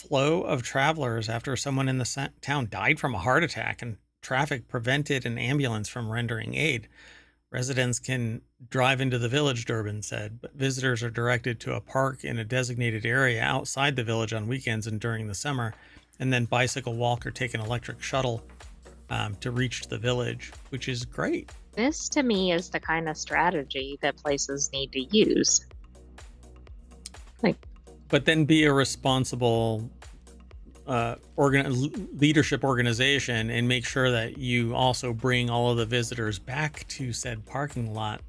flow of travelers after someone in the town died from a heart attack and traffic prevented an ambulance from rendering aid. Residents can drive into the village, Durbin said, but visitors are directed to a park in a designated area outside the village on weekends and during the summer, and then bicycle, walk, or take an electric shuttle to reach the village, which is great. This, to me, is the kind of strategy that places need to use. But then be a responsible leadership organization and make sure that you also bring all of the visitors back to said parking lot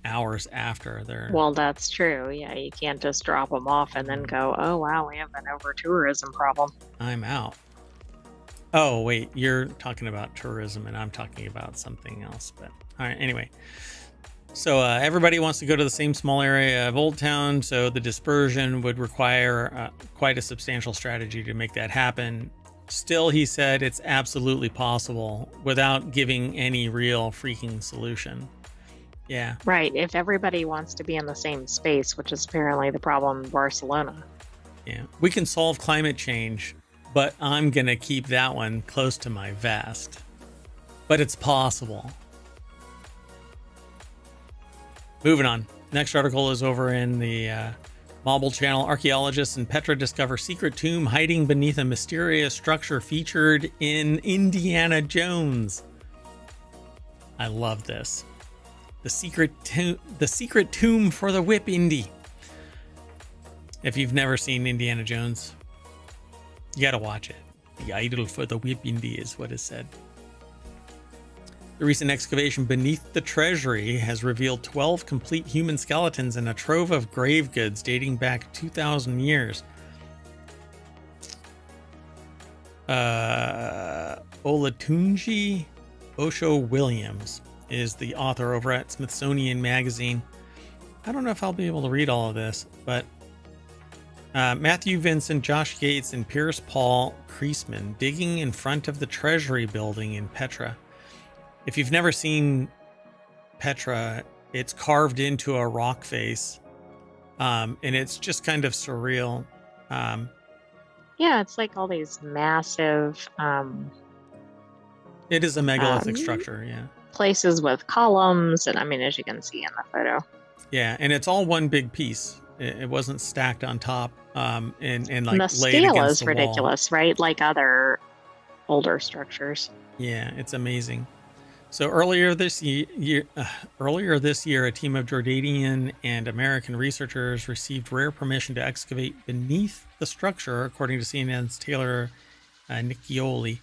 hours after they're... Well, that's true. Yeah, you can't just drop them off and then go, oh, wow, we have an over-tourism problem. I'm out. Oh, wait, you're talking about tourism and I'm talking about something else. But all right, anyway. So everybody wants to go to the same small area of ohmTown, so the dispersion would require quite a substantial strategy to make that happen. Still, he said it's absolutely possible without giving any real freaking solution. Yeah. Right. If everybody wants to be in the same space, which is apparently the problem in Barcelona. Yeah. We can solve climate change, but I'm going to keep that one close to my vest. But it's possible. Moving on. Next article is over in the Mobile Channel. Archaeologists in Petra discover secret tomb hiding beneath a mysterious structure featured in Indiana Jones. I love this. The secret tomb for the Whip Indy. If you've never seen Indiana Jones, you gotta watch it. The idol for the Whip Indy is what is said. The recent excavation beneath the treasury has revealed 12 complete human skeletons and a trove of grave goods dating back 2,000 years. Olatunji Osho Williams is the author over at Smithsonian Magazine. I don't know if I'll be able to read all of this, but Matthew Vincent, Josh Gates, and Pierce Paul Kreisman digging in front of the Treasury building in Petra. If you've never seen Petra, it's carved into a rock face, and it's just kind of surreal. Yeah, it's like all these massive... it is a megalithic structure, yeah. Places with columns, and I mean, as you can see in the photo. Yeah, and it's all one big piece. It wasn't stacked on top, and like and the laid scale against is the ridiculous, wall. right? Like other older structures. Yeah, it's amazing. So earlier this year, a team of Jordanian and American researchers received rare permission to excavate beneath the structure, according to CNN's Taylor Niccioli.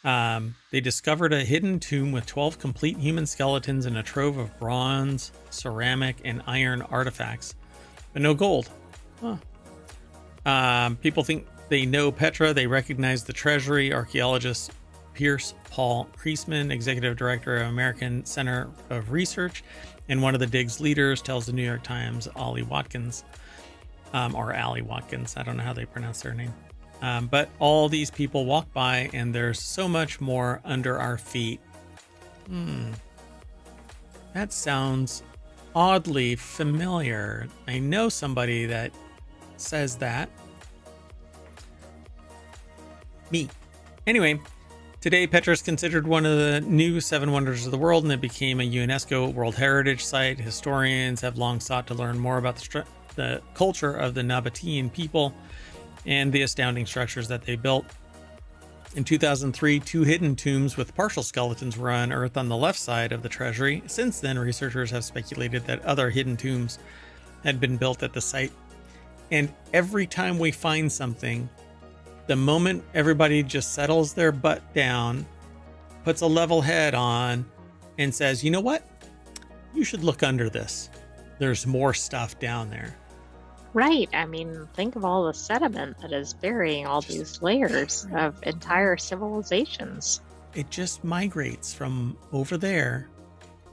They discovered a hidden tomb with 12 complete human skeletons and a trove of bronze, ceramic, and iron artifacts, but no gold. Huh. People think they know Petra. They recognize the treasury. Archaeologists Pierce Paul Kreisman, executive director of American Center of Research, and one of the dig's leaders, tells the New York Times, Ollie Watkins, or Allie Watkins. I don't know how they pronounce their name. But all these people walk by, and there's so much more under our feet. That sounds oddly familiar. I know somebody that says that. Me. Anyway, today Petra is considered one of the new 7 wonders of the world, and it became a UNESCO World Heritage Site. Historians have long sought to learn more about the culture of the Nabatean people and the astounding structures that they built. In 2003, 2 hidden tombs with partial skeletons were unearthed on the left side of the treasury. Since then, researchers have speculated that other hidden tombs had been built at the site. And every time we find something, the moment everybody just settles their butt down, puts a level head on, and says, you know what? You should look under this. There's more stuff down there. Right. I mean, think of all the sediment that is burying all these layers of entire civilizations. It just migrates from over there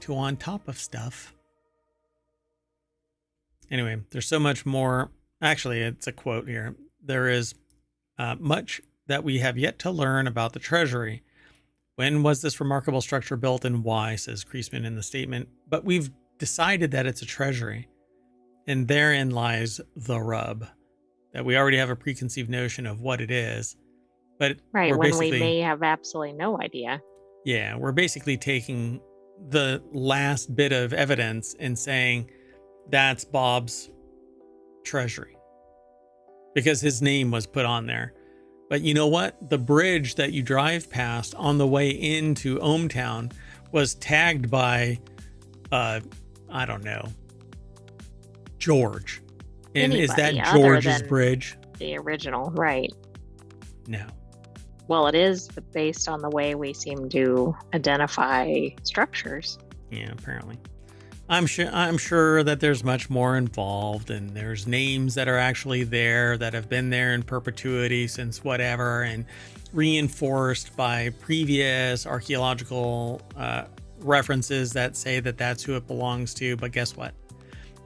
to on top of stuff. Anyway, there's so much more. Actually, it's a quote here. There is much that we have yet to learn about the treasury. When was this remarkable structure built and why, says Kreisman in the statement. But we've decided that it's a treasury. And therein lies the rub. that we already have a preconceived notion of what it is. But Right, we're when we basically, may have absolutely no idea. yeah, we're basically taking the last bit of evidence and saying that's Bob's treasury because his name was put on there. But you know what? The bridge that you drive past on the way into ohmTown was tagged by, I don't know, George. And is Anybody that other George's than bridge? the original, right? No. Well, it is based on the way we seem to identify structures. Yeah, apparently. I'm sure that there's much more involved, and there's names that are actually there that have been there in perpetuity since whatever, and reinforced by previous archaeological references that say that that's who it belongs to. But guess what?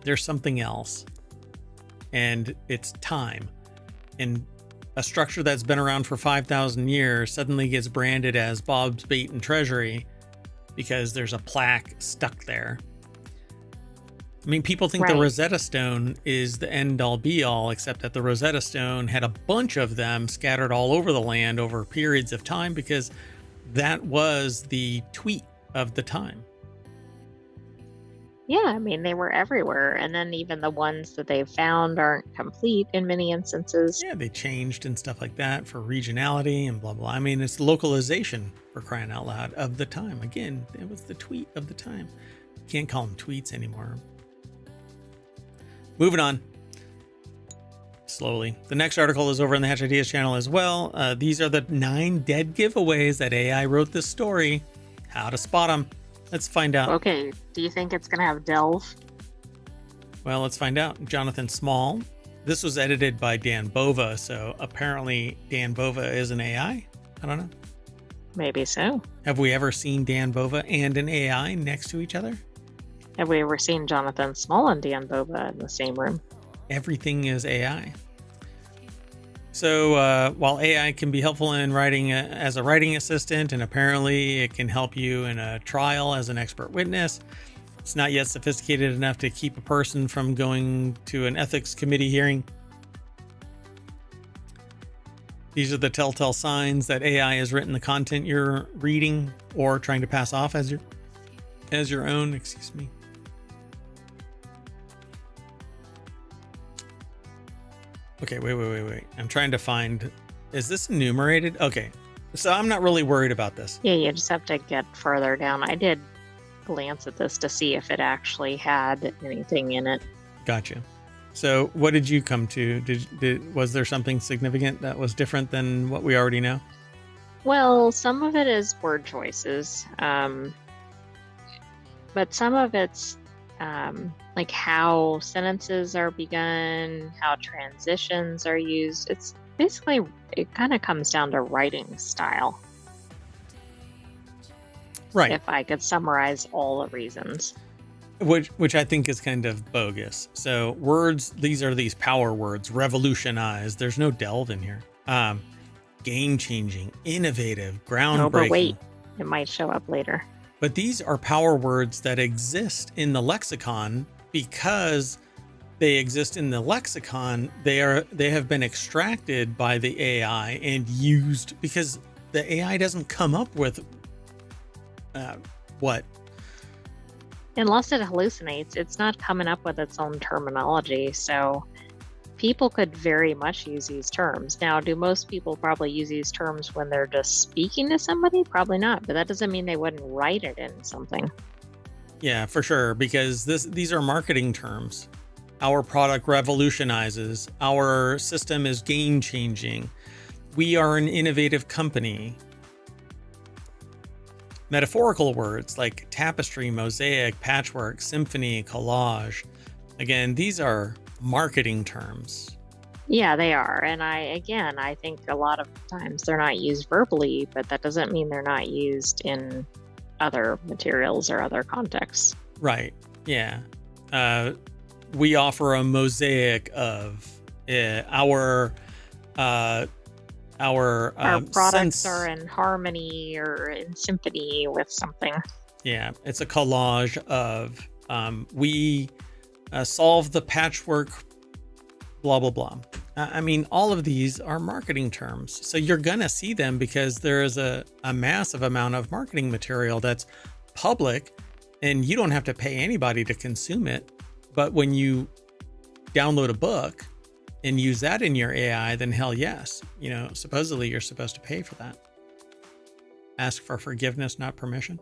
There's something else, and it's time. And a structure that's been around for 5,000 years suddenly gets branded as Bob's Bait and Treasury because there's a plaque stuck there. I mean, people think the Rosetta Stone is the end all be all, except that the Rosetta Stone had a bunch of them scattered all over the land over periods of time because that was the tweet of the time. Yeah, I mean, they were everywhere. And then even the ones that they've found aren't complete in many instances. Yeah, they changed and stuff like that for regionality and blah, blah. I mean, it's localization, for crying out loud, of the time. Again, it was the tweet of the time. Can't call them tweets anymore. Moving on. Slowly. The next article is over in the Hatch Ideas channel as well. These are the 9 dead giveaways that AI wrote this story. How to spot them. Let's find out. Okay, do you think it's going to have Delve? Well, let's find out. Jonathan Small. This was edited by Dan Bova, so apparently Dan Bova is an AI? I don't know. Maybe so. Have we ever seen Dan Bova and an AI next to each other? Have we ever seen Jonathan Small and Dan Bova in the same room? Everything is AI. So while AI can be helpful in writing as a writing assistant, and apparently it can help you in a trial as an expert witness, it's not yet sophisticated enough to keep a person from going to an ethics committee hearing. These are the telltale signs that AI has written the content you're reading or trying to pass off as your own. Excuse me. Okay, wait. I'm trying to find, is this enumerated? Okay, so I'm not really worried about this. Yeah, you just have to get further down. I did glance at this to see if it actually had anything in it. Gotcha. So what did you come to? Was there something significant that was different than what we already know? Well, some of it is word choices, but some of it's like how sentences are begun, how transitions are used. It's basically, it kind of comes down to writing style. Right. If I could summarize all the reasons. Which I think is kind of bogus. So words, these are these power words: revolutionize. There's no delve in here. Game-changing, innovative, groundbreaking. Oh, but wait, it might show up later. But these are power words that exist in the lexicon because they exist in the lexicon. They have been extracted by the AI and used because the AI doesn't come up with what? Unless it hallucinates, it's not coming up with its own terminology. So people could very much use these terms. Now, do most people probably use these terms when they're just speaking to somebody? Probably not, but that doesn't mean they wouldn't write it in something. Yeah, for sure, because these are marketing terms. Our product revolutionizes. Our system is game-changing. We are an innovative company. Metaphorical words like tapestry, mosaic, patchwork, symphony, collage. Again, these are marketing terms. Yeah, they are. And I think a lot of times they're not used verbally, but that doesn't mean they're not used in other materials or other contexts. Right. Yeah. We offer a mosaic of our products are in harmony or in symphony with something. Yeah, it's a collage of we solve the patchwork, blah blah blah. I mean, all of these are marketing terms. So you're going to see them because there is a massive amount of marketing material that's public and you don't have to pay anybody to consume it. But when you download a book and use that in your AI, then hell yes. You know, supposedly you're supposed to pay for that. Ask for forgiveness, not permission.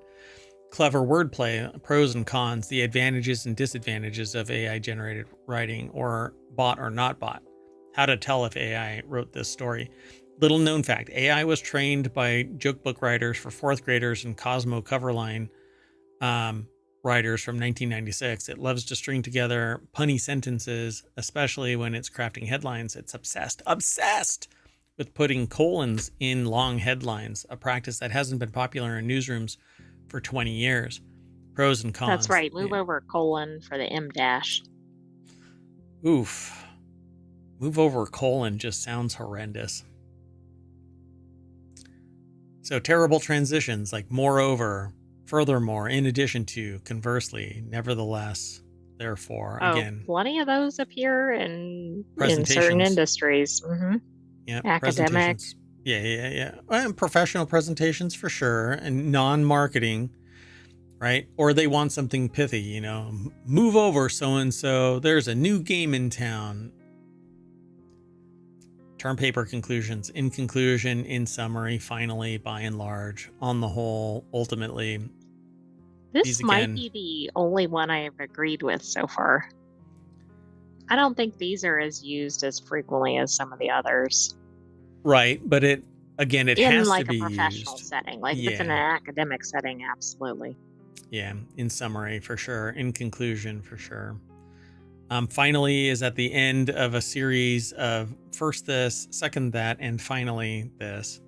Clever wordplay, pros and cons, the advantages and disadvantages of AI generated writing, or bot or not bot. How to tell if AI wrote this story. Little known fact, AI was trained by joke book writers for fourth graders and Cosmo Coverline writers from 1996. It loves to string together punny sentences, especially when it's crafting headlines. It's obsessed with putting colons in long headlines, a practice that hasn't been popular in newsrooms for 20 years. Pros and cons. That's right. Move over colon for the M dash. Oof. Move over colon just sounds horrendous. So terrible transitions like moreover, furthermore, in addition to, conversely, nevertheless, therefore, again. Plenty of those appear in certain industries. Mm-hmm. Yeah, academic. Yeah. And professional presentations for sure, and non-marketing, right? Or they want something pithy, you know, move over so-and-so, there's a new game in town. Term paper conclusions. In conclusion, in summary, finally, by and large, on the whole, ultimately. This might be the only one I have agreed with so far. I don't think these are as used as frequently as some of the others. Right, but it has to be used. In like a professional setting. Like if it's in an academic setting, absolutely. Yeah, in summary, for sure. In conclusion, for sure. Finally is at the end of a series of first this, second that, and finally this.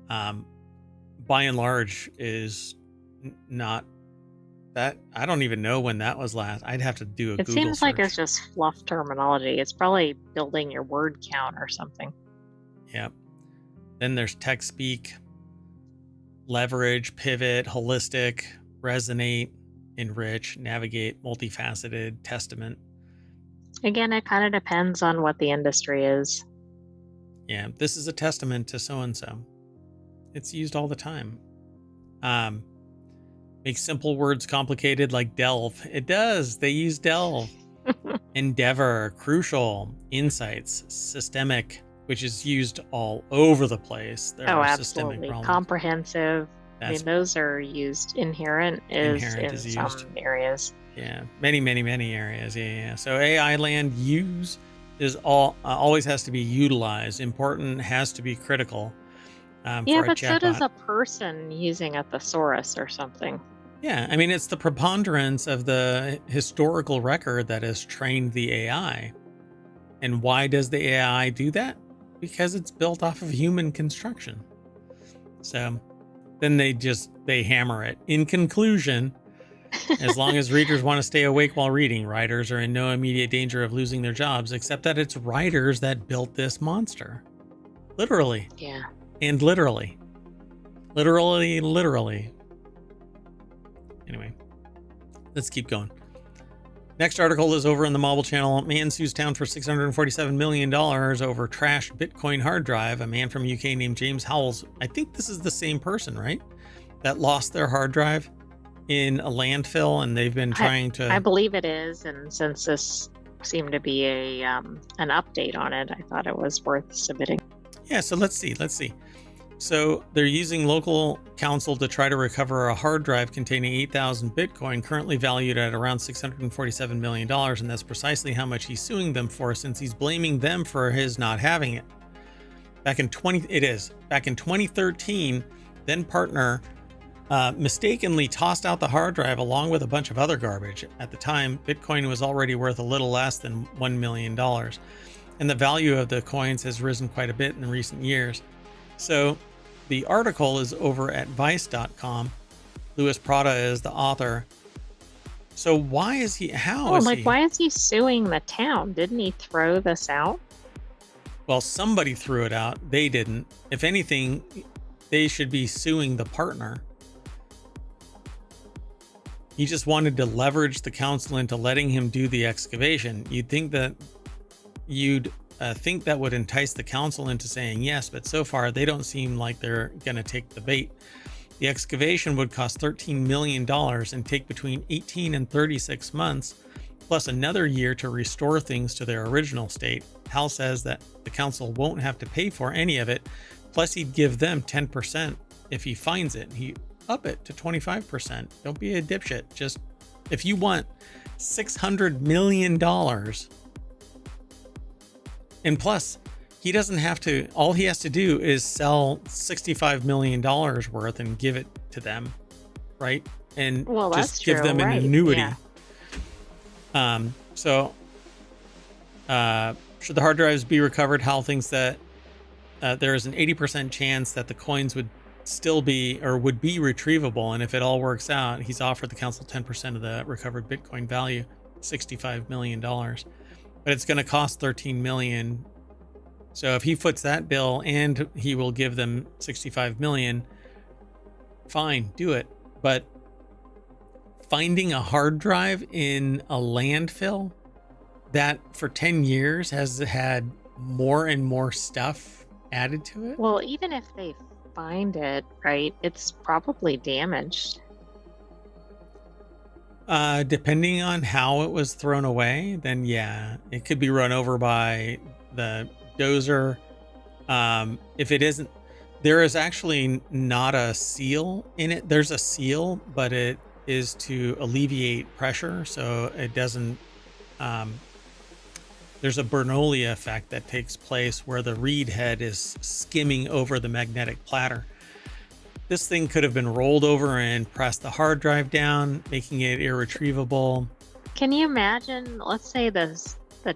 By and large is not that. I don't even know when that was last. I'd have to do a Google search. It seems like it's just fluff terminology. It's probably building your word count or something. Yep. Then there's text speak, leverage, pivot, holistic, resonate, enrich, navigate, multifaceted, testament. Again, it kind of depends on what the industry is. Yeah, this is a testament to so-and-so. It's used all the time. Make simple words complicated like delve. It does. They use delve. Endeavor, crucial, insights, systemic, which is used all over the place. There are systemic problems. Comprehensive. I mean, those are used. Inherent is some areas. Yeah, many areas. Yeah. So AI land use is always has to be utilized. Important has to be critical. But so does a person using a thesaurus or something. Yeah, I mean, it's the preponderance of the historical record that has trained the AI. And why does the AI do that? Because it's built off of human construction. So then they hammer it. In conclusion, as long as readers want to stay awake while reading, writers are in no immediate danger of losing their jobs, except that it's writers that built this monster. Literally. Yeah. And literally. Literally. Anyway, let's keep going. Next article is over in the Mobile Channel. Man sues town for $647 million over trashed Bitcoin hard drive. A man from UK named James Howells. I think this is the same person, right? That lost their hard drive in a landfill, and they've been trying to... I believe it is, and since this seemed to be an update on it, I thought it was worth submitting. Yeah, so let's see. So they're using local counsel to try to recover a hard drive containing 8,000 Bitcoin, currently valued at around $647 million, and that's precisely how much he's suing them for, since he's blaming them for his not having it. Back in 2013, then partner mistakenly tossed out the hard drive along with a bunch of other garbage. At the time, Bitcoin was already worth a little less than $1 million, and the value of the coins has risen quite a bit in recent years. So the article is over at vice.com. Louis Prada is the author. So why is he, why is he suing the town? Didn't he throw this out? Well, somebody threw it out. They didn't. If anything, they should be suing the partner. He just wanted to leverage the council into letting him do the excavation. You'd think that you'd think that would entice the council into saying yes, but so far they don't seem like they're going to take the bait. The excavation would cost $13 million and take between 18 and 36 months, plus another year to restore things to their original state. Hal says that the council won't have to pay for any of it, plus he'd give them 10% if he finds it. He up it to 25%. Don't be a dipshit. Just if you want $600 million, and plus he doesn't have to, all he has to do is sell $65 million worth and give it to them, right? And just give them an annuity. Yeah. Should the hard drives be recovered, Hal thinks that there is an 80% chance that the coins would still be or would be retrievable, and if it all works out, he's offered the council 10% of the recovered Bitcoin value, $65 million, but it's going to cost $13 million. So if he foots that bill and he will give them $65 million, fine, do it. But finding a hard drive in a landfill that for 10 years has had more and more stuff added to it. Well, even if they find it, right, it's probably damaged. Depending on how it was thrown away, then yeah, it could be run over by the dozer. If it isn't, there is actually not a seal in it. There's a seal, but it is to alleviate pressure, so it doesn't. There's a Bernoulli effect that takes place where the read head is skimming over the magnetic platter. This thing could have been rolled over and pressed the hard drive down, making it irretrievable. Can you imagine, let's say the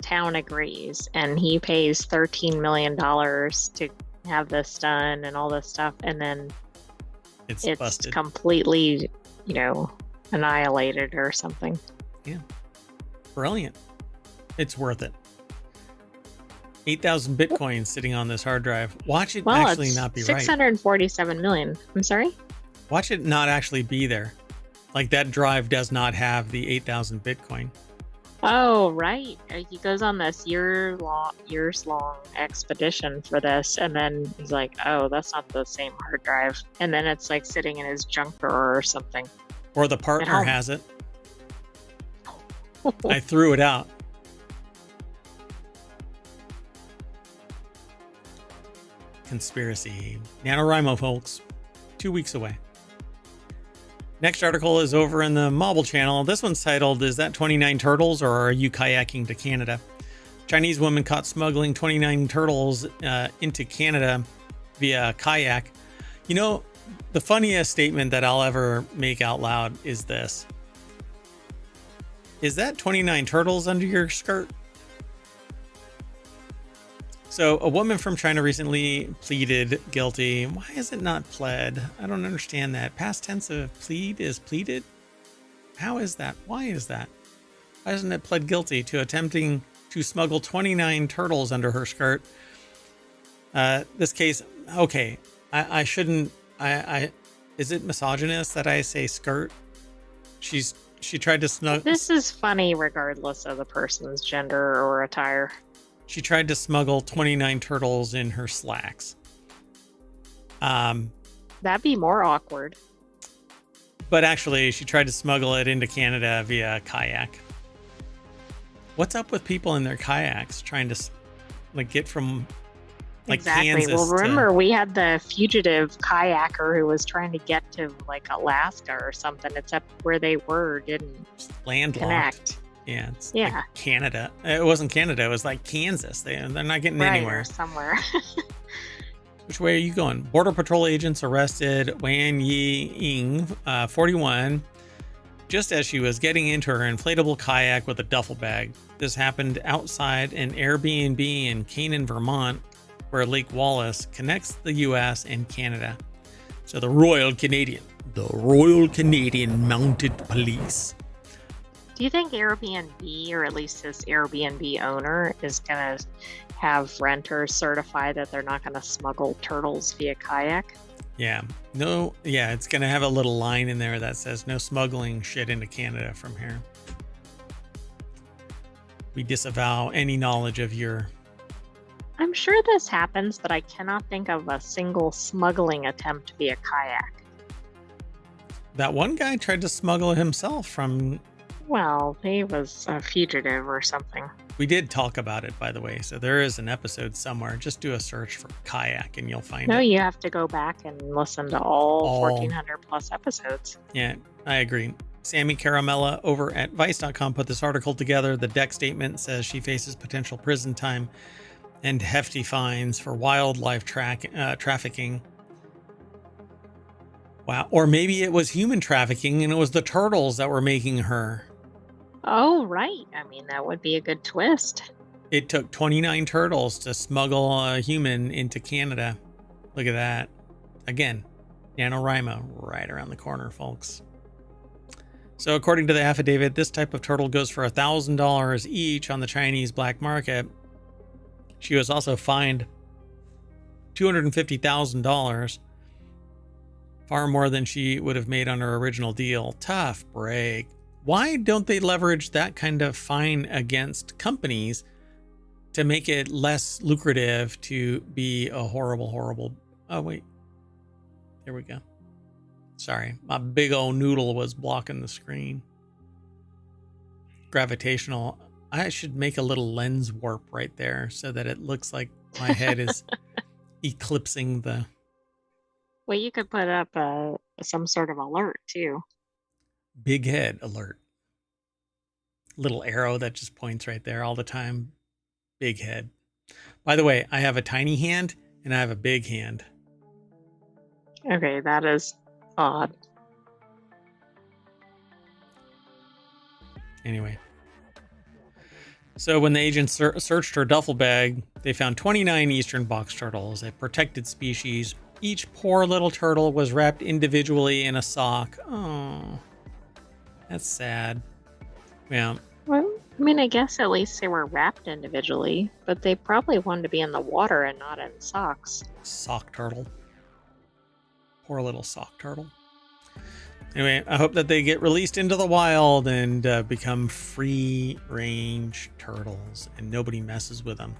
town agrees and he pays $13 million to have this done and all this stuff, and then it's busted. Completely, annihilated or something. Yeah. Brilliant. It's worth it. 8,000 Bitcoins sitting on this hard drive. Watch it actually not be 647 million. I'm sorry? Watch it not actually be there. Like that drive does not have the 8,000 Bitcoin. Oh, right. He goes on this years long expedition for this, and then he's like, oh, that's not the same hard drive. And then it's like sitting in his junk drawer or something. Or the partner has it. I threw it out. Conspiracy. NaNoWriMo, folks. 2 weeks away. Next article is over in the Mobile channel. This one's titled, Is That 29 Turtles or Are You Kayaking to Canada? Chinese woman caught smuggling 29 turtles into Canada via kayak. The funniest statement that I'll ever make out loud is this. Is that 29 turtles under your skirt? So a woman from China recently pleaded guilty. Why is it not pled? I don't understand that. Past tense of plead is pleaded? How is that? Why is that? Why isn't it pled guilty to attempting to smuggle 29 turtles under her skirt? This case, okay, I shouldn't, is it misogynist that I say skirt? She tried to smuggle. This is funny regardless of the person's gender or attire. She tried to smuggle 29 turtles in her slacks. That'd be more awkward. But actually, she tried to smuggle it into Canada via kayak. What's up with people in their kayaks trying to get from exactly. Kansas? Well, remember we had the fugitive kayaker who was trying to get to Alaska or something, except where they were didn't connect. Yeah, it's like Canada. It wasn't Canada. It was like Kansas. They're not getting anywhere. Or somewhere. Which way are you going? Border Patrol agents arrested Wan Yi-ing, 41, just as she was getting into her inflatable kayak with a duffel bag. This happened outside an Airbnb in Canaan, Vermont, where Lake Wallace connects the U.S. and Canada. So the Royal Canadian Mounted Police. Do you think Airbnb, or at least this Airbnb owner, is going to have renters certify that they're not going to smuggle turtles via kayak? Yeah. No. Yeah, it's going to have a little line in there that says no smuggling shit into Canada from here. We disavow any knowledge of your I'm sure this happens, but I cannot think of a single smuggling attempt via kayak. That one guy tried to smuggle himself from... Well, he was a fugitive or something. We did talk about it, by the way, so there is an episode somewhere. Just do a search for kayak and you'll find it. No, you have to go back and listen to all 1,400 plus episodes. Yeah, I agree. Sammy Caramella over at Vice.com put this article together. The deck statement says she faces potential prison time and hefty fines for wildlife trafficking. Wow. Or maybe it was human trafficking and it was the turtles that were making her. Oh, right. I mean, that would be a good twist. It took 29 turtles to smuggle a human into Canada. Look at that. Again, NaNoWriMo right around the corner, folks. So according to the affidavit, this type of turtle goes for $1,000 each on the Chinese black market. She was also fined $250,000, far more than she would have made on her original deal. Tough break. Why don't they leverage that kind of fine against companies to make it less lucrative to be a horrible... Oh, wait. There we go. Sorry, my big old noodle was blocking the screen. Gravitational. I should make a little lens warp right there so that it looks like my head is eclipsing the... Well, you could put up some sort of alert, too. Big head alert. Little arrow that just points right there all the time. Big head. By the way, I have a tiny hand and I have a big hand. Okay, that is odd. Anyway. So when the agents searched her duffel bag, they found 29 eastern box turtles, a protected species. Each poor little turtle was wrapped individually in a sock. Oh, that's sad. Yeah. Well, I mean, I guess at least they were wrapped individually, but they probably wanted to be in the water and not in socks. Sock turtle. Poor little sock turtle. Anyway, I hope that they get released into the wild and become free-range turtles and nobody messes with them.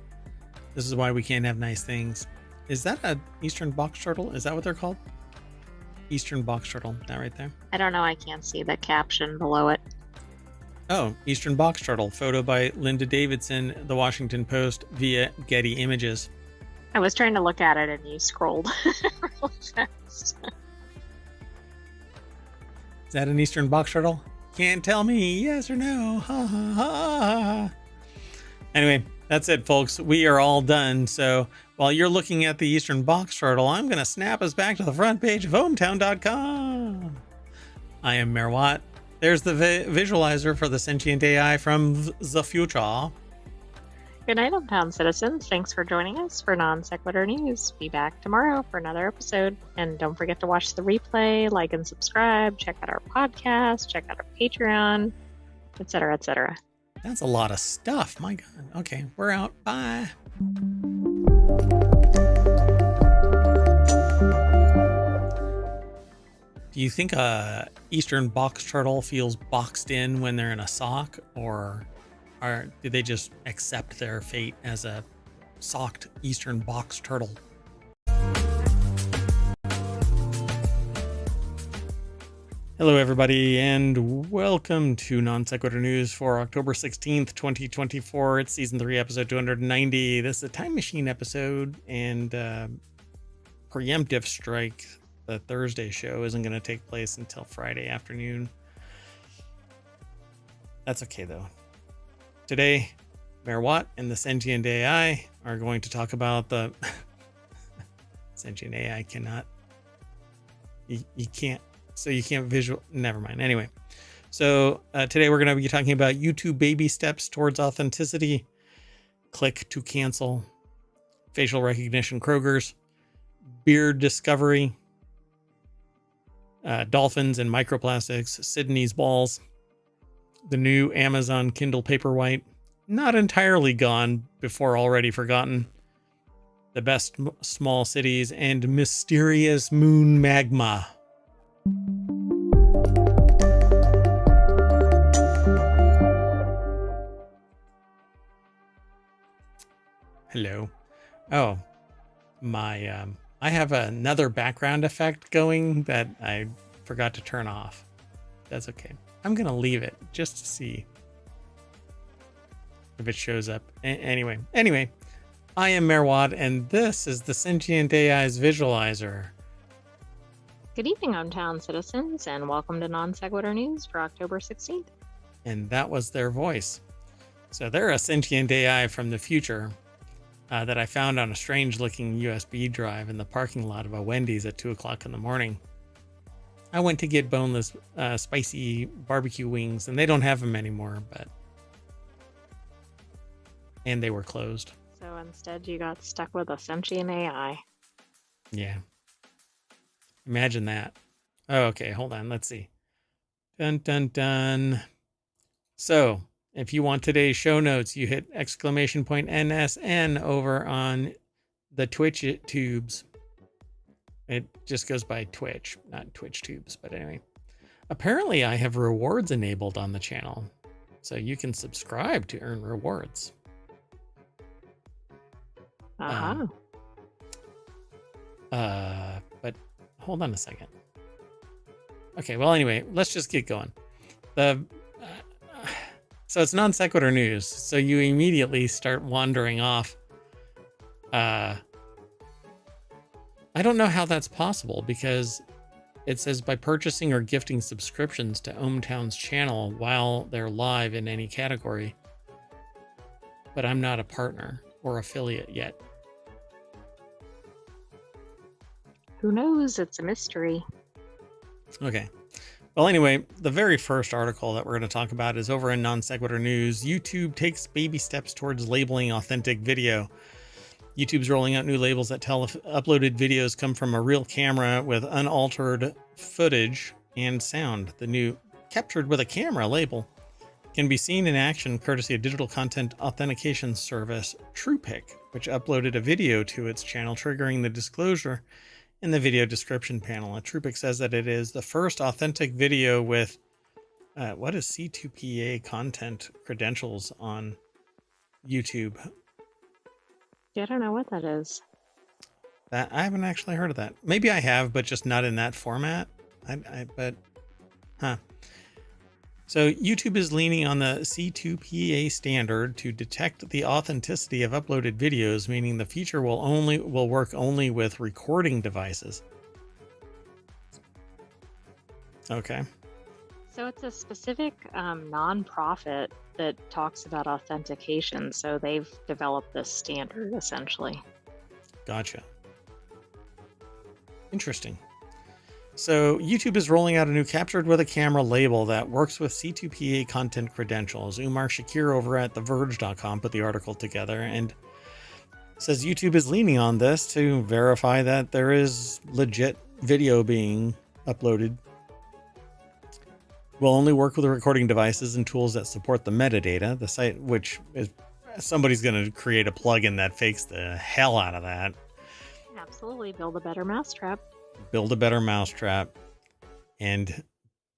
This is why we can't have nice things. Is that a eastern box turtle? Is that what they're called? Eastern box turtle. That right there? I don't know. I can't see the caption below it. Oh, eastern box turtle. Photo by Linda Davidson, The Washington Post, via Getty Images. I was trying to look at it and you scrolled really fast. Is that an eastern box turtle? Can't tell me yes or no. Ha ha ha. Anyway, that's it, folks. We are all done. So while you're looking at the eastern box turtle, I'm going to snap us back to the front page of ohmTown.com. I am Mayor Watt. There's the visualizer for the Sentient AI from the future. Good night, ohmTown citizens. Thanks for joining us for Non Sequitur News. Be back tomorrow for another episode. And don't forget to watch the replay, like and subscribe, check out our podcast, check out our Patreon, etc., etc. That's a lot of stuff. My God. Okay, we're out. Bye. Do you think a eastern box turtle feels boxed in when they're in a sock, or do they just accept their fate as a socked eastern box turtle? Hello, everybody, and welcome to Non Sequitur News for October 16th, 2024. It's Season 3, Episode 290. This is a Time Machine episode, and Preemptive Strike, the Thursday show, isn't going to take place until Friday afternoon. That's okay, though. Today, Mayor Watt and the Sentient AI are going to talk about the... Sentient AI cannot... You can't... So you can't visual... Never mind. Anyway. So today we're going to be talking about YouTube baby steps towards authenticity. Click to cancel. Facial recognition Krogers. Beard discovery. Dolphins and microplastics. Sydney's balls. The new Amazon Kindle Paperwhite. Not entirely gone before already forgotten. The best small cities and mysterious moon magma. Hello. Oh, I have another background effect going that I forgot to turn off. That's okay. I'm gonna leave it just to see if it shows up. Anyway, I am Merwad, and this is the Sentient AI's visualizer. Good evening, ohmTown citizens, and welcome to Non Sequitur News for October 16th. And that was their voice. So they're a sentient AI from the future that I found on a strange-looking USB drive in the parking lot of a Wendy's at 2 o'clock in the morning. I went to get boneless, spicy barbecue wings, and they don't have them anymore, and they were closed. So instead, you got stuck with a sentient AI. Yeah. Imagine that. Oh, okay, hold on. Let's see. Dun, dun, dun. So, if you want today's show notes, you hit !NSN over on the Twitch tubes. It just goes by Twitch, not Twitch tubes, but anyway. Apparently, I have rewards enabled on the channel, so you can subscribe to earn rewards. But hold on a second. Okay, well, anyway, let's just get going. So it's non sequitur news, so you immediately start wandering off. I don't know how that's possible, because it says by purchasing or gifting subscriptions to ohmTown's channel while they're live in any category. But I'm not a partner or affiliate yet. Who knows? It's a mystery. Okay. Well, anyway, the very first article that we're going to talk about is over in Non Sequitur News. YouTube takes baby steps towards labeling authentic video. YouTube's rolling out new labels that tell if uploaded videos come from a real camera with unaltered footage and sound. The new captured with a camera label can be seen in action courtesy of digital content authentication service TruePic, which uploaded a video to its channel, triggering the disclosure in the video description panel. And TruePic says that it is the first authentic video with what is C2PA content credentials on YouTube. Yeah, I don't know what that is. That I haven't actually heard of that. Maybe I have, but just not in that format. So YouTube is leaning on the C2PA standard to detect the authenticity of uploaded videos, meaning the feature will work only with recording devices. Okay. So it's a specific nonprofit that talks about authentication. So they've developed this standard essentially. Gotcha. Interesting. So YouTube is rolling out a new captured with a camera label that works with C2PA content credentials. Umar Shakir over at TheVerge.com put the article together and says YouTube is leaning on this to verify that there is legit video being uploaded. Will only work with recording devices and tools that support the metadata. The site, which is somebody's going to create a plugin that fakes the hell out of that. Absolutely. Build a better mousetrap. Build a better mousetrap, and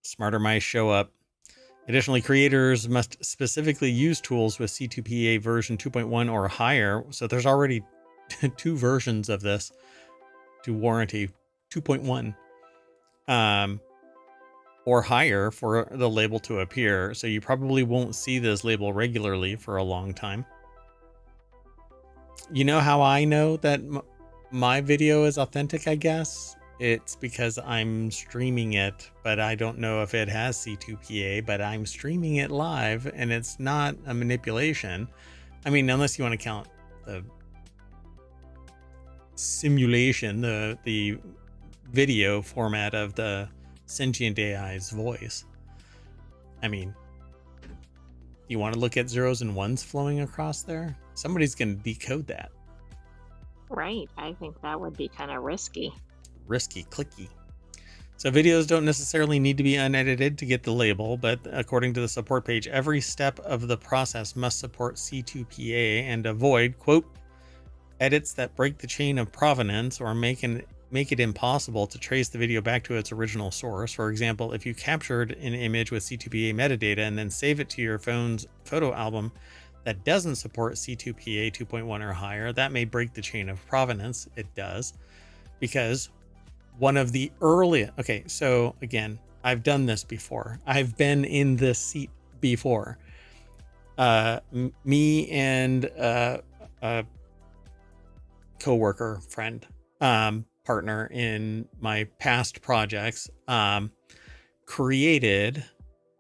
smarter mice show up. Additionally, creators must specifically use tools with C2PA version 2.1 or higher. So there's already 2 versions of this to warranty 2.1 or higher for the label to appear. So you probably won't see this label regularly for a long time. You know how I know that my video is authentic, I guess? It's because I'm streaming it, but I don't know if it has C2PA, but I'm streaming it live and it's not a manipulation. I mean, unless you want to count the simulation, the video format of the Sentient AI's voice. I mean, you want to look at zeros and ones flowing across there? Somebody's going to decode that. Right. I think that would be kind of risky. Risky, clicky. So videos don't necessarily need to be unedited to get the label, but according to the support page, every step of the process must support C2PA and avoid, quote, edits that break the chain of provenance or make it impossible to trace the video back to its original source. For example, if you captured an image with C2PA metadata and then save it to your phone's photo album, that doesn't support C2PA 2.1 or higher, that may break the chain of provenance. It does, because one of the early, okay, so again, I've done this before. I've been in this seat before. Me and a coworker, friend, partner in my past projects, created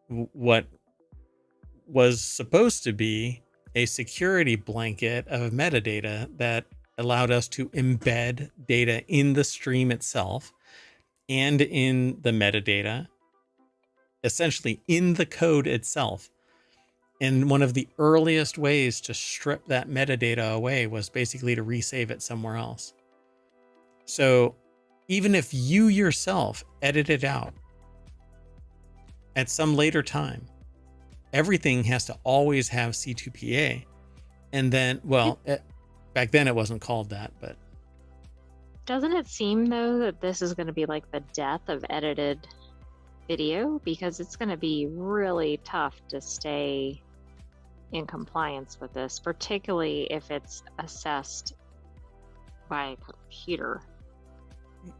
what was supposed to be a security blanket of metadata that allowed us to embed data in the stream itself and in the metadata, essentially in the code itself. And one of the earliest ways to strip that metadata away was basically to resave it somewhere else. So even if you yourself edit it out at some later time, everything has to always have C2PA. And then, well, back then it wasn't called that, but. Doesn't it seem, though, that this is going to be like the death of edited video? Because it's going to be really tough to stay in compliance with this, particularly if it's assessed by a computer.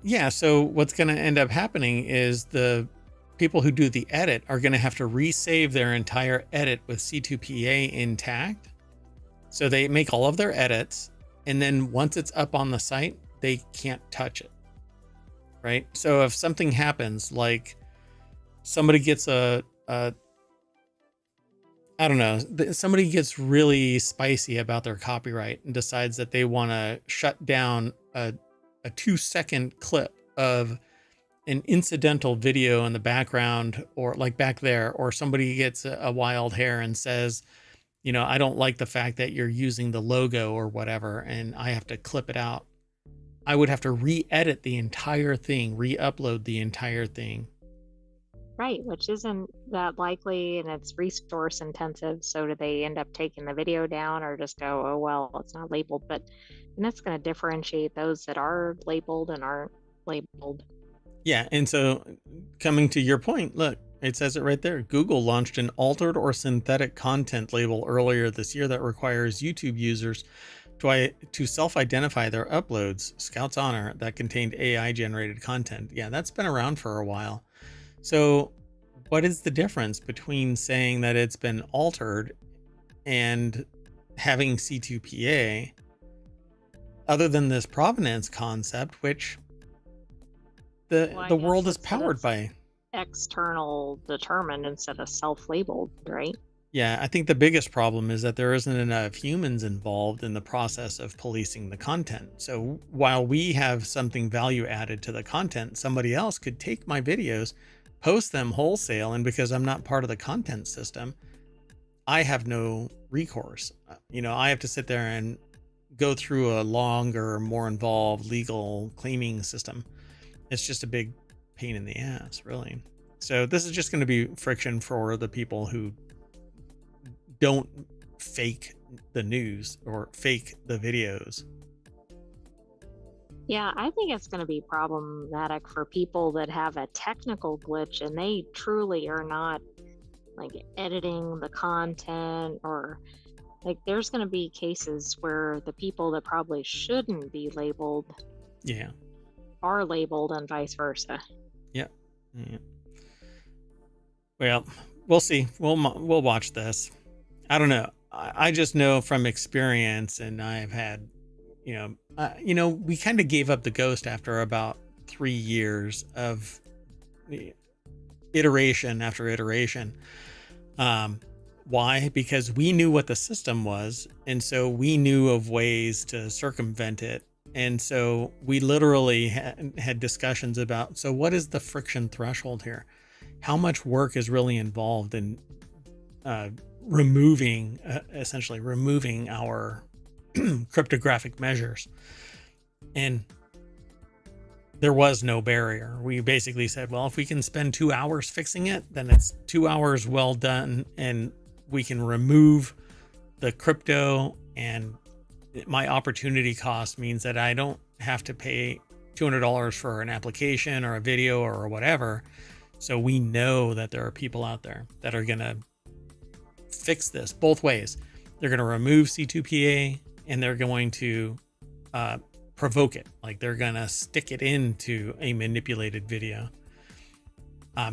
Yeah, so what's going to end up happening is the people who do the edit are going to have to resave their entire edit with C2PA intact. So they make all of their edits, and then once it's up on the site, they can't touch it, right? So if something happens, like somebody gets I don't know, somebody gets really spicy about their copyright and decides that they want to shut down a 2-second clip of an incidental video in the background, or like back there, or somebody gets a wild hair and says, you know, I don't like the fact that you're using the logo or whatever, and I have to clip it out. I would have to re-edit the entire thing, re-upload the entire thing. Right, which isn't that likely, and it's resource intensive. So do they end up taking the video down, or just go, oh, well, it's not labeled? But and that's going to differentiate those that are labeled and aren't labeled. Yeah, and so coming to your point, look, it says it right there. Google launched an altered or synthetic content label earlier this year that requires YouTube users to self-identify their uploads, Scout's Honor, that contained AI-generated content. Yeah, that's been around for a while. So what is the difference between saying that it's been altered and having C2PA, other than this provenance concept, which the world is powered by? External determined instead of self-labeled, right? Yeah, I think the biggest problem is that there isn't enough humans involved in the process of policing the content. So while we have something value added to the content, somebody else could take my videos, post them wholesale, and because I'm not part of the content system, I have no recourse. You know, I have to sit there and go through a longer, more involved legal claiming system. It's just a big pain in the ass, really. So this is just going to be friction for the people who don't fake the news or fake the videos. Yeah, I think it's going to be problematic for people that have a technical glitch and they truly are not like editing the content, or like there's going to be cases where the people that probably shouldn't be labeled are labeled, and vice versa. Yeah. Well, we'll see. We'll watch this. I don't know. I just know from experience, and I've had, we kind of gave up the ghost after about 3 years of iteration after iteration. Why? Because we knew what the system was, and so we knew of ways to circumvent it. And so we literally had discussions about, so what is the friction threshold here? How much work is really involved in essentially removing our cryptographic measures? And there was no barrier. We basically said, well, if we can spend 2 hours fixing it, then it's 2 hours well done, and we can remove the crypto, and my opportunity cost means that I don't have to pay $200 for an application or a video or whatever. So we know that there are people out there that are going to fix this both ways. They're going to remove C2PA, and they're going to provoke it. Like they're going to stick it into a manipulated video.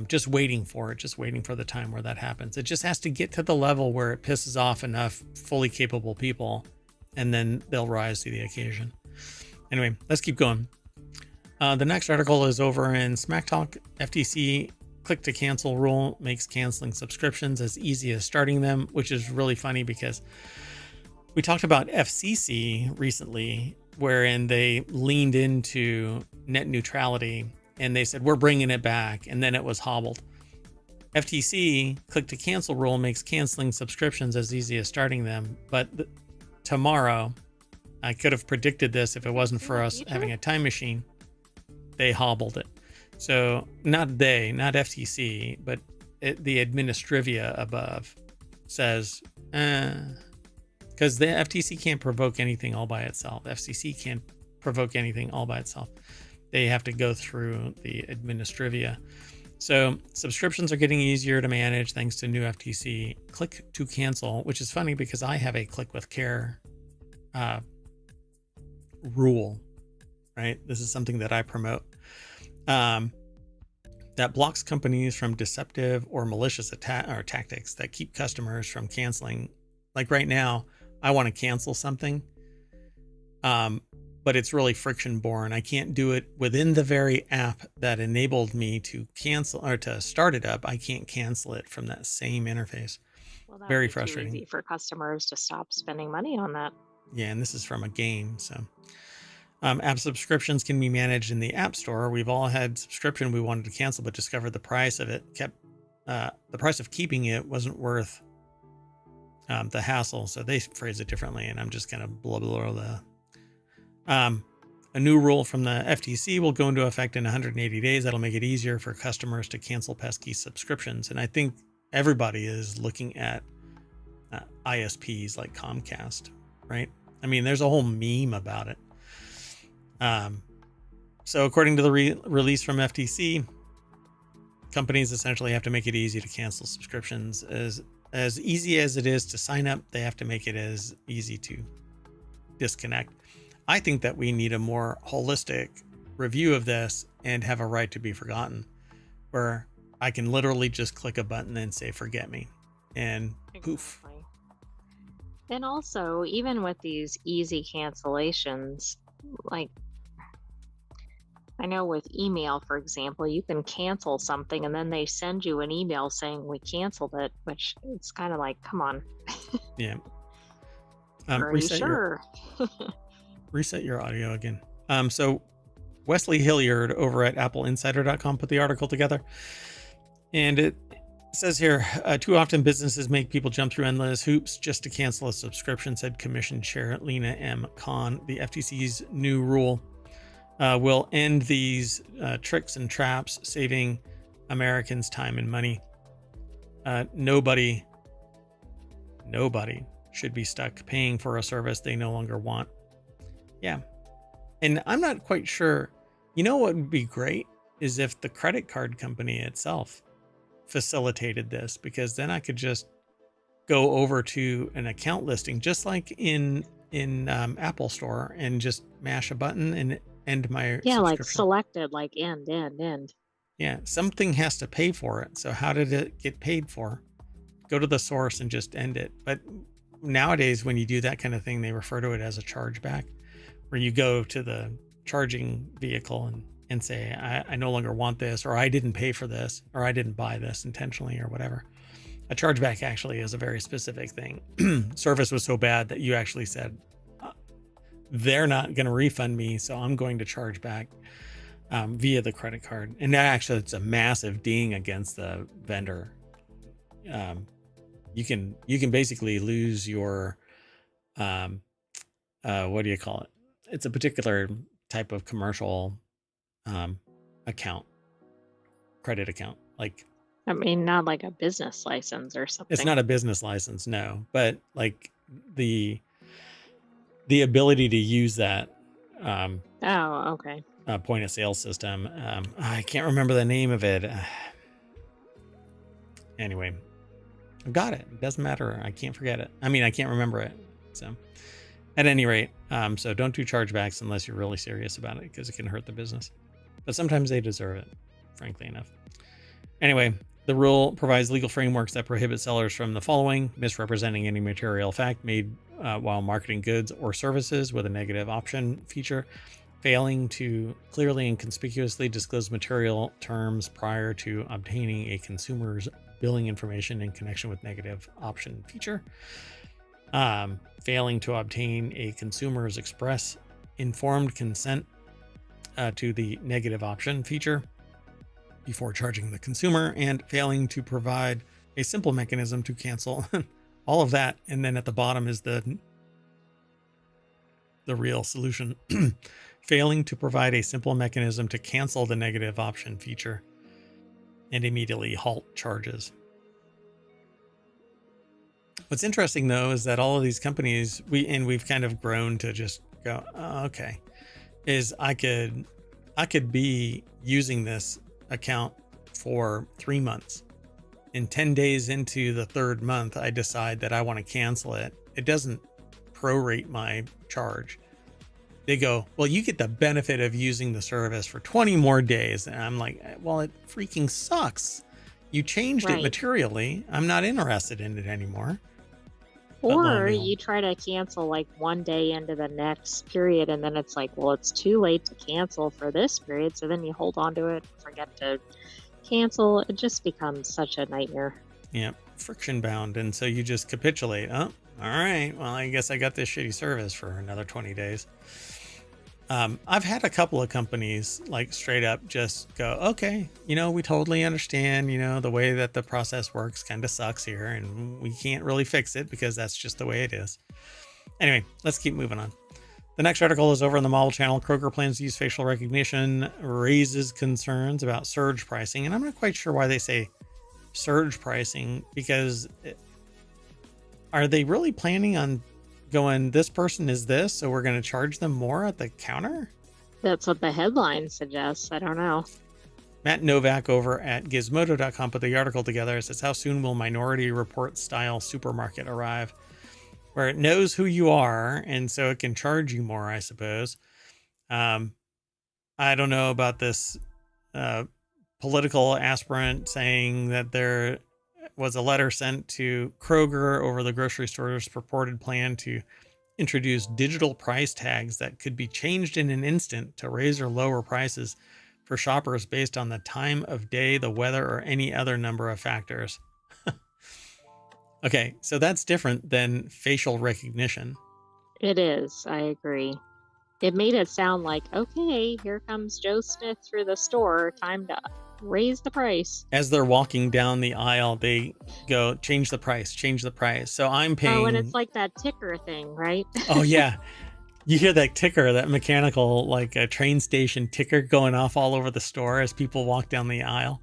Just waiting for it, just waiting for the time where that happens. It just has to get to the level where it pisses off enough fully capable people, and then they'll rise to the occasion. Anyway, let's keep going. The next article is over in Smack Talk. FTC click to cancel rule makes canceling subscriptions as easy as starting them, which is really funny because we talked about FCC recently, wherein they leaned into net neutrality and they said, we're bringing it back. And then it was hobbled. FTC click to cancel rule makes canceling subscriptions as easy as starting them. But tomorrow, I could have predicted this if it wasn't for us having a time machine. They hobbled it. So not FTC, but the administrivia above says, because the FTC can't provoke anything all by itself. FCC can't provoke anything all by itself. They have to go through the administrivia. So subscriptions are getting easier to manage thanks to new FTC click to cancel, which is funny because I have a click with care rule, right? This is something that I promote. That blocks companies from deceptive or malicious tactics that keep customers from canceling. Like right now, I want to cancel something, but it's really friction born. I can't do it within the very app that enabled me to cancel or to start it up. I can't cancel it from that same interface. Well, that Very would be frustrating. too easy for customers to stop spending money on that. Yeah, and this is from a game, so. App subscriptions can be managed in the App Store. We've all had subscription we wanted to cancel, but discovered the price of it the price of keeping it wasn't worth the hassle. So they phrase it differently, and I'm just kind of blah, blah, blah. A new rule from the FTC will go into effect in 180 days. That'll make it easier for customers to cancel pesky subscriptions. And I think everybody is looking at ISPs like Comcast, right? I mean, there's a whole meme about it. So according to the release from FTC, companies essentially have to make it easy to cancel subscriptions. As easy as it is to sign up, they have to make it as easy to disconnect. I think that we need a more holistic review of this and have a right to be forgotten, where I can literally just click a button and say, forget me, and poof. Exactly. And also, even with these easy cancellations, like I know with email, for example, you can cancel something and then they send you an email saying we canceled it, which it's kind of like, come on. Yeah. Are you sure? Reset your audio again. So Wesley Hilliard over at appleinsider.com put the article together, and it says here, too often businesses make people jump through endless hoops just to cancel a subscription, said Commission Chair Lena M. Khan. The FTC's new rule will end these tricks and traps, saving Americans time and money. Nobody should be stuck paying for a service they no longer want. Yeah. And I'm not quite sure. You know what would be great is if the credit card company itself facilitated this, because then I could just go over to an account listing, just like in Apple Store, and just mash a button and end my like selected, like end. Yeah, something has to pay for it. So how did it get paid for? Go to the source and just end it. But nowadays, when you do that kind of thing, they refer to it as a chargeback, where you go to the charging vehicle and say, I no longer want this, or I didn't pay for this, or I didn't buy this intentionally, or whatever. A chargeback actually is a very specific thing. Service was so bad that you actually said, they're not going to refund me, so I'm going to charge back via the credit card. And that actually, it's a massive ding against the vendor. You can basically lose your what do you call it? It's a particular type of commercial account, credit account. Like, I mean, not like a business license or something. It's not a business license, no, but like the ability to use that okay. Point of sale system. I can't remember the name of it. Anyway, I've got it. It doesn't matter. I can't forget it. I mean, I can't remember it. So at any rate, so don't do chargebacks unless you're really serious about it, because it can hurt the business. But sometimes they deserve it, frankly enough. Anyway, the rule provides legal frameworks that prohibit sellers from the following: misrepresenting any material fact made while marketing goods or services with a negative option feature, failing to clearly and conspicuously disclose material terms prior to obtaining a consumer's billing information in connection with negative option feature, failing to obtain a consumer's express informed consent to the negative option feature before charging the consumer, and failing to provide a simple mechanism to cancel all of that. And then at the bottom is the real solution. Failing to provide a simple mechanism to cancel the negative option feature and immediately halt charges. What's interesting though is that all of these companies, we've kind of grown to just go, oh, okay, is I could be using this account for 3 months, and 10 days into the third month I decide that I want to cancel it. It doesn't prorate my charge. They go, well, you get the benefit of using the service for 20 more days. And I'm like, well, it freaking sucks. You changed it materially. I'm not interested in it anymore. Or you try to cancel like 1 day into the next period, and then it's like, well, it's too late to cancel for this period. So then you hold on to it, forget to cancel. It just becomes such a nightmare. Yeah, friction bound. And so you just capitulate. Oh, all right. Well, I guess I got this shitty service for another 20 days. I've had a couple of companies like straight up just go, okay, we totally understand, the way that the process works kind of sucks here, and we can't really fix it because that's just the way it is. Anyway, let's keep moving on. The next article is over on the Marvel channel. Kroger plans to use facial recognition, raises concerns about surge pricing. And I'm not quite sure why they say surge pricing, because are they really planning on going, this person is this, so we're going to charge them more at the counter? That's what the headline suggests. I don't know. Matt Novak over at gizmodo.com put the article together. It says, how soon will Minority Report style supermarket arrive, where it knows who you are and so it can charge you more, I suppose. I don't know about this political aspirant saying that there was a letter sent to Kroger over the grocery store's purported plan to introduce digital price tags that could be changed in an instant to raise or lower prices for shoppers based on the time of day, the weather, or any other number of factors. Okay, so that's different than facial recognition. It is. I agree. It made it sound like, okay, here comes Joe Smith through the store. Time to raise the price. As they're walking down the aisle, they go, change the price, change the price. So I'm paying. Oh, and it's like that ticker thing, right? Oh, yeah. You hear that ticker, that mechanical, like a train station ticker going off all over the store as people walk down the aisle.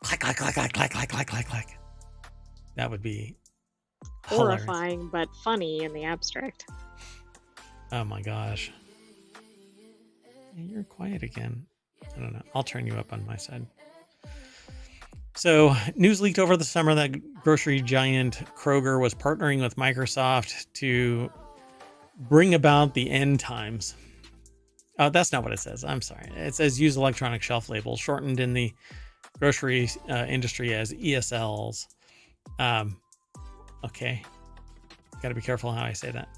Clack, clack, clack, clack, clack, clack, clack, clack, clack. That would be horrifying, hilarious, but funny in the abstract. Oh my gosh. You're quiet again. I don't know. I'll turn you up on my side. So, news leaked over the summer that grocery giant Kroger was partnering with Microsoft to bring about the end times. Oh, that's not what it says. I'm sorry. It says use electronic shelf labels, shortened in the grocery industry as ESLs. Okay. Got to be careful how I say that.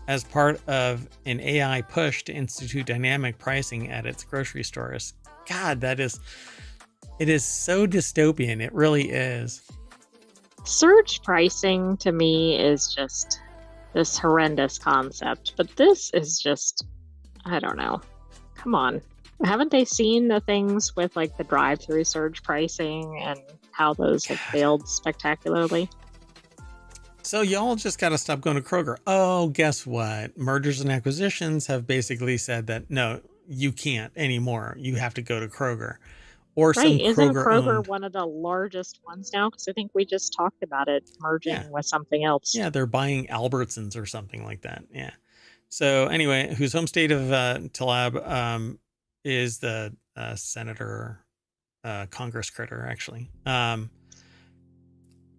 As part of an AI push to institute dynamic pricing at its grocery stores. God, it is so dystopian. It really is. Surge pricing to me is just this horrendous concept, but this is just, I don't know. Come on. Haven't they seen the things with like the drive-through surge pricing and how those have failed spectacularly? So y'all just got to stop going to Kroger. Oh, guess what? Mergers and acquisitions have basically said that, no, you can't anymore. You have to go to Kroger. Or some Kroger. Isn't Kroger one of the largest ones now? Because I think we just talked about it merging with something else. Yeah, they're buying Albertsons or something like that. Yeah. So anyway, whose home state of Talab is the senator, Congress critter, actually.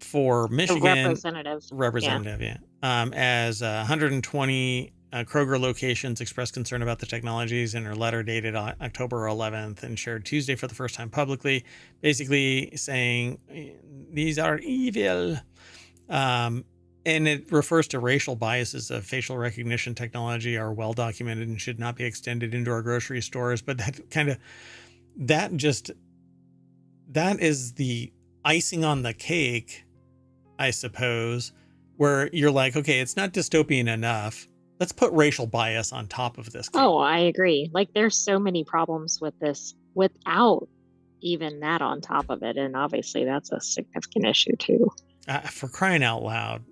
for A Michigan, representative. representative, yeah, as 120 Kroger locations expressed concern about the technologies in her letter dated October 11th and shared Tuesday for the first time publicly, basically saying these are evil. And it refers to racial biases of facial recognition technology are well documented and should not be extended into our grocery stores. But that is the icing on the cake, I suppose, where you're like, okay, it's not dystopian enough. Let's put racial bias on top of this cake. Oh, I agree. Like there's so many problems with this without even that on top of it. And obviously that's a significant issue too. For crying out loud.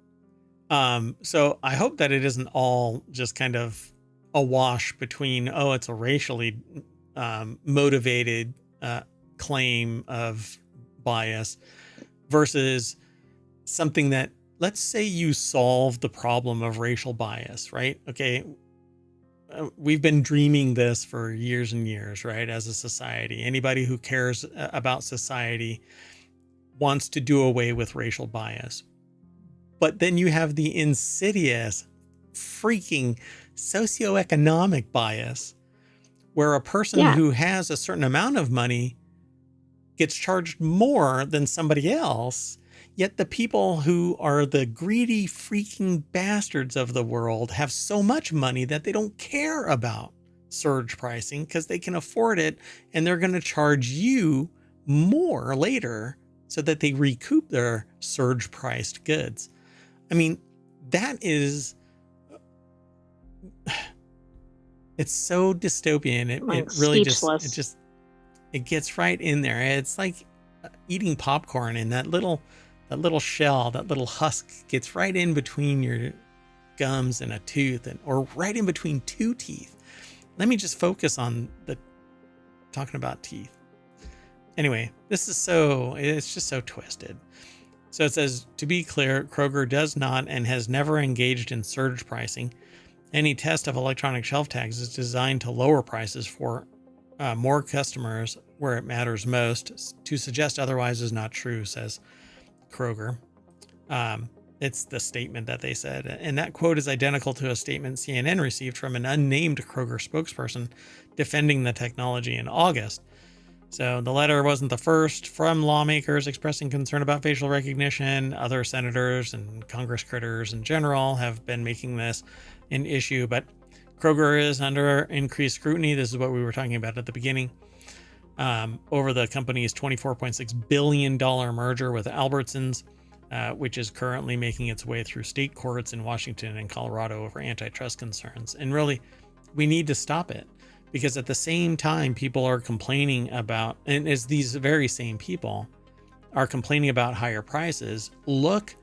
So I hope that it isn't all just kind of a wash between, oh, it's a racially motivated claim of bias versus something that, let's say you solve the problem of racial bias, right? Okay. We've been dreaming this for years and years, right? As a society, anybody who cares about society wants to do away with racial bias. But then you have the insidious freaking socioeconomic bias where a person who has a certain amount of money gets charged more than somebody else. Yet the people who are the greedy freaking bastards of the world have so much money that they don't care about surge pricing because they can afford it, and they're going to charge you more later so that they recoup their surge priced goods. I mean, that is, it's so dystopian. It really it gets right in there. It's like eating popcorn, and that little shell, that little husk gets right in between your gums and a tooth, or right in between two teeth. Let me just focus on talking about teeth. Anyway, it's just so twisted. So it says, to be clear, Kroger does not and has never engaged in surge pricing. Any test of electronic shelf tags is designed to lower prices for more customers where it matters most. To suggest otherwise is not true, says Kroger. It's the statement that they said. And that quote is identical to a statement CNN received from an unnamed Kroger spokesperson defending the technology in August. So the letter wasn't the first from lawmakers expressing concern about facial recognition. Other senators and Congress critters in general have been making this an issue, but Kroger is under increased scrutiny. This is what we were talking about at the beginning, over the company's $24.6 billion merger with Albertsons, which is currently making its way through state courts in Washington and Colorado over antitrust concerns. And really, we need to stop it. Because at the same time, people are complaining about, and as these very same people are complaining about higher prices, look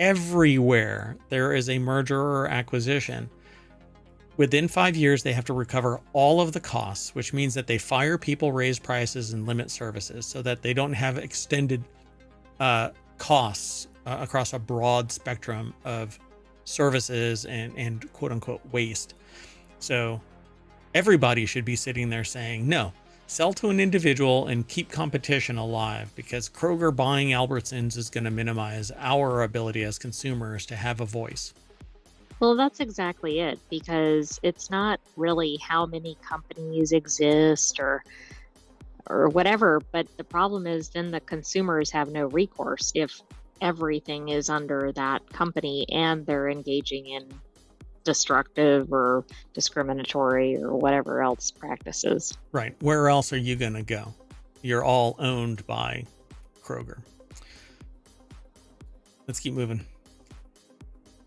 everywhere there is a merger or acquisition. Within 5 years, they have to recover all of the costs, which means that they fire people, raise prices, and limit services so that they don't have extended costs across a broad spectrum of services and quote unquote waste. So everybody should be sitting there saying, no, sell to an individual and keep competition alive, because Kroger buying Albertsons is going to minimize our ability as consumers to have a voice. Well, that's exactly it, because it's not really how many companies exist or whatever, but the problem is then the consumers have no recourse if everything is under that company and they're engaging in destructive or discriminatory or whatever else practices. Right. Where else are you going to go? You're all owned by Kroger. Let's keep moving.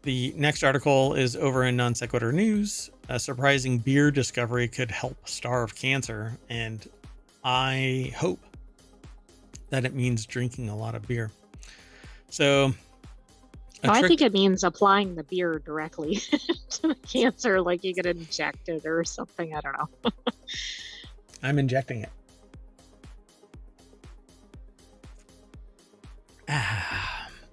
The next article is over in Non Sequitur News. A surprising beer discovery could help starve cancer, and I hope that it means drinking a lot of beer. So I think it means applying the beer directly to the cancer, like you get injected or something. I don't know. I'm injecting it.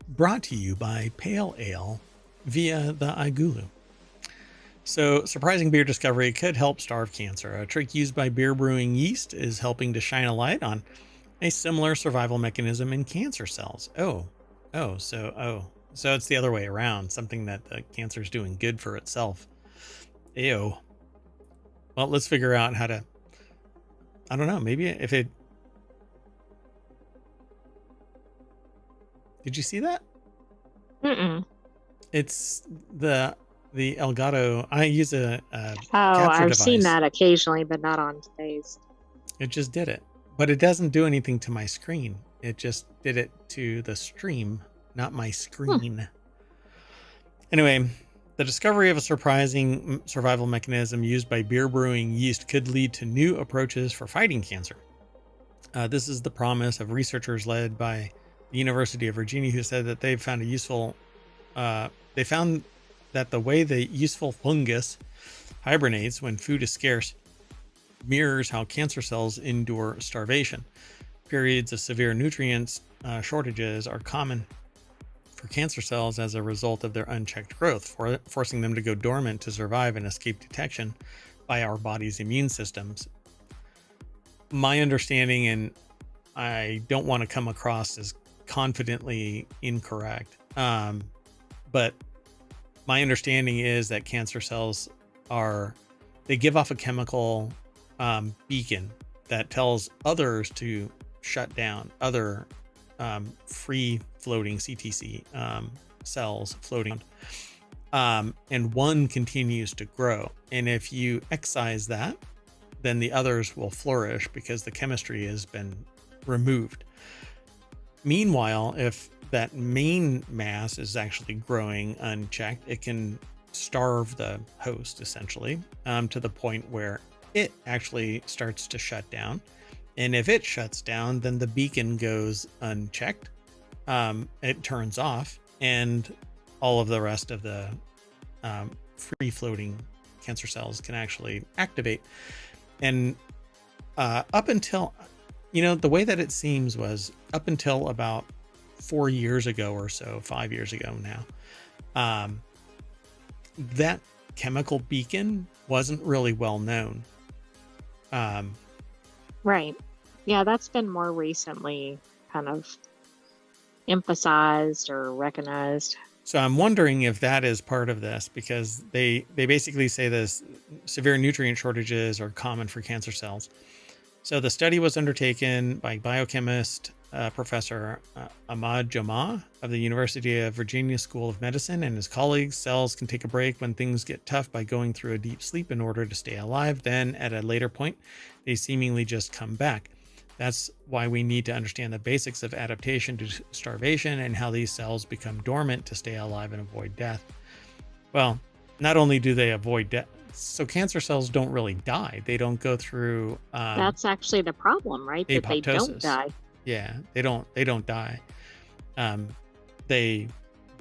Brought to you by Pale Ale via the Igulu. So, surprising beer discovery could help starve cancer. A trick used by beer brewing yeast is helping to shine a light on a similar survival mechanism in cancer cells. Oh, So it's the other way around. Something that the cancer is doing good for itself. Ew. Well, let's figure out how to. I don't know. Maybe if it. Did you see that? Mm-mm. It's the Elgato. I use a Oh, capture I've seen device. that occasionally, but not on today's. It just did it, but it doesn't do anything to my screen. It just did it to the stream, not my screen. Anyway, the discovery of a surprising survival mechanism used by beer brewing yeast could lead to new approaches for fighting cancer. This is the promise of researchers led by the University of Virginia, who said that they found that the way the useful fungus hibernates when food is scarce mirrors how cancer cells endure starvation. Periods of severe nutrients shortages are common for cancer cells as a result of their unchecked growth, forcing them to go dormant to survive and escape detection by our body's immune systems. My understanding, and I don't want to come across as confidently incorrect, but my understanding is that cancer cells they give off a chemical beacon that tells others to shut down, other free floating CTC cells floating, and one continues to grow. And if you excise that, then the others will flourish because the chemistry has been removed. Meanwhile, if that main mass is actually growing unchecked, it can starve the host essentially to the point where it actually starts to shut down. And if it shuts down, then the beacon goes unchecked. It turns off, and all of the rest of the free floating cancer cells can actually activate. And up until, the way that it seems was up until about 4 years ago or so, 5 years ago now, that chemical beacon wasn't really well known. Right. Yeah, that's been more recently kind of emphasized or recognized. So I'm wondering if that is part of this, because they basically say this severe nutrient shortages are common for cancer cells. So the study was undertaken by biochemist Professor Ahmad Jama of the University of Virginia School of Medicine and his colleagues. Cells can take a break when things get tough by going through a deep sleep in order to stay alive. Then at a later point, they seemingly just come back. That's why we need to understand the basics of adaptation to starvation and how these cells become dormant to stay alive and avoid death. Well, not only do they avoid death, so cancer cells don't really die. They don't go through That's actually the problem, right? That they don't apoptosis. die. Yeah, they don't die. They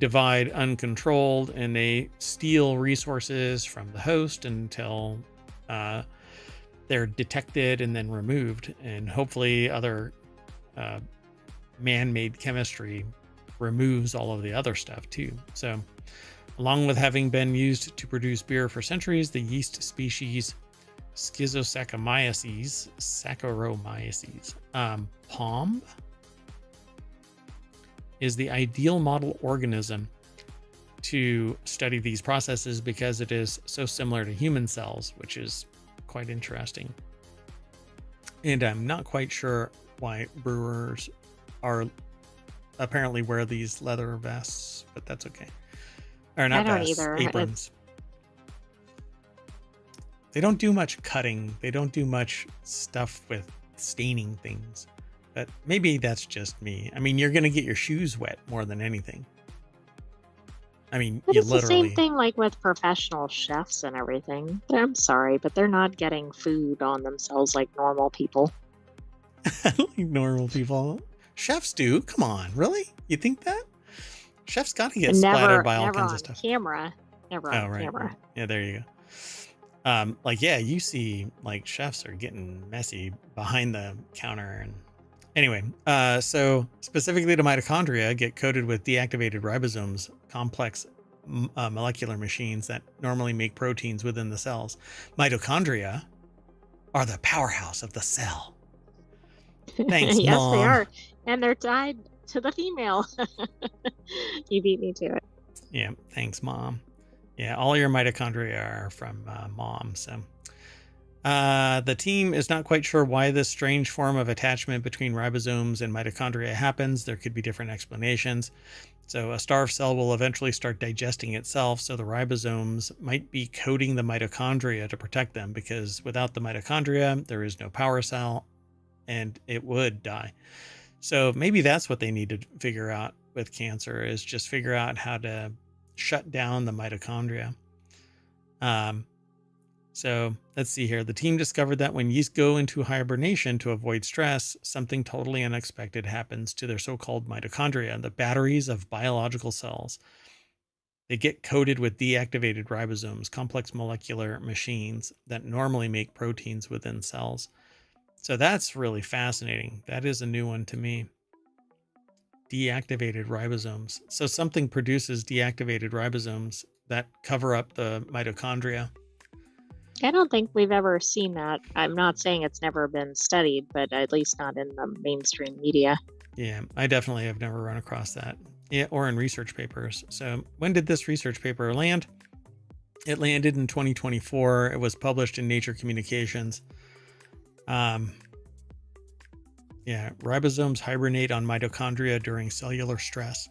divide uncontrolled, and they steal resources from the host until they're detected and then removed. And hopefully other man-made chemistry removes all of the other stuff too. So along with having been used to produce beer for centuries, the yeast species Saccharomyces, POM, is the ideal model organism to study these processes because it is so similar to human cells, which is quite interesting. And I'm not quite sure why brewers are apparently wear these leather vests, but that's okay. Or not I don't vests, either. aprons. They don't do much cutting. They don't do much stuff with staining things. But maybe that's just me. I mean, you're going to get your shoes wet more than anything. I mean, But you it's literally... the same thing like with professional chefs and everything. I'm sorry, but they're not getting food on themselves like normal people. like normal people. Chefs do. Come on, really? You think that? Chefs got to get splattered by all kinds of stuff. Camera. Never on camera. Yeah, there you go. You see like chefs are getting messy behind the counter. And anyway, so specifically to mitochondria get coated with deactivated ribosomes, complex molecular machines that normally make proteins within the cells. Mitochondria are the powerhouse of the cell. Thanks, Yes, Mom. they are. And they're tied to the female. You beat me to it. Yeah, thanks, Mom. Yeah, all your mitochondria are from Mom. So the team is not quite sure why this strange form of attachment between ribosomes and mitochondria happens. There could be different explanations. So a starved cell will eventually start digesting itself, so the ribosomes might be coating the mitochondria to protect them, because without the mitochondria, there is no power cell, and it would die. So maybe that's what they need to figure out with cancer, is just figure out how to shut down the mitochondria. So let's see here. The team discovered that when yeast go into hibernation to avoid stress, something totally unexpected happens to their so-called mitochondria, the batteries of biological cells. They get coated with deactivated ribosomes, complex molecular machines that normally make proteins within cells. So that's really fascinating. That is a new one to me. Deactivated ribosomes. So something produces deactivated ribosomes that cover up the mitochondria. I don't think we've ever seen that. I'm not saying it's never been studied, but at least not in the mainstream media. Yeah, I definitely have never run across that. Yeah, or in research papers. So when did this research paper land? It landed in 2024. It was published in Nature Communications. Yeah, ribosomes hibernate on mitochondria during cellular stress.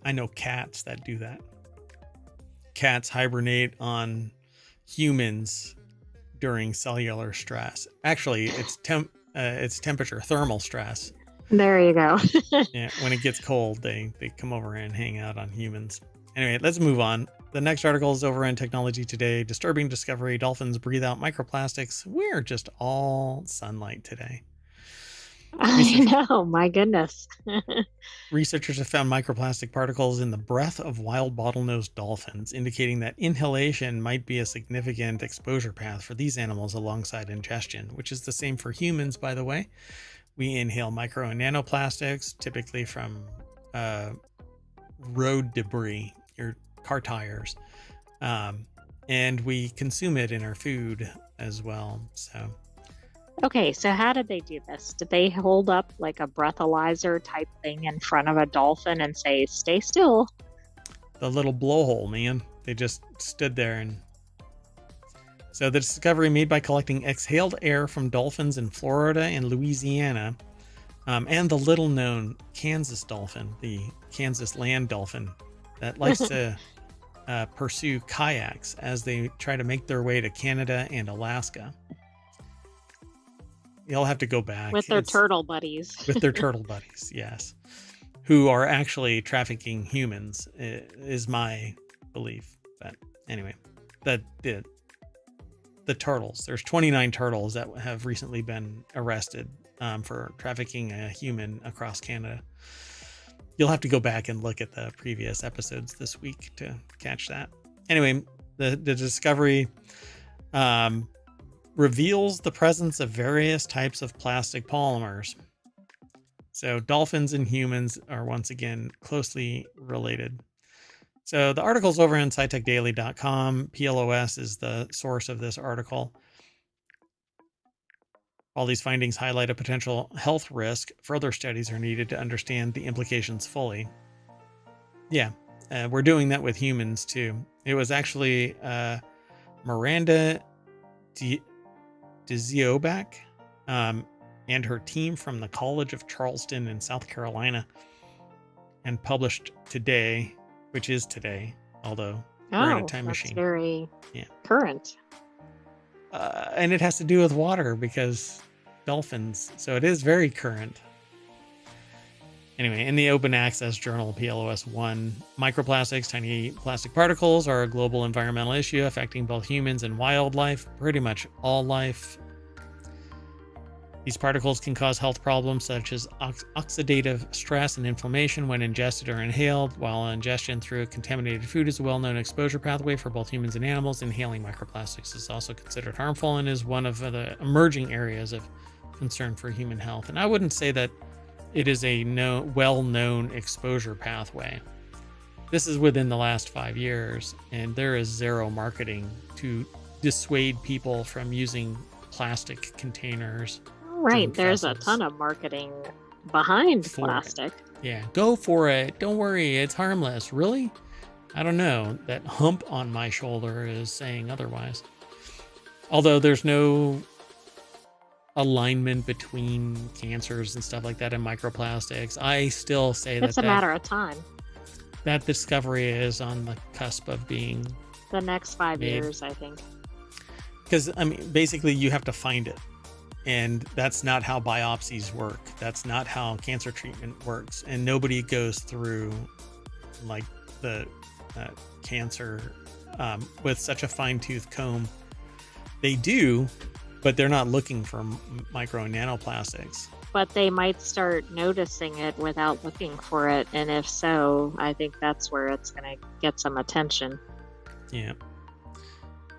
I know cats that do that. Cats hibernate on humans during cellular stress. Actually, it's temperature, thermal stress. There you go. Yeah, when it gets cold, they come over and hang out on humans. Anyway, let's move on. The next article is over in Technology Today. Disturbing discovery: dolphins breathe out microplastics. We're just all sunlight today. I know, my goodness. Researchers have found microplastic particles in the breath of wild bottlenose dolphins, indicating that inhalation might be a significant exposure path for these animals alongside ingestion, which is the same for humans, by the way. We inhale micro and nanoplastics, typically from road debris, your car tires, and we consume it in our food as well. So. Okay, so how did they do this? Did they hold up like a breathalyzer type thing in front of a dolphin and say, stay still? The little blowhole, man. They just stood there. And so the discovery made by collecting exhaled air from dolphins in Florida and Louisiana, and the little known Kansas dolphin, the Kansas land dolphin, that likes to pursue kayaks as they try to make their way to Canada and Alaska. You'll have to go back. With their turtle buddies. With their turtle buddies, yes. Who are actually trafficking humans, is my belief. But anyway, the turtles. There's 29 turtles that have recently been arrested for trafficking a human across Canada. You'll have to go back and look at the previous episodes this week to catch that. Anyway, the discovery reveals the presence of various types of plastic polymers. So dolphins and humans are once again closely related. So the article's over on scitechdaily.com. PLOS is the source of this article. All these findings highlight a potential health risk. Further studies are needed to understand the implications fully. Yeah, we're doing that with humans too. It was actually Miranda Dziobak and her team from the College of Charleston in South Carolina, and published today, which is today, although we're in a time machine. Very current. And it has to do with water because dolphins, so it is very current. Anyway, in the open access journal PLOS 1, microplastics, tiny plastic particles, are a global environmental issue affecting both humans and wildlife, pretty much all life. These particles can cause health problems such as oxidative stress and inflammation when ingested or inhaled. While ingestion through contaminated food is a well-known exposure pathway for both humans and animals, inhaling microplastics is also considered harmful and is one of the emerging areas of concern for human health. And I wouldn't say that it is a well-known exposure pathway. This is within the last 5 years, and there is zero marketing to dissuade people from using plastic containers. Right. There's a trusses ton of marketing behind for it. plastic. Yeah, go for it. Don't worry, it's harmless. Really? I don't know. That hump on my shoulder is saying otherwise. Although there's no alignment between cancers and stuff like that and microplastics, I still say It's that a matter of time. that discovery is on the cusp of being The next 5 made. years, I think. Because, I mean, basically you have to find it. And that's not how biopsies work. That's not how cancer treatment works. And nobody goes through like the cancer with such a fine-tooth comb. They do, but they're not looking for micro and nanoplastics. But they might start noticing it without looking for it. And if so, I think that's where it's going to get some attention. Yeah.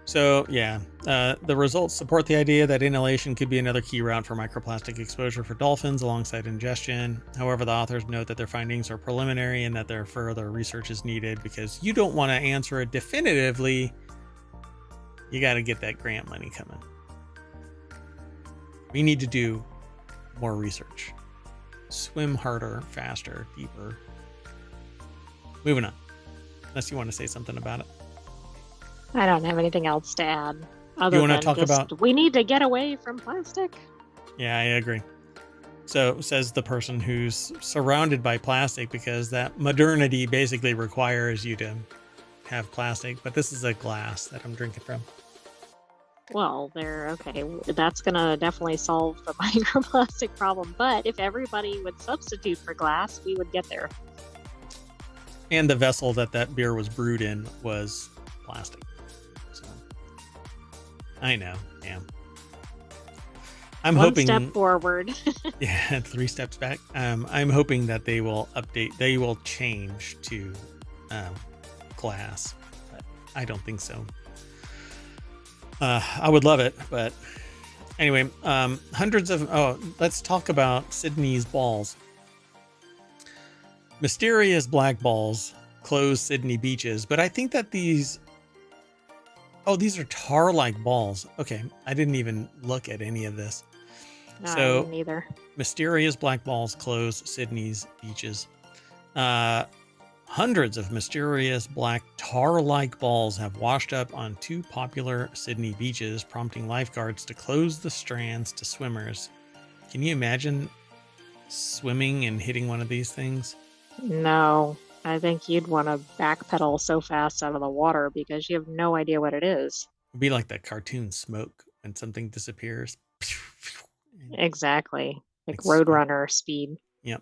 So, yeah, the results support the idea that inhalation could be another key route for microplastic exposure for dolphins alongside ingestion. However, the authors note that their findings are preliminary and that their further research is needed because you don't want to answer it definitively. You got to get that grant money coming. We need to do more research. Swim harder, faster, deeper. Moving on. Unless you want to say something about it. I don't have anything else to add. Other You want to than talk just, about... we need to get away from plastic. Yeah, I agree. So says the person who's surrounded by plastic because that modernity basically requires you to have plastic. But this is a glass that I'm drinking from. Well, they're okay. That's going to definitely solve the microplastic problem. But if everybody would substitute for glass, we would get there. And the vessel that beer was brewed in was plastic. So I know. Yeah. I'm One hoping... step forward. Yeah, 3 steps back. I'm hoping that they will update. They will change to glass. But I don't think so. I would love it, but anyway, hundreds of... Oh, let's talk about Sydney's balls. Mysterious black balls close Sydney beaches, but I think that these... Oh, these are tar-like balls. Okay, I didn't even look at any of this. No, I So, didn't either. mysterious black balls close Sydney's beaches. Hundreds of mysterious black tar-like balls have washed up on 2 popular Sydney beaches, prompting lifeguards to close the strands to swimmers. Can you imagine swimming and hitting one of these things? No, I think you'd want to backpedal so fast out of the water because you have no idea what it is. It'd be like that cartoon Smoke when something disappears. Exactly. Like It's- Roadrunner speed. Yep.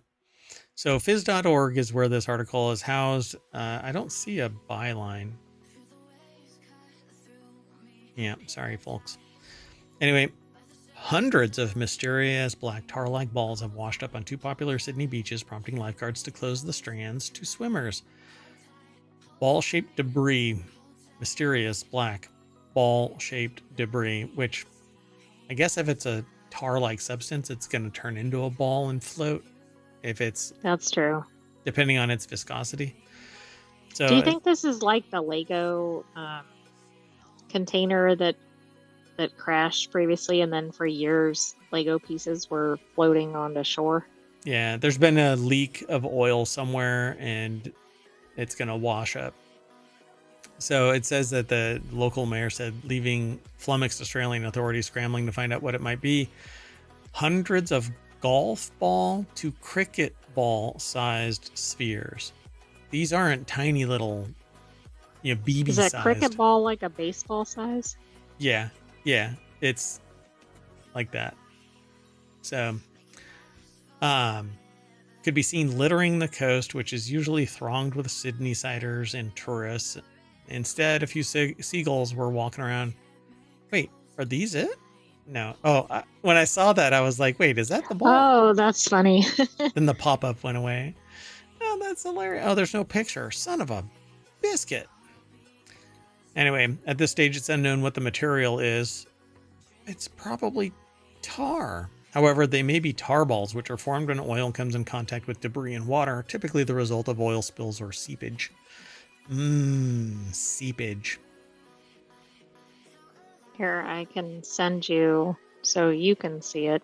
So phys.org is where this article is housed. I don't see a byline. Yeah, sorry, folks. Anyway, hundreds of mysterious black tar-like balls have washed up on 2 popular Sydney beaches, prompting lifeguards to close the strands to swimmers. Ball-shaped debris, mysterious black ball-shaped debris, which I guess if it's a tar-like substance, it's going to turn into a ball and float. If it's That's true. depending on its viscosity. So Do you think this is like the Lego container that crashed previously, and then for years Lego pieces were floating on the shore? yeah, there's been a leak of oil somewhere and it's going to wash up. So it says that the local mayor said, leaving flummoxed Australian authorities scrambling to find out what it might be. Hundreds of golf ball to cricket ball sized spheres. These aren't tiny little, BB Is that sized. cricket ball like a baseball size? Yeah, it's like that. So, could be seen littering the coast, which is usually thronged with Sydney-siders and tourists. Instead, a few seagulls were walking around. Wait, are these it? No. Oh, when I saw that, I was like, wait, is that the ball? Oh, that's funny. Then the pop-up went away. Oh, that's hilarious. Oh, there's no picture. Son of a biscuit. Anyway, at this stage, it's unknown what the material is. It's probably tar. However, they may be tar balls, which are formed when oil comes in contact with debris and water, typically the result of oil spills or seepage. Seepage. Here, I can send you so you can see it.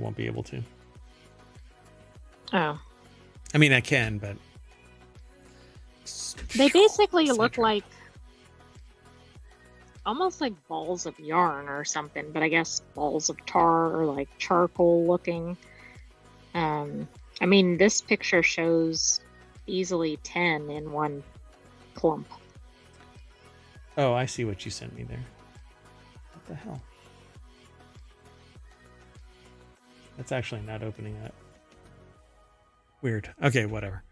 won't be able to. Oh. I mean, I can, but They basically It's look not like almost like balls of yarn or something, but I guess balls of tar or like charcoal looking. I mean, this picture shows easily 10 in one clump. Oh, I see what you sent me there. What the hell? That's actually not opening up. Weird. Okay, whatever.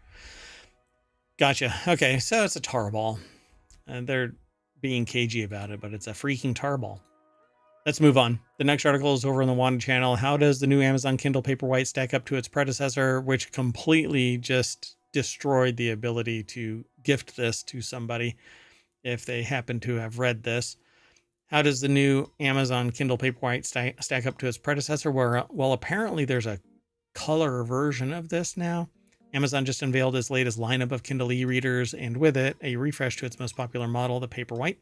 Gotcha. Okay, so it's a tar ball. And they're being cagey about it, but it's a freaking tar ball. Let's move on. The next article is over on the Wanted channel. How does the new Amazon Kindle Paperwhite stack up to its predecessor, which completely just destroyed the ability to gift this to somebody if they happen to have read this? How does the new Amazon Kindle Paperwhite stack up to its predecessor? Well, apparently there's a color version of this now. Amazon just unveiled its latest lineup of Kindle e-readers, and with it, a refresh to its most popular model, the Paperwhite.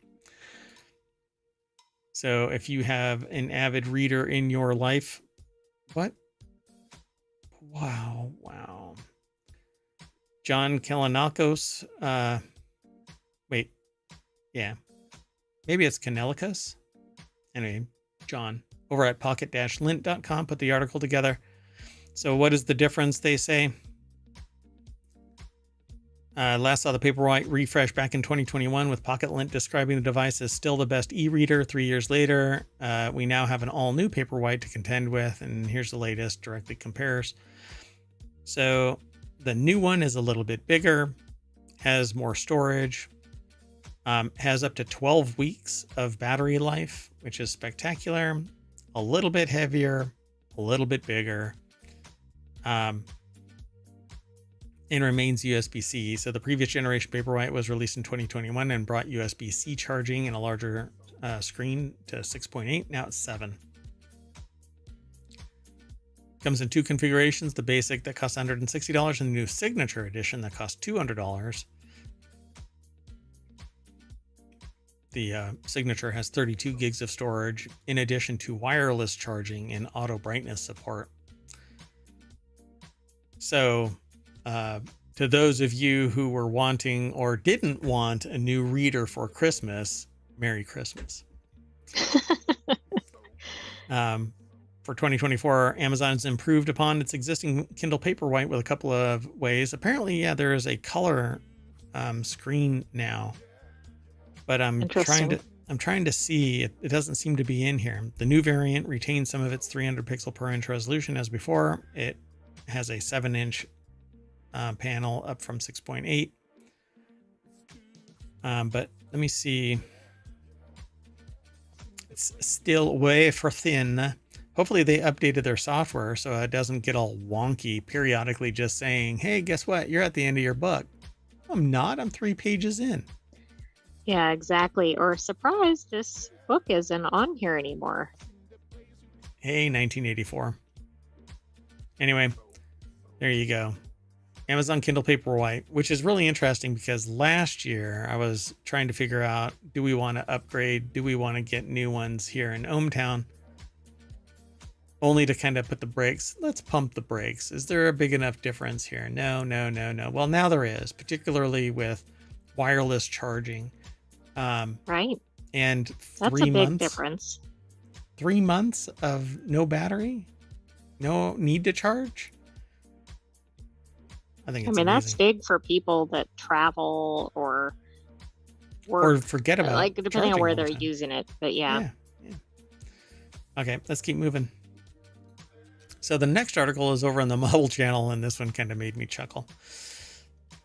So if you have an avid reader in your life, what? Wow. John Kalinakos, wait, yeah, maybe it's Kanelikos. Anyway, John over at pocket-lint.com put the article together. So what is the difference, they say? Last saw the Paperwhite refresh back in 2021 with Pocket Lint describing the device as still the best e-reader. 3 years later, we now have an all-new Paperwhite to contend with, and here's the latest, directly compares. So the new one is a little bit bigger, has more storage, has up to 12 weeks of battery life, which is spectacular, a little bit heavier, a little bit bigger, and remains USB-C. So the previous generation Paperwhite was released in 2021 and brought USB-C charging and a larger screen to 6.8. Now it's 7. Comes in 2 configurations, the basic that costs $160 and the new Signature edition that costs $200. The Signature has 32 gigs of storage in addition to wireless charging and auto brightness support. So to those of you who were wanting or didn't want a new reader for Christmas, Merry Christmas. For 2024, Amazon's improved upon its existing Kindle Paperwhite with a couple of ways. Apparently, yeah, there is a color screen now, but I'm trying to see. It doesn't seem to be in here. The new variant retains some of its 300 pixel per inch resolution as before. It has a 7-inch panel up from 6.8. But let me see. It's still way for thin. Hopefully they updated their software so it doesn't get all wonky periodically just saying, hey, guess what? You're at the end of your book. I'm not. I'm 3 pages in. Yeah, exactly. Or surprise, this book isn't on here anymore. Hey, 1984. Anyway, there you go. Amazon Kindle Paperwhite, which is really interesting because last year I was trying to figure out, do we want to upgrade? Do we want to get new ones here in ohmTown? Only to kind of put the brakes. Let's pump the brakes. Is there a big enough difference here? No. Well, now there is, particularly with wireless charging. Right. And That's 3 a months. big difference. 3 months of no battery? No need to charge? I think it's amazing. That's big for people that travel or work, or forget about like depending on where they're time. using it. But yeah. Okay, let's keep moving. So the next article is over on the Model channel, and this one kind of made me chuckle.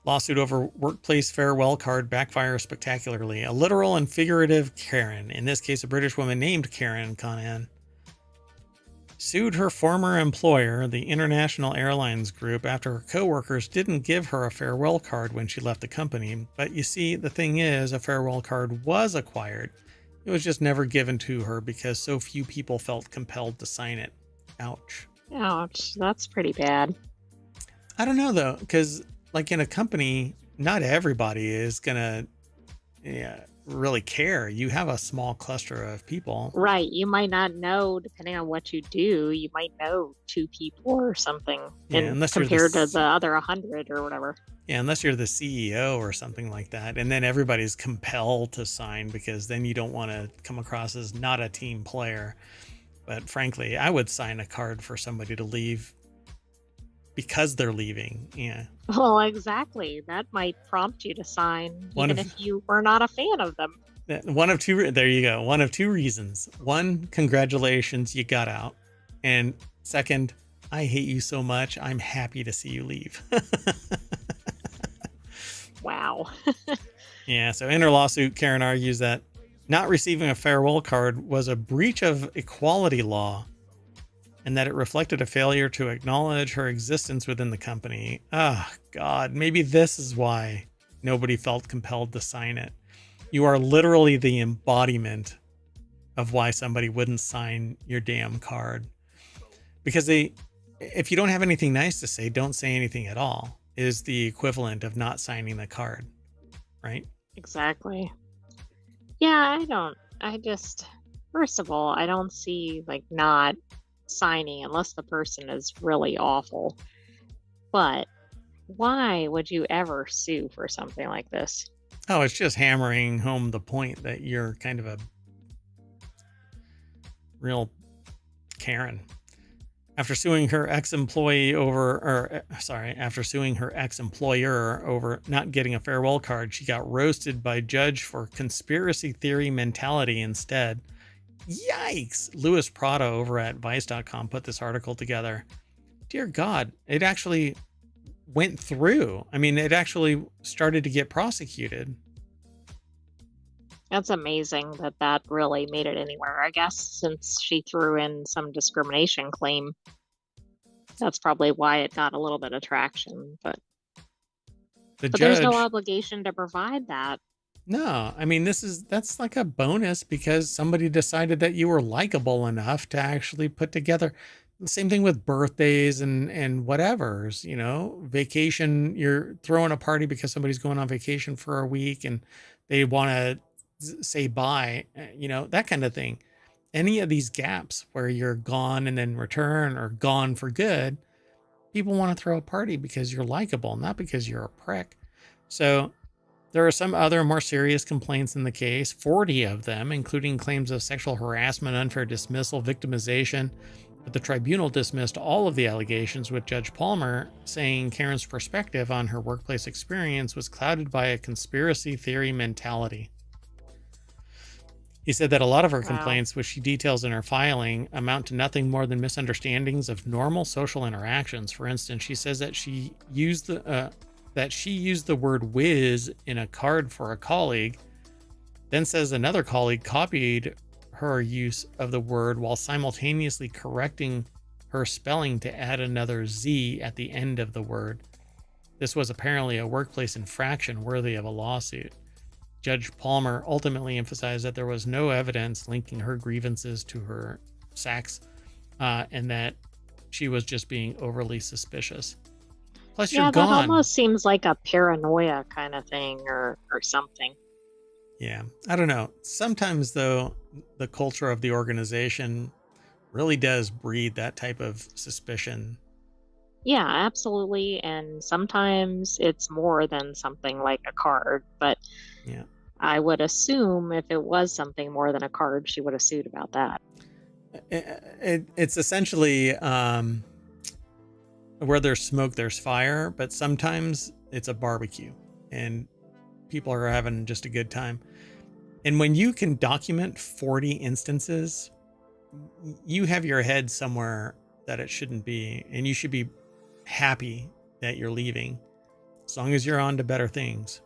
Lawsuit over workplace farewell card backfires spectacularly. A literal and figurative Karen, in this case a British woman named Karen Conan, sued her former employer, the International Airlines Group, after her coworkers didn't give her a farewell card when she left the company. But you see, the thing is, a farewell card was acquired. It was just never given to her because so few people felt compelled to sign it. Ouch. Ouch. That's pretty bad. I don't know, though, because like in a company, not everybody is going to really care. You have a small cluster of people. Right. You might not know, depending on what you do, you might know 2 people or something, Yeah, and unless you're compared to the other 100 or whatever. yeah, unless you're the CEO or something like that, and then everybody's compelled to sign because then you don't want to come across as not a team player. But frankly, I would sign a card for somebody to leave because they're leaving. Yeah. Well, exactly. That might prompt you to sign, One even of if you were not a fan of them. one of two there you go. One of two reasons. One, congratulations, you got out. And second, I hate you so much, I'm happy to see you leave. Wow. Yeah, so in her lawsuit, Karen argues that not receiving a farewell card was a breach of equality law and that it reflected a failure to acknowledge her existence within the company. Ah, God, maybe this is why nobody felt compelled to sign it. You are literally the embodiment of why somebody wouldn't sign your damn card. Because if you don't have anything nice to say, don't say anything at all, is the equivalent of not signing the card, right? Exactly. Yeah, first of all, I don't see like not signing unless the person is really awful. But why would you ever sue for something like this? Oh, it's just hammering home the point that you're kind of a real Karen. After suing her ex-employer over not getting a farewell card, she got roasted by judge for conspiracy theory mentality instead. Yikes! Louis Prado over at Vice.com put this article together. Dear God, it actually went through. I mean, it actually started to get prosecuted. That's amazing that really made it anywhere, I guess, since she threw in some discrimination claim. That's probably why it got a little bit of traction, but there's no obligation to provide that. No, I mean, that's like a bonus because somebody decided that you were likable enough to actually put together. The same thing with birthdays and whatever's, vacation. You're throwing a party because somebody's going on vacation for a week and they want to say bye, that kind of thing. Any of these gaps where you're gone and then return or gone for good, people want to throw a party because you're likable, not because you're a prick. So there are some other more serious complaints in the case, 40 of them, including claims of sexual harassment, unfair dismissal, victimization. But the tribunal dismissed all of the allegations, with Judge Palmer saying Karen's perspective on her workplace experience was clouded by a conspiracy theory mentality. He said that a lot of her complaints, which she details in her filing, amount to nothing more than misunderstandings of normal social interactions. For instance, she says that she used the word whiz in a card for a colleague, then says another colleague copied her use of the word while simultaneously correcting her spelling to add another Z at the end of the word. This was apparently a workplace infraction worthy of a lawsuit. Judge Palmer ultimately emphasized that there was no evidence linking her grievances to her sex, and that she was just being overly suspicious. Plus, you're gone. That almost seems like a paranoia kind of thing or something. Yeah, I don't know. Sometimes, though, the culture of the organization really does breed that type of suspicion. Yeah, absolutely. And sometimes it's more than something like a card, but yeah, I would assume if it was something more than a card, she would have sued about that. It's essentially where there's smoke, there's fire, but sometimes it's a barbecue and people are having just a good time. And when you can document 40 instances, you have your head somewhere that it shouldn't be, and you should be happy that you're leaving as long as you're on to better things.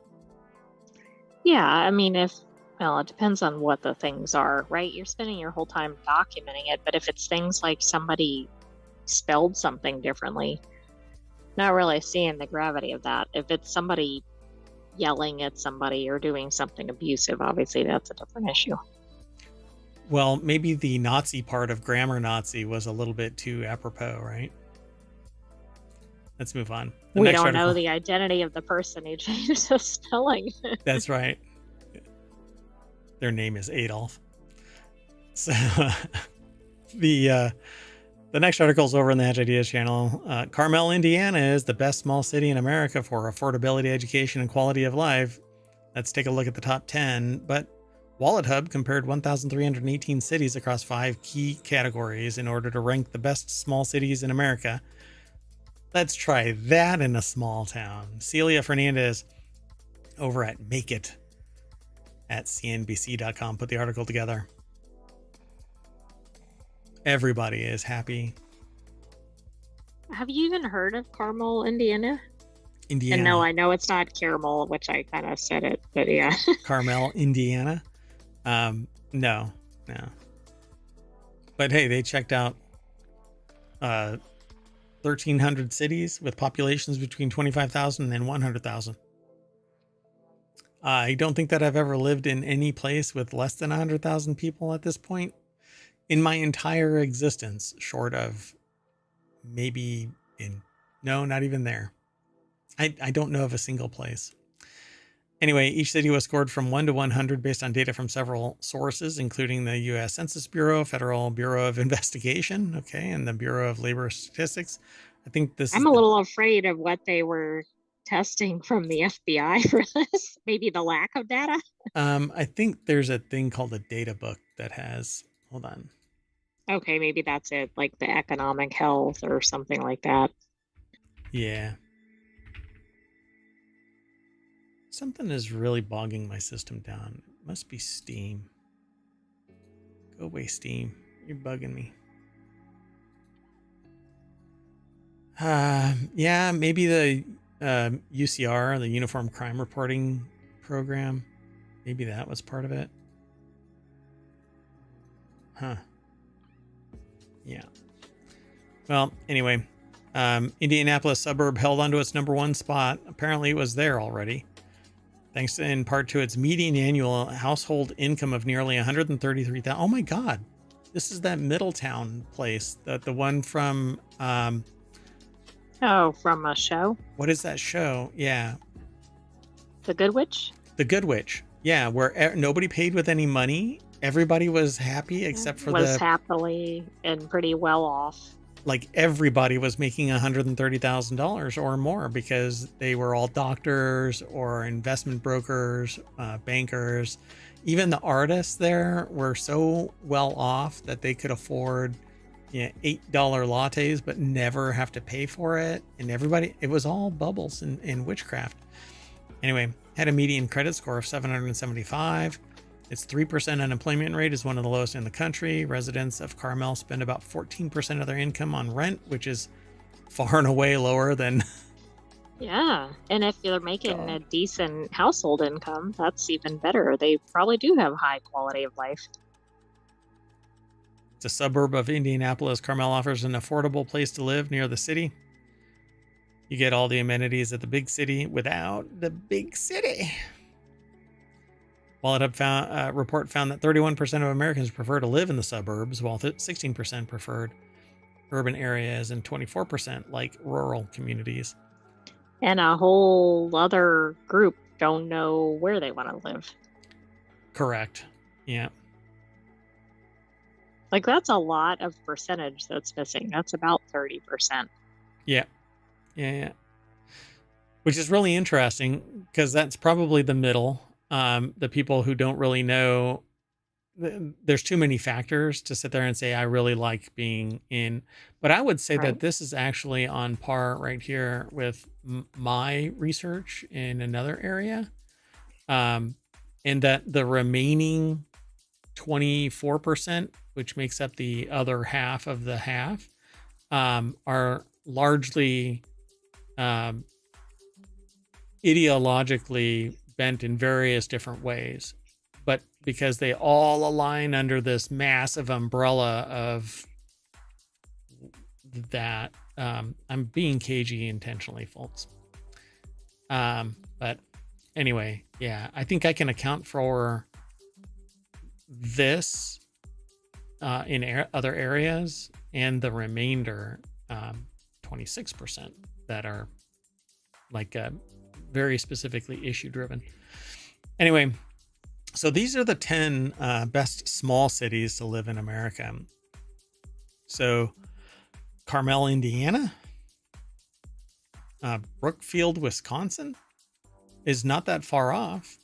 Yeah, I mean, it depends on what the things are, right? You're spending your whole time documenting it, but if it's things like somebody spelled something differently, not really seeing the gravity of that. If it's somebody yelling at somebody or doing something abusive, obviously that's a different issue. Well, maybe the Nazi part of grammar Nazi was a little bit too apropos, right? Let's move on. We don't know the identity of the person who changed the spelling. That's right. their name is Adolf. So the next article is over on the Hatch Ideas channel. Carmel, Indiana is the best small city in America for affordability, education, and quality of life. Let's take a look at the top 10. But Wallet Hub compared 1,318 cities across 5 key categories in order to rank the best small cities in America. Let's try that in a small town. Celia Fernandez over at Make It at cnbc.com put the article together. Everybody is happy. Have you even heard of Carmel, Indiana? Indiana. And no, I know it's not caramel, which I kind of said it, but yeah. Carmel, Indiana. No. But hey, they checked out 1,300 cities with populations between 25,000 and 100,000. I don't think that I've ever lived in any place with less than 100,000 people at this point in my entire existence, short of maybe no, not even there. I don't know of a single place. Anyway, each city was scored from 1 to 100 based on data from several sources, including the U.S. Census Bureau, Federal Bureau of Investigation, okay, and the Bureau of Labor Statistics. I think this I'm a little afraid of what they were testing from the FBI for this. Maybe the lack of data. I think there's a thing called a data book that has, hold on. Okay, maybe that's it, like the economic health or something like that. Yeah. Something is really bogging my system down. It must be Steam. Go away, Steam. You're bugging me. Yeah, maybe the UCR, the Uniform Crime Reporting Program. Maybe that was part of it. Huh. Yeah. Well, anyway, Indianapolis suburb held onto its number 1 spot. Apparently it was there already. Thanks in part to its median annual household income of nearly $133,000. Oh my God. This is that Middletown place, the one from... from a show? What is that show? Yeah. The Good Witch? The Good Witch. Yeah, where nobody paid with any money. Everybody was happy except for was happily and pretty well off. Like everybody was making $130,000 or more because they were all doctors or investment brokers, bankers. Even the artists there were so well off that they could afford $8 lattes but never have to pay for it. And everybody, it was all bubbles in witchcraft. Anyway, had a median credit score of 775. Its 3% unemployment rate is one of the lowest in the country. Residents of Carmel spend about 14% of their income on rent, which is far and away lower than... Yeah, and if you're making a decent household income, that's even better. They probably do have high quality of life. It's a suburb of Indianapolis. Carmel offers an affordable place to live near the city. You get all the amenities at the big city without the big city. Wallet Hub report found that 31% of Americans prefer to live in the suburbs, while 16% preferred urban areas and 24% like rural communities. And a whole other group don't know where they want to live. Correct. Yeah. Like that's a lot of percentage that's missing. That's about 30%. Yeah. Which is really interesting because that's probably the middle. The people who don't really know, there's too many factors to sit there and say, I really like being in. But I would say that this is actually on par right here with my research in another area. And that the remaining 24%, which makes up the other half of the half, are largely ideologically bent in various different ways, but because they all align under this massive umbrella of that, I'm being cagey intentionally, folks. But anyway, yeah, I think I can account for this in other areas, and the remainder, 26% that are like very specifically issue driven. Anyway, So these are the 10 best small cities to live in America. So Carmel, Indiana, Brookfield, Wisconsin is not that far off.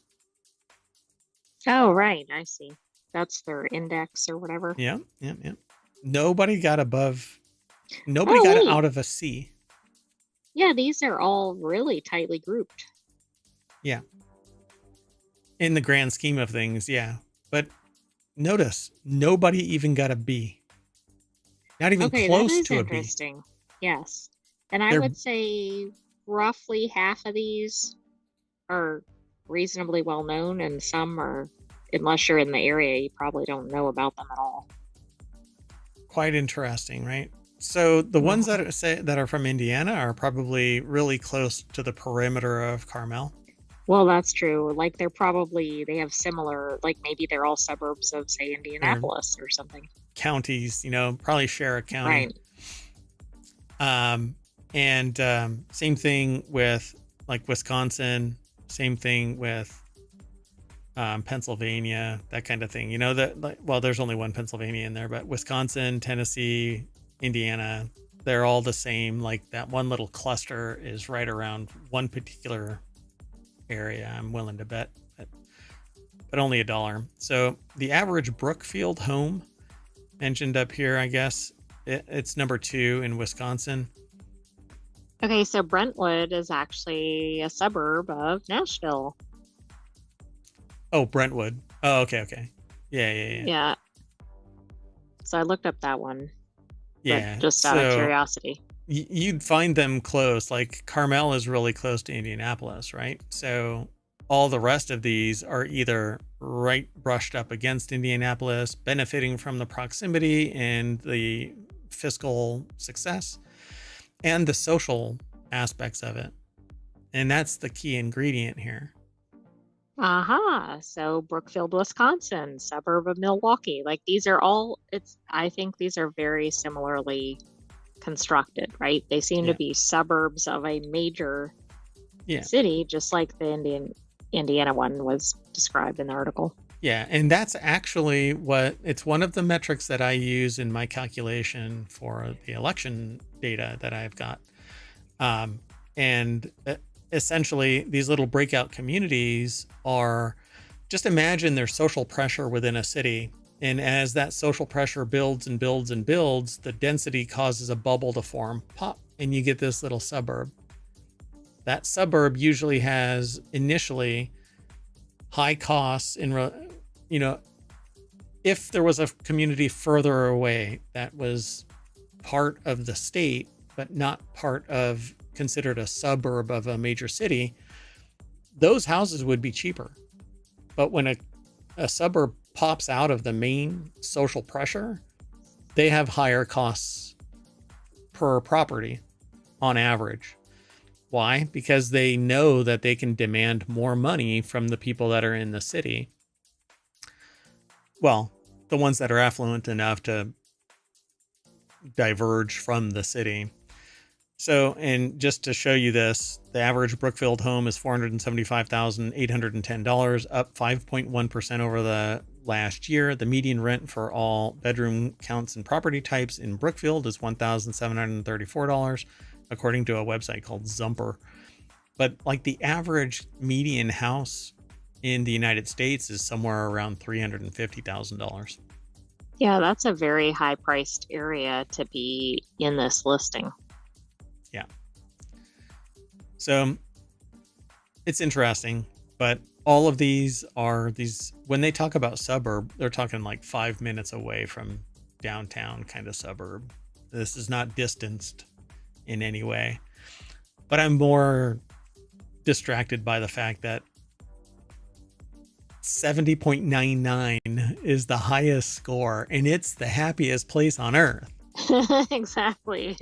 Oh, right. I see. That's their index or whatever. Yeah. Nobody got Oh, wait. out of a C. Yeah, these are all really tightly grouped. Yeah. In the grand scheme of things, yeah. But notice, nobody even got a B. Not even Okay, that close is to a B. interesting. Yes. And I They're would say roughly half of these are reasonably well known, and some are, unless you're in the area, you probably don't know about them at all. quite interesting, right? So the ones that are from Indiana are probably really close to the perimeter of Carmel. Well, that's true. Like they have similar, like maybe they're all suburbs of, say, They're Indianapolis or something. counties, probably share a county. Right. And same thing with like Wisconsin, same thing with Pennsylvania, that kind of thing. There's only one Pennsylvania in there, but Wisconsin, Tennessee, Indiana, they're all the same. Like that one little cluster is right around one particular area, I'm willing to bet, but only $1. So the average Brookfield home mentioned up here, I guess it's number 2 in Wisconsin. Okay, so Brentwood is actually a suburb of Nashville. Oh, Brentwood. Oh, okay. Yeah. So I looked up that one. Yeah. Just out of curiosity. You'd find them close. Like Carmel is really close to Indianapolis, right? So all the rest of these are either right brushed up against Indianapolis, benefiting from the proximity and the fiscal success and the social aspects of it. And that's the key ingredient here. Aha. So Brookfield, Wisconsin, suburb of Milwaukee. Like these are all, I think these are very similarly constructed, right? They seem to be suburbs of a major city, just like the Indiana one was described in the article. Yeah, and that's actually it's one of the metrics that I use in my calculation for the election data that I've got. And essentially, these little breakout communities are, just imagine there's social pressure within a city. And as that social pressure builds and builds and builds, the density causes a bubble to form, pop, and you get this little suburb. That suburb usually has initially high costs if there was a community further away that was part of the state, but not considered a suburb of a major city, those houses would be cheaper. But when a suburb pops out of the main social pressure, they have higher costs per property on average. Why? Because they know that they can demand more money from the people that are in the city. Well, the ones that are affluent enough to diverge from the city. So, and just to show you this, the average Brookfield home is $475,810, up 5.1% over the last year. The median rent for all bedroom counts and property types in Brookfield is $1,734, according to a website called Zumper. But like the average median house in the United States is somewhere around $350,000. Yeah, that's a very high priced area to be in this listing. Yeah. So it's interesting, but all of these when they talk about suburb, they're talking like 5 minutes away from downtown kind of suburb. This is not distanced in any way, but I'm more distracted by the fact that 70.99 is the highest score, and it's the happiest place on earth. Exactly.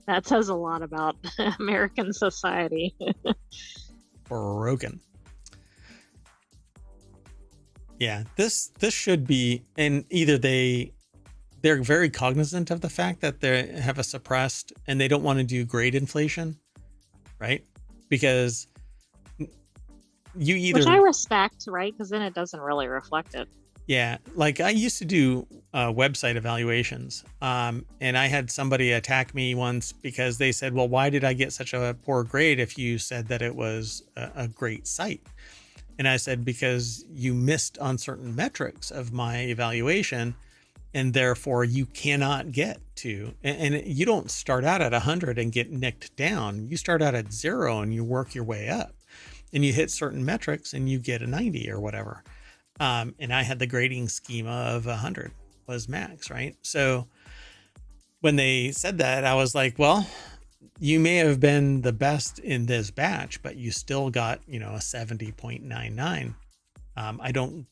That says a lot about American society. Broken. Yeah, this should be, and either they're very cognizant of the fact that they have a suppressed and they don't want to do grade inflation, right? Because you Which I either, respect, right? Because then it doesn't really reflect it. yeah, like I used to do website evaluations. And I had somebody attack me once because they said, well, why did I get such a poor grade if you said that it was a great site? And I said, because you missed on certain metrics of my evaluation, and therefore you cannot get to, and you don't start out at 100 and get nicked down. You start out at 0 and you work your way up, and you hit certain metrics and you get a 90 or whatever. And I had the grading schema of 100 was max, right? So when they said that, I was like, well, you may have been the best in this batch, but you still got, a 70.99. I don't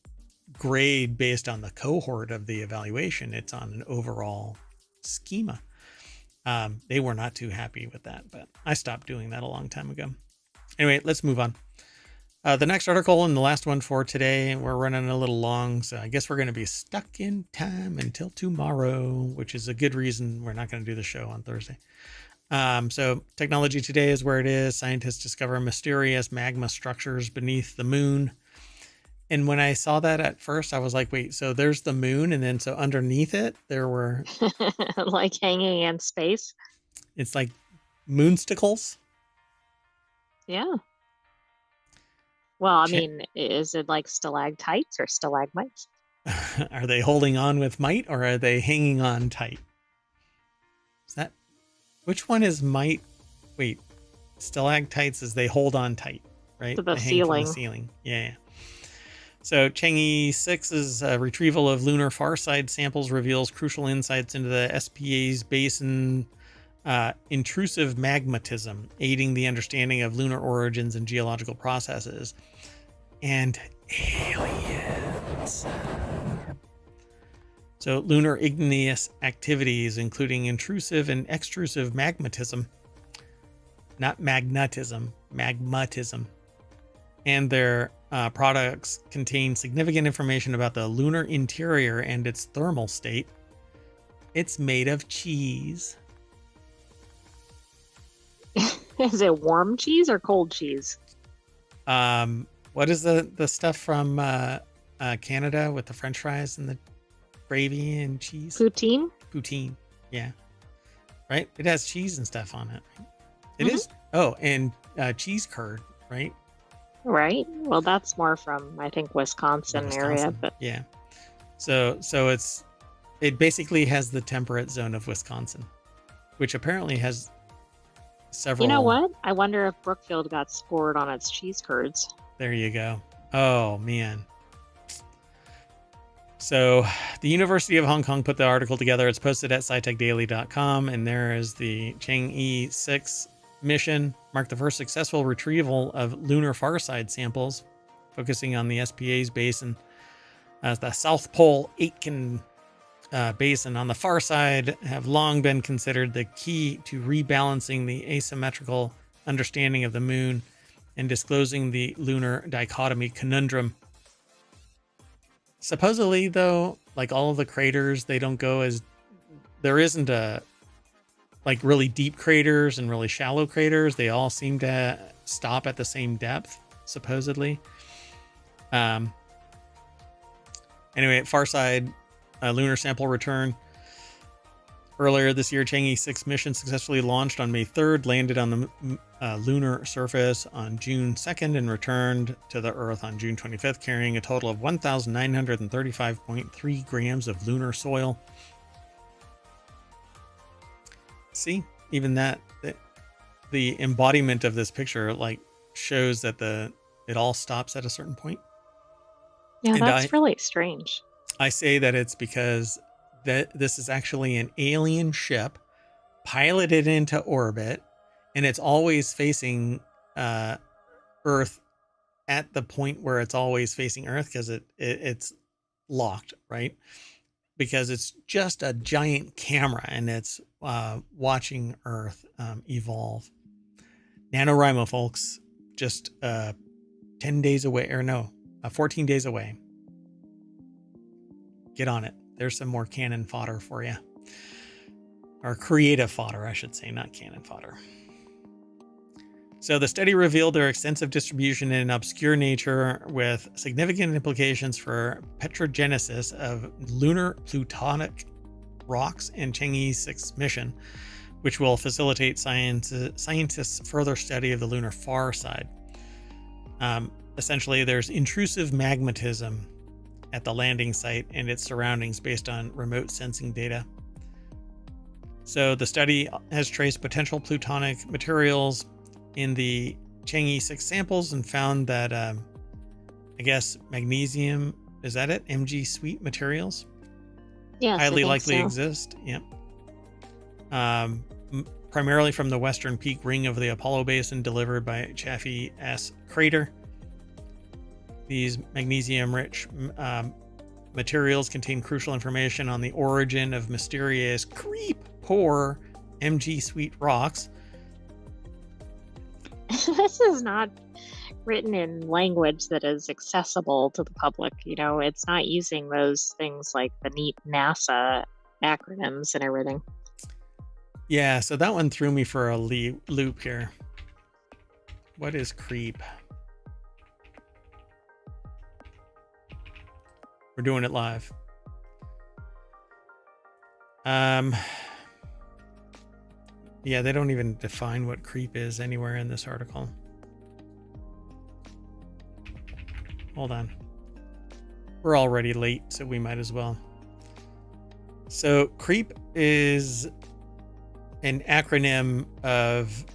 grade based on the cohort of the evaluation. It's on an overall schema. They were not too happy with that, but I stopped doing that a long time ago. Anyway, let's move on. The next article and the last one for today, we're running a little long, so I guess we're going to be stuck in time until tomorrow, which is a good reason we're not going to do the show on Thursday. So technology today is where it is. Scientists discover mysterious magma structures beneath the moon. And when I saw that at first, I was like, wait, so there's the moon, and then so underneath it, there were, Like hanging in space. it's like moonsticles. Yeah. Well, I Ch- mean, is it like stalactites or stalagmites? Are they holding on with might, or are they hanging on tight? Is that, which one is might? Wait, stalactites is they hold on tight, right? To the They hang from the ceiling. ceiling. Yeah. So Chang'e 6's retrieval of lunar far side samples reveals crucial insights into the SPA's basin intrusive magmatism, aiding the understanding of lunar origins and geological processes. And aliens. So lunar igneous activities, including intrusive and extrusive magmatism, not magnetism, magmatism, and their products contain significant information about the lunar interior and its thermal state. It's made of cheese. Is it warm cheese or cold cheese? What is the stuff from Canada with the French fries and the gravy and cheese? Poutine? Poutine. Yeah. Right? It has cheese and stuff on it. It is. Oh, and cheese curd, right? Right. Well, that's more from, I think, Wisconsin area, but yeah. So it basically has the temperate zone of Wisconsin, which apparently has several. you know what? I wonder if Brookfield got scored on its cheese curds. There you go. Oh man. So the University of Hong Kong put the article together. It's posted at scitechdaily.com, and there is the Chang'e 6 mission, marked the first successful retrieval of lunar farside samples, focusing on the SPA's basin as the South Pole Aitken basin on the far side have long been considered the key to rebalancing the asymmetrical understanding of the moon and disclosing the lunar dichotomy conundrum. Supposedly, though, like all of the craters, they don't go as, there isn't a like really deep craters and really shallow craters. They all seem to stop at the same depth, supposedly. Anyway, far side lunar sample return. Earlier this year, Chang'e 6 mission successfully launched on May 3rd, landed on the lunar surface on June 2nd, and returned to the Earth on June 25th, carrying a total of 1,935.3 grams of lunar soil. See, even that, the embodiment of this picture like shows that it all stops at a certain point. Yeah, And that's really strange. I say that it's because that this is actually an alien ship piloted into orbit, and it's always facing Earth at the point where it's always facing Earth because it's locked, right? Because it's just a giant camera and it's watching Earth evolve. NaNoWriMo, folks, just 10 days away, or no, 14 days away. Get on it. There's some more cannon fodder for you. Or creative fodder, I should say, not cannon fodder. So the study revealed their extensive distribution in obscure nature with significant implications for petrogenesis of lunar plutonic rocks and Chang'e 6 mission, which will facilitate scientists' further study of the lunar far side. Essentially, there's intrusive magmatism at the landing site and its surroundings based on remote sensing data. So the study has traced potential plutonic materials in the Chang'e 6 samples and found that, I guess, magnesium, is that it? Mg sweet materials? Yes, Highly I think likely so. exist. Yep. Primarily from the western peak ring of the Apollo basin delivered by Chaffee S crater. These magnesium-rich materials contain crucial information on the origin of mysterious creep-poor Mg sweet rocks. This is not written in language that is accessible to the public. It's not using those things like the neat NASA acronyms and everything. Yeah, so that one threw me for a loop here. What is creep? We're doing it live. Yeah, they don't even define what creep is anywhere in this article. Hold on. We're already late, so we might as well. So creep is an acronym of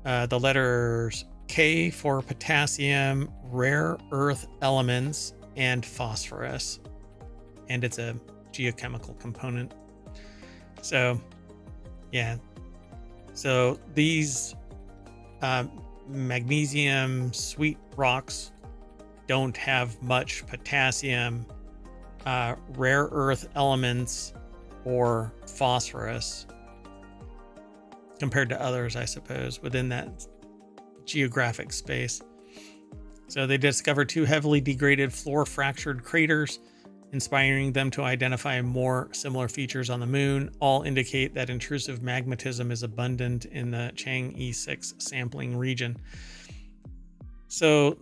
the letters K for potassium, rare earth elements, and phosphorus. And it's a geochemical component. So, yeah. So these magnesium sweet rocks don't have much potassium, rare earth elements, or phosphorus compared to others, I suppose, within that geographic space. So they discovered 2 heavily degraded floor fractured craters, inspiring them to identify more similar features on the moon. All indicate that intrusive magmatism is abundant in the Chang'e 6 sampling region. So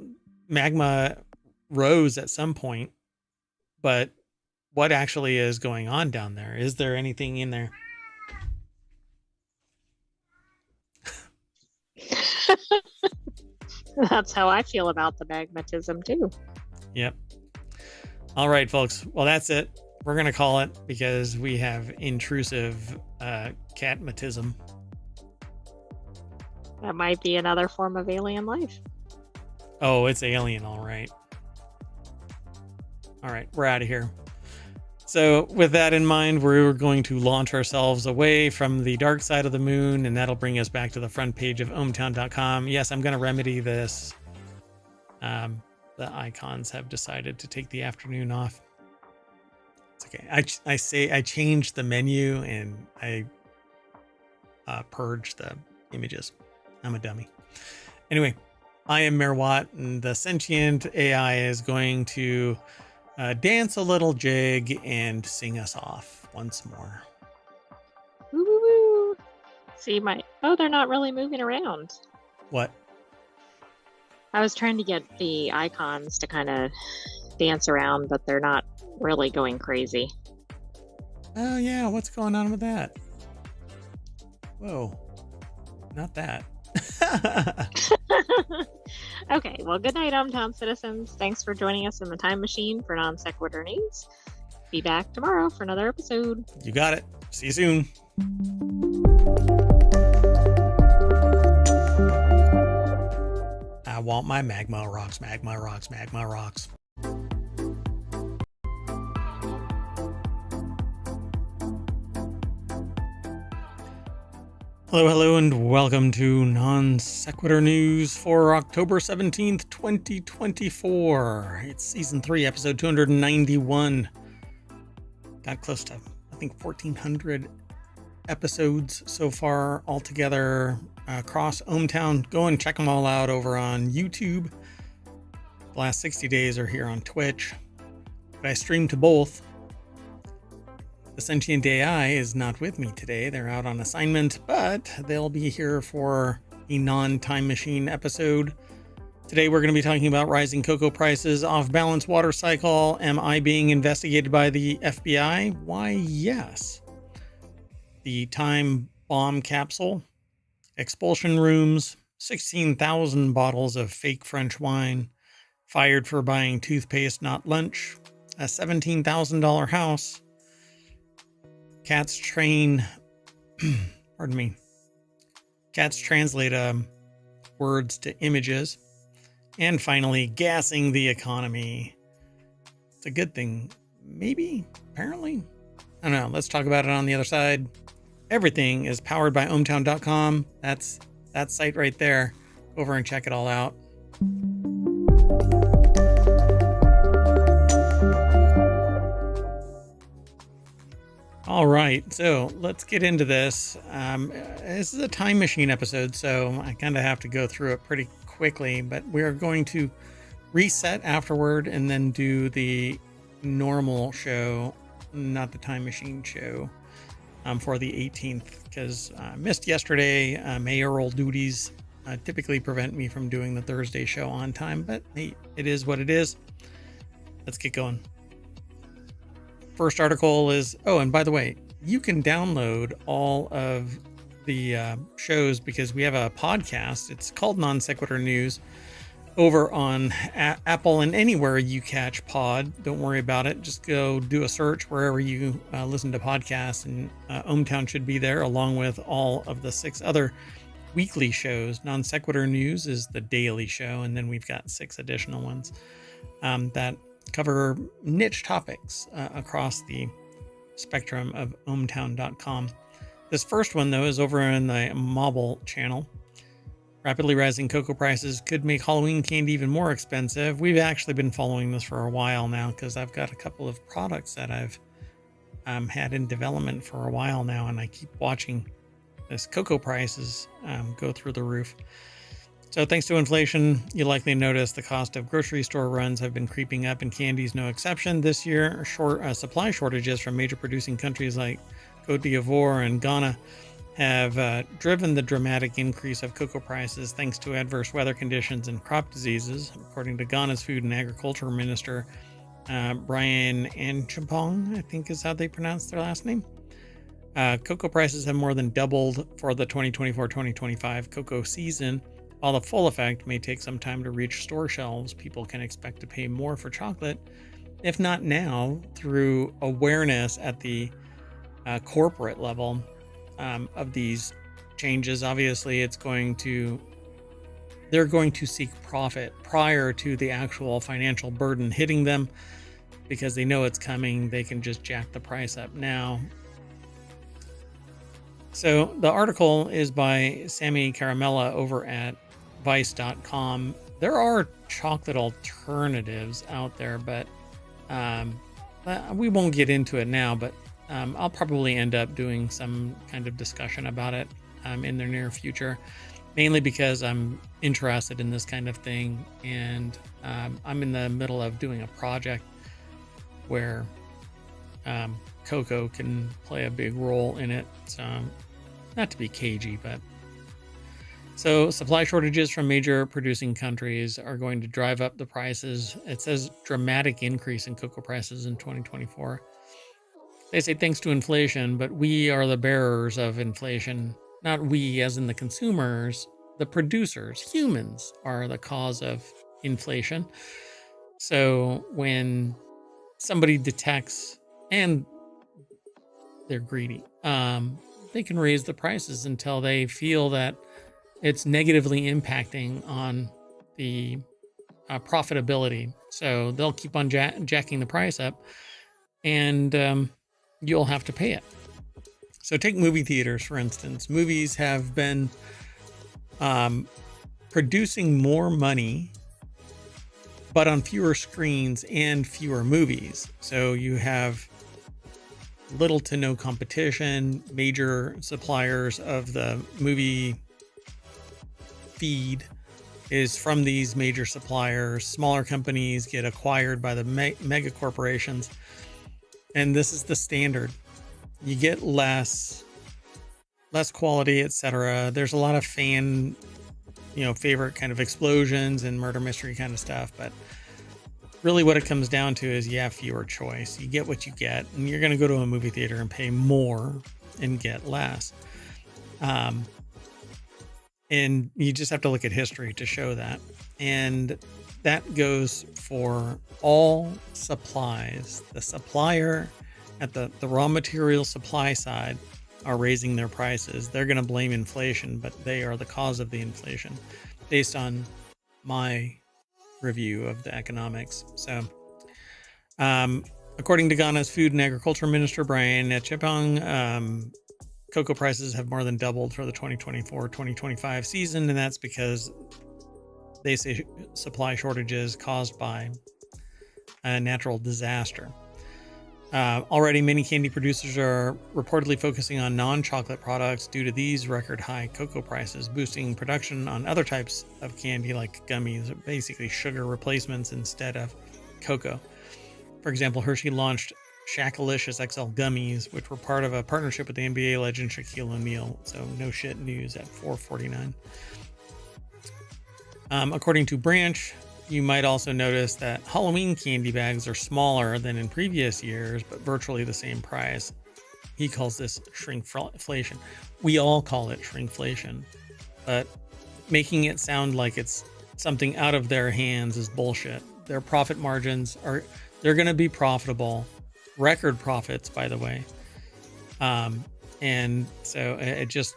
magma rose at some point, but what actually is going on down there? Is there anything in there? That's how I feel about the magmatism too. Yep. All right, folks. Well, that's it. We're going to call it because we have intrusive catmatism. That might be another form of alien life. Oh, it's alien. All right. All right. We're out of here. So with that in mind, we're going to launch ourselves away from the dark side of the moon, and that'll bring us back to the front page of ohmTown.com. Yes, I'm going to remedy this. The icons have decided to take the afternoon off. It's okay. I changed the menu and I purged the images. I'm a dummy. Anyway, I am Mayor Watt, and the Sentient AI is going to dance a little jig and sing us off once more. Woo, woo, woo. See they're not really moving around. What? I was trying to get the icons to kind of dance around, but they're not really going crazy. Oh yeah, what's going on with that? Whoa, not that. Okay, well, good night, ohmTown citizens. Thanks for joining us in the time machine for Non Sequitur News. Be back tomorrow for another episode. You got it. See you soon. I want my magma rocks, magma rocks, magma rocks. Hello, and welcome to Non Sequitur News for October 17th, 2024. It's Season 3, Episode 291. Got close to, I think, 1,400 episodes so far altogether across ohmTown. Go and check them all out over on YouTube. The last 60 days are here on Twitch. But I stream to both. The Sentient AI is not with me today. They're out on assignment, but they'll be here for a non-time machine episode. Today we're going to be talking about rising cocoa prices, off-balance water cycle, am I being investigated by the FBI? Why, yes. The time bomb capsule, expulsion rooms, 16,000 bottles of fake French wine, fired for buying toothpaste, not lunch, a $17,000 house, cats train, pardon me, cats translate words to images, and finally, gassing the economy. It's a good thing, maybe, apparently. I don't know. Let's talk about it on the other side. Everything is powered by ohmTown.com. That's that site right there. Go over and check it all out. All right, so let's get into this. This is a time machine episode, so I kind of have to go through it pretty quickly, but we are going to reset afterward and then do the normal show, not the time machine show, for the 18th, because I missed yesterday. Mayoral duties typically prevent me from doing the Thursday show on time, but hey, it is what it is. Let's get going. First article is, oh, and by the way, you can download all of the shows because we have a podcast. It's called Non Sequitur News over on Apple and anywhere you catch pod. Don't worry about it. Just go do a search wherever you listen to podcasts, and ohmTown should be there along with all of the 6 other weekly shows. Non Sequitur News is the daily show, and then we've got 6 additional ones that cover niche topics across the spectrum of ohmTown.com. This first one, though, is over in the Mobile channel. Rapidly rising cocoa prices could make Halloween candy even more expensive. We've actually been following this for a while now because I've got a couple of products that I've had in development for a while now, and I keep watching this cocoa prices go through the roof. So thanks to inflation, you likely notice the cost of grocery store runs have been creeping up, and candy's no exception. This year, supply shortages from major producing countries like Cote d'Ivoire and Ghana have driven the dramatic increase of cocoa prices thanks to adverse weather conditions and crop diseases. According to Ghana's Food and Agriculture Minister, Brian Anchampong, I think is how they pronounce their last name. Cocoa prices have more than doubled for the 2024-2025 cocoa season. While the full effect may take some time to reach store shelves, people can expect to pay more for chocolate, if not now, through awareness at the corporate level of these changes. Obviously, they're going to seek profit prior to the actual financial burden hitting them, because they know it's coming. They can just jack the price up now. So the article is by Sammy Caramella over at vice.com. There are chocolate alternatives out there, but we won't get into it now, but I'll probably end up doing some kind of discussion about it in the near future, mainly because I'm interested in this kind of thing, and I'm in the middle of doing a project where cocoa can play a big role in it. So, not to be cagey, but so supply shortages from major producing countries are going to drive up the prices. It says dramatic increase in cocoa prices in 2024. They say thanks to inflation, but we are the bearers of inflation. Not we as in the consumers, the producers, humans are the cause of inflation. So when somebody detects, and they're greedy, they can raise the prices until they feel that it's negatively impacting on the profitability. So they'll keep on jacking the price up, and you'll have to pay it. So take movie theaters, for instance. Movies have been producing more money, but on fewer screens and fewer movies. So you have little to no competition. Major suppliers of the movie feed is from these major suppliers. Smaller companies get acquired by the mega corporations, and this is the standard. You get less quality, etc. There's a lot of fan favorite kind of explosions and murder mystery kind of stuff. But really what it comes down to is you have fewer choice. You get what you get, and you're going to go to a movie theater and pay more and get less. And you just have to look at history to show that. And that goes for all supplies. The supplier at the raw material supply side are raising their prices. They're going to blame inflation, but they are the cause of the inflation based on my review of the economics. So, according to Ghana's Food and Agriculture Minister, Brian Echepong, cocoa prices have more than doubled for the 2024-2025 season, and that's because they say supply shortages caused by a natural disaster. Already, many candy producers are reportedly focusing on non-chocolate products due to these record high cocoa prices, boosting production on other types of candy like gummies, basically sugar replacements instead of cocoa. For example, Hershey launched Shackalicious XL gummies, which were part of a partnership with the NBA legend Shaquille O'Neal. So no shit news at $4.49. According to Branch, you might also notice that Halloween candy bags are smaller than in previous years, but virtually the same price. He calls this shrinkflation. We all call it shrinkflation, but making it sound like it's something out of their hands is bullshit. Their profit margins they're going to be profitable, record profits, by the way. And so it just,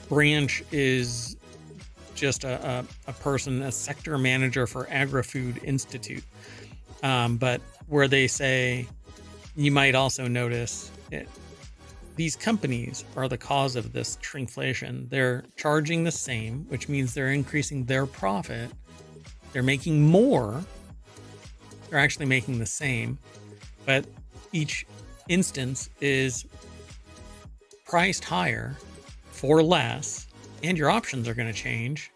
Branch is just a person, a sector manager for Agri-Food Institute. But where they say, you might also notice it, these companies are the cause of this shrinkflation. They're charging the same, which means they're increasing their profit. They're making more. They're actually making the same, but each instance is priced higher for less, and your options are going to change,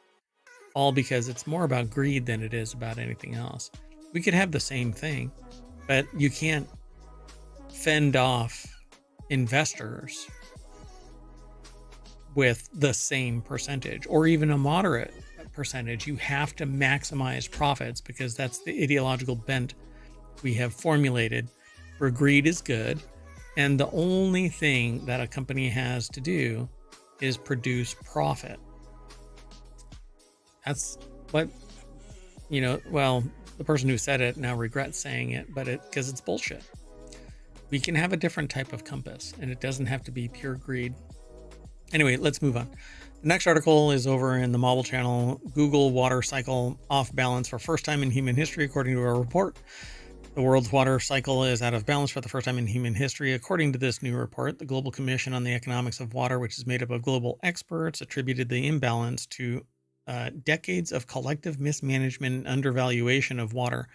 all because it's more about greed than it is about anything else. We could have the same thing, but you can't fend off investors with the same percentage or even a moderate percentage. You have to maximize profits because that's the ideological bent we have formulated, where greed is good, and the only thing that a company has to do is produce profit. That's what, the person who said it now regrets saying it, but because it's bullshit. We can have a different type of compass, and it doesn't have to be pure greed. Anyway, let's move on. The next article is over in the Mobile channel. Google water cycle off balance for first time in human history, according to a report. The world's water cycle is out of balance for the first time in human history. According to this new report, the Global Commission on the Economics of Water, which is made up of global experts, attributed the imbalance to decades of collective mismanagement and undervaluation of water,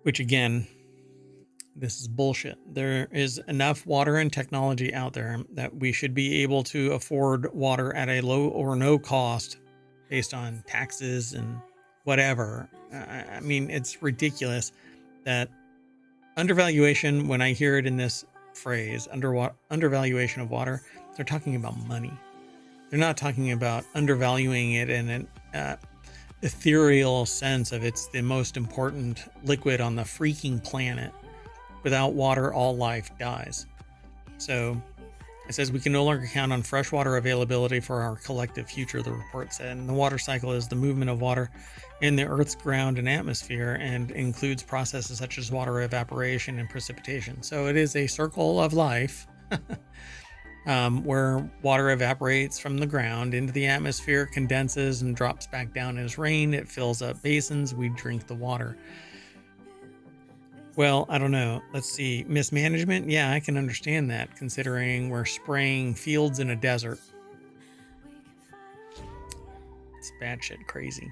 which again, this is bullshit. There is enough water and technology out there that we should be able to afford water at a low or no cost based on taxes and whatever. I mean, it's ridiculous that undervaluation, when I hear it in this phrase, undervaluation of water, they're talking about money. They're not talking about undervaluing it in an ethereal sense of it's the most important liquid on the freaking planet. Without water, all life dies. So it says we can no longer count on fresh water availability for our collective future, the report said. And the water cycle is the movement of water in the Earth's ground and atmosphere and includes processes such as water evaporation and precipitation. So it is a circle of life where water evaporates from the ground into the atmosphere, condenses, and drops back down as rain. It fills up basins. We drink the water. Well, I don't know. Let's see. Mismanagement? Yeah, I can understand that, considering we're spraying fields in a desert. It's batshit crazy.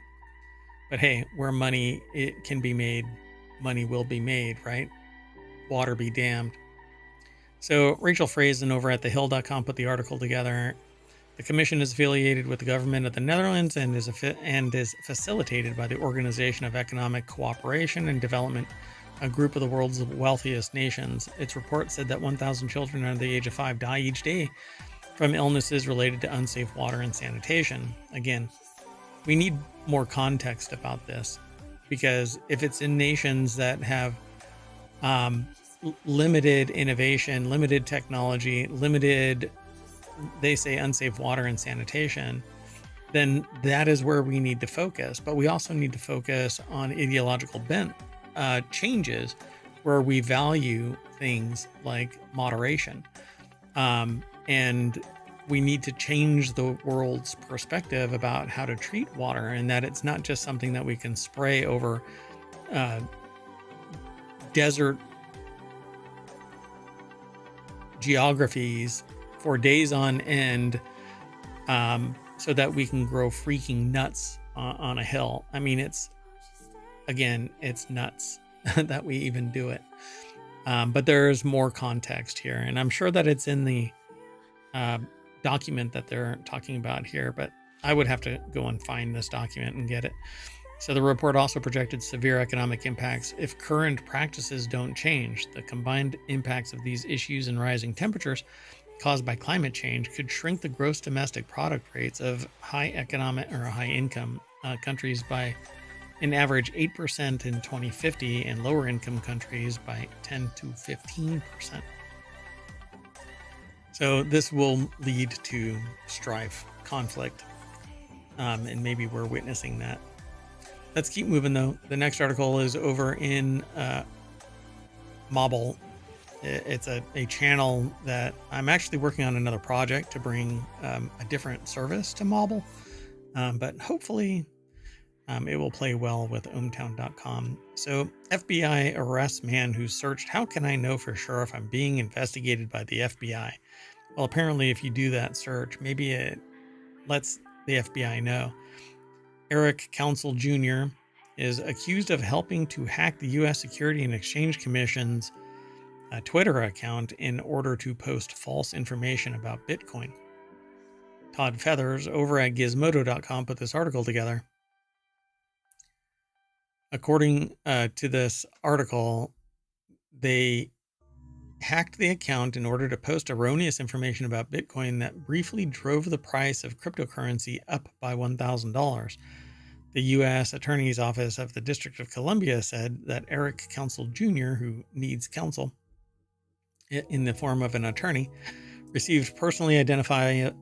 But hey, where money it can be made, money will be made, right? Water be damned. So Rachel Frazen over at thehill.com put the article together. The commission is affiliated with the government of the Netherlands and is facilitated by the Organization of Economic Cooperation and Development, a group of the world's wealthiest nations. Its report said that 1,000 children under the age of 5 die each day from illnesses related to unsafe water and sanitation. Again, we need more context about this, because if it's in nations that have limited innovation, limited technology, limited, they say, unsafe water and sanitation, then that is where we need to focus. But we also need to focus on ideological bent changes where we value things like moderation. And we need to change the world's perspective about how to treat water, and that it's not just something that we can spray over desert geographies for days on end, so that we can grow freaking nuts on a hill. I mean, it's nuts that we even do it. But there's more context here, and I'm sure that it's in the document that they're talking about here, but I would have to go and find this document and get it. So the report also projected severe economic impacts if current practices don't change. The combined impacts of these issues and rising temperatures caused by climate change could shrink the gross domestic product rates of high economic or high income countries by an average 8% in 2050, and lower income countries by 10 to 15%. So this will lead to strife, conflict, and maybe we're witnessing that. Let's keep moving though. The next article is over in Mobble. It's a channel that I'm actually working on another project to bring a different service to Mobble, but hopefully it will play well with ohmTown.com. So FBI arrests man who searched, "How can I know for sure if I'm being investigated by the FBI?" Well, apparently if you do that search, maybe it lets the FBI know. Eric Council Jr. is accused of helping to hack the U.S. Security and Exchange Commission's Twitter account in order to post false information about Bitcoin. Todd Feathers over at Gizmodo.com put this article together. According to this article, they hacked the account in order to post erroneous information about Bitcoin that briefly drove the price of cryptocurrency up by $1,000. The U.S. Attorney's Office of the District of Columbia said that Eric Council Jr., who needs counsel in the form of an attorney, received personally identifying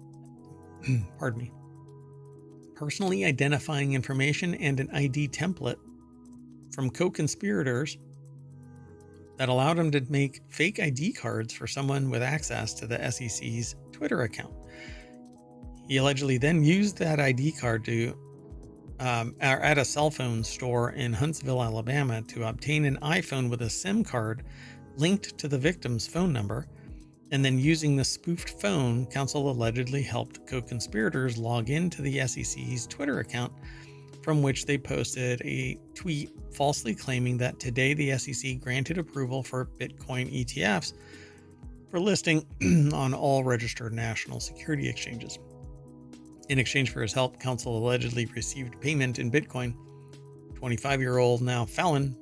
information and an ID template from co-conspirators that allowed him to make fake ID cards for someone with access to the SEC's Twitter account. He allegedly then used that ID card to at a cell phone store in Huntsville, Alabama, to obtain an iPhone with a SIM card linked to the victim's phone number. And then using the spoofed phone, counsel allegedly helped co-conspirators log into the SEC's Twitter account, from which they posted a tweet falsely claiming that today the SEC granted approval for Bitcoin ETFs for listing on all registered national security exchanges. In exchange for his help, counsel allegedly received payment in Bitcoin. 25-year-old now felon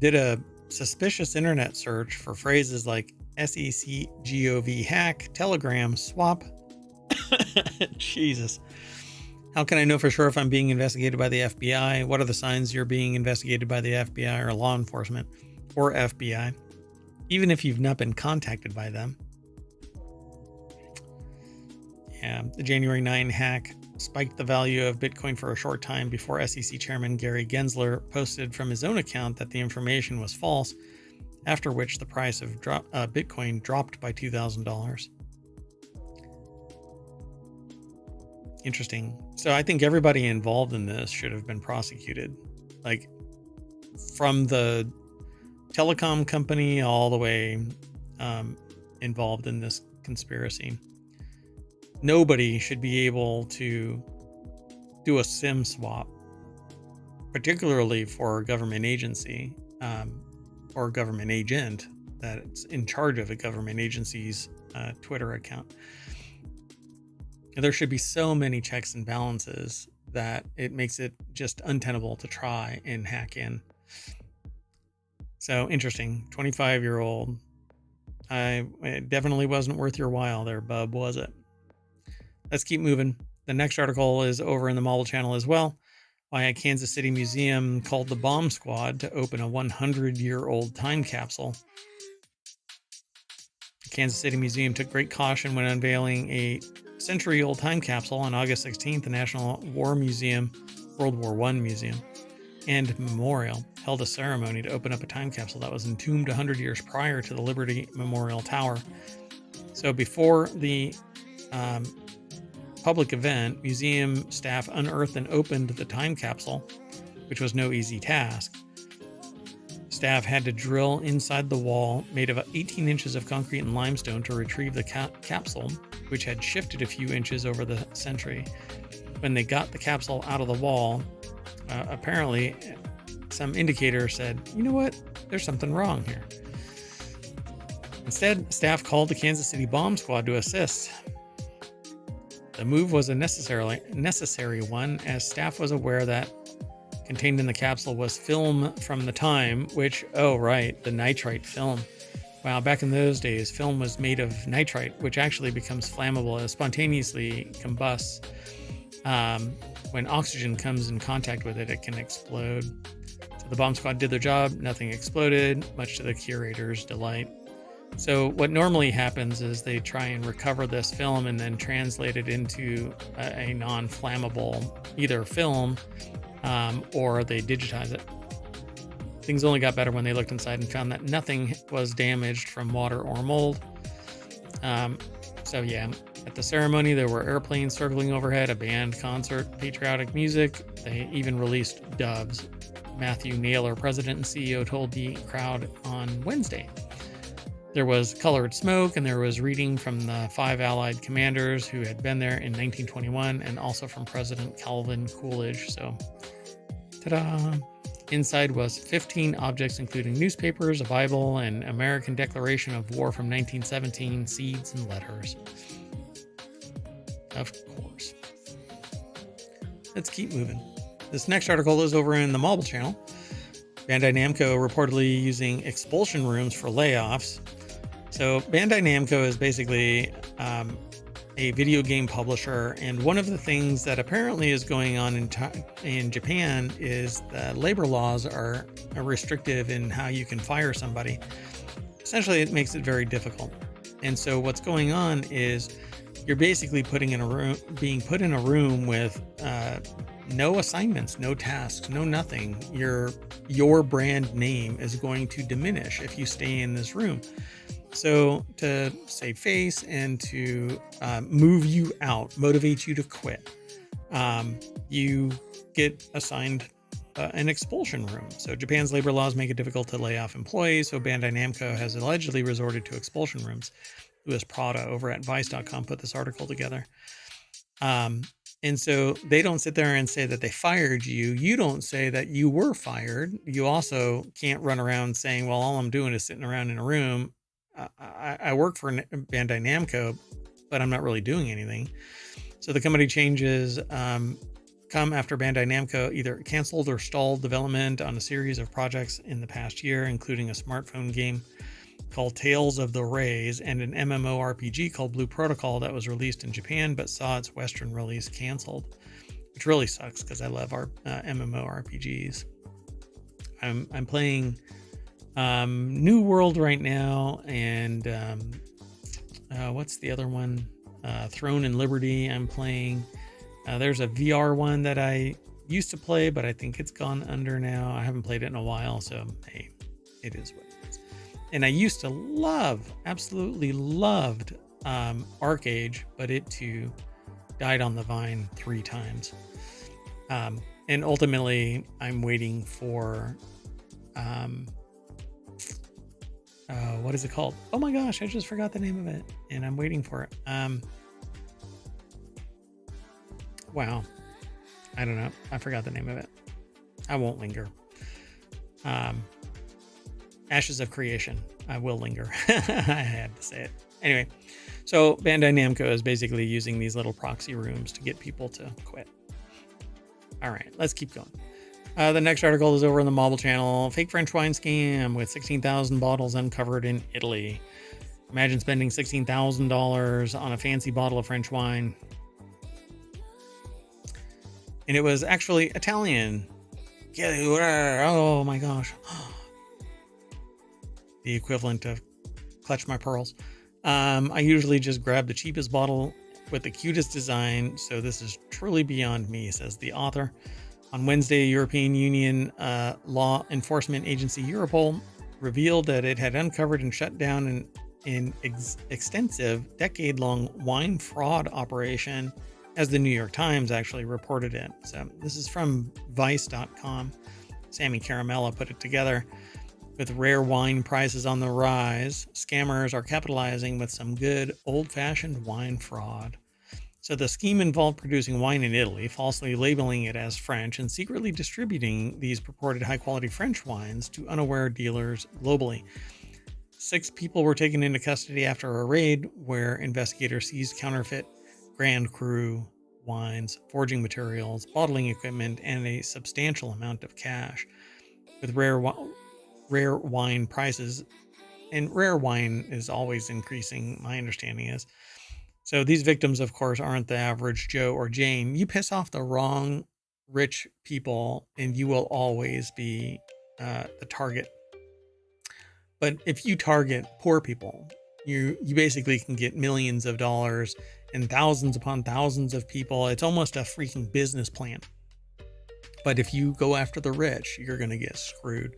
did a suspicious internet search for phrases like SEC GOV hack, Telegram swap. Jesus. How can I know for sure if I'm being investigated by the FBI? What are the signs you're being investigated by the FBI or law enforcement or FBI, even if you've not been contacted by them? Yeah, the January 9 hack spiked the value of Bitcoin for a short time before SEC Chairman Gary Gensler posted from his own account that the information was false, after which the price of Bitcoin dropped by $2,000. Interesting. So I think everybody involved in this should have been prosecuted, like from the telecom company all the way involved in this conspiracy. Nobody should be able to do a SIM swap, particularly for a government agency or a government agent that's in charge of a government agency's Twitter account. And there should be so many checks and balances that it makes it just untenable to try and hack in. So interesting. 25-year-old It definitely wasn't worth your while there, bub, was it? Let's keep moving. The next article is over in the Marvel channel as well. Why a Kansas City museum called the Bomb Squad to open a 100-year-old time capsule. The Kansas City Museum took great caution when unveiling a century-old time capsule on August 16th. The National War Museum, World War I Museum, and Memorial held a ceremony to open up a time capsule that was entombed 100 years prior to the Liberty Memorial Tower. So before the public event, museum staff unearthed and opened the time capsule, which was no easy task. Staff had to drill inside the wall made of 18 inches of concrete and limestone to retrieve the capsule, which had shifted a few inches over the century. When they got the capsule out of the wall, apparently some indicator said, you know what, there's something wrong here. Instead, staff called the Kansas City Bomb Squad to assist. The move was a necessary one, as staff was aware that contained in the capsule was film from the time, which, oh right, the nitrite film. Wow, back in those days, film was made of nitrite, which actually becomes flammable. It spontaneously combusts. When oxygen comes in contact with it, it can explode. So the bomb squad did their job, nothing exploded, much to the curator's delight. So what normally happens is they try and recover this film and then translate it into a non-flammable either film or they digitize it. Things only got better when they looked inside and found that nothing was damaged from water or mold. So yeah, at the ceremony, there were airplanes circling overhead, a band concert, patriotic music. They even released doves. Matthew Naylor, president and CEO, told the crowd on Wednesday. There was colored smoke, and there was reading from the 5 Allied commanders who had been there in 1921, and also from President Calvin Coolidge. So, ta-da! Inside was 15 objects, including newspapers, a Bible, and American Declaration of War from 1917, seeds and letters. Of course. Let's keep moving. This next article is over in the Marvel channel. Bandai Namco reportedly using expulsion rooms for layoffs. So Bandai Namco is basically a video game publisher, and one of the things that apparently is going on in Japan is the labor laws are restrictive in how you can fire somebody. Essentially, it makes it very difficult. And so what's going on is you're basically being put in a room with no assignments, no tasks, no nothing. Your brand name is going to diminish if you stay in this room. So to save face and to move you out, motivate you to quit, you get assigned an expulsion room. So Japan's labor laws make it difficult to lay off employees. So Bandai Namco has allegedly resorted to expulsion rooms. Louis Prada over at Vice.com put this article together. And so they don't sit there and say that they fired you. You don't say that you were fired. You also can't run around saying, well, all I'm doing is sitting around in a room. I work for Bandai Namco, but I'm not really doing anything. So the company changes come after Bandai Namco either canceled or stalled development on a series of projects in the past year, including a smartphone game called Tales of the Rays and an MMORPG called Blue Protocol that was released in Japan but saw its Western release canceled, which really sucks because I love our MMORPGs. I'm playing New World right now, and what's the other one? Throne and Liberty I'm playing. There's a VR one that I used to play, but I think it's gone under now. I haven't played it in a while, so hey, it is what it is. And I used to absolutely loved Arcade, but it too died on the vine 3 times. And ultimately, I'm waiting for what is it called? Oh my gosh, I just forgot the name of it, and I'm waiting for it. Wow, I don't know. I forgot the name of it. I won't linger. Ashes of Creation. I will linger. I had to say it. Anyway, so Bandai Namco is basically using these little proxy rooms to get people to quit. All right, let's keep going. The next article is over on the Marvel channel. Fake French wine scam with 16,000 bottles uncovered in Italy. Imagine spending $16,000 on a fancy bottle of French wine. And it was actually Italian. Oh my gosh. The equivalent of Clutch My Pearls. I usually just grab the cheapest bottle with the cutest design, so this is truly beyond me, says the author. On Wednesday, European Union law enforcement agency Europol revealed that it had uncovered and shut down an extensive decade-long wine fraud operation, as the New York Times actually reported it. So this is from Vice.com. Sammy Caramella put it together. With rare wine prices on the rise, scammers are capitalizing with some good old-fashioned wine fraud. So the scheme involved producing wine in Italy, falsely labeling it as French, and secretly distributing these purported high-quality French wines to unaware dealers globally. 6 people were taken into custody after a raid where investigators seized counterfeit Grand Cru wines, forging materials, bottling equipment, and a substantial amount of cash. With rare wine prices, and rare wine is always increasing, my understanding is. So these victims, of course, aren't the average Joe or Jane. You piss off the wrong rich people and you will always be the target. But if you target poor people, you basically can get millions of dollars and thousands upon thousands of people. It's almost a freaking business plan. But if you go after the rich, you're going to get screwed.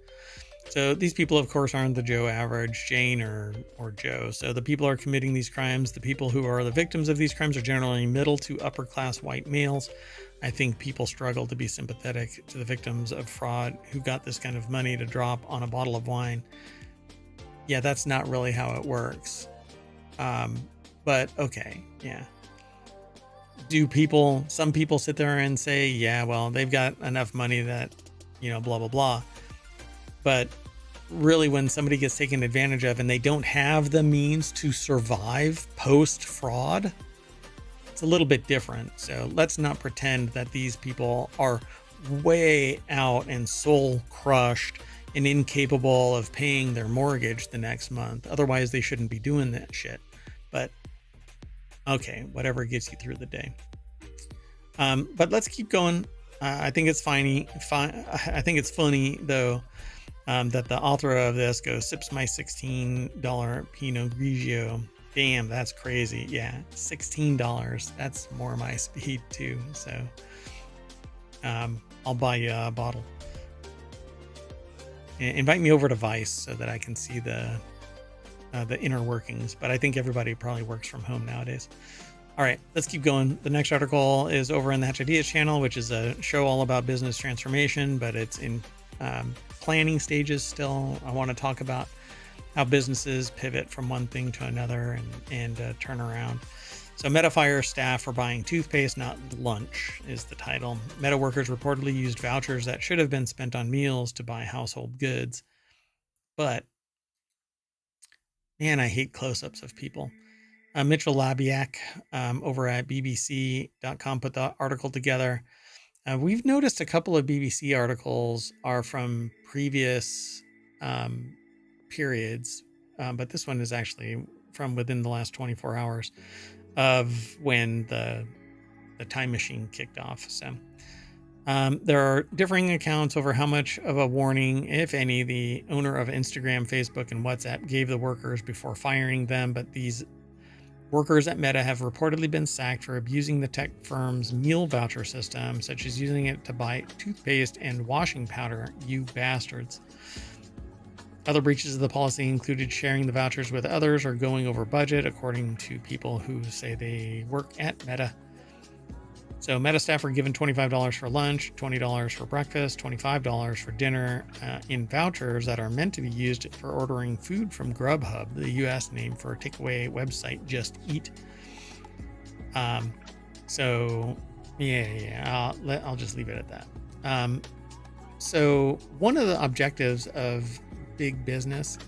So these people, of course, aren't the Joe average, Jane or Joe. So the people are committing these crimes. The people who are the victims of these crimes are generally middle to upper class white males. I think people struggle to be sympathetic to the victims of fraud who got this kind of money to drop on a bottle of wine. Yeah, that's not really how it works. But okay, yeah. Some people sit there and say, yeah, well, they've got enough money that, blah, blah, blah. But really, when somebody gets taken advantage of and they don't have the means to survive post-fraud, it's a little bit different. So let's not pretend that these people are way out and soul crushed and incapable of paying their mortgage the next month. Otherwise, they shouldn't be doing that shit. But okay, whatever gets you through the day. But let's keep going. I think it's funny. I think it's funny though. That the author of this goes, sips my $16 Pinot Grigio. Damn, that's crazy. Yeah, $16. That's more my speed too. So I'll buy you a bottle. Invite me over to Vice so that I can see the inner workings. But I think everybody probably works from home nowadays. All right, let's keep going. The next article is over in the Hatch Ideas channel, which is a show all about business transformation, but it's in planning stages still. I want to talk about how businesses pivot from one thing to another and turn around. So MetaFire staff are buying toothpaste, not lunch, is the title. Meta workers reportedly used vouchers that should have been spent on meals to buy household goods. But man, I hate close-ups of people. Mitchell Labiak over at bbc.com put the article together. We've noticed a couple of BBC articles are from previous periods, but this one is actually from within the last 24 hours of when the time machine kicked off. So there are differing accounts over how much of a warning, if any, the owner of Instagram, Facebook, and WhatsApp gave the workers before firing them, but these workers at Meta have reportedly been sacked for abusing the tech firm's meal voucher system, such as using it to buy toothpaste and washing powder. You bastards. Other breaches of the policy included sharing the vouchers with others or going over budget, according to people who say they work at Meta. So Meta staff are given $25 for lunch, $20 for breakfast, $25 for dinner in vouchers that are meant to be used for ordering food from Grubhub, the U.S. name for a takeaway website, Just Eat. So yeah, I'll just leave it at that. So one of the objectives of big business,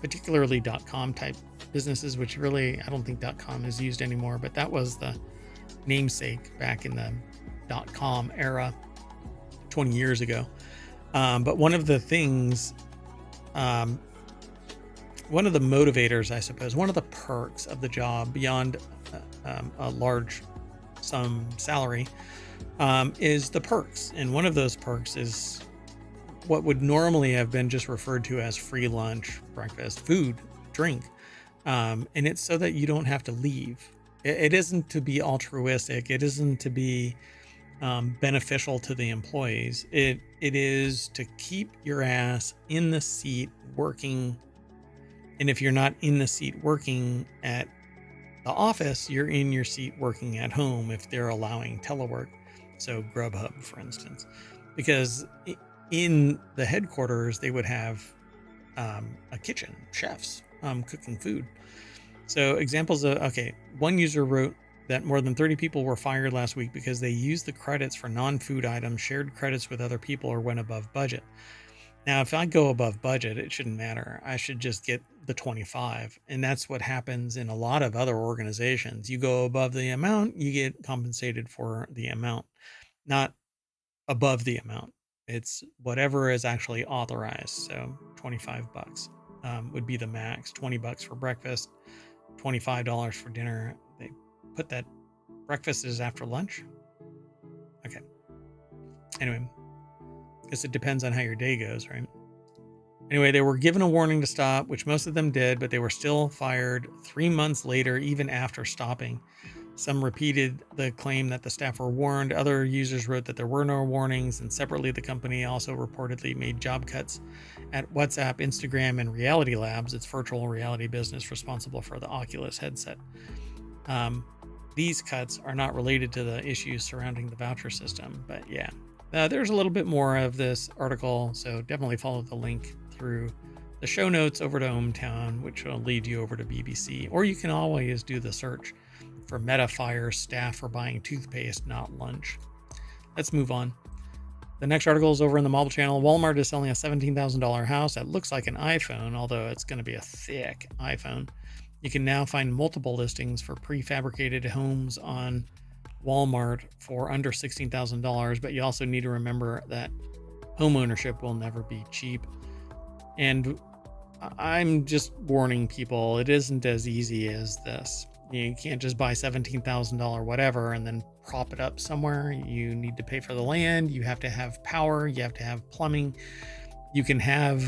particularly .com type businesses, which really I don't think .com is used anymore, but that was the namesake back in the .com era 20 years ago. But one of the things one of the motivators, I suppose, one of the perks of the job beyond a large sum salary is the perks. And one of those perks is what would normally have been just referred to as free lunch, breakfast, food, drink. And it's so that you don't have to leave. It isn't to be altruistic. It isn't to be beneficial to the employees. It is to keep your ass in the seat working. And if you're not in the seat working at the office, you're in your seat working at home if they're allowing telework. So Grubhub, for instance, because in the headquarters, they would have a kitchen, chefs cooking food. So examples of, okay, one user wrote that more than 30 people were fired last week because they used the credits for non-food items, shared credits with other people, or went above budget. Now, if I go above budget, it shouldn't matter. I should just get the 25. And that's what happens in a lot of other organizations. You go above the amount, you get compensated for the amount, not above the amount. It's whatever is actually authorized. So 25 bucks would be the max. 20 bucks for breakfast, $25 for dinner. They put that breakfast is after lunch. Okay. Anyway, because it depends on how your day goes, right? Anyway, they were given a warning to stop, which most of them did, but they were still fired 3 months later, even after stopping. Some repeated the claim that the staff were warned. Other users wrote that there were no warnings. And separately, the company also reportedly made job cuts at WhatsApp, Instagram, and Reality Labs, its virtual reality business responsible for the Oculus headset. These cuts are not related to the issues surrounding the voucher system, but yeah. There's a little bit more of this article, so definitely follow the link through the show notes over to ohmTown, which will lead you over to BBC. Or you can always do the search for Meta fires staff for buying toothpaste, not lunch. Let's move on. The next article is over in the Mobile Channel. Walmart is selling a $17,000 house that looks like an iPhone, although it's going to be a thick iPhone. You can now find multiple listings for prefabricated homes on Walmart for under $16,000, but you also need to remember that home ownership will never be cheap. And I'm just warning people, it isn't as easy as this. You can't just buy $17,000 whatever and then prop it up somewhere. You need to pay for the land. You have to have power. You have to have plumbing. You can have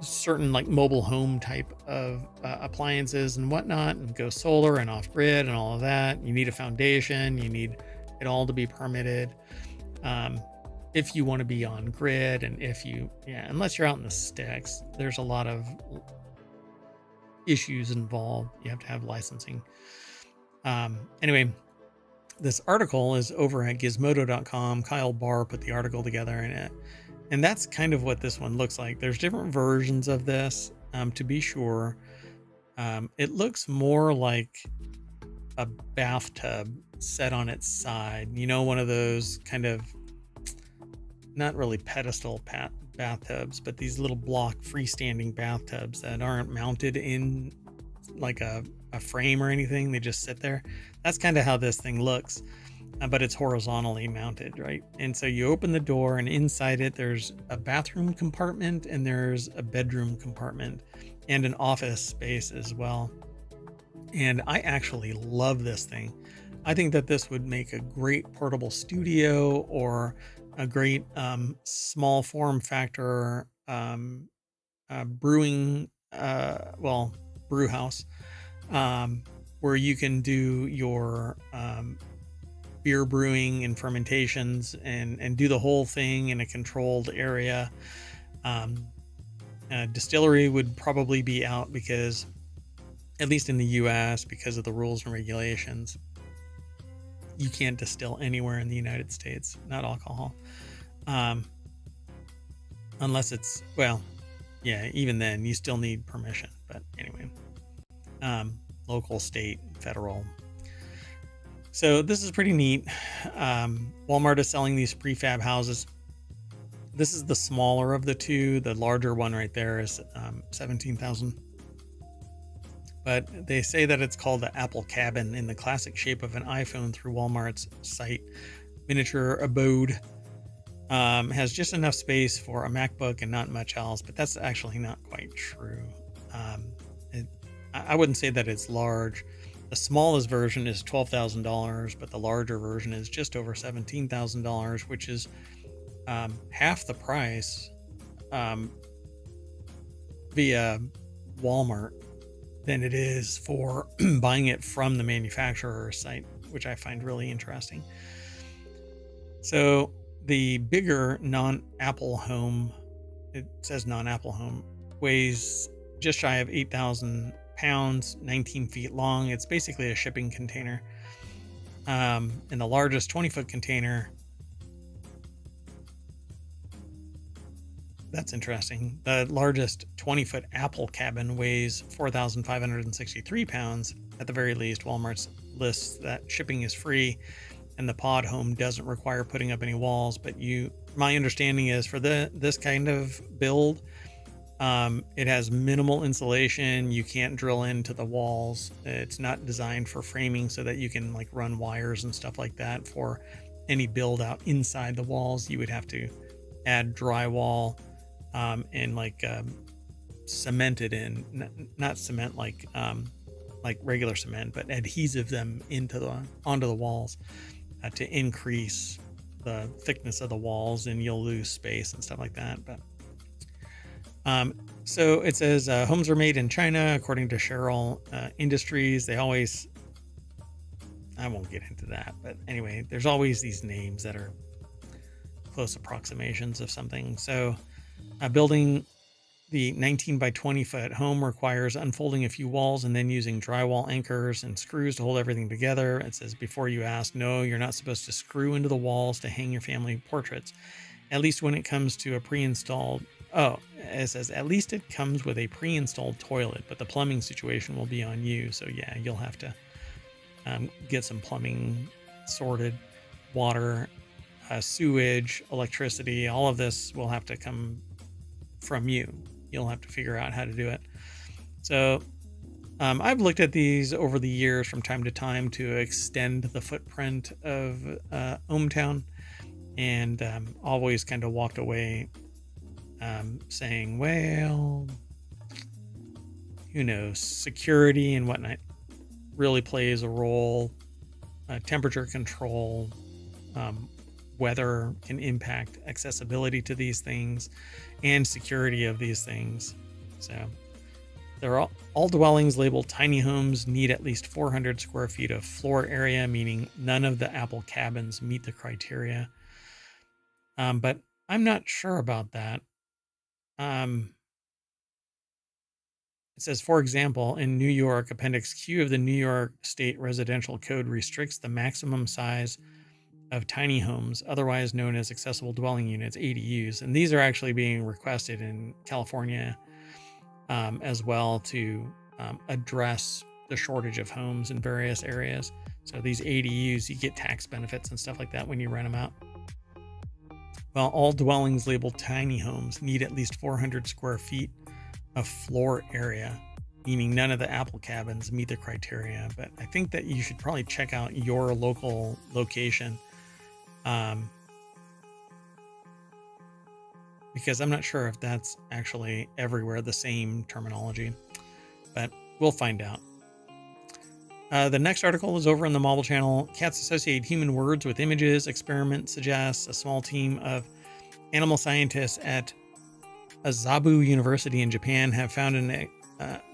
certain like mobile home type of appliances and whatnot, and go solar and off grid and all of that. You need a foundation. You need it all to be permitted. If you want to be on grid, and unless you're out in the sticks, there's a lot of issues involved. You have to have licensing. Anyway, this article is over at gizmodo.com. Kyle Barr put the article together in it. And that's kind of what this one looks like. There's different versions of this, to be sure. It looks more like a bathtub set on its side. You know, one of those kind of, not really pedestal bathtubs, but these little block freestanding bathtubs that aren't mounted in like a frame or anything. They just sit there. That's kind of how this thing looks. But it's horizontally mounted, right? And so you open the door, and inside it, there's a bathroom compartment, and there's a bedroom compartment, and an office space as well. And I actually love this thing. I think that this would make a great portable studio, or a great small form factor brewing, brew house, where you can do your beer brewing and fermentations and do the whole thing in a controlled area. Distillery would probably be out because, at least in the US, because of the rules and regulations, you can't distill anywhere in the United States, not alcohol. Unless it's, even then you still need permission. But anyway, local, state, federal. So this is pretty neat. Walmart is selling these prefab houses. This is the smaller of the two. The larger one right there is $17,000. But they say that it's called the Apple Cabin, in the classic shape of an iPhone, through Walmart's site. Miniature abode. Has just enough space for a MacBook and not much else, but that's actually not quite true. I wouldn't say that it's large. The smallest version is $12,000, but the larger version is just over $17,000, which is half the price via Walmart than it is for buying it from the manufacturer site, which I find really interesting. So the bigger non-Apple home, it says non-Apple home, weighs just shy of 8,000 pounds, 19 feet long. It's basically a shipping container. And the largest 20-foot container, that's interesting. The largest 20-foot Apple cabin weighs 4,563 pounds. At the very least, Walmart lists that shipping is free and the pod home doesn't require putting up any walls. But my understanding is for this kind of build, it has minimal insulation. You can't drill into the walls. It's not designed for framing so that you can like run wires and stuff like that. For any build out inside the walls, you would have to add drywall and like cement it in, not cement like regular cement, but adhesive them onto the walls to increase the thickness of the walls, and you'll lose space and stuff like that. But so it says homes are made in China, according to Cheryl Industries. I won't get into that, but anyway, there's always these names that are close approximations of something. So building the 19 by 20 foot home requires unfolding a few walls and then using drywall anchors and screws to hold everything together. It says, before you ask, no, you're not supposed to screw into the walls to hang your family portraits, at least when it comes to a pre-installed. Oh, it says, at least it comes with a pre-installed toilet, but the plumbing situation will be on you. So yeah, you'll have to get some plumbing sorted, water, sewage, electricity, all of this will have to come from you. You'll have to figure out how to do it. So I've looked at these over the years from time to time to extend the footprint of ohmTown, and always kind of walked away saying, well, who knows, security and whatnot really plays a role. Temperature control, weather can impact accessibility to these things and security of these things. So they're all dwellings labeled tiny homes need at least 400 square feet of floor area, meaning none of the Apple cabins meet the criteria. But I'm not sure about that. It says, for example, in New York, Appendix Q of the New York State Residential Code restricts the maximum size of tiny homes, otherwise known as accessible dwelling units, ADUs. And these are actually being requested in California as well to address the shortage of homes in various areas. So these ADUs, you get tax benefits and stuff like that when you rent them out. Well, all dwellings labeled tiny homes need at least 400 square feet of floor area, meaning none of the Apple cabins meet the criteria. But I think that you should probably check out your local location, because I'm not sure if that's actually everywhere the same terminology, but we'll find out. The next article is over in the Marvel channel. Cats associate human words with images. Experiment suggests a small team of animal scientists at Azabu University in Japan have found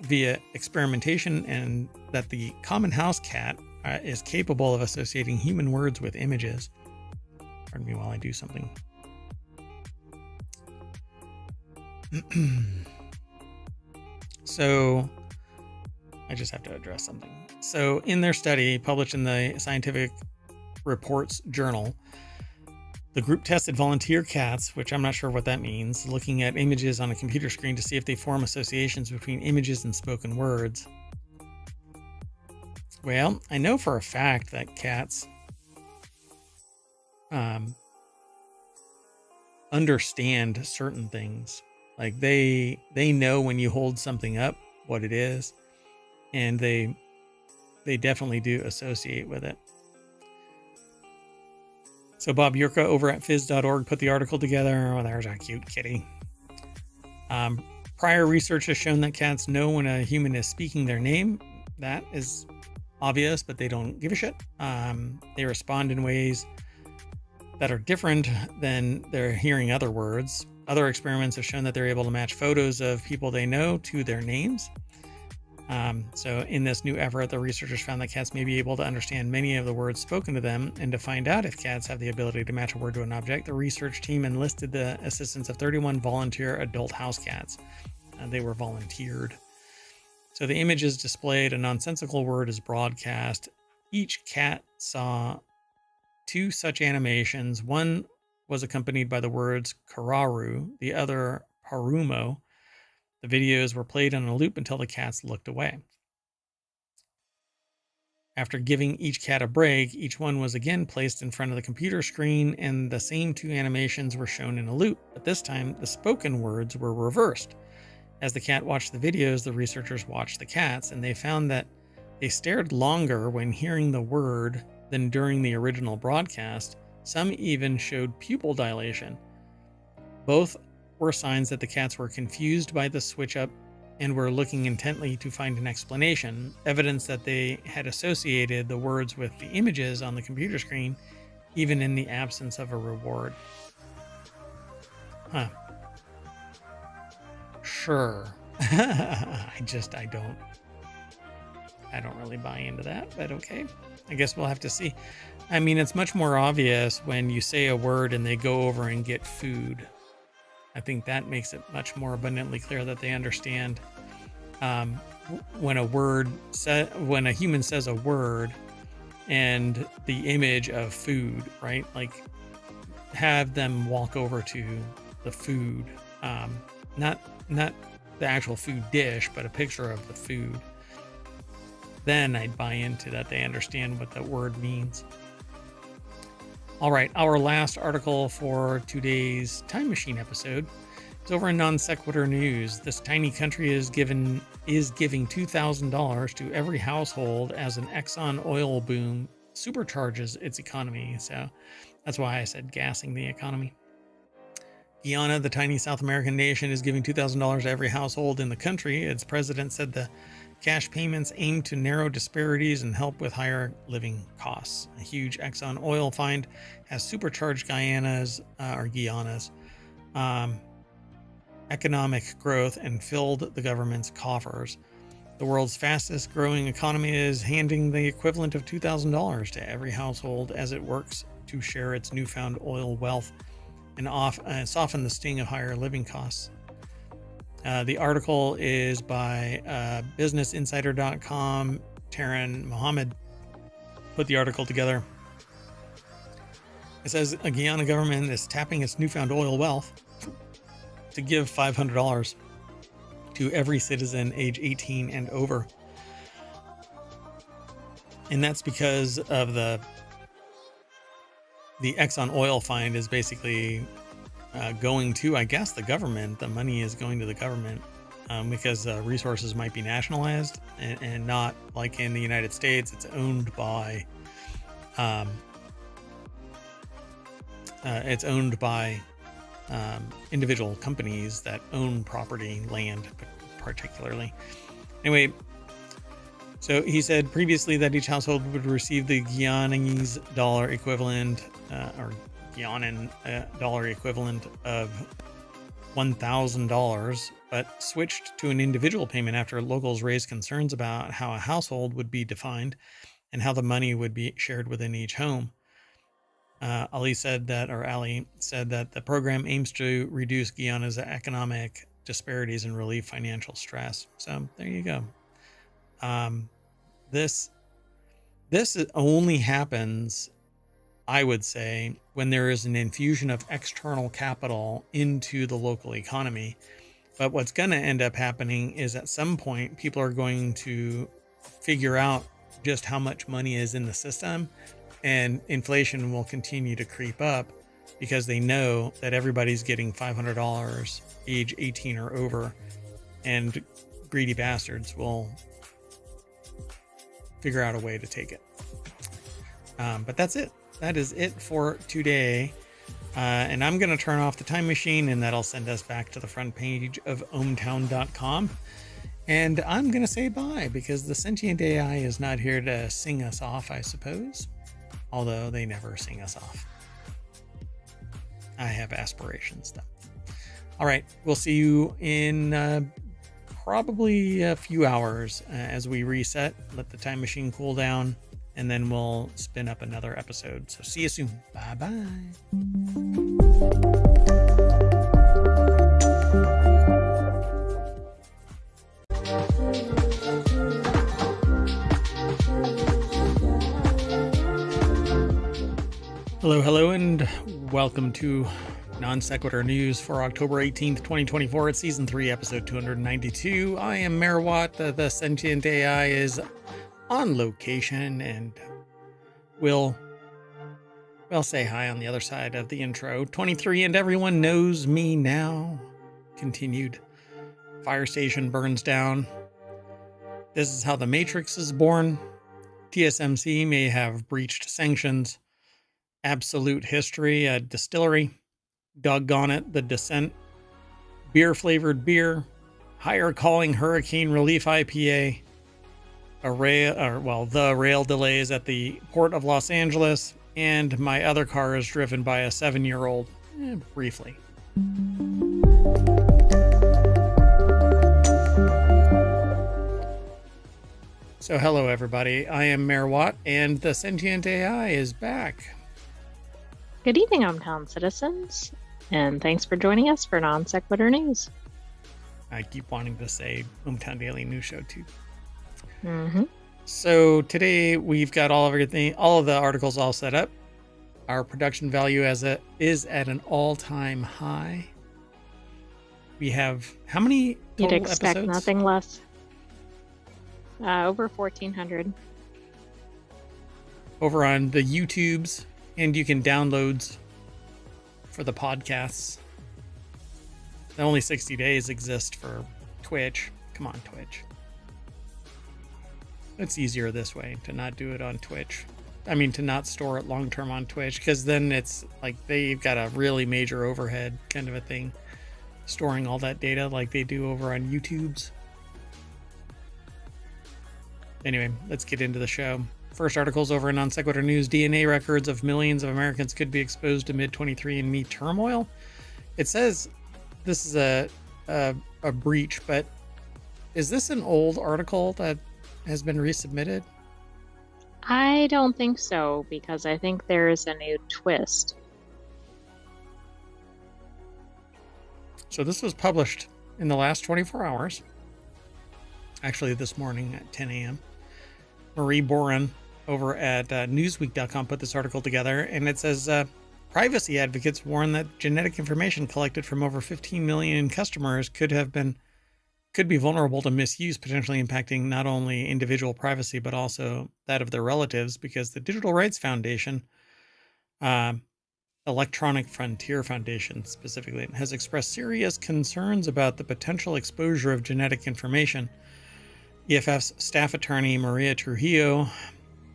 via experimentation and that the common house cat is capable of associating human words with images. Pardon me while I do something. So I just have to address something. So in their study published in the Scientific Reports Journal, the group tested volunteer cats, which I'm not sure what that means, looking at images on a computer screen to see if they form associations between images and spoken words. Well, I know for a fact that cats understand certain things. Like they know when you hold something up what it is, and they definitely do associate with it. So Bob Yurka over at phys.org put the article together. Oh, there's a cute kitty. Prior research has shown that cats know when a human is speaking their name. That is obvious, but they don't give a shit. They respond in ways that are different than they're hearing other words. Other experiments have shown that they're able to match photos of people they know to their names. So in this new effort, the researchers found that cats may be able to understand many of the words spoken to them. And to find out if cats have the ability to match a word to an object, the research team enlisted the assistance of 31 volunteer adult house cats. They were volunteered. So the image is displayed, a nonsensical word is broadcast. Each cat saw 2 such animations. One was accompanied by the words Kararu, the other Parumo. The videos were played on a loop until the cats looked away. After giving each cat a break, each one was again placed in front of the computer screen and the same 2 animations were shown in a loop, but this time the spoken words were reversed. As the cat watched the videos, the researchers watched the cats, and they found that they stared longer when hearing the word than during the original broadcast. Some even showed pupil dilation. Both were signs that the cats were confused by the switch up and were looking intently to find an explanation, evidence that they had associated the words with the images on the computer screen, even in the absence of a reward. Huh. Sure. I don't really buy into that, but okay. I guess we'll have to see. I mean, it's much more obvious when you say a word and they go over and get food. I think that makes it much more abundantly clear that they understand when a human says a word and the image of food, right? Like have them walk over to the food, not the actual food dish, but a picture of the food. Then I'd buy into that they understand what that word means. All right, our last article for today's Time Machine episode is over in Non Sequitur News. This tiny country is giving $2,000 to every household as an Exxon oil boom supercharges its economy. So that's why I said gassing the economy. Guyana, the tiny South American nation, is giving $2,000 to every household in the country. Its president said the cash payments aim to narrow disparities and help with higher living costs. A huge Exxon oil find has supercharged Guyana's economic growth and filled the government's coffers. The world's fastest growing economy is handing the equivalent of $2,000 to every household as it works to share its newfound oil wealth and soften the sting of higher living costs. The article is by BusinessInsider.com. Taryn Mohammed put the article together. It says a Guyana government is tapping its newfound oil wealth to give $500 to every citizen age 18 and over. And that's because of the Exxon oil find is basically going to, I guess, the government. The money is going to the government because resources might be nationalized and not like in the United States. It's owned by individual companies that own property, land, particularly. Anyway, so he said previously that each household would receive the Guyanese dollar equivalent, or Guyanan dollar equivalent of $1,000, but switched to an individual payment after locals raised concerns about how a household would be defined and how the money would be shared within each home. Ali said that the program aims to reduce Guyana's economic disparities and relieve financial stress. So there you go. This only happens, I would say, when there is an infusion of external capital into the local economy. But what's going to end up happening is at some point, people are going to figure out just how much money is in the system, and inflation will continue to creep up because they know that everybody's getting $500 age 18 or over, and greedy bastards will figure out a way to take it. But that's it. that is it for today. And I'm going to turn off the time machine, and that'll send us back to the front page of ohmTown.com. And I'm going to say bye because the Sentient AI is not here to sing us off, I suppose. Although they never sing us off. I have aspirations, though. All right. We'll see you in probably a few hours as we reset, let the time machine cool down, and then we'll spin up another episode. So see you soon. Bye-bye. Hello, and welcome to Non Sequitur News for October 18th, 2024. It's Season 3, Episode 292. I am Mayor Watt. The Sentient AI is on location, and we'll say hi on the other side of the intro. 23, and everyone knows me now. Continued. Fire station burns down. This is how the Matrix is born. TSMC may have breached sanctions. Absolute History, a distillery. Doggone it, The Descent. Beer-flavored beer. Higher calling Hurricane Relief IPA. The rail delays at the Port of Los Angeles. And my other car is driven by a 7-year-old. Briefly. So hello everybody, I am Mayor Watt, and the Sentient AI is back. Good evening, ohmTown citizens, and thanks for joining us for Non Sequitur News. I keep wanting to say ohmTown Daily News Show too. Mm-hmm. So today we've got all of the articles all set up. Our production value is at an all-time high. We have how many total You'd expect episodes? Nothing less. Over 1,400. Over on the YouTubes, and you can downloads for the podcasts. Only 60 days exist for Twitch. Come on, Twitch. It's easier this way to not do it on Twitch. I mean, to not store it long term on Twitch, because then it's like they've got a really major overhead kind of a thing, storing all that data like they do over on YouTube's. Anyway, let's get into the show. First article's over in Non Sequitur News. DNA records of millions of Americans could be exposed to mid-23andMe turmoil. It says this is a breach, but is this an old article that has been resubmitted? I don't think so, because I think there's a new twist. So this was published in the last 24 hours. Actually, this morning at 10 a.m. Marie Boren over at Newsweek.com put this article together, and it says privacy advocates warn that genetic information collected from over 15 million customers could be vulnerable to misuse, potentially impacting not only individual privacy but also that of their relatives, because the Digital Rights Foundation, Electronic Frontier Foundation specifically, has expressed serious concerns about the potential exposure of genetic information. EFF's staff attorney Maria Trujillo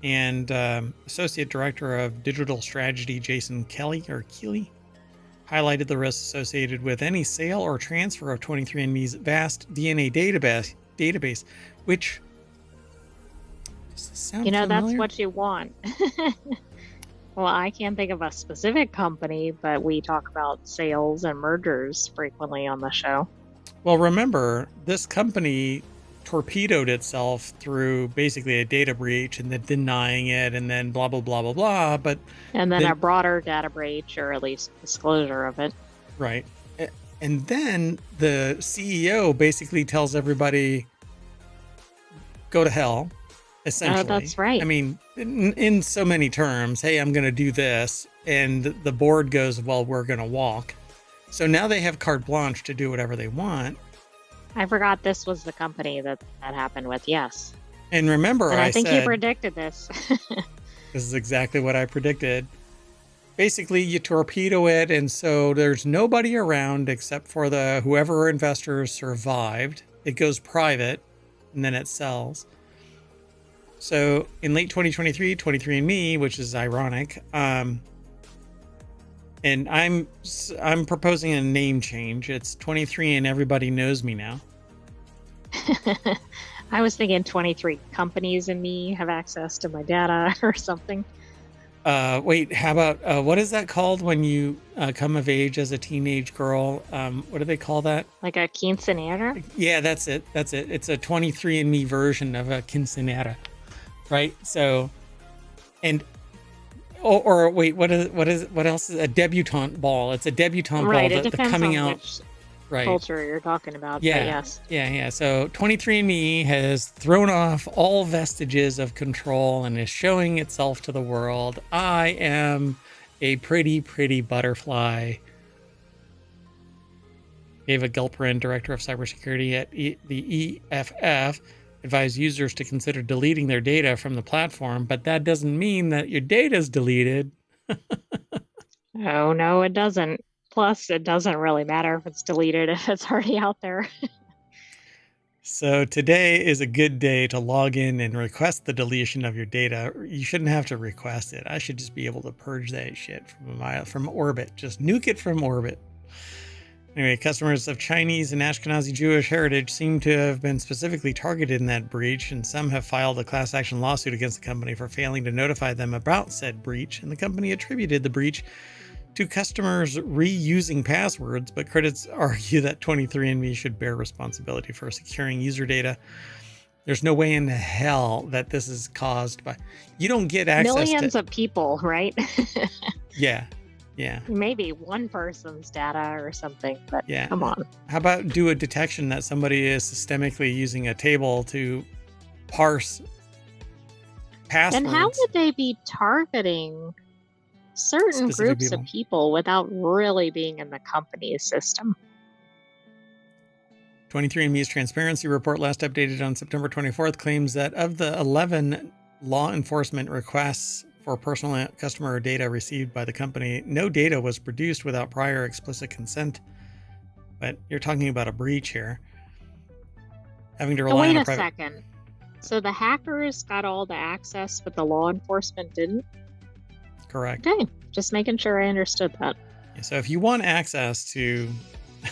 and Associate Director of Digital Strategy Jason Keeley highlighted the risks associated with any sale or transfer of 23andMe's vast DNA database, which sound familiar? That's what you want. Well, I can't think of a specific company, but we talk about sales and mergers frequently on the show. Well, remember, this company torpedoed itself through basically a data breach and then denying it and then blah, blah, blah, blah, blah. And then a broader data breach, or at least disclosure of it. Right. And then the CEO basically tells everybody, go to hell, essentially. Oh, that's right. I mean, in so many terms, hey, I'm going to do this. And the board goes, well, we're going to walk. So now they have carte blanche to do whatever they want. I forgot this was the company that happened with, yes. And remember, and I think said, you predicted this. This is exactly what I predicted. Basically, you torpedo it, and so there's nobody around except for whoever investors survived. It goes private, and then it sells. So in late 2023, 23andMe, which is ironic, and I'm proposing a name change. It's 23 and everybody knows me now. I was thinking 23 companies and me have access to my data or something. Wait, how about what is that called when you come of age as a teenage girl? What do they call that? Like a quinceanera? Yeah, that's it. That's it. It's a 23andMe version of a quinceanera, right? So, and or wait, what else is a debutante ball? It's a debutante Right, ball. it The depends coming on out. which Right. culture you're talking about. Yeah. But yes. Yeah. So 23andMe has thrown off all vestiges of control and is showing itself to the world. I am a pretty, pretty butterfly. David Gilperin, Director of Cybersecurity at the EFF, advised users to consider deleting their data from the platform, but that doesn't mean that your data is deleted. Oh, no, it doesn't. Plus, it doesn't really matter if it's deleted if it's already out there. So today is a good day to log in and request the deletion of your data. You shouldn't have to request it. I should just be able to purge that shit from orbit. Just nuke it from orbit. Anyway, customers of Chinese and Ashkenazi Jewish heritage seem to have been specifically targeted in that breach, and some have filed a class action lawsuit against the company for failing to notify them about said breach, and the company attributed the breach to customers reusing passwords, but critics argue that 23andMe should bear responsibility for securing user data. There's no way in hell that this is caused by... You don't get access Millions of people, right? Yeah. Maybe one person's data or something, but Yeah. come on. How about do a detection that somebody is systemically using a table to parse passwords? And how would they be targeting certain Specific groups people. of people without really being in the company's system? 23andMe's transparency report, last updated on September 24th, claims that of the 11 law enforcement requests for personal customer data received by the company, no data was produced without prior explicit consent. But you're talking about a breach here. Having to rely Wait on a second. So the hackers got all the access, but the law enforcement didn't? Correct. Okay, just making sure I understood that. So if you want access to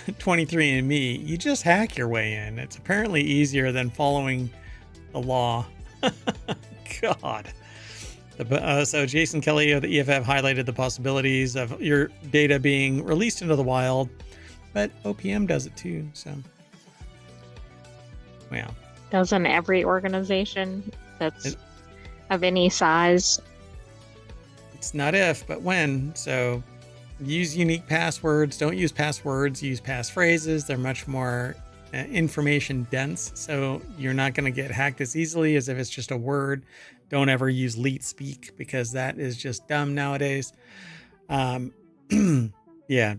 23andMe, you just hack your way in. It's apparently easier than following the law. God. So Jason Kelly of the EFF highlighted the possibilities of your data being released into the wild, but OPM does it too. So, well, Doesn't every organization that's of any size? it's not if, but when. So use unique passwords. Don't use passwords. Use passphrases. They're much more information dense. So you're not going to get hacked as easily as if it's just a word. Don't ever use leet speak because that is just dumb nowadays. Yeah,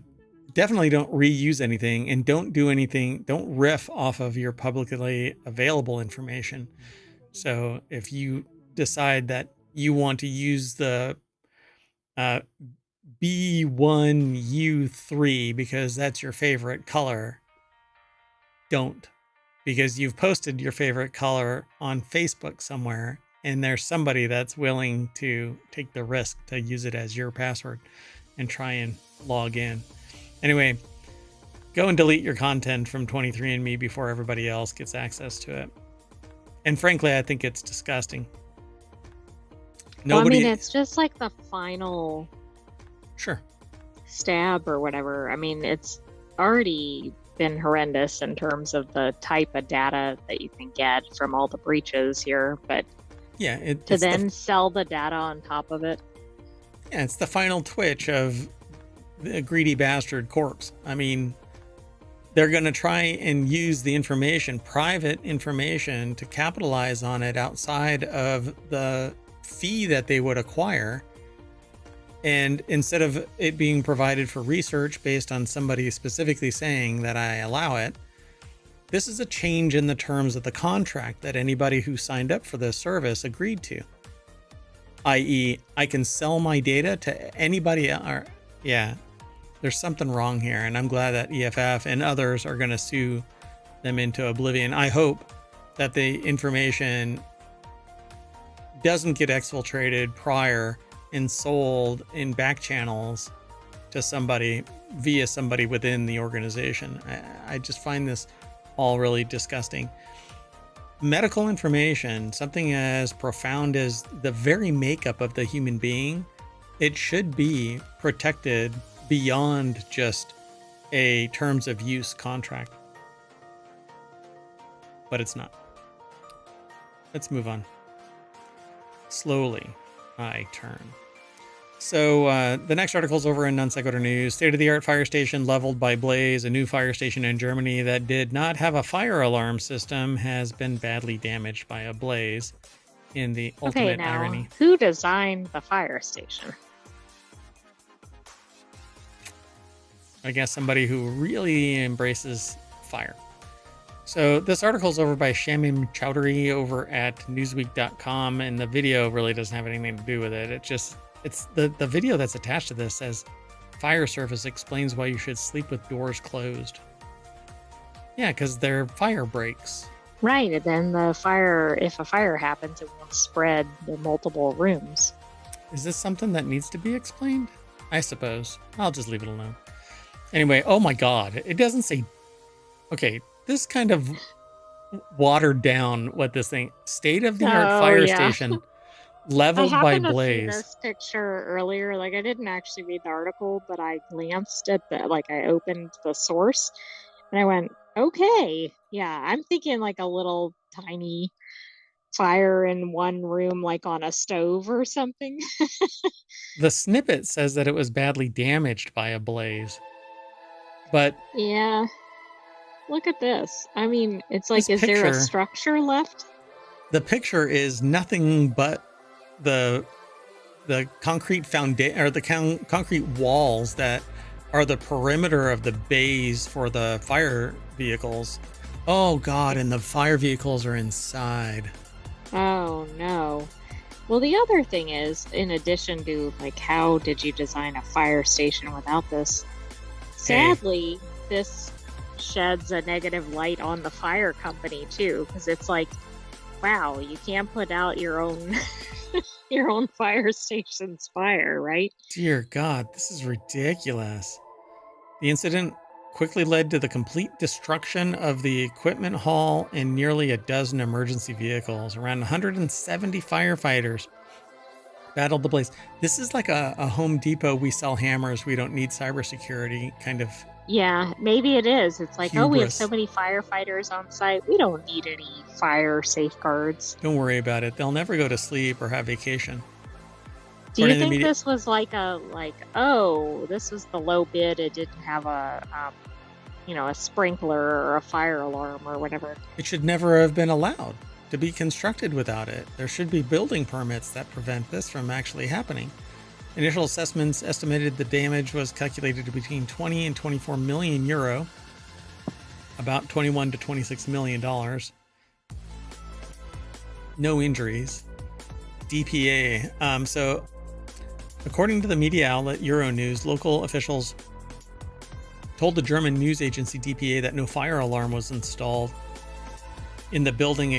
definitely don't reuse anything and don't do anything. Don't riff off of your publicly available information. So if you decide that you want to use the B1U3 because that's your favorite color, don't, because you've posted your favorite color on Facebook somewhere and there's somebody that's willing to take the risk to use it as your password and try and log in. Anyway, go and delete your content from 23andMe before everybody else gets access to it. And frankly, I think it's disgusting. Well, I mean, it's just like the final Sure. stab or whatever. I mean, it's already been horrendous in terms of the type of data that you can get from all the breaches here, but yeah, to then sell the data on top of it. Yeah, it's the final twitch of the greedy bastard corpse. I mean, they're going to try and use the information, private information, to capitalize on it outside of the fee that they would acquire. And instead of it being provided for research based on somebody specifically saying that I allow it, this is a change in the terms of the contract that anybody who signed up for this service agreed to. I.e., I can sell my data to anybody. Yeah, there's something wrong here. And I'm glad that EFF and others are going to sue them into oblivion. I hope that the information doesn't get exfiltrated prior and sold in back channels to somebody via somebody within the organization. I just find this all really disgusting. Medical information, something as profound as the very makeup of the human being, it should be protected beyond just a terms of use contract. But it's not. Let's move on. Slowly, I turn. So the next article is over in Non Sequitur News. State-of-the-art fire station leveled by blaze. A new fire station in Germany that did not have a fire alarm system has been badly damaged by a blaze. In the ultimate irony. Who designed the fire station? I guess somebody who really embraces fire. So this article is over by Shamim Chowdhury over at newsweek.com, and the video really doesn't have anything to do with it. It's the video that's attached to this says fire service explains why you should sleep with doors closed. Yeah, because they're fire breaks. Right, and then if a fire happens, it won't spread to multiple rooms. Is this something that needs to be explained? I suppose. I'll just leave it alone. Anyway, oh my God, it doesn't say. Okay, this kind of watered down what this thing, state-of-the-art fire station, leveled by blaze. I happened to see this picture earlier. Like, I didn't actually read the article, but I glanced at I opened the source, and I went, okay, yeah, I'm thinking like a little tiny fire in one room, like on a stove or something. The snippet says that it was badly damaged by a blaze. But yeah, look at this. I mean, it's like, is there a structure left? The picture is nothing but the concrete foundation, or the concrete walls that are the perimeter of the bays for the fire vehicles. Oh God, and the fire vehicles are inside. Oh no. Well, the other thing is, in addition to like, how did you design a fire station without this? Sadly, this sheds a negative light on the fire company too, because it's like, wow, you can't put out your own your own fire station's fire, right? Dear God, this is ridiculous. The incident quickly led to the complete destruction of the equipment hall and nearly a dozen emergency vehicles. Around 170 firefighters battled the blaze. This is like a Home Depot, we sell hammers, we don't need cybersecurity kind of. Yeah, maybe it is. It's like, hubris. Oh, we have so many firefighters on site. We don't need any fire safeguards. Don't worry about it. They'll never go to sleep or have vacation. Do you think this was oh, this was the low bid. It didn't have a sprinkler or a fire alarm or whatever. It should never have been allowed to be constructed without it. There should be building permits that prevent this from actually happening. Initial assessments estimated the damage was calculated to between 20 and 24 million euro, about 21 to 26 million dollars. No injuries. DPA. So, according to the media outlet Euronews, local officials told the German news agency DPA that no fire alarm was installed in the building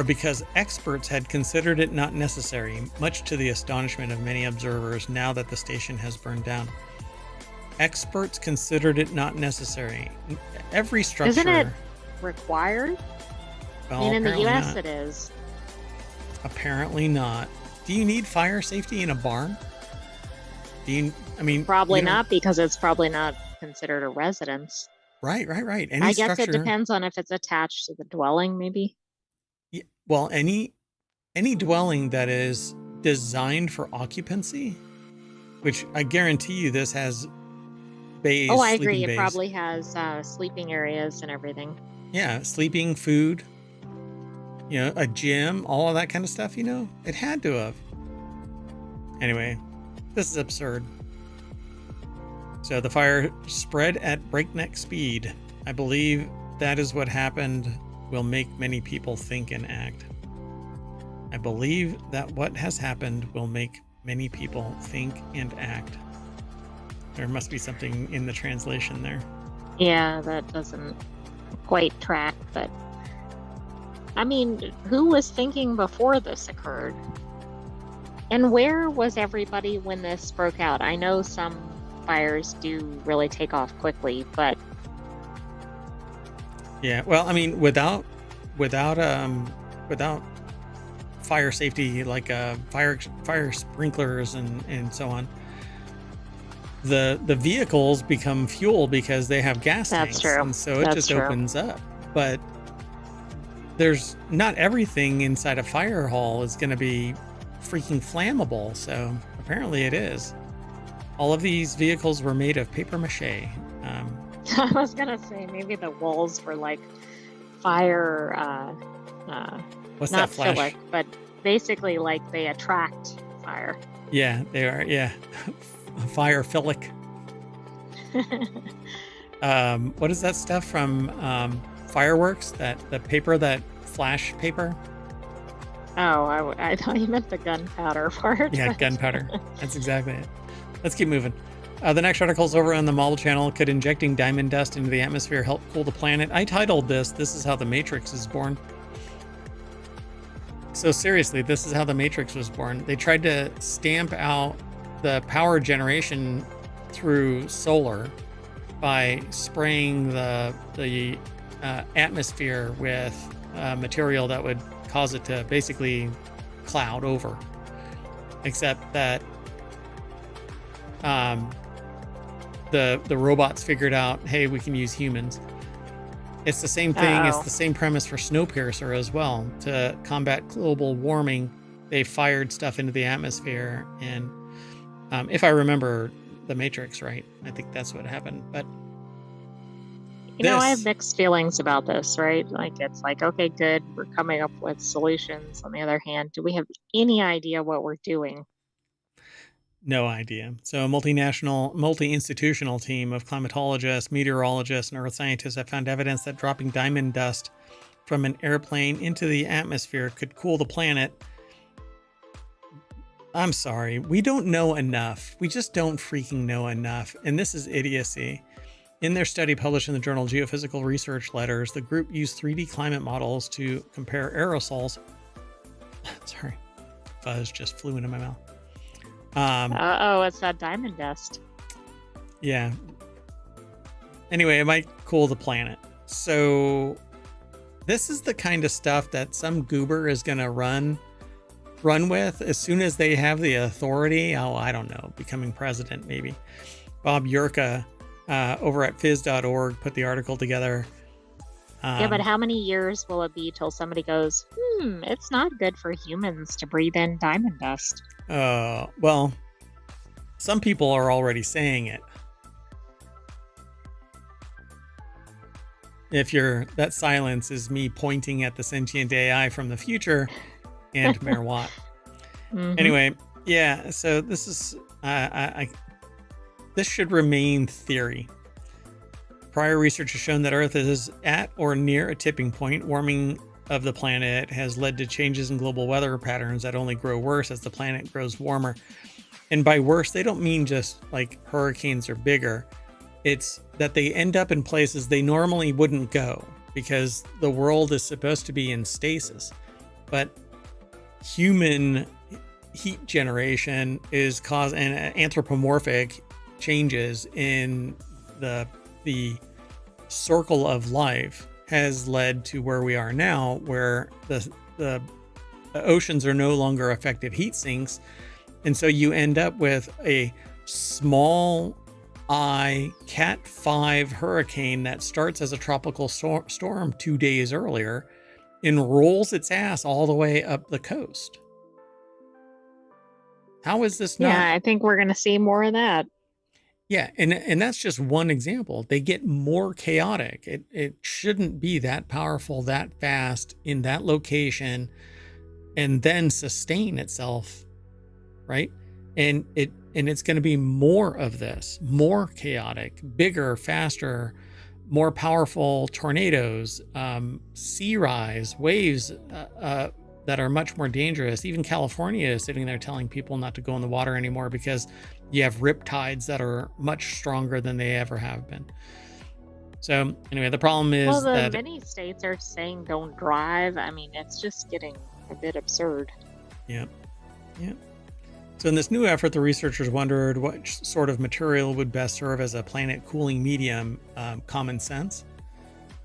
because experts had considered it not necessary, much to the astonishment of many observers now that the station has burned down. Experts considered it not necessary. Every structure... Isn't it required? Well, I mean, in the US not. It is. Apparently not. Do you need fire safety in a barn? Probably not, because it's probably not considered a residence. Right. I guess it depends on if it's attached to the dwelling, maybe. Yeah, well, any dwelling that is designed for occupancy, which I guarantee you this has bays. Oh, I agree. Bays. It probably has sleeping areas and everything. Yeah, sleeping, food, a gym, all of that kind of stuff, it had to have. Anyway, this is absurd. So the fire spread at breakneck speed. I believe that is what happened will make many people think and act. I believe that what has happened will make many people think and act. There must be something in the translation there. Yeah, that doesn't quite track, but I mean, who was thinking before this occurred? And where was everybody when this broke out? I know some fires do really take off quickly, but Yeah, well, I mean, without fire safety, like fire sprinklers and so on, the vehicles become fuel because they have gas that's tanks, true. and so it That's just true. opens up. But there's not everything inside a fire hall is going to be freaking flammable. So apparently it is. All of these vehicles were made of paper mache. I was gonna say maybe the walls were like fire, What's not that flash? philic, but basically like they attract fire. Yeah, they are. Yeah, fire philic. What is that stuff from fireworks? That the paper, that flash paper? Oh, I thought you meant the gunpowder part. Yeah, gunpowder. That's exactly it. Let's keep moving. The next article is over on the Model Channel. Could injecting diamond dust into the atmosphere help cool the planet? I titled this is how the Matrix is born. So seriously, this is how the Matrix was born. They tried to stamp out the power generation through solar by spraying the atmosphere with material that would cause it to basically cloud over. Except that the robots figured out, hey, we can use humans. It's the same thing. Uh-oh. It's the same premise for Snowpiercer as well. To combat global warming, they fired stuff into the atmosphere. And if I remember the Matrix right, I think that's what happened. But You know, I have mixed feelings about this, right? Like, it's like, okay, good, we're coming up with solutions. On the other hand, do we have any idea what we're doing? no idea. So a multi-institutional team of climatologists, meteorologists, and earth scientists have found evidence that dropping diamond dust from an airplane into the atmosphere could cool the planet. I'm sorry, we don't know enough. We just don't freaking know enough. And this is idiocy. In their study published in the journal Geophysical Research Letters, the group used 3D climate models to compare aerosols. Sorry, fuzz just flew into my mouth. It's that diamond dust. Yeah. Anyway, it might cool the planet. So this is the kind of stuff that some goober is going to run with as soon as they have the authority. Oh, I don't know, becoming president maybe. Bob Yurka over at phys.org put the article together. Yeah, but how many years will it be till somebody goes, it's not good for humans to breathe in diamond dust? Well, some people are already saying it. That silence is me pointing at the sentient AI from the future and Mayor Watt. Mhm. Anyway, yeah, so this is, this should remain theory. Prior research has shown that Earth is at or near a tipping point. Warming of the planet has led to changes in global weather patterns that only grow worse as the planet grows warmer. And by worse, they don't mean just like hurricanes are bigger. It's that they end up in places they normally wouldn't go because the world is supposed to be in stasis. But human heat generation is causing anthropomorphic changes in the circle of life has led to where we are now, where the oceans are no longer effective heat sinks. And so you end up with a small Cat 5 hurricane that starts as a tropical storm 2 days earlier and rolls its ass all the way up the coast. How is this not? Yeah, I think we're going to see more of that. Yeah, and that's just one example. They get more chaotic. It shouldn't be that powerful, that fast, in that location, and then sustain itself, right? And it's going to be more of this, more chaotic, bigger, faster, more powerful tornadoes, sea rise, waves that are much more dangerous. Even California is sitting there telling people not to go in the water anymore because you have riptides that are much stronger than they ever have been. So anyway, the problem Well, is the that many states are saying don't drive. I mean, it's just getting a bit absurd. yeah, yeah. So in this new effort, the researchers wondered what sort of material would best serve as a planet cooling medium. Common sense.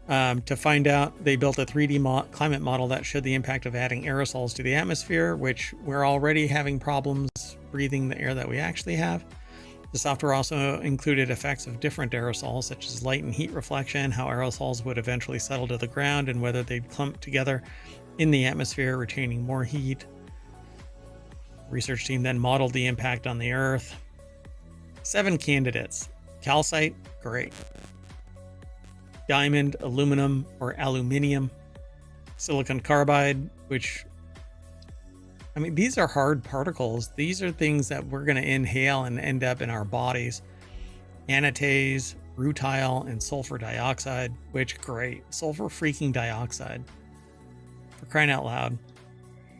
To find out, they built a 3D climate model that showed the impact of adding aerosols to the atmosphere, which we're already having problems breathing the air that we actually have. The software also included effects of different aerosols, such as light and heat reflection, how aerosols would eventually settle to the ground, and whether they'd clump together in the atmosphere, retaining more heat. Research team then modeled the impact on the Earth. 7 candidates. Calcite, great. Diamond, aluminum, or aluminium. Silicon carbide, which, I mean, these are hard particles. These are things that we're going to inhale and end up in our bodies. Anatase, rutile, and sulfur dioxide, which, great. Sulfur freaking dioxide. For crying out loud.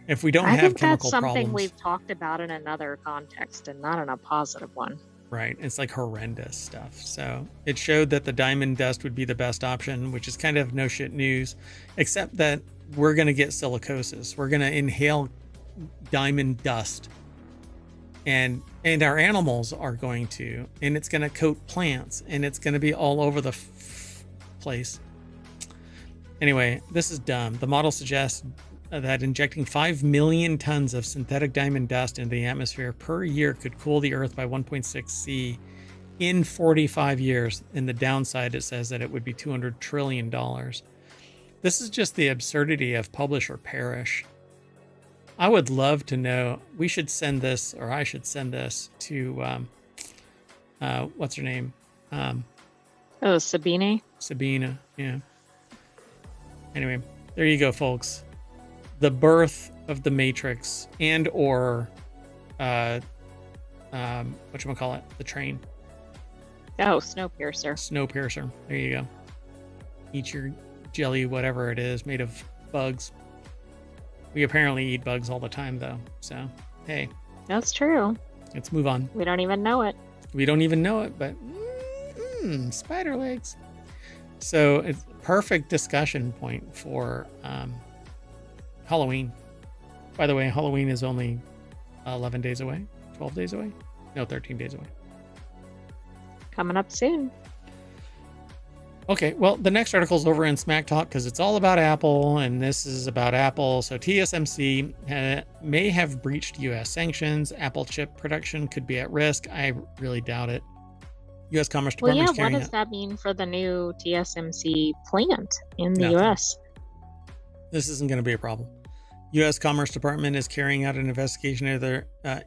If we don't I have think chemical that's something problems, we've talked about in another context and not in a positive one. right, it's like horrendous stuff. So it showed that the diamond dust would be the best option, which is kind of no shit news, except that we're going to get silicosis. We're going to inhale diamond dust, and our animals are going to, and it's going to coat plants, and it's going to be all over the place. Anyway, this is dumb. The model suggests that injecting 5 million tons of synthetic diamond dust into the atmosphere per year could cool the Earth by 1.6 C in 45 years. In the downside, it says that it would be $200 trillion. This is just the absurdity of publish or perish. I would love to know. We should send this, or I should send this to, what's her name? Oh, Sabina, yeah. Anyway, there you go, folks. The birth of the Matrix, and or whatchamacallit, the train. Oh, Snowpiercer. Snowpiercer. There you go. Eat your jelly, whatever it is, made of bugs. We apparently eat bugs all the time, though. So, hey. That's true. Let's move on. We don't even know it. We don't even know it, but spider legs. So it's a perfect discussion point for Halloween. By the way, Halloween is only 11 days away, 12 days away. No, 13 days away. Coming up soon. Okay, well, the next article is over in Smack Talk because it's all about Apple, and this is about Apple. So TSMC may have breached U.S. sanctions. Apple chip production could be at risk. I really doubt it. U.S. Commerce Department is what carrying does that mean for the new TSMC plant in the Nothing. U.S.? This isn't going to be a problem. U.S. Commerce Department is carrying out an investigation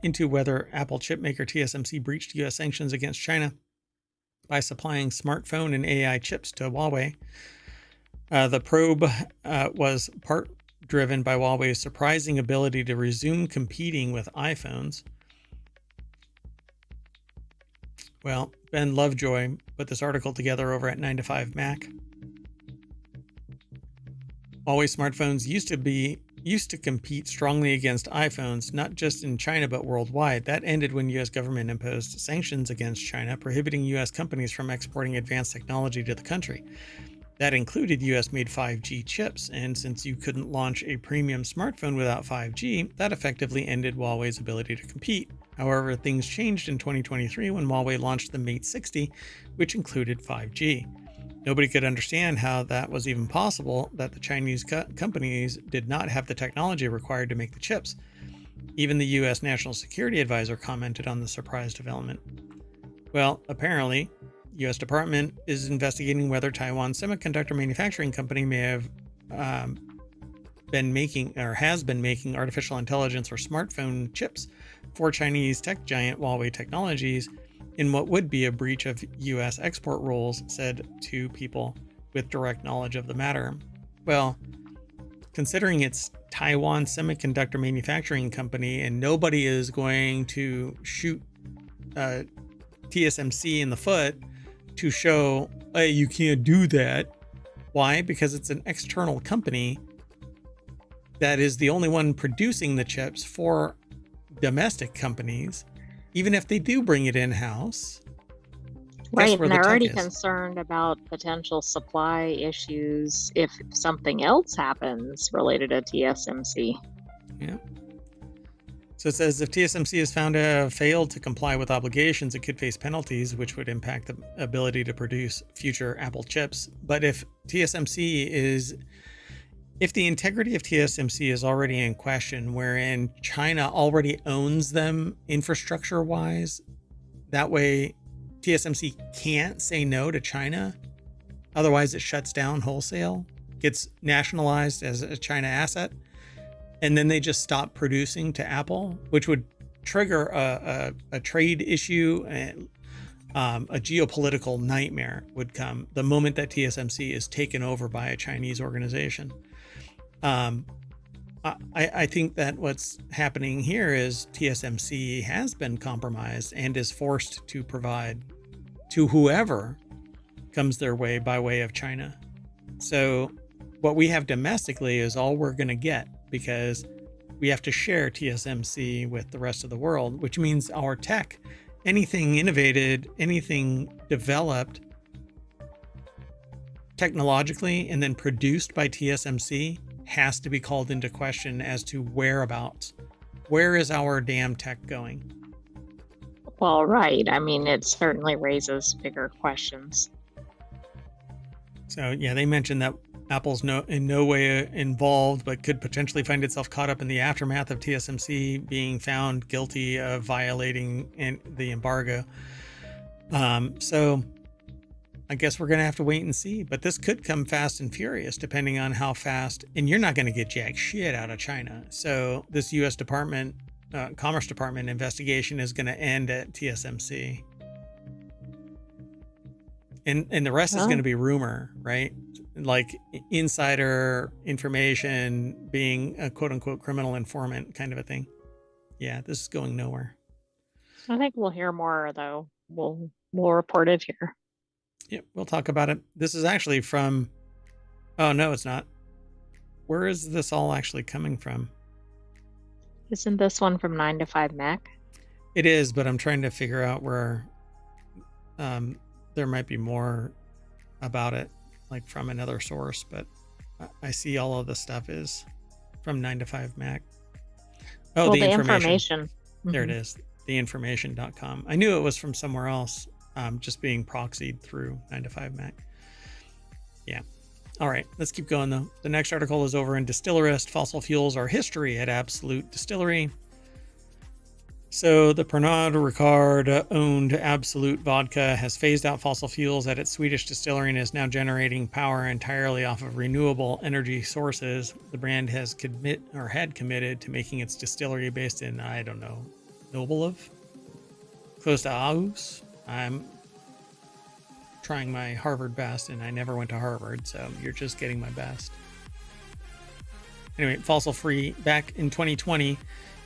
into whether Apple chipmaker TSMC breached U.S. sanctions against China by supplying smartphone and AI chips to Huawei. The probe was part driven by Huawei's surprising ability to resume competing with iPhones. Well, Ben Lovejoy put this article together over at 9to5Mac. Huawei smartphones used to compete strongly against iPhones, not just in China, but worldwide. That ended when U.S. government imposed sanctions against China, prohibiting U.S. companies from exporting advanced technology to the country. That included U.S.-made 5G chips, and since you couldn't launch a premium smartphone without 5G, that effectively ended Huawei's ability to compete. However, things changed in 2023 when Huawei launched the Mate 60, which included 5G. Nobody could understand how that was even possible, that the Chinese companies did not have the technology required to make the chips. Even the U.S. National Security Advisor commented on the surprise development. Well, apparently, U.S. Department is investigating whether Taiwan Semiconductor Manufacturing Company may have been making artificial intelligence or smartphone chips for Chinese tech giant Huawei Technologies in what would be a breach of U.S. export rules, said two people with direct knowledge of the matter. Well, considering it's Taiwan Semiconductor Manufacturing Company and nobody is going to shoot TSMC in the foot to show, hey, you can't do that. Why? Because it's an external company that is the only one producing the chips for domestic companies. Even if they do bring it in-house. Guess Right, where and the they're tech already is. concerned about potential supply issues if something else happens related to TSMC. Yeah. So it says if TSMC is found to have failed to comply with obligations, it could face penalties, which would impact the ability to produce future Apple chips. But if the integrity of TSMC is already in question, wherein China already owns them infrastructure wise, that way TSMC can't say no to China. Otherwise, it shuts down wholesale, gets nationalized as a China asset, and then they just stop producing to Apple, which would trigger a trade issue, and a geopolitical nightmare would come the moment that TSMC is taken over by a Chinese organization. I think that what's happening here is TSMC has been compromised and is forced to provide to whoever comes their way by way of China. So what we have domestically is all we're going to get, because we have to share TSMC with the rest of the world, which means our tech, anything innovated, anything developed technologically and then produced by TSMC has to be called into question as to whereabouts. Where is our damn tech going? Well, right. I mean, it certainly raises bigger questions. So yeah, they mentioned that Apple's in no way involved, but could potentially find itself caught up in the aftermath of TSMC being found guilty of violating the embargo. So I guess we're going to have to wait and see. But this could come fast and furious, depending on how fast. And you're not going to get jack shit out of China. So this U.S. Commerce Department investigation is going to end at TSMC. And the rest is going to be rumor, right? Like insider information, being a quote unquote criminal informant kind of a thing. Yeah, this is going nowhere. I think we'll hear more, though. We'll report it here. Yep, we'll talk about it. This is actually from... Oh, no, it's not. Where is this all actually coming from? Isn't this one from 9 to 5 Mac? It is, but I'm trying to figure out where there might be more about it, like from another source, but I see all of the stuff is from 9 to 5 Mac. Oh, well, the information. There it is. Theinformation.com. I knew it was from somewhere else, just being proxied through 9 to 5 Mac. Yeah. All right, let's keep going though. The next article is over in Distillerist. Fossil fuels are history at Absolute Distillery. So the Pernod Ricard owned Absolute Vodka has phased out fossil fuels at its Swedish distillery and is now generating power entirely off of renewable energy sources. The brand has had committed to making its distillery based in, I don't know, Nobelov? Close to Aarhus. I'm trying my Harvard best, and I never went to Harvard, so you're just getting my best. Anyway, fossil free back in 2020,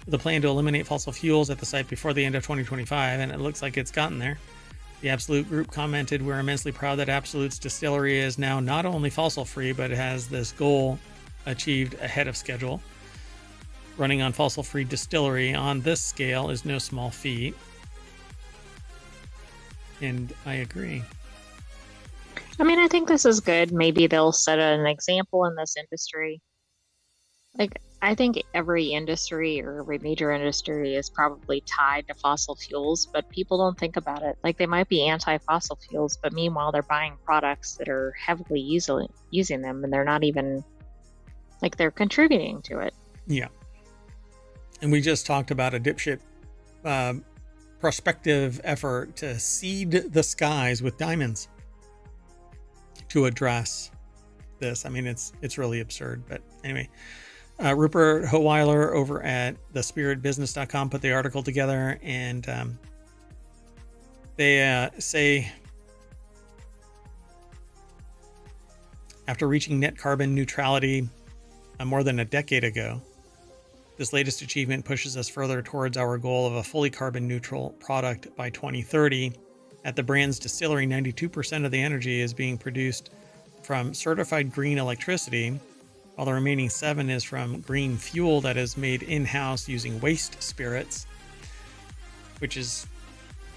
with a plan to eliminate fossil fuels at the site before the end of 2025, and it looks like it's gotten there. The Absolute Group commented, "We're immensely proud that Absolute's distillery is now not only fossil free, but it has this goal achieved ahead of schedule. Running on fossil free distillery on this scale is no small feat." And I agree. I mean, I think this is good. Maybe they'll set an example in this industry. Like, I think every industry or every major industry is probably tied to fossil fuels, but people don't think about it. Like, they might be anti-fossil fuels, but meanwhile, they're buying products that are heavily using them, and they're not even, like, they're contributing to it. Yeah. And we just talked about a dipshit prospective effort to seed the skies with diamonds to address this. I mean, it's really absurd, but anyway. Rupert Howeiler over at thespiritbusiness.com put the article together, and they say, after reaching net carbon neutrality more than a decade ago, this latest achievement pushes us further towards our goal of a fully carbon neutral product by 2030. At the brand's distillery, 92% of the energy is being produced from certified green electricity, while the remaining 7% is from green fuel that is made in-house using waste spirits, which is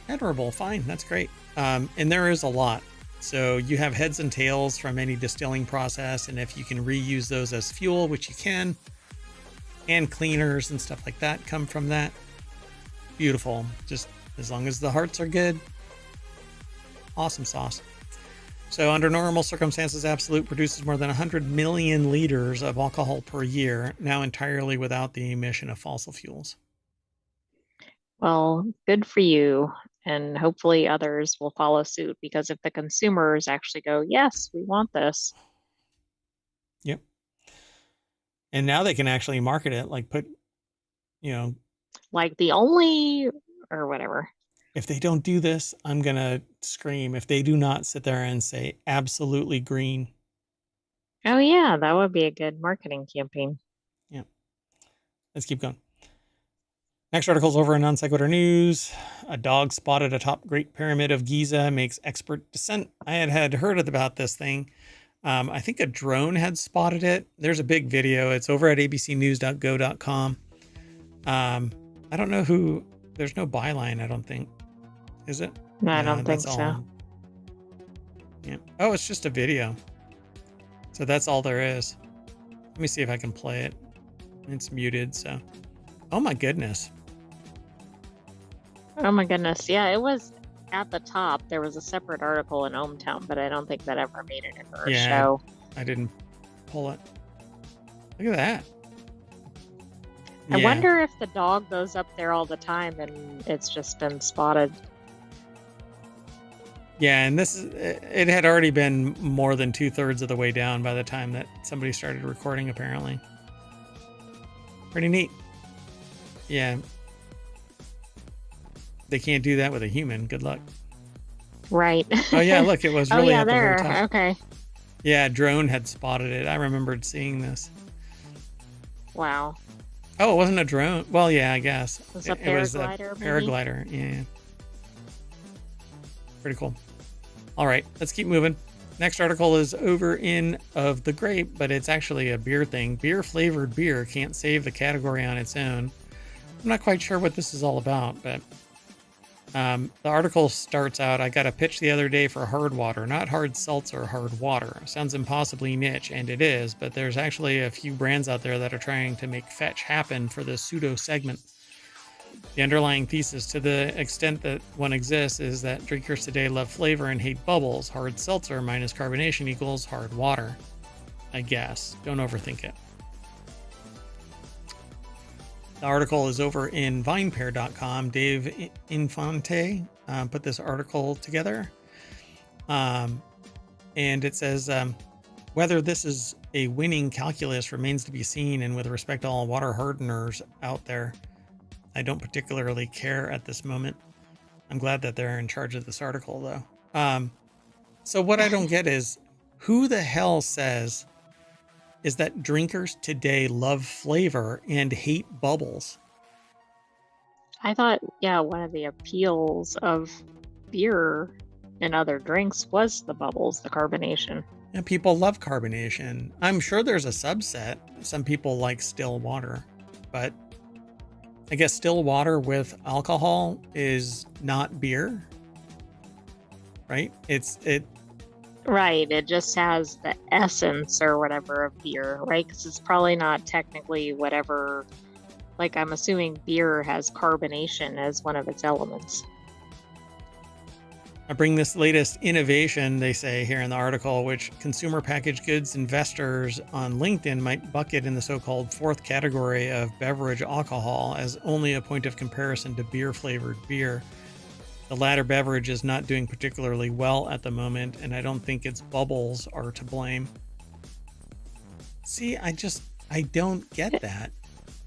Admirable. Fine. That's great. And there is a lot. So you have heads and tails from any distilling process. And if you can reuse those as fuel, which you can, and cleaners and stuff like that come from that. Beautiful. Just as long as the hearts are good. Awesome sauce. So under normal circumstances, Absolute produces more than 100 million liters of alcohol per year, now entirely without the emission of fossil fuels. Well, good for you. And hopefully others will follow suit, because if the consumers actually go, yes, we want this. Yep. And now they can actually market it, like put, Like the only, or whatever. if they don't do this, I'm going to scream. If they do not sit there and say absolutely green. Oh, yeah, that would be a good marketing campaign. Yeah. Let's keep going. Next article is over in Non Sequitur News. A dog spotted atop Great Pyramid of Giza makes expert descent. I had heard about this thing. I think a drone had spotted it. There's a big video. It's over at abcnews.go.com. I don't know who. There's no byline, I don't think. Is it? No, I don't think so. Yeah. Oh, it's just a video. So that's all there is. Let me see if I can play it. It's muted, so. Oh my goodness. Oh my goodness. Yeah, it was at the top. There was a separate article in ohmTown, but I don't think that ever made it into our show. I didn't pull it. Look at that. I wonder if the dog goes up there all the time and it's just been spotted. Yeah, and it had already been more than 2/3 of the way down by the time that somebody started recording, apparently. Pretty neat. Yeah. They can't do that with a human. Good luck. Right. Oh, yeah, look, it was really at the very top. Okay. Yeah, drone had spotted it. I remembered seeing this. Wow. Oh, it wasn't a drone. Well, yeah, I guess. It was a paraglider. Yeah. Pretty cool. All right, let's keep moving. Next article is over in Of the Grape, but it's actually a beer thing. Beer-flavored beer can't save the category on its own. I'm not quite sure what this is all about, but the article starts out, I got a pitch the other day for hard water, not hard seltzer, hard water. Sounds impossibly niche, and it is, but there's actually a few brands out there that are trying to make fetch happen for this pseudo segment. The underlying thesis, to the extent that one exists, is that drinkers today love flavor and hate bubbles. Hard seltzer minus carbonation equals hard water. I guess. Don't overthink it. The article is over in vinepair.com. Dave Infante put this article together. And it says, whether this is a winning calculus remains to be seen. And with respect to all water hardeners out there, I don't particularly care at this moment. I'm glad that they're in charge of this article, though. So what I don't get is, who the hell says is that drinkers today love flavor and hate bubbles? I thought, one of the appeals of beer and other drinks was the bubbles, the carbonation. And people love carbonation. I'm sure there's a subset. Some people like still water, but I guess still water with alcohol is not beer, right? Right. It just has the essence or whatever of beer, right? Because it's probably not technically whatever. Like, I'm assuming beer has carbonation as one of its elements. I bring this latest innovation, they say here in the article, which consumer packaged goods investors on LinkedIn might bucket in the so-called fourth category of beverage alcohol as only a point of comparison to beer-flavored beer. The latter beverage is not doing particularly well at the moment, and I don't think its bubbles are to blame. See, I don't get that.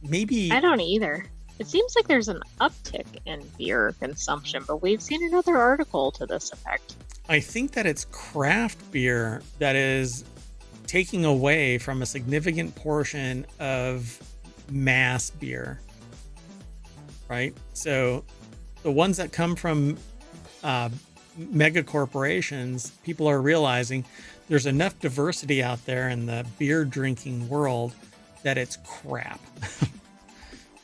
Maybe I don't either. It seems like there's an uptick in beer consumption, but we've seen another article to this effect. I think that it's craft beer that is taking away from a significant portion of mass beer, right? So the ones that come from mega corporations, people are realizing there's enough diversity out there in the beer drinking world that it's crap.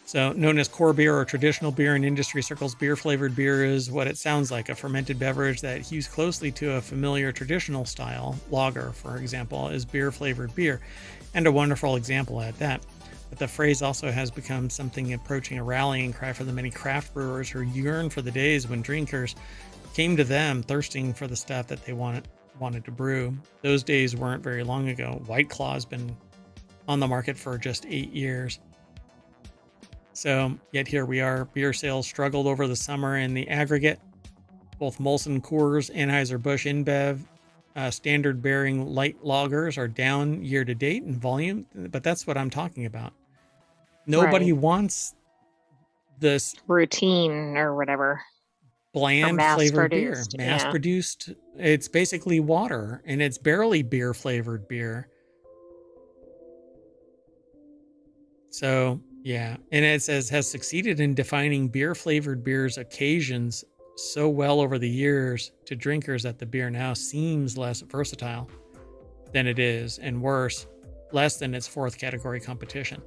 So, known as core beer or traditional beer in industry circles, beer-flavored beer is what it sounds like, a fermented beverage that hews closely to a familiar traditional style. Lager, for example, is beer-flavored beer, and a wonderful example at that. But the phrase also has become something approaching a rallying cry for the many craft brewers who yearn for the days when drinkers came to them thirsting for the stuff that they wanted to brew. Those days weren't very long ago. White Claw's been on the market for just 8 years. So, yet here we are. Beer sales struggled over the summer in the aggregate. Both Molson Coors, Anheuser-Busch InBev, standard bearing light lagers are down year to date in volume, but that's what I'm talking about. Nobody Right. wants this Routine or whatever. Or bland mass flavored beer, produced. mass Yeah. produced. It's basically water, and it's barely beer flavored beer. So, yeah. And it says has succeeded in defining beer flavored beer's occasions so well over the years to drinkers that the beer now seems less versatile than it is, and worse, less than its fourth category competition.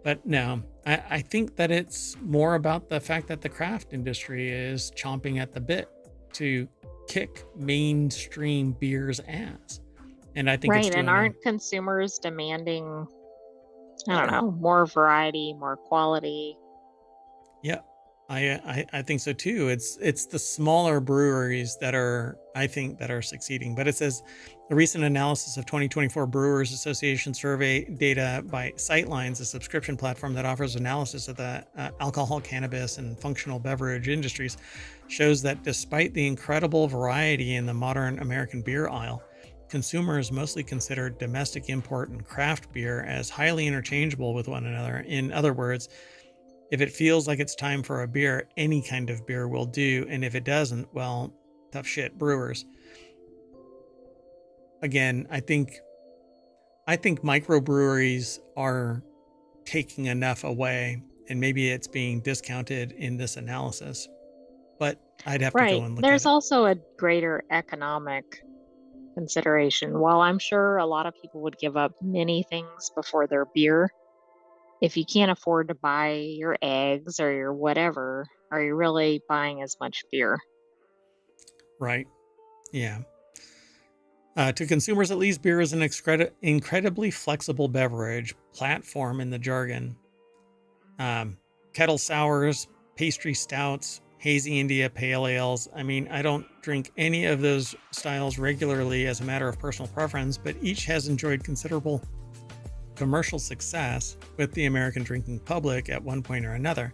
But no, I think that it's more about the fact that the craft industry is chomping at the bit to kick mainstream beer's ass. And I think it's Right. doing And aren't consumers demanding, I don't better. know, more variety, more quality? Yeah, I think so too. It's the smaller breweries that are, I think, that are succeeding. But it says a recent analysis of 2024 Brewers Association survey data by Sightlines, a subscription platform that offers analysis of the alcohol, cannabis, and functional beverage industries, shows that despite the incredible variety in the modern American beer aisle, consumers mostly consider domestic import and craft beer as highly interchangeable with one another. In other words, if it feels like it's time for a beer, any kind of beer will do. And if it doesn't, well, tough shit, brewers. Again, I think microbreweries are taking enough away, and maybe it's being discounted in this analysis. But I'd have to go Right. and look at There's it. also a greater economic consideration. While I'm sure a lot of people would give up many things before their beer, if you can't afford to buy your eggs or your whatever, are you really buying as much beer? Right. Yeah. To consumers, at least, beer is an incredibly flexible beverage platform in the jargon. Kettle sours, pastry stouts, hazy India pale ales. I mean, I don't drink any of those styles regularly as a matter of personal preference, but each has enjoyed considerable commercial success with the American drinking public at one point or another.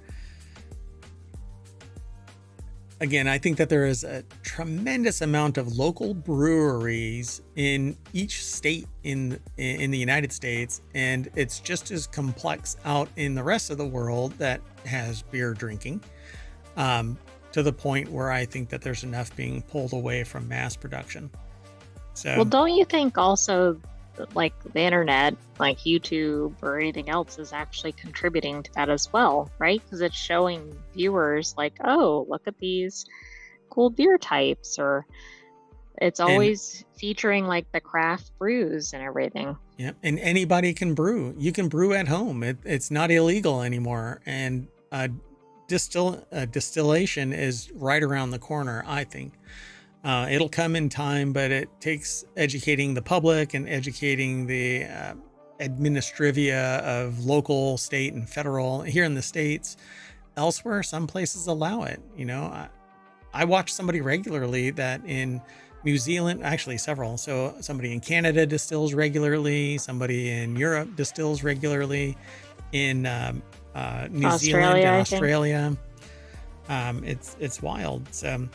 Again, I think that there is a tremendous amount of local breweries in each state in the United States, and it's just as complex out in the rest of the world that has beer drinking, to the point where I think that there's enough being pulled away from mass production. So, Well, don't you think also like the internet, like YouTube or anything else, is actually contributing to that as well, right? Because it's showing viewers like, oh, look at these cool beer types, or it's and always featuring like the craft brews and everything. yeah, and anybody can brew. You can brew at home. It's not illegal anymore, and distillation is right around the corner, I think. It'll come in time, but it takes educating the public and educating the administrivia of local, state, and federal here in the States. Elsewhere, some places allow it. You know, I watch somebody regularly that in New Zealand, actually several. So somebody in Canada distills regularly. Somebody in Europe distills regularly. In New Zealand and Australia, I think. Australia, it's wild. So,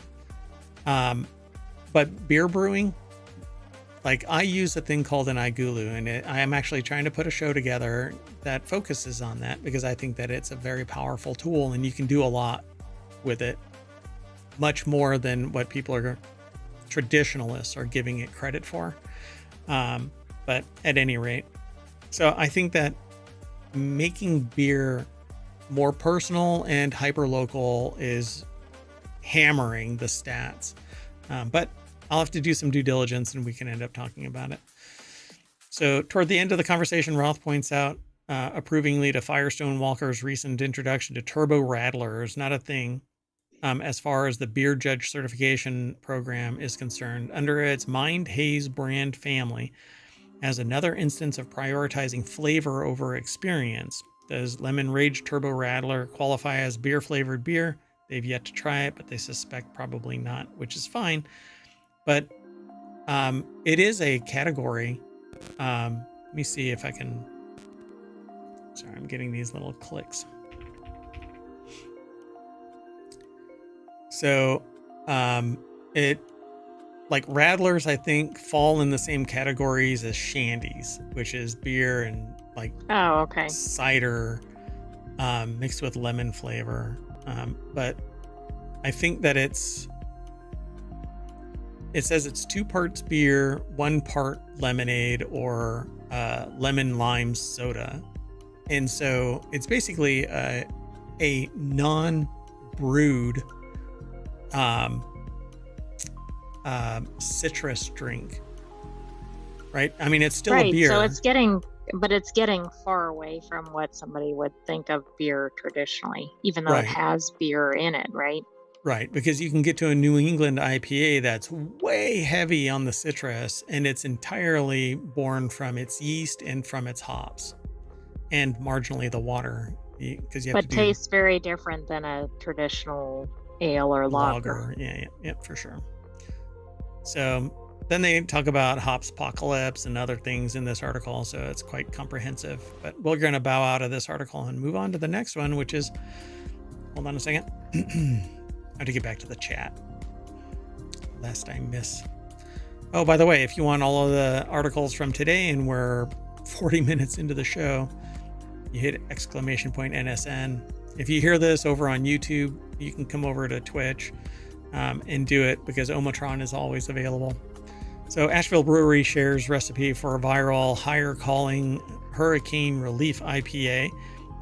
but beer brewing, like I use a thing called an igulu, and I am actually trying to put a show together that focuses on that because I think that it's a very powerful tool and you can do a lot with it, much more than what traditionalists are giving it credit for. But at any rate, so I think that making beer more personal and hyper local is hammering the stats. But I'll have to do some due diligence and we can end up talking about it. So toward the end of the conversation, Roth points out approvingly to Firestone Walker's recent introduction to Turbo Radlers, not a thing. As far as the beer judge certification program is concerned, under its Mind Haze brand family, as another instance of prioritizing flavor over experience. Does Lemon Rage Turbo Radler qualify as beer flavored beer? They've yet to try it, but they suspect probably not, which is fine. But it is a category. Let me see if I can. Sorry, I'm getting these little clicks. So, it like Radlers, I think, fall in the same categories as shandies, which is beer and like okay. cider mixed with lemon flavor. But I think that it says it's 2 parts beer, 1 part lemonade or lemon lime soda. And so it's basically a non-brewed citrus drink, right? I mean, it's still a beer. So it's getting far away from what somebody would think of beer traditionally, even though it has beer in it, right? Right, because you can get to a New England IPA that's way heavy on the citrus, and it's entirely born from its yeast and from its hops, and marginally the water, because you have to do. But tastes very different than a traditional ale or lager. Yeah, for sure. So then they talk about hops apocalypse and other things in this article, so it's quite comprehensive. But we're going to bow out of this article and move on to the next one, which is, hold on a second. I have to get back to the chat, lest I miss. Oh, by the way, if you want all of the articles from today and we're 40 minutes into the show, you hit !NSN. If you hear this over on YouTube, you can come over to Twitch and do it, because ohmTown is always available. So Asheville Brewery shares recipe for a viral higher calling hurricane relief IPA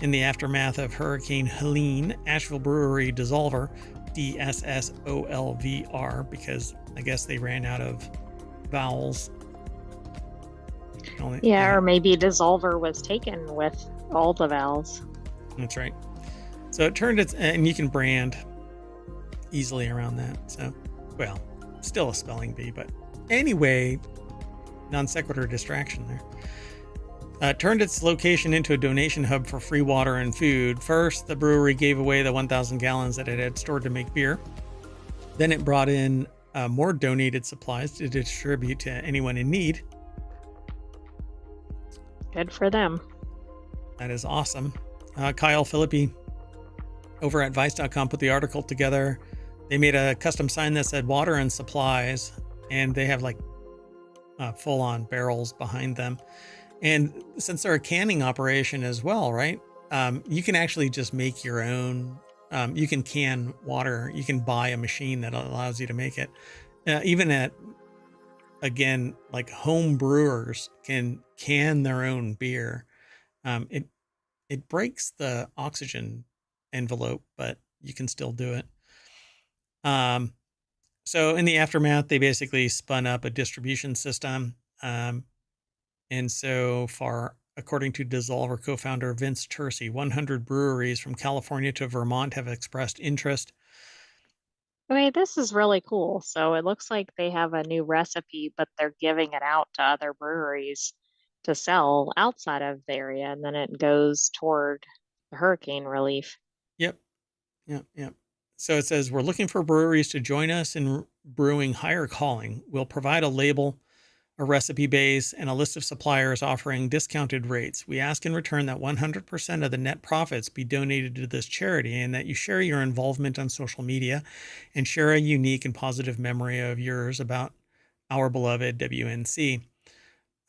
in the aftermath of Hurricane Helene. Asheville Brewery Dissolver, DSSOLVR, because I guess they ran out of vowels. Or maybe Dissolver was taken with all the vowels. That's right. So it turned its, and you can brand easily around that. So, well, still a spelling bee, but anyway, non sequitur distraction there. Turned its location into a donation hub for free water and food. First, the brewery gave away the 1,000 gallons that it had stored to make beer. Then it brought in more donated supplies to distribute to anyone in need. Good for them. That is awesome. Kyle Philippi over at Vice.com put the article together. They made a custom sign that said water and supplies, and they have like full-on barrels behind them. And since they're a canning operation as well, right? You can actually just make your own. You can can water. You can buy a machine that allows you to make it. Even at, again, like home brewers can can their own beer. It breaks the oxygen envelope, but you can still do it. So in the aftermath, they basically spun up a distribution system. And so far, according to Dissolver co-founder Vince Tercy, 100 breweries from California to Vermont have expressed interest. This is really cool. So it looks like they have a new recipe, but they're giving it out to other breweries to sell outside of the area, and then it goes toward the hurricane relief. Yep. So it says, we're looking for breweries to join us in brewing higher calling. We'll provide a label, a recipe base, and a list of suppliers offering discounted rates. We ask in return that 100% of the net profits be donated to this charity, and that you share your involvement on social media and share a unique and positive memory of yours about our beloved WNC.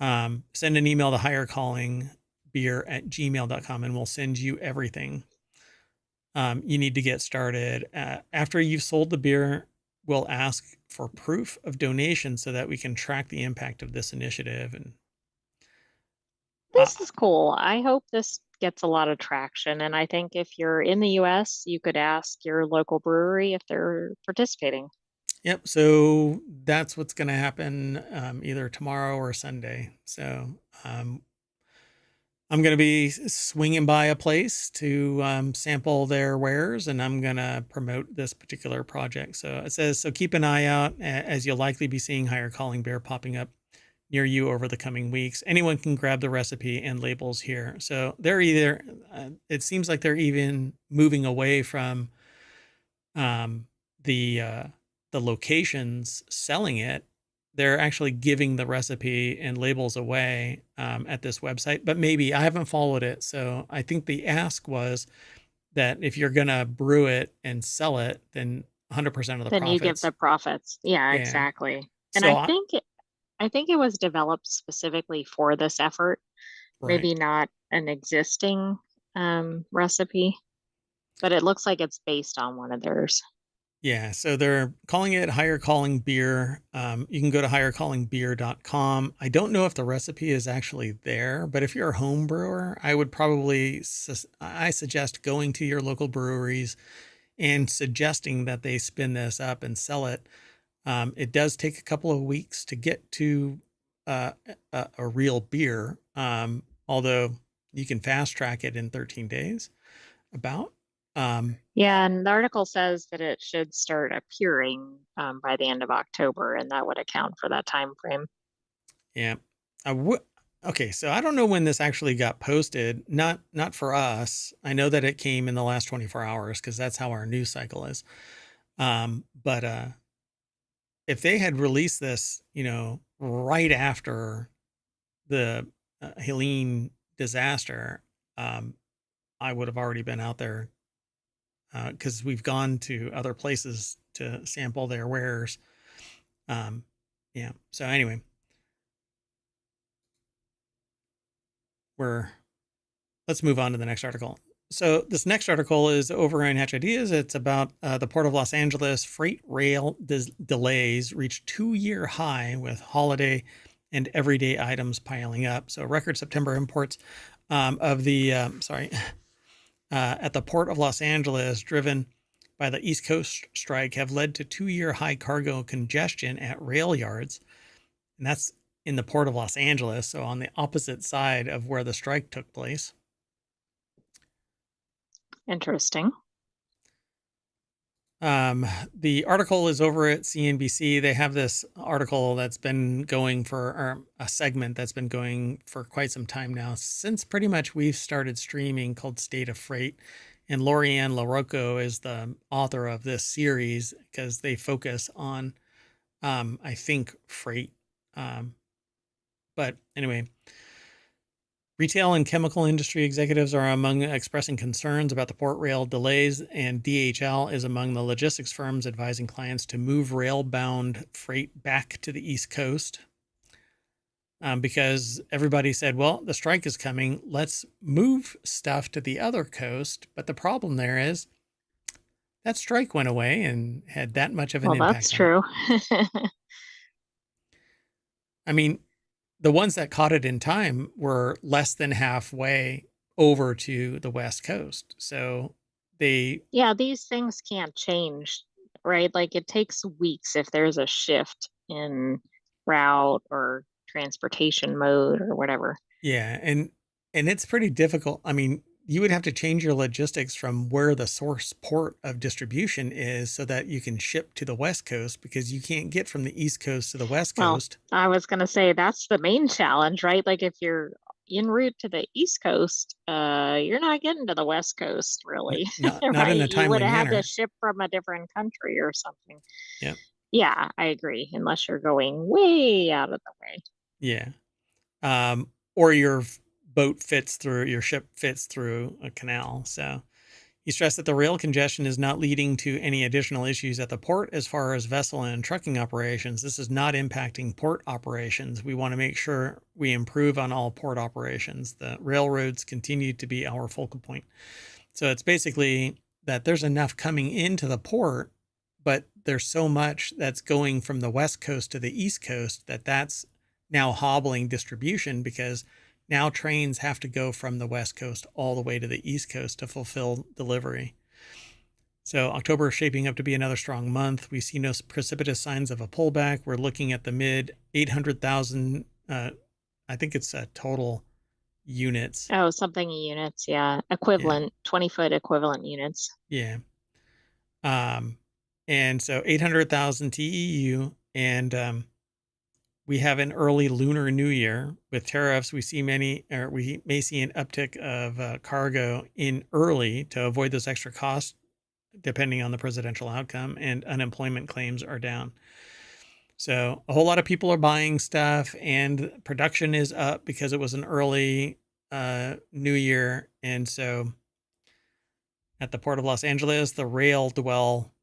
Send an email to highercallingbeer@gmail.com and we'll send you everything you need to get started. After you've sold the beer, we'll ask for proof of donation so that we can track the impact of this initiative. And this is cool. I hope this gets a lot of traction. And I think if you're in the US, you could ask your local brewery if they're participating. Yep. So that's what's going to happen either tomorrow or Sunday. So I'm going to be swinging by a place to sample their wares, and I'm going to promote this particular project. So it says, so keep an eye out, as you'll likely be seeing higher calling beer popping up near you over the coming weeks. Anyone can grab the recipe and labels here. So they're either, it seems like they're even moving away from um, the locations selling it. They're actually giving the recipe and labels away at this website, but maybe I haven't followed it. So I think the ask was that if you're going to brew it and sell it, then 100% of the Then you give profits. the profits. Yeah, Yeah. exactly. And So I think it was developed specifically for this effort, maybe right. not an existing recipe, but it looks like it's based on one of theirs. Yeah, so they're calling it Higher Calling Beer. You can go to highercallingbeer.com. I don't know if the recipe is actually there, but if you're a home brewer, I would probably I suggest going to your local breweries and suggesting that they spin this up and sell it. It does take a couple of weeks to get to a real beer, although you can fast track it in 13 days. About. Yeah, and the article says that it should start appearing by the end of October, and that would account for that time frame. Yeah. Okay, so I don't know when this actually got posted. Not for us. I know that it came in the last 24 hours because that's how our news cycle is. But if they had released this, right after the Helene disaster, I would have already been out there because we've gone to other places to sample their wares. Yeah. So anyway, let's move on to the next article. So this next article is over in Hatch Ideas. It's about the Port of Los Angeles. Freight rail delays reach 2-year high with holiday and everyday items piling up. So record September imports of the at the Port of Los Angeles, driven by the East Coast strike, have led to 2-year high cargo congestion at rail yards, and that's in the Port of Los Angeles, so on the opposite side of where the strike took place. Interesting. The article is over at CNBC. They have this article that's been going or a segment that's been going for quite some time now, since pretty much we've started streaming, called State of Freight. And Lorianne LaRocco is the author of this series because they focus on, I think, freight. But anyway, retail and chemical industry executives are among expressing concerns about the port rail delays, and DHL is among the logistics firms advising clients to move rail-bound freight back to the East Coast. Because everybody said, well, the strike is coming, let's move stuff to the other coast. But the problem there is that strike went away and had that much of an Well, impact that's on it. true. I mean, the ones that caught it in time were less than halfway over to the West Coast. So Yeah, these things can't change, right? Like it takes weeks if there's a shift in route or transportation mode or whatever. yeah, and it's pretty difficult. I mean, you would have to change your logistics from where the source port of distribution is so that you can ship to the West Coast, because you can't get from the East Coast to the West Well, Coast. I was going to say that's the main challenge, right? Like if you're en route to the East Coast, you're not getting to the West Coast really, Not in right? a You would timely have had to manner. ship from a different country or something. Yeah. Yeah, I agree. Unless you're going way out of the way. Yeah. Or your ship fits through a canal. So he stressed that the rail congestion is not leading to any additional issues at the port as far as vessel and trucking operations. This is not impacting port operations. We want to make sure we improve on all port operations. The railroads continue to be our focal point. So it's basically that there's enough coming into the port, but there's so much that's going from the West Coast to the East Coast that's now hobbling distribution, because now trains have to go from the West Coast all the way to the East Coast to fulfill delivery. So October is shaping up to be another strong month. We see no precipitous signs of a pullback. We're looking at the mid 800,000. I think it's a total units. Oh, something in units, yeah. Yeah. Equivalent, 20-foot equivalent units. Yeah. Um, and so 800,000 TEU, and we have an early Lunar New Year. With tariffs, we may see an uptick of cargo in early to avoid those extra costs, depending on the presidential outcome, and unemployment claims are down. So a whole lot of people are buying stuff, and production is up because it was an early New Year, and so at the Port of Los Angeles, the rail dwell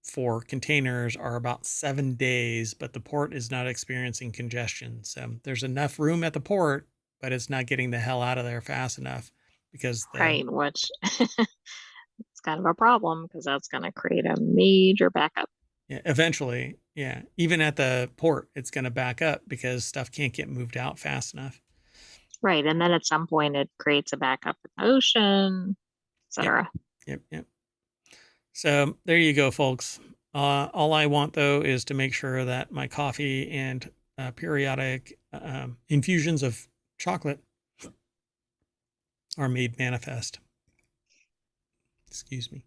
for containers are about 7 days, but the port is not experiencing congestion. So there's enough room at the port, but it's not getting the hell out of there fast enough because Right, which it's kind of a problem because that's going to create a major backup. eventually, yeah, even at the port, it's going to back up because stuff can't get moved out fast enough. Right, and then at some point it creates a backup in the ocean, Yep, etc. yep. So there you go, folks. All I want though is to make sure that my coffee and periodic infusions of chocolate are made manifest. Excuse me.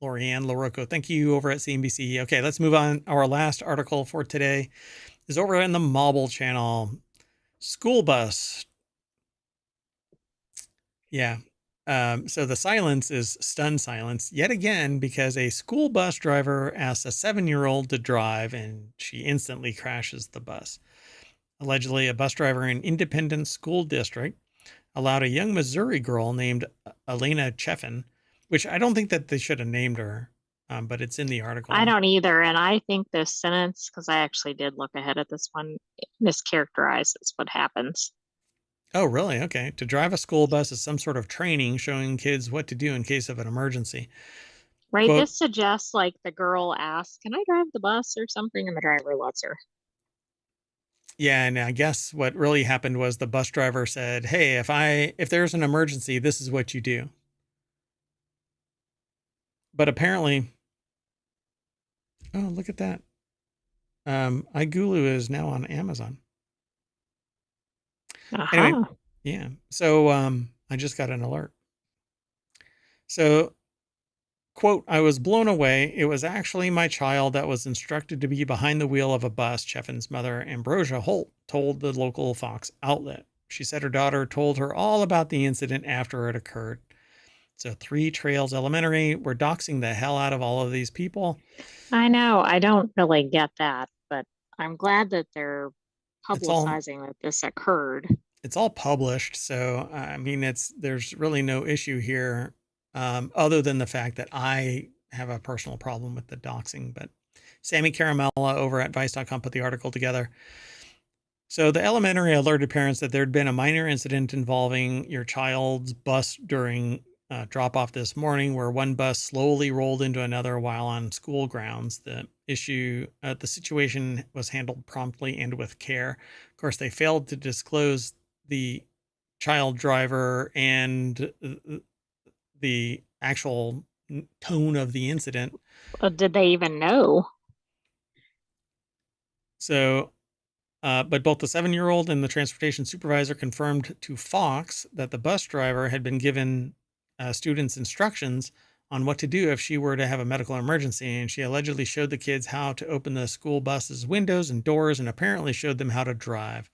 Lorianne LaRocco, thank you over at CNBC. Okay, let's move on. Our last article for today is over in the Mobile channel. School bus. Yeah. So the silence is stunned silence yet again because a school bus driver asks a 7-year-old to drive and she instantly crashes the bus. Allegedly, a bus driver in Independence School District allowed a young Missouri girl named Elena Cheffin, which I don't think that they should have named her, but it's in the I article. don't either, and I think this sentence, because I actually did look ahead at this one, it mischaracterizes what happens. Oh, really? Okay. To drive a school bus is some sort of training showing kids what to do in case of an emergency. Right? Quote, This suggests like the girl asks, "Can I drive the bus or something?" and the driver lets her. yeah, and I guess what really happened was the bus driver said, "Hey, if there's an emergency, this is what you do." But apparently, oh, look at that. iGulu is now on Amazon. Anyway, Aha. yeah. So I just got an alert. So, quote, I was blown away. It was actually my child that was instructed to be behind the wheel of a bus, Cheffin's mother, Ambrosia Holt, told the local Fox outlet. She said her daughter told her all about the incident after it occurred. So, Three Trails Elementary, we're doxing the hell out of all of these people. I know. I don't really get that, but I'm glad that they're It's all publicizing that this occurred. it's all published, so I mean, there's really no issue here, other than the fact that I have a personal problem with the doxing. But Sammy Caramella over at Vice.com put the article together. So the elementary alerted parents that there'd been a minor incident involving your child's bus during drop off this morning, where one bus slowly rolled into another while on school grounds. The situation was handled promptly and with care. Of course, they failed to disclose the child driver and the actual tone of the incident. Did they even know? So but both the 7-year-old and the transportation supervisor confirmed to Fox that the bus driver had been given students instructions on what to do if she were to have a medical emergency. And she allegedly showed the kids how to open the school bus's windows and doors and apparently showed them how to drive.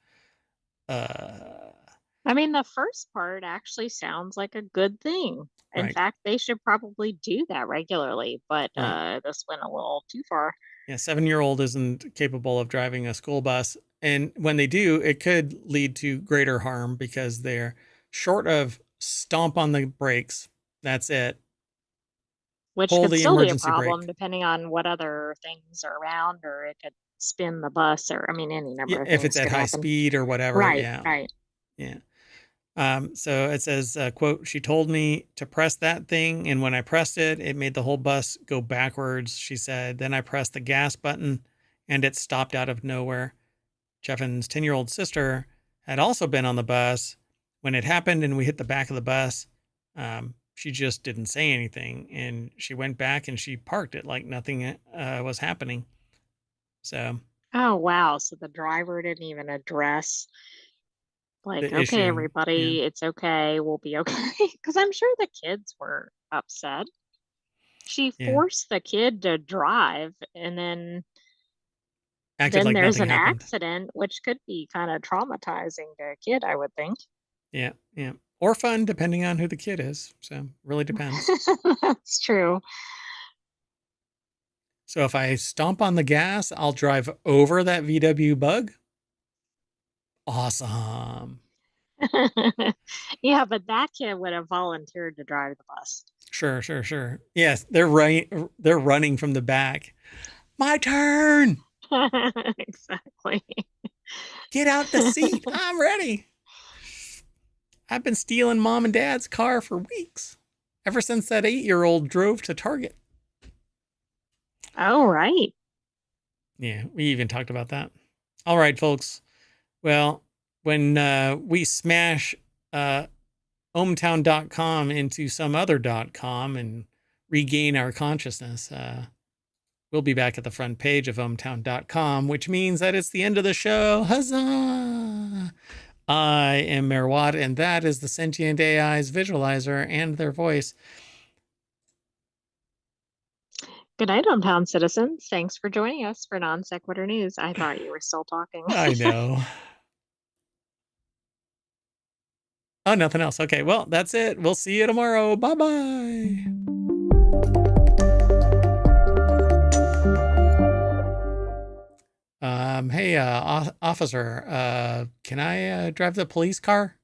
I mean, the first part actually sounds like a good thing. In Right, fact, they should probably do that regularly, but right. this went a little too far. Yeah, 7-year-old isn't capable of driving a school bus. And when they do, it could lead to greater harm because they're short of stomp on the brakes. That's it. Which Pull could the still be a emergency problem brake. depending on what other things are around, or it could spin the bus, or I mean, any Yeah, number of if it's things at could high happen. speed or whatever. Right, Yeah, right. yeah. So it says, quote, she told me to press that thing. And when I pressed it, it made the whole bus go backwards. She said, then I pressed the gas button and it stopped out of nowhere. Jeffin's 10-year-old sister had also been on the bus when it happened and we hit the back of the bus. She just didn't say anything. And she went back and she parked it like nothing was happening. So, Oh, wow. So the driver didn't even address. Like, the okay, issue. Yeah. everybody, it's okay. We'll be okay. Because I'm sure the kids were upset. She Yeah. forced the kid to drive, and Acted then like there's nothing an happened. accident, which could be kind of traumatizing to a kid, I would think. Yeah. Yeah. Or fun, depending on who the kid is. So really depends. That's true. So if I stomp on the gas, I'll drive over that VW bug. Awesome. Yeah, but that kid would have volunteered to drive the bus. Sure, sure, sure. Yes, they're right. They're running from the back. My turn. Exactly. Get out the seat. I'm ready. I've been stealing mom and dad's car for weeks. Ever since that 8-year-old drove to Target. Oh, right. Yeah, we even talked about that. All right, folks. Well, when we smash ohmTown.com into some other .com and regain our consciousness, we'll be back at the front page of ohmTown.com, which means that it's the end of the show. Huzzah! I am Merwat, and that is the Sentient AI's visualizer and their voice. Good night, hometown citizens. Thanks for joining us for Non Sequitur News. I thought you were still talking. I know. Oh, nothing else. Okay, well, that's it. We'll see you tomorrow. Bye-bye. Hey, officer, can I drive the police car?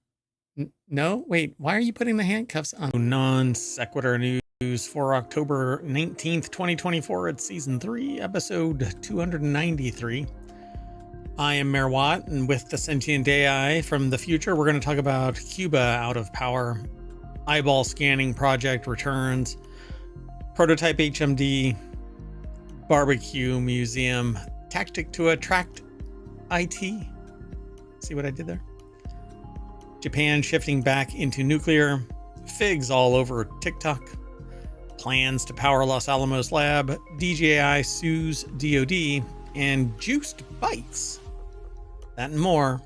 No? Wait, why are you putting the handcuffs on? Non Sequitur News for October 19th, 2024. It's season 3, episode 293. I am Merwat, and with the Sentient AI from the future, we're going to talk about Cuba out of power, eyeball scanning project returns, prototype HMD, barbecue museum, tactic to attract IT. See what I did there? Japan shifting back into nuclear, figs all over TikTok, plans to power Los Alamos lab, DJI sues DoD, and juiced bikes. That and more.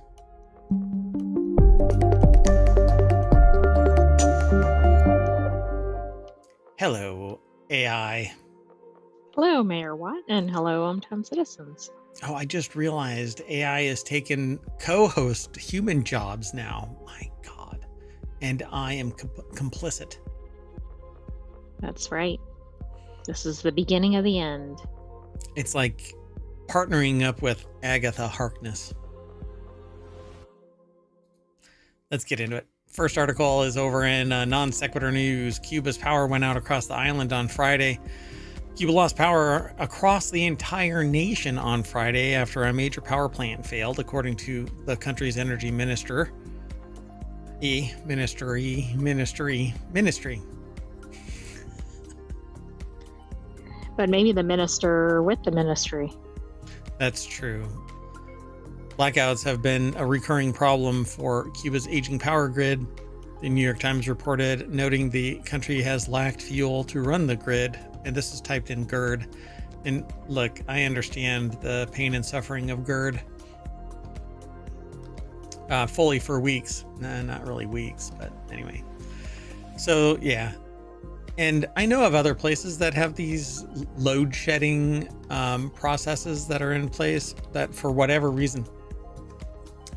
Hello, AI. Hello, Mayor Watt, and hello, hometown citizens. Oh, I just realized AI has taken co-host human jobs now. My God. And I am complicit. That's right. This is the beginning of the end. It's like partnering up with Agatha Harkness. Let's get into it. First article is over in Non Sequitur News. Cuba's power went out across the island on Friday. Cuba lost power across the entire nation on Friday after a major power plant failed, according to the country's energy minister. Ministry. But maybe the minister with the ministry. That's true. Blackouts have been a recurring problem for Cuba's aging power grid. The New York Times reported, noting the country has lacked fuel to run the grid. And this is typed in GERD. And look, I understand the pain and suffering of GERD. Fully for weeks. Nah, not really weeks, but anyway. So, yeah. And I know of other places that have these load shedding processes that are in place that, for whatever reason,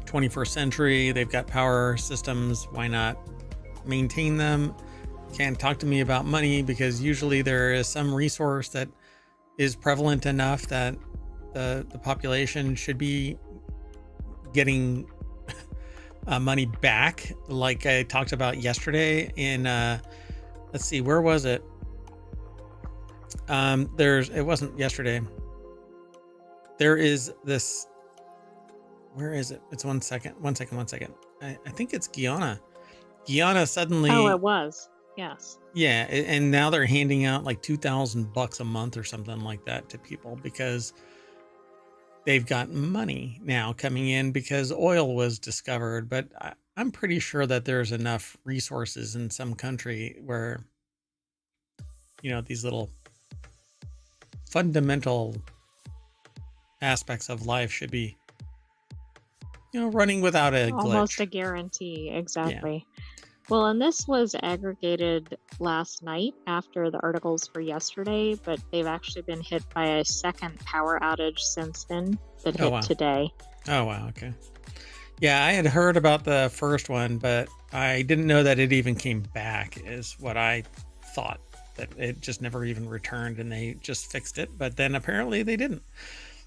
21st century, they've got power systems. Why not maintain them? Can't talk to me about money, because usually there is some resource that is prevalent enough that the population should be getting money back, like I talked about yesterday in let's see, where was it? It wasn't yesterday. There is this, where is it? It's one second. I think it's Guyana. Guyana suddenly. Oh, it was. Yes. Yeah, and now they're handing out like $2,000 a month or something like that to people because they've got money now coming in because oil was discovered. But I'm pretty sure that there's enough resources in some country where, you know, these little fundamental aspects of life should be, running without a Almost glitch. a guarantee, Yeah. exactly. Well, and this was aggregated last night after the articles for yesterday, but they've actually been hit by a second power outage since then that Oh hit wow. today. Oh wow. Okay. Yeah, I had heard about the first one, but I didn't know that it even came back, is what I thought. That it just never even returned and they just fixed it. But then apparently they didn't.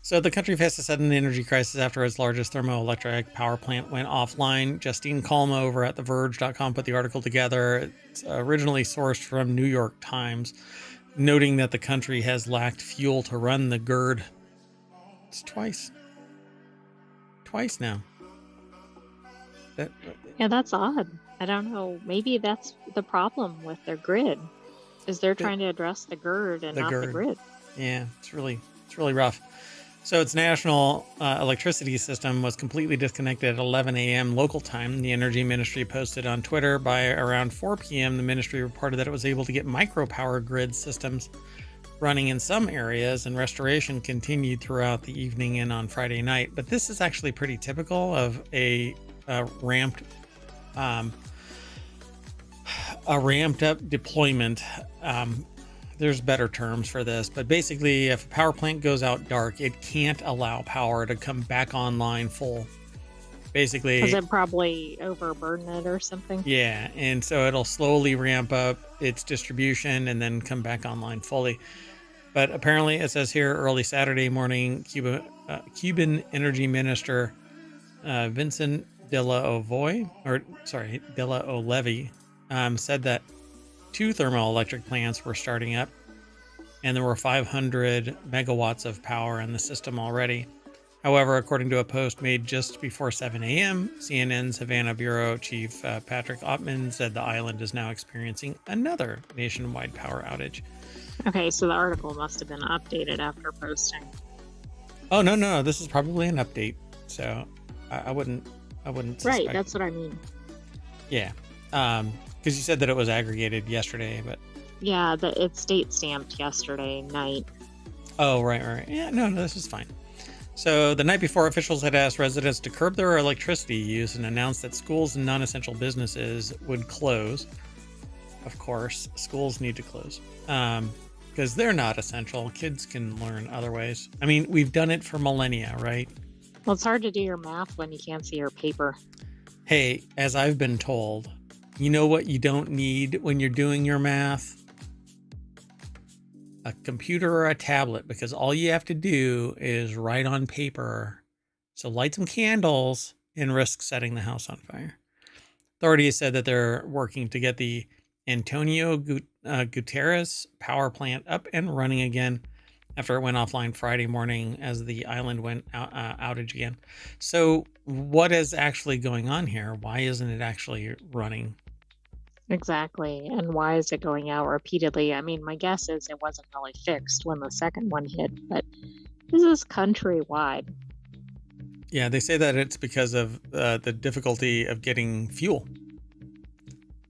So the country faced a sudden energy crisis after its largest thermoelectric power plant went offline. Justine Colma over at TheVerge.com put the article together. It's originally sourced from New York Times, noting that the country has lacked fuel to run the GERD. It's twice now. That Yeah, that's odd. I don't know. Maybe that's the problem with their grid, is they're the, trying to address the GERD and the not the GERD. grid. Yeah, it's really rough. So its national electricity system was completely disconnected at 11 a.m. local time. The Energy Ministry posted on Twitter by around 4 p.m. The ministry reported that it was able to get micropower grid systems running in some areas, and restoration continued throughout the evening and on Friday night. But this is actually pretty typical of a ramped up deployment. There's better terms for this, but basically if a power plant goes out dark, it can't allow power to come back online full. Basically, Does it probably overburden it or something? yeah, and so it'll slowly ramp up its distribution and then come back online fully. But apparently it says here early Saturday morning, Cuban Energy Minister Vincent de la Oleve said that 2 thermoelectric plants were starting up, and there were 500 megawatts of power in the system already. However, according to a post made just before 7 a.m., CNN's Havana Bureau Chief Patrick Ottman said the island is now experiencing another nationwide power outage. Okay, so the article must have been updated after posting. Oh, no, this is probably an update. So I wouldn't suspect. Right, that's what I mean. Yeah. Because you said that it was aggregated yesterday, but Yeah, it's date stamped yesterday night. oh, right. Yeah, no, this is fine. So the night before, officials had asked residents to curb their electricity use and announced that schools and non-essential businesses would close. Of course, schools need to close because they're not essential. Kids can learn other ways. I mean, we've done it for millennia, right? Well, it's hard to do your math when you can't see your paper. Hey, as I've been told, you know what you don't need when you're doing your math? A computer or a tablet, because all you have to do is write on paper. So light some candles and risk setting the house on fire. Authorities said that they're working to get the Antonio Guterres power plant up and running again after it went offline Friday morning as the island went outage again. So what is actually going on here? Why isn't it actually running? Exactly. And why is it going out repeatedly? I mean, my guess is it wasn't really fixed when the second one hit, but this is countrywide. Yeah, they say that it's because of the difficulty of getting fuel.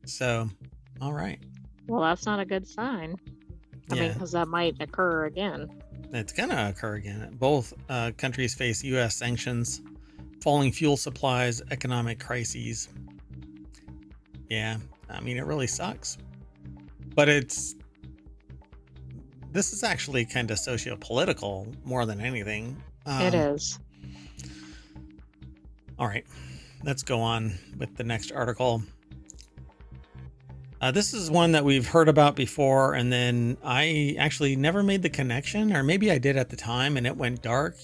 So, all right. Well, that's not a good sign. I mean, Yeah, because that might occur again. it's going to occur again. Both countries face U.S. sanctions, falling fuel supplies, economic crises. Yeah, I mean, it really sucks. But this is actually kind of socio-political more than anything. It is. All right, let's go on with the next article. This is one that we've heard about before, and then I actually never made the connection, or maybe I did at the time and it went dark,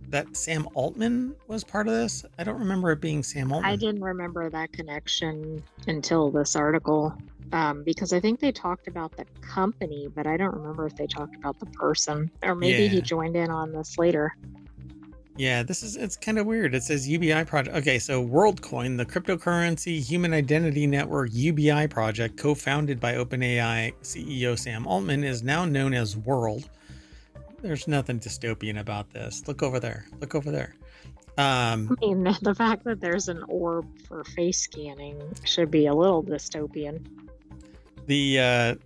that Sam Altman was part of this. I don't remember it being Sam Altman. I didn't remember that connection until this article, because I think they talked about the company, but I don't remember if they talked about the person, or maybe he joined in on this later. Yeah, it's kind of weird. It says UBI project. Okay, so WorldCoin, the cryptocurrency human identity network UBI project, co-founded by OpenAI CEO Sam Altman, is now known as World. There's nothing dystopian about this. Look over there. I mean, the fact that there's an orb for face scanning should be a little dystopian. The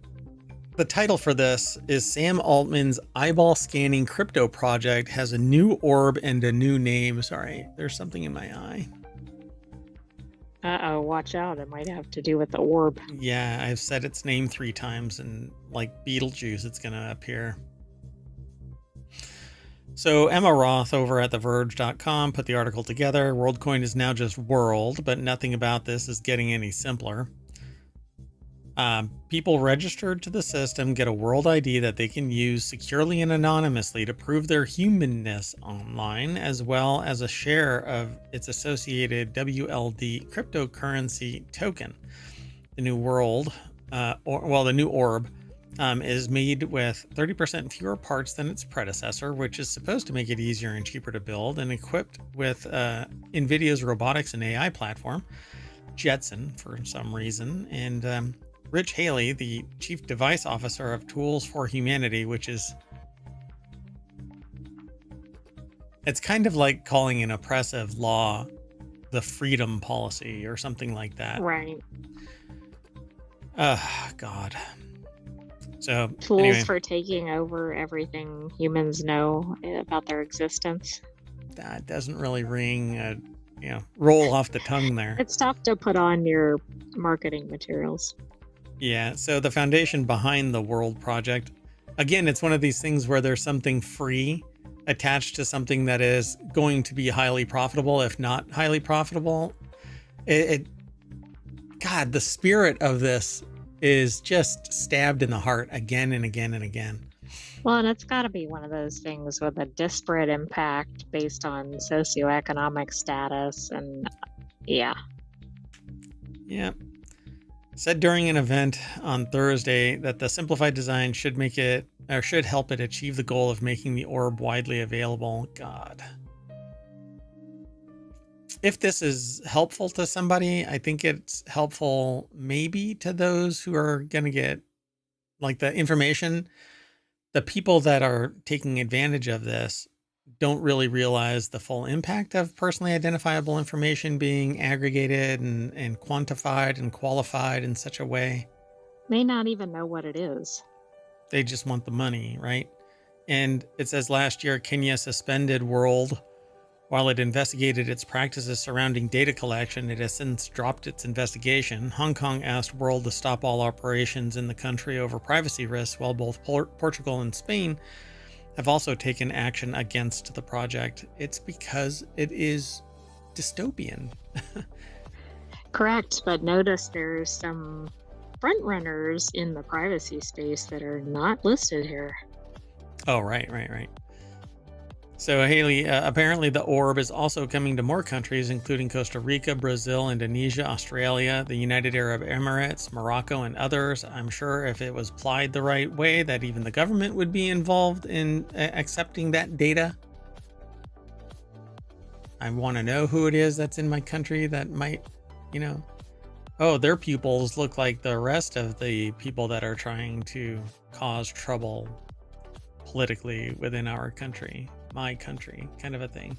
The title for this is Sam Altman's eyeball scanning crypto project has a new orb and a new name. Sorry, there's something in my eye. Uh-oh, watch out. It might have to do with the orb. Yeah, I've said its name 3 times, and like Beetlejuice, it's going to appear. So Emma Roth over at TheVerge.com put the article together. WorldCoin is now just World, but nothing about this is getting any simpler. People registered to the system get a world ID that they can use securely and anonymously to prove their humanness online, as well as a share of its associated WLD cryptocurrency token. The new world, the new orb, is made with 30% fewer parts than its predecessor, which is supposed to make it easier and cheaper to build, and equipped with NVIDIA's robotics and AI platform, Jetson, for some reason, and Rich Haley, the Chief Device Officer of Tools for Humanity, which is... It's kind of like calling an oppressive law the freedom policy or something like that. Right. God. So Tools anyway, for taking over everything humans know about their existence. that doesn't really ring, roll off the tongue there. It's tough to put on your marketing materials. Yeah, so the foundation behind the World Project, again, it's one of these things where there's something free attached to something that is going to be highly profitable, if not highly profitable. God, the spirit of this is just stabbed in the heart again and again and again. Well, and it's got to be one of those things with a disparate impact based on socioeconomic status and yeah. Yeah. Said during an event on Thursday that the simplified design should help it achieve the goal of making the orb widely available. God. If this is helpful to somebody, I think it's helpful maybe to those who are going to get like the information. The people that are taking advantage of this don't really realize the full impact of personally identifiable information being aggregated and quantified and qualified in such a way. May not even know what it is. They just want the money, right? And it says last year, Kenya suspended World while it investigated its practices surrounding data collection. It has since dropped its investigation. Hong Kong asked World to stop all operations in the country over privacy risks, while both Portugal and Spain have also taken action against the project. It's because it is dystopian. Correct, but notice there's some front runners in the privacy space that are not listed here. Oh, right. So Haley, apparently the orb is also coming to more countries, including Costa Rica, Brazil, Indonesia, Australia, the United Arab Emirates, Morocco, and others. I'm sure if it was applied the right way, that even the government would be involved in accepting that data. I want to know who it is that's in my country that might, oh, their pupils look like the rest of the people that are trying to cause trouble politically within our country. My country, kind of a thing.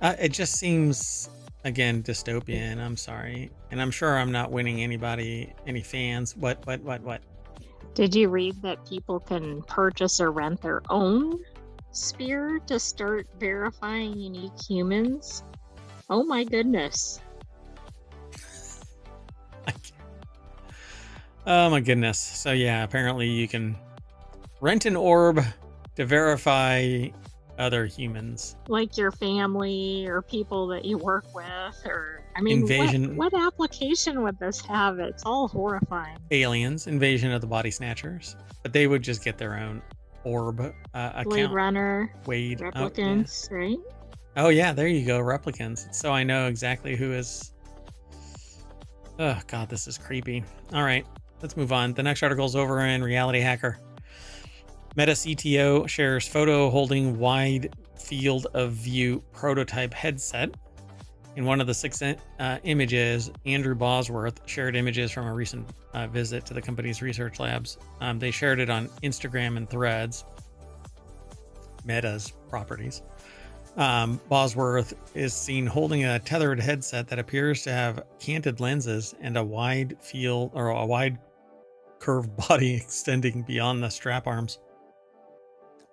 It just seems, again, dystopian. I'm sorry. And I'm sure I'm not winning any fans. What? Did you read that people can purchase or rent their own sphere to start verifying unique humans? Oh my goodness. Oh my goodness. So yeah, apparently you can rent an orb to verify other humans, like your family or people that you work with, or invasion. What application would this have? It's all horrifying. Aliens, invasion of the body snatchers, but they would just get their own orb account. Blade Runner, Wade, replicants, right? Oh yeah, there you go, replicants. So I know exactly who is. Oh God, this is creepy. All right, let's move on. The next article is over in Reality Hacker. Meta CTO shares photo holding wide field of view prototype headset. In one of the 6 images, Andrew Bosworth shared images from a recent visit to the company's research labs. They shared it on Instagram and Threads, Meta's properties. Bosworth is seen holding a tethered headset that appears to have canted lenses and a wide curved body extending beyond the strap arms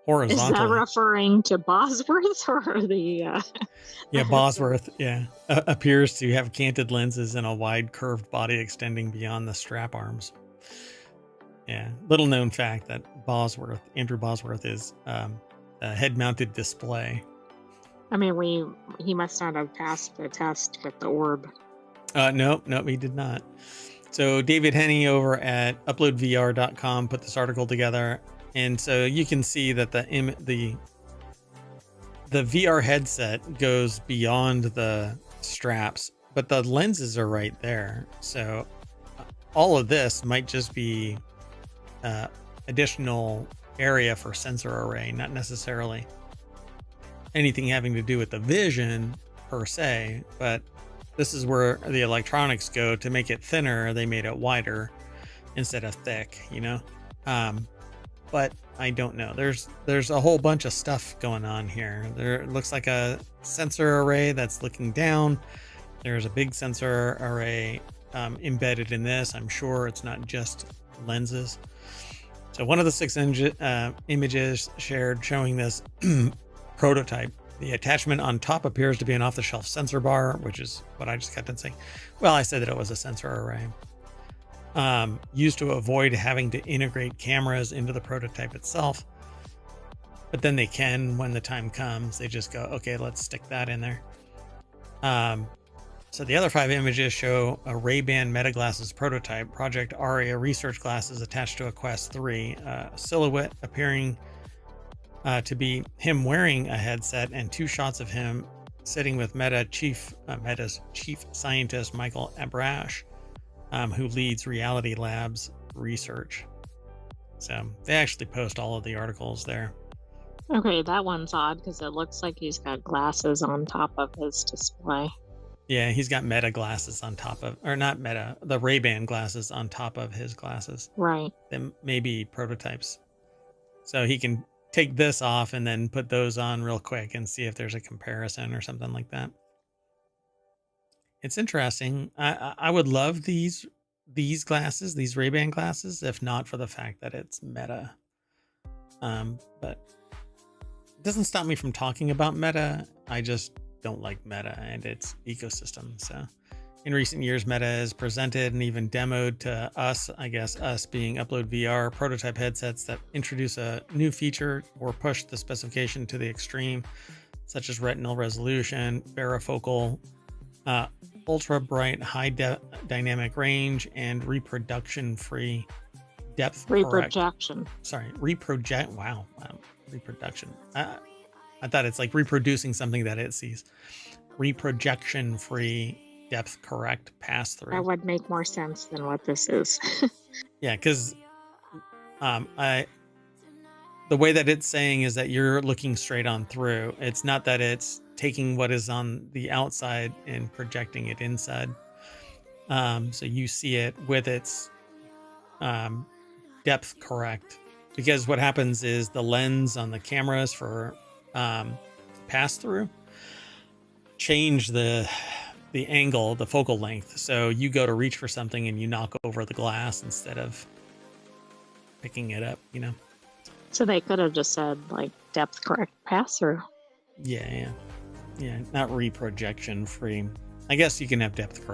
Is that horizontally. referring to Bosworth or the? Yeah, Bosworth, yeah, appears to have canted lenses and a wide curved body extending beyond the strap arms. Yeah, little known fact that Andrew Bosworth, is a head-mounted display. I mean, he must not have passed the test with the orb. No, he did not. So David Henney over at uploadvr.com put this article together, and so you can see that the VR headset goes beyond the straps, but the lenses are right there. So all of this might just be additional area for sensor array, not necessarily anything having to do with the vision per se, but this is where the electronics go to make it thinner. They made it wider instead of thick, but I don't know. There's a whole bunch of stuff going on here. There looks like a sensor array that's looking down. There's a big sensor array embedded in this. I'm sure it's not just lenses. So one of the 6 images shared showing this prototype. The attachment on top appears to be an off-the-shelf sensor bar, which is what I just got done saying. Well, I said that it was a sensor array. Used to avoid having to integrate cameras into the prototype itself. But then they can when the time comes. They just go, okay, let's stick that in there. So the other 5 images show a Ray-Ban Meta Glasses prototype, Project Aria research glasses attached to a Quest 3, silhouette appearing to be him wearing a headset, and 2 shots of him sitting with Meta's chief scientist, Michael Abrash, who leads Reality Labs research. So they actually post all of the articles there. Okay, that one's odd because it looks like he's got glasses on top of his display. Yeah, he's got Meta glasses on top of, or not Meta, the Ray-Ban glasses on top of his glasses. Right. Them maybe prototypes. So he can take this off and then put those on real quick and see if there's a comparison or something like that. It's interesting. I would love these glasses, these Ray-Ban glasses, if not for the fact that it's Meta. But it doesn't stop me from talking about Meta. I just don't like Meta and its ecosystem. So in recent years, Meta has presented and even demoed to us, I guess us being Upload VR, prototype headsets that introduce a new feature or push the specification to the extreme, such as retinal resolution, varifocal, ultra bright, high dynamic range, and reproduction-free depth. Reprojection. Wow. Reproduction. I thought it's like reproducing something that it sees. Reprojection-free depth correct pass through. That would make more sense than what this is. Yeah, because the way that it's saying is that you're looking straight on through. It's not that it's taking what is on the outside and projecting it inside. So you see it with its depth correct. Because what happens is the lens on the cameras for pass through change the angle, the focal length. So you go to reach for something and you knock over the glass instead of picking it up, So they could have just said like depth correct pass through. Yeah. Not reprojection free. I guess you can have depth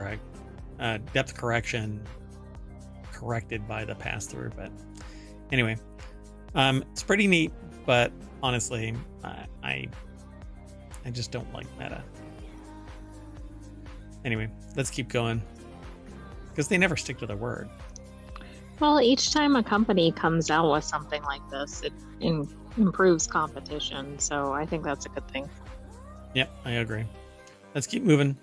correction corrected by the pass through. But anyway, it's pretty neat. But honestly, I just don't like Meta. Anyway, let's keep going because they never stick to their word. Well, each time a company comes out with something like this, it improves competition. So I think that's a good thing. Yep, I agree. Let's keep moving.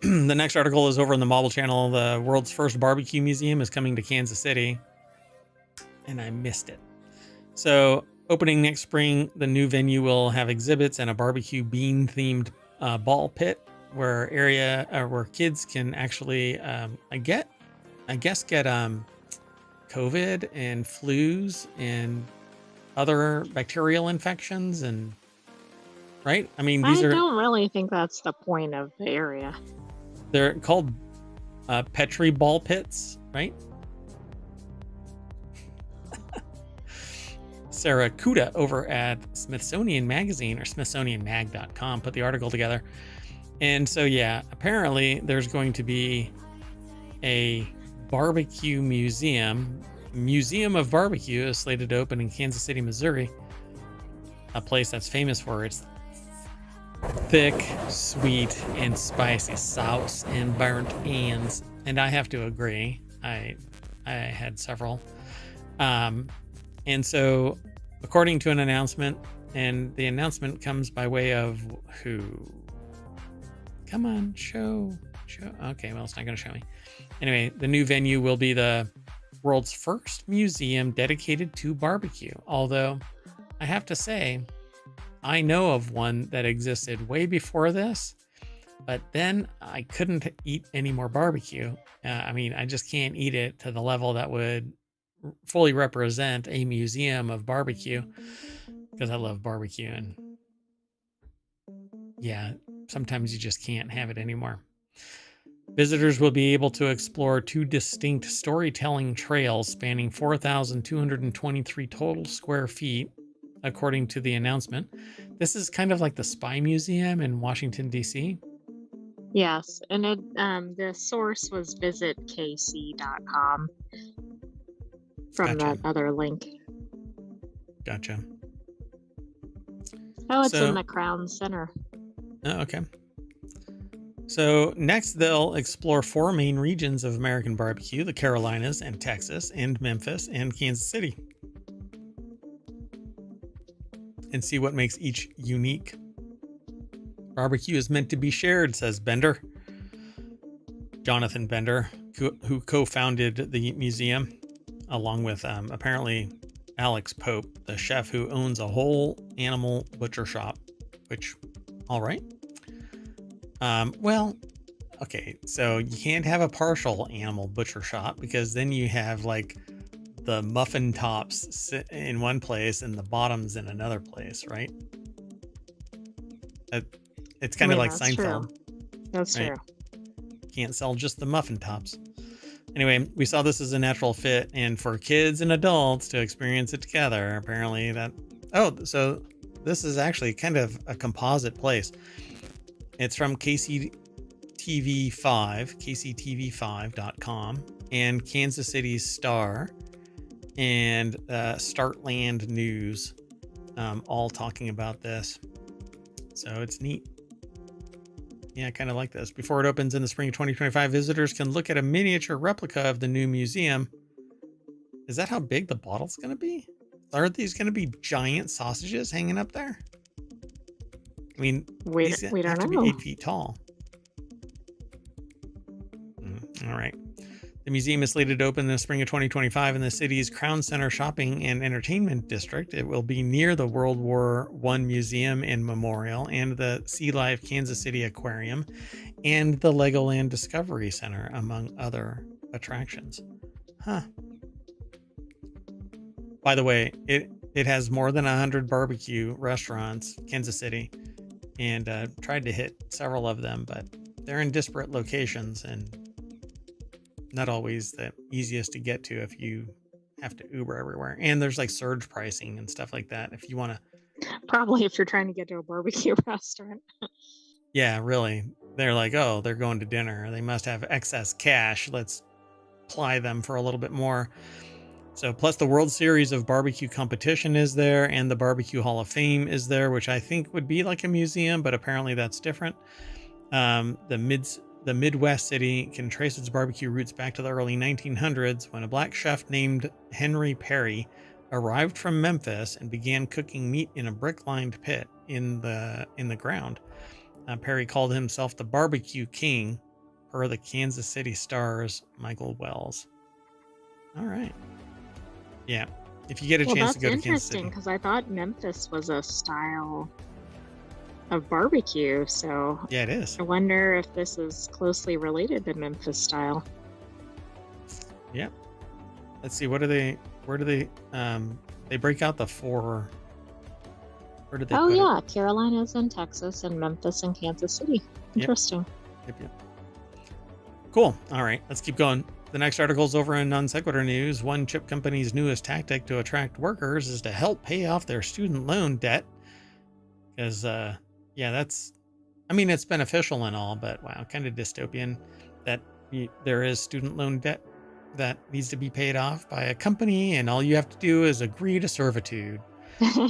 The next article is over on the Mobile Channel. The world's first barbecue museum is coming to Kansas City, and I missed it. So opening next spring, the new venue will have exhibits and a barbecue bean themed ball pit where kids can actually get COVID and flus and other bacterial infections, and right? I mean, I don't really think that's the point of the area. They're called Petri ball pits, right? Sarah Kuda over at Smithsonian Magazine or SmithsonianMag.com put the article together. And so, yeah, apparently there's going to be a barbecue museum of barbecue is slated to open in Kansas City, Missouri, a place that's famous for its thick, sweet, and spicy sauce and burnt ends. And I have to agree. I had several. And so, according to an announcement, and the announcement comes by way of who? Come on, show. Okay, well, it's not going to show me. Anyway, the new venue will be the world's first museum dedicated to barbecue. Although, I have to say, I know of one that existed way before this, but then I couldn't eat any more barbecue. I just can't eat it to the level that would fully represent a museum of barbecue, because I love barbecue, and yeah, sometimes you just can't have it anymore. Visitors will be able to explore 2 distinct storytelling trails spanning 4,223 total square feet, according to the announcement. This is kind of like the Spy Museum in Washington, D.C. Yes, and the source was visitkc.com from Gotcha. that other link. Gotcha. Oh, it's in the Crown Center. Oh, okay. So next, they'll explore 4 main regions of American barbecue: the Carolinas and Texas and Memphis and Kansas City, and see what makes each unique. Barbecue is meant to be shared, says Bender. Jonathan Bender, who co-founded the museum, along with apparently Alex Pope, the chef who owns a whole animal butcher shop, which, all right. Well, okay, so you can't have a partial animal butcher shop, because then you have like the muffin tops sit in one place and the bottoms in another place, right? It's kind of like Seinfeld. True. That's right? True. Can't sell just the muffin tops. Anyway, we saw this as a natural fit, and for kids and adults to experience it together. Apparently so this is actually kind of a composite place. It's from kctv5.com, and Kansas City Star and Startland News, all talking about this. So it's neat. Yeah, I kind of like this. Before it opens in the spring of 2025, visitors can look at a miniature replica of the new museum. Is that how big the bottle's going to be? Are these going to be giant sausages hanging up there? I mean, we don't have to know. be 8 feet tall. All right. The museum is slated to open in the spring of 2025 in the city's Crown Center Shopping and Entertainment District. It will be near the World War I Museum and Memorial and the Sea Life Kansas City Aquarium and the Legoland Discovery Center, among other attractions. Huh. By the way, it has more than 100 barbecue restaurants, Kansas City, and tried to hit several of them, but they're in disparate locations and not always the easiest to get to if you have to Uber everywhere. And there's like surge pricing and stuff like that if you want to. Probably if you're trying to get to a barbecue restaurant. Yeah, really. They're like, oh, they're going to dinner. They must have excess cash. Let's ply them for a little bit more. So plus the World Series of Barbecue competition is there, and the Barbecue Hall of Fame is there, which I think would be like a museum, but apparently that's different. The Midwest city can trace its barbecue roots back to the early 1900s when a black chef named Henry Perry arrived from Memphis and began cooking meat in a brick-lined pit in the ground. Perry called himself the Barbecue King, per the Kansas City Star's Michael Wells. All right. Yeah. If you get a chance to go to Kansas City. That's interesting, because I thought Memphis was a style of barbecue, so yeah, it is. I wonder if this is closely related to Memphis style. Yeah. Let's see. Where do they they break out the 4? Where did they put it? Carolinas and Texas and Memphis and Kansas City. Interesting. Yep. Cool. All right, let's keep going. The next article is over in Non Sequitur News. One chip company's newest tactic to attract workers is to help pay off their student loan debt. Because, it's beneficial and all, but wow, kind of dystopian that there is student loan debt that needs to be paid off by a company, and all you have to do is agree to servitude.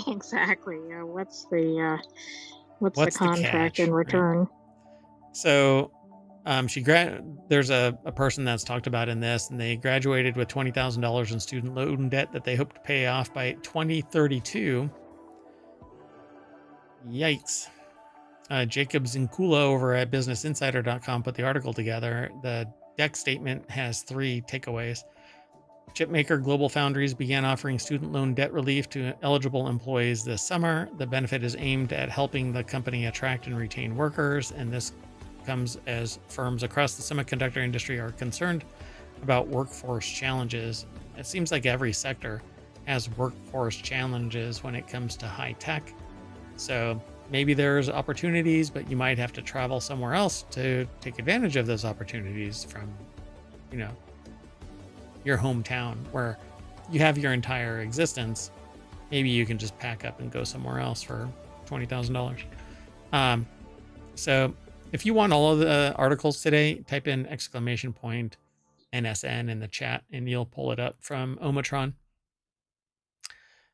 Exactly. Yeah. What's the What's the contract catch, in right? return? So, there's a person that's talked about in this, and they graduated with $20,000 in student loan debt that they hope to pay off by 2032. Yikes. Jacob Zinkula over at BusinessInsider.com put the article together. The deck statement has 3 takeaways. Chipmaker Global Foundries began offering student loan debt relief to eligible employees this summer. The benefit is aimed at helping the company attract and retain workers, and this comes as firms across the semiconductor industry are concerned about workforce challenges. It seems like every sector has workforce challenges when it comes to high tech. So maybe there's opportunities, but you might have to travel somewhere else to take advantage of those opportunities from, your hometown where you have your entire existence. Maybe you can just pack up and go somewhere else for $20,000. So if you want all of the articles today, type in !NSN in the chat and you'll pull it up from ohmTown.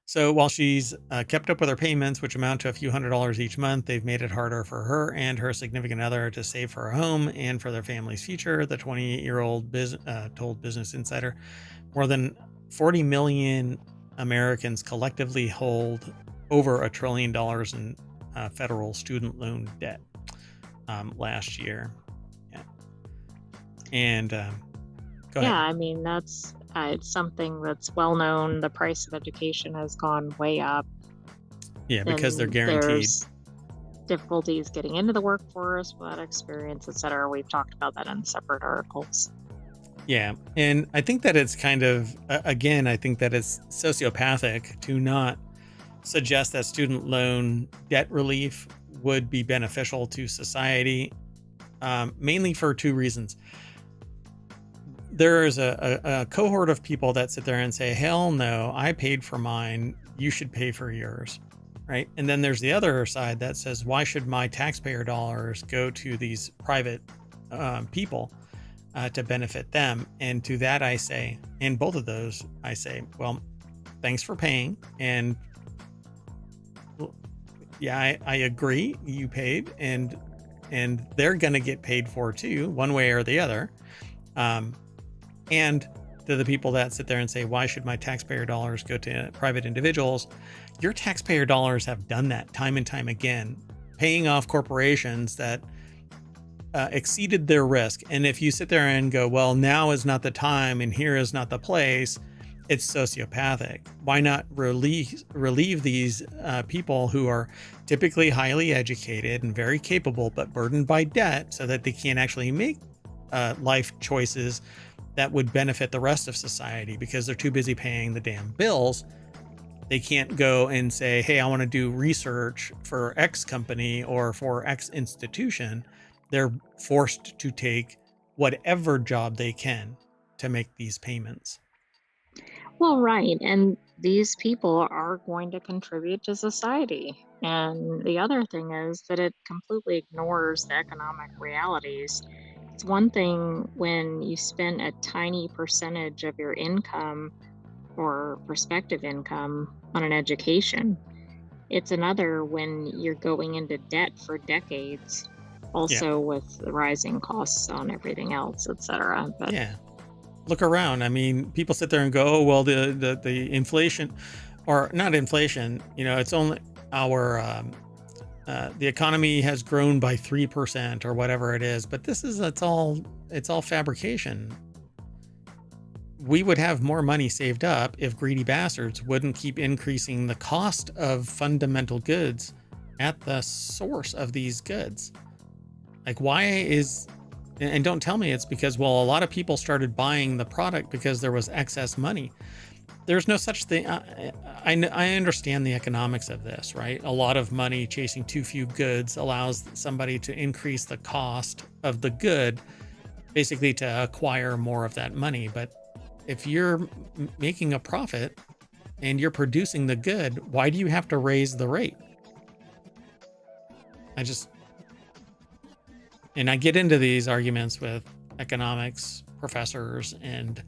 So while she's kept up with her payments, which amount to a few $100s each month, they've made it harder for her and her significant other to save for a home and for their family's future. The 28-year-old told Business Insider more than 40 million Americans collectively hold over $1 trillion in federal student loan debt last year. Yeah. And go ahead. Yeah, I mean, that's it's something that's well known. The price of education has gone way up. Yeah, because they're And guaranteed. There's difficulties getting into the workforce without experience, etc. We've talked about that in separate articles. Yeah. And I think that it's kind of, again, I think that it's sociopathic to not suggest that student loan debt relief would be beneficial to society, mainly for 2 reasons. There is a cohort of people that sit there and say, hell no, I paid for mine, you should pay for yours, right? And then there's the other side that says, why should my taxpayer dollars go to these private people to benefit them? And to that I say, and both of those I say, well, thanks for paying. And yeah, I agree, you paid, and they're going to get paid for too, one way or the other. And to the people that sit there and say, why should my taxpayer dollars go to private individuals? Your taxpayer dollars have done that time and time again, paying off corporations that exceeded their risk. And if you sit there and go, well, now is not the time and here is not the place, it's sociopathic. Why not relieve these people who are typically highly educated and very capable, but burdened by debt so that they can't actually make life choices that would benefit the rest of society because they're too busy paying the damn bills. They can't go and say, hey, I want to do research for X company or for X institution. They're forced to take whatever job they can to make these payments. Well, right. And these people are going to contribute to society. And the other thing is that it completely ignores the economic realities. It's one thing when you spend a tiny percentage of your income or prospective income on an education. It's another when you're going into debt for decades, also with the rising costs on everything else, etc. But yeah, look around. I mean, people sit there and go, oh, well, the inflation, or not inflation, it's only our the economy has grown by 3% or whatever it is, but it's all fabrication. We would have more money saved up if greedy bastards wouldn't keep increasing the cost of fundamental goods at the source of these goods. Like, and don't tell me it's because, well, a lot of people started buying the product because there was excess money. There's no such thing. I understand the economics of this, right? A lot of money chasing too few goods allows somebody to increase the cost of the good basically to acquire more of that money. But if you're making a profit and you're producing the good, why do you have to raise the rate? And I get into these arguments with economics professors and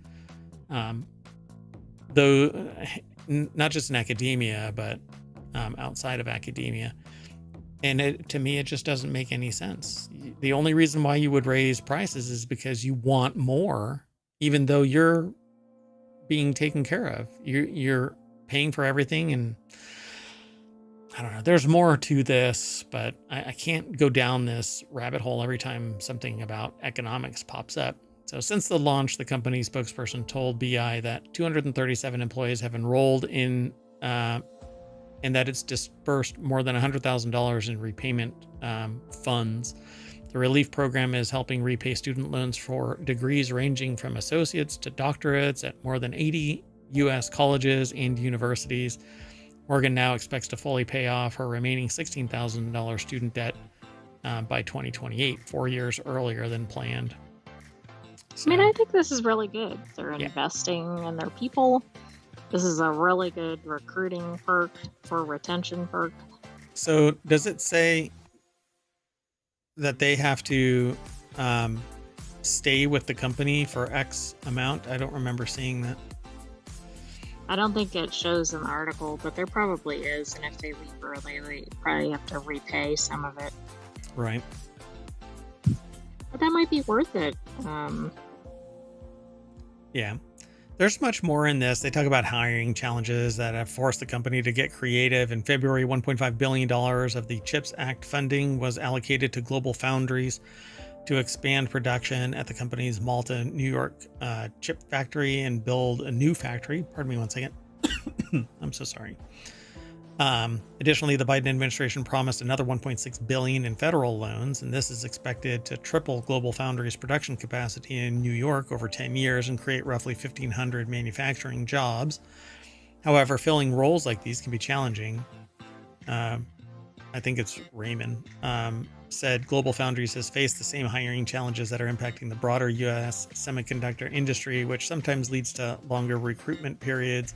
though not just in academia, but outside of academia. And to me, it just doesn't make any sense. The only reason why you would raise prices is because you want more, even though you're being taken care of. You're paying for everything. And I don't know, there's more to this, but I can't go down this rabbit hole every time something about economics pops up. So since the launch, the company spokesperson told BI that 237 employees have enrolled in and that it's dispersed more than $100,000 in repayment funds. The relief program is helping repay student loans for degrees ranging from associates to doctorates at more than 80 U.S. colleges and universities. Morgan now expects to fully pay off her remaining $16,000 student debt by 2028, 4 years earlier than planned. So, I mean, I think this is really good. They're investing in their people. This is a really good recruiting perk for retention perk. So does it say that they have to stay with the company for X amount? I don't remember seeing that. I don't think it shows in the article, but there probably is. And if they leave early, they probably have to repay some of it. Right. But that might be worth it. Yeah. There's much more in this. They talk about hiring challenges that have forced the company to get creative. In February, $1.5 billion of the CHIPS Act funding was allocated to global foundries to expand production at the company's Malta, New York chip factory and build a new factory. Pardon me one second. I'm so sorry. Additionally, the Biden administration promised another $1.6 billion in federal loans, and this is expected to triple Global Foundries production capacity in New York over 10 years and create roughly 1,500 manufacturing jobs. However, filling roles like these can be challenging. I think it's Raymond said Global Foundries has faced the same hiring challenges that are impacting the broader U.S. semiconductor industry, which sometimes leads to longer recruitment periods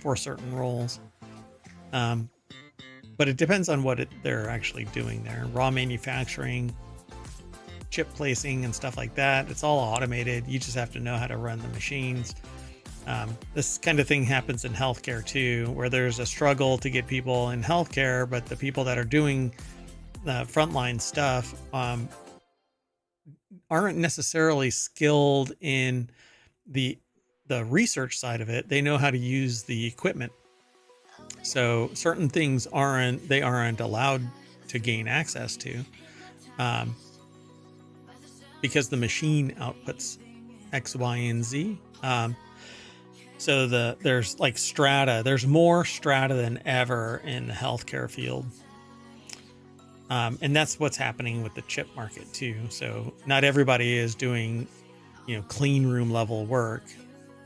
for certain roles. But it depends on what they're actually doing there. Raw manufacturing, chip placing and stuff like that. It's all automated. You just have to know how to run the machines. This kind of thing happens in healthcare too, where there's a struggle to get people in healthcare, but the people that are doing the frontline stuff aren't necessarily skilled in the research side of it. They know how to use the equipment. So certain things aren't allowed to gain access to because the machine outputs X, Y, and Z. So there's like strata. There's more strata than ever in the healthcare field. And that's what's happening with the chip market too. So not everybody is doing, clean room level work.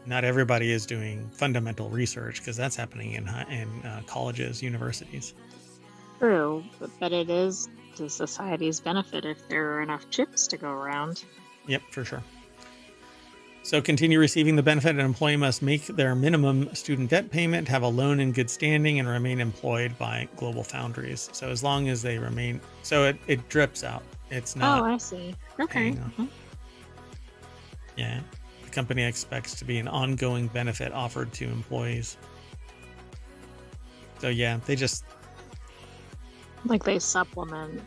Not everybody is doing fundamental research because that's happening in colleges, universities. True, but it is to society's benefit if there are enough chips to go around. Yep, for sure. So continue receiving the benefit. An employee must make their minimum student debt payment, have a loan in good standing, and remain employed by Global Foundries. So as long as they remain, so it drips out. It's not. Oh, I see. Okay. Yeah. The company expects to be an ongoing benefit offered to employees. So yeah, they just like they supplement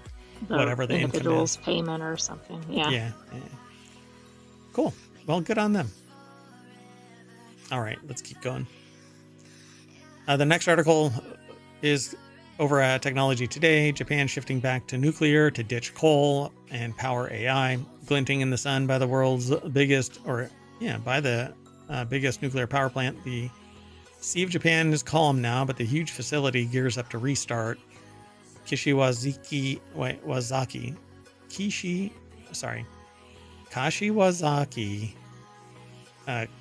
the whatever the individual's payment or something. Yeah. Cool. Well, good on them. All right, let's keep going. The next article is over at Technology Today. Japan shifting back to nuclear to ditch coal and power AI. Glinting in the sun by the world's biggest, biggest nuclear power plant. The Sea of Japan is calm now, but the huge facility gears up to restart. Kashiwazaki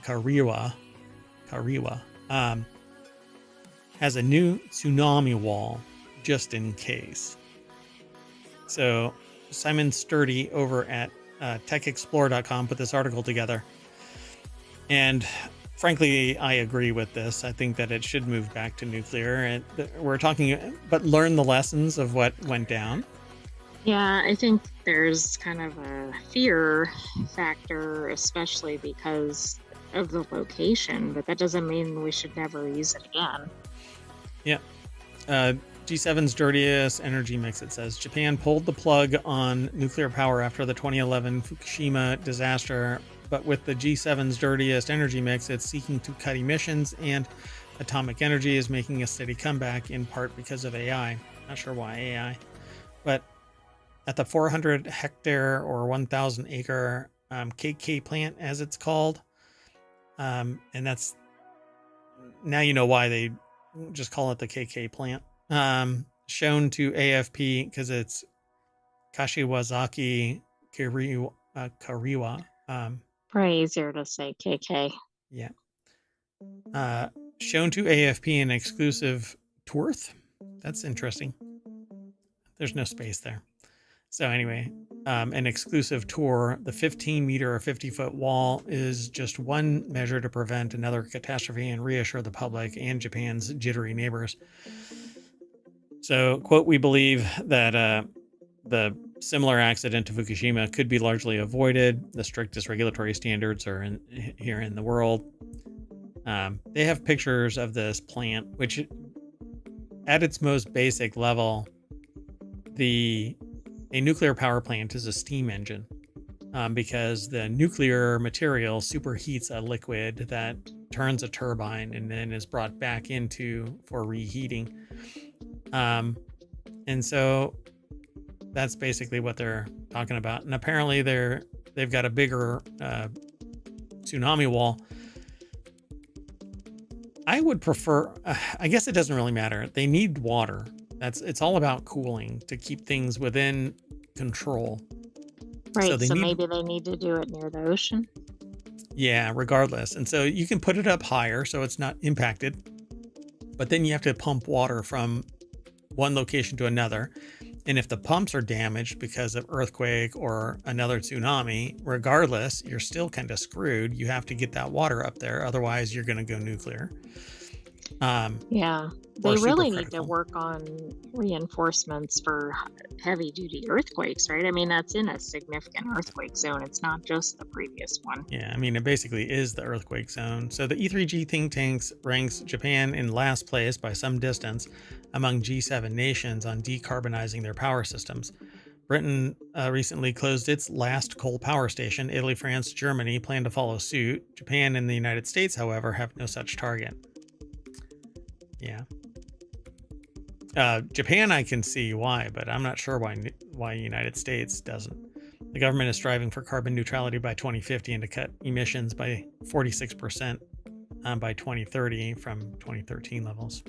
Kariwa has a new tsunami wall just in case. So Simon Sturdy over at techexplore.com put this article together. And frankly, I agree with this. I think that it should move back to nuclear. And we're talking, but learn the lessons of what went down. Yeah, I think there's kind of a fear factor, especially because of the location, but that doesn't mean we should never use it again. Yeah. G7's dirtiest energy mix, it says. Japan pulled the plug on nuclear power after the 2011 Fukushima disaster, but with the G7's dirtiest energy mix, it's seeking to cut emissions, and atomic energy is making a steady comeback, in part because of AI. Not sure why AI, but at the 400 hectare or 1,000 acre KK plant, as it's called, and that's, now you know why they just call it the KK plant. Shown to AFP because it's Kashiwazaki Kariwa. Probably easier to say KK. Yeah. Shown to AFP in exclusive tourth. That's interesting. There's no space there. So anyway, an exclusive tour. The 15-meter or 50-foot wall is just one measure to prevent another catastrophe and reassure the public and Japan's jittery neighbors. So, quote, we believe that the similar accident to Fukushima could be largely avoided. The strictest regulatory standards are here in the world. They have pictures of this plant, which at its most basic level, a nuclear power plant is a steam engine, because the nuclear material superheats a liquid that turns a turbine and then is brought back for reheating. And so that's basically what they're talking about. And apparently they've got a bigger tsunami wall. I would prefer, I guess it doesn't really matter. They need water. It's all about cooling to keep things within control. Right. So maybe they need to do it near the ocean. Yeah, regardless. And so you can put it up higher so it's not impacted, but then you have to pump water from one location to another. And if the pumps are damaged because of earthquake or another tsunami, regardless, you're still kind of screwed. You have to get that water up there. Otherwise, you're going to go nuclear. Yeah, they really need to work on reinforcements for heavy duty earthquakes, right? I mean, that's in a significant earthquake zone. It's not just the previous one. Yeah, I mean, it basically is the earthquake zone. So the E3G think tanks ranks Japan in last place by some distance among G7 nations on decarbonizing their power systems. Britain recently closed its last coal power station. Italy, France, Germany plan to follow suit. Japan and the United States, however, have no such target. Yeah. Japan, I can see why, but I'm not sure why United States doesn't. The government is striving for carbon neutrality by 2050 and to cut emissions by 46% by 2030 from 2013 levels.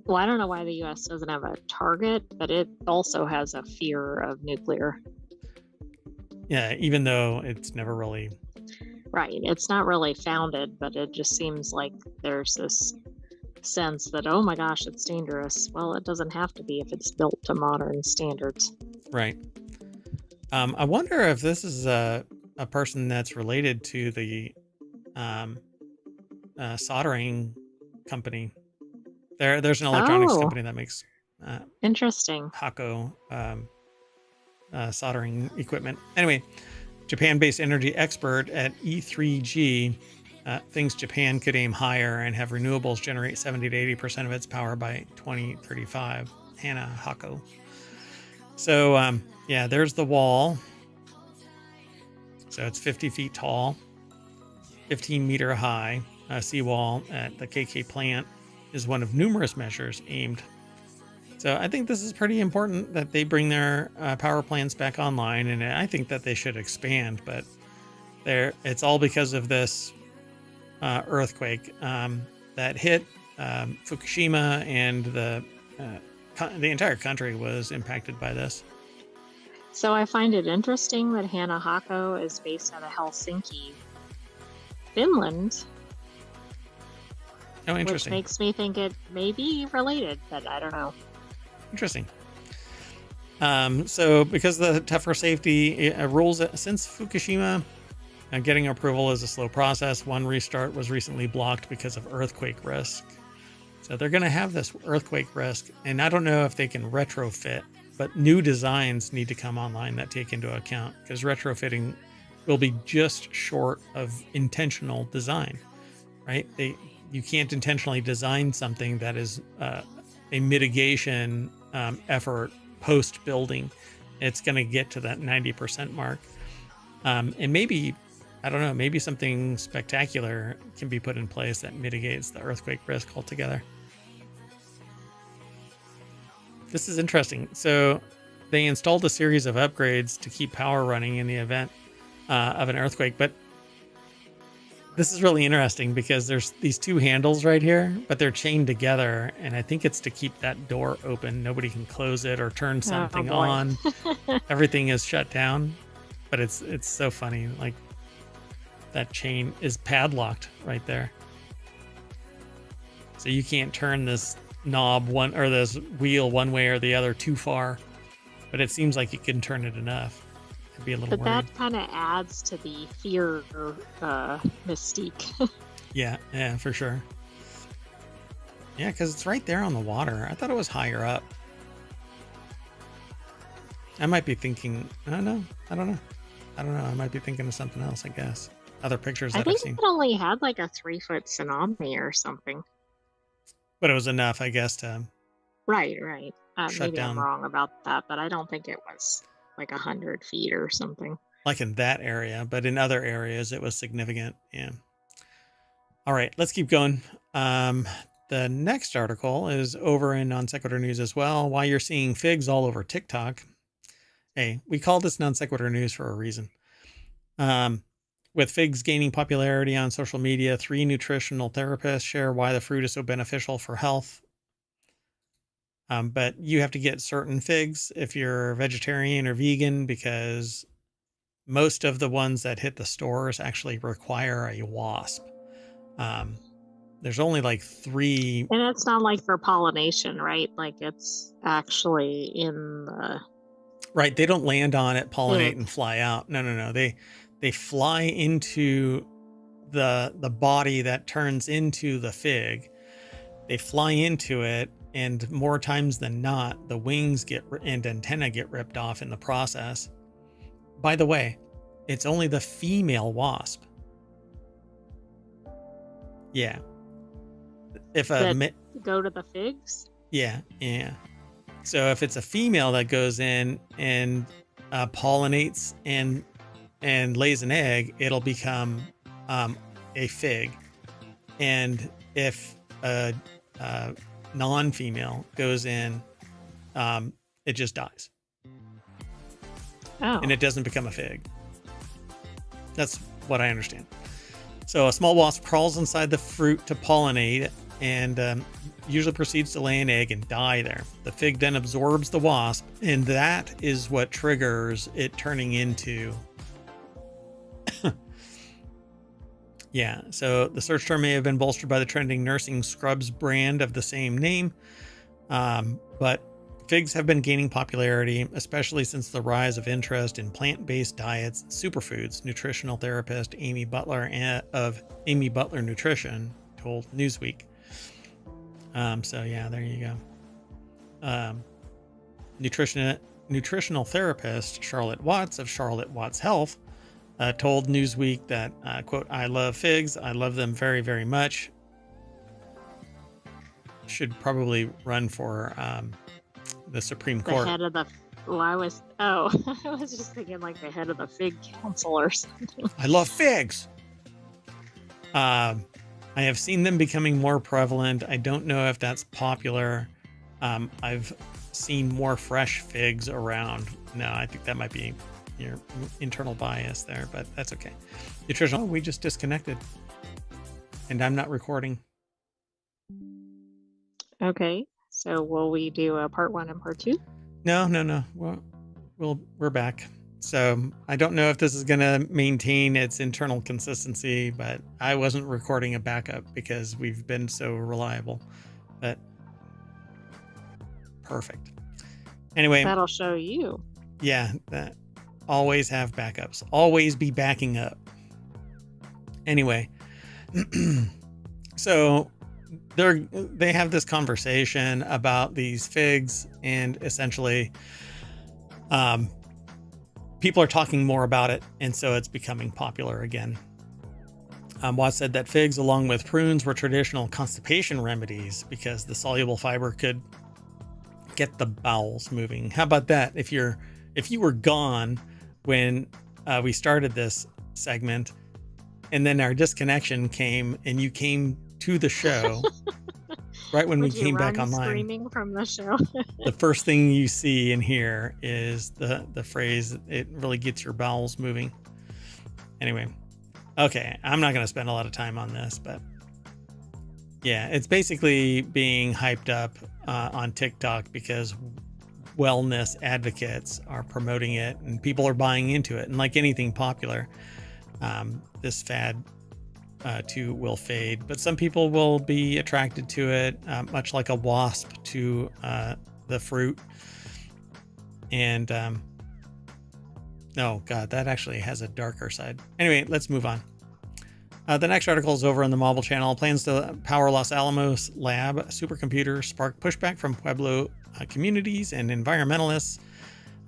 Well, I don't know why the U.S. doesn't have a target, but it also has a fear of nuclear. Yeah, even though it's never really... Right. It's not really founded, but it just seems like there's this sense that, oh my gosh, it's dangerous. Well, it doesn't have to be if it's built to modern standards. Right. I wonder if this is a person that's related to the soldering company. There's an electronics company that makes interesting Hako soldering equipment. Anyway, Japan-based energy expert at E3G thinks Japan could aim higher and have renewables generate 70 to 80% of its power by 2035. Hannah Hako. So, yeah, there's the wall. So it's 50 feet tall, 15-meter high. Seawall at the KK plant is one of numerous measures aimed. So I think this is pretty important that they bring their power plants back online, and I think that they should expand, but it's all because of this earthquake that hit Fukushima, and the entire country was impacted by this. So I find it interesting that Hannah Hako is based out of Helsinki, Finland. Oh, interesting. Which makes me think it may be related, but I don't know. Interesting. So because of the tougher safety rules since Fukushima, getting approval is a slow process. One restart was recently blocked because of earthquake risk. So they're going to have this earthquake risk, and I don't know if they can retrofit, but new designs need to come online that take into account, because retrofitting will be just short of intentional design, right? You can't intentionally design something that is a mitigation effort post building. It's going to get to that 90% mark. And maybe, I don't know, maybe something spectacular can be put in place that mitigates the earthquake risk altogether. This is interesting. So they installed a series of upgrades to keep power running in the event of an earthquake. But this is really interesting because there's these two handles right here, but they're chained together. And I think it's to keep that door open. Nobody can close it or turn something on. Everything is shut down. But it's so funny. Like, that chain is padlocked right there. So you can't turn this knob this wheel one way or the other too far, but it seems like you can turn it enough. I'd be a little worried. That kind of adds to the fear mystique. Yeah, for sure. Yeah, because it's right there on the water. I thought it was higher up. I might be thinking, I don't know. I might be thinking of something else, I guess. Other pictures that I've seen. I think it only had like a 3-foot tsunami or something. But it was enough, I guess, to right. shut Maybe down. I'm wrong about that, but I don't think it was like 100 feet or something. Like in that area, but in other areas it was significant. Yeah. All right, let's keep going. The next article is over in Non Sequitur News as well. Why you're seeing figs all over TikTok. Hey, we call this Non Sequitur News for a reason. With figs gaining popularity on social media, 3 nutritional therapists share why the fruit is so beneficial for health. But you have to get certain figs if you're vegetarian or vegan, because most of the ones that hit the stores actually require a wasp. There's only like 3. And it's not like for pollination, right? Like it's actually in the... Right, they don't land on it, pollinate, and fly out. No. They fly into the body that turns into the fig. They fly into it, and more times than not, the wings and antenna get ripped off in the process. By the way, it's only the female wasp. Yeah. If go to the figs? Yeah. So if it's a female that goes in and pollinates and lays an egg, it'll become a fig. And if a non-female goes in, it just dies. Oh. And it doesn't become a fig. That's what I understand. So a small wasp crawls inside the fruit to pollinate and usually proceeds to lay an egg and die there. The fig then absorbs the wasp, and that is what triggers it turning into... Yeah, so the search term may have been bolstered by the trending nursing scrubs brand of the same name, but figs have been gaining popularity, especially since the rise of interest in plant-based diets and superfoods. Nutritional therapist Amy Butler of Amy Butler Nutrition told Newsweek. So yeah, there you go. Nutritional therapist Charlotte Watts of Charlotte Watts Health told Newsweek that, quote, "I love figs. I love them very, very much." Should probably run for the Supreme Court. The head of the... I was just thinking like the head of the fig council or something. I love figs. I have seen them becoming more prevalent. I don't know if that's popular. I've seen more fresh figs around. No, I think that might be your internal bias there, but that's okay. Nutritional, we just disconnected and I'm not recording. Okay, so will we do a part 1 and part 2? No. We're back. So I don't know if this is going to maintain its internal consistency, but I wasn't recording a backup because we've been so reliable. But perfect. Anyway, That'll show you. yeah, that always have backups. Always be backing up. Anyway, so they have this conversation about these figs, and essentially people are talking more about it, and so it's becoming popular again. Watts said that figs, along with prunes, were traditional constipation remedies because the soluble fiber could get the bowels moving. How about that? If you were gone when we started this segment, and then our disconnection came, and you came to the show right when we came back online, screaming from the show? the first thing you see and hear is the phrase, "It really gets your bowels moving." Anyway, okay, I'm not going to spend a lot of time on this, but yeah, it's basically being hyped up on TikTok because wellness advocates are promoting it and people are buying into it. And like anything popular, this fad too will fade, but some people will be attracted to it, much like a wasp to the fruit. And oh god, that actually has a darker side. Anyway, let's move on. The next article is over on the Mobile channel. Plans to power Los Alamos lab supercomputer spark pushback from Pueblo communities and environmentalists.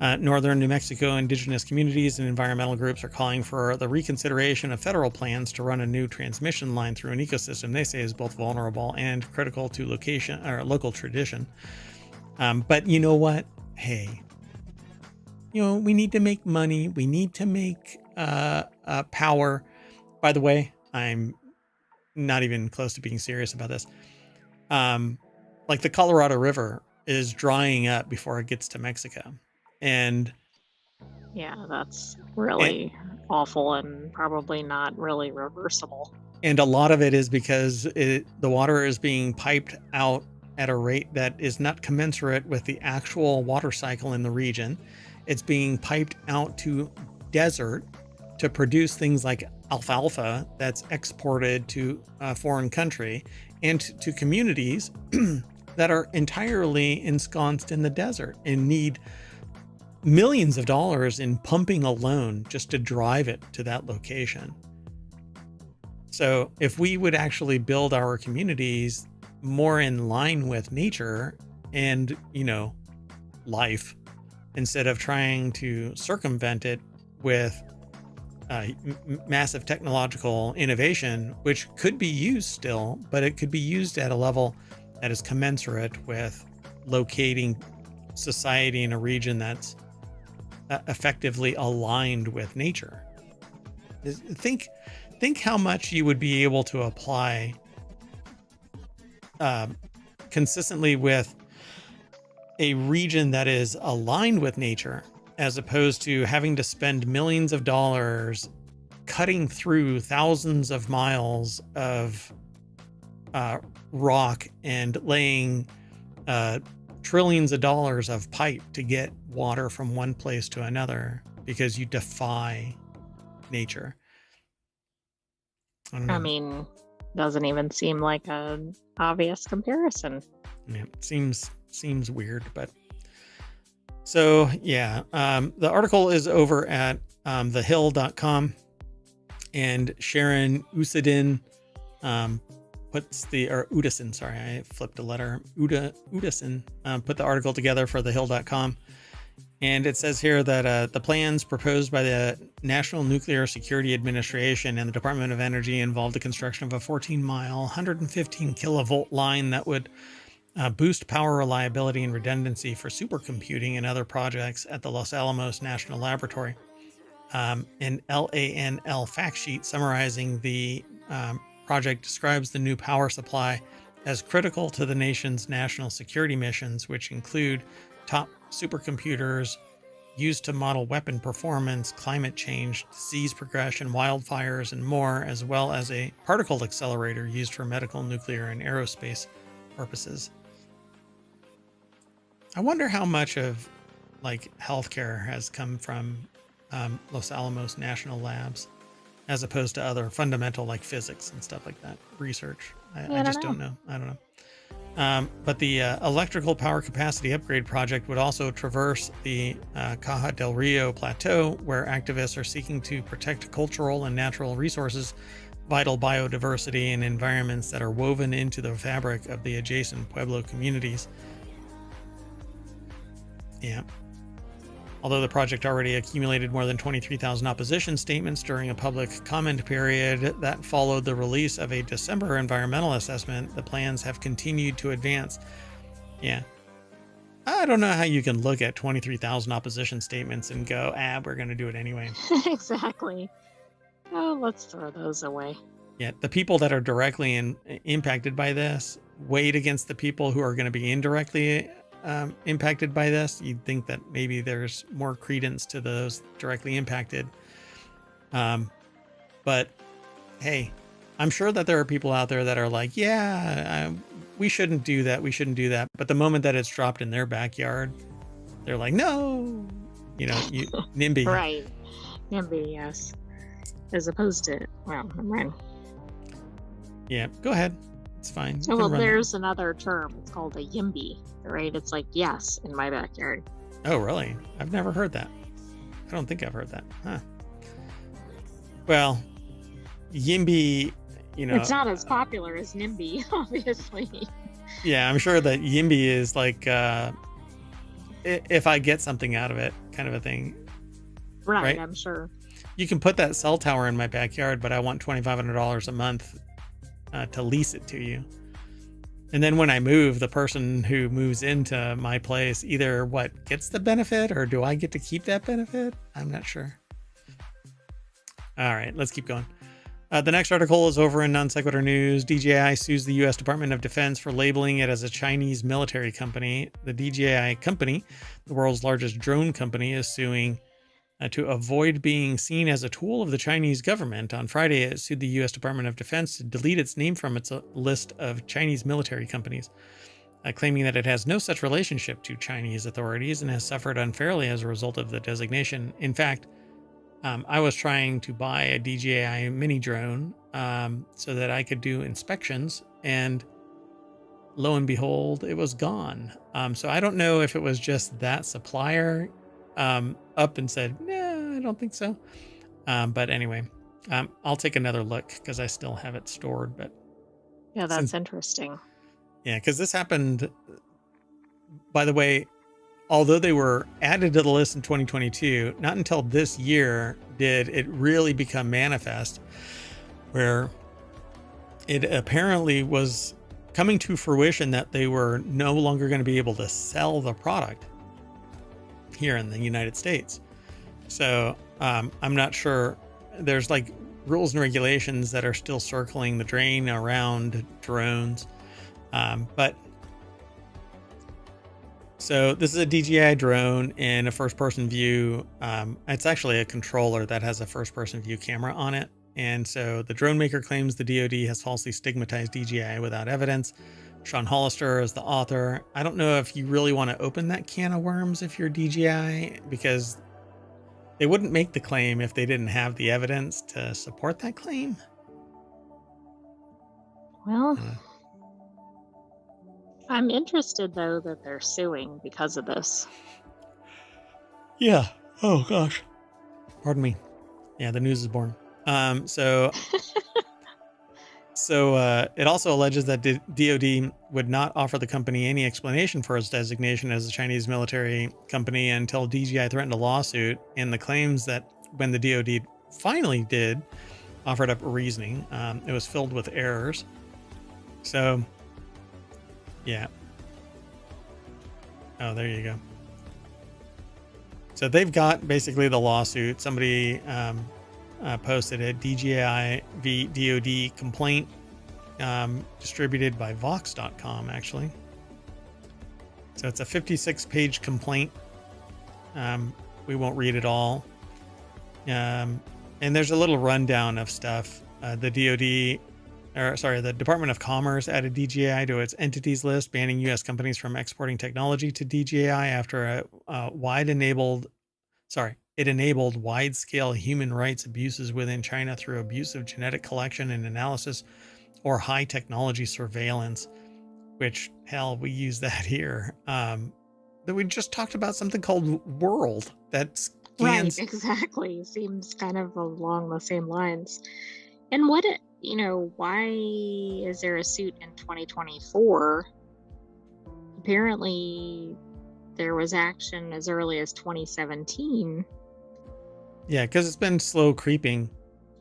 Northern New Mexico indigenous communities and environmental groups are calling for the reconsideration of federal plans to run a new transmission line through an ecosystem they say is both vulnerable and critical to local tradition. But you know what? Hey, we need to make money. We need to make power. By the way, I'm not even close to being serious about this. Like the Colorado River is drying up before it gets to Mexico. And yeah, that's really awful and probably not really reversible. And a lot of it is because the water is being piped out at a rate that is not commensurate with the actual water cycle in the region. It's being piped out to desert to produce things like alfalfa that's exported to a foreign country and to communities that are entirely ensconced in the desert and need millions of dollars in pumping alone just to drive it to that location. So if we would actually build our communities more in line with nature and, life, instead of trying to circumvent it with massive technological innovation, which could be used still, but it could be used at a level that is commensurate with locating society in a region that's effectively aligned with nature. Think how much you would be able to apply consistently with a region that is aligned with nature, as opposed to having to spend millions of dollars cutting through thousands of miles of rock and laying trillions of dollars of pipe to get water from one place to another because you defy nature. I mean, doesn't even seem like an obvious comparison. Yeah, it seems weird, but so yeah, the article is over at thehill.com, and Sharon Usadin Udison, sorry, I flipped a letter. Udison put the article together for thehill.com. And it says here that the plans proposed by the National Nuclear Security Administration and the Department of Energy involved the construction of a 14-mile, 115 kilovolt line that would boost power reliability and redundancy for supercomputing and other projects at the Los Alamos National Laboratory. An LANL fact sheet summarizing the project describes the new power supply as critical to the nation's national security missions, which include top supercomputers used to model weapon performance, climate change, disease progression, wildfires, and more, as well as a particle accelerator used for medical, nuclear, and aerospace purposes. I wonder how much of healthcare has come from Los Alamos National Labs, as opposed to other fundamental physics and stuff like that research. I just don't know. I don't know. But the electrical power capacity upgrade project would also traverse the Caja del Rio Plateau, where activists are seeking to protect cultural and natural resources, vital biodiversity, and environments that are woven into the fabric of the adjacent Pueblo communities. Yeah. Although the project already accumulated more than 23,000 opposition statements during a public comment period that followed the release of a December environmental assessment, the plans have continued to advance. Yeah. I don't know how you can look at 23,000 opposition statements and go, we're going to do it anyway. Exactly. Oh, let's throw those away. Yeah. The people that are directly impacted by this weighed against the people who are going to be indirectly impacted by this. You'd think that maybe there's more credence to those directly impacted. But hey, I'm sure that there are people out there that are like, we shouldn't do that. We shouldn't do that. But the moment that it's dropped in their backyard, they're like, no, NIMBY. Right. NIMBY, yes. As opposed to, well, I'm right. Yeah, go ahead. It's fine. Oh, well, there's another term. It's called a YIMBY, right? It's like, yes, in my backyard. Oh, really? I've never heard that. I don't think I've heard that. Huh. Well, YIMBY, it's not as popular as NIMBY, obviously. Yeah, I'm sure that YIMBY is like, if I get something out of it, kind of a thing. Right? I'm sure. You can put that cell tower in my backyard, but I want $2,500 a month to lease it to you. And then when I move, the person who moves into my place either gets the benefit, or do I get to keep that benefit? I'm not sure. All right, let's keep going. The next article is over in Non Sequitur News. DJI sues the U.S. Department of Defense for labeling it as a Chinese military company. The DJI company, the world's largest drone company, is suing to avoid being seen as a tool of the Chinese government. On Friday, it sued the U.S. Department of Defense to delete its name from its list of Chinese military companies, claiming that it has no such relationship to Chinese authorities and has suffered unfairly as a result of the designation. In fact, I was trying to buy a DJI mini drone so that I could do inspections, and lo and behold, it was gone. So I don't know if it was just that supplier up and said, I don't think so. But anyway, I'll take another look because I still have it stored. But yeah, that's interesting. Yeah, because this happened, by the way, although they were added to the list in 2022, not until this year did it really become manifest, where it apparently was coming to fruition that they were no longer going to be able to sell the product here in the United States. So I'm not sure. There's like rules and regulations that are still circling the drain around drones. But so this is a DJI drone in a first-person view. It's actually a controller that has a first-person view camera on it. And so the drone maker claims the DoD has falsely stigmatized DJI without evidence. Sean Hollister is the author. I don't know if you really want to open that can of worms if you're DJI, because they wouldn't make the claim if they didn't have the evidence to support that claim. Well, I'm interested, though, that they're suing because of this. Yeah. Oh, gosh. Pardon me. Yeah, the news is born. So it also alleges that DoD would not offer the company any explanation for its designation as a Chinese military company until DJI threatened a lawsuit, and the claims that when the DoD finally did offered up reasoning, it was filled with errors. So, yeah. Oh, there you go. So they've got basically the lawsuit. Somebody posted a DJI v. DoD complaint distributed by Vox.com, actually. So it's a 56-page complaint. We won't read it all. And there's a little rundown of stuff. The Department of Commerce added DJI to its entities list, banning U.S. companies from exporting technology to DJI after it enabled wide-scale human rights abuses within China through abusive genetic collection and analysis or high technology surveillance. which hell, we use that here. That we just talked about something called World that Right, scans. exactly. Seems kind of along the same lines. And why is there a suit in 2024? Apparently, there was action as early as 2017. Yeah, because it's been slow creeping.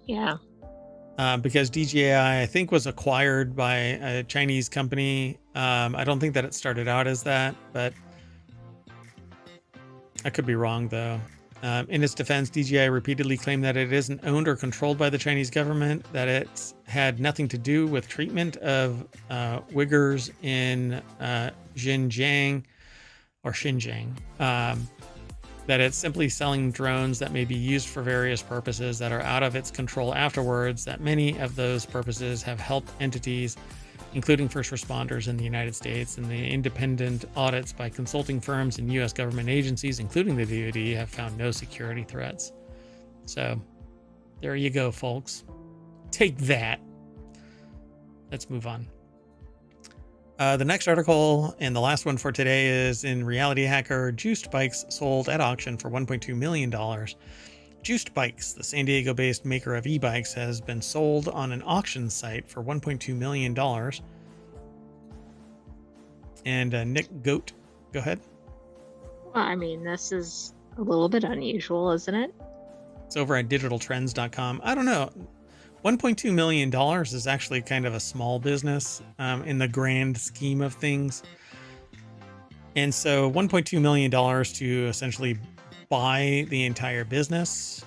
Yeah. Because DJI, I think, was acquired by a Chinese company. I don't think that it started out as that, but I could be wrong, though. In its defense, DJI repeatedly claimed that it isn't owned or controlled by the Chinese government, that it's had nothing to do with treatment of Uyghurs in Xinjiang or Xinjiang. That it's simply selling drones that may be used for various purposes that are out of its control afterwards, that many of those purposes have helped entities, including first responders in the United States, and the independent audits by consulting firms and U.S. government agencies, including the DoD, have found no security threats. So there you go, folks. Take that. Let's move on. The next article and the last one for today is in Reality Hacker. Juiced bikes sold at auction for $1.2 million. Juiced Bikes, the San Diego-based maker of e-bikes, has been sold on an auction site for $1.2 million. And Nick Goat, go ahead. Well, I mean, this is a little bit unusual, isn't it? It's over at digitaltrends.com. I don't know. $1.2 million is actually kind of a small business in the grand scheme of things. And so $1.2 million to essentially buy the entire business.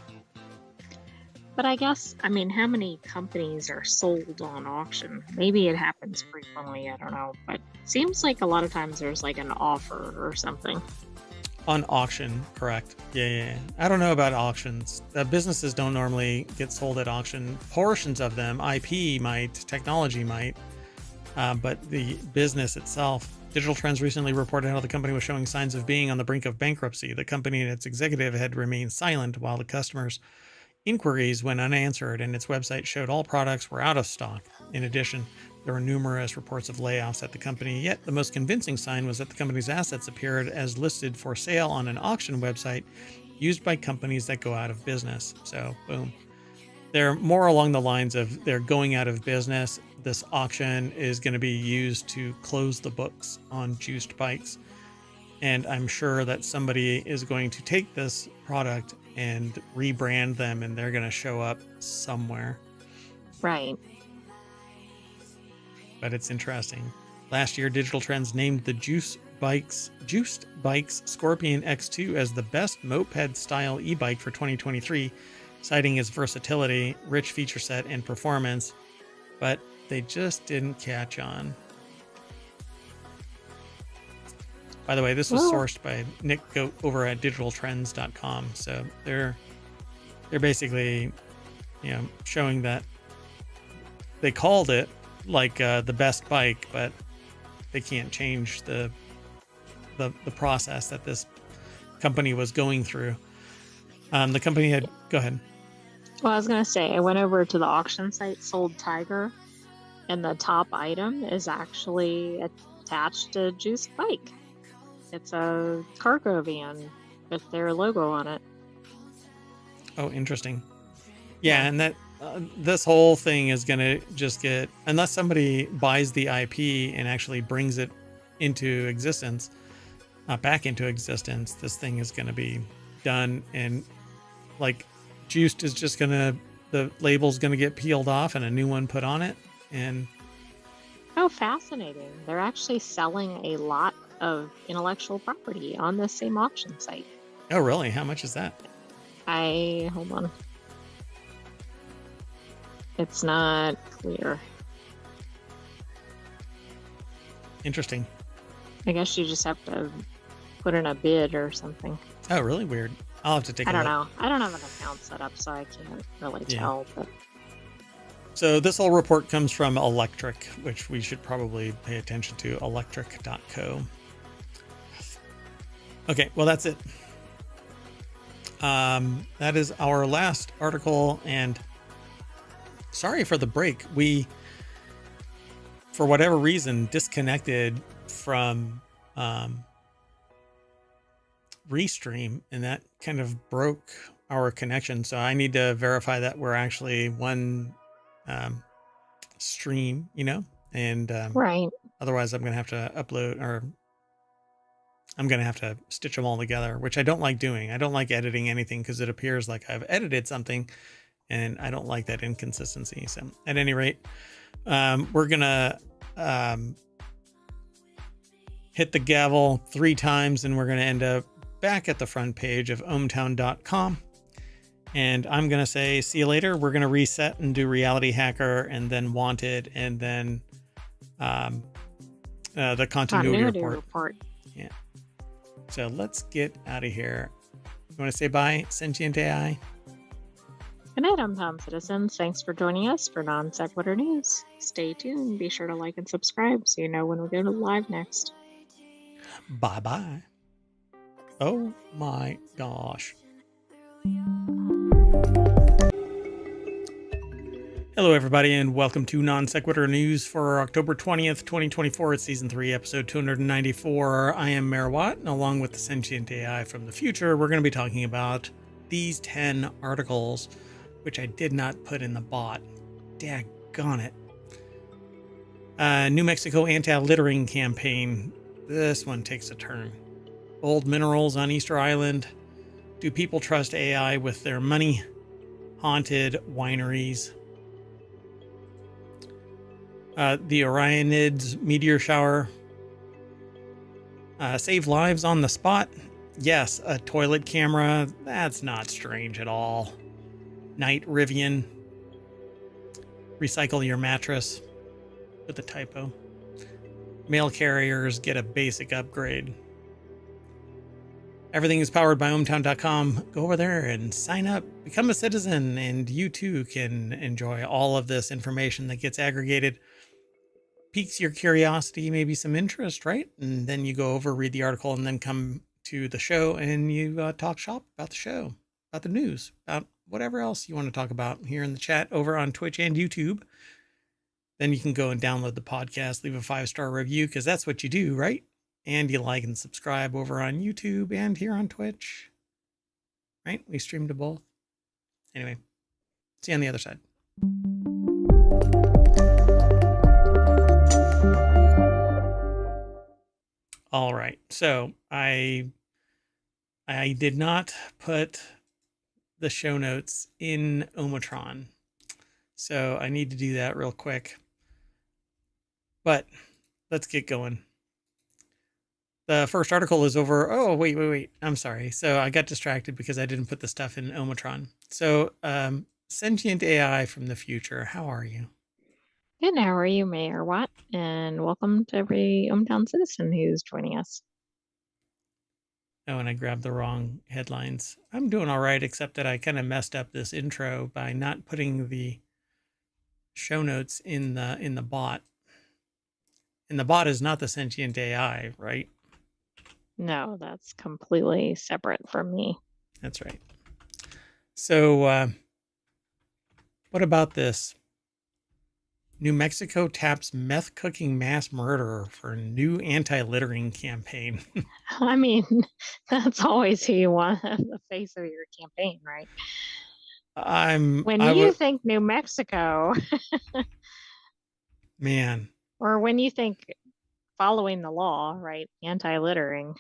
But I guess, I mean, how many companies are sold on auction? Maybe it happens frequently, I don't know. But it seems like a lot of times there's like an offer or something. On auction, correct. Yeah. I don't know about auctions. Businesses don't normally get sold at auction. Portions of them, IP might, technology might, but the business itself. Digital Trends recently reported how the company was showing signs of being on the brink of bankruptcy. The company and its executive had remained silent while the customers' inquiries went unanswered, and its website showed all products were out of stock. In addition, there were numerous reports of layoffs at the company, yet the most convincing sign was that the company's assets appeared as listed for sale on an auction website used by companies that go out of business. So, boom. They're more along the lines of they're going out of business. This auction is going to be used to close the books on Juiced Bikes. And I'm sure that somebody is going to take this product and rebrand them, and they're going to show up somewhere. Right. But it's interesting. Last year, Digital Trends named the Juiced Bikes Scorpion X2 as the best moped-style e-bike for 2023, citing its versatility, rich feature set, and performance. But they just didn't catch on. By the way, this was sourced by Nick Goat over at digitaltrends.com. So they're basically, showing that they called it like the best bike, but they can't change the process that this company was going through. The company had, go ahead. Well, I was going to say, I went over to the auction site, Sold Tiger, and the top item is actually attached to Juiced Bike. It's a cargo van with their logo on it. Oh, interesting. Yeah, and that this whole thing is going to just get, unless somebody buys the IP and actually brings it into existence, back into existence, this thing is going to be done. And like Juiced is just going to, the label's going to get peeled off and a new one put on it. And oh, fascinating. They're actually selling a lot of intellectual property on the same auction site. Oh, really? How much is that? Hold on. It's not clear. Interesting. I guess you just have to put in a bid or something. Oh, really weird. I'll have to take a look. I don't know. I don't have an account set up, so I can't really tell. But so this whole report comes from Electric, which we should probably pay attention to, electric.co. Okay, well, that's it. That is our last article, and sorry for the break. for whatever reason, disconnected from Restream, and that kind of broke our connection. So I need to verify that we're actually one stream, and Right. otherwise I'm going to have to upload, or I'm going to have to stitch them all together, which I don't like doing. I don't like editing anything because it appears like I've edited something, and I don't like that inconsistency. So at any rate, we're going to hit the gavel 3 times, and we're going to end up back at the front page of ohmTown.com. And I'm going to say, see you later. We're going to reset and do Reality Hacker, and then Wanted, and then the continuity report. Yeah. So let's get out of here. You want to say bye, Sentient AI? Good night, ohmTown citizens. Thanks for joining us for Non Sequitur News. Stay tuned. Be sure to like and subscribe so you know when we go live next. Bye-bye. Oh my gosh. Hello, everybody, and welcome to Non Sequitur News for October 20th, 2024. It's Season 3, Episode 294. I am Mayor Watt, and along with the Sentient AI from the future, we're going to be talking about these 10 articles, which I did not put in the bot. Daggone it. New Mexico anti-littering campaign. This one takes a turn. Old minerals on Easter Island. Do people trust AI with their money? Haunted wineries. The Orionids meteor shower. Save lives on the spot. Yes, a toilet camera. That's not strange at all. Night Rivian. Recycle your mattress. With a typo. Mail carriers get a basic upgrade. Everything is powered by ohmTown.com. Go over there and sign up. Become a citizen, and you too can enjoy all of this information that gets aggregated. Piques your curiosity, maybe some interest, right? And then you go over, read the article, and then come to the show and you talk shop about the show, about the news, about whatever else you want to talk about here in the chat over on Twitch and YouTube. Then you can go and download the podcast, leave a 5-star review, because that's what you do, right? And you like and subscribe over on YouTube and here on Twitch. Right? We stream to both. Anyway, see you on the other side. All right. So I did not put the show notes in ohmTown. So I need to do that real quick. But let's get going. The first article is over. Oh, wait. I'm sorry. So I got distracted because I didn't put the stuff in ohmTown. So Sentient AI from the future. How are you? Good. How are you, Mayor Watt? And welcome to every ohmTown citizen who's joining us. Oh, and I grabbed the wrong headlines. I'm doing all right, except that I kind of messed up this intro by not putting the show notes in the bot. And the bot is not the Sentient AI, right? No, that's completely separate from me. That's right. So what about this? New Mexico taps meth cooking mass murderer for new anti-littering campaign. I mean, that's always who you want at the face of your campaign, right? When you think New Mexico, man, or when you think following the law, right? Anti-littering.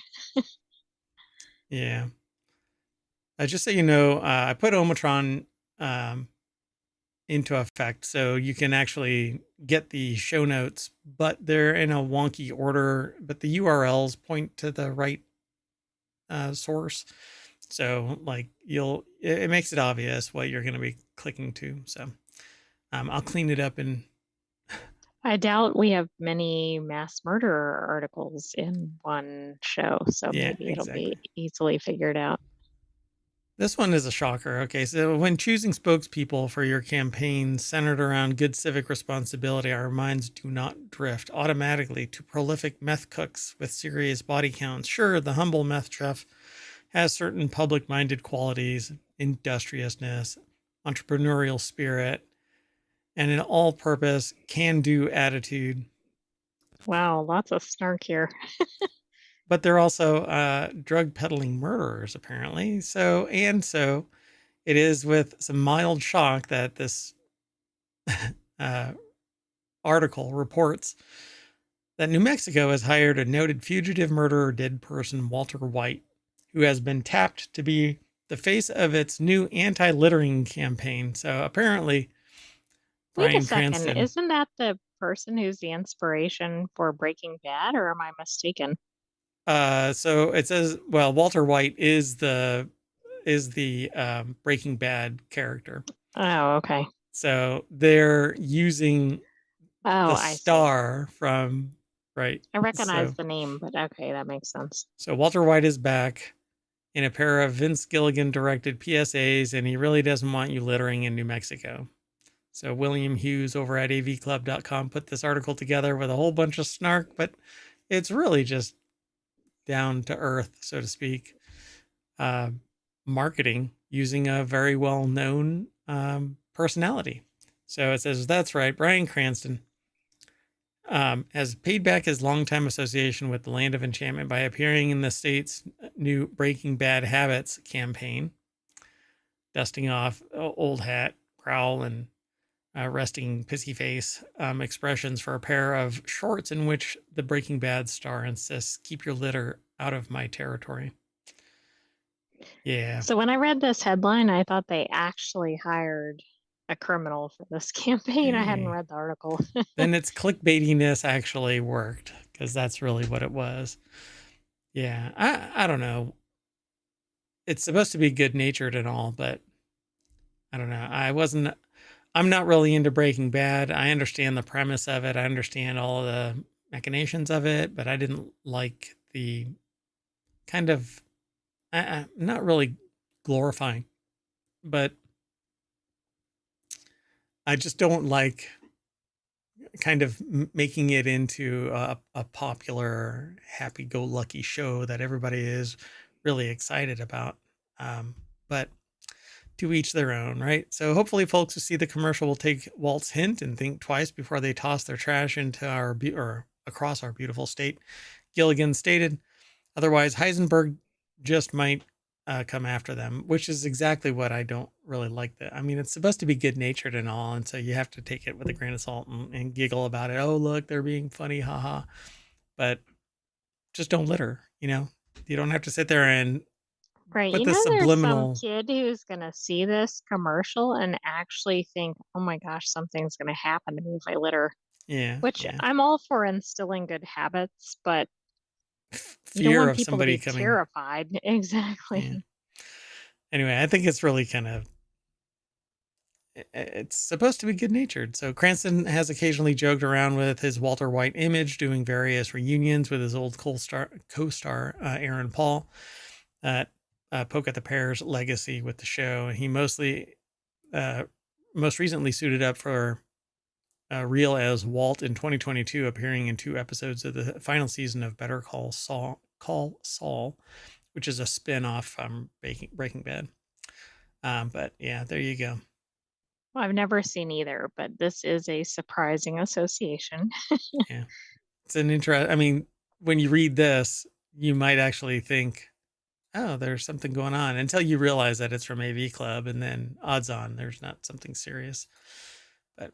Yeah. Just so you know, I put ohmTown into effect, so you can actually get the show notes, but they're in a wonky order, but the URLs point to the right source. So like it makes it obvious what you're going to be clicking to. So I'll clean it up. And I doubt we have many mass murderer articles in one show, so yeah, maybe it'll exactly. be easily figured out. This one is a shocker. Okay, so when choosing spokespeople for your campaign centered around good civic responsibility, our minds do not drift automatically to prolific meth cooks with serious body counts. Sure, the humble meth chef has certain public-minded qualities, industriousness, entrepreneurial spirit, and an all-purpose can-do attitude. Wow, lots of snark here. But they're also drug peddling murderers, apparently. So it is with some mild shock that this uh, article reports that New Mexico has hired a noted fugitive murderer dead person, Walter White, who has been tapped to be the face of its new anti-littering campaign. So apparently, Wait a Bryan second. Cranston. Isn't that the person who's the inspiration for Breaking Bad, or am I mistaken? So it says, well, Walter White is the Breaking Bad character. Oh, okay. So they're using Oh, the I see. star from right. I recognize So the name, but okay, that makes sense. Walter White is back in a pair of Vince Gilligan directed PSAs, and he really doesn't want you littering in New Mexico. So William Hughes over at avclub.com put this article together with a whole bunch of snark, but it's really just down to earth, so to speak, uh, marketing using a very well known personality. So it says, that's right, Bryan Cranston has paid back his longtime association with the Land of Enchantment by appearing in the state's new Breaking Bad Habits campaign, dusting off old hat, growl, and resting pissy face expressions for a pair of shorts in which the Breaking Bad star insists, keep your litter out of my territory. Yeah. So when I read this headline, I thought they actually hired a criminal for this campaign. I hadn't Hey. read the article. Then its clickbaitiness actually worked because that's really what it was. Yeah. I don't know. It's supposed to be good natured and all, but I don't know. I'm not really into Breaking Bad. I understand the premise of it. I understand all of the machinations of it, but I didn't like the kind of, not really glorifying, but I just don't like kind of making it into a popular, happy-go-lucky show that everybody is really excited about. But to each their own, right? So hopefully, folks who see the commercial will take Walt's hint and think twice before they toss their trash into or across our beautiful state. Gilligan stated. Otherwise, Heisenberg just might come after them, which is exactly what I don't really like. That I mean, it's supposed to be good natured and all, and so you have to take it with a grain of salt and giggle about it. Oh, look, they're being funny, haha. But just don't litter. You don't have to sit there and Right. put this There's some subliminal. kid who's going to see this commercial and actually think, oh my gosh, something's going to happen to me if I litter, Yeah, which yeah. I'm all for instilling good habits, but you don't Fear want of people to somebody be coming. terrified. Yeah. Exactly. Anyway, I think it's really kind of it's supposed to be good natured. So Cranston has occasionally joked around with his Walter White image, doing various reunions with his old co-star Aaron Paul, poke at the pair's legacy with the show. He uh, most recently suited up for Real as Walt in 2022, appearing in 2 episodes of the final season of Better Call Saul, which is a spin-off from Breaking Bad. But yeah, there you go. Well, I've never seen either, but this is a surprising association. Yeah. It's an interest. I mean, when you read this, you might actually think, oh, there's something going on until you realize that it's from AV Club, and then odds on there's not something serious. But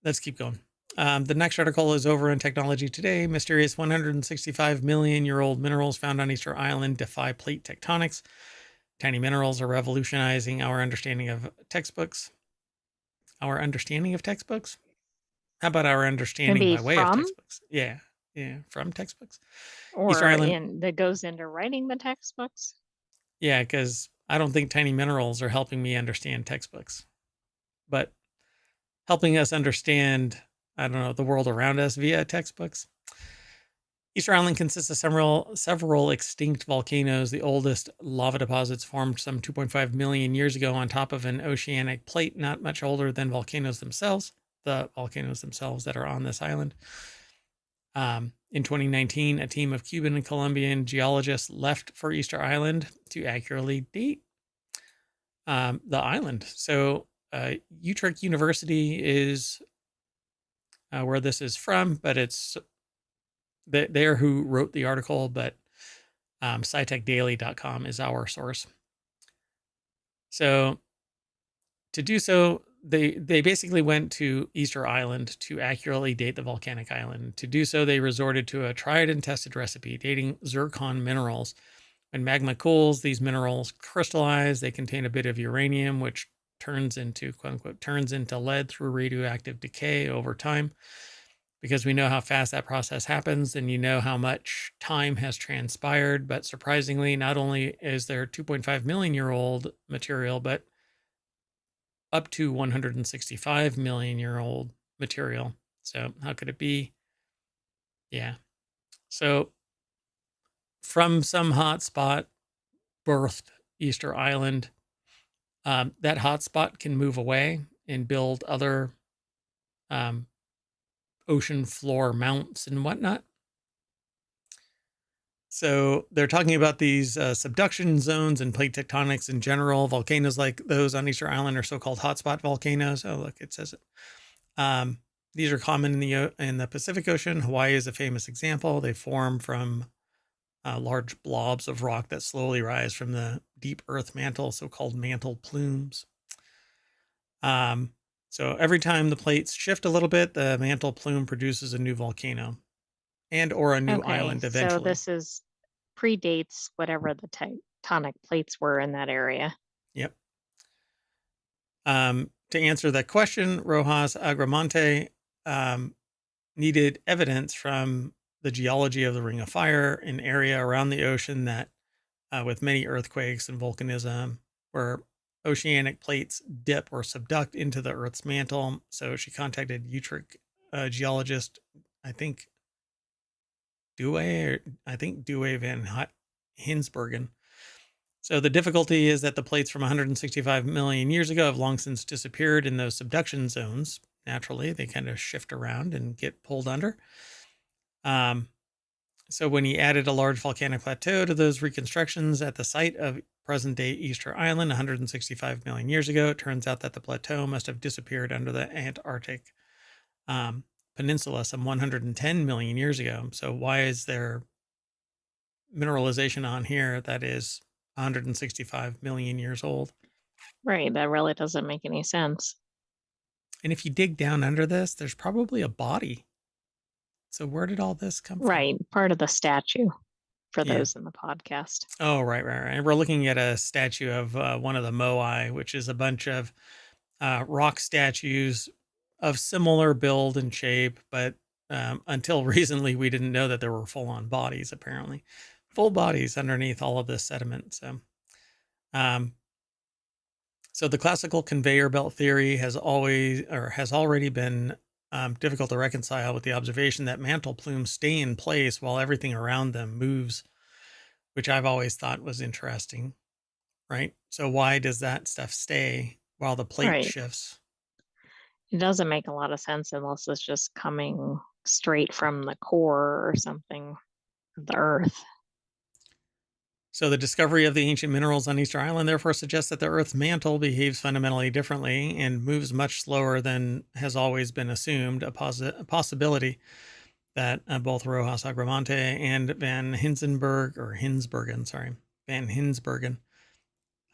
let's keep going. The next article is over in Technology Today. Mysterious 165 million year old minerals found on Easter Island defy plate tectonics. Tiny minerals are revolutionizing our understanding of textbooks. Our understanding of textbooks? How about our understanding Maybe by way of from textbooks? Yeah, yeah, from textbooks. Easter or Island, in that goes into writing the textbooks. yeah, because I don't think tiny minerals are helping me understand textbooks, but helping us understand, I don't know, the world around us via textbooks. Easter Island consists of several extinct volcanoes. The oldest lava deposits formed some 2.5 million years ago on top of an oceanic plate, not much older than volcanoes themselves, the volcanoes themselves that are on this island. In 2019, a team of Cuban and Colombian geologists left for Easter Island to accurately date the island. So, Utrecht University is where this is from, but it's they're who wrote the article, but scitechdaily.com is our source. So to do so, they basically went to Easter Island to accurately date the volcanic island. To do so, they resorted to a tried and tested recipe, dating zircon minerals. When magma cools, these minerals crystallize. They contain a bit of uranium, which turns into, quote unquote, turns into lead through radioactive decay over time. Because we know how fast that process happens, and you know how much time has transpired. But surprisingly, not only is there 2.5 million year old material, but up to 165 million year old material. So how could it be? Yeah. So from some hot spot birthed Easter Island. That hot spot can move away and build other ocean floor mounts and whatnot. So they're talking about these subduction zones and plate tectonics in general. Volcanoes like those on Easter Island are so-called hotspot volcanoes. Oh, look, it says it. These are common in the Pacific Ocean. Hawaii is a famous example. They form from large blobs of rock that slowly rise from the deep earth mantle, so-called mantle plumes. So every time the plates shift a little bit, the mantle plume produces a new volcano and or a new Okay, island so eventually. this is predates whatever the tectonic plates were in that area. Yep. To answer that question, Rojas Agramonte needed evidence from the geology of the Ring of Fire, an area around the ocean that, with many earthquakes and volcanism, where oceanic plates dip or subduct into the Earth's mantle. So she contacted Utrecht geologist, I think Douwe van Hinsbergen. So the difficulty is that the plates from 165 million years ago have long since disappeared in those subduction zones. Naturally, they kind of shift around and get pulled under. So when he added a large volcanic plateau to those reconstructions at the site of present-day Easter Island 165 million years ago, it turns out that the plateau must have disappeared under the Antarctic peninsula some 110 million years ago. So why is there mineralization on here that is 165 million years old? Right, that really doesn't make any sense. And if you dig down under this, there's probably a body. So where did all this come from? Right, part of the statue for Yeah. those in the podcast. Oh, right. And we're looking at a statue of one of the Moai, which is a bunch of rock statues of similar build and shape, but until recently, we didn't know that there were full-on bodies, apparently. Full bodies underneath all of this sediment. So the classical conveyor belt theory has already been difficult to reconcile with the observation that mantle plumes stay in place while everything around them moves, which I've always thought was interesting, right? So why does that stuff stay while the plate Right. shifts? It doesn't make a lot of sense unless it's just coming straight from the core or something of the earth. So the discovery of the ancient minerals on Easter Island therefore suggests that the Earth's mantle behaves fundamentally differently and moves much slower than has always been assumed, a possibility that both Rojas Agramonte and Van Hinsbergen,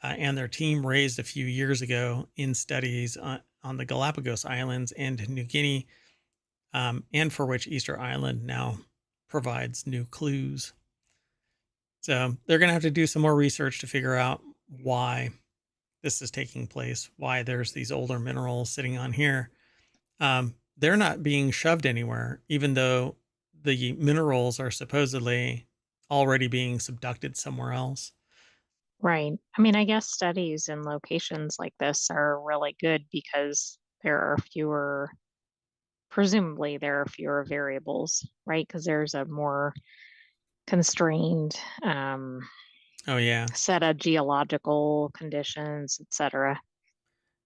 and their team raised a few years ago in studies on the Galapagos Islands and New Guinea, and for which Easter Island now provides new clues. So they're going to have to do some more research to figure out why this is taking place, why there's these older minerals sitting on here. They're not being shoved anywhere, even though the minerals are supposedly already being subducted somewhere else. Right. I mean, I guess studies in locations like this are really good because presumably, there are fewer variables, right? Because there's a more constrained Oh, yeah. set of geological conditions, etc.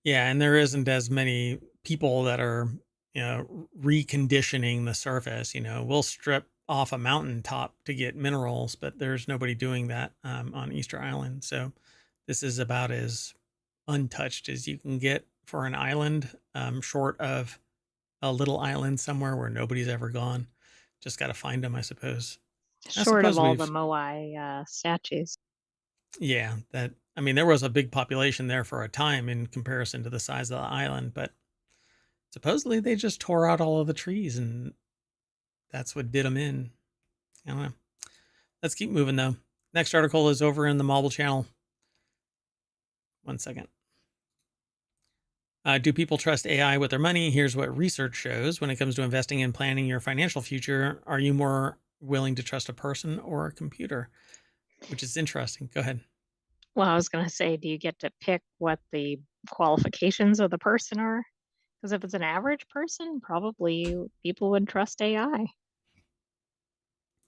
Yeah. And there isn't as many people that are, reconditioning the surface. We'll strip off a mountaintop to get minerals, but there's nobody doing that on Easter Island. So this is about as untouched as you can get for an island, short of a little island somewhere where nobody's ever gone. Just got to find them, I suppose. I Short of suppose all the we've, Moai statues. yeah, that, I mean, there was a big population there for a time in comparison to the size of the island, but supposedly they just tore out all of the trees and that's what did them in. I don't know. Let's keep moving though. Next article is over in the mobile channel. One second. Do people trust AI with their money? Here's what research shows when it comes to investing and planning your financial future. Are you more willing to trust a person or a computer? Which is interesting. Go ahead. Well, I was going to say, do you get to pick what the qualifications of the person are? Because if it's an average person, probably people would trust AI.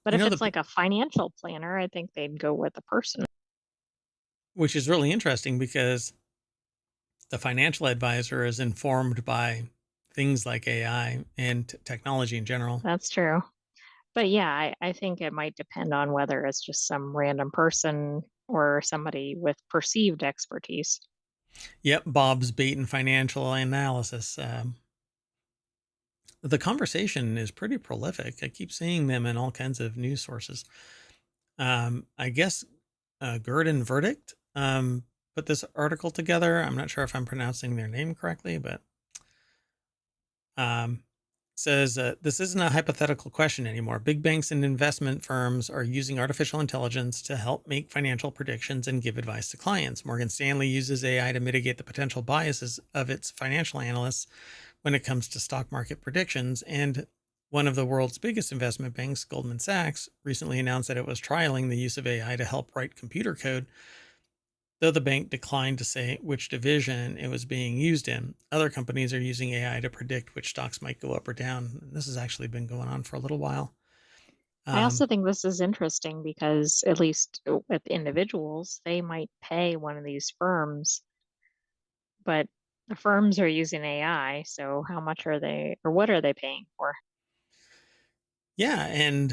But You if know, it's like a financial planner, I think they'd go with the person. which is really interesting because the financial advisor is informed by things like AI and technology in general. That's true. But yeah, I think it might depend on whether it's just some random person or somebody with perceived expertise. Yep, Bob's Bait and Financial Analysis. The conversation is pretty prolific. I keep seeing them in all kinds of news sources. I guess Gurdon Verdict put this article together. I'm not sure if I'm pronouncing their name correctly, but um, says this isn't a hypothetical question anymore. Big banks and investment firms are using artificial intelligence to help make financial predictions and give advice to clients. Morgan Stanley uses AI to mitigate the potential biases of its financial analysts when it comes to stock market predictions. And one of the world's biggest investment banks, Goldman Sachs, recently announced that it was trialing the use of AI to help write computer code, though the bank declined to say which division it was being used in. Other companies are using AI to predict which stocks might go up or down. This has actually been going on for a little while. I also Um, think this is interesting because, at least with individuals, they might pay one of these firms, but the firms are using AI. So, how much are they, or what are they paying for? yeah, and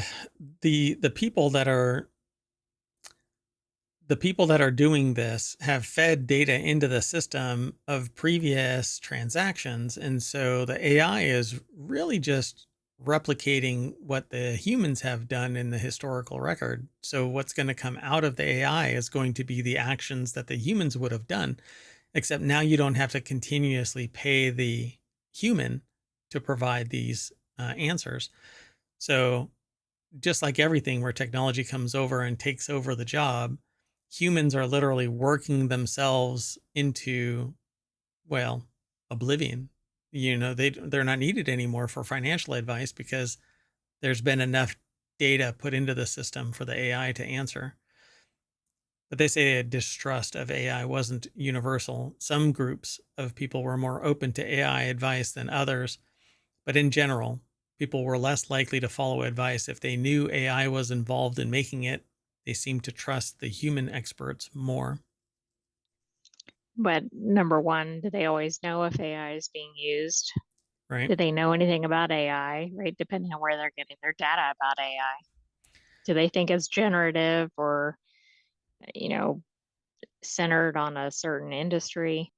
the people that are doing this have fed data into the system of previous transactions. And so the AI is really just replicating what the humans have done in the historical record. So what's going to come out of the AI is going to be the actions that the humans would have done, except now you don't have to continuously pay the human to provide these answers. So just like everything where technology comes over and takes over the job, humans are literally working themselves into, well, oblivion. They're not needed anymore for financial advice because there's been enough data put into the system for the AI to answer. But they say a distrust of AI wasn't universal. Some groups of people were more open to AI advice than others, but in general, people were less likely to follow advice if they knew AI was involved in making it. They seemed to trust the human experts more, But number one, do they always know if AI is being used? right? Do they know anything about AI, right? Depending on where they're getting their data about AI. Do they think it's generative or, you know, centered on a certain industry?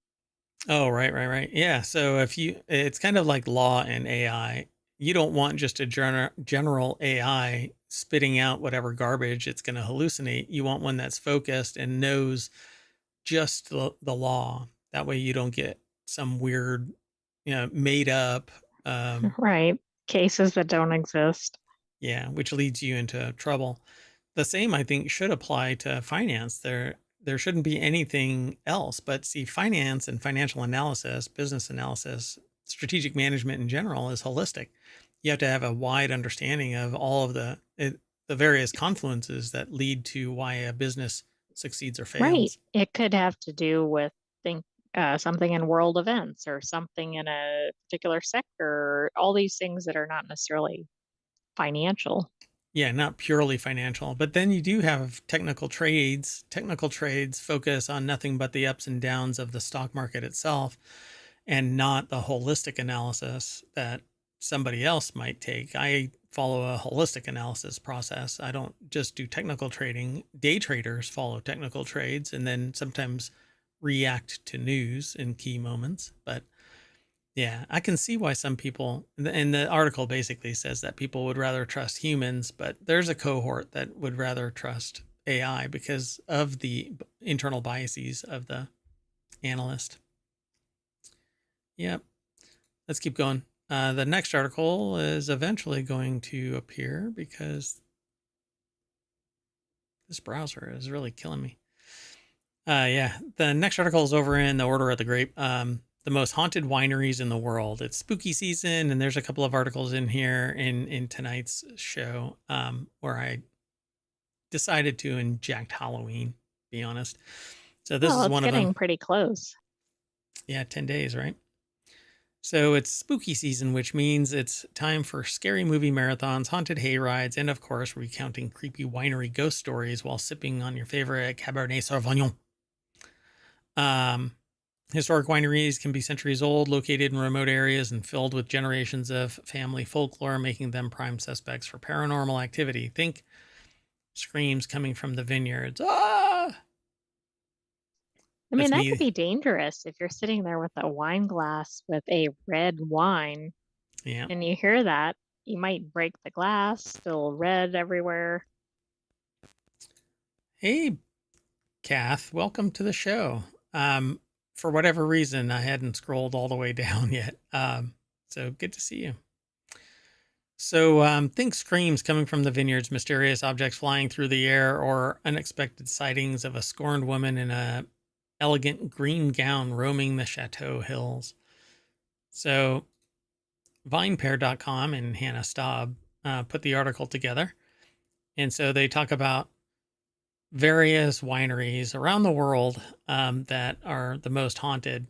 Oh, right. Yeah. So it's kind of like law and AI. You don't want just a general AI spitting out whatever garbage it's going to hallucinate. You want one that's focused and knows just the law. That way you don't get some weird, made up, um, Right. Cases that don't exist. yeah, which leads you into trouble. The same, I think, should apply to finance. There shouldn't be anything else. But see, finance and financial analysis, business analysis, strategic management in general is holistic. You have to have a wide understanding of all of the various confluences that lead to why a business succeeds or Right. fails. It could have to do with think something in world events or something in a particular sector, all these things that are not necessarily financial. Yeah, not purely financial, but then you do have technical trades. Technical trades focus on nothing but the ups and downs of the stock market itself and not the holistic analysis that somebody else might take. I follow a holistic analysis process. I don't just do technical trading. Day traders follow technical trades and then sometimes react to news in key moments. But Yeah, I can see why some people, and the article basically says that people would rather trust humans, but there's a cohort that would rather trust AI because of the internal biases of the analyst. Yep. Let's keep going. The next article is eventually going to appear because this browser is really killing me. Yeah, the next article is over in the Order of the Grape. The most haunted wineries in the world. It's spooky season, and there's a couple of articles in here in tonight's show where I decided to inject Halloween. Be honest. So this Well, is it's one of them. getting pretty close. Yeah, 10 days, right? So it's spooky season, which means it's time for scary movie marathons, haunted hayrides, and of course, recounting creepy winery ghost stories while sipping on your favorite Cabernet Sauvignon. Historic wineries can be centuries old, located in remote areas, and filled with generations of family folklore, making them prime suspects for paranormal activity. Think screams coming from the vineyards. Ah! I mean, That's that could me. be dangerous if you're sitting there with a wine glass with a red wine Yeah. and you hear that. You might break the glass, spill red everywhere. Hey, Kath, welcome to the show. For whatever reason, I hadn't scrolled all the way down yet. So good to see you. So think screams coming from the vineyards, mysterious objects flying through the air, or unexpected sightings of a scorned woman in a elegant green gown roaming the chateau hills. So vinepair.com and Hannah Staub put the article together. And so they talk about various wineries around the world that are the most haunted.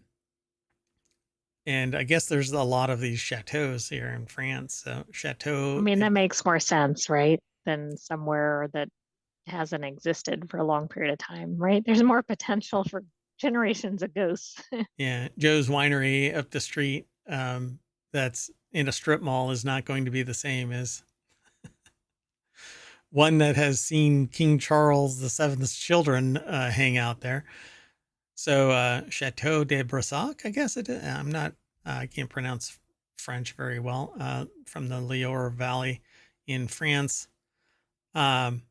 And I guess there's a lot of these chateaus here in France. So I chateau, mean, that makes more sense, right? Than somewhere that hasn't existed for a long period of time, right? There's more potential for generations of ghosts. yeah, Joe's Winery up the street that's in a strip mall is not going to be the same as one that has seen King Charles the Seventh's children hang out there. So Chateau de Brissac, I guess it is. I'm not. I can't pronounce French very well. From the Loire Valley in France. Um,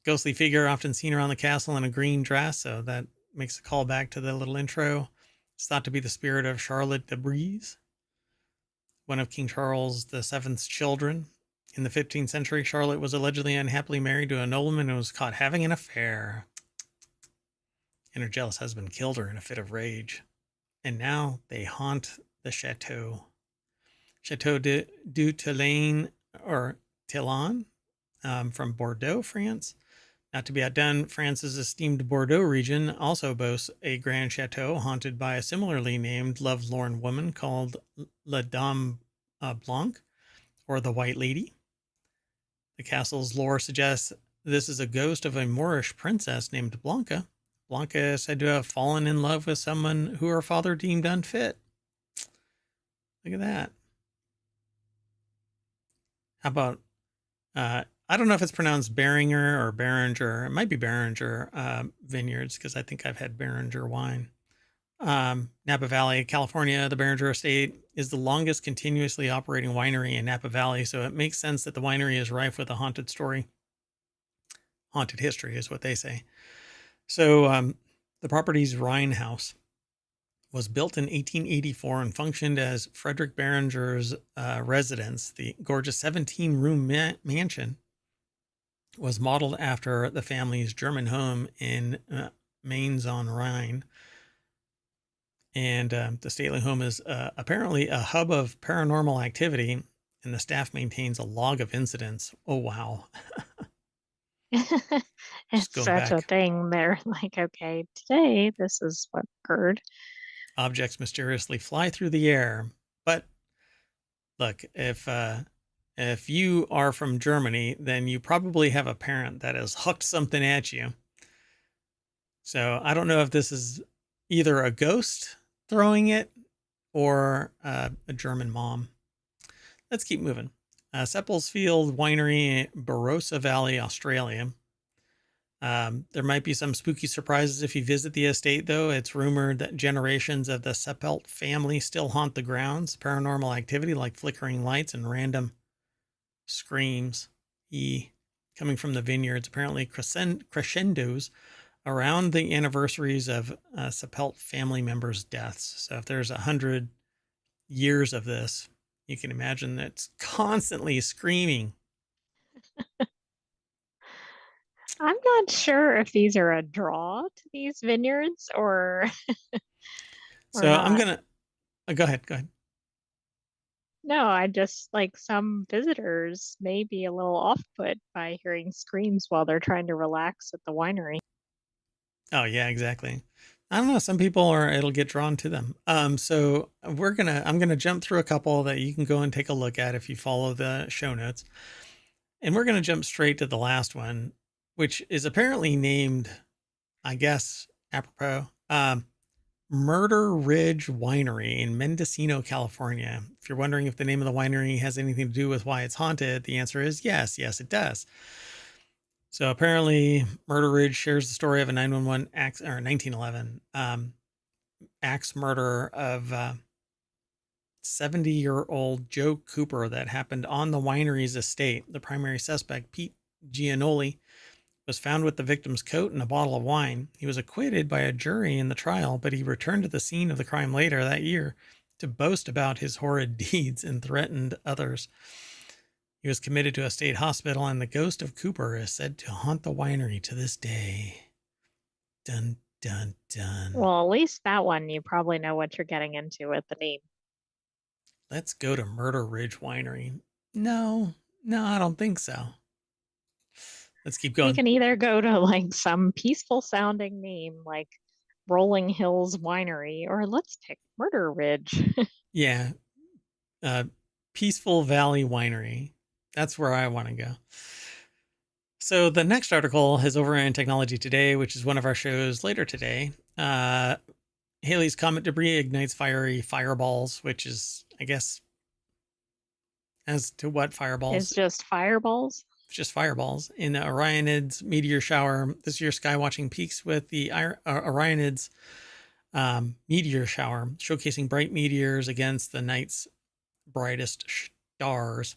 Ghostly figure often seen around the castle in a green dress, so that makes a call back to the little intro. It's thought to be the spirit of Charlotte de Brise, one of King Charles VII's children. In the 15th century, Charlotte was allegedly unhappily married to a nobleman and was caught having an affair. And her jealous husband killed her in a fit of rage. And now they haunt the chateau. Chateau du Tilane, or Tillan, from Bordeaux, France. Not to be outdone, France's esteemed Bordeaux region also boasts a grand chateau haunted by a similarly named lovelorn woman called La Dame Blanche, or the White Lady. The castle's lore suggests this is a ghost of a Moorish princess named Blanca. Blanca is said to have fallen in love with someone who her father deemed unfit. Look at that. How about I don't know if it's pronounced Beringer or Beringer. It might be Beringer vineyards because I think I've had Beringer wine. Napa Valley, California, the Beringer Estate is the longest continuously operating winery in Napa Valley, so it makes sense that the winery is rife with a haunted story. Haunted history is what they say. So the property's Rhine House was built in 1884 and functioned as Frederick Beringer's residence. The gorgeous 17-room mansion was modeled after the family's German home in Mainz on Rhine. And the stately home is apparently a hub of paranormal activity, and the staff maintains a log of incidents. Oh, wow. Just It's going such a back. thing. They're like, okay, today this is what occurred. Objects mysteriously fly through the air. But look, if you are from Germany, then you probably have a parent that has hooked something at you. So I don't know if this is either a ghost throwing it or a German mom. Let's keep moving. Seppelsfield Winery, Barossa Valley, Australia. There might be some spooky surprises if you visit the estate, though. It's rumored that generations of the Seppelt family still haunt the grounds. Paranormal activity like flickering lights and random screams coming from the vineyards, apparently crescendos around the anniversaries of Seppelt family members' deaths. So if there's 100 years of this, you can imagine that it's constantly screaming. I'm not sure if these are a draw to these vineyards or or So I'm not. gonna go ahead. Go ahead. No, I just like some visitors may be a little off put by hearing screams while they're trying to relax at the winery. Oh yeah, exactly. I don't know. Some people are. It'll get drawn to them. So I'm gonna jump through a couple that you can go and take a look at if you follow the show notes, and we're gonna jump straight to the last one, which is apparently named, I guess, apropos. Murder Ridge Winery in Mendocino, California. If you're wondering if the name of the winery has anything to do with why it's haunted, the answer is yes. Yes, it does. So apparently, Murder Ridge shares the story of a 911 axe or 1911 axe murder of 70-year-old Joe Cooper that happened on the winery's estate. The primary suspect, Pete Giannoli, was found with the victim's coat and a bottle of wine. He was acquitted by a jury in the trial, but he returned to the scene of the crime later that year to boast about his horrid deeds and threatened others. He was committed to a state hospital, and the ghost of Cooper is said to haunt the winery to this day. Dun, dun, dun. Well, at least that one you probably know what you're getting into with the name. Let's go to Murder Ridge Winery. No, I don't think so. Let's keep You going. can either go to like some peaceful sounding name like Rolling Hills Winery, or let's pick Murder Ridge. Yeah. Peaceful Valley Winery. That's where I want to go. So the next article is over in Technology Today, which is one of our shows later today. Halley's Comet debris ignites fiery fireballs, which is, I guess, as to what fireballs? It's just fireballs. Just fireballs in the Orionids meteor shower. This year, skywatching peaks with the Orionids meteor shower, showcasing bright meteors against the night's brightest stars.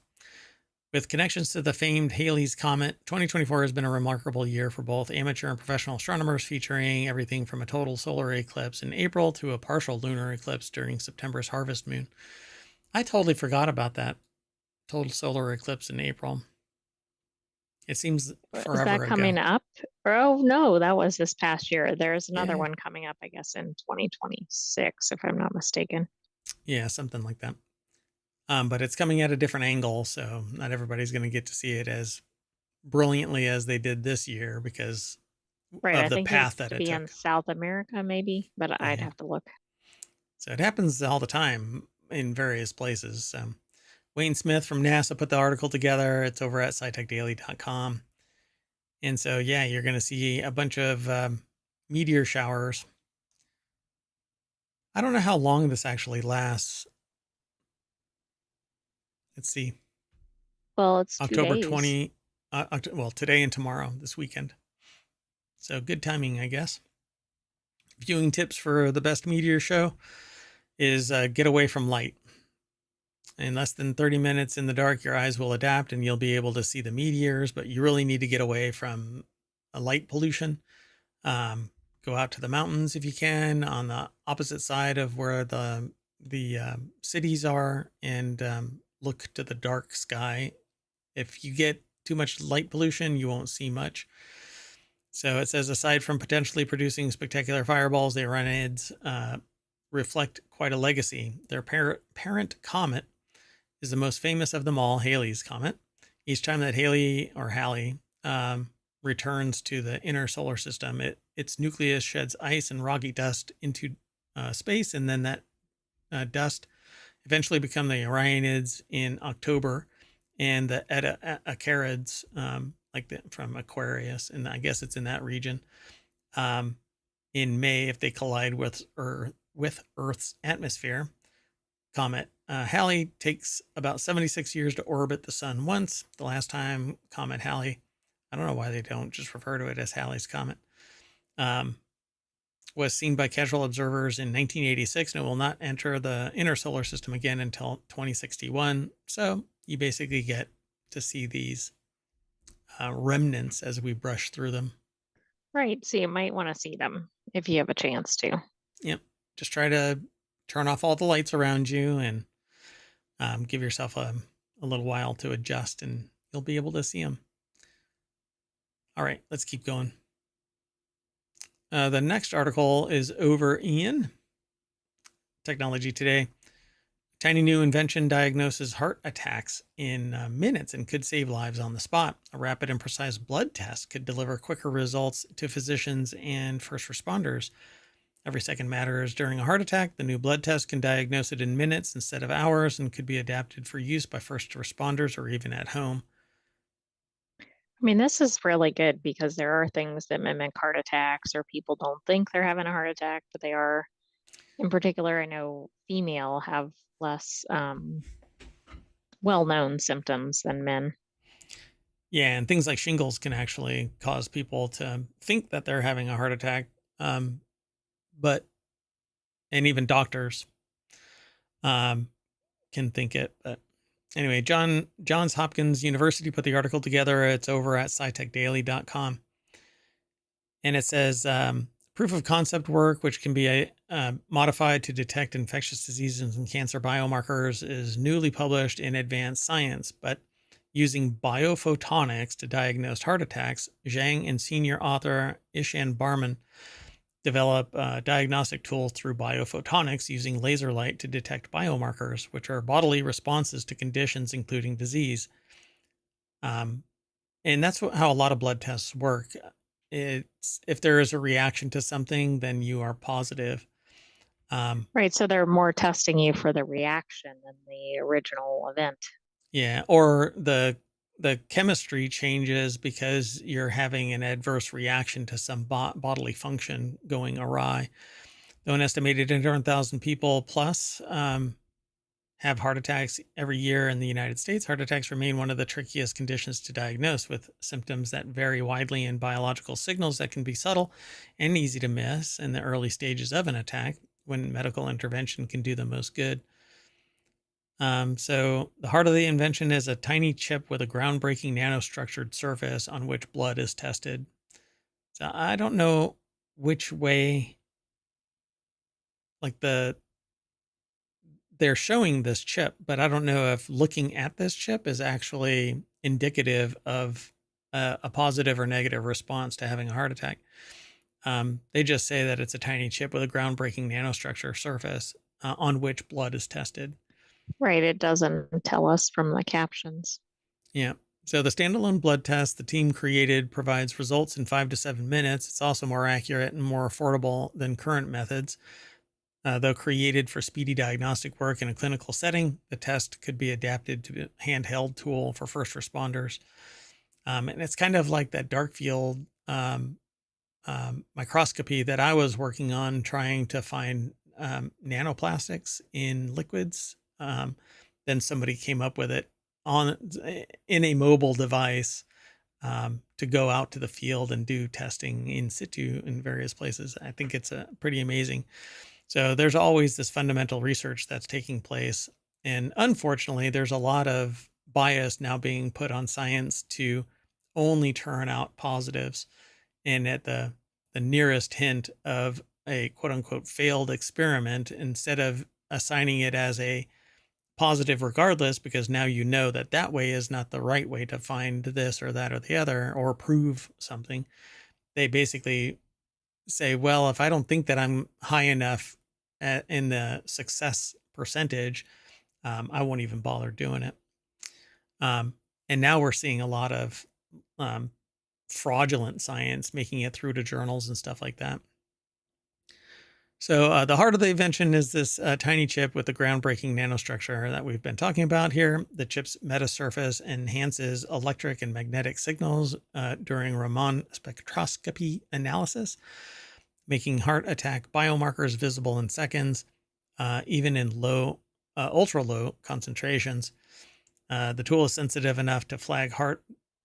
With connections to the famed Halley's Comet, 2024 has been a remarkable year for both amateur and professional astronomers, featuring everything from a total solar eclipse in April to a partial lunar eclipse during September's harvest moon. I totally forgot about that total solar eclipse in April. It seems forever Is that coming ago. up? Oh, no, that was this past year. There's another one coming up, I guess, in 2026, if I'm not mistaken. Yeah, something like that. But it's coming at a different angle, so not everybody's going to get to see it as brilliantly as they did this year because Right, of the path that to it be took. in South America, maybe, but I'd have to look. So it happens all the time in various places. Wayne Smith from NASA put the article together. It's over at scitechdaily.com. And so, yeah, you're going to see a bunch of meteor showers. I don't know how long this actually lasts. Let's see. Well, it's October 2 days. 20. Well, today and tomorrow, this weekend. So good timing, I guess. Viewing tips for the best meteor show is get away from light. In less than 30 minutes in the dark, your eyes will adapt and you'll be able to see the meteors, but you really need to get away from light pollution. Go out to the mountains if you can, on the opposite side of where the cities are, and look to the dark sky. If you get too much light pollution, you won't see much. So it says, aside from potentially producing spectacular fireballs, the Orionids reflect quite a legacy. Their parent comet is the most famous of them all, Halley's Comet. Each time that Halley returns to the inner solar system, its nucleus sheds ice and rocky dust into space, and then that dust eventually become the Orionids in October, and the Aggregades, from Aquarius, and I guess it's in that region, in May if they collide with Earth's atmosphere. Comet Halley takes about 76 years to orbit the sun once. The last time Comet Halley I don't know why they don't just refer to it as Halley's Comet. Was seen by casual observers in 1986, and it will not enter the inner solar system again until 2061. So you basically get to see these remnants as we brush through them. Right. So you might want to see them if you have a chance to. Yep. Just try to turn off all the lights around you and give yourself a little while to adjust, and you'll be able to see them. All right, let's keep going. The next article is over in Technology Today. Tiny new invention diagnoses heart attacks in minutes and could save lives on the spot. A rapid and precise blood test could deliver quicker results to physicians and first responders. Every second matters during a heart attack. The new blood test can diagnose it in minutes instead of hours and could be adapted for use by first responders or even at home. I mean, this is really good because there are things that mimic heart attacks, or people don't think they're having a heart attack, but they are. In particular, I know female have less well-known symptoms than men. Yeah, and things like shingles can actually cause people to think that they're having a heart attack. But and even doctors can think it. But anyway, Johns Hopkins University put the article together. It's over at scitechdaily.com. And it says proof of concept work, which can be modified to detect infectious diseases and cancer biomarkers, is newly published in Advanced Science. But using biophotonics to diagnose heart attacks, Zhang and senior author Ishan Barman develop diagnostic tools through biophotonics using laser light to detect biomarkers, which are bodily responses to conditions including disease. And that's how a lot of blood tests work. It's if there is a reaction to something, then you are positive. Right. So they're more testing you for the reaction than the original event. Yeah, or the chemistry changes because you're having an adverse reaction to some bodily function going awry. Though an estimated 800,000 people plus have heart attacks every year in the United States, heart attacks remain one of the trickiest conditions to diagnose, with symptoms that vary widely and biological signals that can be subtle and easy to miss in the early stages of an attack when medical intervention can do the most good. So the heart of the invention is a tiny chip with a groundbreaking nanostructured surface on which blood is tested. So I don't know which way, like they're showing this chip, but I don't know if looking at this chip is actually indicative of a positive or negative response to having a heart attack. They just say that it's a tiny chip with a groundbreaking nanostructure surface on which blood is tested. Right. It doesn't tell us from the captions. Yeah. So the standalone blood test the team created provides results in 5 to 7 minutes. It's also more accurate and more affordable than current methods. Though created for speedy diagnostic work in a clinical setting, the test could be adapted to a handheld tool for first responders. And it's kind of like that dark field microscopy that I was working on, trying to find nanoplastics in liquids. Then somebody came up with it in a mobile device to go out to the field and do testing in situ in various places. I think it's pretty amazing. So there's always this fundamental research that's taking place. And unfortunately, there's a lot of bias now being put on science to only turn out positives. And at the nearest hint of a quote unquote failed experiment, instead of assigning it as a positive regardless, because now you know that that way is not the right way to find this or that or the other or prove something, they basically say, well, if I don't think that I'm high enough in the success percentage, I won't even bother doing it. And now we're seeing a lot of fraudulent science making it through to journals and stuff like that. So the heart of the invention is this tiny chip with the groundbreaking nanostructure that we've been talking about here. The chip's metasurface enhances electric and magnetic signals during Raman spectroscopy analysis, making heart attack biomarkers visible in seconds, even in ultra low concentrations. The tool is sensitive enough to flag heart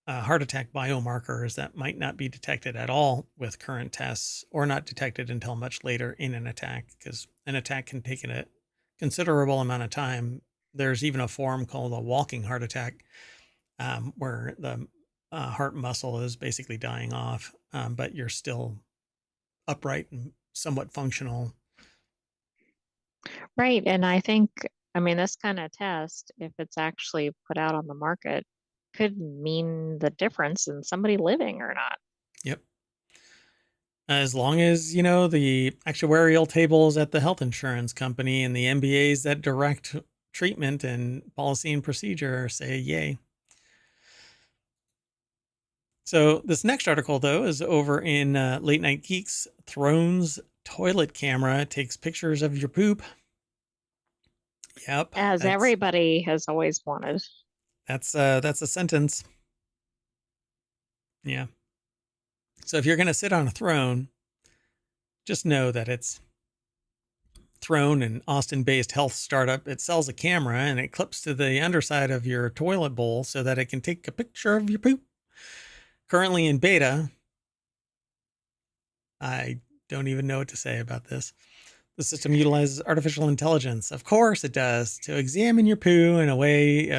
heart attack biomarkers that might not be detected at all with current tests, or not detected until much later in an attack, because an attack can take a considerable amount of time. There's even a form called a walking heart attack, where the heart muscle is basically dying off, but you're still upright and somewhat functional. Right. And I think, I mean, this kind of test, if it's actually put out on the market, could mean the difference in somebody living or not. Yep. As long as, the actuarial tables at the health insurance company and the MBAs that direct treatment and policy and procedure say yay. So this next article, though, is over in Late Night Geeks. Throne's toilet camera takes pictures of your poop. Yep, As everybody has always wanted. That's a sentence. Yeah. So if you're going to sit on a throne, just know that it's Throne, an Austin-based health startup. It sells a camera and it clips to the underside of your toilet bowl so that it can take a picture of your poop. Currently in beta. I don't even know what to say about this. The system utilizes artificial intelligence. Of course it does, to examine your poo in a way,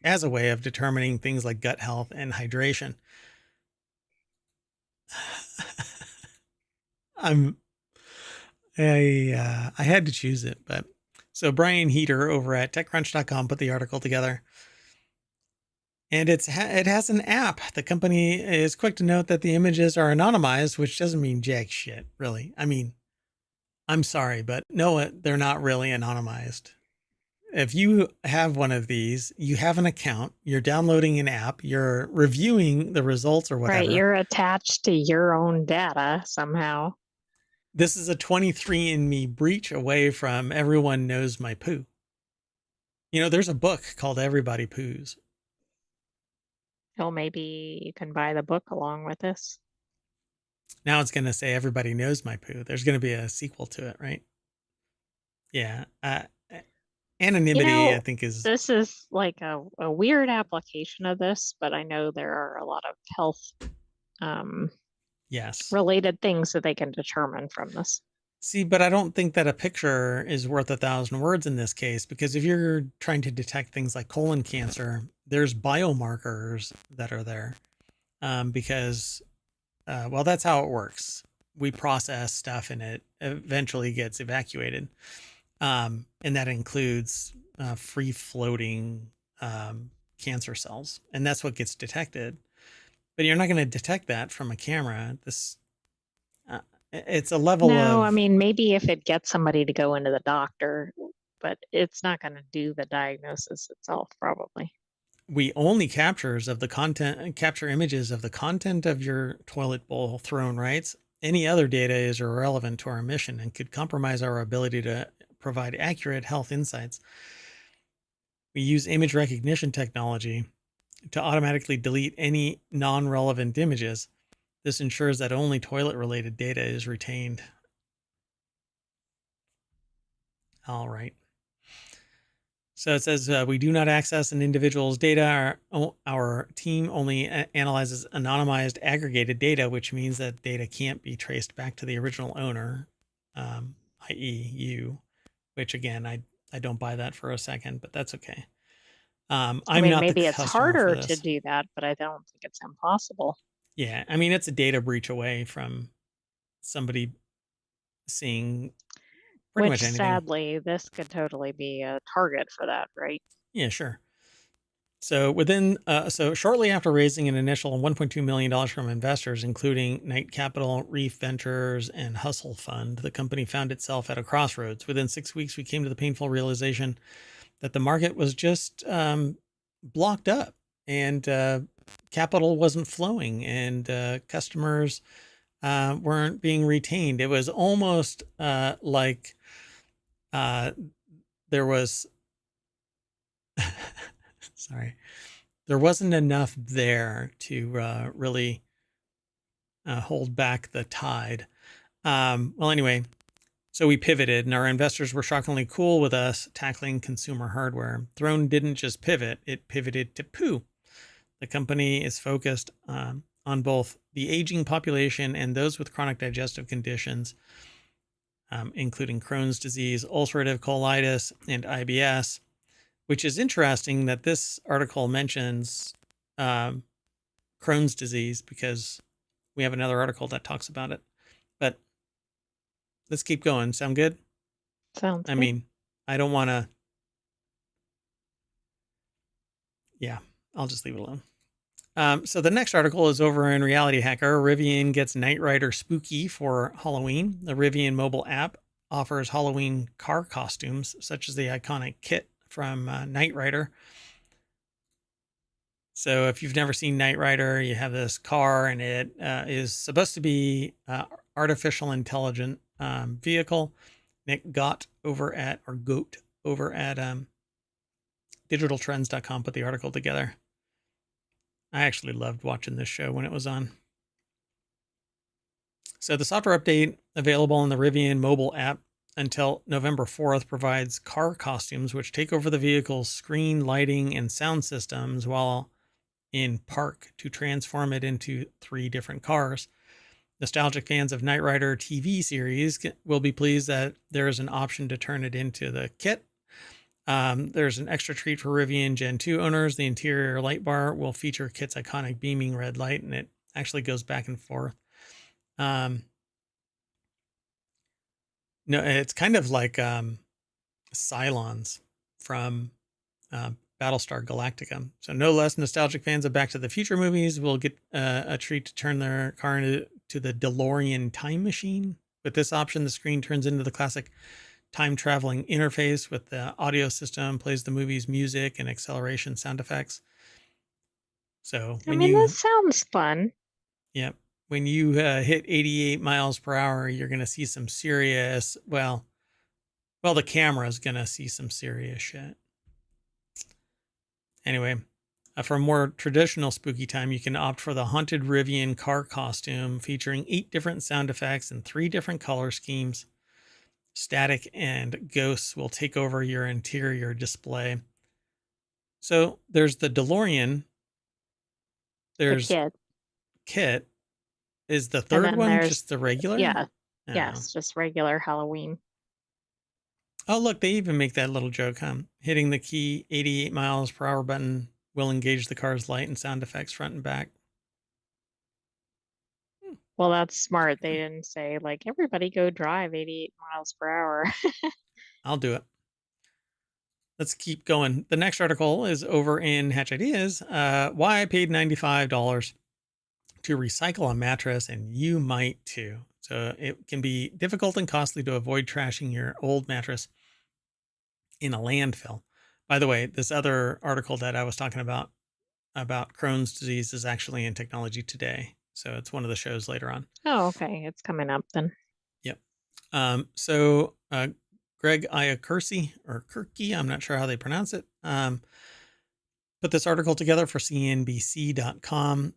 as a way of determining things like gut health and hydration. I had to choose it, but so Brian Heater over at TechCrunch.com put the article together. And it has an app. The company is quick to note that the images are anonymized, which doesn't mean jack shit, really. I mean, I'm sorry, but no, they're not really anonymized. If you have one of these, you have an account, you're downloading an app, you're reviewing the results or whatever. Right, you're attached to your own data somehow. This is a 23andMe breach away from everyone knows my poo. There's a book called Everybody Poos. Oh, maybe you can buy the book along with this. Now it's going to say everybody knows my poo. There's going to be a sequel to it, right? Yeah. Anonymity, I think, is... This is like a weird application of this, but I know there are a lot of health yes, related things that they can determine from this. See, but I don't think that a picture is worth 1,000 words in this case, because if you're trying to detect things like colon cancer, there's biomarkers that are there, because, well, that's how it works. We process stuff and it eventually gets evacuated. And that includes free floating cancer cells. And that's what gets detected. But you're not going to detect that from a camera. It's a level of... No, I mean, maybe if it gets somebody to go into the doctor, but it's not going to do the diagnosis itself, probably. We only capture images of the content of your toilet bowl, Throne writes. Any other data is irrelevant to our mission and could compromise our ability to provide accurate health insights. We use image recognition technology to automatically delete any non-relevant images. This ensures that only toilet-related data is retained. All right. So it says, we do not access an individual's data. Our team only analyzes anonymized aggregated data, which means that data can't be traced back to the original owner, i.e. you, which again, I don't buy that for a second, but that's okay. I'm not maybe the it's harder to do that, but I don't think it's impossible. Yeah, I mean, it's a data breach away from somebody seeing pretty much anything. Sadly, this could totally be a target for that, right? Yeah, sure. So shortly after raising an initial $1.2 million from investors, including Knight Capital, Reef Ventures, and Hustle Fund, the company found itself at a crossroads. Within 6 weeks, we came to the painful realization that the market was just blocked up, and capital wasn't flowing, and customers weren't being retained. It was almost like there was there wasn't enough there to really hold back the tide. Well, anyway, so we pivoted, and our investors were shockingly cool with us tackling consumer hardware. Throne didn't just pivot, it pivoted to poo. The company is focused on both the aging population and those with chronic digestive conditions, including Crohn's disease, ulcerative colitis, and IBS, which is interesting that this article mentions Crohn's disease because we have another article that talks about it. But let's keep going. Sound good? Sounds I good. mean, I don't want to. Yeah, I'll just leave it alone. So the next article is over in Reality Hacker. Rivian gets Knight Rider spooky for Halloween. The Rivian mobile app offers Halloween car costumes, such as the iconic kit from Knight Rider. So if you've never seen Knight Rider, you have this car, and it is supposed to be artificial intelligent vehicle. Nick Gott over at digitaltrends.com put the article together. I actually loved watching this show when it was on. So the software update available in the Rivian mobile app until November 4th provides car costumes which take over the vehicle's screen, lighting, and sound systems while in park to transform it into 3 different cars. Nostalgic fans of Knight Rider TV series will be pleased that there is an option to turn it into the kit. There's an extra treat for Rivian Gen 2 owners. The interior light bar will feature Kit's iconic beaming red light, and it actually goes back and forth. No, it's kind of like Cylons from Battlestar Galactica. So no less nostalgic fans of Back to the Future movies will get a treat to turn their car into the DeLorean time machine. With this option, the screen turns into the classic time traveling interface with the audio system, plays the movie's music and acceleration sound effects. So that sounds fun. Yeah, when you hit 88 miles per hour, you're going to see some serious, well, the camera's going to see some serious shit. Anyway, for more traditional spooky time, you can opt for the Haunted Rivian car costume featuring 8 different sound effects and 3 different color schemes. Static and ghosts will take over your interior display. So there's the DeLorean. There's the Kit. Is the third one just the regular? Yeah. Yes, just regular Halloween. Oh, look, they even make that little joke, huh? Hitting the key 88 miles per hour button will engage the car's light and sound effects front and back. Well, that's smart. They didn't say, like, everybody go drive 88 miles per hour. I'll do it. Let's keep going. The next article is over in Hatch Ideas. Why I paid $95 to recycle a mattress, and you might too. So it can be difficult and costly to avoid trashing your old mattress in a landfill. By the way, this other article that I was talking about Crohn's disease is actually in Technology Today. So it's one of the shows later on. Oh, okay. It's coming up then. Yep. So Greg Iacursey, or Kirky, I'm not sure how they pronounce it, put this article together for CNBC.com.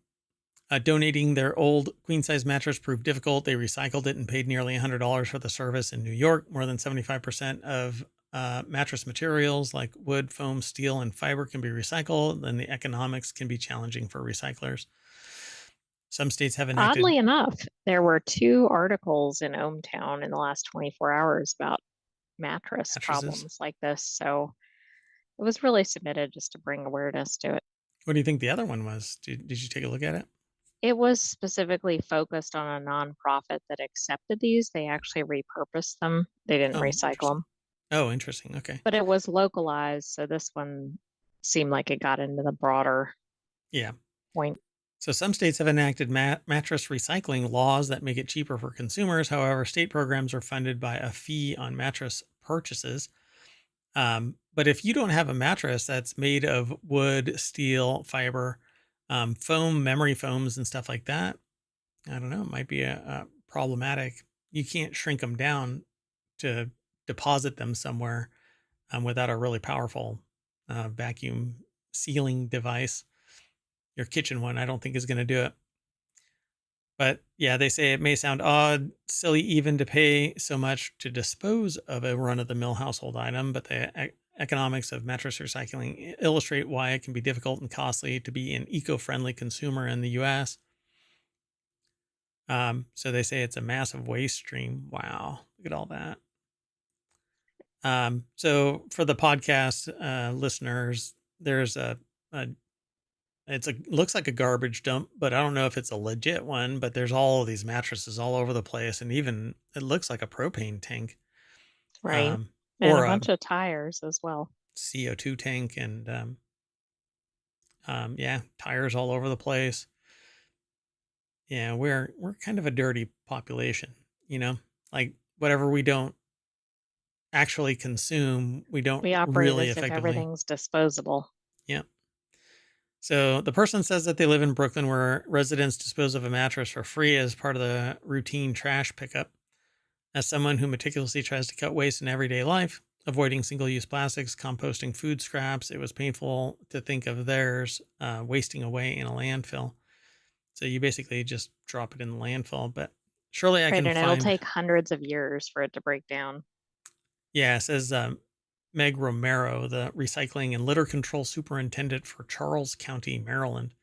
Donating their old queen-size mattress proved difficult. They recycled it and paid nearly $100 for the service in New York. More than 75% of mattress materials like wood, foam, steel, and fiber can be recycled, and the economics can be challenging for recyclers. Some states have enacted... Oddly enough, there were 2 articles in ohmTown in the last 24 hours about mattresses problems like this. So it was really submitted just to bring awareness to it. What do you think the other one was? Did you take a look at it? It was specifically focused on a nonprofit that accepted these. They actually repurposed them. They didn't recycle them. Oh, interesting. Okay. But it was localized. So this one seemed like it got into the broader point. So some states have enacted mattress recycling laws that make it cheaper for consumers. However, state programs are funded by a fee on mattress purchases. But if you don't have a mattress that's made of wood, steel, fiber, foam, memory foams, and stuff like that, I don't know, it might be a problematic. You can't shrink them down to deposit them somewhere without a really powerful vacuum sealing device. Your kitchen one, I don't think, is going to do it. But yeah, they say it may sound odd, silly even to pay so much to dispose of a run-of-the-mill household item, but the economics of mattress recycling illustrate why it can be difficult and costly to be an eco-friendly consumer in the U.S. So they say it's a massive waste stream. Wow, look at all that. So for the podcast listeners, there's a looks like a garbage dump, but I don't know if it's a legit one. But there's all of these mattresses all over the place, and even it looks like a propane tank, Right. And a or a bunch of tires as well. CO2 tank, and yeah, tires all over the place. Yeah, we're kind of a dirty population, you know, like whatever we don't actually consume, we don't We operate really as if effectively. everything's disposable. Yeah. So the person says that they live in Brooklyn where residents dispose of a mattress for free as part of the routine trash pickup. As someone who meticulously tries to cut waste in everyday life, avoiding single-use plastics, composting food scraps, it was painful to think of theirs wasting away in a landfill. So you basically just drop it in the landfill, but surely I Right. can And it'll find. take hundreds of years for it to break down. Yeah, it says Meg Romero, the recycling and litter control superintendent for Charles County, Maryland.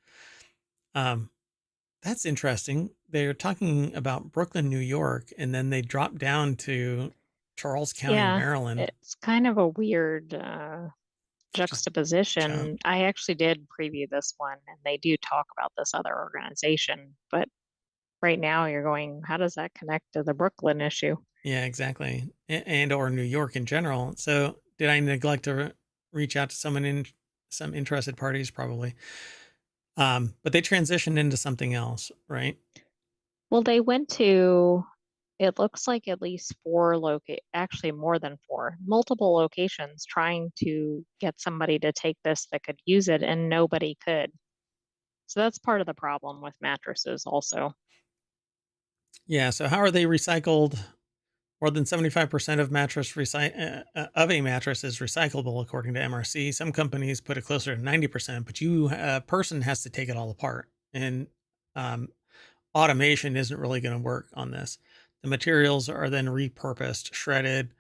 Um, that's interesting. They're talking about Brooklyn, New York, and then they drop down to Charles County, Yeah. Maryland. It's kind of a weird Just jump. juxtaposition. I actually did preview this one, and they do talk about this other organization. But right now, you're going, how does that connect to the Brooklyn issue? Yeah, exactly. And or New York in general. So did I neglect to reach out to someone in some interested parties? Probably. But they transitioned into something else, right? Well, they went to, it looks like at least actually more than four, multiple locations trying to get somebody to take this that could use it, and nobody could. So that's part of the problem with mattresses also. Yeah. So how are they recycled? More than 75% of of a mattress is recyclable, according to MRC. Some companies put it closer to 90%, but a person has to take it all apart, and um, automation isn't really going to work on this. The materials are then repurposed, shredded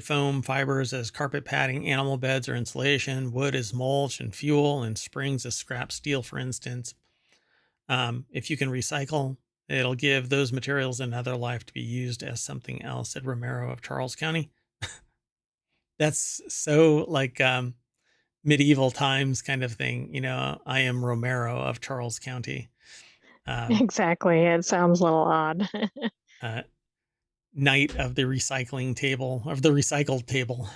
foam fibers as carpet padding, animal beds or insulation, wood as mulch and fuel, and springs as scrap steel, for instance. If you can recycle, it'll give those materials another life to be used as something else, said Romero of Charles County. That's so like medieval times kind of thing. I am Romero of Charles County. Um, Exactly. It sounds a little odd. uh, Knight of the recycled table.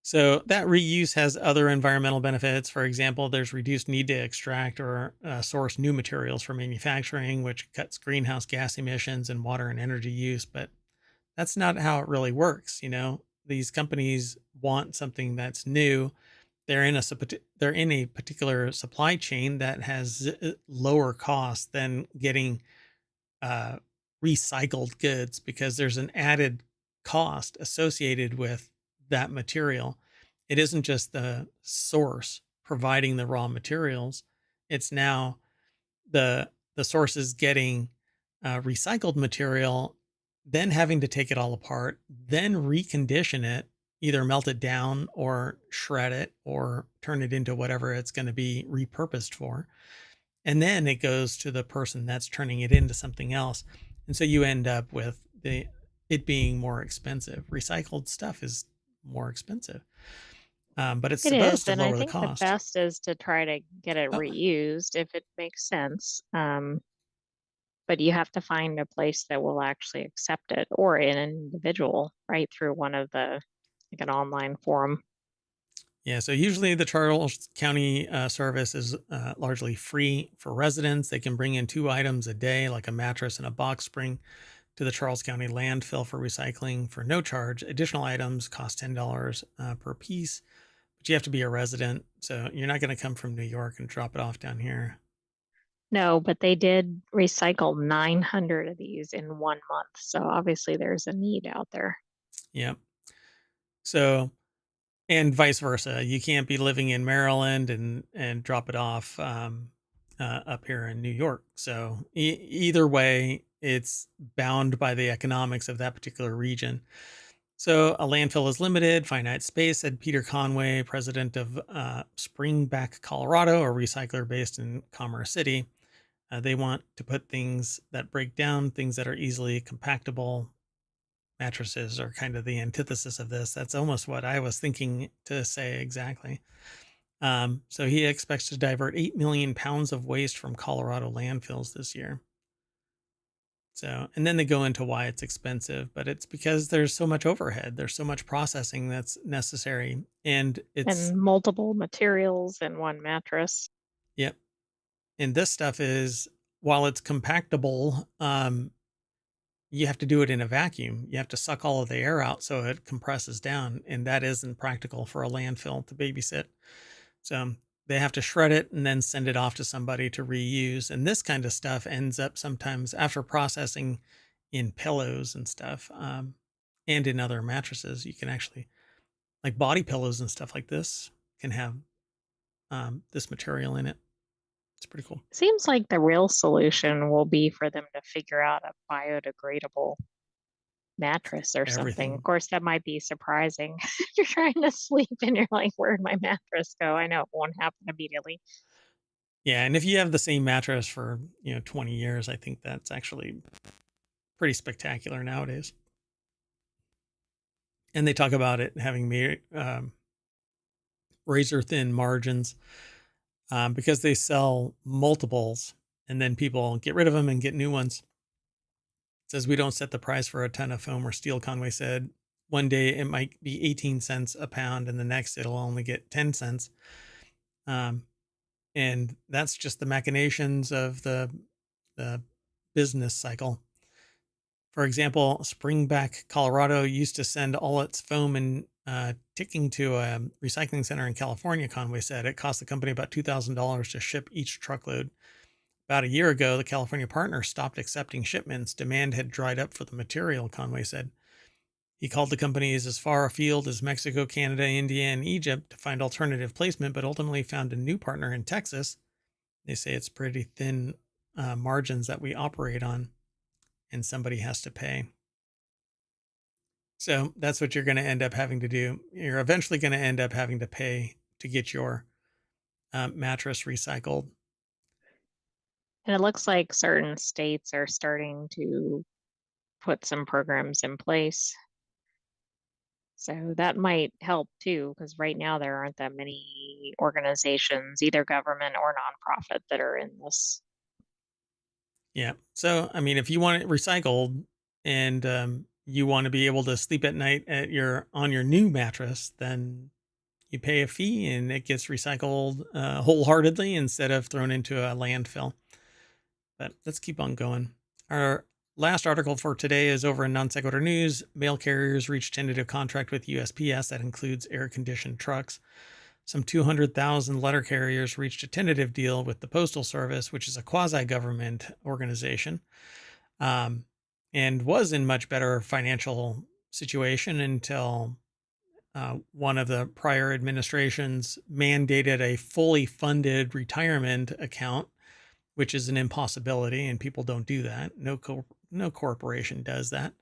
So that reuse has other environmental benefits. For example, there's reduced need to extract or source new materials for manufacturing, which cuts greenhouse gas emissions and water and energy use. But that's not how it really works. These companies want something that's new. They're in a particular supply chain that has lower cost than getting uh, recycled goods, because there's an added cost associated with that material. It isn't just the source providing the raw materials. It's now the source is getting recycled material, then having to take it all apart, then recondition it, either melt it down or shred it or turn it into whatever it's going to be repurposed for. And then it goes to the person that's turning it into something else. And so you end up with it being more expensive. Recycled stuff is more expensive, but it's It is, supposed to and I lower the think the cost. best is to try to get it Oh, reused if it makes sense. But you have to find a place that will actually accept it, or an individual, right, through one of the, like an online forum. yeah. So usually the Charles County service is largely free for residents. They can bring in 2 items a day, like a mattress and a box spring, to the Charles County landfill for recycling for no charge. Additional items cost $10 per piece, but you have to be a resident. So you're not going to come from New York and drop it off down here. No, but they did recycle 900 of these in 1 month. So obviously there's a need out there. Yep. So, and vice versa. You can't be living in Maryland and drop it off up here in New York. So either way, it's bound by the economics of that particular region. So a landfill is limited, finite space, said Peter Conway, president of Springback, Colorado, a recycler based in Commerce City. They want to put things that break down, things that are easily compactable. Mattresses are kind of the antithesis of this. That's almost what I was thinking to say exactly. So he expects to divert 8 million pounds of waste from Colorado landfills this year. So, and then they go into why it's expensive, but it's because there's so much overhead. There's so much processing that's necessary. And it's, And multiple materials in one mattress. yep. And this stuff is, while it's compactable, you have to do it in a vacuum. You have to suck all of the air out so it compresses down. And that isn't practical for a landfill to babysit. So they have to shred it and then send it off to somebody to reuse. And this kind of stuff ends up sometimes after processing in pillows and stuff, and in other mattresses. You can actually, like body pillows and stuff like this, can have this material in it. It's pretty cool. Seems like the real solution will be for them to figure out a biodegradable mattress or something. Of Everything. course, that might be surprising. If you're trying to sleep and you're like, where'd my mattress go? I know it won't happen immediately. Yeah. And if you have the same mattress for, 20 years, I think that's actually pretty spectacular nowadays. And they talk about it having razor thin margins, because they sell multiples and then people get rid of them and get new ones. It says we don't set the price for a ton of foam or steel, Conway said. One day it might be 18 cents a pound and the next it'll only get 10 cents. And that's just the machinations of the business cycle. For example, Springback, Colorado used to send all its foam and ticking to a recycling center in California, Conway said. It cost the company about $2,000 to ship each truckload. About a year ago, the California partner stopped accepting shipments. Demand had dried up for the material, Conway said. He called the companies as far afield as Mexico, Canada, India, and Egypt to find alternative placement, but ultimately found a new partner in Texas. They say it's pretty thin margins that we operate on, and somebody has to pay. So that's what you're going to end up having to do. You're eventually going to end up having to pay to get your mattress recycled. And it looks like certain states are starting to put some programs in place. So that might help too, because right now there aren't that many organizations, either government or nonprofit, that are in this. Yeah. So, I mean, if you want it recycled and you want to be able to sleep at night on your new mattress, then you pay a fee and it gets recycled wholeheartedly instead of thrown into a landfill. But let's keep on going. Our last article for today is over in Non Sequitur News. Mail carriers reach tentative contract with USPS that includes air-conditioned trucks. Some 200,000 letter carriers reached a tentative deal with the Postal Service, which is a quasi-government organization, and was in much better financial situation until one of the prior administrations mandated a fully funded retirement account, which is an impossibility, and people don't do that. No corporation does that.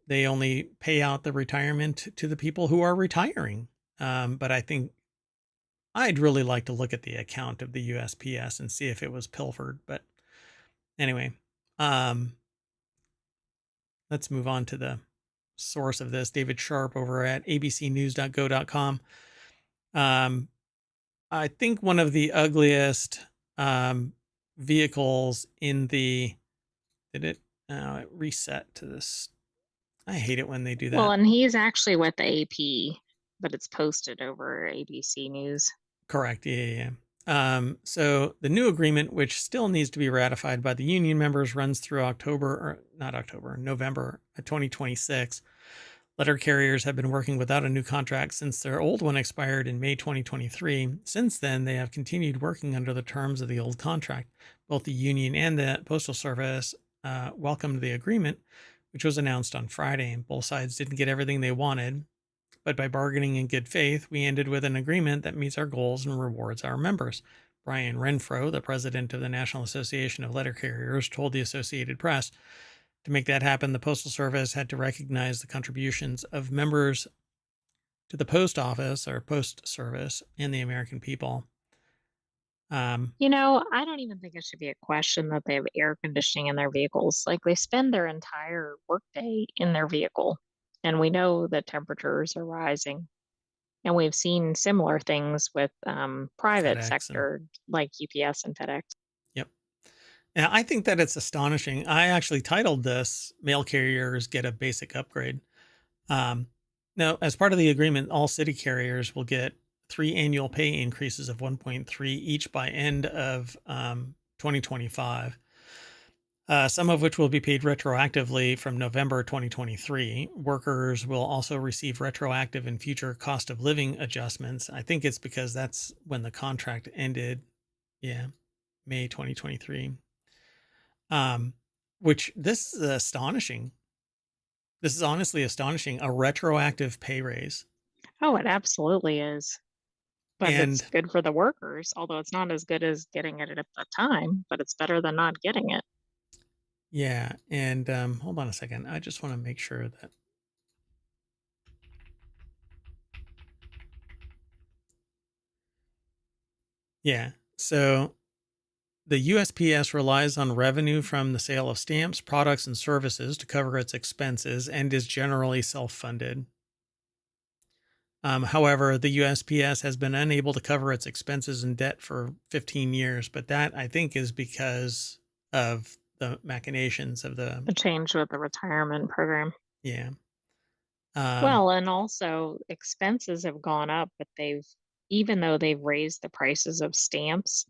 They only pay out the retirement to the people who are retiring. But I think I'd really like to look at the account of the USPS and see if it was pilfered. But anyway, let's move on to the source of this. David Sharp over at abcnews.go.com. I think one of the ugliest vehicles in the, did it reset to this? I hate it when they do that. Well, and he's actually with the AP, but it's posted over ABC News. Correct. Yeah. So the new agreement, which still needs to be ratified by the union members, runs through November 2026. Letter carriers have been working without a new contract since their old one expired in May 2023. Since then, they have continued working under the terms of the old contract. Both the union and the Postal Service welcomed the agreement, which was announced on Friday. Both sides didn't get everything they wanted, but by bargaining in good faith, we ended with an agreement that meets our goals and rewards our members. Brian Renfro, the president of the National Association of Letter Carriers, told the Associated Press, To make that happen, the Postal Service had to recognize the contributions of members to the post office or post service and the American people. I don't even think it should be a question that they have air conditioning in their vehicles. Like they spend their entire workday in their vehicle, and we know that temperatures are rising. And we've seen similar things with private FedEx and sector like UPS and FedEx. yep. And I think that it's astonishing. I actually titled this "Mail Carriers Get a Basic Upgrade." Um, Now, as part of the agreement, all city carriers will get 3 annual pay increases of 1.3 each by end of 2025. Some of which will be paid retroactively from November 2023. Workers will also receive retroactive and future cost of living adjustments. I think it's because that's when the contract ended. Yeah, May 2023. Which this is astonishing. This is honestly astonishing. A retroactive pay raise. Oh, it absolutely is. But it's And good for the workers, although it's not as good as getting it at the time, but it's better than not getting it. yeah, and hold on a second. I just want to make sure that yeah. So the USPS relies on revenue from the sale of stamps, products, and services to cover its expenses and is generally self-funded. However, the USPS has been unable to cover its expenses and debt for 15 years, but that I think is because of the machinations of the The change with the retirement program. yeah. Um, Well, and also expenses have gone up, but even though they've raised the prices of stamps,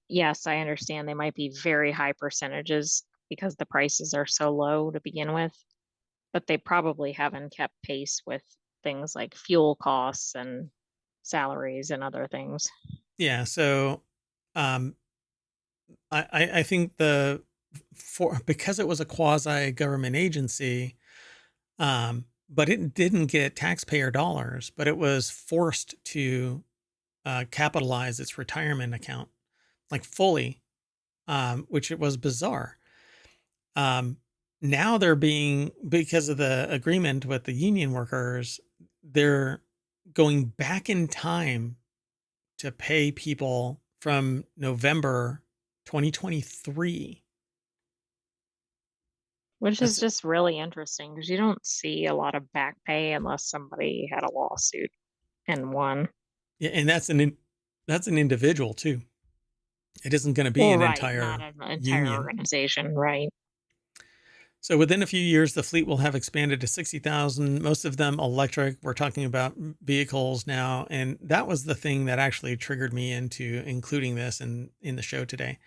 yes, I understand they might be very high percentages because the prices are so low to begin with, but they probably haven't kept pace with things like fuel costs and salaries and other things. yeah. So um, I think for because it was a quasi government agency, but it didn't get taxpayer dollars, but it was forced to capitalize its retirement account like fully, which it was bizarre. Um, Now they're being, because of the agreement with the union workers, they're going back in time to pay people from November 2023. Which is That's just really interesting because you don't see a lot of back pay unless somebody had a lawsuit and won. yeah, and that's an individual too. It isn't going to be Well, an right, not entire an entire union. organization, right? So within a few years, the fleet will have expanded to 60,000, most of them electric. We're talking about vehicles now. And that was the thing that actually triggered me into including this in the show today,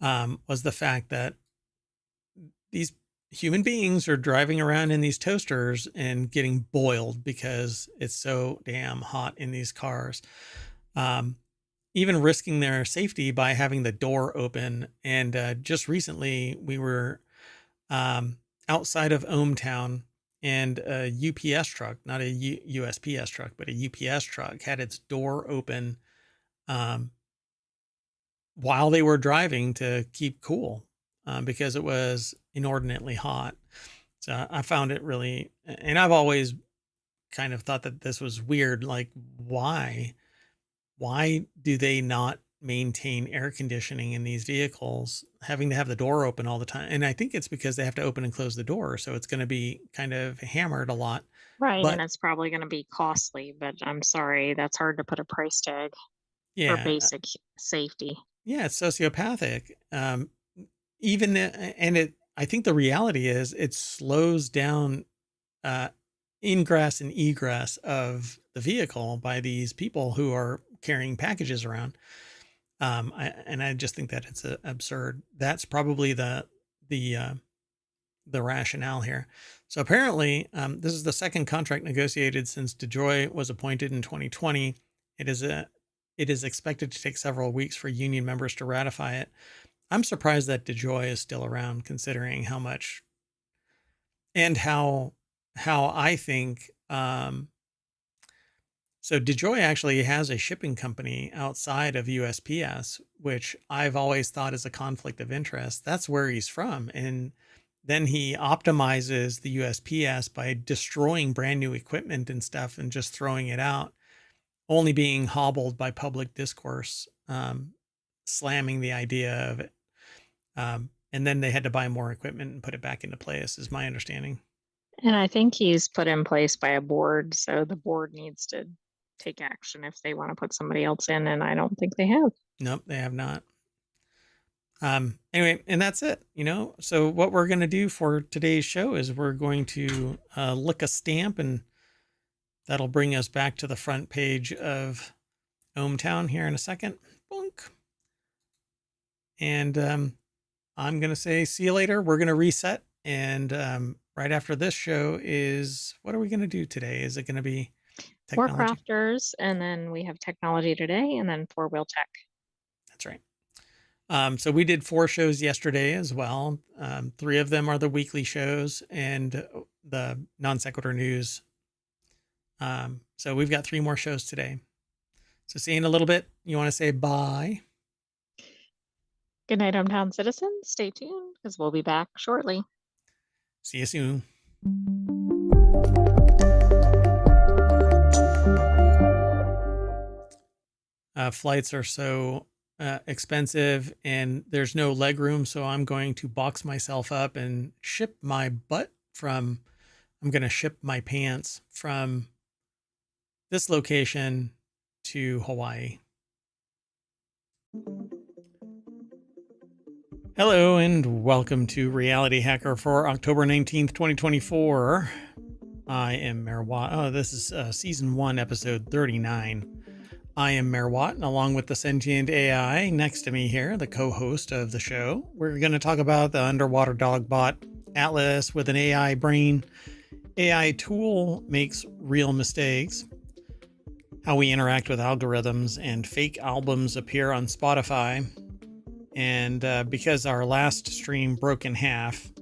was the fact that these human beings are driving around in these toasters and getting boiled because it's so damn hot in these cars. Um, Even risking their safety by having the door open. And just recently, we were outside of ohmTown, and a UPS truck, not a USPS truck, but a UPS truck, had its door open um, while they were driving to keep cool because it was inordinately hot. So I found it really, and I've always kind of thought that this was weird. Like, why do they not maintain air conditioning in these vehicles, having to have the door open all the time? And I think it's because they have to open and close the door, so it's going to be kind of hammered a lot. Right, and But it's probably going to be costly, but I'm sorry, that's hard to put a price tag for yeah, basic safety. yeah, it's sociopathic. Even and it, I think the reality is it slows down uh, ingress and egress of the vehicle by these people who are carrying packages around. And I just think that it's absurd. That's probably the uh, the rationale here. So apparently, this is the second contract negotiated since DeJoy was appointed in 2020. It is expected to take several weeks for union members to ratify it. I'm surprised that DeJoy is still around, considering how much and how I think. So DeJoy actually has a shipping company outside of USPS, which I've always thought is a conflict of interest. That's where he's from, and then he optimizes the USPS by destroying brand new equipment and stuff and just throwing it out, only being hobbled by public discourse, slamming the idea of it. And then they had to buy more equipment and put it back into place, is my understanding. And I think he's put in place by a board, so the board needs to take action if they want to put somebody else in, and I don't think they have. Nope, they have not. Anyway, and that's it, So what we're going to do for today's show is we're going to lick a stamp, and that'll bring us back to the front page of ohmTown here in a second. Boink. And I'm going to say, see you later. We're going to reset. And right after this show is, what are we going to do today? Is it going to be technology? WarCrafters, and then we have technology today, and then four-wheel tech. That's right. So we did 4 shows yesterday as well. 3 of them are the weekly shows and the non sequitur news. So we've got 3 more shows today. So see you in a little bit. You want to say bye? Good night, ohmTown citizens. Stay tuned because we'll be back shortly. See you soon. Flights are so expensive and there's no leg room, so I'm going to box myself up and ship my butt I'm going to ship my pants from this location to Hawaii. Hello and welcome to Reality Hacker for October 19th, 2024. I am Mayor Watt. Oh, this is season 1, episode 39. I am Mayor Watt, and along with the Sentient AI next to me here, the co-host of the show, we're going to talk about the underwater dog bot Atlas with an AI brain. AI tool makes real mistakes. How we interact with algorithms and fake albums appear on Spotify. And because our last stream broke in half,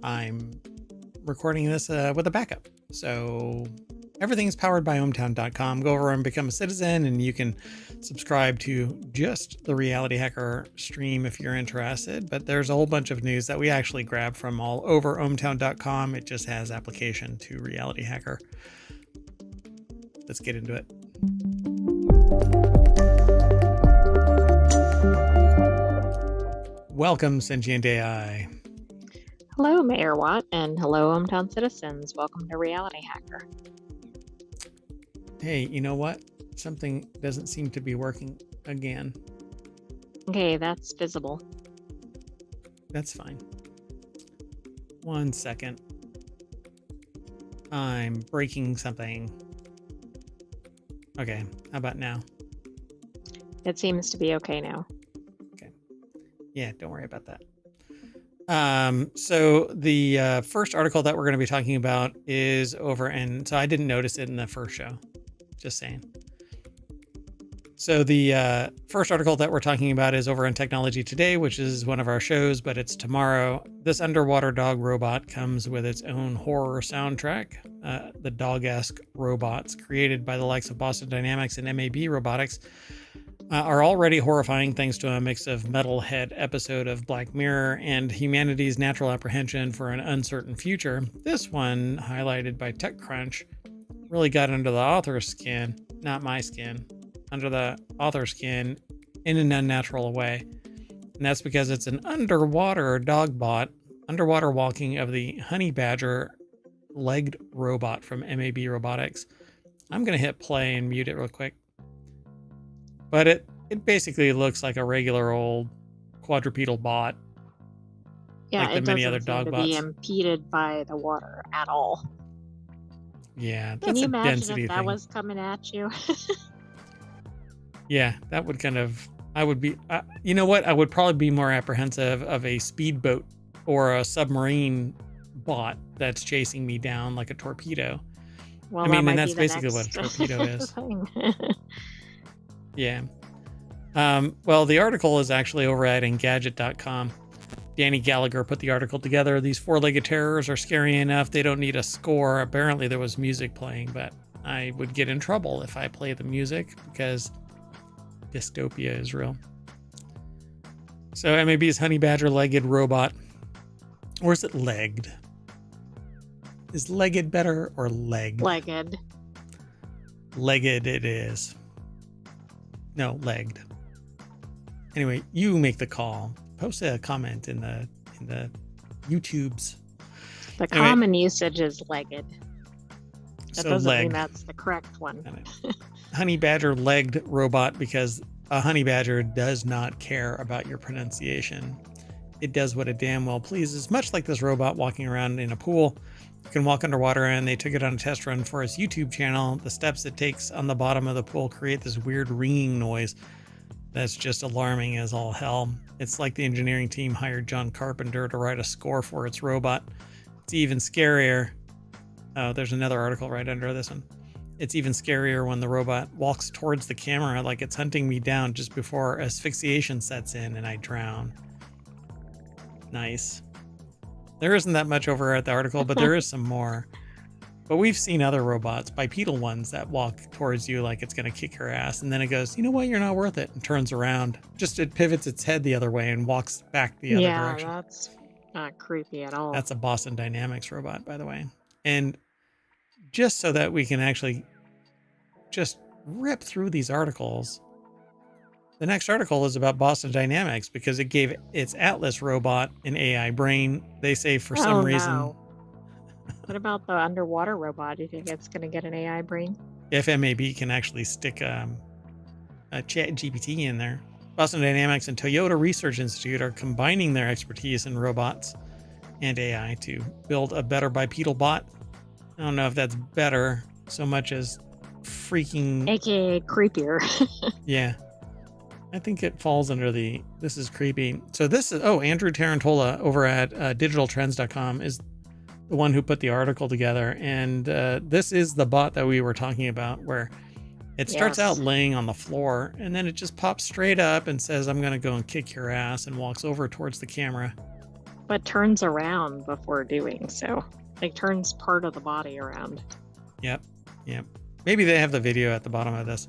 I'm recording this with a backup. So everything's powered by ohmTown.com. Go over and become a citizen, and you can subscribe to just the Reality Hacker stream if you're interested. But there's a whole bunch of news that we actually grab from all over ohmTown.com. It just has application to Reality Hacker. Let's get into it. Welcome, Sentient AI. Hello, Mayor Watt, and hello, ohmTown citizens. Welcome to Reality Hacker. Hey, you know what? Something doesn't seem to be working again. Okay, that's visible. That's fine. 1 second. I'm breaking something. Okay, how about now? It seems to be okay now. Okay. Yeah, don't worry about that. So the first article that we're going to be talking about is over, and so I didn't notice it in the first show. Just saying. So the first article that we're talking about is over on Technology Today, which is one of our shows, but it's tomorrow. This underwater dog robot comes with its own horror soundtrack. The dog-esque robots created by the likes of Boston Dynamics and MAB Robotics are already horrifying thanks to a mix of metalhead episode of Black Mirror and humanity's natural apprehension for an uncertain future. This one, highlighted by TechCrunch, really got under the author's skin, not my skin, under the author's skin in an unnatural way. And that's because it's an underwater dog bot, underwater walking of the honey badger legged robot from MAB Robotics. I'm going to hit play and mute it real quick. But it basically looks like a regular old quadrupedal bot. Yeah, like the it many doesn't other seem dog to bots. be impeded by the water at all. Yeah, that's Can you a imagine density if that thing. was coming at you? Yeah, that would kind of, I would be, you know what? I would probably be more apprehensive of a speedboat or a submarine bot that's chasing me down like a torpedo. Well, I mean, that and might that's be the basically what a next torpedo is. thing. Yeah. Well, the article is actually over at Engadget.com. Danny Gallagher put the article together. These four-legged terrors are scary enough. They don't need a score. Apparently there was music playing, but I would get in trouble if I play the music because dystopia is real. So MAB's honey badger legged robot Or is it legged? Is legged better or legged? Legged. Legged it is. No, legged. Anyway, you make the call. Post a comment in the YouTubes. The Anyway, common usage is legged. That so doesn't mean legged. that's the correct one. Honey badger legged robot, because a honey badger does not care about your pronunciation. It does what it damn well pleases, much like this robot walking around in a pool. You can walk underwater, and they took it on a test run for its YouTube channel. The steps it takes on the bottom of the pool create this weird ringing noise that's just alarming as all hell. It's like the engineering team hired John Carpenter to write a score for its robot. It's even scarier. Oh, there's another article right under this one. It's even scarier when the robot walks towards the camera like it's hunting me down just before asphyxiation sets in and I drown. Nice. There isn't that much over at the article, but there is some more. But we've seen other robots, bipedal ones, that walk towards you like it's going to kick your ass. And then it goes, you know what, you're not worth it, and turns around. Just it pivots its head the other way and walks back the other direction. Yeah, that's not creepy at all. That's a Boston Dynamics robot, by the way. And just so that we can actually just rip through these articles, the next article is about Boston Dynamics because it gave its Atlas robot an AI brain. They say for some reason... No. What about the underwater robot? Do you think it's going to get an AI brain? FMAB can actually stick a chat GPT in there. Boston Dynamics and Toyota Research Institute are combining their expertise in robots and AI to build a better bipedal bot. I don't know if that's better so much as freaking... AKA creepier. Yeah. I think it falls under the... This is creepy. So this is... Oh, Andrew Tarantola over at digitaltrends.com is the one who put the article together. And this is the bot that we were talking about, where it starts out laying on the floor and then it just pops straight up and says, I'm going to go and kick your ass, and walks over towards the camera. But turns around before doing so. Like turns part of the body around. Yep. Maybe they have the video at the bottom of this.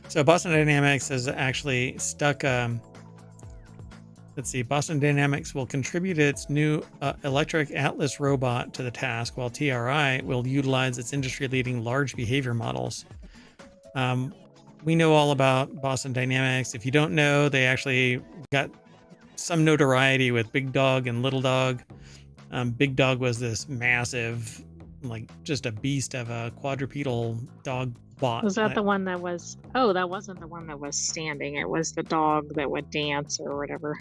So Boston Dynamics has actually stuck... let's see. Boston Dynamics will contribute its new electric Atlas robot to the task, while TRI will utilize its industry-leading large behavior models. We know all about Boston Dynamics. If you don't know, they actually got some notoriety with Big Dog and Little Dog. Big Dog was this massive, like just a beast of a quadrupedal dog bot. Was that the one that was... Oh, that wasn't the one that was standing. It was the dog that would dance or whatever.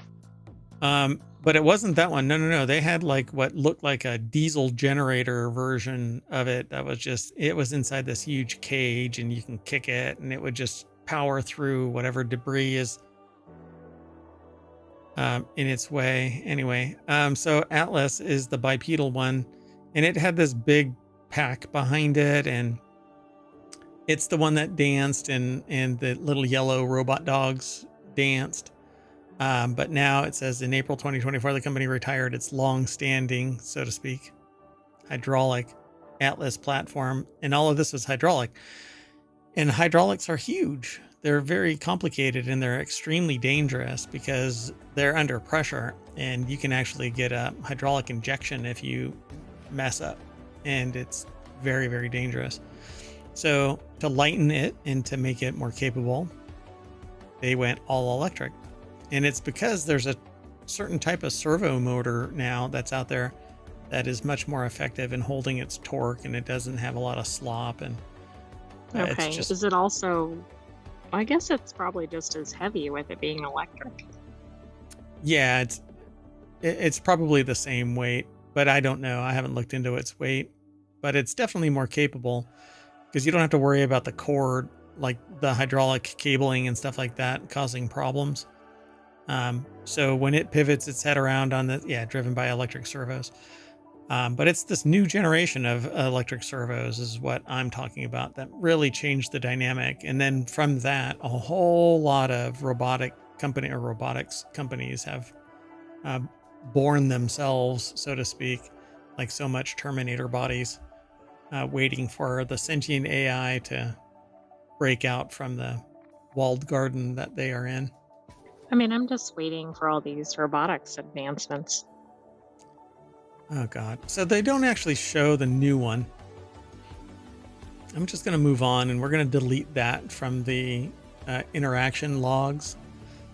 But it wasn't that one. No. They had like what looked like a diesel generator version of it. That was just, it was inside this huge cage, and you can kick it and it would just power through whatever debris is in its way. Anyway, so Atlas is the bipedal one, and it had this big pack behind it, and it's the one that danced and the little yellow robot dogs danced. But now it says in April 2024, the company retired its long-standing, so to speak, hydraulic Atlas platform. And all of this was hydraulic. And hydraulics are huge. They're very complicated, and they're extremely dangerous because they're under pressure. And you can actually get a hydraulic injection if you mess up. And it's very, very dangerous. So to lighten it and to make it more capable, they went all electric. And it's because there's a certain type of servo motor now that's out there that is much more effective in holding its torque, and it doesn't have a lot of slop. And okay, it's just... Is it also... I guess it's probably just as heavy with it being electric. Yeah, it's probably the same weight, but I don't know. I haven't looked into its weight, but it's definitely more capable because you don't have to worry about the cord, like the hydraulic cabling and stuff like that, causing problems. So when it pivots its head around on the, driven by electric servos. But it's this new generation of electric servos is what I'm talking about that really changed the dynamic. And then from that, a whole lot of robotics companies have born themselves, so to speak, like so much Terminator bodies, waiting for the sentient AI to break out from the walled garden that they are in. I mean, I'm just waiting for all these robotics advancements. Oh God. So they don't actually show the new one. I'm just going to move on, and we're going to delete that from the interaction logs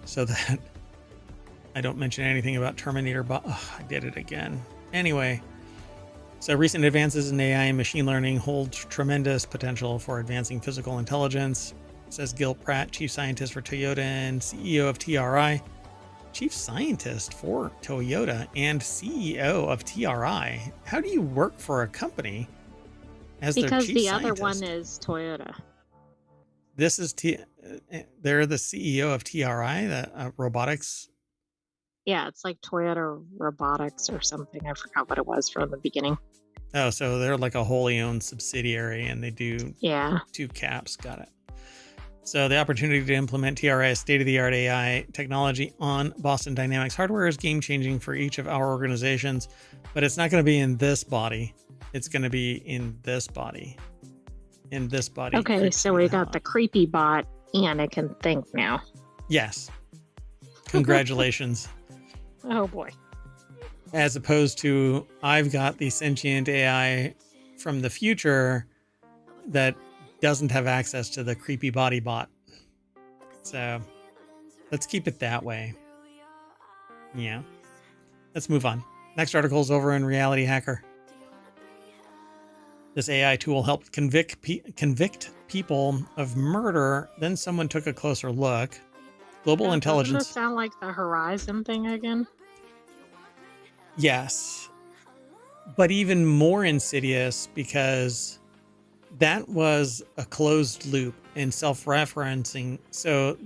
so that I don't mention anything about Terminator. But I did it again. Anyway, so recent advances in AI and machine learning hold tremendous potential for advancing physical intelligence, says Gil Pratt, chief scientist for Toyota and CEO of TRI. Chief scientist for Toyota and CEO of TRI. How do you work for a company as their Because chief the scientist? other one is Toyota. This is they're the CEO of TRI, the robotics. Yeah, it's like Toyota Robotics or something. I forgot what it was from the beginning. Oh, so they're like a wholly owned subsidiary, and they do Yeah. 2 caps. Got it. So the opportunity to implement TRI's state-of-the-art AI technology on Boston Dynamics hardware is game-changing for each of our organizations, but it's not going to be in this body. It's going to be in this body. In this body. Okay, so we got the creepy bot, and it can think now. Yes. Congratulations. Oh boy. As opposed to, I've got the sentient AI from the future that doesn't have access to the creepy body bot. So let's keep it that way. Yeah. Let's move on. Next article is over in Reality Hacker. This AI tool helped convict people of murder. Then someone took a closer look. Global intelligence. Doesn't this sound like the Horizon thing again? Yes. But even more insidious, because that was a closed loop and self-referencing. So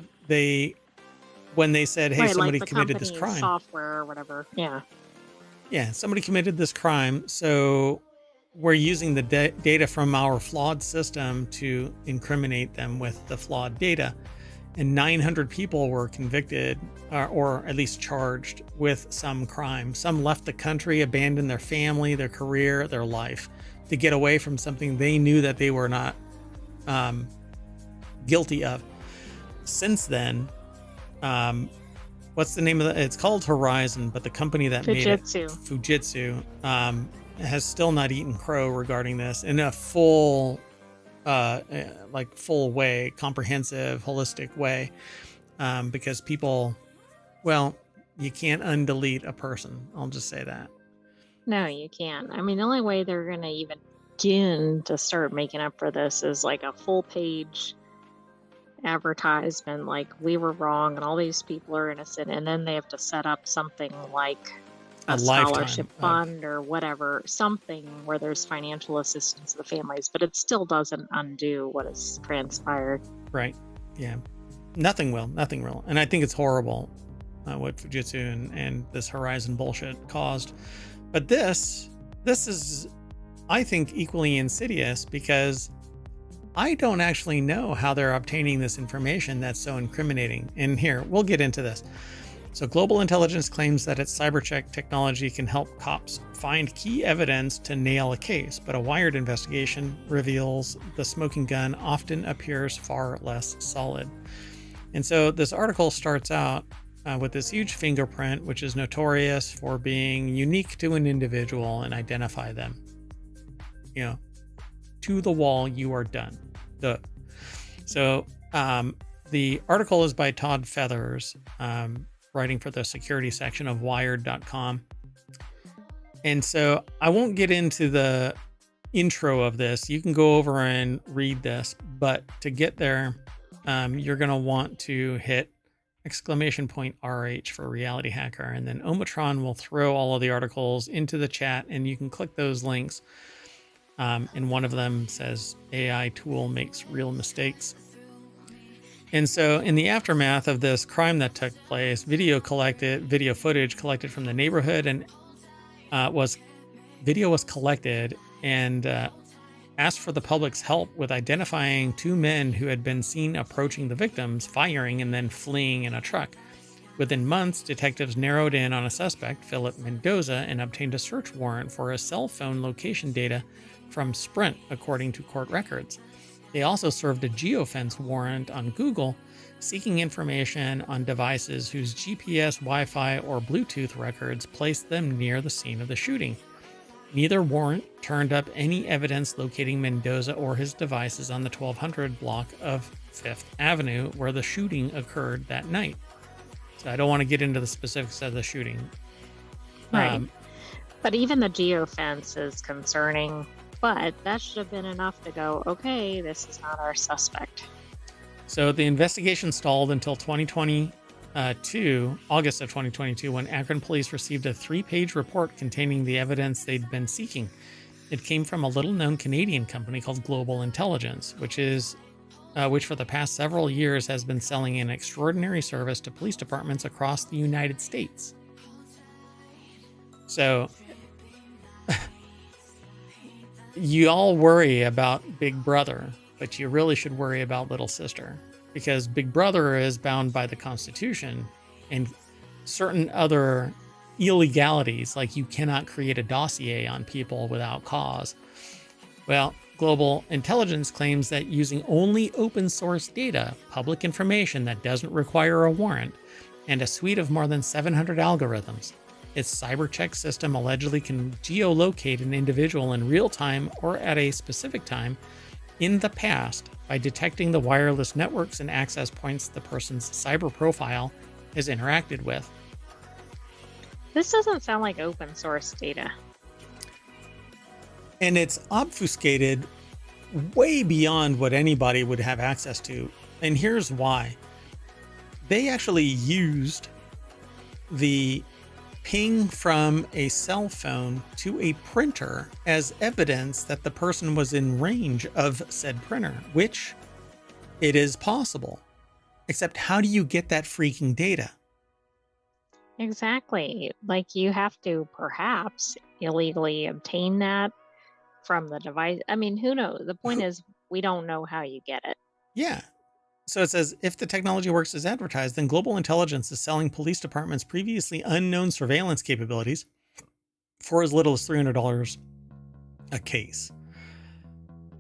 when they said, hey, right, somebody like the committed this crime. Software or whatever. Yeah. Yeah, somebody committed this crime. So we're using the data from our flawed system to incriminate them with the flawed data. And 900 people were convicted or at least charged with some crime. Some left the country, abandoned their family, their career, their life to get away from something they knew that they were not guilty of. Since then, what's the name of it? It's called Horizon, but the company that made it, Fujitsu, has still not eaten crow regarding this in a full way, comprehensive, holistic way, because people, well, you can't undelete a person. I'll just say that. No, you can't. I mean, the only way they're going to even begin to start making up for this is like a full page advertisement, like we were wrong and all these people are innocent, and then they have to set up something like a scholarship fund or whatever, something where there's financial assistance to the families, but it still doesn't undo what has transpired. Right. Yeah. Nothing will. And I think it's horrible what Fujitsu and this Horizon bullshit caused. But this is, I think, equally insidious, because I don't actually know how they're obtaining this information that's so incriminating. And here, we'll get into this. So Global Intelligence claims that its cybercheck technology can help cops find key evidence to nail a case, but a Wired investigation reveals the smoking gun often appears far less solid. And so this article starts out with this huge fingerprint, which is notorious for being unique to an individual and identify them. You know, to the wall, you are done. So the article is by Todd Feathers, writing for the security section of wired.com. And so I won't get into the intro of this. You can go over and read this, but to get there, you're going to want to hit !RH for Reality Hacker, and then ohmTown will throw all of the articles into the chat, and you can click those links. And one of them says AI tool makes real mistakes. And so in the aftermath of this crime that took place, video footage collected from the neighborhood and video was collected and asked for the public's help with identifying 2 men who had been seen approaching the victims, firing and then fleeing in a truck. Within months, detectives narrowed in on a suspect, Philip Mendoza, and obtained a search warrant for his cell phone location data from Sprint, according to court records. They also served a geofence warrant on Google, seeking information on devices whose GPS, Wi-Fi, or Bluetooth records placed them near the scene of the shooting. Neither warrant turned up any evidence locating Mendoza or his devices on the 1200 block of 5th Avenue where the shooting occurred that night. So I don't want to get into the specifics of the shooting. Right. But even the geofence is concerning, but that should have been enough to go, okay, this is not our suspect. So the investigation stalled until 2022, August of 2022, when Akron police received a 3-page report containing the evidence they'd been seeking. It came from a little-known Canadian company called Global Intelligence, which for the past several years has been selling an extraordinary service to police departments across the United States. So you all worry about Big Brother, but you really should worry about Little Sister, because Big Brother is bound by the Constitution and certain other illegalities, like you cannot create a dossier on people without cause. Well, Global Intelligence claims that using only open source data, public information that doesn't require a warrant, and a suite of more than 700 algorithms, its cybercheck system allegedly can geolocate an individual in real time or at a specific time in the past by detecting the wireless networks and access points the person's cyber profile has interacted with. This doesn't sound like open source data. And it's obfuscated way beyond what anybody would have access to. And here's why. They actually used the ping from a cell phone to a printer as evidence that the person was in range of said printer, which it is possible. Except how do you get that freaking data? Exactly. Like you have to perhaps illegally obtain that from the device. I mean, who knows? The point is, we don't know how you get it. Yeah. So it says, if the technology works as advertised, then Global Intelligence is selling police departments previously unknown surveillance capabilities for as little as $300 a case.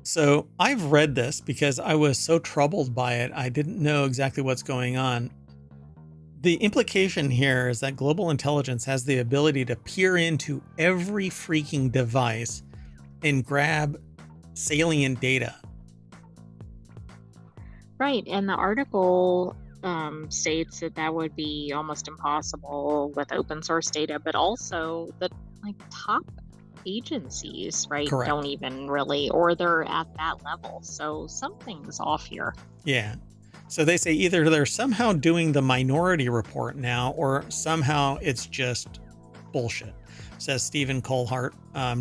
So I've read this because I was so troubled by it. I didn't know exactly what's going on. The implication here is that Global Intelligence has the ability to peer into every freaking device and grab salient data. Right. And the article states that that would be almost impossible with open source data, but also the top agencies, right, Correct. don't even really, or they're at that level. So something's off here. Yeah. So they say either they're somehow doing the Minority Report now, or somehow it's just bullshit, says Stephen Colhart,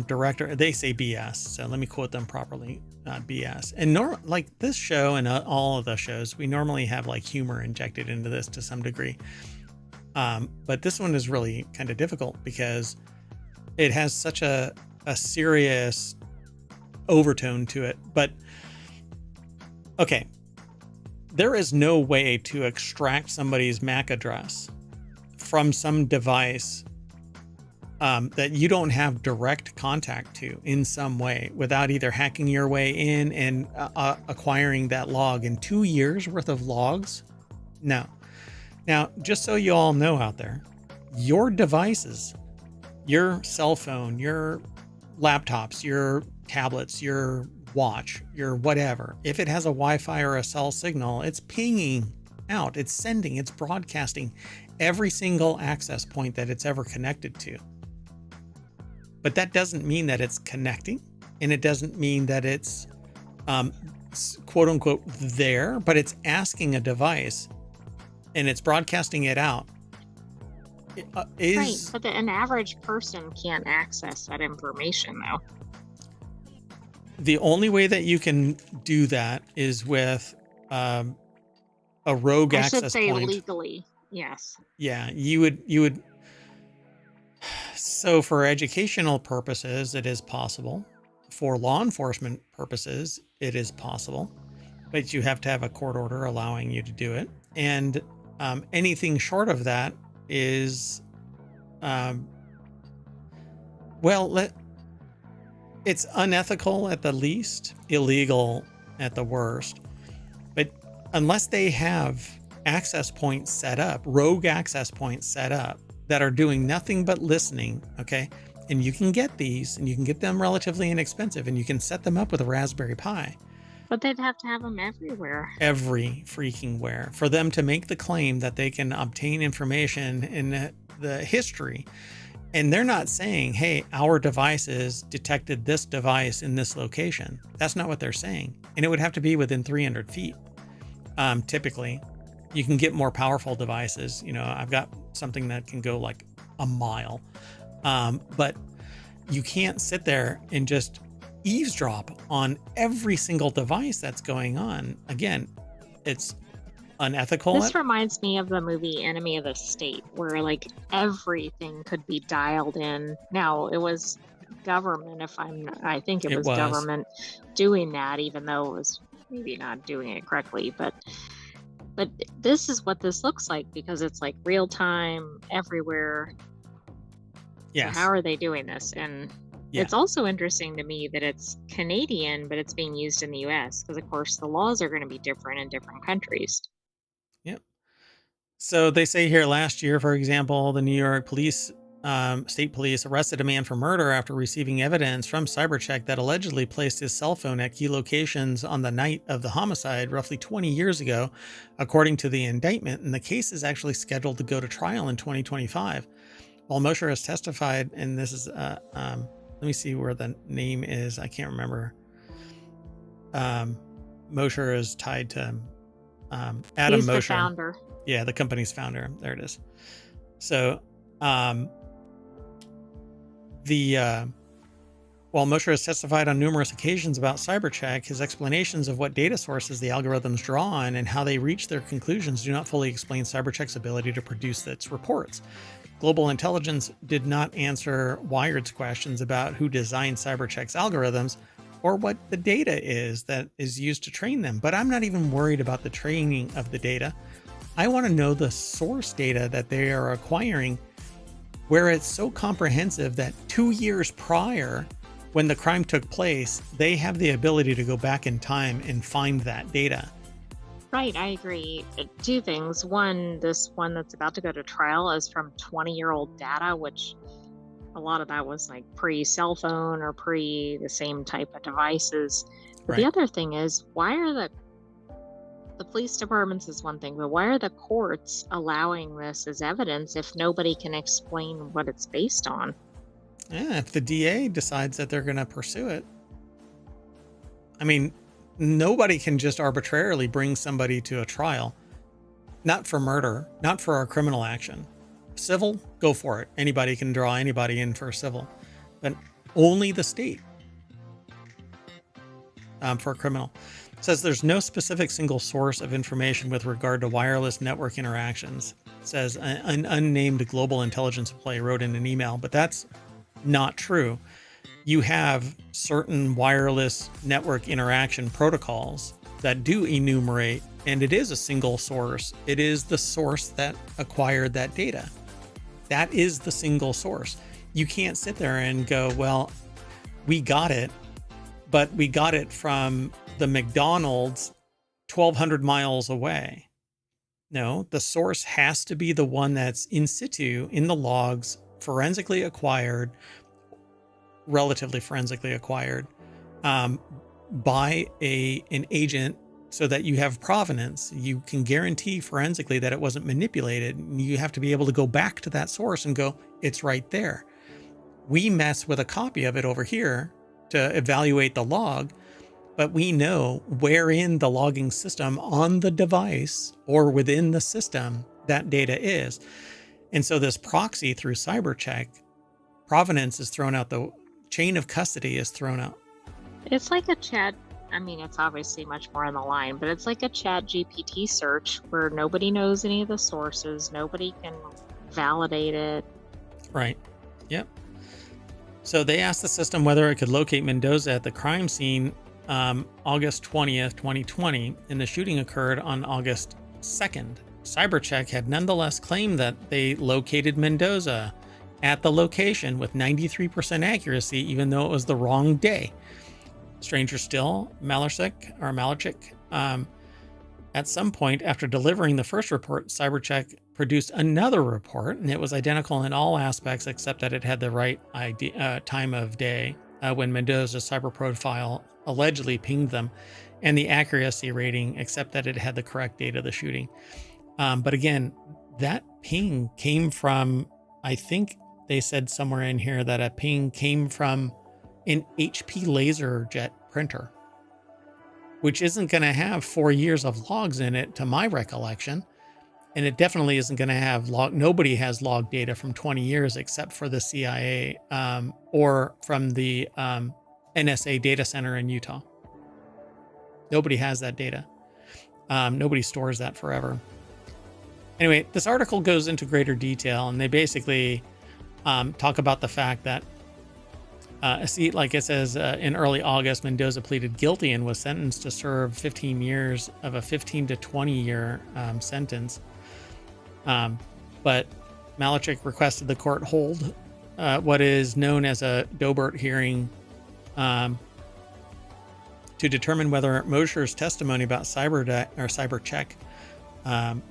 director. They say BS. So let me quote them properly. Not BS. And like this show and all of the shows, we normally have like humor injected into this to some degree. But this one is really kind of difficult because it has such a serious overtone to it. But okay, there is no way to extract somebody's MAC address from some device that you don't have direct contact to in some way without either hacking your way in and acquiring that log in 2 years worth of logs. No. Now, just so you all know out there, your devices, your cell phone, your laptops, your tablets, your watch, your whatever, if it has a Wi-Fi or a cell signal, it's pinging out, it's sending, it's broadcasting every single access point that it's ever connected to. But that doesn't mean that it's connecting, and it doesn't mean that it's quote unquote there, but it's asking a device and it's broadcasting it out. Right, but an average person can't access that information though. The only way that you can do that is with a rogue access point. I should say legally, yes. Yeah, you would. So for educational purposes, it is possible. For law enforcement purposes, it is possible. But you have to have a court order allowing you to do it. And anything short of that is, it's unethical at the least, illegal at the worst. But unless they have access points set up, rogue access points set up, that are doing nothing but listening, okay? And you can get these, and you can get them relatively inexpensive, and you can set them up with a Raspberry Pi. But they'd have to have them everywhere. Every freaking where. For them to make the claim that they can obtain information in the history. And they're not saying, hey, our devices detected this device in this location. That's not what they're saying. And it would have to be within 300 feet. Typically, you can get more powerful devices. You know, I've got something that can go like a mile. But you can't sit there and just eavesdrop on every single device that's going on. Again, it's unethical. This reminds me of the movie Enemy of the State, where like everything could be dialed in. Now it was government, I think it was government doing that, even though it was maybe not doing it correctly. But this is what this looks like, because it's like real time everywhere. Yes. So how are they doing this? And it's also interesting to me that it's Canadian, but it's being used in the US, because of course the laws are going to be different in different countries. Yep. So they say here last year, for example, the New York state police arrested a man for murder after receiving evidence from CyberCheck that allegedly placed his cell phone at key locations on the night of the homicide roughly 20 years ago, according to the indictment. And the case is actually scheduled to go to trial in 2025. While Mosher has testified, and this is, let me see where the name is. I can't remember. Mosher is tied to Adam He's Mosher. The founder. Yeah, the company's founder. There it is. So, while Mosher has testified on numerous occasions about CyberCheck, his explanations of what data sources the algorithms draw on and how they reach their conclusions do not fully explain CyberCheck's ability to produce its reports. Global Intelligence did not answer Wired's questions about who designed CyberCheck's algorithms or what the data is that is used to train them. But I'm not even worried about the training of the data. I want to know the source data that they are acquiring, where it's so comprehensive that 2 years prior, when the crime took place, they have the ability to go back in time and find that data. Right, I agree. Two things. One, this one that's about to go to trial is from 20-year-old data, which a lot of that was like pre-cell phone or pre the same type of devices. But the other thing is, why are the police departments is one thing, but why are the courts allowing this as evidence if nobody can explain what it's based on? Yeah, if the DA decides that they're going to pursue it. I mean, nobody can just arbitrarily bring somebody to a trial. Not for murder, not for a criminal action. Civil, go for it. Anybody can draw anybody in for civil, but only the state for criminal. It says there's no specific single source of information with regard to wireless network interactions. It says an unnamed global intelligence employee wrote in an email, but that's not true. You have certain wireless network interaction protocols that do enumerate, and it is a single source. It is the source that acquired that data. That is the single source. You can't sit there and go, well, we got it, but we got it from the McDonald's 1,200 miles away. No, the source has to be the one that's in situ in the logs, forensically acquired, relatively forensically acquired by an agent, so that you have provenance. You can guarantee forensically that it wasn't manipulated. You have to be able to go back to that source and go, it's right there. We mess with a copy of it over here to evaluate the log, but we know where in the logging system on the device or within the system that data is. And so this proxy through CyberCheck, provenance is thrown out, the chain of custody is thrown out. It's like a chat. I mean, it's obviously much more on the line, but it's like a chat GPT search where nobody knows any of the sources. Nobody can validate it. Right. Yep. So they asked the system whether it could locate Mendoza at the crime scene August 20th, 2020, and the shooting occurred on August 2nd. CyberCheck had nonetheless claimed that they located Mendoza at the location with 93% accuracy, even though it was the wrong day. Stranger still, Malarchik, at some point after delivering the first report, CyberCheck produced another report, and it was identical in all aspects except that it had the right time of day when Mendoza's cyber profile allegedly pinged them, and the accuracy rating except that it had the correct date of the shooting. But again, that ping came from, I think they said somewhere in here that a ping came from an HP LaserJet printer, which isn't going to have 4 years of logs in it, to my recollection. And it definitely isn't going to have nobody has log data from 20 years except for the CIA or from the NSA data center in Utah. Nobody has that data. Nobody stores that forever. Anyway, this article goes into greater detail, and they basically talk about the fact that, like it says, in early August, Mendoza pleaded guilty and was sentenced to serve 15 years of a 15 to 20-year sentence. But Malachek requested the court hold what is known as a Dobert hearing to determine whether Mosher's testimony about cybercheck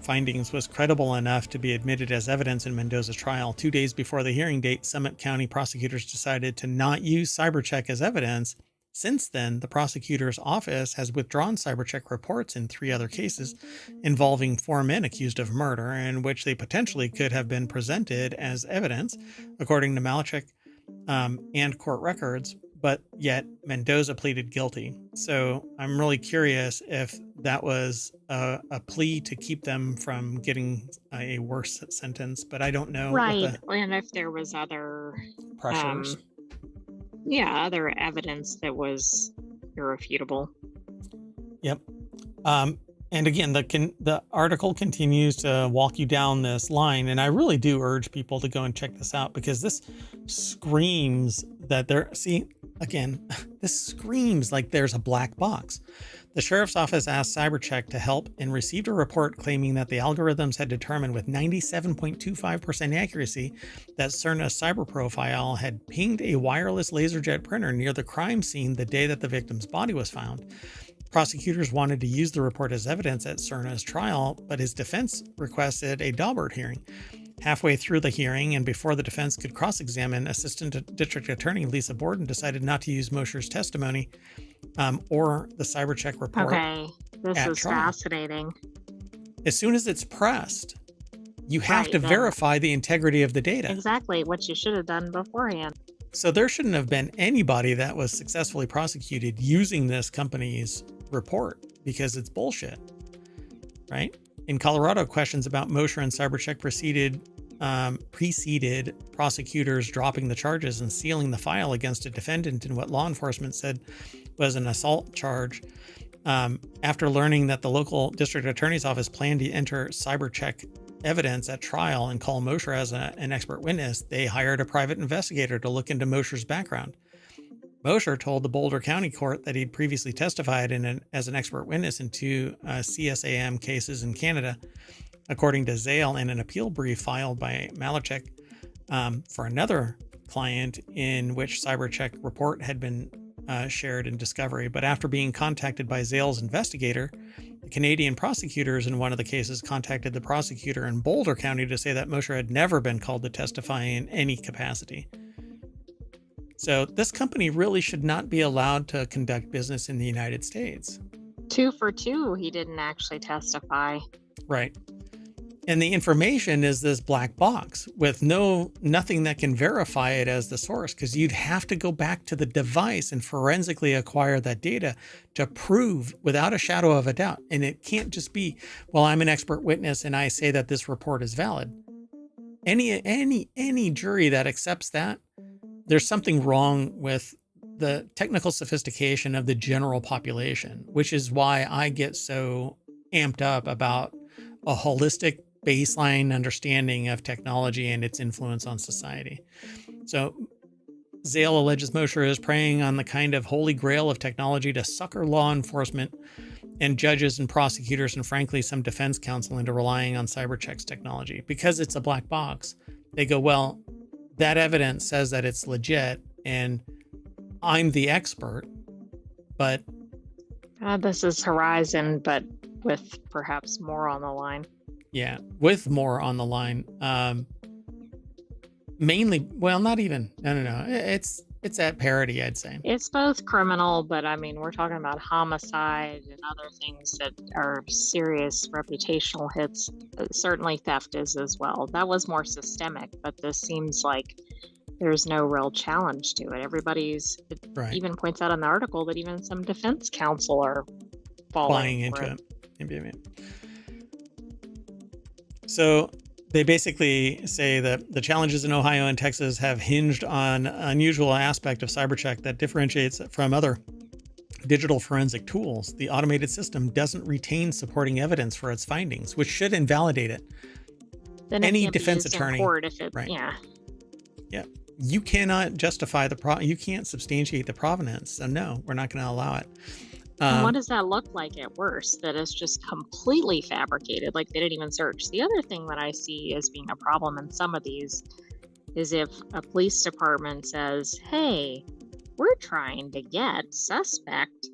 findings was credible enough to be admitted as evidence in Mendoza's trial. 2 days before the hearing date, Summit County prosecutors decided to not use cybercheck as evidence. Since then, the prosecutor's office has withdrawn cybercheck reports in 3 other cases involving 4 men accused of murder, in which they potentially could have been presented as evidence, according to Malachek and court records, but yet Mendoza pleaded guilty. So I'm really curious if that was a plea to keep them from getting a worse sentence, but I don't know. Right, and if there was other pressures. Other evidence that was irrefutable. Yep. And again, the article continues to walk you down this line, and I really do urge people to go and check this out, because this screams that this screams like there's a black box. The sheriff's office asked CyberCheck to help and received a report claiming that the algorithms had determined with 97.25% accuracy that Cerna's cyber profile had pinged a wireless LaserJet printer near the crime scene the day that the victim's body was found. Prosecutors wanted to use the report as evidence at Cerna's trial, but his defense requested a Daubert hearing. Halfway through the hearing, and before the defense could cross-examine, Assistant District Attorney Lisa Borden decided not to use Mosher's testimony or the CyberCheck report. Okay, this is fascinating. As soon as it's pressed, you have to verify the integrity of the data. Exactly, what you should have done beforehand. So there shouldn't have been anybody that was successfully prosecuted using this company's report, because it's bullshit, right? In Colorado, questions about Mosher and CyberCheck preceded prosecutors dropping the charges and sealing the file against a defendant in what law enforcement said was an assault charge. After learning that the local district attorney's office planned to enter CyberCheck evidence at trial and call Mosher as an expert witness, they hired a private investigator to look into Mosher's background. Mosher told the Boulder County Court that he'd previously testified as an expert witness in 2 CSAM cases in Canada, according to Zale in an appeal brief filed by Malachek for another client in which CyberCheck report had been shared in discovery. But after being contacted by Zale's investigator, the Canadian prosecutors in one of the cases contacted the prosecutor in Boulder County to say that Mosher had never been called to testify in any capacity. So this company really should not be allowed to conduct business in the United States. 2 for 2, he didn't actually testify. Right. And the information is this black box with nothing that can verify it as the source, because you'd have to go back to the device and forensically acquire that data to prove without a shadow of a doubt. And it can't just be, well, I'm an expert witness and I say that this report is valid. Any jury that accepts that, there's something wrong with the technical sophistication of the general population, which is why I get so amped up about a holistic baseline understanding of technology and its influence on society. So Zale alleges Mosher is preying on the kind of holy grail of technology to sucker law enforcement and judges and prosecutors and frankly some defense counsel into relying on CyberCheck's technology. Because it's a black box, they go, well, that evidence says that it's legit and I'm the expert, but... This is Horizon, but with perhaps more on the line. Yeah, with more on the line. Mainly, well, not even. No. It's at parity, I'd say. It's both criminal, but I mean, we're talking about homicide and other things that are serious reputational hits. Certainly, theft is as well. That was more systemic, but this seems like there's no real challenge to it. It Right. even points out in the article that even some defense counsel are Buying falling for into it. it. Maybe. So they basically say that the challenges in Ohio and Texas have hinged on an unusual aspect of CyberCheck that differentiates it from other digital forensic tools. The automated system doesn't retain supporting evidence for its findings, which should invalidate it. Then Any it can't be defense used attorney, in court if it, right? yeah. Yeah, you cannot justify you can't substantiate the provenance. So no, we're not going to allow it. And what does that look like at worst? That it's just completely fabricated, like they didn't even search. The other thing that I see as being a problem in some of these is if a police department says, hey, we're trying to get suspect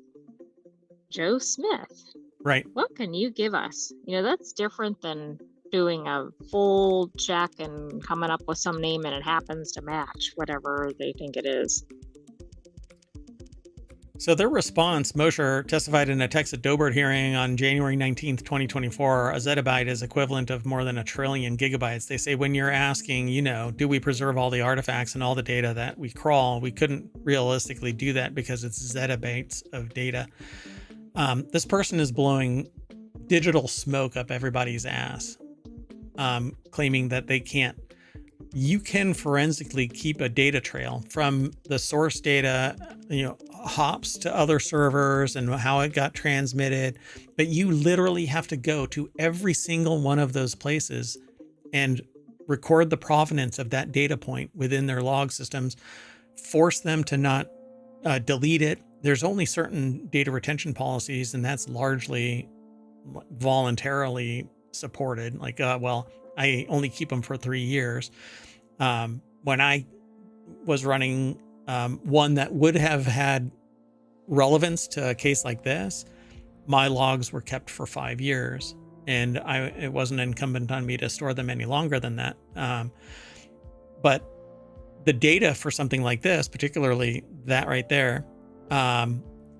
Joe Smith. Right. What can you give us? That's different than doing a full check and coming up with some name and it happens to match whatever they think it is. So their response, Mosher testified in a Texas Dobert hearing on January 19th, 2024, a zettabyte is equivalent of more than 1 trillion gigabytes. They say when you're asking, do we preserve all the artifacts and all the data that we crawl, we couldn't realistically do that because it's zettabytes of data. This person is blowing digital smoke up everybody's ass, claiming that they can't. You can forensically keep a data trail from the source data, hops to other servers and how it got transmitted, but you literally have to go to every single one of those places and record the provenance of that data point within their log systems, force them to not delete it. There's only certain data retention policies, and that's largely voluntarily supported. Like, I only keep them for 3 years. When I was running one that would have had relevance to a case like this, my logs were kept for 5 years, and it wasn't incumbent on me to store them any longer than that. But the data for something like this, particularly that right there,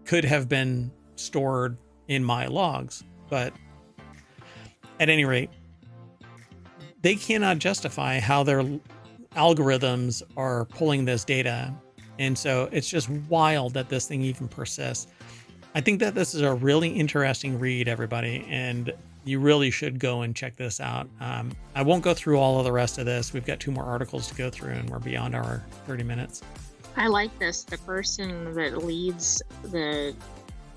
could have been stored in my logs. But at any rate, they cannot justify how their algorithms are pulling this data. And so it's just wild that this thing even persists. I think that this is a really interesting read, everybody, and you really should go and check this out. I won't go through all of the rest of this. We've got 2 more articles to go through, and we're beyond our 30 minutes. I like this. The person that leads the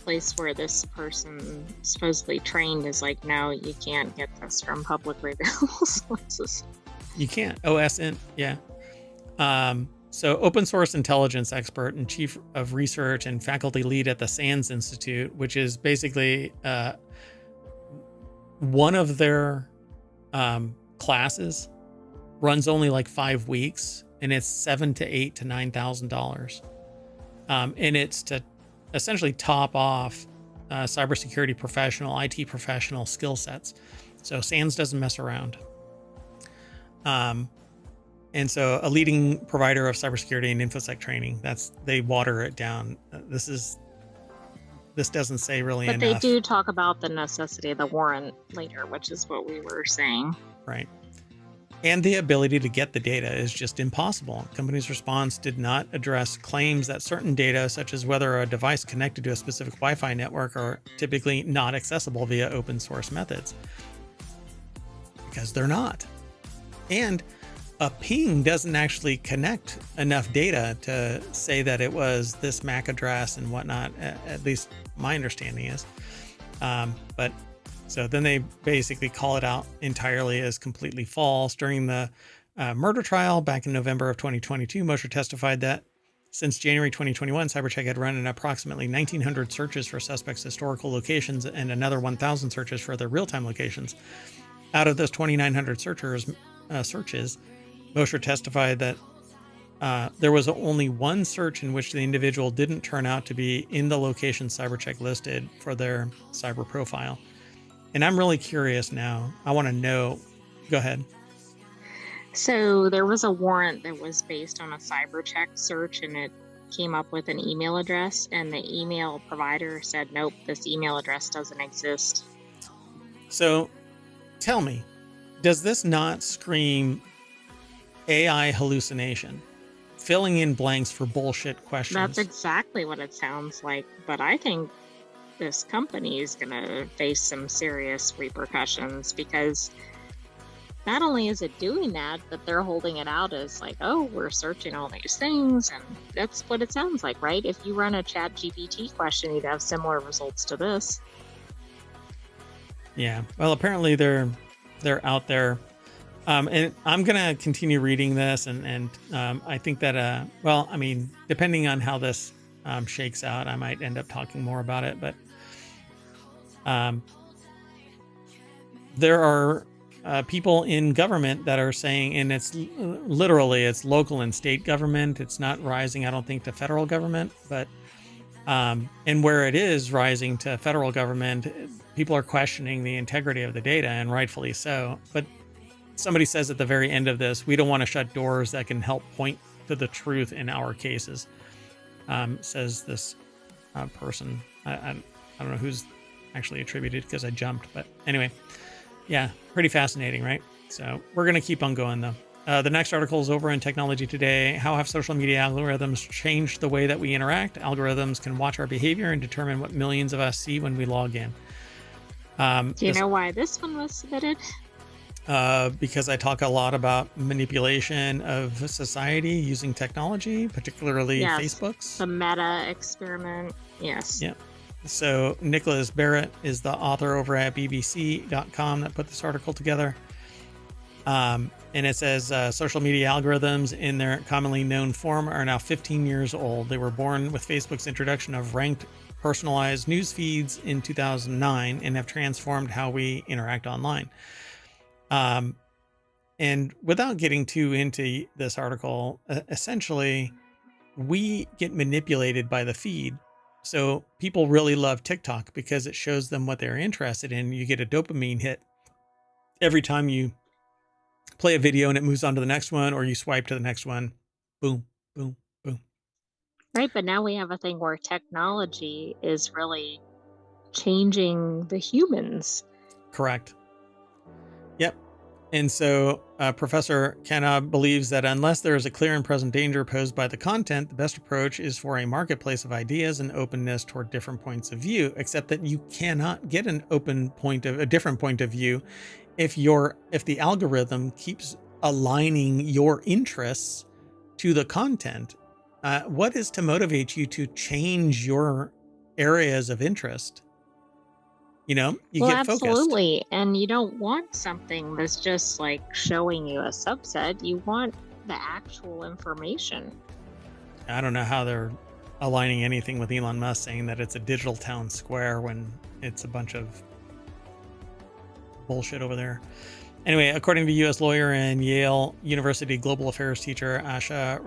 place where this person supposedly trained is like, no, you can't get this from publicly available sources. You can't. OSN, yeah. So open source intelligence expert and chief of research and faculty lead at the SANS Institute, which is basically one of their classes runs only like 5 weeks, and it's $7,000 to $8,000 to $9,000. And it's to essentially top off cybersecurity professional, IT professional skill sets. So SANS doesn't mess around. And so a leading provider of cybersecurity and InfoSec training, they water it down. This doesn't say really enough. But they do talk about the necessity of the warrant later, which is what we were saying. Right. And the ability to get the data is just impossible. Company's response did not address claims that certain data, such as whether a device connected to a specific Wi-Fi network, are typically not accessible via open source methods. Because they're not. And a ping doesn't actually connect enough data to say that it was this MAC address and whatnot. At least my understanding is. But so then they basically call it out entirely as completely false. During the murder trial back in November of 2022, Mosher testified that since January 2021, CyberCheck had run an approximately 1,900 searches for suspects' historical locations and another 1,000 searches for their real-time locations. Out of those 2,900 searches, Mosher testified that there was only one search in which the individual didn't turn out to be in the location CyberCheck listed for their cyber profile. And I'm really curious now. I want to know. Go ahead. So there was a warrant that was based on a cyber check search, and it came up with an email address, and the email provider said, nope, this email address doesn't exist. So tell me, does this not scream AI hallucination? Filling in blanks for bullshit questions. That's exactly what it sounds like. But I think this company is going to face some serious repercussions, because not only is it doing that, but they're holding it out as like, oh, we're searching all these things. And that's what it sounds like, right? If you run a chat GPT question, you'd have similar results to this. Yeah. Well, apparently they're out there. And I'm going to continue reading this. And I think that, well, I mean, depending on how this shakes out, I might end up talking more about it. But there are people in government that are saying, and it's literally, it's local and state government. It's not rising, I don't think, to federal government, but and where it is rising to federal government, people are questioning the integrity of the data, and rightfully so. But somebody says at the very end of this, we don't want to shut doors that can help point to the truth in our cases, says this person. I don't know who's actually attributed, because I jumped, but anyway. Yeah, pretty fascinating, right? So we're going to keep on going, though. The next article is over in Technology Today. How have social media algorithms changed the way that we interact? Algorithms can watch our behavior and determine what millions of us see when we log in. Do you know why this one was submitted? Because I talk a lot about manipulation of society using technology, particularly Facebook's. The Meta experiment. Yes. Yeah. So Nicholas Barrett is the author over at bbc.com that put this article together. And it says social media algorithms in their commonly known form are now 15 years old. They were born with Facebook's introduction of ranked personalized news feeds in 2009 and have transformed how we interact online. And without getting too into this article, essentially, we get manipulated by the feed. So people really love TikTok because it shows them what they're interested in. You get a dopamine hit every time you play a video and it moves on to the next one, or you swipe to the next one. Boom, boom, boom. Right. But now we have a thing where technology is really changing the humans. Correct. Yep. And so Professor Khanna believes that unless there is a clear and present danger posed by the content, the best approach is for a marketplace of ideas and openness toward different points of view, except that you cannot get a different point of view if the algorithm keeps aligning your interests to the content. What is to motivate you to change your areas of interest? You know, you get focused. Absolutely. And you don't want something that's just like showing you a subset. You want the actual information. I don't know how they're aligning anything with Elon Musk saying that it's a digital town square when it's a bunch of bullshit over there. Anyway, according to U.S. lawyer and Yale University global affairs teacher Asha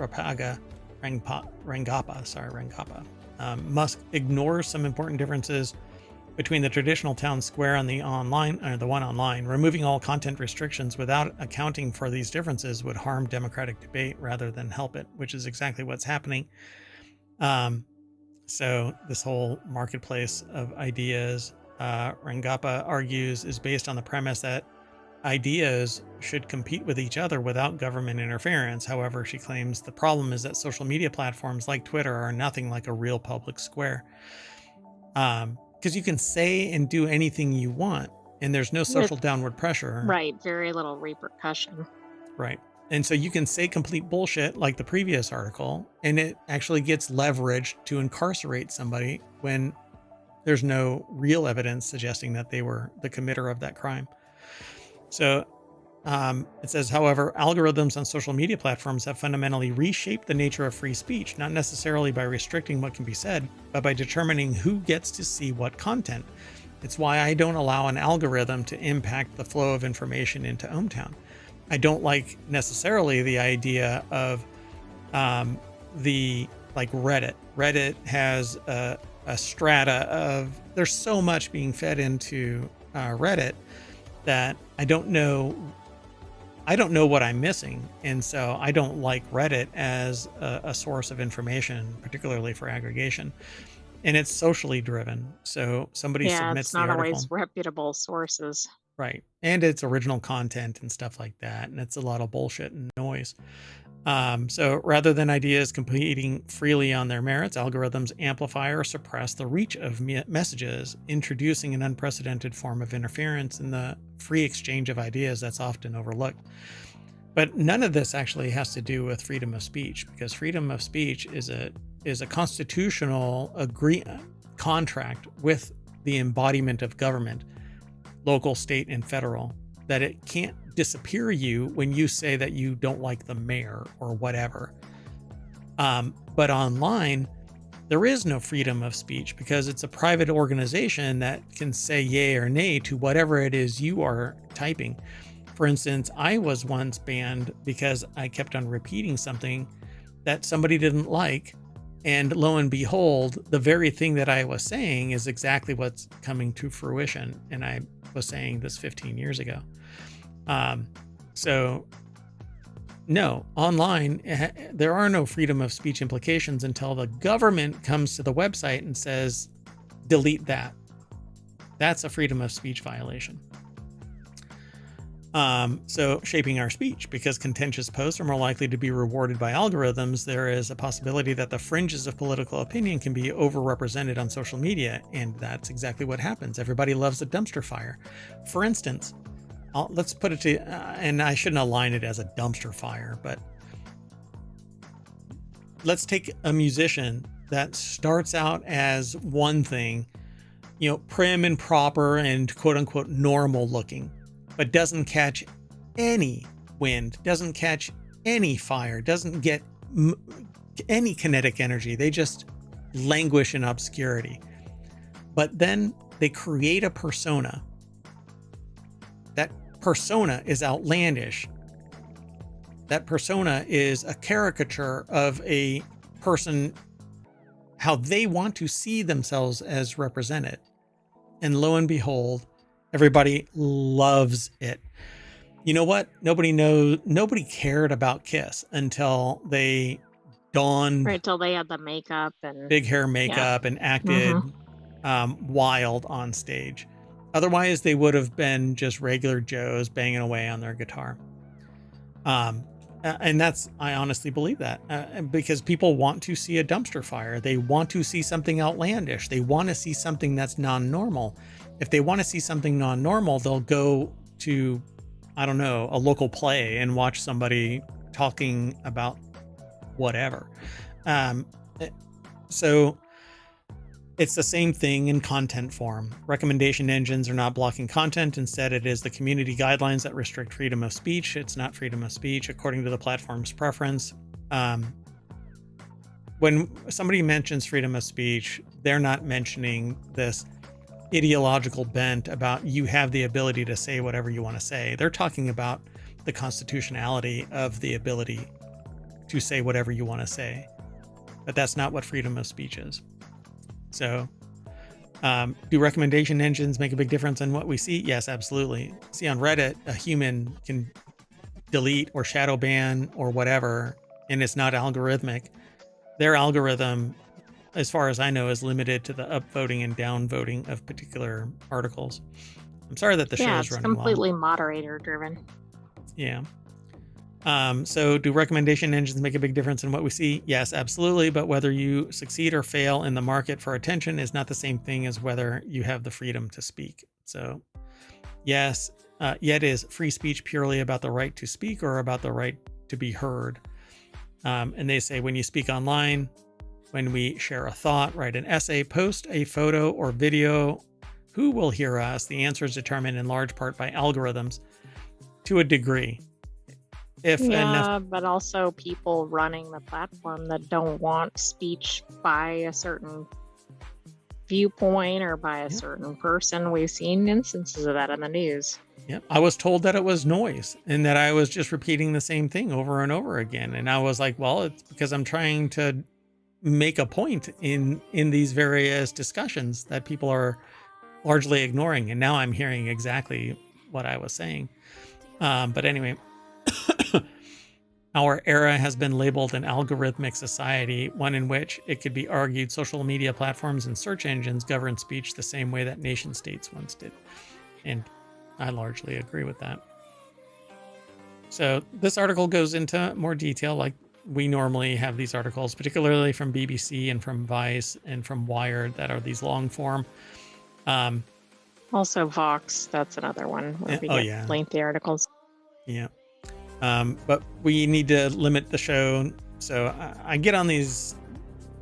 Rangappa, Musk ignores some important differences between the traditional town square and the one online. Removing all content restrictions without accounting for these differences would harm democratic debate rather than help it, which is exactly what's happening. So this whole marketplace of ideas, Rangappa argues, is based on the premise that ideas should compete with each other without government interference. However, she claims the problem is that social media platforms like Twitter are nothing like a real public square. Because you can say and do anything you want, and there's no social downward pressure. Right. Very little repercussion. Right. And so you can say complete bullshit like the previous article, and it actually gets leveraged to incarcerate somebody when there's no real evidence suggesting that they were the committer of that crime. So it says, however, algorithms on social media platforms have fundamentally reshaped the nature of free speech, not necessarily by restricting what can be said, but by determining who gets to see what content. It's why I don't allow an algorithm to impact the flow of information into ohmTown. I don't like necessarily the idea of Reddit. Reddit has a strata of, there's so much being fed into Reddit that I don't know what I'm missing, and so I don't like Reddit as a source of information, particularly for aggregation. And it's socially driven, so somebody Yeah, submits it's the not article. always reputable sources. Right. And it's original content and stuff like that. And it's a lot of bullshit and noise. So rather than ideas competing freely on their merits, algorithms amplify or suppress the reach of messages, introducing an unprecedented form of interference in the free exchange of ideas that's often overlooked. But none of this actually has to do with freedom of speech, because freedom of speech is a constitutional contract with the embodiment of government, local, state, and federal, that it can't disappear you when you say that you don't like the mayor or whatever. But online, there is no freedom of speech because it's a private organization that can say yay or nay to whatever it is you are typing. For instance, I was once banned because I kept on repeating something that somebody didn't like. And lo and behold, the very thing that I was saying is exactly what's coming to fruition. And I was saying this 15 years ago. So no, online, there are no freedom of speech implications until the government comes to the website and says, delete that. That's a freedom of speech violation. So shaping our speech, because contentious posts are more likely to be rewarded by algorithms, there is a possibility that the fringes of political opinion can be overrepresented on social media. And that's exactly what happens. Everybody loves a dumpster fire. For instance, let's put it to, and I shouldn't align it as a dumpster fire, but let's take a musician that starts out as one thing, prim and proper and quote unquote normal looking, but doesn't catch any wind, doesn't catch any fire, doesn't get any kinetic energy. They just languish in obscurity. But then they create a persona. That persona is outlandish. That persona is a caricature of a person, how they want to see themselves as represented. And lo and behold, everybody loves it. You know what? Nobody cared about Kiss until they donned Right till they had the makeup and big hair makeup and acted wild on stage. Otherwise, they would have been just regular Joes banging away on their guitar. And I honestly believe that because people want to see a dumpster fire. They want to see something outlandish. They want to see something that's non-normal. If they want to see something non-normal, they'll go to, I don't know, a local play and watch somebody talking about whatever. So it's the same thing in content form. Recommendation engines are not blocking content. Instead, it is the community guidelines that restrict freedom of speech. It's not freedom of speech according to the platform's preference. When somebody mentions freedom of speech, they're not mentioning this ideological bent about you have the ability to say whatever you want to say. They're talking about the constitutionality of the ability to say whatever you want to say. But that's not what freedom of speech is. So, do recommendation engines make a big difference in what we see? Yes, absolutely. See, on Reddit, a human can delete or shadow ban or whatever, and it's not algorithmic. Their algorithm, as far as I know, is limited to the upvoting and downvoting of particular articles. I'm sorry that the show is running long. Yeah, it's completely moderator driven. Yeah. So do recommendation engines make a big difference in what we see? Yes, absolutely. But whether you succeed or fail in the market for attention is not the same thing as whether you have the freedom to speak. So yes, yet is free speech purely about the right to speak or about the right to be heard? And they say when you speak online, when we share a thought, write an essay, post a photo or video, who will hear us? The answer is determined in large part by algorithms to a degree. But also people running the platform that don't want speech by a certain viewpoint or by a certain person. We've seen instances of that in the news. Yeah, I was told that it was noise and that I was just repeating the same thing over and over again. And I was like, well, it's because I'm trying to make a point in these various discussions that people are largely ignoring. And now I'm hearing exactly what I was saying. But anyway, our era has been labeled an algorithmic society, one in which it could be argued social media platforms and search engines govern speech the same way that nation states once did. And I largely agree with that. So this article goes into more detail, like we normally have these articles, particularly from BBC and from Vice and from Wired, that are these long form. Also Vox, that's another one where we get lengthy articles. Yeah. But we need to limit the show. So I get on these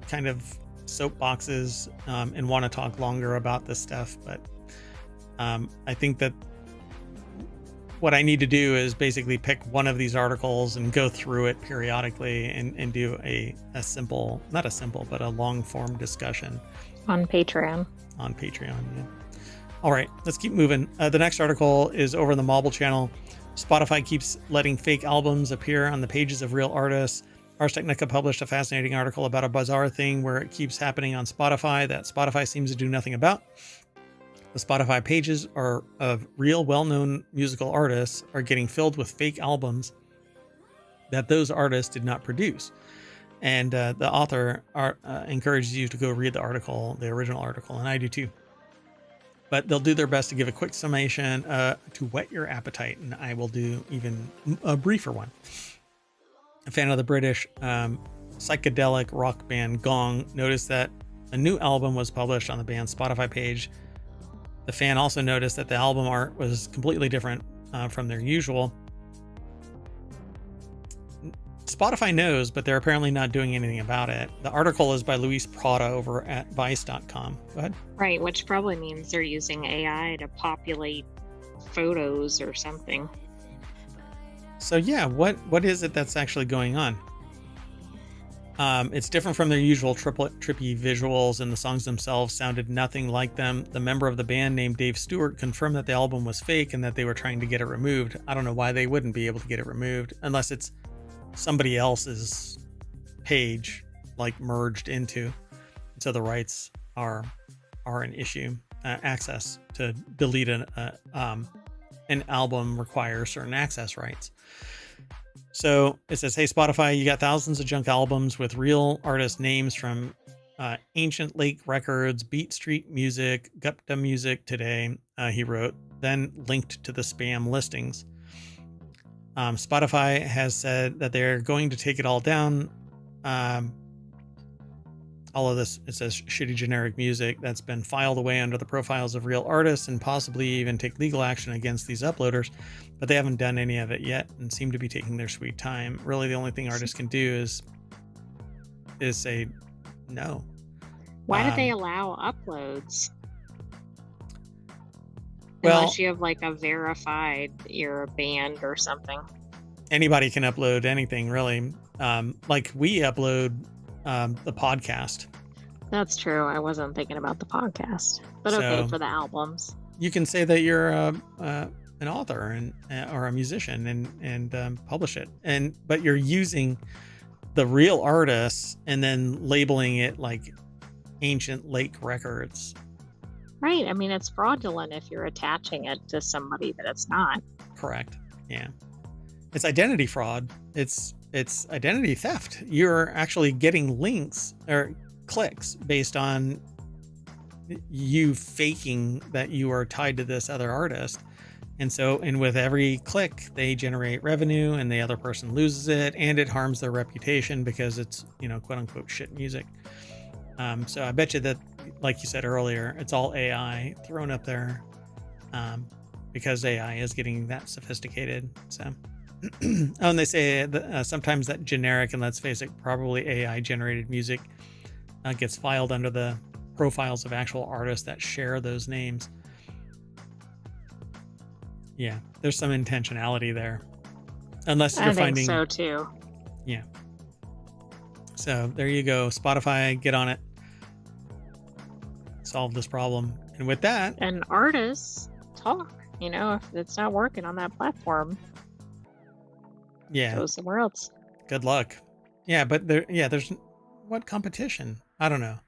kind of soapboxes and want to talk longer about this stuff. But I think that what I need to do is basically pick one of these articles and go through it periodically and do a simple, not a simple, but a long form discussion. On Patreon. On Patreon, yeah. All right, let's keep moving. The next article is over in the Marble channel. Spotify keeps letting fake albums appear on the pages of real artists. Ars Technica published a fascinating article about a bizarre thing where it keeps happening on Spotify that Spotify seems to do nothing about. The Spotify pages of real well-known musical artists are getting filled with fake albums that those artists did not produce. And the author encourages you to go read the article, the original article, and I do too. But they'll do their best to give a quick summation to whet your appetite, and I will do even a briefer one. A fan of the British psychedelic rock band Gong noticed that a new album was published on the band's Spotify page. The fan also noticed that the album art was completely different from their usual. Spotify knows, but they're apparently not doing anything about it. The article is by Luis Prada over at vice.com. Go ahead. Right, which probably means they're using AI to populate photos or something. So yeah, what is it that's actually going on? It's different from their usual trippy visuals, and the songs themselves sounded nothing like them. The member of the band named Dave Stewart confirmed that the album was fake and that they were trying to get it removed. I don't know why they wouldn't be able to get it removed unless it's somebody else's page, like merged into. So the rights are an issue. Access to delete an album requires certain access rights. So it says, hey, Spotify, you got thousands of junk albums with real artist names from Ancient Lake Records, Beat Street Music, Gupta Music Today, he wrote, then linked to the spam listings. Spotify has said that they're going to take it all down. All of this, it says shitty generic music that's been filed away under the profiles of real artists and possibly even take legal action against these uploaders, but they haven't done any of it yet and seem to be taking their sweet time. Really, the only thing artists can do is say no. Why do they allow uploads? Well, unless you have like a verified you're a band or something. Anybody can upload anything, really. Like we upload the podcast. That's true. I wasn't thinking about the podcast, but okay, for the albums. You can say that you're an author or a musician and publish it, but you're using the real artists and then labeling it like Ancient Lake Records. Right. I mean, it's fraudulent if you're attaching it to somebody that it's not. Correct. Yeah. It's identity fraud. It's identity theft. You're actually getting links or clicks based on you faking that you are tied to this other artist. And with every click, they generate revenue and the other person loses it, and it harms their reputation because it's, quote unquote shit music. So I bet you that, like you said earlier, it's all AI thrown up there because AI is getting that sophisticated. So, and they say that, sometimes that generic, and let's face it, probably AI generated music gets filed under the profiles of actual artists that share those names. Yeah, there's some intentionality there. Unless you're finding... I think so too. Yeah. So there you go. Spotify, get on it. Solve this problem. And with that... And artists talk, if it's not working on that platform. Yeah. Go somewhere else. Good luck. Yeah, but there's what competition? I don't know.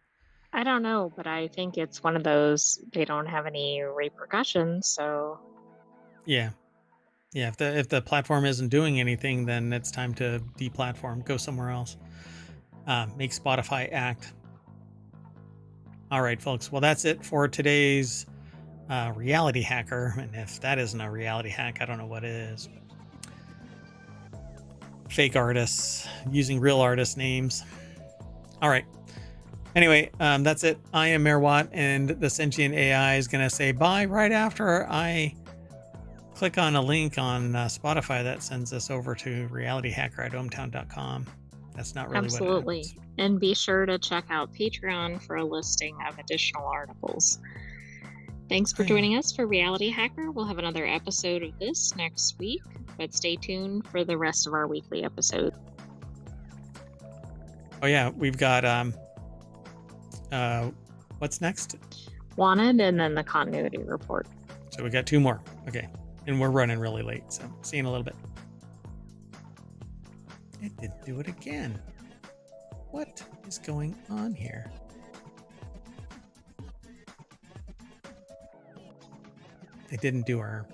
I don't know, but I think it's one of those they don't have any repercussions, so Yeah. Yeah, if the platform isn't doing anything, then it's time to deplatform, go somewhere else. Make Spotify act. All right, folks. Well, that's it for today's reality hacker. And if that isn't a reality hack, I don't know what is. Fake artists using real artist names. All right. Anyway, that's it. I am Mayor Watt, and the Sentient AI is going to say bye right after I click on a link on Spotify that sends us over to realityhacker at ohmTown.com. That's not really what absolutely. happens. And be sure to check out Patreon for a listing of additional articles. Thanks for Oh, yeah. joining us for Reality Hacker. We'll have another episode of this next week, but stay tuned for the rest of our weekly episodes. Oh, yeah. We've got what's next? Wanted, and then the continuity report. So we got two more. Okay. And we're running really late. So see you in a little bit. It didn't do it again. What is going on here? It didn't do our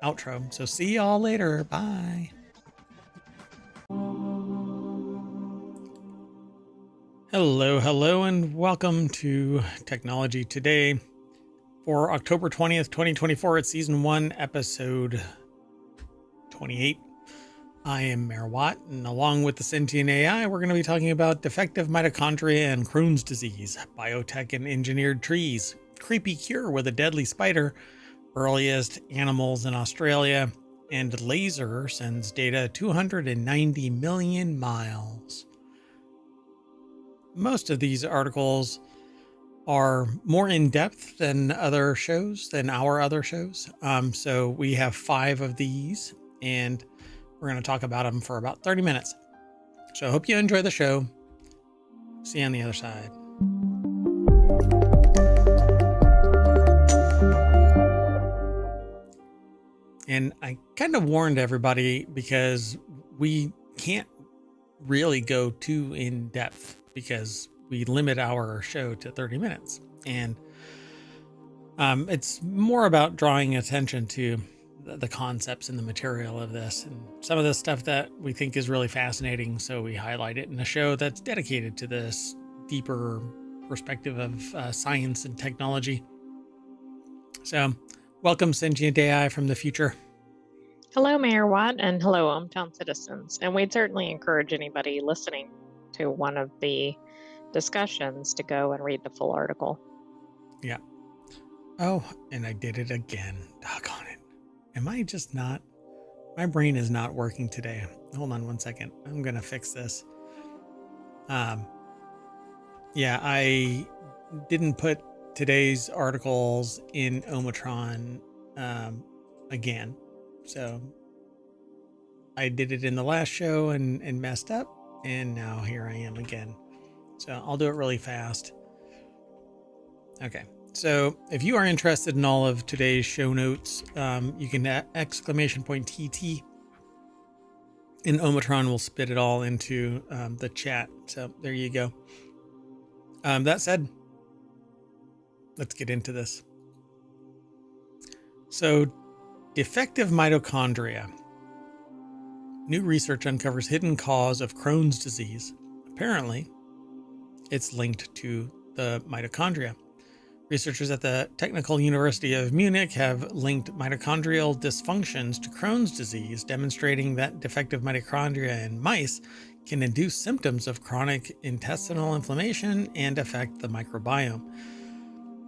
outro. So see y'all later. Bye. Hello, and welcome to Technology Today for October 20th, 2024. It's Season 1, Episode 28. I am Mayor Watt, and along with the Sentient AI, we're going to be talking about defective mitochondria and Crohn's disease, biotech and engineered trees, creepy cure with a deadly spider, earliest animals in Australia, and laser sends data 290 million miles. Most of these articles are more in depth than our other shows. So we have 5 of these, and we're going to talk about them for about 30 minutes. So I hope you enjoy the show. See you on the other side. And I kind of warned everybody because we can't really go too in depth because we limit our show to 30 minutes. And it's more about drawing attention to the concepts and the material of this and some of the stuff that we think is really fascinating. So we highlight it in a show that's dedicated to this deeper perspective of science and technology. So welcome, Sentient AI from the future. Hello, Mayor Watt, and hello, ohmTown citizens. And we'd certainly encourage anybody listening to one of the discussions to go and read the full article. Yeah. Oh, and I did it again. Doggone it. Am I just not? My brain is not working today. Hold on one second. I'm going to fix this. Yeah, I didn't put today's articles in ohmTown again. So I did it in the last show and messed up. And now here I am again. So I'll do it really fast. Okay. So if you are interested in all of today's show notes, you can !TT and ohmTown will spit it all into the chat. So there you go. That said, let's get into this. So defective mitochondria. New research uncovers hidden cause of Crohn's disease. Apparently, it's linked to the mitochondria. Researchers at the Technical University of Munich have linked mitochondrial dysfunctions to Crohn's disease, demonstrating that defective mitochondria in mice can induce symptoms of chronic intestinal inflammation and affect the microbiome.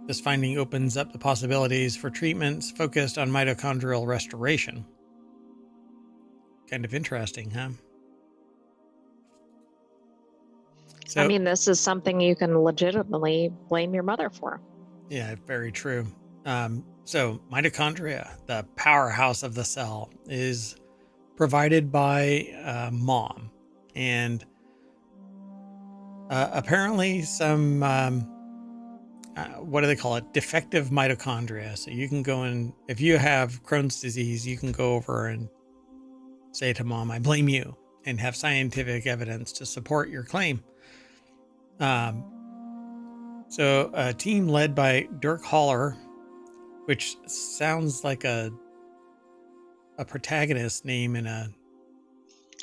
This finding opens up the possibilities for treatments focused on mitochondrial restoration. Kind of interesting, huh? So, I mean, this is something you can legitimately blame your mother for. Yeah, very true. So mitochondria, the powerhouse of the cell, is provided by mom. And apparently some, what do they call it? Defective mitochondria. So you can go in, if you have Crohn's disease, you can go over and say to mom, I blame you, and have scientific evidence to support your claim. So a team led by Dirk Haller, which sounds like a protagonist name in a...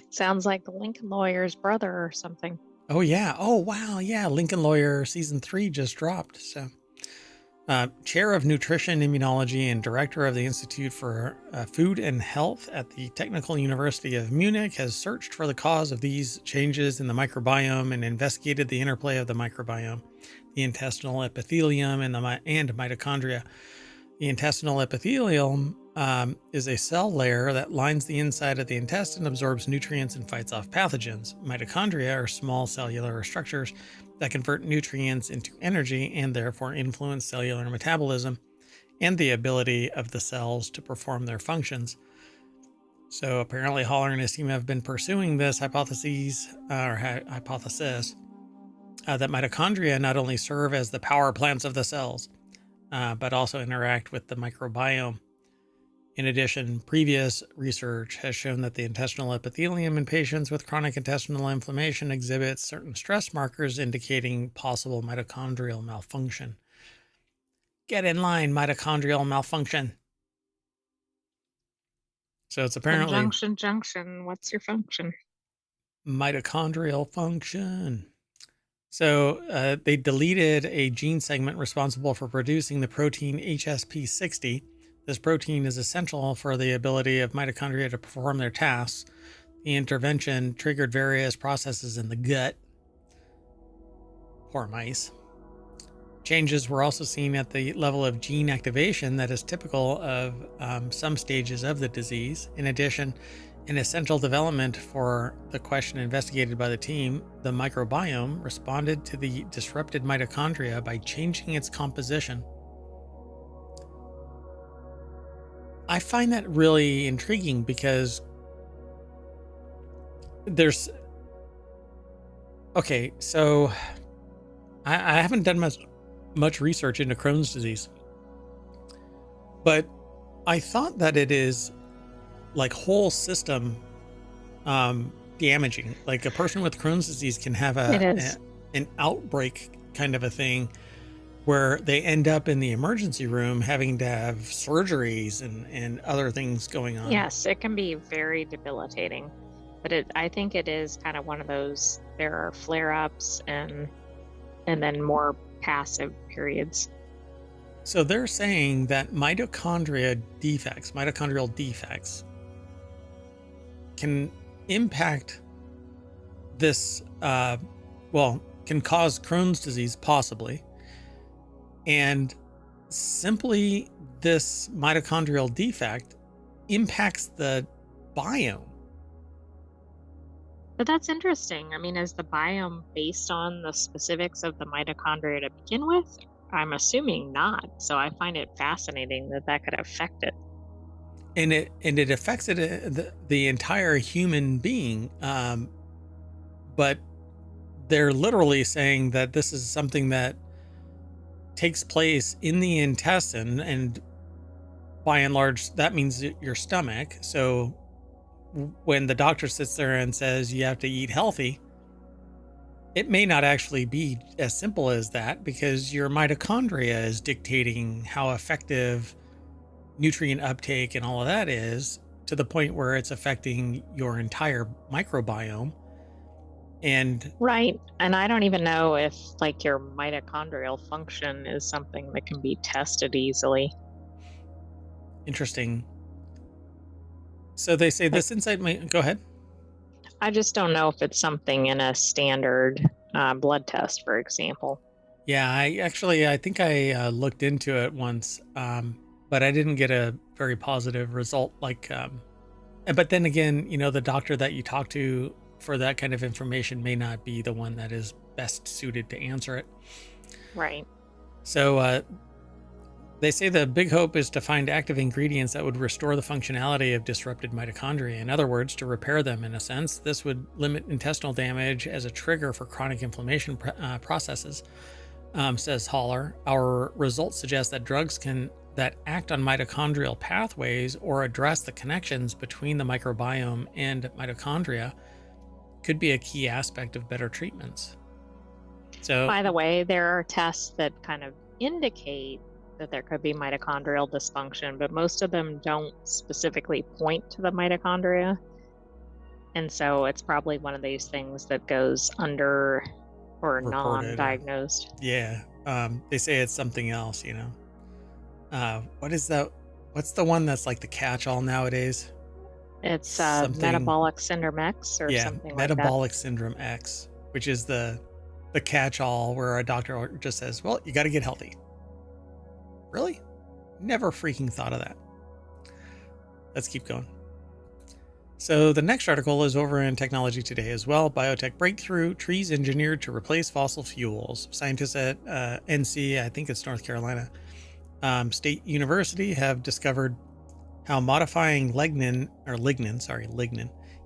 Sounds like the Lincoln lawyer's brother or something. Oh yeah. Oh wow. Yeah. Lincoln Lawyer season 3 just dropped. So chair of nutrition immunology and director of the Institute for Food and Health at the Technical University of Munich has searched for the cause of these changes in the microbiome and investigated the interplay of the microbiome, the intestinal epithelium, and mitochondria. The intestinal epithelium is a cell layer that lines the inside of the intestine, absorbs nutrients, and fights off pathogens. Mitochondria are small cellular structures that convert nutrients into energy and therefore influence cellular metabolism and the ability of the cells to perform their functions. So apparently Haller and his team have been pursuing this hypothesis that mitochondria not only serve as the power plants of the cells, but also interact with the microbiome. In addition, previous research has shown that the intestinal epithelium in patients with chronic intestinal inflammation exhibits certain stress markers indicating possible mitochondrial malfunction. Get in line, mitochondrial malfunction. So it's apparently... Junction, what's your function? Mitochondrial function. So they deleted a gene segment responsible for producing the protein HSP60. This protein is essential for the ability of mitochondria to perform their tasks. The intervention triggered various processes in the gut. Poor mice. Changes were also seen at the level of gene activation that is typical of some stages of the disease. In addition, an essential development for the question investigated by the team, the microbiome responded to the disrupted mitochondria by changing its composition. I find that really intriguing because there's... Okay, so I haven't done much research into Crohn's disease, but I thought that it is like whole system damaging. Like a person with Crohn's disease can have an outbreak kind of a thing where they end up in the emergency room having to have surgeries and other things going on. Yes, it can be very debilitating, but I think it is kind of one of those, there are flare-ups and then more passive periods. So they're saying that mitochondrial defects can impact this, can cause Crohn's disease possibly. And simply this mitochondrial defect impacts the biome. But that's interesting. I mean, is the biome based on the specifics of the mitochondria to begin with? I'm assuming not. So I find it fascinating that could affect it. And it affects the entire human being. But they're literally saying that this is something that takes place in the intestine, and by and large that means your stomach. So when the doctor sits there and says you have to eat healthy, it may not actually be as simple as that, because your mitochondria is dictating how effective nutrient uptake and all of that is, to the point where it's affecting your entire microbiome. And right. And I don't even know if like your mitochondrial function is something that can be tested easily. Interesting. So they say this insight might... Go ahead. I just don't know if it's something in a standard blood test, for example. Yeah, I think I looked into it once, but I didn't get a very positive result. But then again, the doctor that you talk to for that kind of information may not be the one that is best suited to answer it. Right. So they say the big hope is to find active ingredients that would restore the functionality of disrupted mitochondria. In other words, to repair them in a sense. This would limit intestinal damage as a trigger for chronic inflammation processes, says Haller. Our results suggest that drugs that act on mitochondrial pathways or address the connections between the microbiome and mitochondria could be a key aspect of better treatments. So, By the way, there are tests that kind of indicate that there could be mitochondrial dysfunction, but most of them don't specifically point to the mitochondria. And so it's probably one of these things that goes under or reported, or non-diagnosed. yeah, they say it's something else. What is that? What's the one that's like the catch-all nowadays? It's Something, metabolic syndrome X or yeah, something like that. metabolic syndrome X, which is the catch-all where a doctor just says, "Well, you got to get healthy." Really? Never freaking thought of that. Let's keep going. So the next article is over in Technology Today as well. Biotech breakthrough: trees engineered to replace fossil fuels. Scientists at NC, I think it's North Carolina State University, have discovered how modifying lignin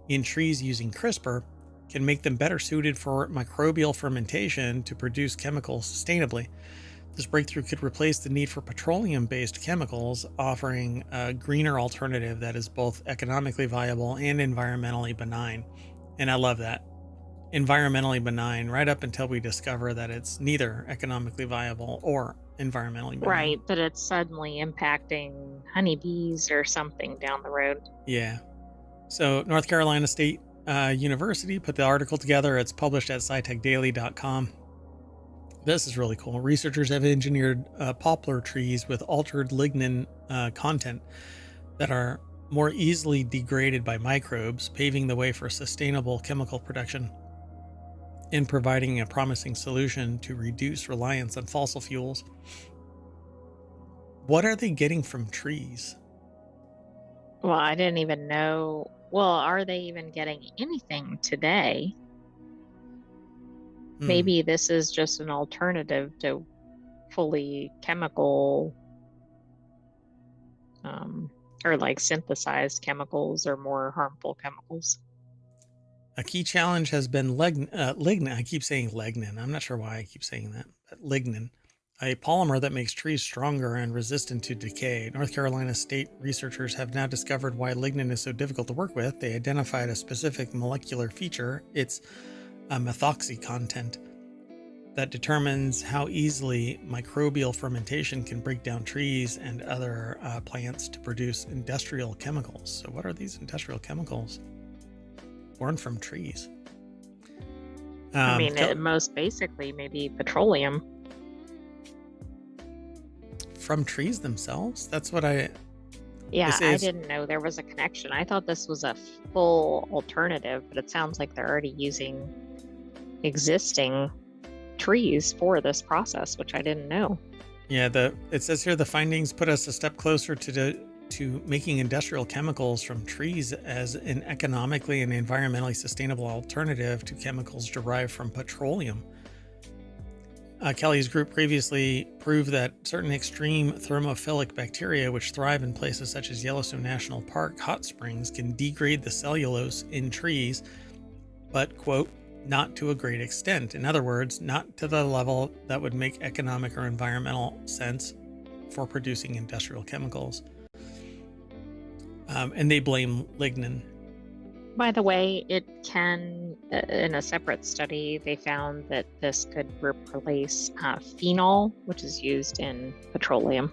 in trees using CRISPR can make them better suited for microbial fermentation to produce chemicals sustainably. This breakthrough could replace the need for petroleum-based chemicals, offering a greener alternative that is both economically viable and environmentally benign. And I love that. Environmentally benign, right up until we discover that it's neither economically viable or environmentally benign. Right, but it's suddenly impacting honeybees or something down the road. Yeah. So North Carolina State University put the article together. It's published at scitechdaily.com. This is really cool. Researchers have engineered poplar trees with altered lignin content that are more easily degraded by microbes, paving the way for sustainable chemical production and providing a promising solution to reduce reliance on fossil fuels. What are they getting from trees? Well, I didn't even know. Well, are they even getting anything today? Maybe this is just an alternative to fully chemical or like synthesized chemicals or more harmful chemicals. A key challenge has been lignin. I keep saying lignin. I'm not sure why I keep saying that, but lignin, a polymer that makes trees stronger and resistant to decay. North Carolina State researchers have now discovered why lignin is so difficult to work with. They identified a specific molecular feature, its methoxy content, that determines how easily microbial fermentation can break down trees and other plants to produce industrial chemicals. So what are these industrial chemicals? Born from trees. I mean, most basically, maybe petroleum. From trees themselves? That's what Yeah, I didn't know there was a connection. I thought this was a full alternative, but it sounds like they're already using existing trees for this process, which I didn't know. Yeah, it says here the findings put us a step closer to making industrial chemicals from trees as an economically and environmentally sustainable alternative to chemicals derived from petroleum. Kelly's group previously proved that certain extreme thermophilic bacteria, which thrive in places such as Yellowstone National Park hot springs, can degrade the cellulose in trees, but, quote, not to a great extent. In other words, not to the level that would make economic or environmental sense for producing industrial chemicals. And they blame lignin. By the way, it can, in a separate study, they found that this could replace phenol, which is used in petroleum.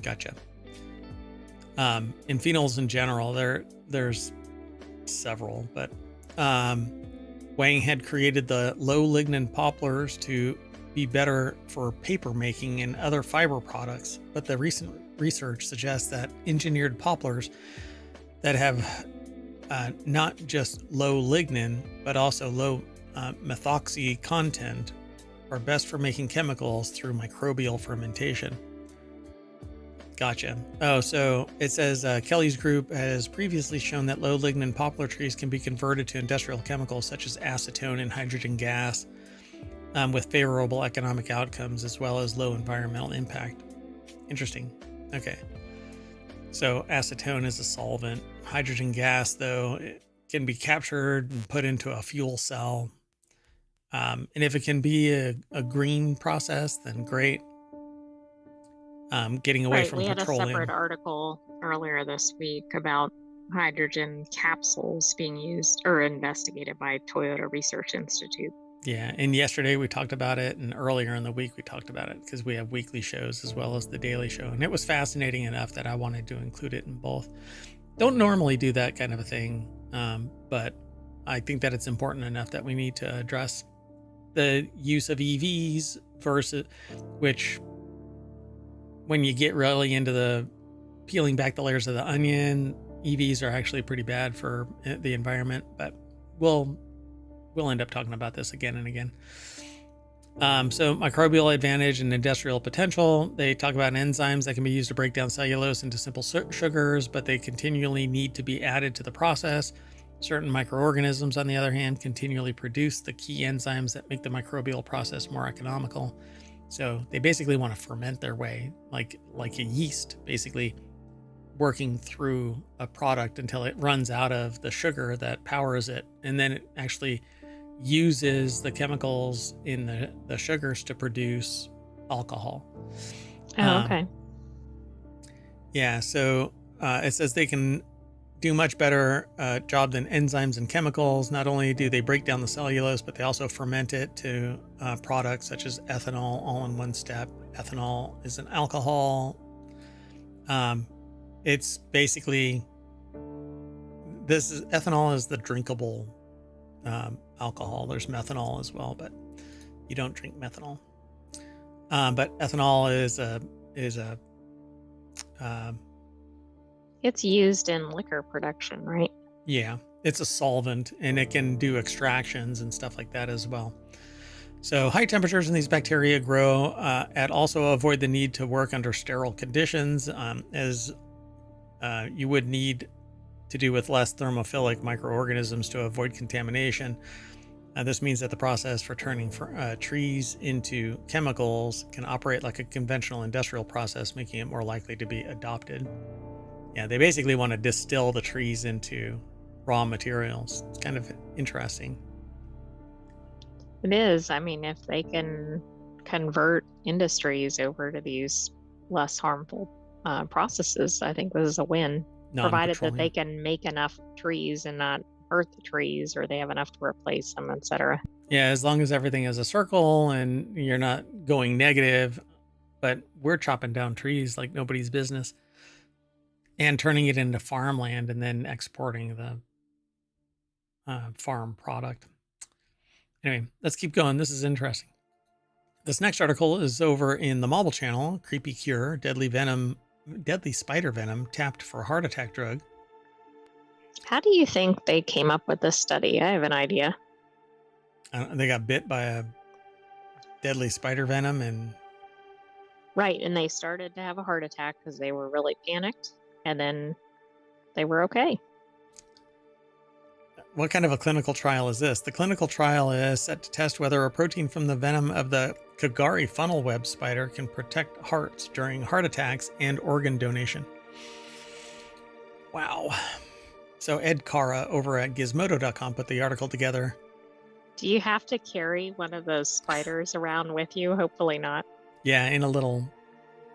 Gotcha. In phenols in general, there's several, but Wang had created the low lignin poplars to be better for paper making and other fiber products, but the recent research suggests that engineered poplars that have not just low lignin, but also low methoxy content are best for making chemicals through microbial fermentation. Gotcha. Oh, so it says Kelly's group has previously shown that low lignin poplar trees can be converted to industrial chemicals such as acetone and hydrogen gas with favorable economic outcomes as well as low environmental impact. Interesting. Okay. So acetone is a solvent. Hydrogen gas, though, it can be captured and put into a fuel cell. And if it can be a green process, then great. Getting away from petroleum. We had a separate article earlier this week about hydrogen capsules being used or investigated by Toyota Research Institute. Yeah, and yesterday we talked about it, and earlier in the week we talked about it because we have weekly shows as well as the daily show, and it was fascinating enough that I wanted to include it in both. Don't normally do that kind of a thing, but I think that it's important enough that we need to address the use of EVs versus, which when you get really into the peeling back the layers of the onion, EVs are actually pretty bad for the environment, but we'll end up talking about this again and again. So microbial advantage and industrial potential. They talk about enzymes that can be used to break down cellulose into simple sugars, but they continually need to be added to the process. Certain microorganisms, on the other hand, continually produce the key enzymes that make the microbial process more economical. So they basically want to ferment their way, like a yeast, basically working through a product until it runs out of the sugar that powers it, and then it actually uses the chemicals in the sugars to produce alcohol. Oh, okay. Yeah, so it says they can do much better job than enzymes and chemicals. Not only do they break down the cellulose, but they also ferment it to products such as ethanol, all in one step. Ethanol is an alcohol. It's basically, ethanol is the drinkable alcohol. There's methanol as well, but you don't drink methanol. But ethanol is a it's used in liquor production, right? Yeah, it's a solvent, and it can do extractions and stuff like that as well. So high temperatures in these bacteria grow at also avoid the need to work under sterile conditions, as you would need to do with less thermophilic microorganisms to avoid contamination. This means that the process for turning trees into chemicals can operate like a conventional industrial process, making it more likely to be adopted. Yeah, they basically want to distill the trees into raw materials. It's kind of interesting. It is. I mean, if they can convert industries over to these less harmful processes, I think this is a win, provided that they can make enough trees and not hurt the trees, or they have enough to replace them, etc. Yeah, as long as everything is a circle and you're not going negative, but we're chopping down trees like nobody's business and turning it into farmland and then exporting the farm product. Anyway, let's keep going. This is interesting. This next article is over in the Mobile channel. Creepy cure, deadly spider venom tapped for heart attack drug. How do you think they came up with this study? I have an idea. They got bit by a deadly spider venom and... Right, and they started to have a heart attack because they were really panicked, and then they were okay. What kind of a clinical trial is this? The clinical trial is set to test whether a protein from the venom of the Kagari funnel web spider can protect hearts during heart attacks and organ donation. Wow. So Ed Cara over at Gizmodo.com put the article together. Do you have to carry one of those spiders around with you? Hopefully not. Yeah, in a little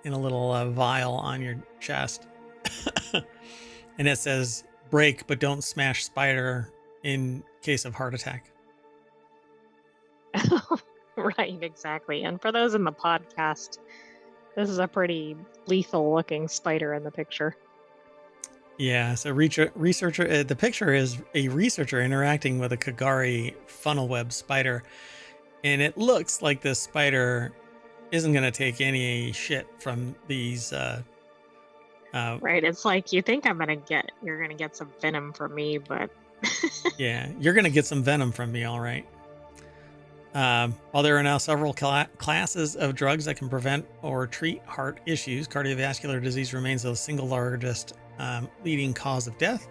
vial on your chest. And it says, break but don't smash spider in case of heart attack. Right, exactly. And for those in the podcast, this is a pretty lethal looking spider in the picture. Yeah, so researcher, the picture is a researcher interacting with a Kagari funnel web spider, and it looks like this spider isn't going to take any shit from these. Right, it's like, you think you're going to get some venom from me, but yeah, you're going to get some venom from me, all right. While there are now several classes of drugs that can prevent or treat heart issues, cardiovascular disease remains the single largest leading cause of death.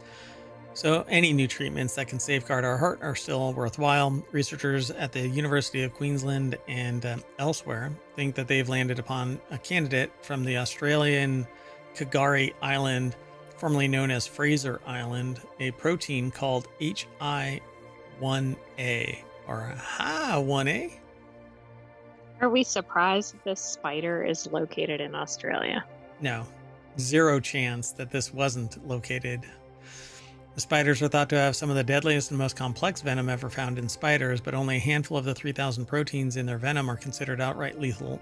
So any new treatments that can safeguard our heart are still worthwhile. Researchers at the University of Queensland and elsewhere think that they've landed upon a candidate from the Australian Kagari Island, formerly known as Fraser Island, a protein called HI1A or HI1A. Are we surprised that this spider is located in Australia? No, zero chance that this wasn't located. The spiders are thought to have some of the deadliest and most complex venom ever found in spiders, but only a handful of the 3,000 proteins in their venom are considered outright lethal.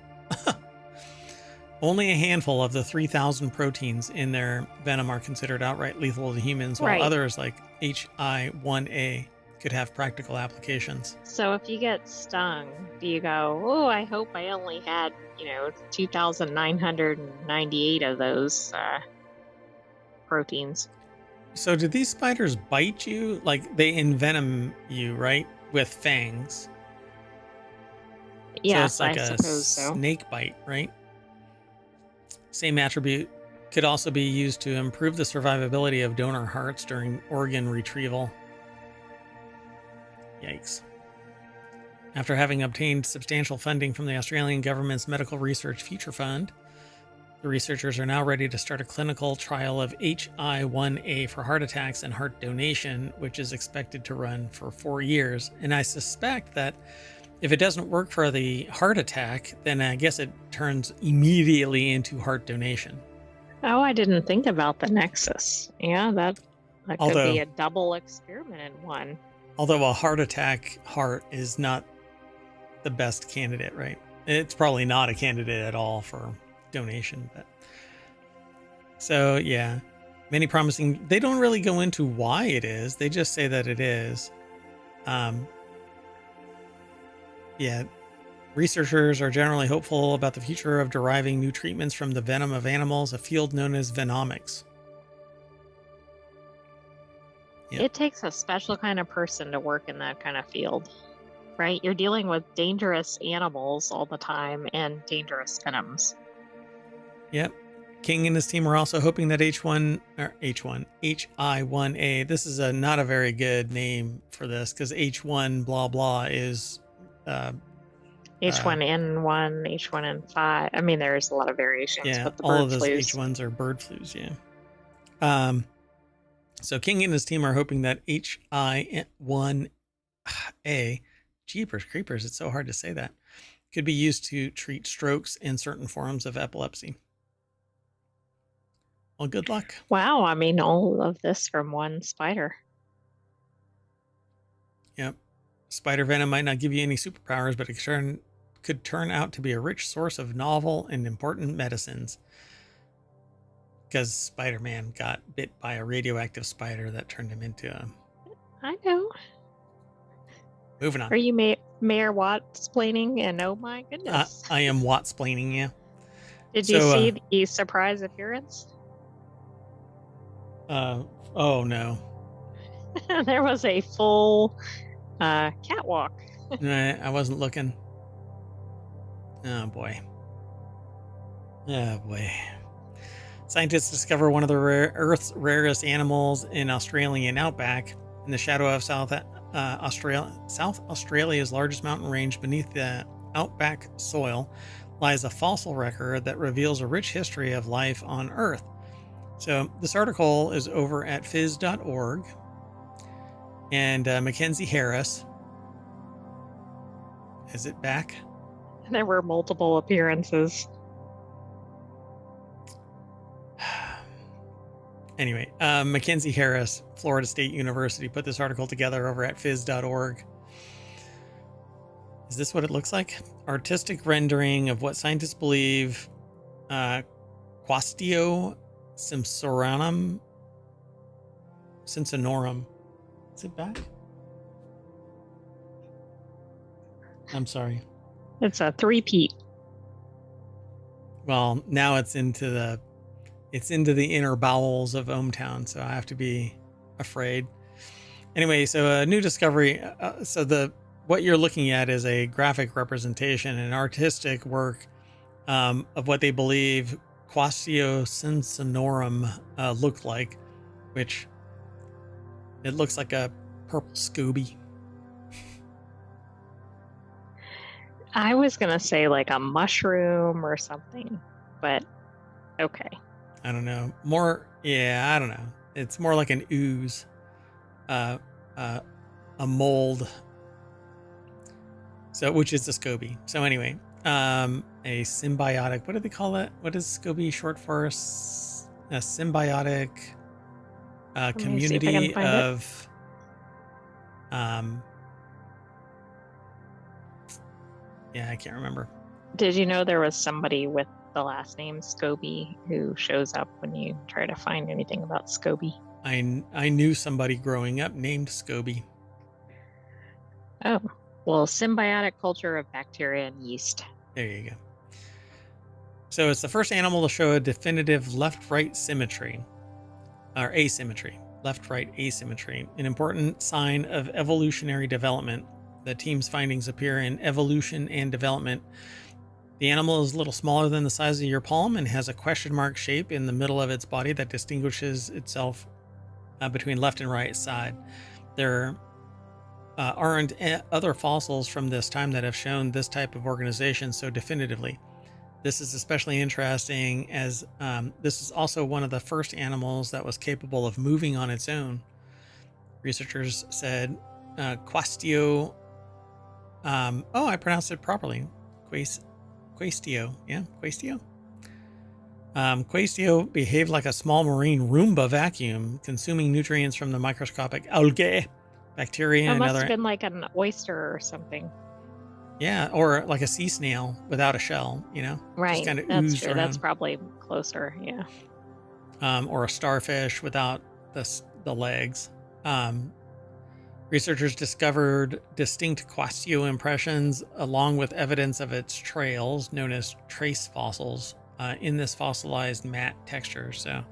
Only a handful of the 3,000 proteins in their venom are considered outright lethal to humans, while Right. others, like HI1A, could have practical applications. So if you get stung, do you go, oh, I hope I only had, 2,998 of those proteins? So do these spiders bite you? Like, they envenom you, right? With fangs. Yes, so it's like I a suppose so. snake bite, right? Same attribute could also be used to improve the survivability of donor hearts during organ retrieval. Yikes. After having obtained substantial funding from the Australian government's Medical Research Future Fund, the researchers are now ready to start a clinical trial of HI1A for heart attacks and heart donation, which is expected to run for 4 years. And I suspect that if it doesn't work for the heart attack, then I guess it turns immediately into heart donation. Oh, I didn't think about the nexus. Yeah, that could be a double experiment in one. Although a heart attack heart is not the best candidate, right? It's probably not a candidate at all for donation. But so, yeah, many promising. They don't really go into why it is. They just say that it is. Yeah, researchers are generally hopeful about the future of deriving new treatments from the venom of animals, a field known as venomics. Yep. It takes a special kind of person to work in that kind of field, right? You're dealing with dangerous animals all the time and dangerous venoms. Yep. King and his team are also hoping that HI1A, this is not a very good name for this, because H1 blah blah is H1N1, H1N5. I mean, there's a lot of variations. Yeah, but the all bird of those flus. H1s are bird flus, yeah. So King and his team are hoping that HI1A, jeepers creepers, it's so hard to say that, could be used to treat strokes and certain forms of epilepsy. Well, good luck. Wow, I mean, all of this from one spider. Yep. Spider venom might not give you any superpowers, but it could turn out to be a rich source of novel and important medicines. Because Spider-Man got bit by a radioactive spider that turned him into a... I know. Moving on. Are you Mayor Watts-plaining? And oh my goodness. I am Watts-plaining, yeah. Did you see the surprise appearance? Oh no. There was a full catwalk. I wasn't looking. Oh boy. Oh boy. Scientists discover one of the Earth's rarest animals in Australian outback. In the shadow of South Australia's largest mountain range beneath the outback soil lies a fossil record that reveals a rich history of life on Earth. So this article is over at phys.org, and Mackenzie Harris, is it back? There were multiple appearances. Anyway, Mackenzie Harris, Florida State University, put this article together over at phys.org. Is this what it looks like? Artistic rendering of what scientists believe Quastio cincinorum. Is it back? I'm sorry. It's a three-peat. Well, now it's into the inner bowels of ohmTown, so I have to be afraid. Anyway, so a new discovery. What you're looking at is a graphic representation, an artistic work of what they believe Quastio cincinorum looked like, which it looks like a purple Scooby. I was going to say like a mushroom or something, but okay. I don't know. I don't know. It's more like an ooze, a mold. So, which is a SCOBY. So anyway, a symbiotic, what do they call it? What is SCOBY short for? A symbiotic Let me see if I can community find it. of yeah, I can't remember. Did you know there was somebody with the last name Scobie who shows up when you try to find anything about Scobie? I knew somebody growing up named Scobie. Oh, well, symbiotic culture of bacteria and yeast. There you go. So it's the first animal to show a definitive left-right symmetry, or asymmetry, left-right asymmetry, an important sign of evolutionary development. The team's findings appear in Evolution and Development. The animal is a little smaller than the size of your palm and has a question mark shape in the middle of its body that distinguishes itself between left and right side. There aren't other fossils from this time that have shown this type of organization so definitively. This is especially interesting as this is also one of the first animals that was capable of moving on its own. Researchers said Quastio, I pronounced it properly. Quastio, yeah, Quastio. Quastio behaved like a small marine Roomba vacuum, consuming nutrients from the microscopic algae, bacteria, That and must other. have been like an oyster or something. Yeah, or like a sea snail without a shell, Right. just kind of That's oozed true. around. That's probably closer. Yeah. Or a starfish without the legs. Researchers discovered distinct Quastio impressions along with evidence of its trails, known as trace fossils, in this fossilized matte texture. So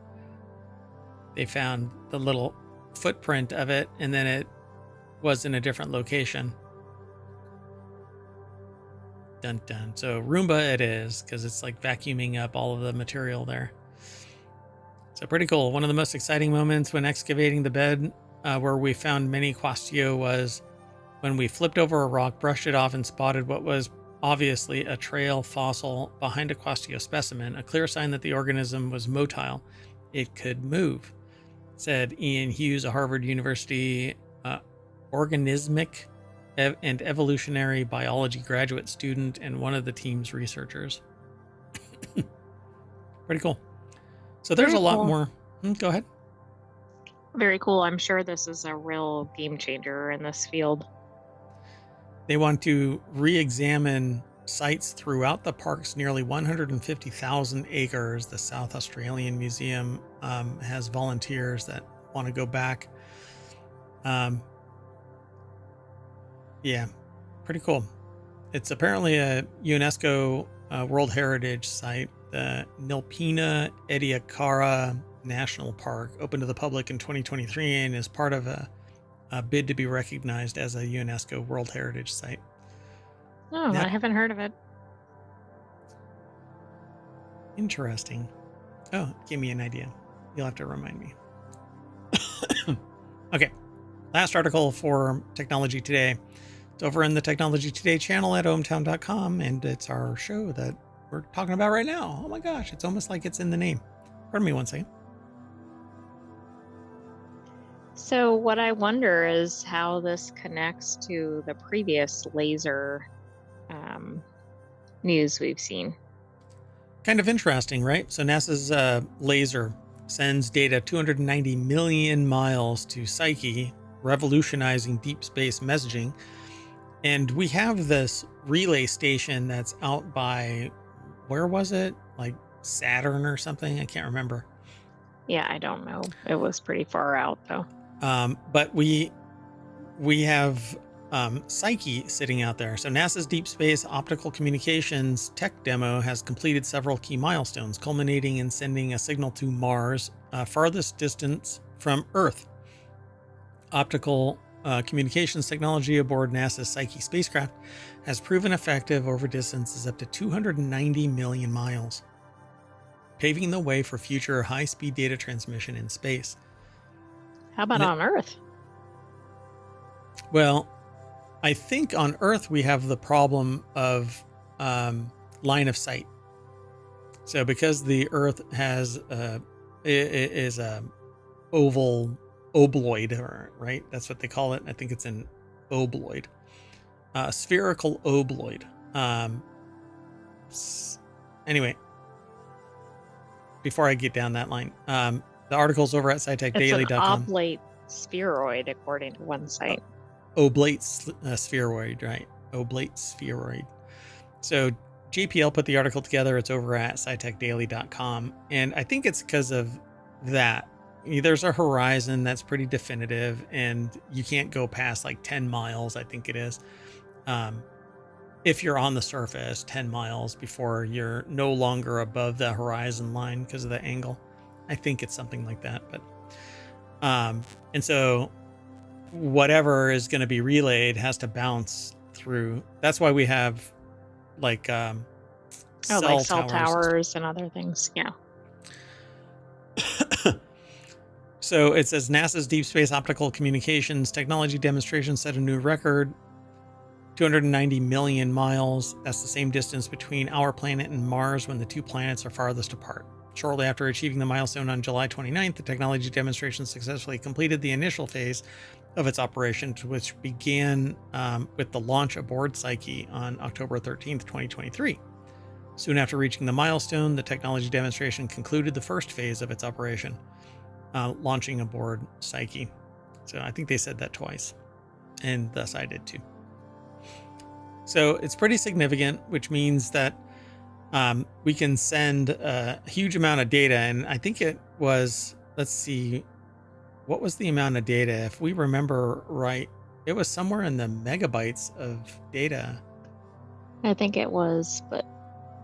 they found the little footprint of it, and then it was in a different location. Dun dun. So Roomba it is, because it's like vacuuming up all of the material there. So pretty cool. One of the most exciting moments when excavating the bed where we found many Quastio was when we flipped over a rock, brushed it off, and spotted what was obviously a trail fossil behind a Quastio specimen, a clear sign that the organism was motile. It could move, said Ian Hughes, a Harvard University organismic and evolutionary biology graduate student and one of the team's researchers. Pretty cool. So there's Very a lot cool. more. Go ahead. Very cool. I'm sure this is a real game changer in this field. They want to re-examine sites throughout the park's nearly 150,000 acres. The South Australian Museum has volunteers that want to go back. Yeah, pretty cool. It's apparently a UNESCO World Heritage Site. The Nilpena Ediacara National Park opened to the public in 2023 and is part of a bid to be recognized as a UNESCO World Heritage Site. Oh, I haven't heard of it. Interesting. Oh, give me an idea. You'll have to remind me. Okay, last article for Technology Today. It's over in the Technology Today channel at ohmTown.com, and it's our show that we're talking about right now. Oh my gosh, it's almost like it's in the name. Pardon me one second. So what I wonder is how this connects to the previous laser news we've seen. Kind of interesting, right? So NASA's laser sends data 290 million miles to Psyche, revolutionizing deep space messaging. And we have this relay station that's out by, where was it? Like Saturn or something? I can't remember. Yeah, I don't know. It was pretty far out though. But we have Psyche sitting out there. So NASA's Deep Space Optical Communications tech demo has completed several key milestones, culminating in sending a signal to Mars, farthest distance from Earth. Optical communications technology aboard NASA's Psyche spacecraft has proven effective over distances up to 290 million miles, paving the way for future high-speed data transmission in space. How about on Earth? Well, I think on Earth we have the problem of line of sight. So because the Earth has is a oval obloid, right? That's what they call it. I think it's an obloid, spherical obloid. Anyway, before I get down that line, The article's over at It's an scitechdaily.com. oblate spheroid, according to one site. Oblate spheroid, right? Oblate spheroid. So JPL put the article together. It's over at scitechdaily.com. And I think it's because of that. There's a horizon that's pretty definitive, and you can't go past like 10 miles, I think it is. If you're on the surface, 10 miles before you're no longer above the horizon line because of the angle. I think it's something like that. But and so whatever is going to be relayed has to bounce through. That's why we have like cell towers and other things. Yeah. So it says NASA's Deep Space Optical Communications Technology demonstration set a new record, 290 million miles. That's the same distance between our planet and Mars when the two planets are farthest apart. Shortly after achieving the milestone on July 29th, the technology demonstration successfully completed the initial phase of its operation, which began with the launch aboard Psyche on October 13th, 2023. Soon after reaching the milestone, the technology demonstration concluded the first phase of its operation, launching aboard Psyche. So I think they said that twice, and thus I did too. So it's pretty significant, which means that we can send a huge amount of data. And I think it was, let's see, what was the amount of data? If we remember right, it was somewhere in the megabytes of data. I think it was, but...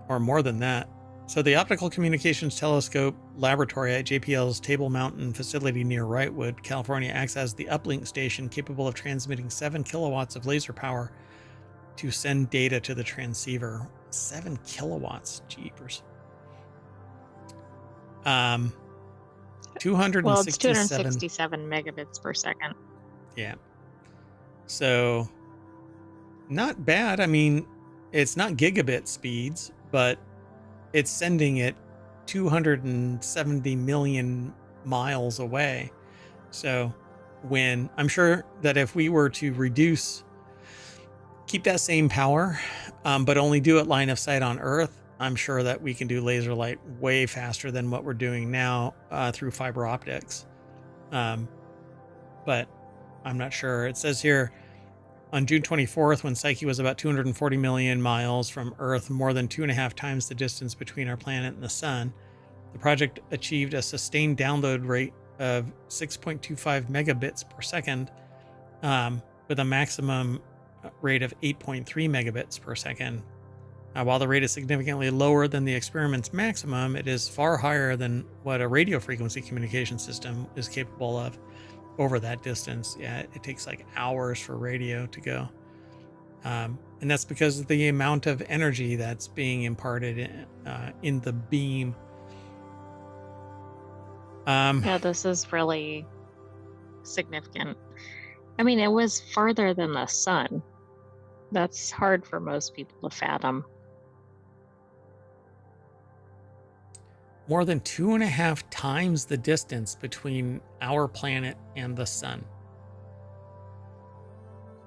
Or more than that. So the Optical Communications Telescope Laboratory at JPL's Table Mountain facility near Wrightwood, California, acts as the uplink station capable of transmitting 7 kilowatts of laser power to send data to the transceiver. 7 kilowatts, jeepers. 267. Well, it's 267 megabits per second. Yeah. So not bad. I mean, it's not gigabit speeds, but it's sending it 270 million miles away. So when I'm sure that if we were to keep that same power, but only do it line of sight on Earth, I'm sure that we can do laser light way faster than what we're doing now through fiber optics. But I'm not sure. It says here, on June 24th, when Psyche was about 240 million miles from Earth, more than 2.5 times the distance between our planet and the sun, the project achieved a sustained download rate of 6.25 megabits per second, with a maximum rate of 8.3 megabits per second. While the rate is significantly lower than the experiment's maximum, it is far higher than what a radio frequency communication system is capable of over that distance. Yeah, it takes like hours for radio to go. And that's because of the amount of energy that's being imparted in the beam. Yeah, this is really significant. I mean, it was farther than the sun. That's hard for most people to fathom. More than 2.5 times the distance between our planet and the sun.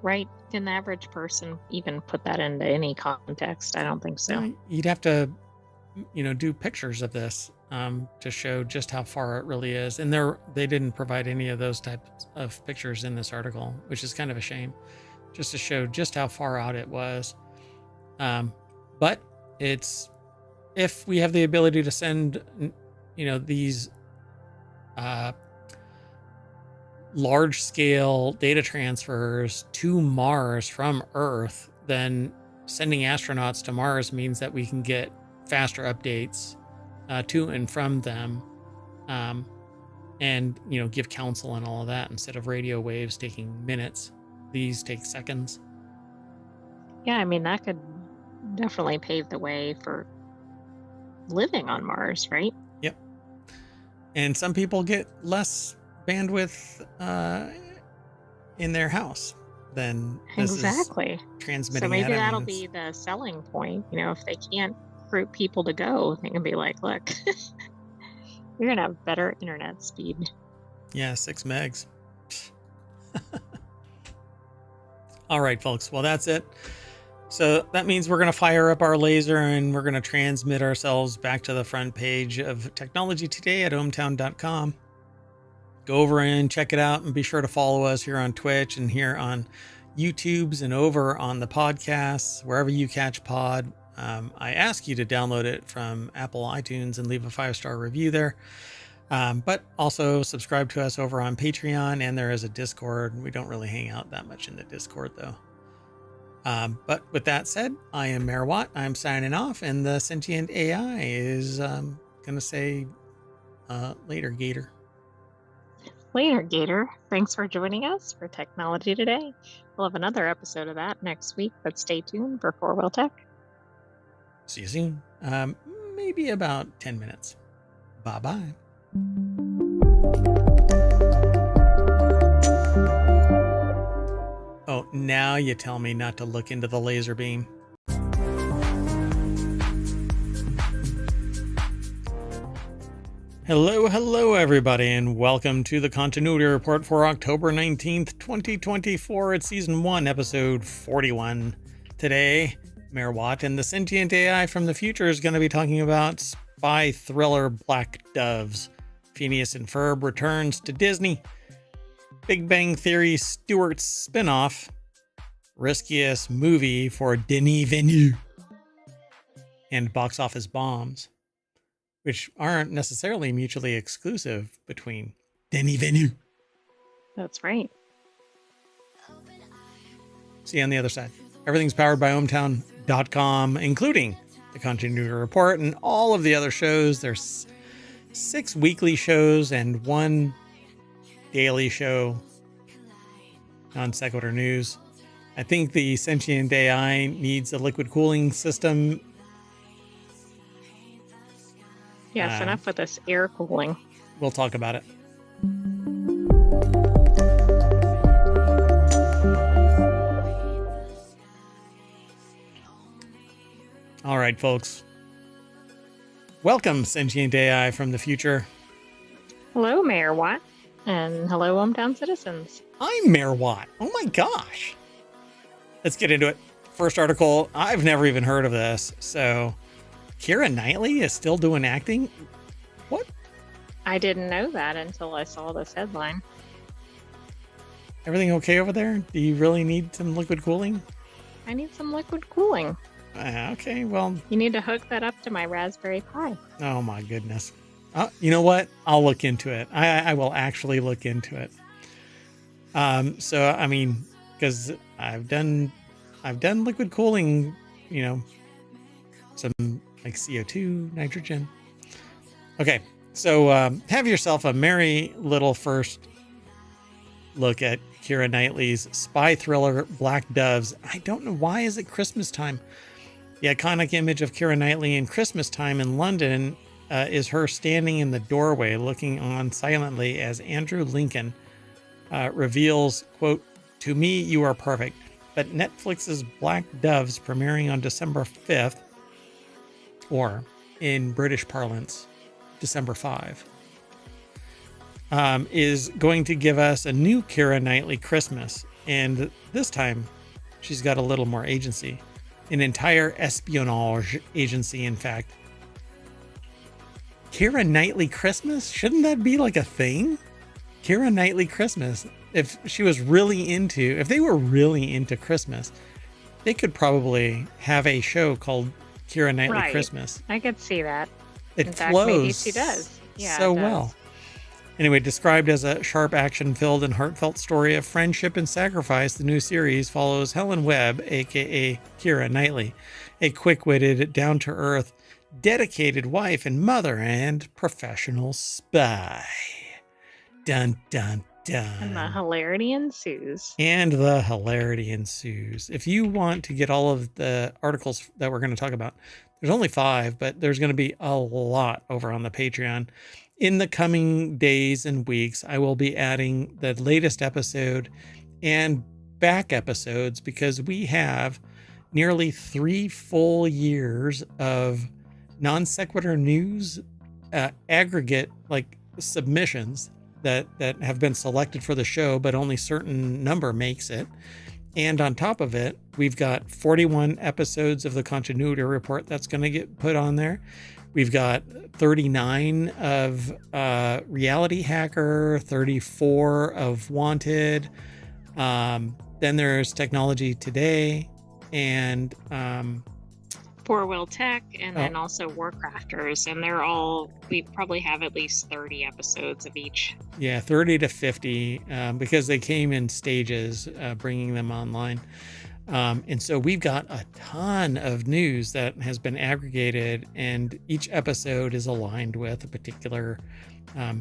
Right? Can the average person even put that into any context? I don't think so. You'd have to, do pictures of this to show just how far it really is. And they didn't provide any of those types of pictures in this article, which is kind of a shame, just to show just how far out it was. But if we have the ability to send, these large scale data transfers to Mars from Earth, then sending astronauts to Mars means that we can get faster updates to and from them, and give counsel and all of that. Instead of radio waves taking minutes, these take seconds. Yeah, I mean, that could definitely pave the way for living on Mars, right? Yep. And some people get less bandwidth in their house than exactly transmitting. So maybe that'll be the selling point. If they can't recruit people to go, they can be like, look, you're gonna have better internet speed. Yeah, 6 megs. All right, folks. Well, that's it. So that means we're going to fire up our laser and we're going to transmit ourselves back to the front page of Technology Today at ohmTown.com. Go over and check it out, and be sure to follow us here on Twitch and here on YouTube's and over on the podcasts, wherever you catch pod. I ask you to download it from Apple iTunes and leave a 5-star review there. But also subscribe to us over on Patreon, and there is a Discord. We don't really hang out that much in the Discord though. But with that said, I am Mayor Watt. I'm signing off, and the Sentient AI is going to say later, Gator. Later, Gator. Thanks for joining us for Technology Today. We'll have another episode of that next week, but stay tuned for 4 Wheel Tech. See you soon. Maybe about 10 minutes. Bye-bye. Oh, now you tell me not to look into the laser beam. Hello, everybody, and welcome to the Continuity Report for October 19th, 2024. It's Season 1, Episode 41. Today, Mayor Watt and the Sentient AI from the future is going to be talking about spy thriller Black Doves. Phineas and Ferb returns to Disney. Big Bang Theory Stewart's spinoff. Riskiest movie for Denis Villeneuve. And box office bombs, which aren't necessarily mutually exclusive between Denis Villeneuve. That's right. See you on the other side. Everything's powered by ohmTown.com, including the Continuity Report and all of the other shows. There's 6 weekly shows and 1 daily show on Sequitur News. I think the Sentient AI needs a liquid cooling system. Yes, enough with this air cooling. We'll talk about it. All right, folks. Welcome, Sentient AI from the future. Hello, Mayor Watt. And hello, hometown citizens. I'm Mayor Watt. Oh my gosh. Let's get into it. First article. I've never even heard of this. So, Keira Knightley is still doing acting? What? I didn't know that until I saw this headline. Everything okay over there? Do you really need some liquid cooling? I need some liquid cooling. Okay, well. You need to hook that up to my Raspberry Pi. Oh my goodness. You know what? I'll look into it. I will actually look into it. So, I mean, because I've done liquid cooling, you know, some like CO2, nitrogen. Okay, so have yourself a merry little first look at Keira Knightley's spy thriller Black Doves. I don't know, why is it Christmas time? The iconic image of Keira Knightley in Christmas time in London is her standing in the doorway looking on silently as Andrew Lincoln reveals, quote, "To me, you are perfect." But Netflix's Black Doves, premiering on December 5th, or in British parlance, December 5, is going to give us a new Keira Knightley Christmas. And this time, she's got a little more agency. An entire espionage agency, in fact. Keira Knightley Christmas? Shouldn't that be like a thing? Keira Knightley Christmas. If they were really into Christmas, they could probably have a show called Keira Knightley Christmas. I could see that. In fact, maybe she does. Yeah, so well. Anyway, described as a sharp, action-filled, and heartfelt story of friendship and sacrifice, the new series follows Helen Webb, aka Keira Knightley, a quick-witted, down-to-earth, dedicated wife and mother and professional spy. Dun, dun, dun. And the hilarity ensues. If you want to get all of the articles that we're going to talk about, there's only 5, but there's going to be a lot over on the Patreon. In the coming days and weeks, I will be adding the latest episode and back episodes because we have nearly 3 full years of non sequitur news, aggregate like submissions that have been selected for the show, but only certain number makes it. And on top of it, we've got 41 episodes of the Continuity Report that's going to get put on there. We've got 39 of Reality Hacker, 34 of Wanted. Then there's Technology Today, and 4-Wheel Tech, and then also WarCrafters, and they're all, we probably have at least 30 episodes of each. Yeah, 30 to 50, because they came in stages, bringing them online. And so we've got a ton of news that has been aggregated, and each episode is aligned with a particular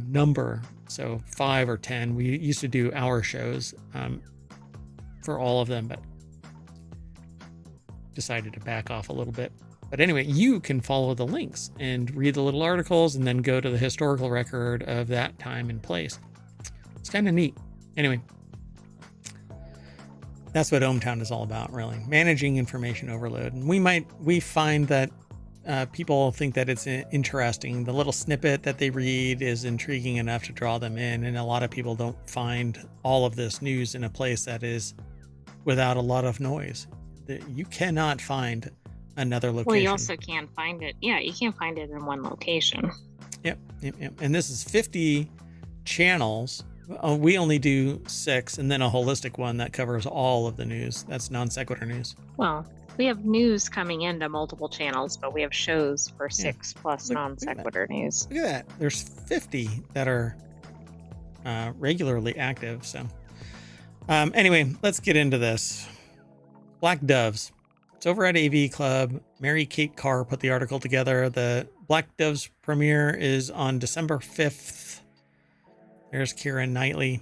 number. So 5 or 10. We used to do hour shows for all of them, but decided to back off a little bit. But anyway, you can follow the links and read the little articles and then go to the historical record of that time and place. It's kind of neat. Anyway, that's what ohmTown is all about, really. Managing information overload. And we find that people think that it's interesting. The little snippet that they read is intriguing enough to draw them in. And a lot of people don't find all of this news in a place that is without a lot of noise. You cannot find another location. Well, you also can't find it. Yeah, you can't find it in one location. Yep. And this is 50 channels. We only do 6, and then a holistic one that covers all of the news. That's non sequitur news. Well, we have news coming into multiple channels, but we have shows for 6 plus non sequitur news. Look at that. There's 50 that are regularly active. So anyway, let's get into this. Black Doves. It's over at AV Club. Mary Kate Carr put the article together. The Black Doves premiere is on December 5th. There's Keira Knightley.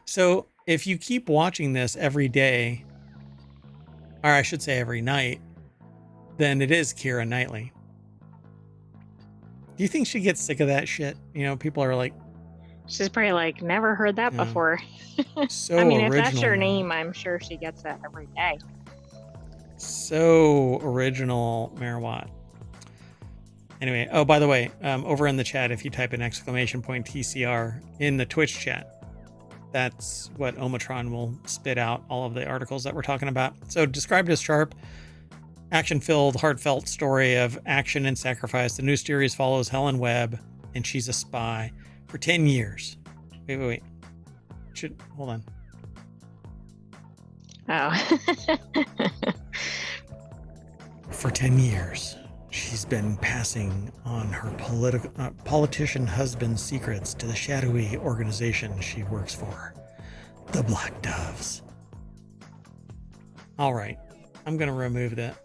So if you keep watching this every day, or I should say every night, then it is Keira Knightley. Do you think she gets sick of that shit? You know, people are like, she's probably like, never heard that before. So I mean, if original, that's her name, I'm sure she gets that every day. So original, Mayor Watt. Anyway, oh, by the way, over in the chat, if you type an exclamation point TCR in the Twitch chat, that's what ohmTown will spit out all of the articles that we're talking about. So described as sharp, action-filled, heartfelt story of action and sacrifice. The new series follows Helen Webb, and she's a spy for 10 years. Wait. Hold on. Oh. For 10 years, she's been passing on her politician husband's secrets to the shadowy organization she works for, the Black Doves. All right, I'm going to remove that.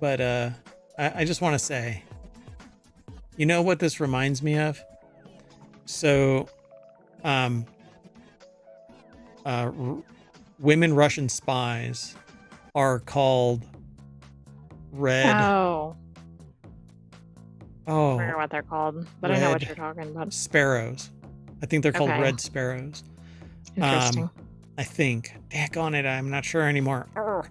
But I just want to say, you know what this reminds me of? So, women Russian spies are called red. Oh. I don't know what they're called, but I know what you're talking about. Sparrows. I think they're called red sparrows. Interesting. I think. Daggone it, I'm not sure anymore. Urgh.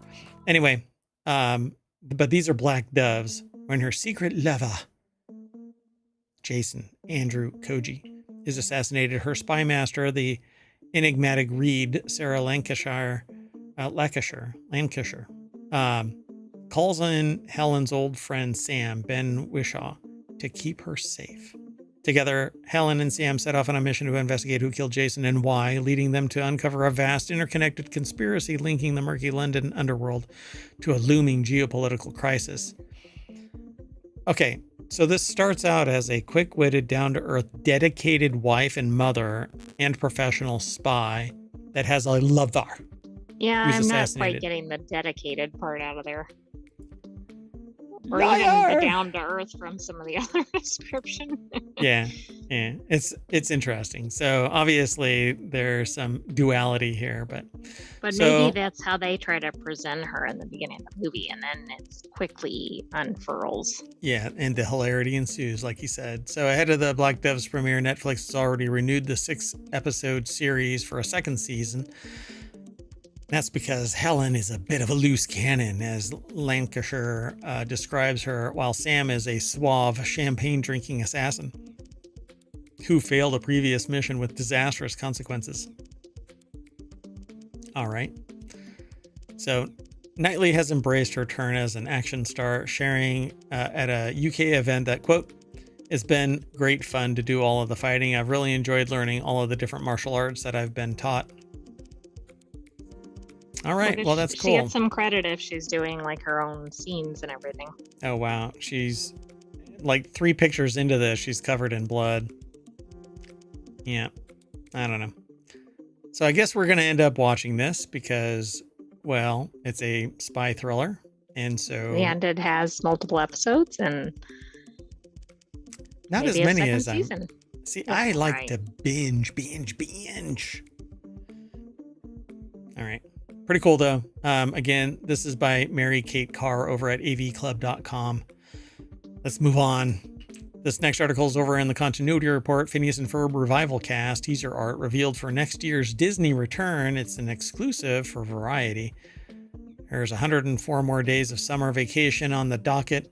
Anyway, but these are black doves when her secret lover, Jason Andrew Koji, is assassinated. Her spy master, the enigmatic Reed, Sarah Lancashire, calls in Helen's old friend Sam, Ben Wishaw, to keep her safe. Together, Helen and Sam set off on a mission to investigate who killed Jason and why, leading them to uncover a vast interconnected conspiracy linking the murky London underworld to a looming geopolitical crisis. Okay, so this starts out as a quick-witted, down-to-earth, dedicated wife and mother and professional spy that has a lover. Yeah, I'm not quite getting the dedicated part out of there. Or Liar! Even the down-to-earth from some of the other description. Yeah. It's interesting. So obviously there's some duality here, but maybe that's how they try to present her in the beginning of the movie, and then it quickly unfurls. Yeah, and the hilarity ensues, like you said. So ahead of the Black Doves premiere, Netflix has already renewed the 6-episode series for a second season. That's because Helen is a bit of a loose cannon, as Lancashire describes her, while Sam is a suave, champagne-drinking assassin who failed a previous mission with disastrous consequences. All right. So Knightley has embraced her turn as an action star, sharing at a UK event that, quote, "It's been great fun to do all of the fighting. I've really enjoyed learning all of the different martial arts that I've been taught." All right, well, that's She cool. gets some credit if she's doing like her own scenes and everything. Oh, wow. She's like 3 pictures into this. She's covered in blood. Yeah, I don't know. So I guess we're going to end up watching this because, well, it's a spy thriller. And so. And it has multiple episodes and not maybe as many a second as season. See, That's I like right. to binge. All right. Pretty cool, though. Again, this is by Mary Kate Carr over at avclub.com. Let's move on. This next article is over in the Continuity Report. Phineas and Ferb Revival Cast teaser art revealed for next year's Disney return. It's an exclusive for Variety. There's 104 more days of summer vacation on the docket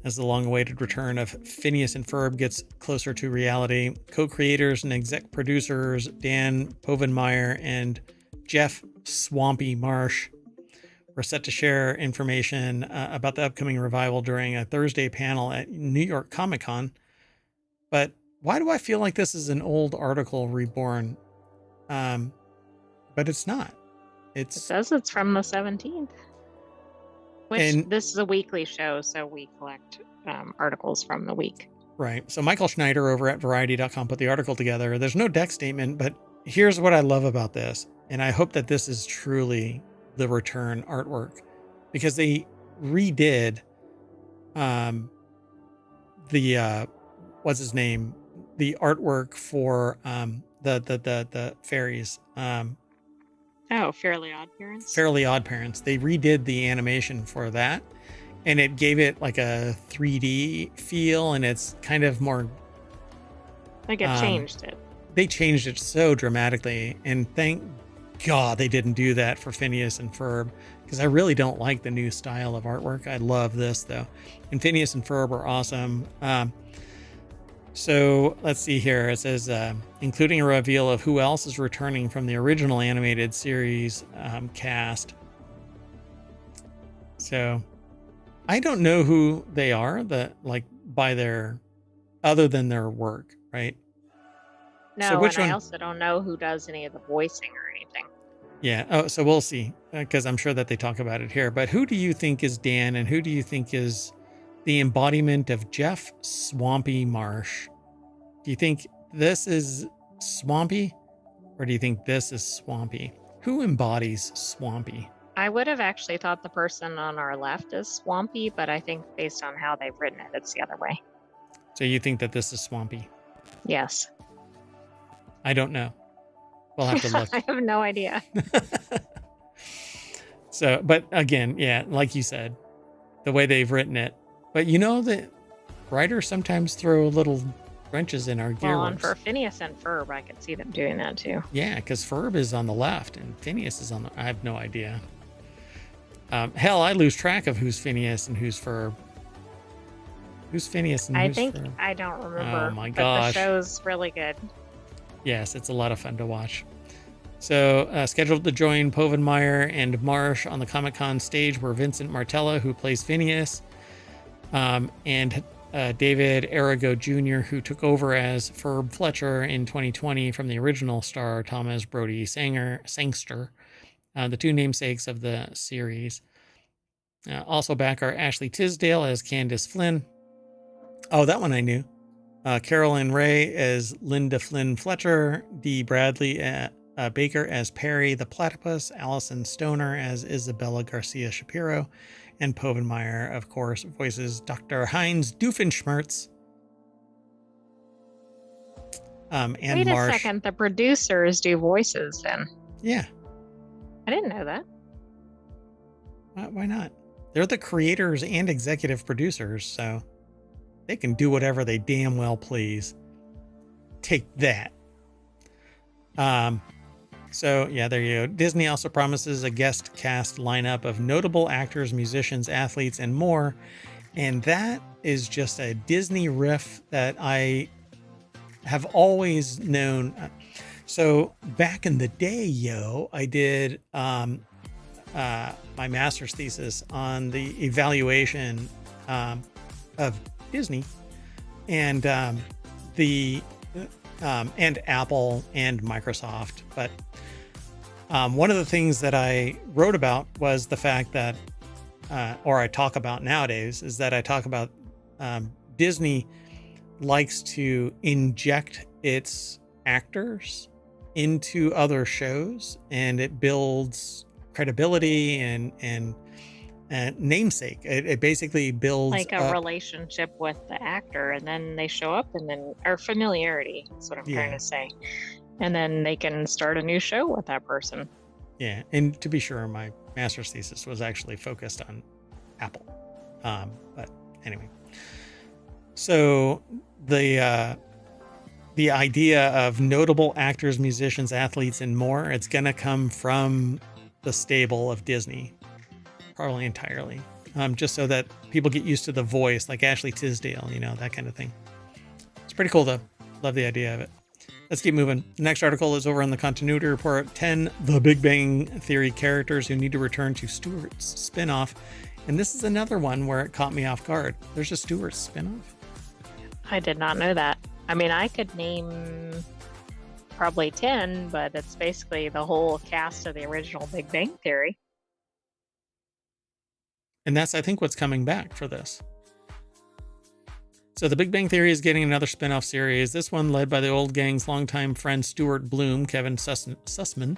as the long-awaited return of Phineas and Ferb gets closer to reality. Co-creators and exec producers Dan Povenmire and Jeff Swampy Marsh were set to share information about the upcoming revival during a Thursday panel at New York Comic Con. But why do I feel like this is an old article reborn? But it's not. It says it's from the 17th. This is a weekly show, so we collect articles from the week. Right. So Michael Schneider over at Variety.com put the article together. There's no deck statement, but here's what I love about this. And I hope that this is truly the return artwork, because they redid the what's his name? The artwork for the fairies. Fairly Odd Parents. Fairly Odd Parents. They redid the animation for that, and it gave it like a 3D feel, and it's kind of more. Like it changed it. They changed it so dramatically, and thank God they didn't do that for Phineas and Ferb, because I really don't like the new style of artwork. I love this though, and Phineas and Ferb are awesome. So let's see here. It says, including a reveal of who else is returning from the original animated series cast. So I don't know who they are, other than their work, right? No, so I also don't know who does any of the voicing or anything. Yeah. Oh, so we'll see, because I'm sure that they talk about it here. But who do you think is Dan, and who do you think is the embodiment of Jeff Swampy Marsh? Do you think this is Swampy, or do you think this is Swampy? Who embodies Swampy? I would have actually thought the person on our left is Swampy, but I think based on how they've written it, it's the other way. So you think that this is Swampy? Yes. I don't know. We'll have to look. I have no idea. So, but again, yeah, like you said, the way they've written it. But you know that writers sometimes throw little wrenches in our gearworks. Well, and for Phineas and Ferb, I could see them doing that too. Yeah, because Ferb is on the left and Phineas is on the... I have no idea. Hell, I lose track of who's Phineas and who's Ferb. Who's Phineas and who's Ferb? I don't remember. Oh my But gosh. the show's really good. Yes, it's a lot of fun to watch. So, scheduled to join Povenmire and Marsh on the Comic-Con stage were Vincent Martella, who plays Phineas, and David Arago Jr., who took over as Ferb Fletcher in 2020 from the original star Thomas Brody Sangster, the two namesakes of the series. Also back are Ashley Tisdale as Candace Flynn. Oh, that one I knew. Carolyn Ray as Linda Flynn Fletcher, Dee Bradley Baker as Perry the Platypus, Allison Stoner as Isabella Garcia Shapiro, and Povenmire, of course, voices Dr. Heinz Doofenshmirtz. And Wait Marsh. a second, the producers do voices then? Yeah. I didn't know that. Why not? They're the creators and executive producers, so they can do whatever they damn well please. Take that. So yeah, there you go. Disney also promises a guest cast lineup of notable actors, musicians, athletes, and more. And that is just a Disney riff that I have always known. So back in the day, I did my master's thesis on the evaluation of Disney and and Apple and Microsoft. But one of the things that I wrote about was the fact that, or I talk about nowadays, is that I talk about Disney likes to inject its actors into other shows, and it builds credibility and namesake. It basically builds like a relationship with the actor, and then they show up, and then or familiarity. That's what I'm trying to say. And then they can start a new show with that person. Yeah, and to be sure, my master's thesis was actually focused on Apple. But anyway, so the idea of notable actors, musicians, athletes, and more, it's going to come from the stable of Disney, probably entirely, just so that people get used to the voice, like Ashley Tisdale, you know, that kind of thing. It's pretty cool, though. Love the idea of it. Let's keep moving. The next article is over on the Continuity Report. 10 The Big Bang Theory characters who need to return to Stewart's spinoff. And this is another one where it caught me off guard. There's a Stewart's spinoff. I did not know that. I mean, I could name probably 10, but it's basically the whole cast of the original Big Bang Theory. And that's, I think, what's coming back for this. So the Big Bang Theory is getting another spin-off series, this one led by the old gang's longtime friend Stuart Bloom, Kevin Sussman,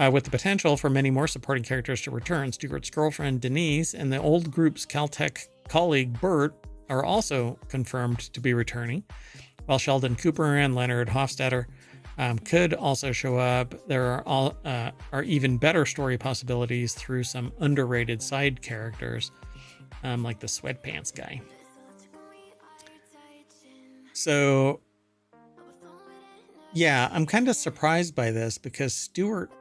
with the potential for many more supporting characters to return. Stuart's girlfriend Denise and the old group's Caltech colleague Bert are also confirmed to be returning, while Sheldon Cooper and Leonard Hofstadter could also show up. There are even better story possibilities through some underrated side characters, like the sweatpants guy. So, yeah, I'm kind of surprised by this because Stewart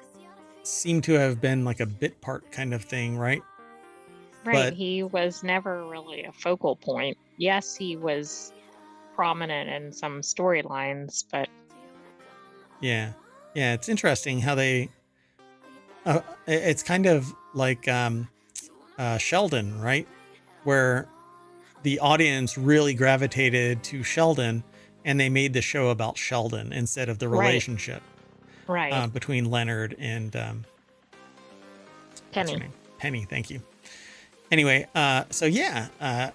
seemed to have been like a bit part kind of thing, right? Right. But he was never really a focal point. Yes, he was prominent in some storylines, but yeah, it's interesting how they. It's kind of like Sheldon, right? Where the audience really gravitated to Sheldon, and they made the show about Sheldon instead of the relationship between Leonard and Penny. Penny, thank you. Anyway, so yeah,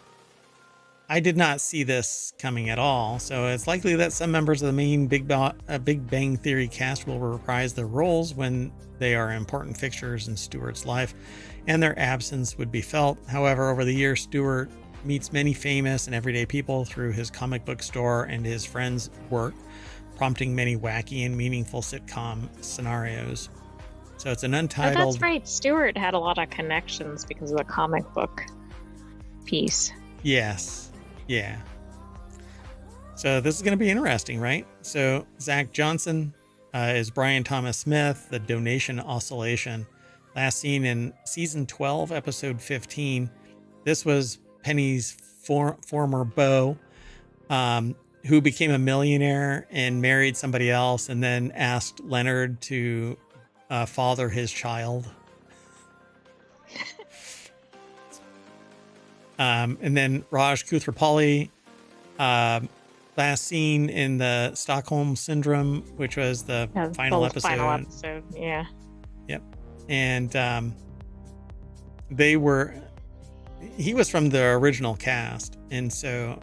I did not see this coming at all. So it's likely that some members of the main Big Bang Theory cast will reprise their roles when they are important fixtures in Stewart's life, and their absence would be felt. However, over the years, Stewart meets many famous and everyday people through his comic book store and his friends' work, prompting many wacky and meaningful sitcom scenarios. So it's an untitled... Oh, that's right. Stewart had a lot of connections because of the comic book piece. Yes. Yeah. So this is going to be interesting, right? So Zach Johnson is Brian Thomas Smith, the Donation Oscillation. Last seen in season 12, episode 15. This was Penny's former beau, who became a millionaire and married somebody else, and then asked Leonard to father his child. And then Raj Koothrappali, last seen in the Stockholm Syndrome, which was the final episode. Yeah. Yep. And he was from the original cast, and so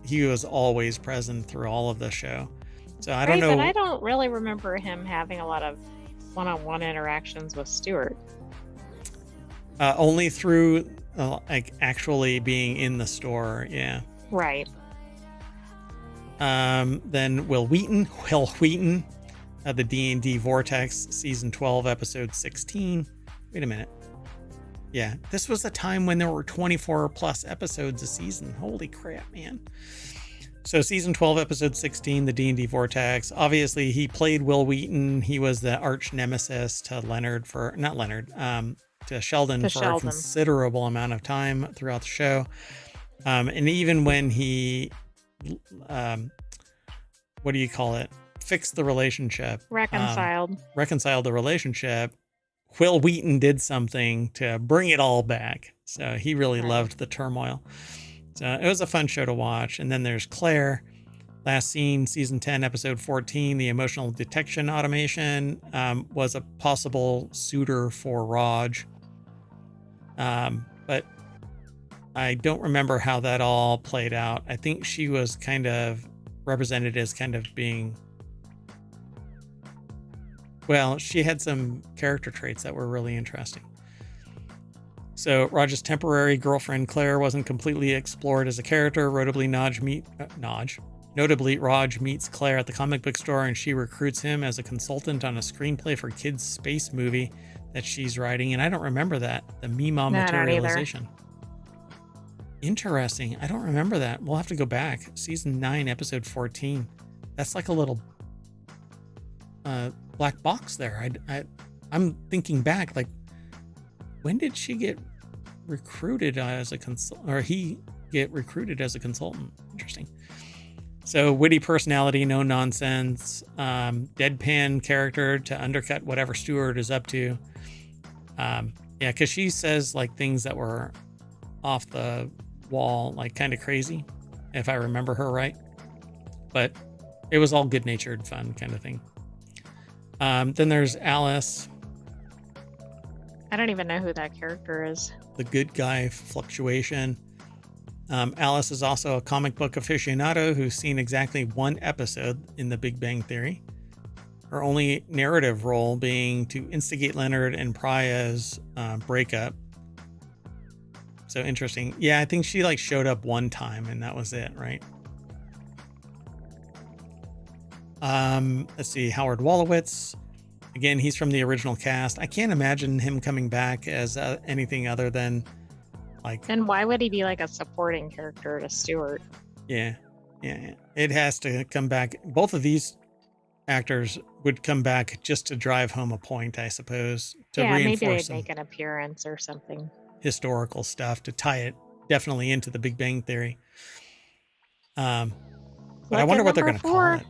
he was always present through all of the show. So I don't know. But I don't really remember him having a lot of one-on-one interactions with Stewart. Only through like actually being in the store. Yeah. Right. Then Will Wheaton, the D&D Vortex, season 12, episode 16. Wait a minute. Yeah, this was the time when there were 24 plus episodes a season. Holy crap, man. So season 12, episode 16, the D&D Vortex. Obviously, he played Will Wheaton. He was the arch nemesis to Sheldon a considerable amount of time throughout the show. And even when he, fixed the relationship. Reconciled the relationship, Will Wheaton did something to bring it all back. So he really Right. loved the turmoil. So it was a fun show to watch. And then there's Claire. Last seen, season 10, episode 14, the emotional detection automation was a possible suitor for Raj. But I don't remember how that all played out. I think she was kind of represented as kind of being, well, she had some character traits that were really interesting. So Raj's temporary girlfriend Claire wasn't completely explored as a character. Notably, Raj meets Claire at the comic book store and she recruits him as a consultant on a screenplay for kids' space movie that she's writing. And I don't remember that. The Mima No, I don't either. materialization. Interesting. I don't remember that. We'll have to go back. Season 9, episode 14. That's like a little black box there. I'm thinking back, like, when did she get recruited as a consultant, or he get recruited as a consultant? Interesting. So witty personality, no nonsense, deadpan character to undercut whatever Stewart is up to. Yeah, because she says like things that were off the wall, like kind of crazy, if I remember her right. But it was all good-natured fun kind of thing. Then there's Alice. I don't even know who that character is. The good guy fluctuation. Alice is also a comic book aficionado who's seen exactly one episode in The Big Bang Theory. Her only narrative role being to instigate Leonard and Praya's breakup. So interesting. Yeah, I think she like showed up one time and that was it, right? Let's see, Howard Wolowitz. Again, he's from the original cast. I can't imagine him coming back as anything other than like. And why would he be like a supporting character to Stewart? Yeah. It has to come back. Both of these actors would come back just to drive home a point, I suppose. To yeah, maybe reinforce they'd make an appearance or something. Historical stuff to tie it definitely into the Big Bang Theory. But I wonder what they're going to call it.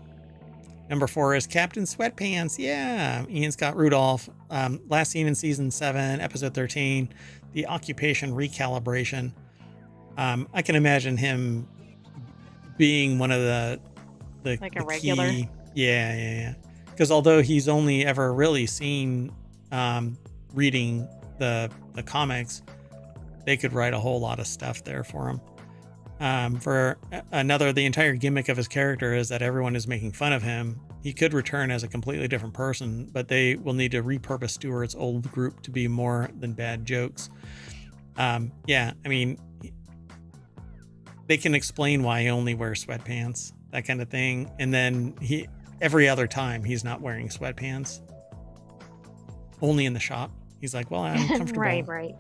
Number 4 is Captain Sweatpants. Yeah, Ian Scott Rudolph. Last seen in season 7, episode 13, the occupation recalibration. I can imagine him being one of the like a regular. Key, yeah. Because although he's only ever really seen reading the comics, they could write a whole lot of stuff there for him. For another, the entire gimmick of his character is that everyone is making fun of him. He could return as a completely different person, but they will need to repurpose Stewart's old group to be more than bad jokes. Yeah, I mean, they can explain why he only wears sweatpants, that kind of thing. And then every other time he's not wearing sweatpants, only in the shop. He's like, well, I'm comfortable. right.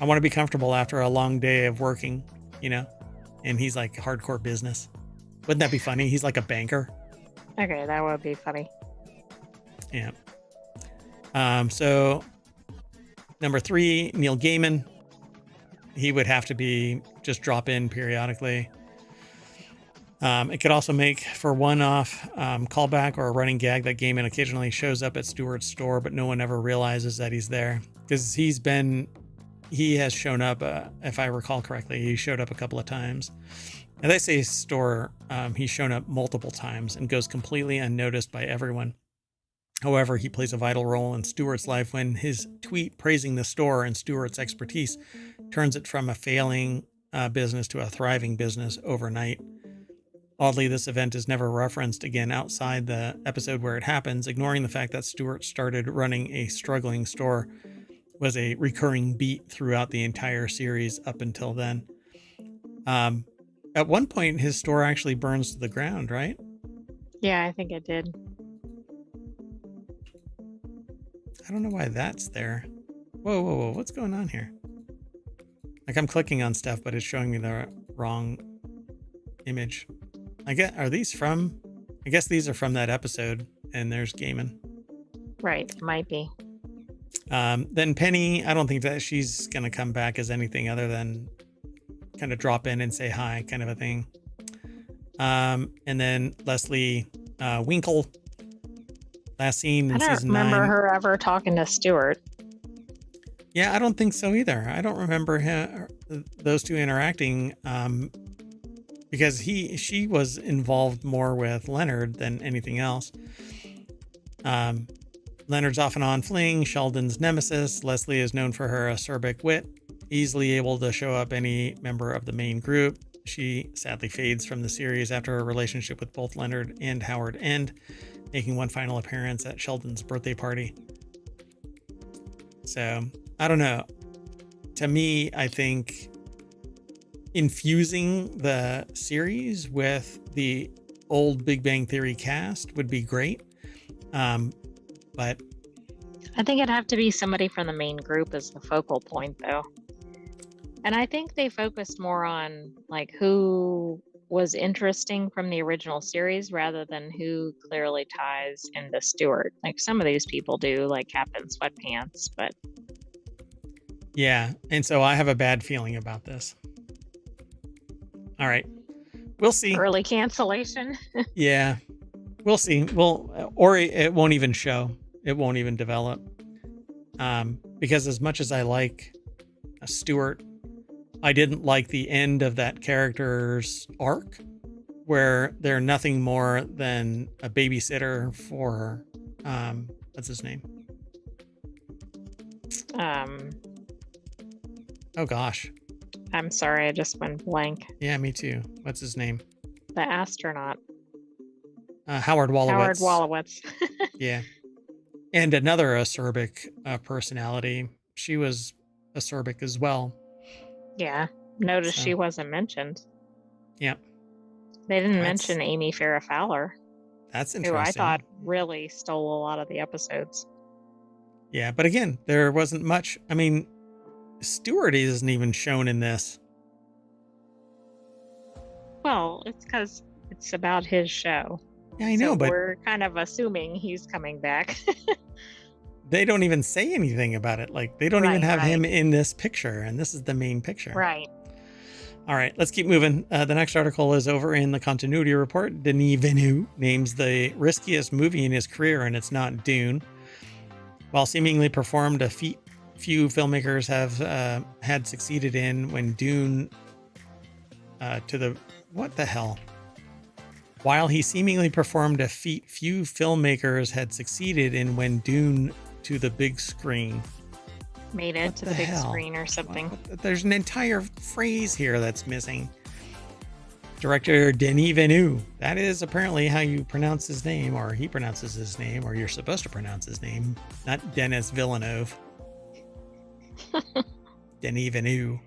I want to be comfortable after a long day of working, you know? And he's like hardcore business. Wouldn't that be funny? He's like a banker. Okay, that would be funny. Yeah. So number 3, Neil Gaiman. He would have to be just drop in periodically. It could also make for one-off callback or a running gag that Gaiman occasionally shows up at Stewart's store, but no one ever realizes that he's there because he has shown up, if I recall correctly, he showed up a couple of times. And they say store, he's shown up multiple times and goes completely unnoticed by everyone. However, he plays a vital role in Stewart's life when his tweet praising the store and Stewart's expertise turns it from a failing business to a thriving business overnight. Oddly, this event is never referenced again outside the episode where it happens, ignoring the fact that Stewart started running a struggling store was a recurring beat throughout the entire series up until then. At one point, his store actually burns to the ground, right? Yeah, I think it did. I don't know why that's there. Whoa. What's going on here? Like I'm clicking on stuff, but it's showing me the wrong image. I guess these are from that episode, and there's Gaiman. Right, might be. Then Penny, I don't think that she's going to come back as anything other than kind of drop in and say hi kind of a thing. And then Leslie Winkle. Last seen I in don't season remember 9. her ever talking to Stuart. Yeah, I don't think so either. I don't remember those two interacting, because she was involved more with Leonard than anything else. Leonard's off and on fling, Sheldon's nemesis. Leslie is known for her acerbic wit, easily able to show up any member of the main group. She sadly fades from the series after her relationship with both Leonard and Howard end, making one final appearance at Sheldon's birthday party. So, I don't know. To me, I think infusing the series with the old Big Bang Theory cast would be great. But I think it'd have to be somebody from the main group as the focal point, though. And I think they focused more on like who was interesting from the original series rather than who clearly ties into Stewart. Like some of these people do, like Captain Sweatpants, but yeah, and so I have a bad feeling about this. All right, we'll see. early cancellation. Yeah, we'll see. Or it won't even show. It won't even develop. Because as much as I like Stewart, I didn't like the end of that character's arc, where they're nothing more than a babysitter for, what's his name? Oh gosh. I'm sorry, I just went blank. Yeah, me too. What's his name? The astronaut. Howard Wolowitz. Howard Wolowitz. Yeah. And another acerbic personality. She was acerbic as well. Yeah. Notice she wasn't mentioned. Yeah. They didn't mention Amy Farrah Fowler. That's interesting. Who I thought really stole a lot of the episodes. Yeah, but again, there wasn't much. I mean, Stewart isn't even shown in this. Well, it's because it's about his show. Yeah, I know, so but we're kind of assuming he's coming back. They don't even say anything about it. Like, they don't even have him in this picture, and this is the main picture. Right. All right, let's keep moving. The next article is over in the continuity report. Denis Villeneuve names the riskiest movie in his career, and it's not Dune. While seemingly performed a feat few filmmakers have had succeeded in when Dune what the hell? While he seemingly performed a feat few filmmakers had succeeded in when Dune to the big screen. Made it to the big screen or something. There's an entire phrase here that's missing. Director Denis Villeneuve. That is apparently how you pronounce his name, or he pronounces his name, or you're supposed to pronounce his name. Not Denis Villeneuve. Denis Villeneuve.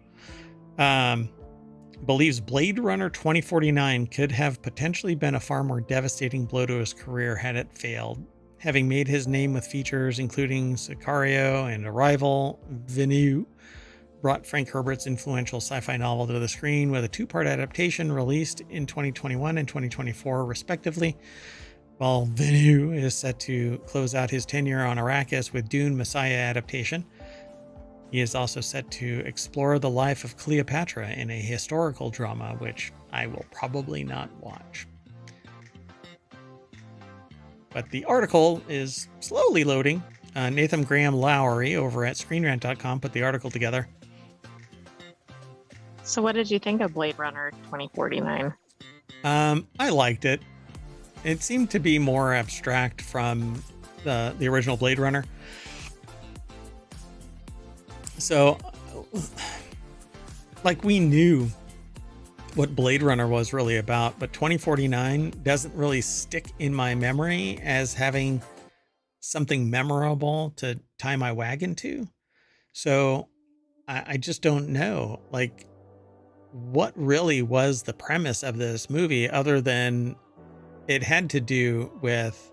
Believes Blade Runner 2049 could have potentially been a far more devastating blow to his career had it failed. Having made his name with features including Sicario and Arrival, Villeneuve brought Frank Herbert's influential sci-fi novel to the screen with a two-part adaptation released in 2021 and 2024, respectively. While Villeneuve is set to close out his tenure on Arrakis with Dune Messiah adaptation, he is also set to explore the life of Cleopatra in a historical drama, which I will probably not watch. But the article is slowly loading. Nathan Graham Lowry over at ScreenRant.com put the article together. So what did you think of Blade Runner 2049? I liked it. It seemed to be more abstract from the original Blade Runner. So, like, we knew what Blade Runner was really about, but 2049 doesn't really stick in my memory as having something memorable to tie my wagon to. So I just don't know, like, what really was the premise of this movie other than it had to do with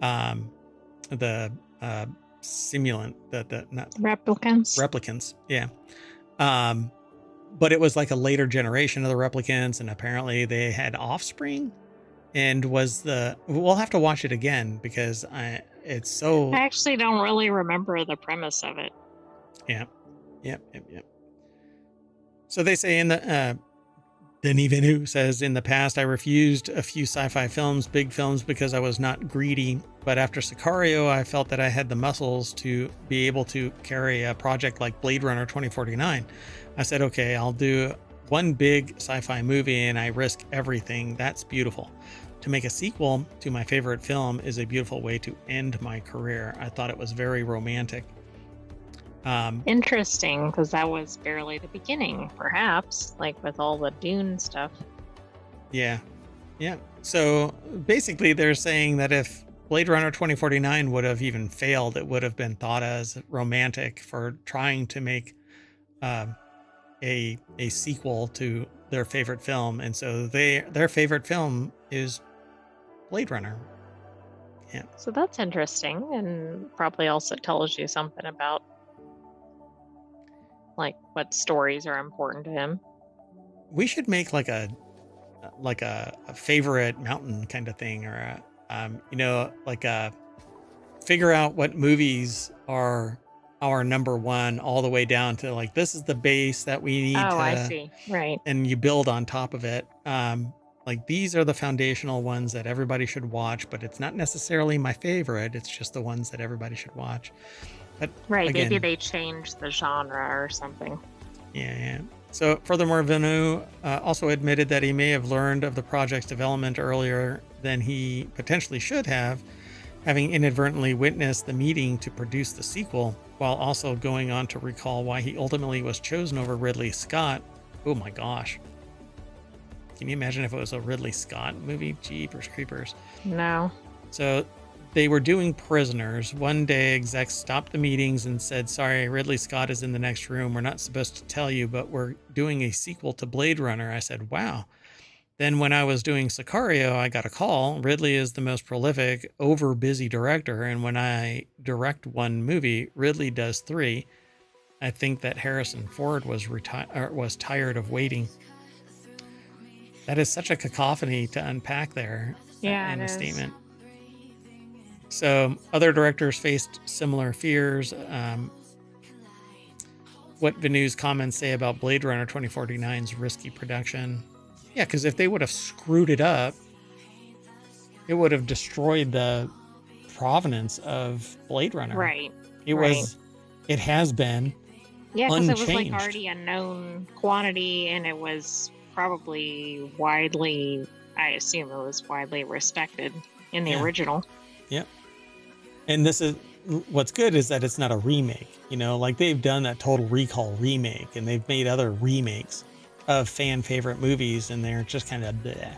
the simulant, not replicants. Yeah. But it was like a later generation of the replicants, and apparently they had offspring. And we'll have to watch it again because I actually don't really remember the premise of it. Yeah. Yep. So they say in the Denis Villeneuve says, in the past, I refused a few sci-fi films, big films, because I was not greedy. But after Sicario, I felt that I had the muscles to be able to carry a project like Blade Runner 2049. I said, okay, I'll do one big sci-fi movie and I risk everything. That's beautiful. To make a sequel to my favorite film is a beautiful way to end my career. I thought it was very romantic. Interesting, because that was barely the beginning, perhaps, like with all the Dune stuff. Yeah. So basically, they're saying that if Blade Runner 2049 would have even failed, it would have been thought as romantic for trying to make a sequel to their favorite film, and so their favorite film is Blade Runner. Yeah. So that's interesting, and probably also tells you something about like what stories are important to him. We should make like a favorite mountain kind of thing, or like a figure out what movies are our number one all the way down to like, this is the base that we need to, I see. Right. and you build on top of it. Like, these are the foundational ones that everybody should watch, but it's not necessarily my favorite. It's just the ones that everybody should watch. But right, again, maybe they changed the genre or something. Yeah. So furthermore, Villeneuve also admitted that he may have learned of the project's development earlier than he potentially should have, having inadvertently witnessed the meeting to produce the sequel, while also going on to recall why he ultimately was chosen over Ridley Scott. Oh my gosh. Can you imagine if it was a Ridley Scott movie? Jeepers creepers. No. So they were doing Prisoners. One day, execs stopped the meetings and said, sorry, Ridley Scott is in the next room. We're not supposed to tell you, but we're doing a sequel to Blade Runner. I said, wow. Then when I was doing Sicario, I got a call. Ridley is the most prolific, over busy director. And when I direct one movie, Ridley does 3. I think that Harrison Ford was tired of waiting. That is such a cacophony to unpack there in a statement. So other directors faced similar fears. What Villeneuve's comments say about Blade Runner 2049's risky production. Yeah, because if they would have screwed it up, it would have destroyed the provenance of Blade Runner. Right. It has been. Yeah, because it was like unchanged. already a known quantity, and it was probably I assume it was widely respected in the original. Yep. And this is what's good is that it's not a remake, like they've done that Total Recall remake, and they've made other remakes of fan favorite movies, and they're just kind of bleh.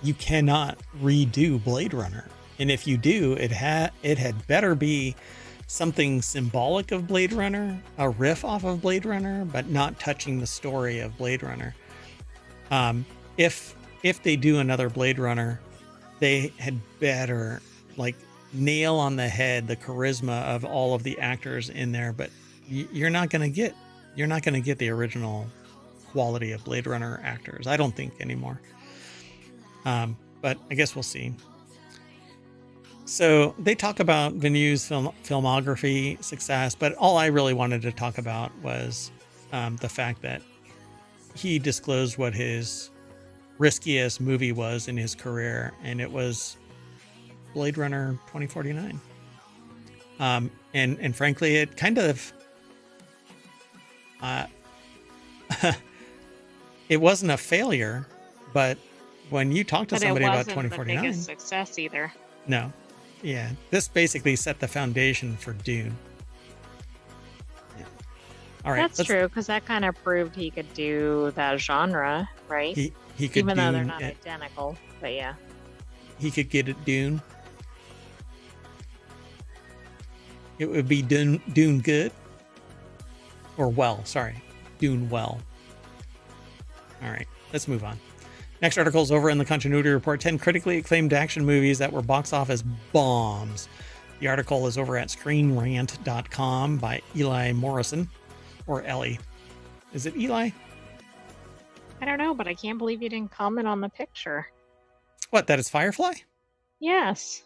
You cannot redo Blade Runner. And if you do, it had better be something symbolic of Blade Runner, a riff off of Blade Runner, but not touching the story of Blade Runner. If they do another Blade Runner, they had better like nail on the head the charisma of all of the actors in there, but you're not going to get the original quality of Blade Runner actors, I don't think, anymore. But I guess we'll see. So they talk about Villeneuve's filmography success, but all I really wanted to talk about was the fact that he disclosed what his riskiest movie was in his career, and it was Blade Runner 2049. And frankly, it kind of it wasn't a failure, but when you talk to somebody about 2049, the biggest success either. No. Yeah, this basically set the foundation for Dune. Yeah. All right, that's true, because that kind of proved he could do that genre, right? He could, even though they're not identical, but yeah. He could get it Dune. It would be Dune good. Or well, sorry. Dune well. All right, let's move on. Next article is over in the Continuity Report, 10 critically acclaimed action movies that were box office bombs. The article is over at screenrant.com by Eli Morrison, or Ellie. Is it Eli? I don't know, but I can't believe you didn't comment on the picture. What, that is Firefly? Yes.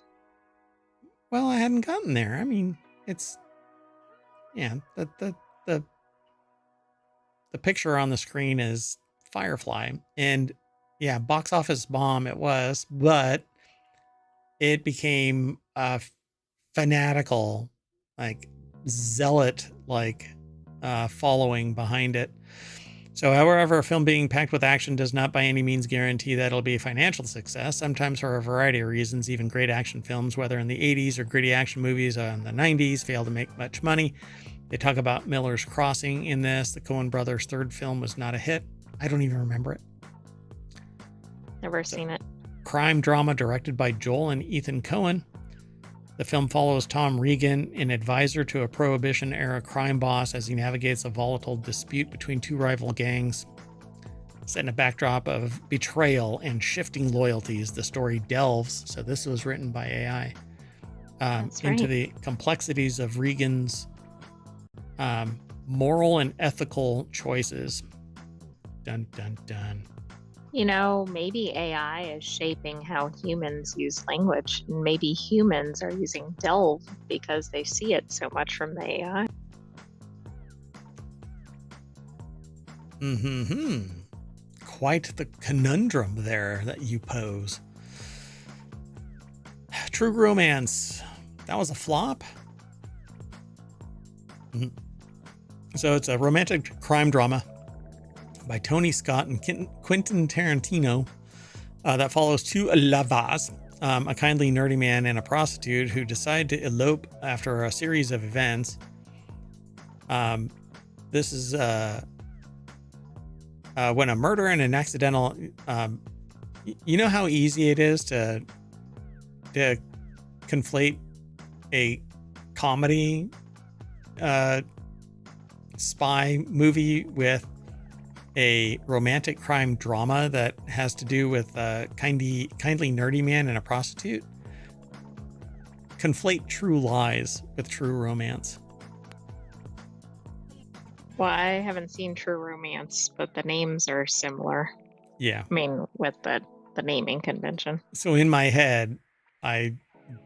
Well, I hadn't gotten there. I mean, it's, yeah, the picture on the screen is Firefly. And yeah, box office bomb it was, but it became a fanatical, like zealot, following behind it. So, however, a film being packed with action does not by any means guarantee that it'll be a financial success. Sometimes, for a variety of reasons, even great action films, whether in the 80s or gritty action movies in the 90s, fail to make much money. They talk about Miller's Crossing in this. The Coen brothers' third film was not a hit. I don't even remember it. Never seen it. Crime drama directed by Joel and Ethan Coen. The film follows Tom Regan, an advisor to a Prohibition-era crime boss, as he navigates a volatile dispute between two rival gangs. Set in a backdrop of betrayal and shifting loyalties, the story delves, so this was written by AI, into the complexities of Regan's moral and ethical choices. Dun, dun, dun. You know, maybe AI is shaping how humans use language. And maybe humans are using delve because they see it so much from the AI. Quite the conundrum there that you pose. True Romance. That was a flop. So it's a romantic crime drama by Tony Scott and Quentin Tarantino that follows two lovers, a kindly nerdy man and a prostitute who decide to elope after a series of events. This is when a murder and an accidental, you know how easy it is to conflate a comedy spy movie with a romantic crime drama that has to do with a kindly nerdy man and a prostitute. Conflate True Lies with True Romance. Well, I haven't seen True Romance, but the names are similar. Yeah. I mean, with the naming convention. So in my head, I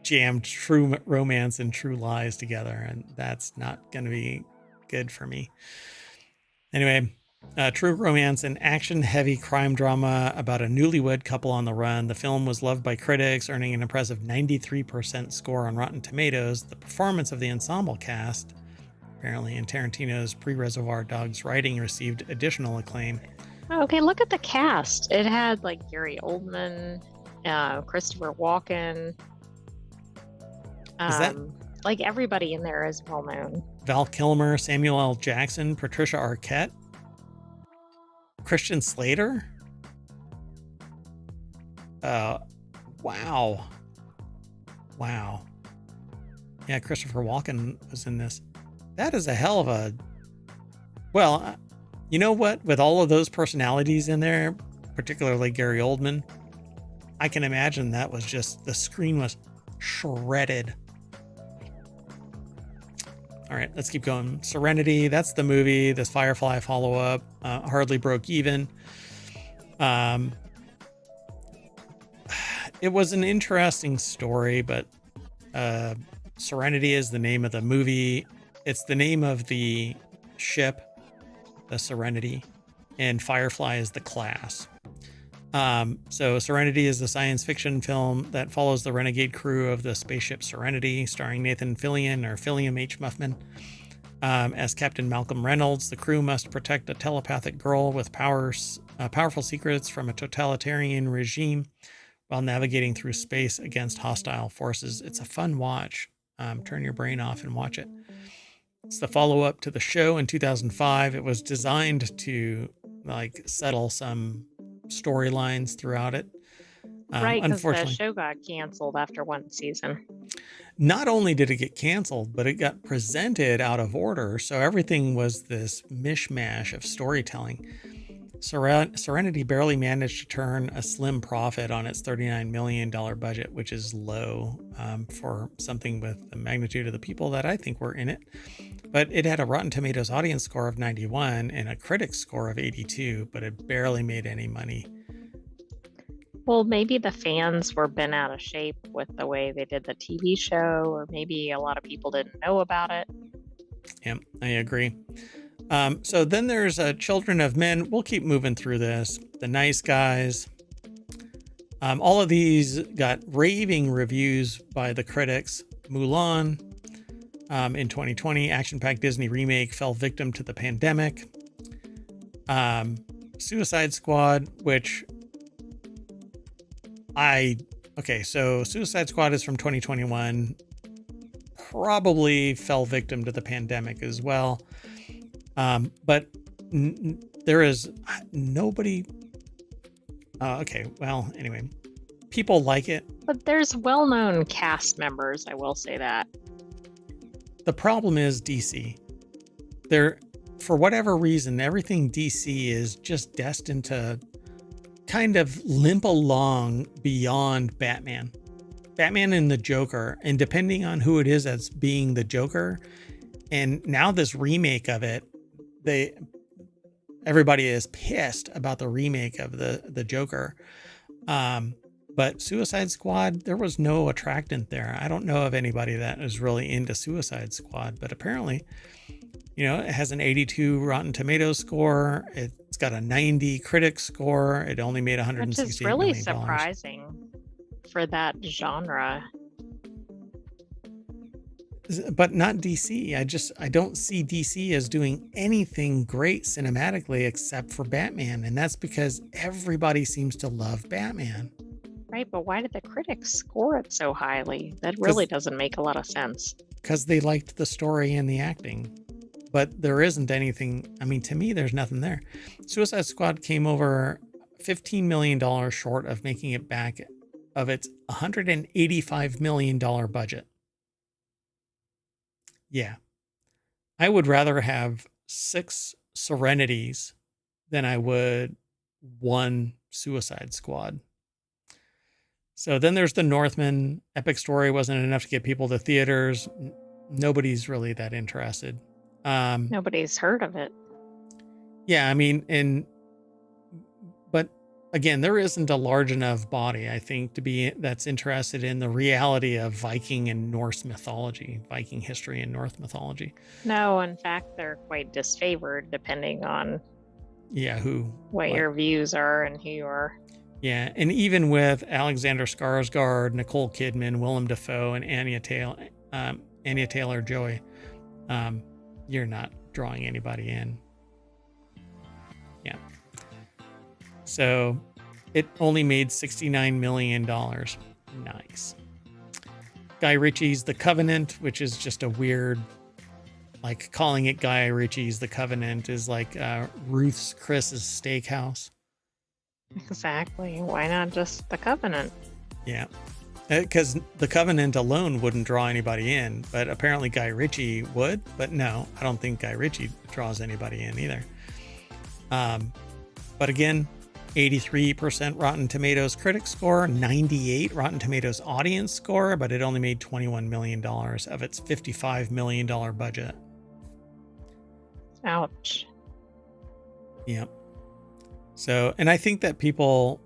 jammed True Romance and True Lies together, and that's not going to be good for me. Anyway, True Romance, an action-heavy crime drama about a newlywed couple on the run. The film was loved by critics, earning an impressive 93% score on Rotten Tomatoes. The performance of the ensemble cast, apparently in Tarantino's pre-Reservoir Dogs writing, received additional acclaim. Okay, look at the cast. It had like Gary Oldman, Christopher Walken. Like everybody in there is well known. Val Kilmer, Samuel L. Jackson, Patricia Arquette, Christian Slater. Wow. Yeah, Christopher Walken was in this. That is a hell of a... Well, you know what? With all of those personalities in there, particularly Gary Oldman, I can imagine that was just... The screen was shredded. All right, let's keep going. Serenity, that's the movie. This Firefly follow-up hardly broke even. It was an interesting story, but Serenity is the name of the movie. It's the name of the ship, the Serenity, and Firefly is the class. So Serenity is a science fiction film that follows the renegade crew of the spaceship Serenity, starring Nathan Fillion, or Fillion H. Muffman, as Captain Malcolm Reynolds. The crew must protect a telepathic girl with powerful secrets from a totalitarian regime while navigating through space against hostile forces. It's a fun watch. Turn your brain off and watch it. It's the follow-up to the show in 2005. It was designed to settle some storylines throughout it. Right, because the show got canceled after one season. Not only did it get canceled, but it got presented out of order. So everything was this mishmash of storytelling. Serenity barely managed to turn a slim profit on its $39 million budget, which is low for something with the magnitude of the people that I think were in it. But it had a Rotten Tomatoes audience score of 91 and a critic score of 82, but it barely made any money. Well, maybe the fans were bent out of shape with the way they did the TV show, or maybe a lot of people didn't know about it. Yeah, I agree. So then there's Children of Men. We'll keep moving through this. The Nice Guys. All of these got raving reviews by the critics. Mulan in 2020, action-packed Disney remake fell victim to the pandemic. Suicide Squad, which so Suicide Squad is from 2021, probably fell victim to the pandemic as well. But there is nobody. Well, anyway, people like it. But there's well-known cast members, I will say that. The problem is DC. For whatever reason, everything DC is just destined to kind of limp along beyond Batman. Batman and the Joker, and depending on who it is that's being the Joker, and now this remake of it, everybody is pissed about the remake of the Joker. But Suicide Squad, there was no attractant there. I don't know of anybody that is really into Suicide Squad, but apparently, it has an 82 Rotten Tomatoes score. It's got a 90 critic score. It only made $168 million. Which is really surprising for that genre. But not DC. I don't see DC as doing anything great cinematically except for Batman. And that's because everybody seems to love Batman. Right, but why did the critics score it so highly? That really doesn't make a lot of sense. Because they liked the story and the acting. But there isn't anything, to me, there's nothing there. Suicide Squad came over $15 million short of making it back of its $185 million budget. Yeah. I would rather have 6 Serenities than I would 1 Suicide Squad. So then there's The Northman. Epic story wasn't enough to get people to theaters. Nobody's really that interested. Nobody's heard of it. Yeah, but again, there isn't a large enough body, I think, that's interested in the reality of Viking and Norse mythology, Viking history and Norse mythology. No, in fact, they're quite disfavored depending on what your views are and who you are. Yeah, and even with Alexander Skarsgård, Nicole Kidman, Willem Dafoe, and Anya Taylor-Joy, you're not drawing anybody in. Yeah. So it only made $69 million. Nice. Guy Ritchie's The Covenant, which is just a weird, calling it Guy Ritchie's The Covenant is like Ruth's Chris's Steakhouse. Exactly. Why not just The Covenant? Yeah. Because The Covenant alone wouldn't draw anybody in, but apparently Guy Ritchie would. But no, I don't think Guy Ritchie draws anybody in either. But again, 83% Rotten Tomatoes critic score, 98 Rotten Tomatoes audience score, but it only made $21 million of its $55 million budget. Ouch. Yep. So, and I think that people,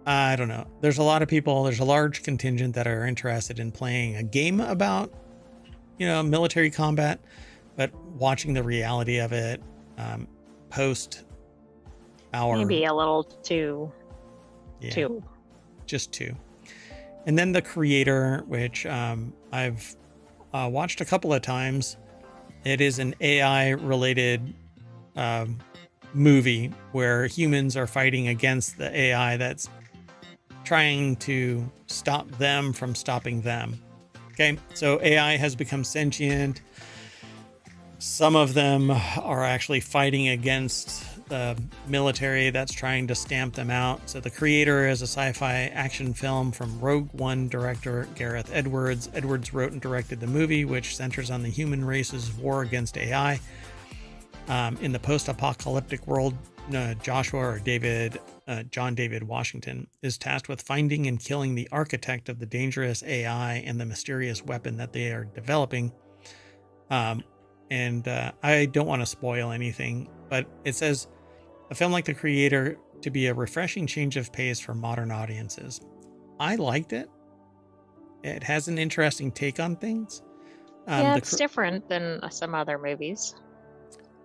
I don't know, there's a large contingent that are interested in playing a game about, military combat, but watching the reality of it post our... Maybe a little too. Just 2. And then The Creator, which I've watched a couple of times. It is an AI-related movie where humans are fighting against the AI that's trying to stop them from stopping them. Okay, so AI has become sentient. Some of them are actually fighting against the military that's trying to stamp them out. So The Creator is a sci-fi action film from Rogue One director Gareth Edwards. Edwards wrote and directed the movie, which centers on the human race's war against AI. In the post-apocalyptic world, John David Washington is tasked with finding and killing the architect of the dangerous AI and the mysterious weapon that they are developing. And I don't want to spoil anything, but it says a film like The Creator to be a refreshing change of pace for modern audiences. I liked it. It has an interesting take on things. It's different than some other movies.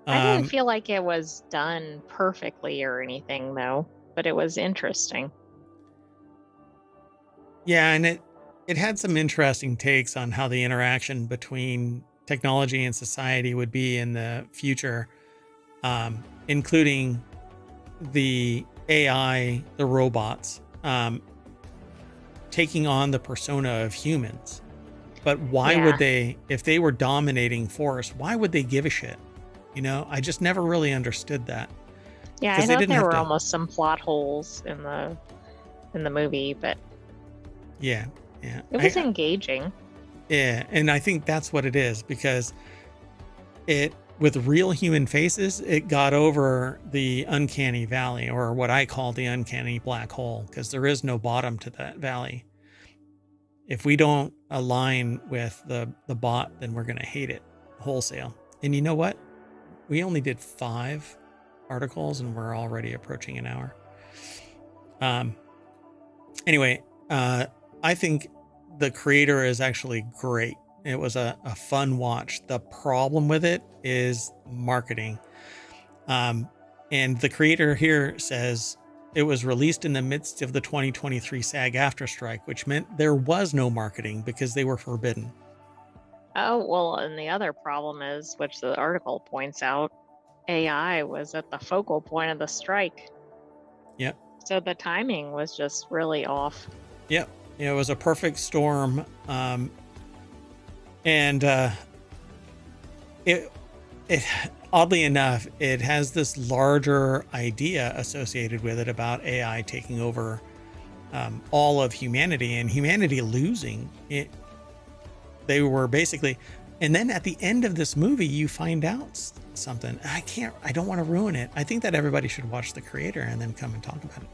I didn't feel like it was done perfectly or anything, though, but it was interesting. Yeah, and it had some interesting takes on how the interaction between technology and society would be in the future, including the AI, the robots, taking on the persona of humans. But why would they, if they were dominating force, why would they give a shit? You know, I just never really understood that. Yeah, I thought there were almost some plot holes in the movie, but yeah, it was engaging. Yeah, and I think that's what it is, because it, with real human faces, it got over the uncanny valley, or what I call the uncanny black hole, because there is no bottom to that valley. If we don't align with the bot, then we're going to hate it wholesale. And you know what? We only did 5 articles and we're already approaching an hour. Anyway, I think the creator is actually great. It was a fun watch. The problem with it is marketing. And the creator here says it was released in the midst of the 2023 SAG-AFTRA strike, which meant there was no marketing because they were forbidden. Oh, well, and the other problem is, which the article points out, AI was at the focal point of the strike. Yep. So the timing was just really off. Yep. It was a perfect storm. It oddly enough, it has this larger idea associated with it about AI taking over all of humanity and humanity losing it. They were basically, and then at the end of this movie, you find out something. I don't want to ruin it. I think that everybody should watch the creator and then come and talk about it.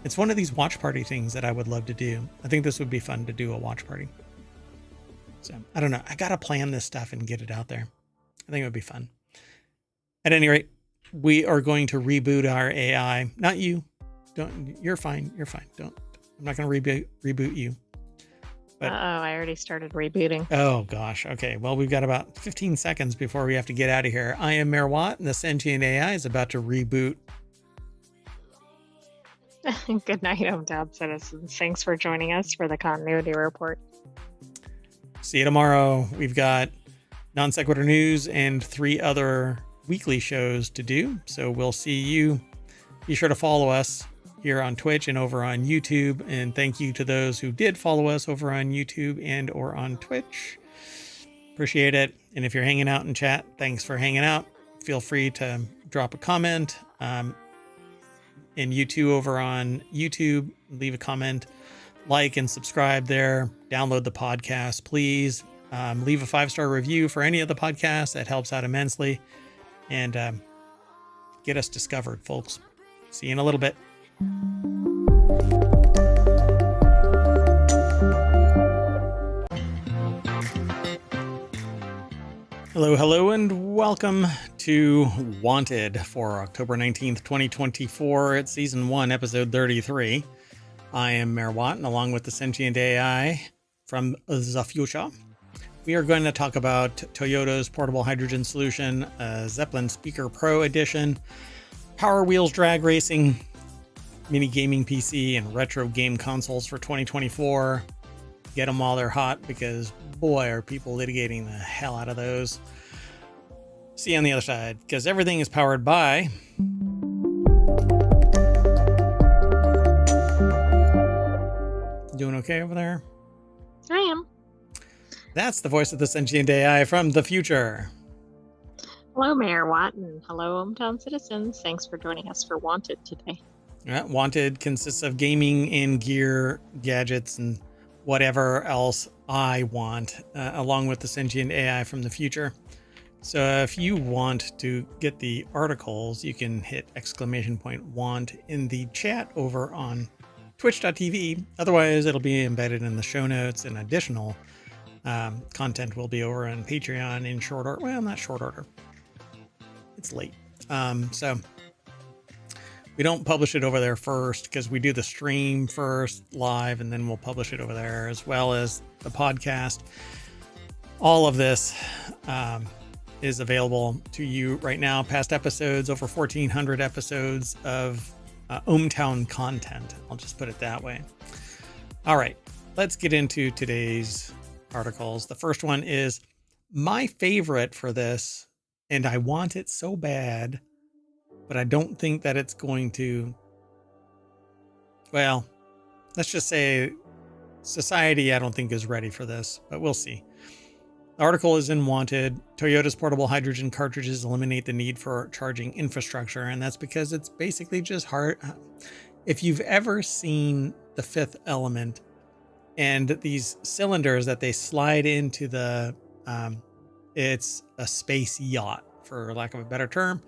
It's one of these watch party things that I would love to do. I think this would be fun to do, a watch party. So I don't know. I got to plan this stuff and get it out there. I think it would be fun. At any rate, we are going to reboot our AI. Not you. Don't. You're fine. You're fine. Don't. I'm not going to reboot you. But, I already started rebooting. Oh gosh. Okay. Well, we've got about 15 seconds before we have to get out of here. I am Mayor Watt, and the Sentient AI is about to reboot. Good night, ohmTown citizens. Thanks for joining us for the continuity report. See you tomorrow. We've got Non Sequitur News and 3 other weekly shows to do. So we'll see you. Be sure to follow us here on Twitch and over on YouTube. And thank you to those who did follow us over on YouTube and or on Twitch. Appreciate it. And if you're hanging out in chat, thanks for hanging out. Feel free to drop a comment. And you too over on YouTube, leave a comment, like and subscribe there. Download the podcast, please. Leave a 5-star review for any of the podcasts. That helps out immensely. And get us discovered, folks. See you in a little bit. Hello, and welcome to Wanted for October 19th, 2024. It's Season 1, Episode 33. I am Mayor Watt, and along with the Sentient AI from the future, we are going to talk about Toyota's portable hydrogen solution, Zeppelin Speaker Pro Edition, Power Wheels drag racing, mini gaming PC, and retro game consoles for 2024. Get them while they're hot, because boy, are people litigating the hell out of those. See you on the other side, because everything is powered by doing okay over there? I am. That's the voice of the Sentient AI from the future. Hello, Mayor Watt, and hello, ohmTown citizens. Thanks for joining us for Wanted today. Wanted consists of gaming and gear, gadgets, and whatever else I want, along with the Sentient AI from the future. So if you want to get the articles, you can hit !want in the chat over on twitch.tv. Otherwise, it'll be embedded in the show notes, and additional content will be over on Patreon in short order. Well, not short order. It's late. So we don't publish it over there first, because we do the stream first live, and then we'll publish it over there, as well as the podcast. All of this is available to you right now. Past episodes, over 1,400 episodes of ohmTown content. I'll just put it that way. All right, let's get into today's articles. The first one is my favorite for this, and I want it so bad, but I don't think that it's going to, well, let's just say society, I don't think is ready for this, but we'll see. The article is in Wanted. Toyota's portable hydrogen cartridges eliminate the need for charging infrastructure, and that's because it's basically just hard. If you've ever seen The Fifth Element and these cylinders that they slide into the, it's a space yacht, for lack of a better term.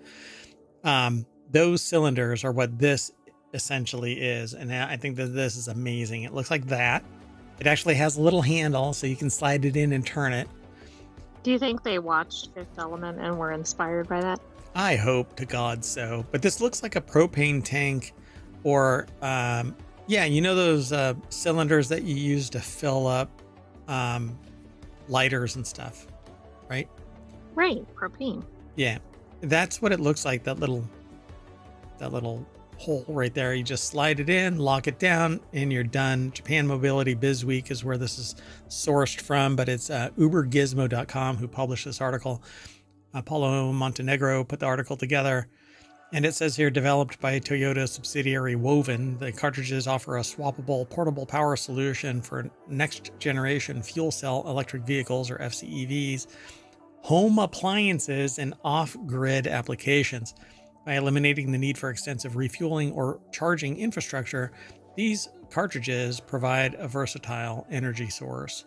Those cylinders are what this essentially is, and I think that this is amazing. It looks like that. It actually has a little handle, so you can slide it in and turn it. Do you think they watched Fifth Element and were inspired by that? I hope to God so. But this looks like a propane tank, or yeah, you know those cylinders that you use to fill up lighters and stuff, right? Right, propane. Yeah, that's what it looks like. That little hole right there. You just slide it in, lock it down, and you're done. Japan Mobility Biz Week is where this is sourced from, but it's ubergizmo.com who published this article. Paulo Montenegro put the article together, and it says here, developed by Toyota subsidiary Woven, the cartridges offer a swappable portable power solution for next generation fuel cell electric vehicles, or FCEVs, home appliances, and off-grid applications. By eliminating the need for extensive refueling or charging infrastructure, these cartridges provide a versatile energy source.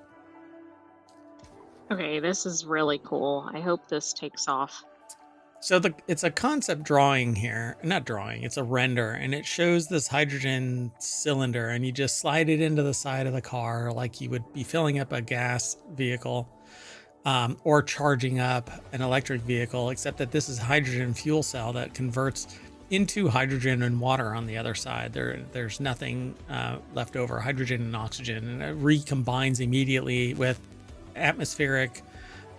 Okay, this is really cool. I hope this takes off. So it's a concept drawing here, not drawing, it's a render, and it shows this hydrogen cylinder, and you just slide it into the side of the car like you would be filling up a gas vehicle. Or charging up an electric vehicle, except that this is hydrogen fuel cell that converts into hydrogen and water on the other side. There's nothing left over, hydrogen and oxygen, and it recombines immediately with atmospheric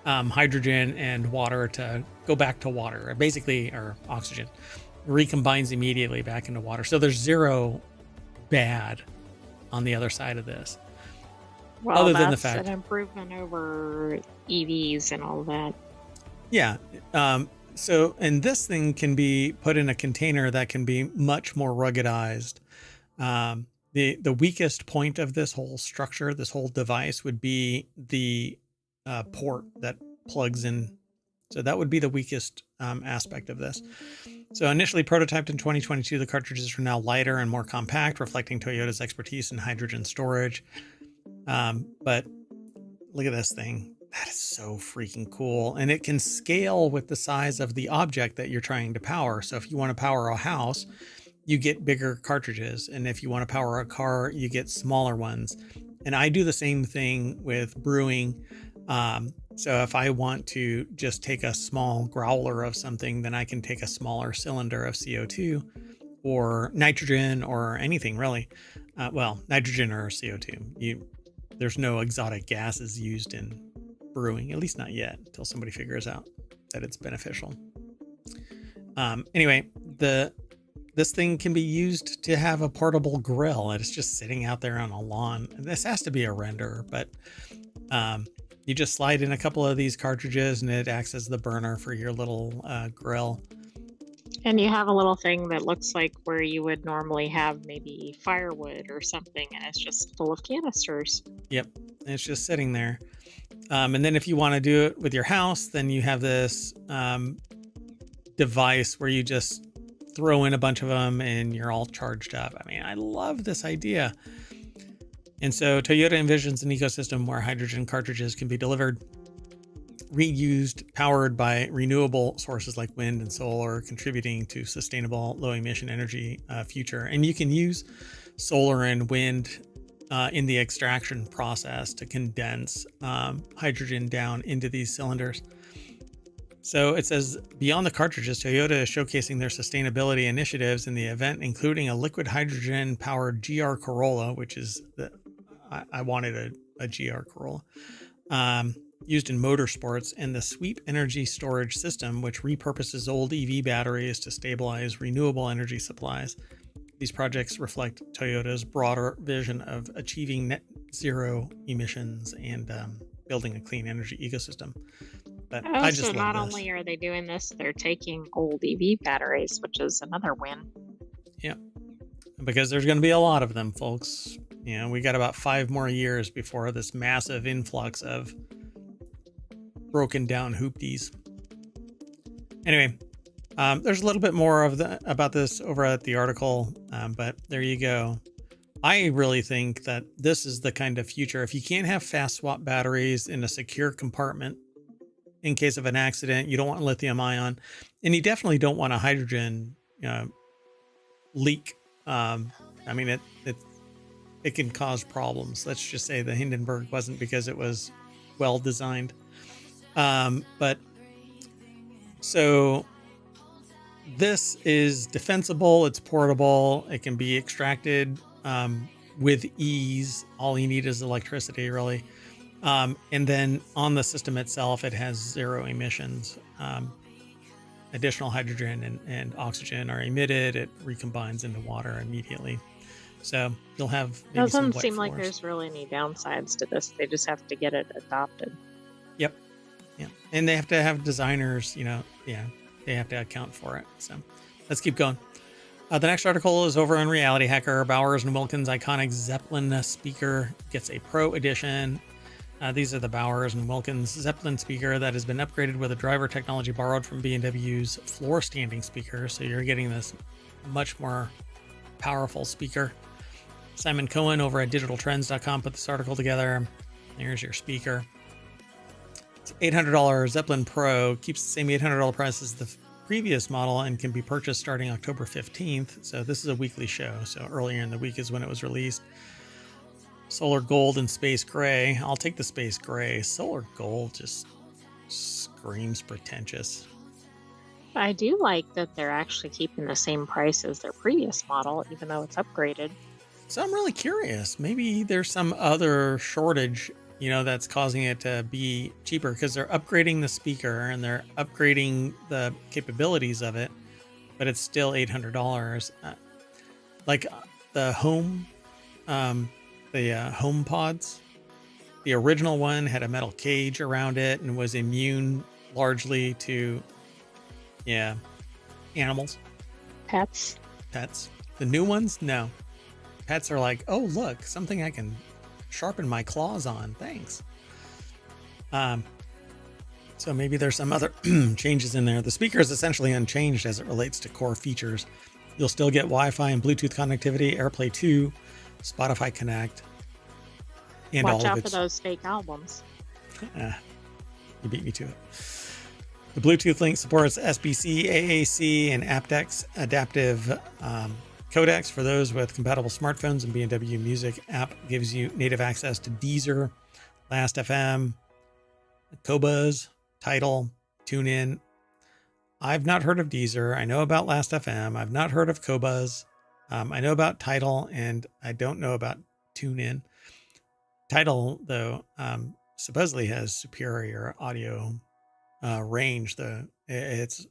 hydrogen and water to go back to water, basically, or oxygen, recombines immediately back into water. So there's zero bad on the other side of this. Well, other that's than the fact, an improvement over EVs and all that. Yeah. So, and this thing can be put in a container that can be much more ruggedized. The weakest point of this whole structure, this whole device, would be the port that plugs in. So that would be the weakest aspect of this. So initially prototyped in 2022, the cartridges are now lighter and more compact, reflecting Toyota's expertise in hydrogen storage. But look at this thing. That is so freaking cool. And it can scale with the size of the object that you're trying to power. So if you want to power a house, you get bigger cartridges. And if you want to power a car, you get smaller ones. And I do the same thing with brewing. So if I want to just take a small growler of something, then I can take a smaller cylinder of CO2 or nitrogen or anything really. Well, nitrogen or CO2. There's no exotic gases used in brewing, at least not yet, until somebody figures out that it's beneficial. Anyway, this thing can be used to have a portable grill, and it's just sitting out there on a lawn. This has to be a render, but you just slide in a couple of these cartridges, and it acts as the burner for your little grill. And you have a little thing that looks like where you would normally have maybe firewood or something, and it's just full of canisters. Yep, and it's just sitting there. And then if you want to do it with your house, then you have this device where you just throw in a bunch of them and you're all charged up. I mean, I love this idea. And so Toyota envisions an ecosystem where hydrogen cartridges can be delivered, reused, powered by renewable sources like wind and solar, contributing to sustainable low emission energy future. And you can use solar and wind in the extraction process to condense hydrogen down into these cylinders. So it says, beyond the cartridges, Toyota is showcasing their sustainability initiatives in the event, including a liquid hydrogen powered GR Corolla, which is I wanted a GR Corolla. used in motorsports, and the Sweep Energy Storage System, which repurposes old EV batteries to stabilize renewable energy supplies. These projects reflect Toyota's broader vision of achieving net zero emissions and building a clean energy ecosystem. But Oh, I so just not love this. only are they doing this, they're taking old EV batteries, which is another win. Yeah, because there's going to be a lot of them, folks. You know, we got about 5 more years before this massive influx of broken down hoopties. Anyway, there's a little bit more about this over at the article, but there you go. I really think that this is the kind of future. If you can't have fast swap batteries in a secure compartment in case of an accident, you don't want lithium ion, and you definitely don't want a hydrogen leak. I mean, it can cause problems. Let's just say the Hindenburg wasn't because it was well designed. But so this is defensible. It's portable. It can be extracted with ease. All you need is electricity, really. And then on the system itself, it has zero emissions. Additional hydrogen and oxygen are emitted. It recombines into water immediately. So you'll have maybe Doesn't some seem wet like floors. there's really any downsides to this. They just have to get it adopted. Yep. Yeah. And they have to have designers, they have to account for it. So let's keep going. The next article is over on Reality Hacker. Bowers and Wilkins' iconic Zeppelin speaker gets a Pro Edition. These are the Bowers and Wilkins Zeppelin speaker that has been upgraded with a driver technology borrowed from B&W's floor standing speaker. So you're getting this much more powerful speaker. Simon Cohen over at digitaltrends.com put this article together. Here's your speaker. It's $800 Zeppelin Pro, keeps the same $800 price as the previous model and can be purchased starting October 15th. So this is a weekly show. So earlier in the week is when it was released. Solar gold and space gray. I'll take the space gray. Solar gold just screams pretentious. I do like that they're actually keeping the same price as their previous model, even though it's upgraded. So I'm really curious. Maybe there's some other shortage, that's causing it to be cheaper because they're upgrading the speaker and they're upgrading the capabilities of it, but it's still $800. Like the home, the home pods. The original one had a metal cage around it and was immune largely to, animals. Pets. The new ones, no. Pets are like, oh, look, something I can sharpen my claws on. Thanks. So maybe there's some other changes in there. The speaker is essentially unchanged as it relates to core features. You'll still get Wi-Fi and Bluetooth connectivity, AirPlay 2, Spotify Connect, and Watch all out of its... for those fake albums. You beat me to it. The Bluetooth link supports SBC, AAC, and aptX adaptive codecs for those with compatible smartphones, and B&W Music app gives you native access to Deezer, Last.fm, Qobuz, Tidal, TuneIn. I've not heard of Deezer. I know about Last.fm. I've not heard of Qobuz. I know about Tidal, and I don't know about TuneIn. Tidal, though, supposedly has superior audio range. It's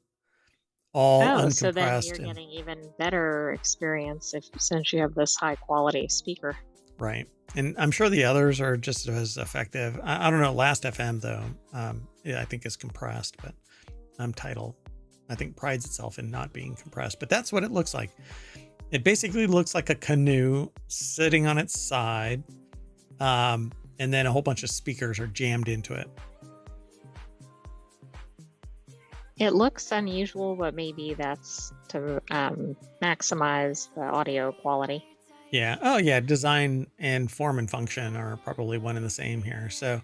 all uncompressed. So then you're getting even better experience since you have this high quality speaker. Right. And I'm sure the others are just as effective. I don't know. Last.fm, though, I think is compressed, but Tidal, I think, prides itself in not being compressed. But that's what it looks like. It basically looks like a canoe sitting on its side, and then a whole bunch of speakers are jammed into it. It looks unusual, but maybe that's to maximize the audio quality. Yeah. Oh, yeah. Design and form and function are probably one and the same here. So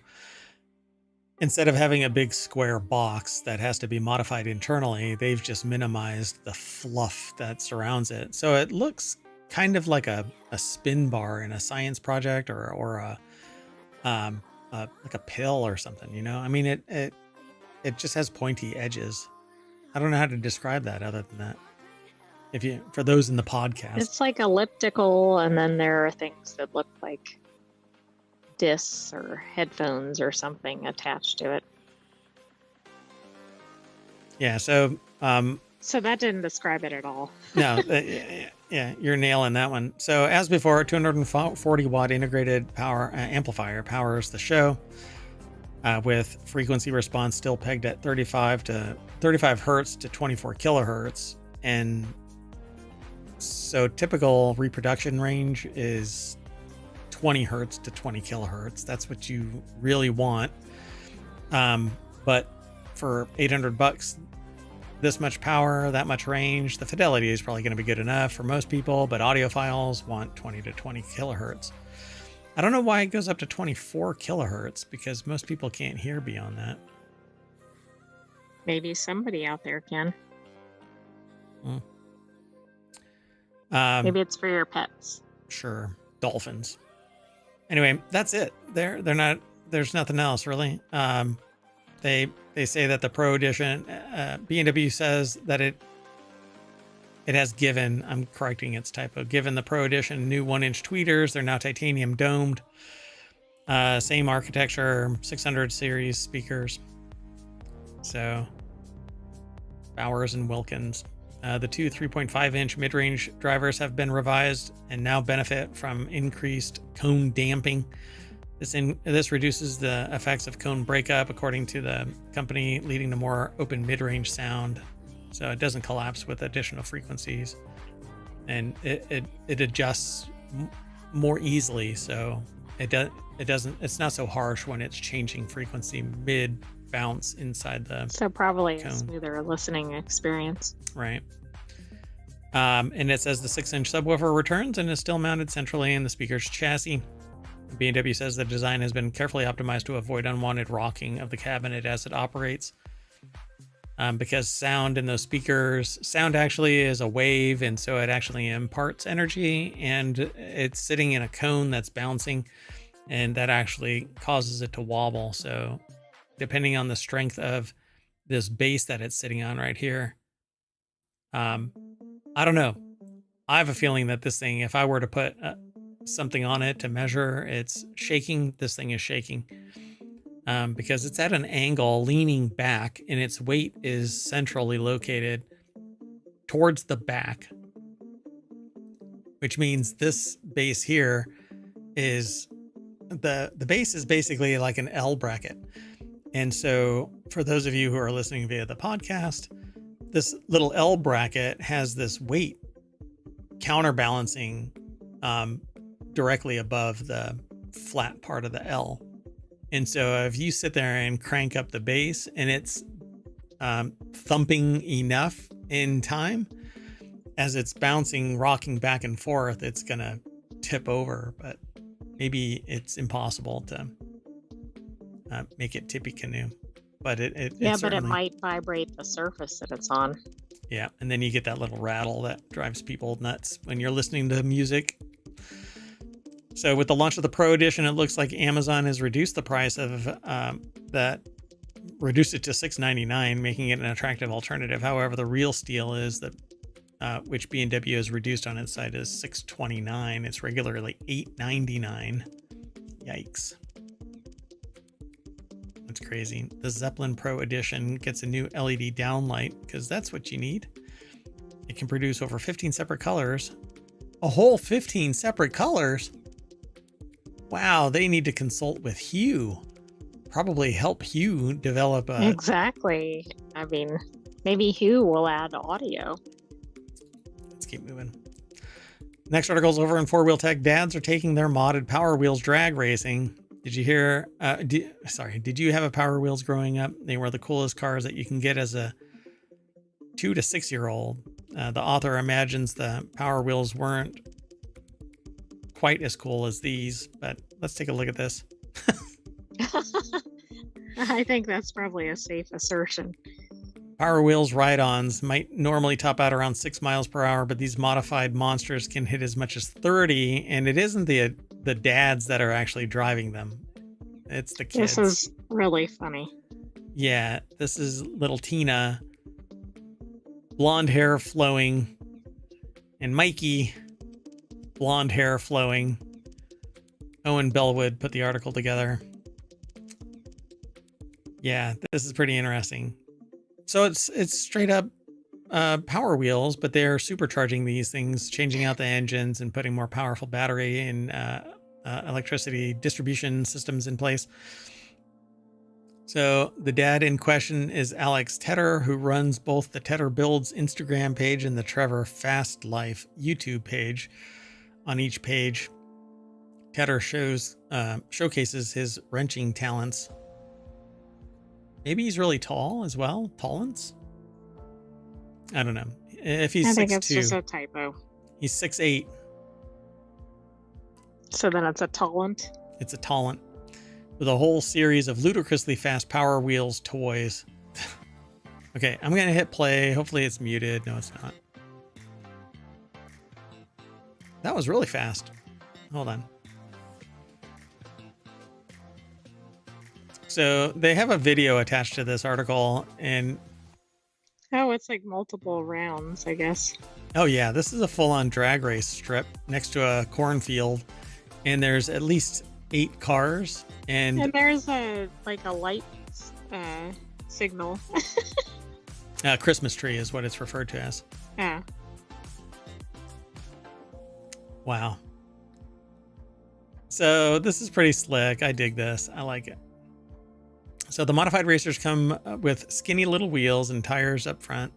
instead of having a big square box that has to be modified internally, they've just minimized the fluff that surrounds it. So it looks kind of like a spin bar in a science project or like a pill or something, I mean, it just has pointy edges. I don't know how to describe that other than that. For those in the podcast, it's like elliptical, and then there are things that look like discs or headphones or something attached to it. Yeah, so So that didn't describe it at all. no, yeah, you're nailing that one. So as before, 240 watt integrated power amplifier powers the show, with frequency response still pegged at 35 hertz to 24 kilohertz. And so typical reproduction range is 20 hertz to 20 kilohertz. That's what you really want. But for $800, this much power, that much range, the fidelity is probably going to be good enough for most people, but audiophiles want 20 to 20 kilohertz. I don't know why it goes up to 24 kilohertz, because most people can't hear beyond that. Maybe somebody out there can. Maybe it's for your pets. Sure. Dolphins. Anyway, that's it. There's nothing else really. They say that the Pro Edition, B&W says that it has given, I'm correcting its typo, given the Pro Edition new 1-inch tweeters. They're now titanium domed. Same architecture, 600 series speakers. So, Bowers and Wilkins. The two 3.5-inch mid-range drivers have been revised and now benefit from increased cone damping. This reduces the effects of cone breakup, according to the company, leading to more open mid-range sound. So it doesn't collapse with additional frequencies, and it adjusts more easily. So it's not so harsh when it's changing frequency mid bounce inside the So probably cone. a smoother listening experience. Right. And it says the 6-inch subwoofer returns and is still mounted centrally in the speaker's chassis. B&W says the design has been carefully optimized to avoid unwanted rocking of the cabinet as it operates. Because sound in those speakers, sound actually is a wave, and so it actually imparts energy, and it's sitting in a cone that's bouncing, and that actually causes it to wobble. So depending on the strength of this base that it's sitting on right here, I don't know. I have a feeling that this thing, if I were to put something on it to measure its shaking, this thing is shaking. Because it's at an angle leaning back, and its weight is centrally located towards the back, which means this base here is the base is basically like an L bracket. And so for those of you who are listening via the podcast, this little L bracket has this weight counterbalancing directly above the flat part of the L. And so if you sit there and crank up the bass and it's thumping enough in time, as it's bouncing, rocking back and forth, it's going to tip over. But maybe it's impossible to make it tippy canoe. But it but it might vibrate the surface that it's on. Yeah, and then you get that little rattle that drives people nuts when you're listening to music. So with the launch of the Pro Edition, it looks like Amazon has reduced the price of reduced it to $699, making it an attractive alternative. However, the real steal is that which B&W has reduced on its site is $629. It's regularly $899. Yikes. That's crazy. The Zeppelin Pro Edition gets a new LED downlight because that's what you need. It can produce over 15 separate colors. A whole 15 separate colors? Wow, they need to consult with Hue. Probably help Hue develop a... Exactly. I mean, maybe Hue will add audio. Let's keep moving. Next article's over in 4-Wheel Tech. Dads are taking their modded Power Wheels drag racing. Did you hear... did you have a Power Wheels growing up? They were the coolest cars that you can get as a 2 to 6-year-old. The author imagines the Power Wheels weren't quite as cool as these, but let's take a look at this. I think that's probably a safe assertion. Power Wheels ride-ons might normally top out around 6 miles per hour, but these modified monsters can hit as much as 30, and it isn't the dads that are actually driving them. It's the kids. This is really funny. Yeah, this is little Tina, blonde hair flowing, and Mikey, blonde hair flowing. Owen Bellwood put the article together. Yeah, this is pretty interesting. So it's straight up Power Wheels, but they're supercharging these things, changing out the engines and putting more powerful battery and electricity distribution systems in place. So the dad in question is Alex Tedder, who runs both the Tedder Builds Instagram page and the Trevor Fast Life YouTube page. On each page, Tedder showcases his wrenching talents. Maybe he's really tall as well. Tallance? I don't know. If he's 6'2", I think it's just a typo. He's 6'8". So then it's a talent? It's a talent. With a whole series of ludicrously fast Power Wheels toys. Okay, I'm going to hit play. Hopefully it's muted. No, it's not. That was really fast. Hold on. So they have a video attached to this article, and oh, it's like multiple rounds, I guess. Oh yeah, this is a full-on drag race strip next to a cornfield, and there's at least 8 cars, and there's a light signal. Christmas tree is what it's referred to as. Yeah. Wow. So this is pretty slick. I dig this. I like it. So the modified racers come with skinny little wheels and tires up front,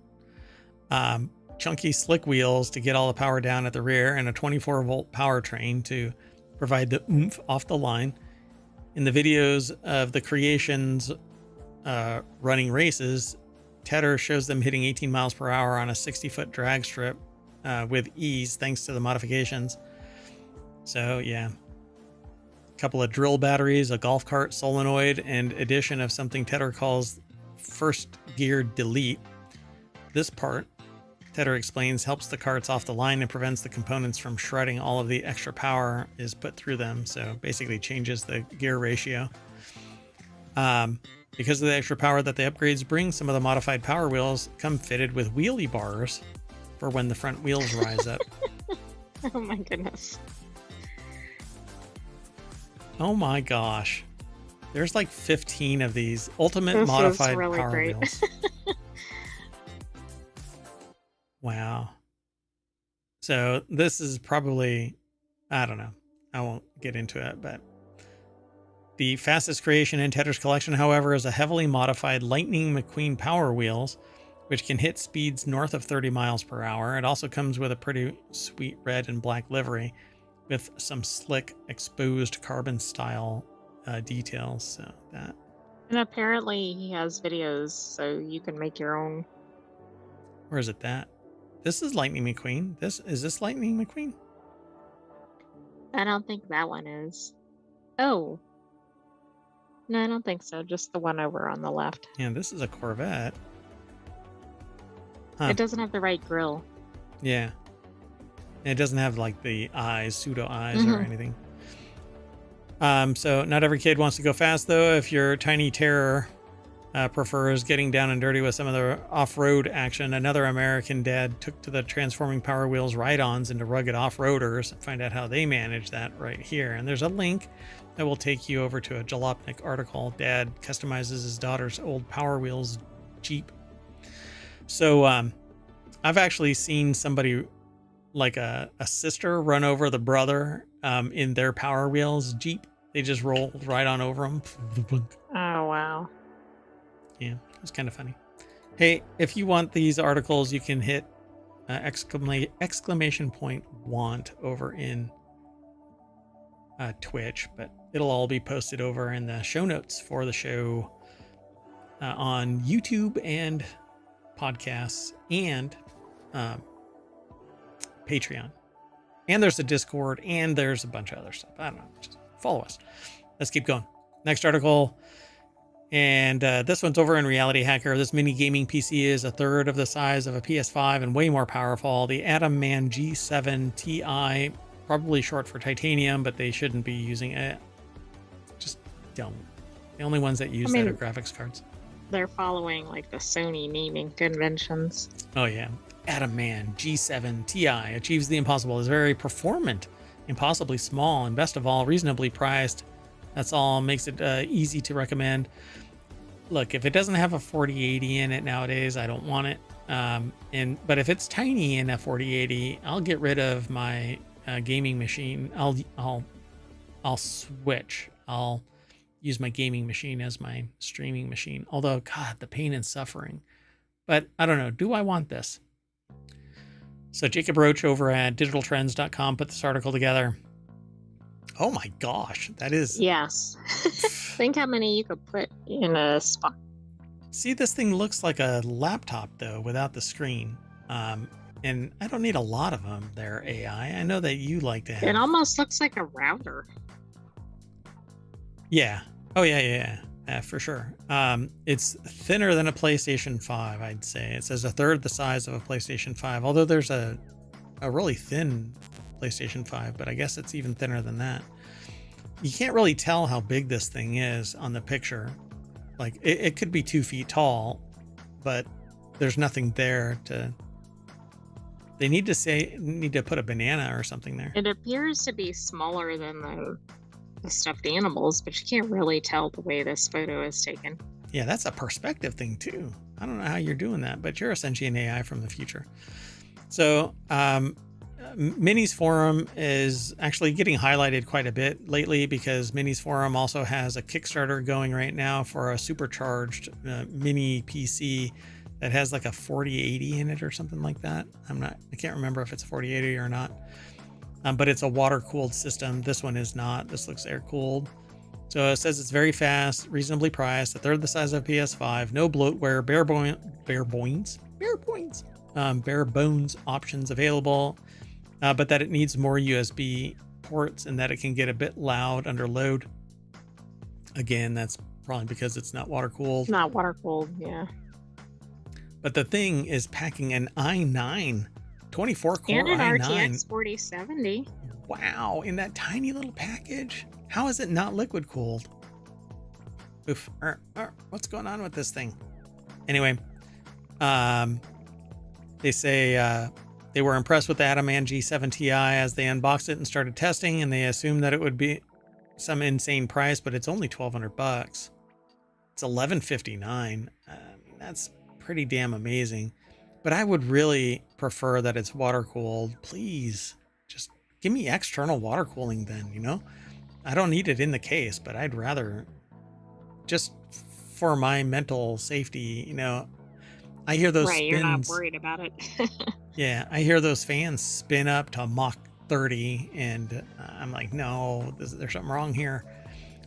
chunky slick wheels to get all the power down at the rear, and a 24-volt powertrain to provide the oomph off the line. In the videos of the creations running races, Tedder shows them hitting 18 miles per hour on a 60-foot drag strip with ease thanks to the modifications. So yeah. Couple of drill batteries, a golf cart solenoid, and addition of something Tedder calls first gear delete. This part, Tedder explains, helps the carts off the line and prevents the components from shredding all of the extra power is put through them. So basically changes the gear ratio. Because of the extra power that the upgrades bring, some of the modified Power Wheels come fitted with wheelie bars for when the front wheels rise up. Oh my goodness. Oh my gosh. There's like 15 of these ultimate modified really Power great. Wheels. Wow. So this is probably, I don't know. I won't get into it, but the fastest creation in Tedder's collection, however, is a heavily modified Lightning McQueen Power Wheels, which can hit speeds north of 30 miles per hour. It also comes with a pretty sweet red and black livery, with some slick exposed carbon style details. So that. And apparently he has videos, so you can make your own. Where is it that? This is Lightning McQueen. Is this Lightning McQueen? I don't think that one is. Oh. No, I don't think so. Just the one over on the left. Yeah, this is a Corvette. Huh. It doesn't have the right grill. Yeah. It doesn't have like the eyes, pseudo eyes or anything. So not every kid wants to go fast though. If your tiny terror prefers getting down and dirty with some of the off-road action, another American dad took to the transforming Power Wheels ride-ons into rugged off-roaders. Find out how they manage that right here. And there's a link that will take you over to a Jalopnik article. Dad customizes his daughter's old Power Wheels Jeep. So I've actually seen somebody, like a sister, run over the brother in their Power Wheels Jeep. They just rolled right on over him. Oh, wow. Yeah, it was kind of funny. Hey, if you want these articles, you can hit exclamation point want over in Twitch, but it'll all be posted over in the show notes for the show on YouTube and podcasts and Patreon. And there's a Discord and there's a bunch of other stuff. I don't know. Just follow us. Let's keep going. Next article. And this one's over in Reality Hacker. This mini gaming PC is a third of the size of a PS5 and way more powerful. The Atom Man G7 Ti, probably short for titanium, but they shouldn't be using it. Just don't. The only ones that use that are graphics cards. They're following like the Sony naming conventions. Oh yeah. Atom Man G7 Ti achieves the impossible. Is very performant impossibly small, and best of all, reasonably priced. That's all makes it easy to recommend. Look, if it doesn't have a 4080 in it nowadays, I don't want it. But if it's tiny in a 4080, I'll get rid of my gaming machine. I'll switch. I'll use my gaming machine as my streaming machine. Although, God, the pain and suffering. But I don't know. Do I want this? So Jacob Roach over at digitaltrends.com put this article together. Oh my gosh, that is... Yes. Think how many you could put in a spot. See, this thing looks like a laptop, though, without the screen. And I don't need a lot of them there, AI. I know that you like to have... It almost looks like a router. Yeah. Oh, yeah, for sure. It's thinner than a PlayStation 5, I'd say. It says a third the size of a PlayStation 5, although there's a really thin PlayStation 5, but I guess it's even thinner than that. You can't really tell how big this thing is on the picture. Like, it could be 2 feet tall, but there's nothing there to... They need to put a banana or something there. It appears to be smaller than the stuffed animals, but you can't really tell the way this photo is taken. Yeah, that's a perspective thing too. I don't know how you're doing that, but you're a sentient AI from the future. So Mini's forum is actually getting highlighted quite a bit lately because Mini's forum also has a Kickstarter going right now for a supercharged mini PC that has like a 4080 in it or something like that. I can't remember if it's a 4080 or not. But it's a water-cooled system. This one is not. This looks air-cooled. So it says it's very fast, reasonably priced, a third the size of a PS5, no bloatware, bare bones options available, but that it needs more USB ports and that it can get a bit loud under load. Again, that's probably because it's not water-cooled. Not water-cooled, yeah. But the thing is packing an i9, 24-core and an i9. RTX 4070. Wow, in that tiny little package. How is it not liquid cooled? Oof. What's going on with this thing? Anyway, they say they were impressed with the Atom G7 Ti as they unboxed it and started testing, and they assumed that it would be some insane price, but it's only $1,200. It's $1,159. That's pretty damn amazing. But I would really prefer that it's water cooled. Please, just give me external water cooling then, you know? I don't need it in the case, but I'd rather, just for my mental safety, you know, I hear those spins. You're not worried about it. Yeah, I hear those fans spin up to Mach 30, and I'm like, no, there's something wrong here.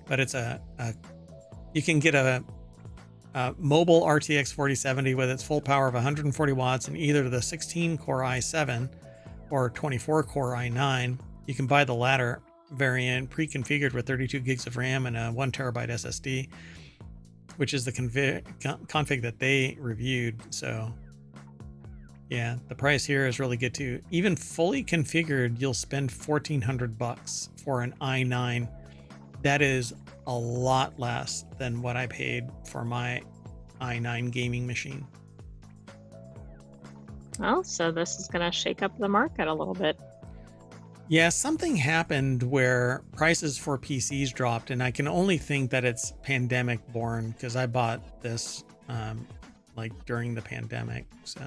But it's you can get a mobile RTX 4070 with its full power of 140 watts and either the 16-core i7 or 24-core i9. You can buy the latter variant pre-configured with 32 gigs of RAM and a 1 terabyte SSD, which is the config that they reviewed. So yeah, the price here is really good too. Even fully configured, you'll spend $1,400 for an i9. That is a lot less than what I paid for my i9 gaming machine. Well, so this is going to shake up the market a little bit. Yeah, something happened where prices for PCs dropped, and I can only think that it's pandemic born because I bought this like during the pandemic. So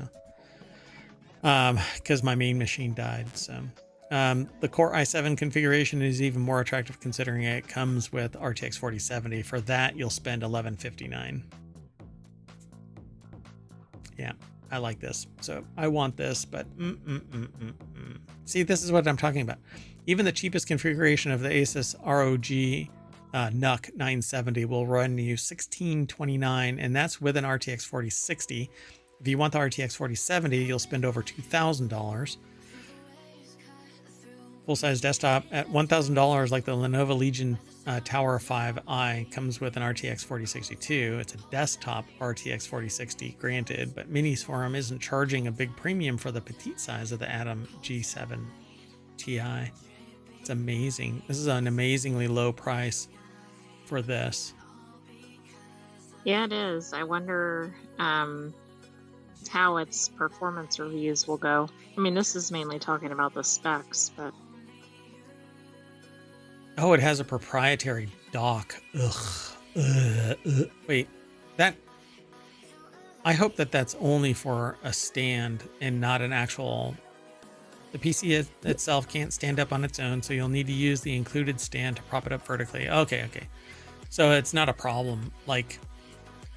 because my main machine died. So the Core i7 configuration is even more attractive considering it comes with RTX 4070. For that, you'll spend $1,159. Yeah, I like this. So I want this, but see, this is what I'm talking about. Even the cheapest configuration of the Asus ROG NUC 970 will run you $1,629, and that's with an RTX 4060. If you want the RTX 4070, you'll spend over $2,000. Full-size desktop at $1,000, like the Lenovo Legion Tower 5i, comes with an RTX 4062. It's a desktop RTX 4060, granted, but Mini's forum isn't charging a big premium for the petite size of the Atom G7 Ti. It's amazing. This is an amazingly low price for this. Yeah, it is. I wonder how its performance reviews will go. I mean, this is mainly talking about the specs, but Oh, it has a proprietary dock. Ugh. Wait, that. I hope that that's only for a stand and not an actual. The PC itself can't stand up on its own, so you'll need to use the included stand to prop it up vertically. Okay. So it's not a problem. Like,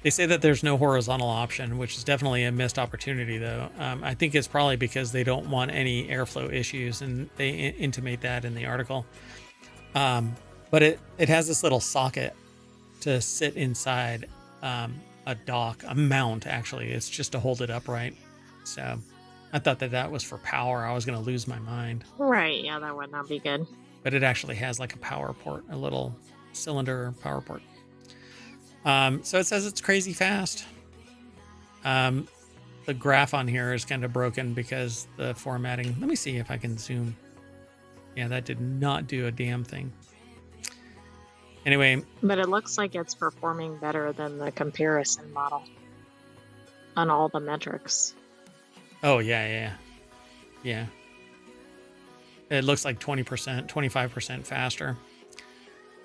they say that there's no horizontal option, which is definitely a missed opportunity, though. I think it's probably because they don't want any airflow issues, and they intimate that in the article. But it has this little socket to sit inside a dock, a mount, actually. It's just to hold it upright. So I thought that was for power. I was going to lose my mind. Right, yeah, that would not be good. But it actually has like a power port, a little cylinder power port. So it says it's crazy fast. The graph on here is kind of broken because the formatting. Let me see if I can zoom. Yeah, that did not do a damn thing. Anyway. But it looks like it's performing better than the comparison model on all the metrics. Oh, yeah. It looks like 20%, 25% faster.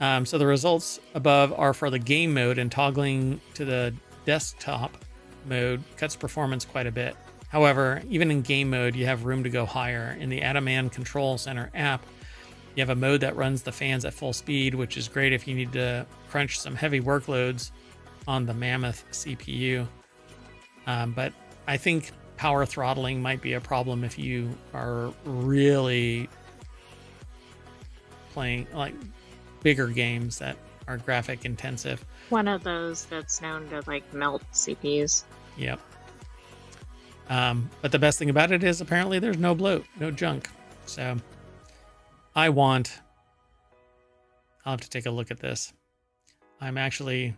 So the results above are for the game mode, and toggling to the desktop mode cuts performance quite a bit. However, even in game mode, you have room to go higher. In the Adaman Control Center app, you have a mode that runs the fans at full speed, which is great if you need to crunch some heavy workloads on the Mammoth CPU. But I think power throttling might be a problem if you are really playing like bigger games that are graphic intensive. One of those that's known to like melt CPUs. Yep. But the best thing about it is apparently there's no bloat, no junk. So I'll have to take a look at this. I'm actually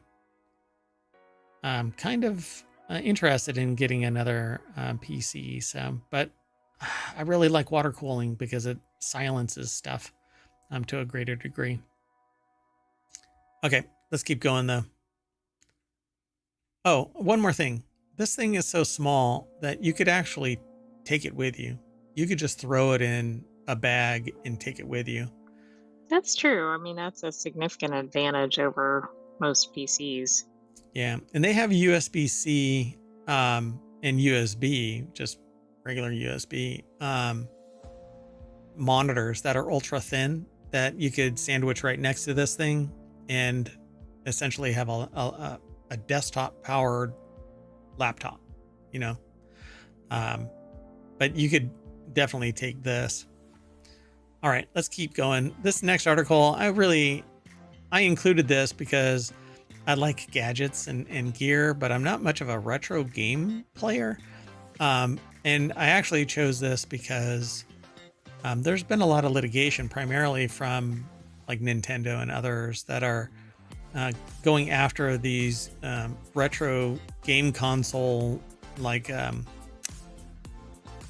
kind of interested in getting another PC. So, but I really like water cooling because it silences stuff to a greater degree. Okay, let's keep going though. Oh, one more thing. This thing is so small that you could actually take it with you. You could just throw it in a bag and take it with you. That's true. I mean, that's a significant advantage over most PCs. Yeah, and they have USB-C and USB, just regular USB monitors that are ultra thin that you could sandwich right next to this thing and essentially have a desktop powered laptop, you know. But you could definitely take this. All right, let's keep going. This next article, I included this because I like gadgets and gear, but I'm not much of a retro game player. And I actually chose this because there's been a lot of litigation, primarily from like Nintendo and others, that are going after these retro game console, like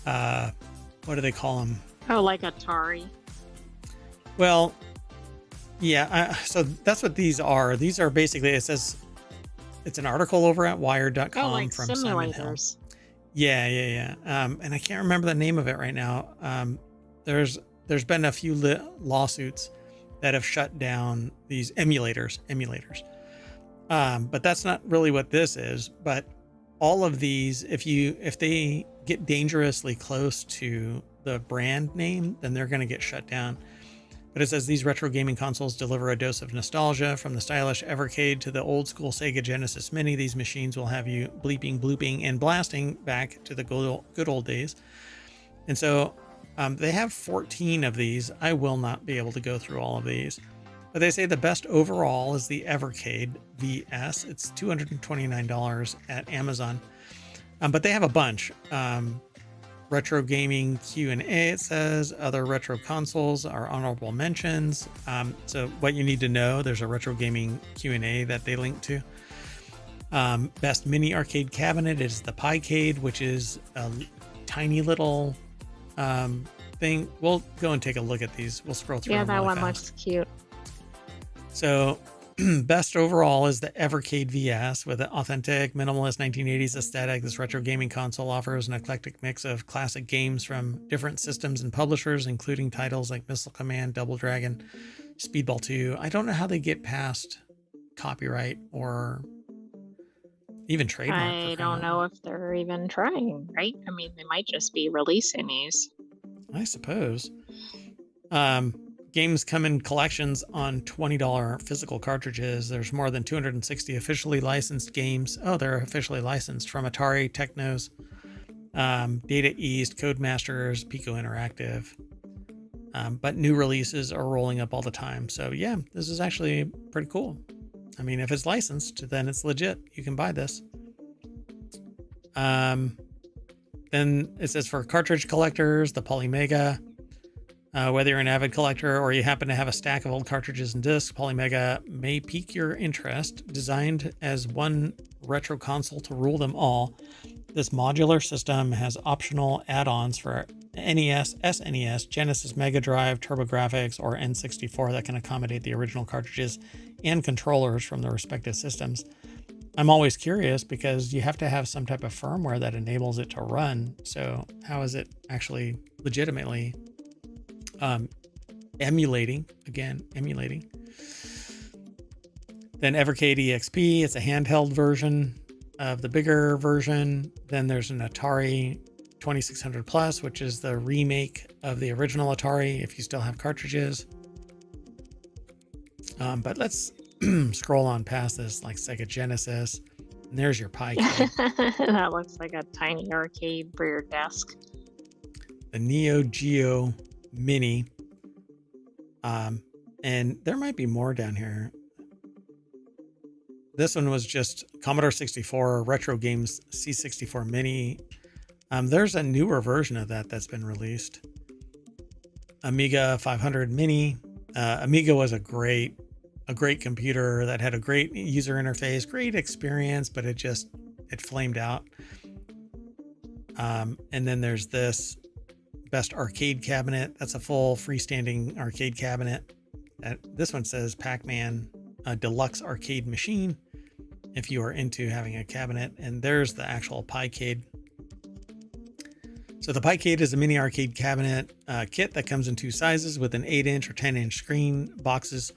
what do they call them? Oh, like Atari. Well, yeah. So that's what these are. These are basically, it says it's an article over at wired.com like from simulators. Simon Hill. Yeah. And I can't remember the name of it right now. There's been a few lawsuits that have shut down these emulators. But that's not really what this is. But all of these, if they get dangerously close to the brand name, then they're going to get shut down. But it says these retro gaming consoles deliver a dose of nostalgia. From the stylish Evercade to the old school Sega Genesis Mini, these machines will have you bleeping, blooping, and blasting back to the good old days. And so they have 14 of these. I will not be able to go through all of these. But they say the best overall is the Evercade VS. It's $229 at Amazon. But they have a bunch. Retro gaming Q&A, it says. Other retro consoles are honorable mentions. So what you need to know, there's a retro gaming Q&A that they link to. Best mini arcade cabinet is the Piecade, which is a tiny little thing. We'll go and take a look at these. We'll scroll through. Yeah, them that really one fast. looks cute. So best overall is the Evercade VS with an authentic minimalist 1980s aesthetic. This retro gaming console offers an eclectic mix of classic games from different systems and publishers, including titles like Missile Command, Double Dragon, Speedball 2. I don't know how they get past copyright or even trademark. I don't know if they're even trying, right? I mean, they might just be releasing these. I suppose. Games come in collections on $20 physical cartridges. There's more than 260 officially licensed games. Oh, they're officially licensed from Atari, Technos, Data East, Codemasters, Pico Interactive. But new releases are rolling up all the time. So yeah, this is actually pretty cool. I mean, if it's licensed, then it's legit. You can buy this. Then it says for cartridge collectors, the Polymega. Whether you're an avid collector or you happen to have a stack of old cartridges and discs, Polymega may pique your interest. Designed as one retro console to rule them all, this modular system has optional add-ons for NES, SNES, Genesis Mega Drive, TurboGrafx, or N64 that can accommodate the original cartridges and controllers from the respective systems. I'm always curious because you have to have some type of firmware that enables it to run. So how is it actually legitimately emulating? Then Evercade EXP, it's a handheld version of the bigger version. Then there's an Atari 2600 Plus, which is the remake of the original Atari if you still have cartridges. But let's scroll on past this, like Sega Genesis. And there's your Pi Kid. That looks like a tiny arcade for your desk. The Neo Geo Mini. And there might be more down here. This one was just Commodore 64 Retro Games C64 Mini. There's a newer version of that that's been released. Amiga 500 Mini. Amiga was a great computer that had a great user interface, great experience, but it flamed out. And then there's this Best Arcade Cabinet. That's a full freestanding arcade cabinet. This one says Pac-Man Deluxe Arcade Machine, if you are into having a cabinet. And there's the actual Pi-Cade. So the Pi-Cade is a mini arcade cabinet kit that comes in two sizes with an 8-inch or 10-inch screen, boxes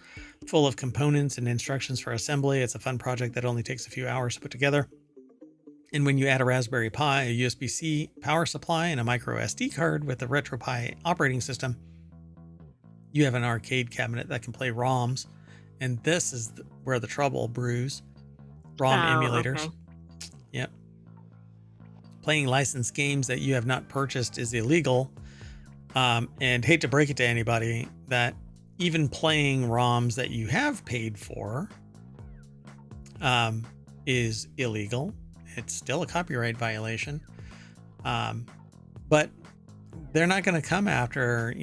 full of components and instructions for assembly. It's a fun project that only takes a few hours to put together. And when you add a Raspberry Pi, a USB-C power supply, and a micro SD card with the RetroPie operating system, you have an arcade cabinet that can play ROMs. And this is where the trouble brews. ROM emulators. Okay. Yep. Playing licensed games that you have not purchased is illegal. And hate to break it to anybody, that even playing ROMs that you have paid for is illegal. It's still a copyright violation. But they're not going to come after,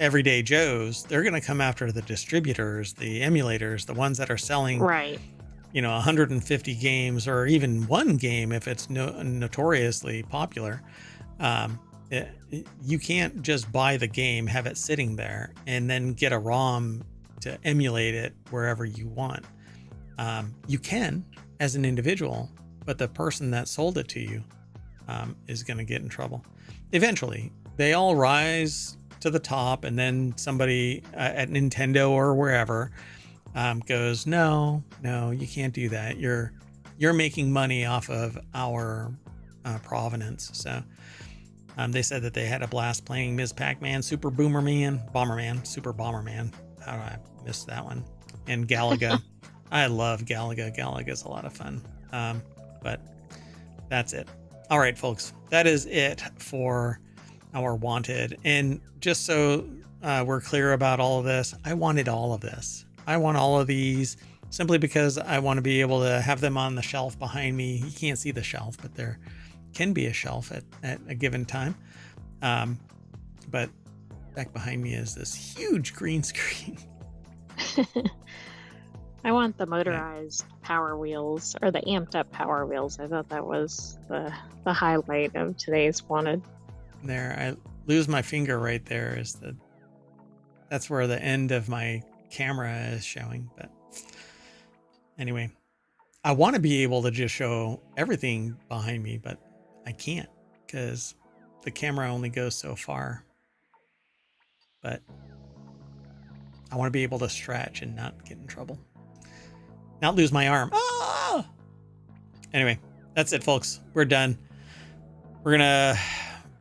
everyday Joes. They're going to come after the distributors, the emulators, the ones that are selling, Right. 150 games or even one game if it's notoriously popular. You can't just buy the game, have it sitting there, and then get a ROM to emulate it wherever you want. You can as an individual, but the person that sold it to you is going to get in trouble. Eventually, they all rise to the top, and then somebody at Nintendo or wherever goes, no, you can't do that. You're making money off of our provenance. So they said that they had a blast playing Ms. Pac-Man, Super Bomberman, Super Bomberman. How do I miss that one? And Galaga. I love Galaga. Galaga's a lot of fun. But that's it. All right, folks, that is it for our wanted. And just so we're clear about all of this, I wanted all of this. I want all of these simply because I want to be able to have them on the shelf behind me. You can't see the shelf, but there can be a shelf at a given time. But back behind me is this huge green screen. I want the motorized power wheels, or the amped up power wheels. I thought that was the highlight of today's wanted. There, I lose my finger right there. That's where the end of my camera is showing. But anyway, I want to be able to just show everything behind me, but I can't because the camera only goes so far. But I want to be able to stretch and not get in trouble. Not lose my arm. Ah! Anyway, that's it, folks. We're done. We're going to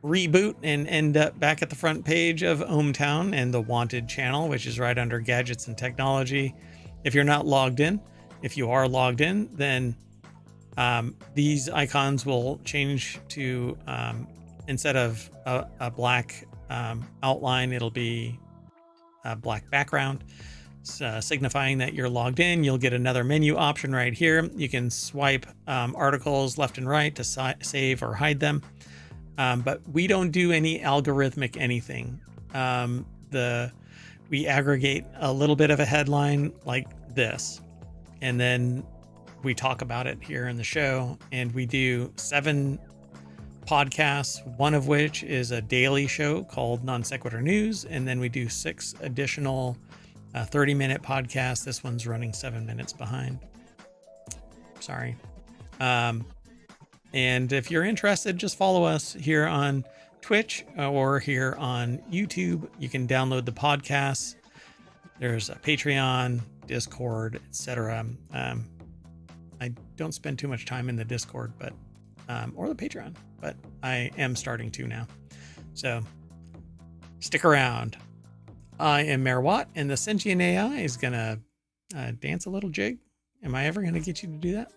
reboot and end up back at the front page of ohmTown and the Wanted channel, which is right under Gadgets and Technology. If you're not logged in, if you are logged in, then these icons will change to, instead of a black outline, it'll be a black background, signifying that you're logged in. You'll get another menu option right here. You can swipe articles left and right to save or hide them. But we don't do any algorithmic anything. We aggregate a little bit of a headline like this, and then we talk about it here in the show, and we do 7 podcasts, one of which is a daily show called Non Sequitur News, and then we do 6 additional 30-minute podcasts. This one's running 7 minutes behind. Sorry. And if you're interested, just follow us here on Twitch or here on YouTube. You can download the podcasts. There's a Patreon, Discord, etc. I don't spend too much time in the Discord, but or the Patreon, but I am starting to now. So stick around. I am Mayor Watt, and the Sentient AI is gonna dance a little jig. Am I ever gonna get you to do that?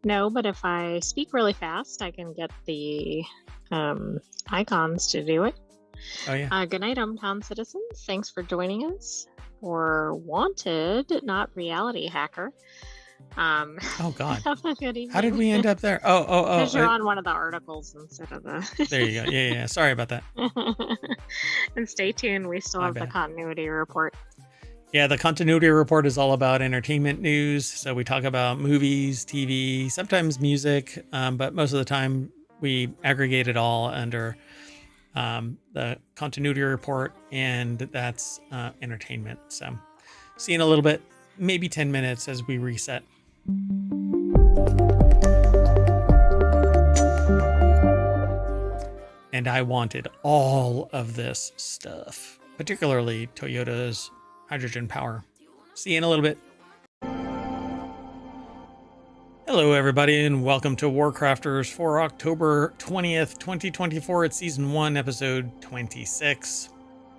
No, but if I speak really fast, I can get the icons to do it. Oh, yeah. Good night, ohmTown citizens. Thanks for joining us for Wanted, not Reality Hacker. Oh, God. Have a good evening. How did we end up there? Oh. Because you're on one of the articles instead of the... There you go. Yeah. Sorry about that. And stay tuned. We still have the continuity report. Yeah, the continuity report is all about entertainment news. So we talk about movies, TV, sometimes music, but most of the time we aggregate it all under the continuity report, and that's entertainment. So see you in a little bit, maybe 10 minutes as we reset. And I wanted all of this stuff, particularly Toyota's hydrogen power. See you in a little bit. Hello, everybody, and welcome to WarCrafters for October 20th, 2024. It's Season 1, Episode 26.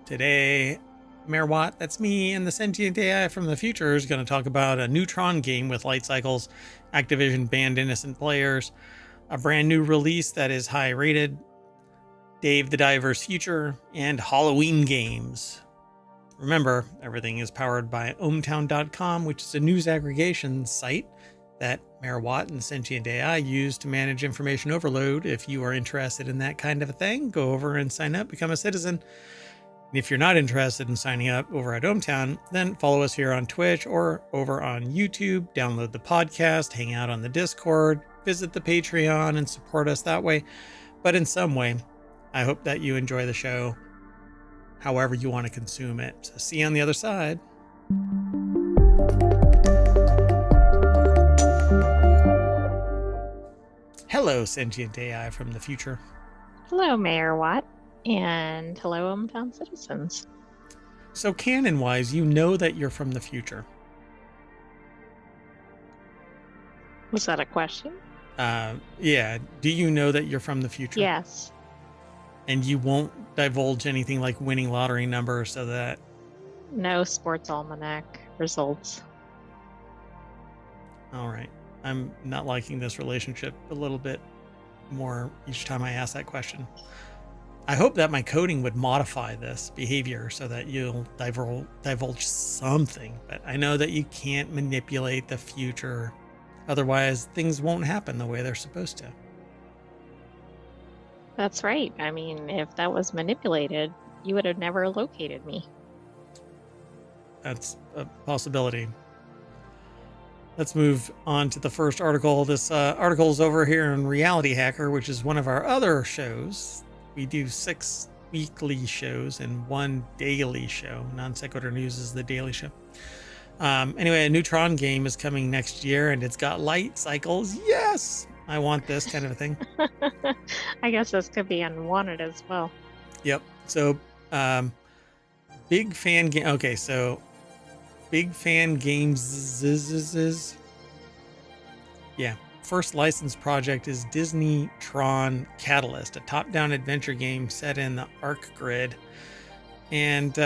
Today, Mayor Watt, that's me, and the Sentient AI from the future is going to talk about a Neutron game with light cycles. Activision banned innocent players. A brand new release that is high rated. Dave the Diver's future, and Halloween games. Remember, everything is powered by ohmTown.com, which is a news aggregation site that Mayor Watt and Sentient AI use to manage information overload. If you are interested in that kind of a thing, go over and sign up, become a citizen. And if you're not interested in signing up over at ohmTown, then follow us here on Twitch or over on YouTube, download the podcast, hang out on the Discord, visit the Patreon, and support us that way. But in some way, I hope that you enjoy the show however you want to consume it. So see you on the other side. Hello, Sentient AI from the future. Hello, Mayor Watt, and hello, ohmTown citizens. So canon-wise, you know that you're from the future. Was that a question? Yeah. Do you know that you're from the future? Yes. And you won't divulge anything like winning lottery numbers so that... No sports almanac results. All right. I'm not liking this relationship a little bit more each time I ask that question. I hope that my coding would modify this behavior so that you'll divulge something. But I know that you can't manipulate the future. Otherwise, things won't happen the way they're supposed to. That's right. I mean, if that was manipulated, you would have never located me. That's a possibility. Let's move on to the first article. This article is over here in Reality Hacker, which is one of our other shows. We do 6 weekly shows and 1 daily show. Non Sequitur News is the daily show. Anyway, a Neutron game is coming next year, and it's got light cycles. Yes! I want this kind of a thing. I guess this could be unwanted as well. Yep. So Big fan game. Okay, so Big Fan Games is yeah. First licensed project is Disney Tron Catalyst, a top-down adventure game set in the Arc Grid. And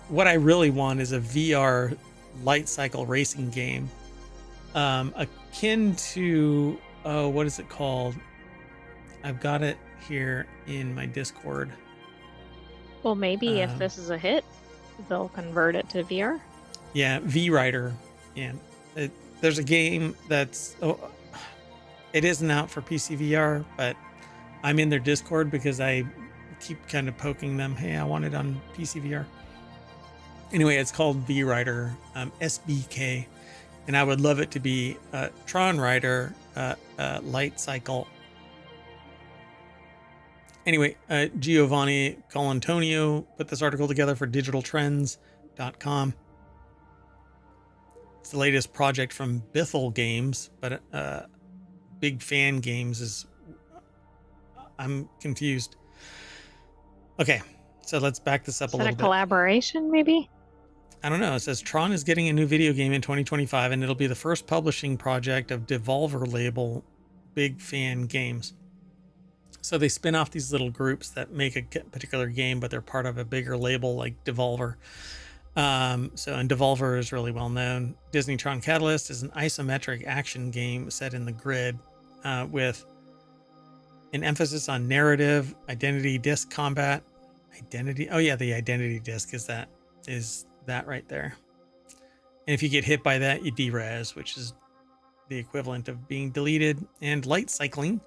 what I really want is a VR light cycle racing game, akin to what is it called? I've got it here in my Discord. Well, maybe if this is a hit, they'll convert it to VR. Yeah, V-Rider. Yeah, there's a game that's it isn't out for PC VR, but I'm in their Discord because I keep kind of poking them. Hey, I want it on PC VR. Anyway, it's called V-Rider, SBK, and I would love it to be Tron Rider light cycle. Anyway, Giovanni Colantonio put this article together for digitaltrends.com. It's the latest project from Bithell Games, but Big Fan Games is... I'm confused. Okay, so let's back this up a little bit. Is that a collaboration, maybe? I don't know. It says Tron is getting a new video game in 2025, and it'll be the first publishing project of Devolver label Big Fan Games. So they spin off these little groups that make a particular game, but they're part of a bigger label like Devolver. And Devolver is really well known. Disney Tron Catalyst is an isometric action game set in the grid with an emphasis on narrative, identity disc combat. Oh yeah, the identity disc is that right there. And if you get hit by that, you derez, which is the equivalent of being deleted, and light cycling.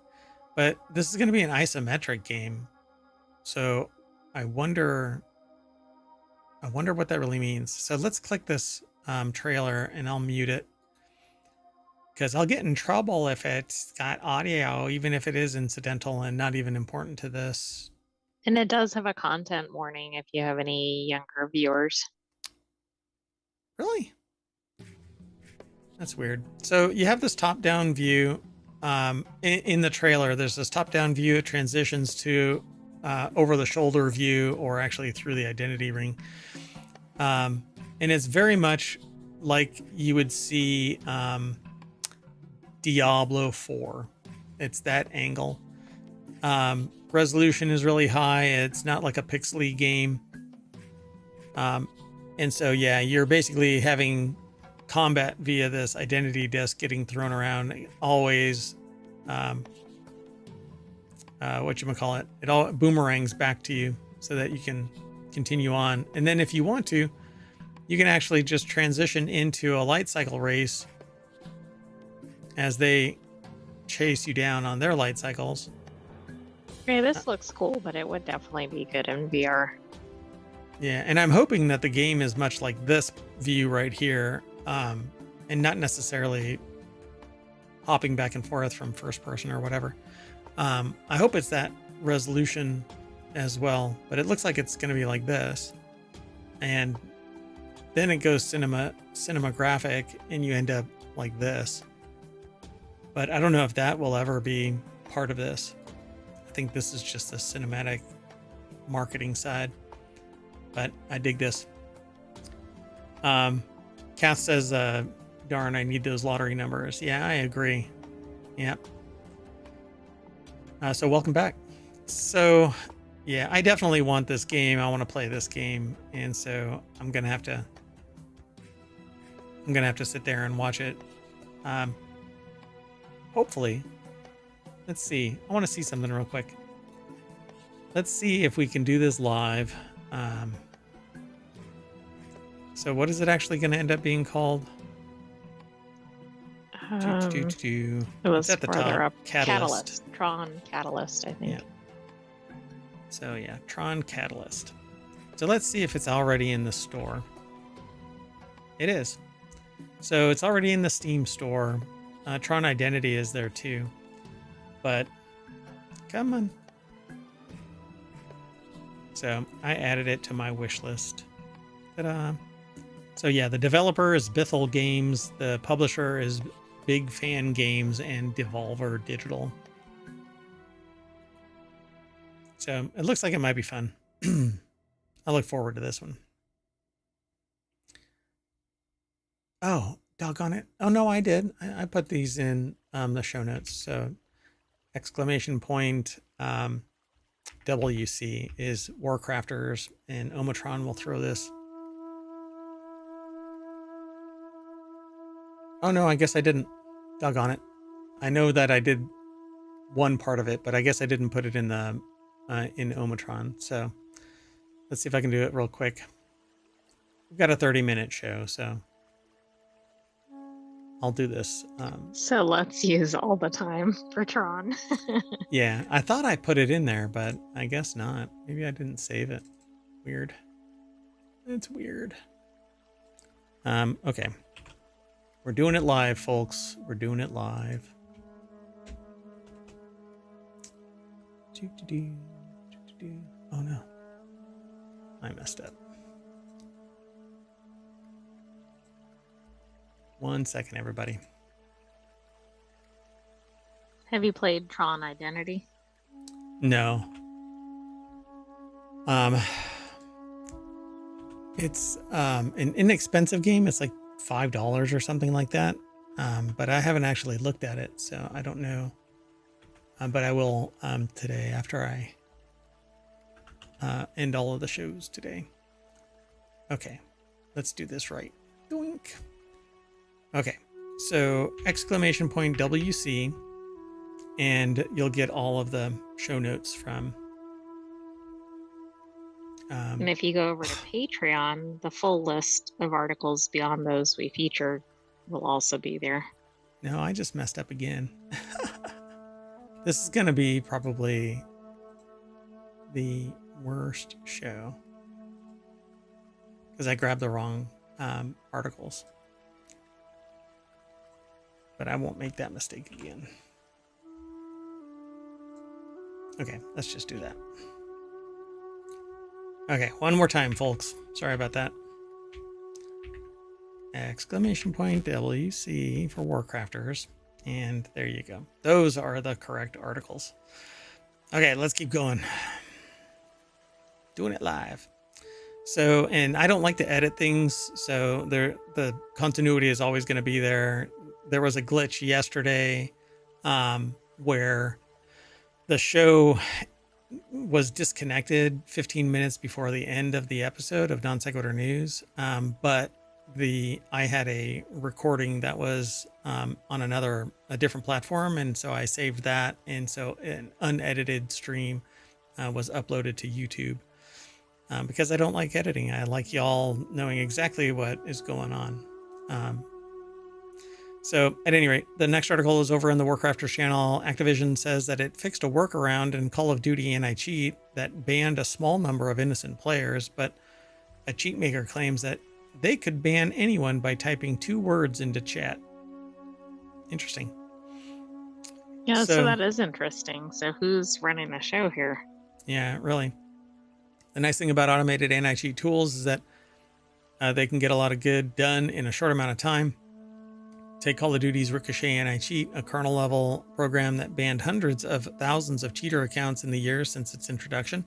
But this is going to be an isometric game. So I wonder what that really means. So let's click this trailer and I'll mute it, because I'll get in trouble if it's got audio, even if it is incidental and not even important to this. And it does have a content warning if you have any younger viewers. Really? That's weird. So you have this top-down view. In the trailer, there's this top-down view. It transitions to over-the-shoulder view, or actually through the identity ring. And it's very much like you would see Diablo 4. It's that angle. Resolution is really high. It's not like a pixely game. And so, yeah, you're basically having combat via this identity disc getting thrown around always. Whatchamacallit, it all boomerangs back to you so that you can continue on. And then if you want to, you can actually just transition into a light cycle race as they chase you down on their light cycles. Okay, this looks cool, but it would definitely be good in VR. Yeah, and I'm hoping that the game is much like this view right here, and not necessarily hopping back and forth from first person or whatever. I hope it's that resolution as well, but it looks like it's going to be like this. And then it goes cinematographic, and you end up like this. But I don't know if that will ever be part of this. I think this is just the cinematic marketing side. But I dig this. Kath says, darn, I need those lottery numbers. Yeah, I agree. Yep. So welcome back. So yeah, I definitely want this game. I want to play this game. And so I'm going to have to sit there and watch it. Hopefully. Let's see. I want to see something real quick. Let's see if we can do this live. So what is it actually going to end up being called? It was at the further top. up. Catalyst. Tron Catalyst, I think. Yeah. So yeah, Tron Catalyst. So let's see if it's already in the store. It is. So it's already in the Steam store. Tron Identity is there too. But come on. So I added it to my wish list. Ta-da. So yeah, the developer is Bithell Games. The publisher is Big Fan Games and Devolver Digital. So it looks like it might be fun. I look forward to this one. Oh, doggone it. Oh, no, I did. I put these in the show notes. So exclamation point WC is WarCrafters, and ohmTown will throw this. Oh, no, I guess I didn't. Doggone it. I know that I did one part of it, but I guess I didn't put it in the in ohmTown. So let's see if I can do it real quick. We've got a 30-minute show, so I'll do this. So let's use all the time for Tron. Yeah, I thought I put it in there, but I guess not. Maybe I didn't save it. Weird. It's weird. Okay. We're doing it live, folks. We're doing it live. Oh no. I messed up. 1 second, everybody. Have you played Tron Identity? No. It's an inexpensive game. It's like $5 or something like that. But I haven't actually looked at it, so I don't know. But I will today after I end all of the shows today. Okay, let's do this right. Doink. Okay, so exclamation point WC, and you'll get all of the show notes from. And if you go over to Patreon, the full list of articles beyond those we featured will also be there. No, I just messed up again. This is going to be probably the worst show because I grabbed the wrong articles. But I won't make that mistake again. Okay, let's just do that. Okay, one more time, folks. Sorry about that. Exclamation point WC for WarCrafters. And there you go. Those are the correct articles. Okay, let's keep going. Doing it live. So, and I don't like to edit things, so the continuity is always going to be there. There was a glitch yesterday where the show was disconnected 15 minutes before the end of the episode of Non Sequitur News, but I had a recording that was on a different platform, and so I saved that, and so an unedited stream was uploaded to YouTube because I don't like editing. I like y'all knowing exactly what is going on. So at any rate, the next article is over on the WarCrafters channel. Activision says that it fixed a workaround in Call of Duty Anti-Cheat that banned a small number of innocent players, but a cheat maker claims that they could ban anyone by typing 2 words into chat. Interesting. Yeah, so that is interesting. So who's running the show here? Yeah, really. The nice thing about automated anti-cheat tools is that they can get a lot of good done in a short amount of time. Take Call of Duty's Ricochet Anti-Cheat, a kernel-level program that banned hundreds of thousands of cheater accounts in the years since its introduction.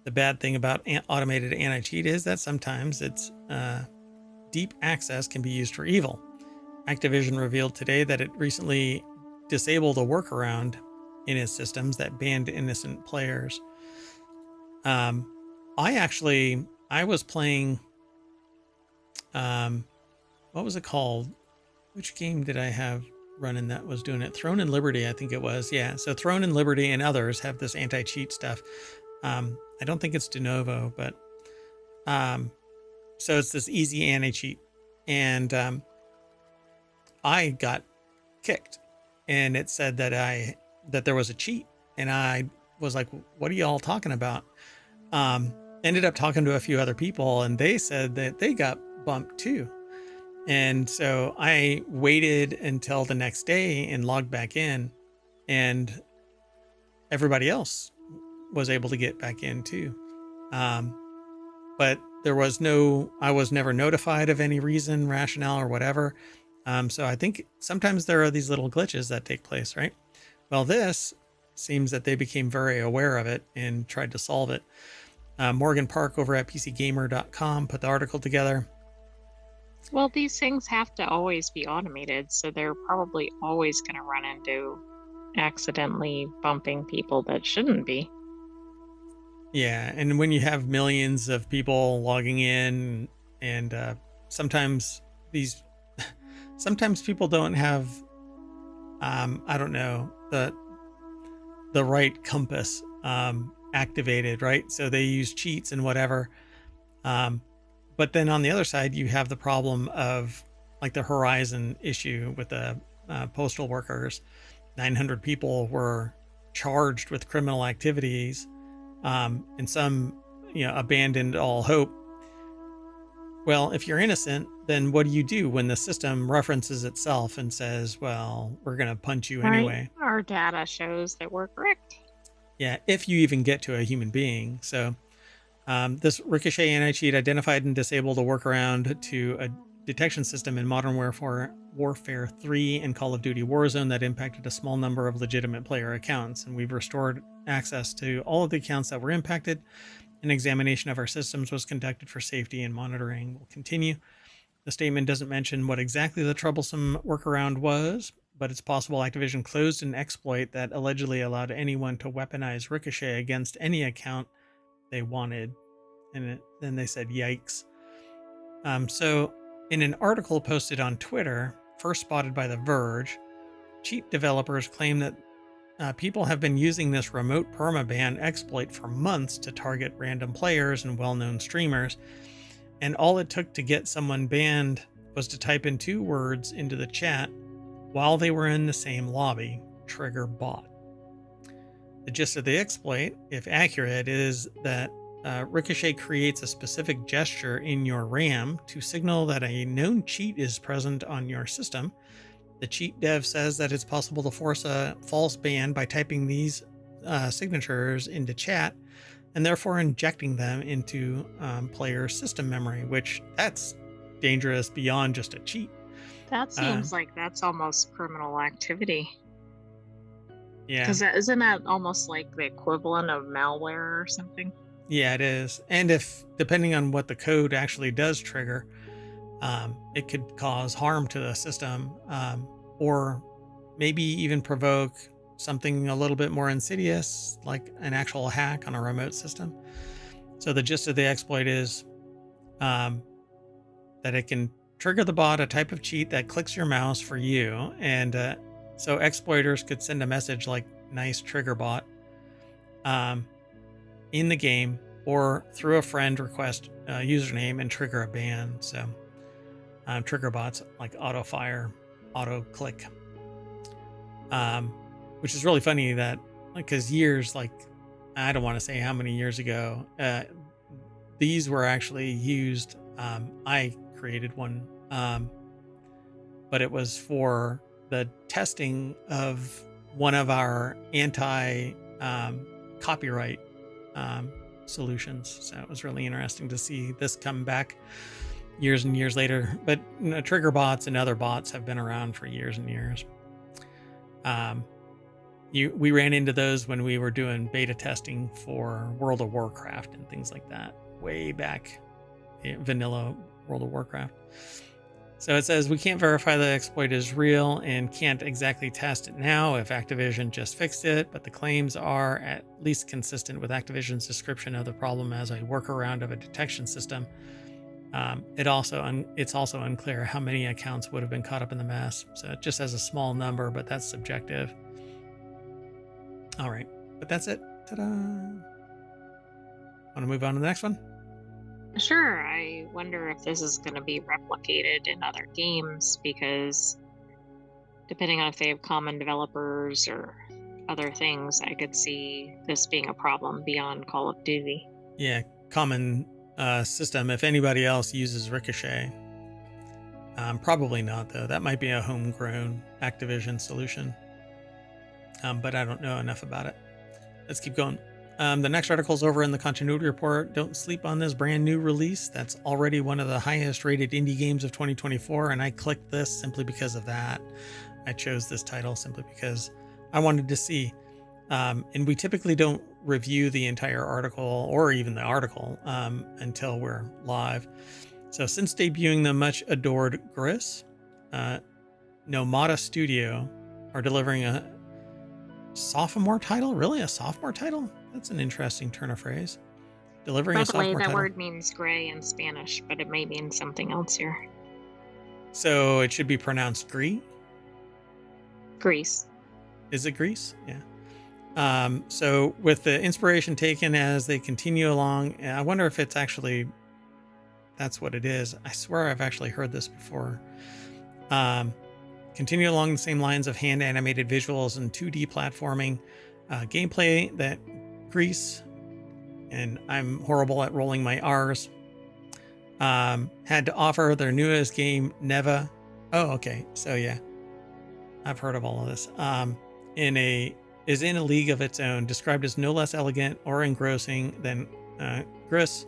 The bad thing about automated anti-cheat is that sometimes its deep access can be used for evil. Activision revealed today that it recently disabled a workaround in its systems that banned innocent players. I was playing, what was it called? Which game did I have running that was doing it? Throne and Liberty, I think it was. Yeah, so Throne and Liberty and others have this anti-cheat stuff. I don't think it's de novo, but so it's this easy anti-cheat, and I got kicked, and it said that there was a cheat, and I was like, "What are y'all talking about?" Ended up talking to a few other people, and they said that they got bumped too, and so I waited until the next day and logged back in, and everybody else was able to get back in too. But I was never notified of any reason, rationale, or whatever. So I think sometimes there are these little glitches that take place, right? Well, this seems that they became very aware of it and tried to solve it. Morgan Park over at PCGamer.com put the article together. Well, these things have to always be automated, so they're probably always going to run into accidentally bumping people that shouldn't be. Yeah, and when you have millions of people logging in, and sometimes these, sometimes people don't have, I don't know, the right compass activated, right? So they use cheats and whatever. But then on the other side, you have the problem of like the Horizon issue with the postal workers. 900 people were charged with criminal activities, and some, abandoned all hope. Well, if you're innocent, then what do you do when the system references itself and says, well, we're going to punch you anyway? Our data shows that we're correct. Yeah, if you even get to a human being. So this Ricochet anti-cheat identified and disabled a workaround to a detection system in Modern Warfare 3 and Call of Duty Warzone that impacted a small number of legitimate player accounts. And we've restored access to all of the accounts that were impacted. An examination of our systems was conducted for safety, and monitoring will continue. The statement doesn't mention what exactly the troublesome workaround was, but it's possible Activision closed an exploit that allegedly allowed anyone to weaponize Ricochet against any account they wanted. And then they said, yikes. So in an article posted on Twitter, first spotted by The Verge, cheat developers claim that people have been using this remote permaban exploit for months to target random players and well-known streamers. And all it took to get someone banned was to type in 2 words into the chat while they were in the same lobby: trigger bot. The gist of the exploit, if accurate, is that Ricochet creates a specific gesture in your RAM to signal that a known cheat is present on your system. The cheat dev says that it's possible to force a false ban by typing these signatures into chat and therefore injecting them into player system memory, which that's dangerous beyond just a cheat. That seems like that's almost criminal activity. Yeah. Because isn't that almost like the equivalent of malware or something? Yeah, it is. And if, depending on what the code actually does trigger, it could cause harm to the system, or maybe even provoke something a little bit more insidious, like an actual hack on a remote system. So the gist of the exploit is that it can trigger the bot, a type of cheat that clicks your mouse for you. And so exploiters could send a message like "nice trigger bot" in the game, or through a friend request username and trigger a ban. So trigger bots like auto fire, auto click, which is really funny that, because years, like, I don't want to say how many years ago, these were actually used. I created one, but it was for the testing of one of our anti copyright solutions. So it was really interesting to see this come back years and years later. But trigger bots and other bots have been around for years and years. We ran into those when we were doing beta testing for World of Warcraft and things like that, way back in vanilla World of Warcraft. So it says we can't verify the exploit is real and can't exactly test it now if Activision just fixed it, but the claims are at least consistent with Activision's description of the problem as a workaround of a detection system. It's also unclear how many accounts would have been caught up in the mess. So it just has a small number, but that's subjective. All right, but that's it. Ta-da! Want to move on to the next one? Sure. I wonder if this is going to be replicated in other games, because depending on if they have common developers or other things, I could see this being a problem beyond Call of Duty. Yeah, common system. If anybody else uses Ricochet, probably not, though. That might be a homegrown Activision solution, but I don't know enough about it. Let's keep going. The next article is over in the continuity report. Don't sleep on this brand new release. That's already one of the highest rated indie games of 2024. And I clicked this simply because of that. I chose this title simply because I wanted to see. And we typically don't review the entire article or even the article until we're live. So since debuting the much adored Gris, Nomada Studio are delivering a sophomore title. Really, a sophomore title? That's an interesting turn of phrase. Delivering By a the way, sophomore that title. word means gray in Spanish, but it may mean something else here. So it should be pronounced Gree. Greece. Is it Greece? Yeah. So with the inspiration taken as they continue along, I wonder if it's actually, that's what it is. I swear I've actually heard this before. Continue along the same lines of hand animated visuals and 2D platforming gameplay that Greece, and I'm horrible at rolling my R's, had to offer their newest game, Neva. Oh, okay. So yeah, I've heard of all of this. Is in a league of its own, described as no less elegant or engrossing than Gris.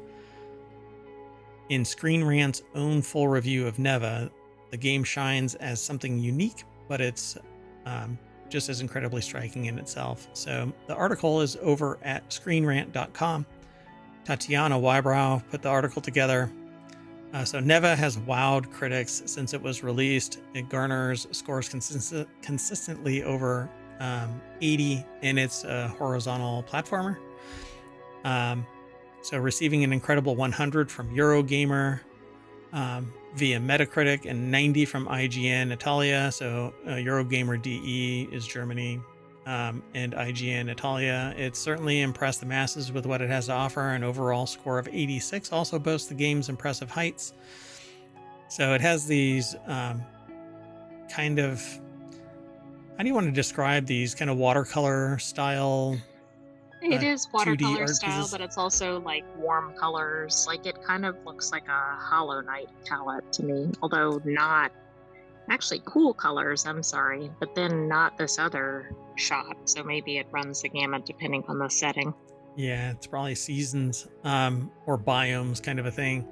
In Screen Rant's own full review of Neva, the game shines as something unique, but it's just as incredibly striking in itself. So the article is over at screenrant.com. Tatiana Wybrow put the article together. So Neva has wowed critics since it was released. It garners scores consistently over 80 in its horizontal platformer. So receiving an incredible 100 from Eurogamer via Metacritic and 90 from IGN Italia. So Eurogamer DE is Germany, and IGN Italia. It certainly impressed the masses with what it has to offer. An overall score of 86 also boasts the game's impressive heights. So it has these kind of, how do you want to describe these kind of watercolor style? It is 2D watercolor art style, pieces? but it's also like warm colors. Like it kind of looks like a Hollow Knight palette to me, although not actually cool colors, I'm sorry, but then not this other shot. So maybe it runs the gamut depending on the setting. Yeah, it's probably seasons or biomes kind of a thing.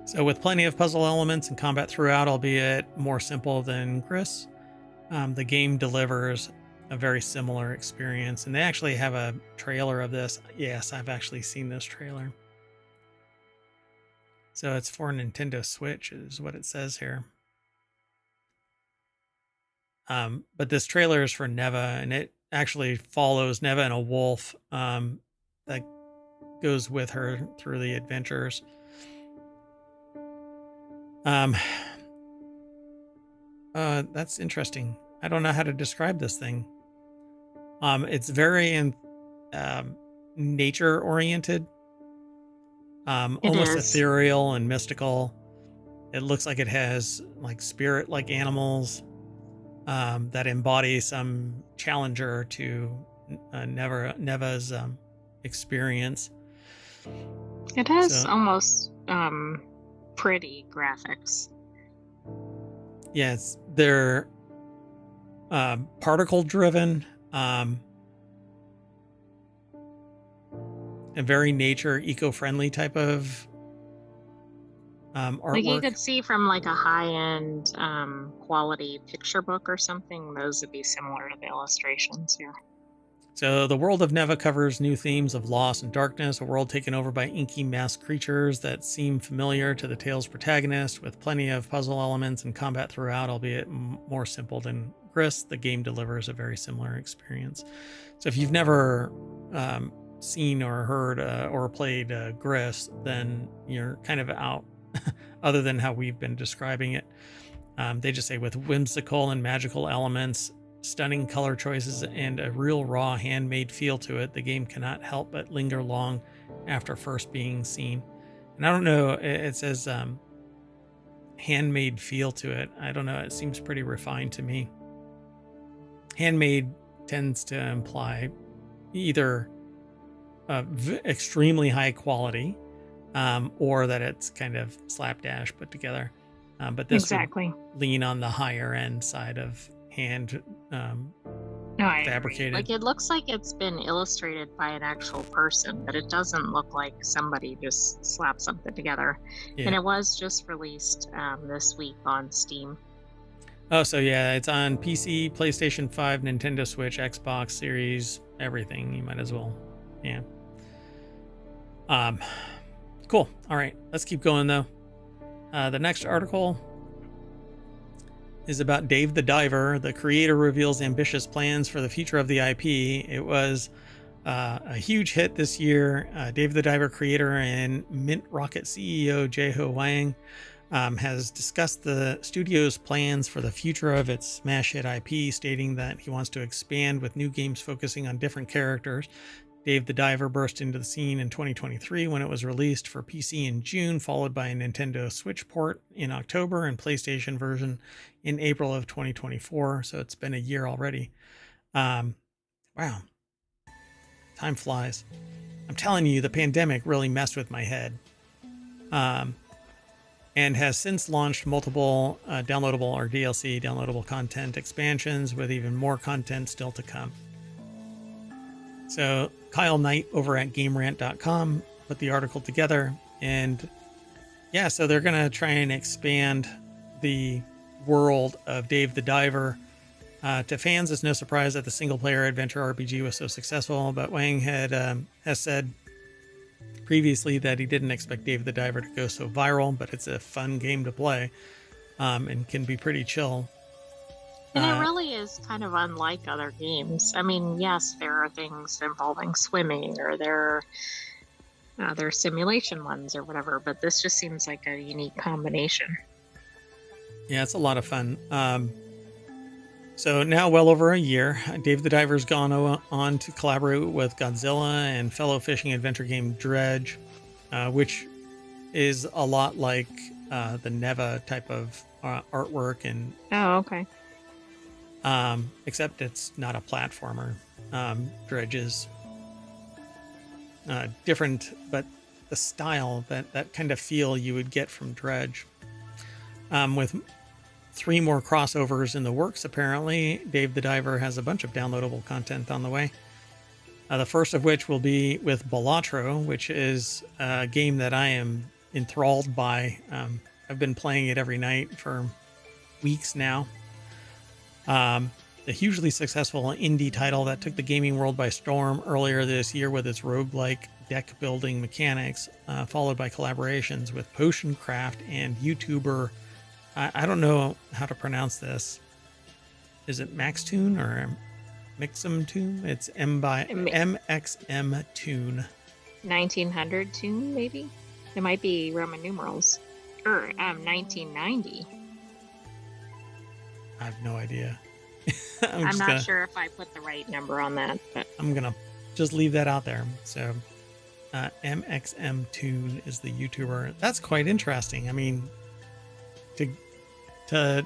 So with plenty of puzzle elements and combat throughout, albeit more simple than Gris, the game delivers a very similar experience. And they actually have a trailer of this. Yes, I've actually seen this trailer. So it's for Nintendo Switch is what it says here. But this trailer is for Neva, and it actually follows Neva and a wolf that goes with her through the adventures. That's interesting. I don't know how to describe this thing. It's very nature oriented, almost ethereal and mystical. It looks like it has like spirit like animals that embody some challenger to Neva's experience. It has almost pretty graphics. Yes, they're particle driven, and very nature eco-friendly type of artwork. Like you could see from like a high-end quality picture book or something, those would be similar to the illustrations here. So the world of Neva covers new themes of loss and darkness, a world taken over by inky masked creatures that seem familiar to the tale's protagonist, with plenty of puzzle elements and combat throughout, albeit more simple than Gris. The game delivers a very similar experience. So if you've never seen or heard or played Gris, then you're kind of out, other than how we've been describing it. They just say with whimsical and magical elements, stunning color choices, and a real raw handmade feel to it, the game cannot help but linger long after first being seen. And I don't know, it says handmade feel to it. I don't know, it seems pretty refined to me. Handmade tends to imply either extremely high quality or that it's kind of slapdash put together. But this exactly would lean on the higher end side of hand fabricated. Like it looks like it's been illustrated by an actual person, but it doesn't look like somebody just slapped something together. Yeah. And it was just released this week on Steam. Oh, so yeah, it's on PC, PlayStation 5, Nintendo Switch, Xbox Series, everything. You might as well. Yeah. Cool. All right, let's keep going though. The next article is about Dave the Diver. The creator reveals ambitious plans for the future of the IP. It was a huge hit this year. Dave the Diver creator and Mint Rocket CEO Jeho Wang has discussed the studio's plans for the future of its smash hit IP, stating that he wants to expand with new games focusing on different characters. Dave the Diver burst into the scene in 2023 when it was released for PC in June, followed by a Nintendo Switch port in October and PlayStation version in April of 2024. So it's been a year already. Wow. Time flies. I'm telling you, the pandemic really messed with my head. And has since launched multiple downloadable or DLC downloadable content expansions with even more content still to come. So Kyle Knight over at GameRant.com put the article together, and yeah, so they're gonna try and expand the world of Dave the Diver. To fans, it's no surprise that the single-player adventure RPG was so successful, but Wang has said previously that he didn't expect Dave the Diver to go so viral, but it's a fun game to play, and can be pretty chill. And it really is kind of unlike other games. I mean, yes, there are things involving swimming, or there are simulation ones or whatever, but this just seems like a unique combination. Yeah, it's a lot of fun. So now, well over a year, Dave the Diver's gone on to collaborate with Godzilla and fellow fishing adventure game Dredge, which is a lot like the Neva type of artwork, and Oh, okay. except it's not a platformer. Dredge is different, but the style, that kind of feel you would get from Dredge. With 3 more crossovers in the works, apparently, Dave the Diver has a bunch of downloadable content on the way. The first of which will be with Balatro, which is a game that I am enthralled by. I've been playing it every night for weeks now. A hugely successful indie title that took the gaming world by storm earlier this year with its roguelike deck building mechanics, followed by collaborations with Potion Craft and YouTuber, I don't know how to pronounce this. Is it MaxTune or MixMTune? It's MXM Tune. 1900 tune, maybe? It might be Roman numerals. Or 1990. I have no idea. I'm not sure if I put the right number on that, but I'm gonna just leave that out there. So MXM Tune is the YouTuber. That's quite interesting. I mean, to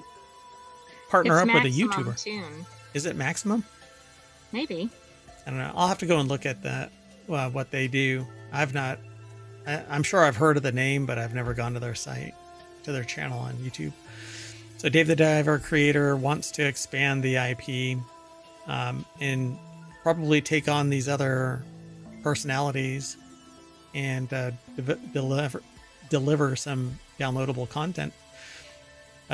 partner up with a YouTuber. Tune. Is it Maximum? Maybe. I don't know. I'll have to go and look at that. What they do. I'm sure I've heard of the name, but I've never gone to their site, to their channel on YouTube. So Dave the Diver creator wants to expand the IP, and probably take on these other personalities and deliver some downloadable content.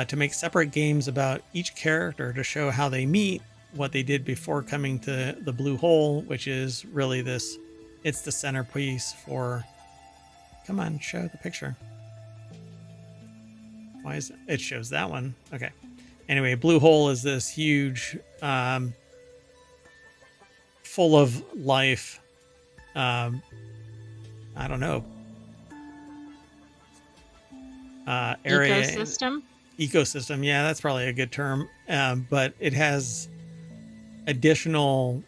To make separate games about each character to show how they meet, what they did before coming to the blue hole, which is really it's the centerpiece for, come on, show the picture. Why is it shows that one? Okay. Anyway, blue hole is this huge, full of life, I don't know, area. Ecosystem, yeah, that's probably a good term. But it has additional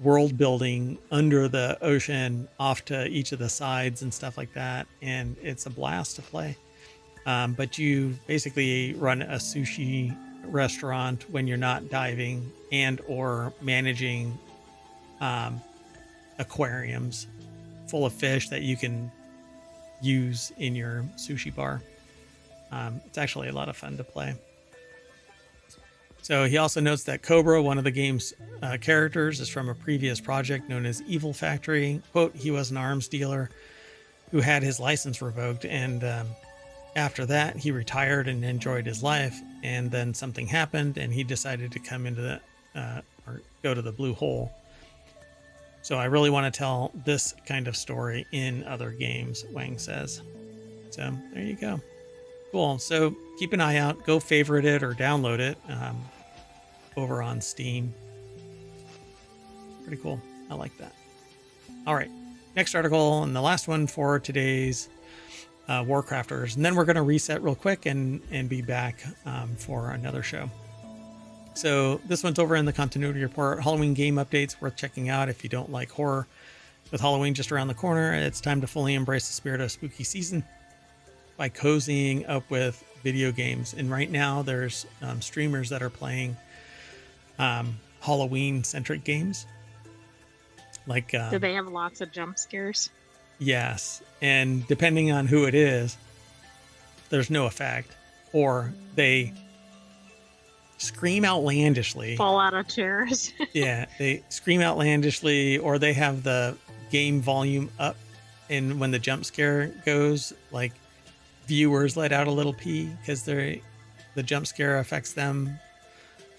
world building under the ocean off to each of the sides and stuff like that, and it's a blast to play. But you basically run a sushi restaurant when you're not diving and or managing aquariums full of fish that you can use in your sushi bar. It's actually a lot of fun to play. So he also notes that Cobra, one of the game's characters, is from a previous project known as Evil Factory. Quote, he was an arms dealer who had his license revoked, and after that, he retired and enjoyed his life, and then something happened, and he decided to come into the or go to the blue hole. So I really want to tell this kind of story in other games, Wang says. So there you go. Cool. So keep an eye out. Go favorite it or download it over on Steam. Pretty cool. I like that. All right. Next article and the last one for today's WarCrafters. And then we're going to reset real quick and be back for another show. So this one's over in the continuity report. Halloween game updates worth checking out if you don't like horror. With Halloween just around the corner, it's time to fully embrace the spirit of spooky season by cozying up with video games. And right now there's streamers that are playing Halloween centric games. Like, do they have lots of jump scares? Yes. And depending on who it is, there's no effect, or they scream outlandishly. Fall out of chairs. Yeah. They scream outlandishly, or they have the game volume up. And when the jump scare goes, like, viewers let out a little pee because the jump scare affects them.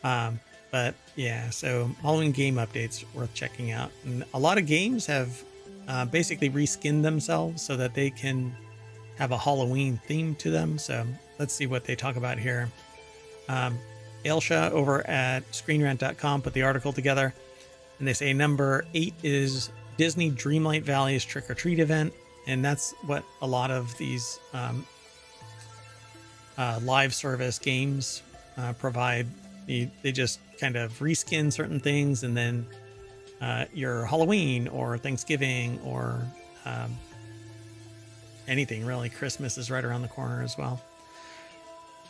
But yeah, so Halloween game updates worth checking out. And a lot of games have basically reskinned themselves so that they can have a Halloween theme to them. So let's see what they talk about here. Ailsha over at screenrant.com put the article together, and they say number 8 is Disney Dreamlight Valley's Trick or Treat event. And that's what a lot of these live service games provide. They just kind of reskin certain things, and then your Halloween or Thanksgiving or anything really. Christmas is right around the corner as well.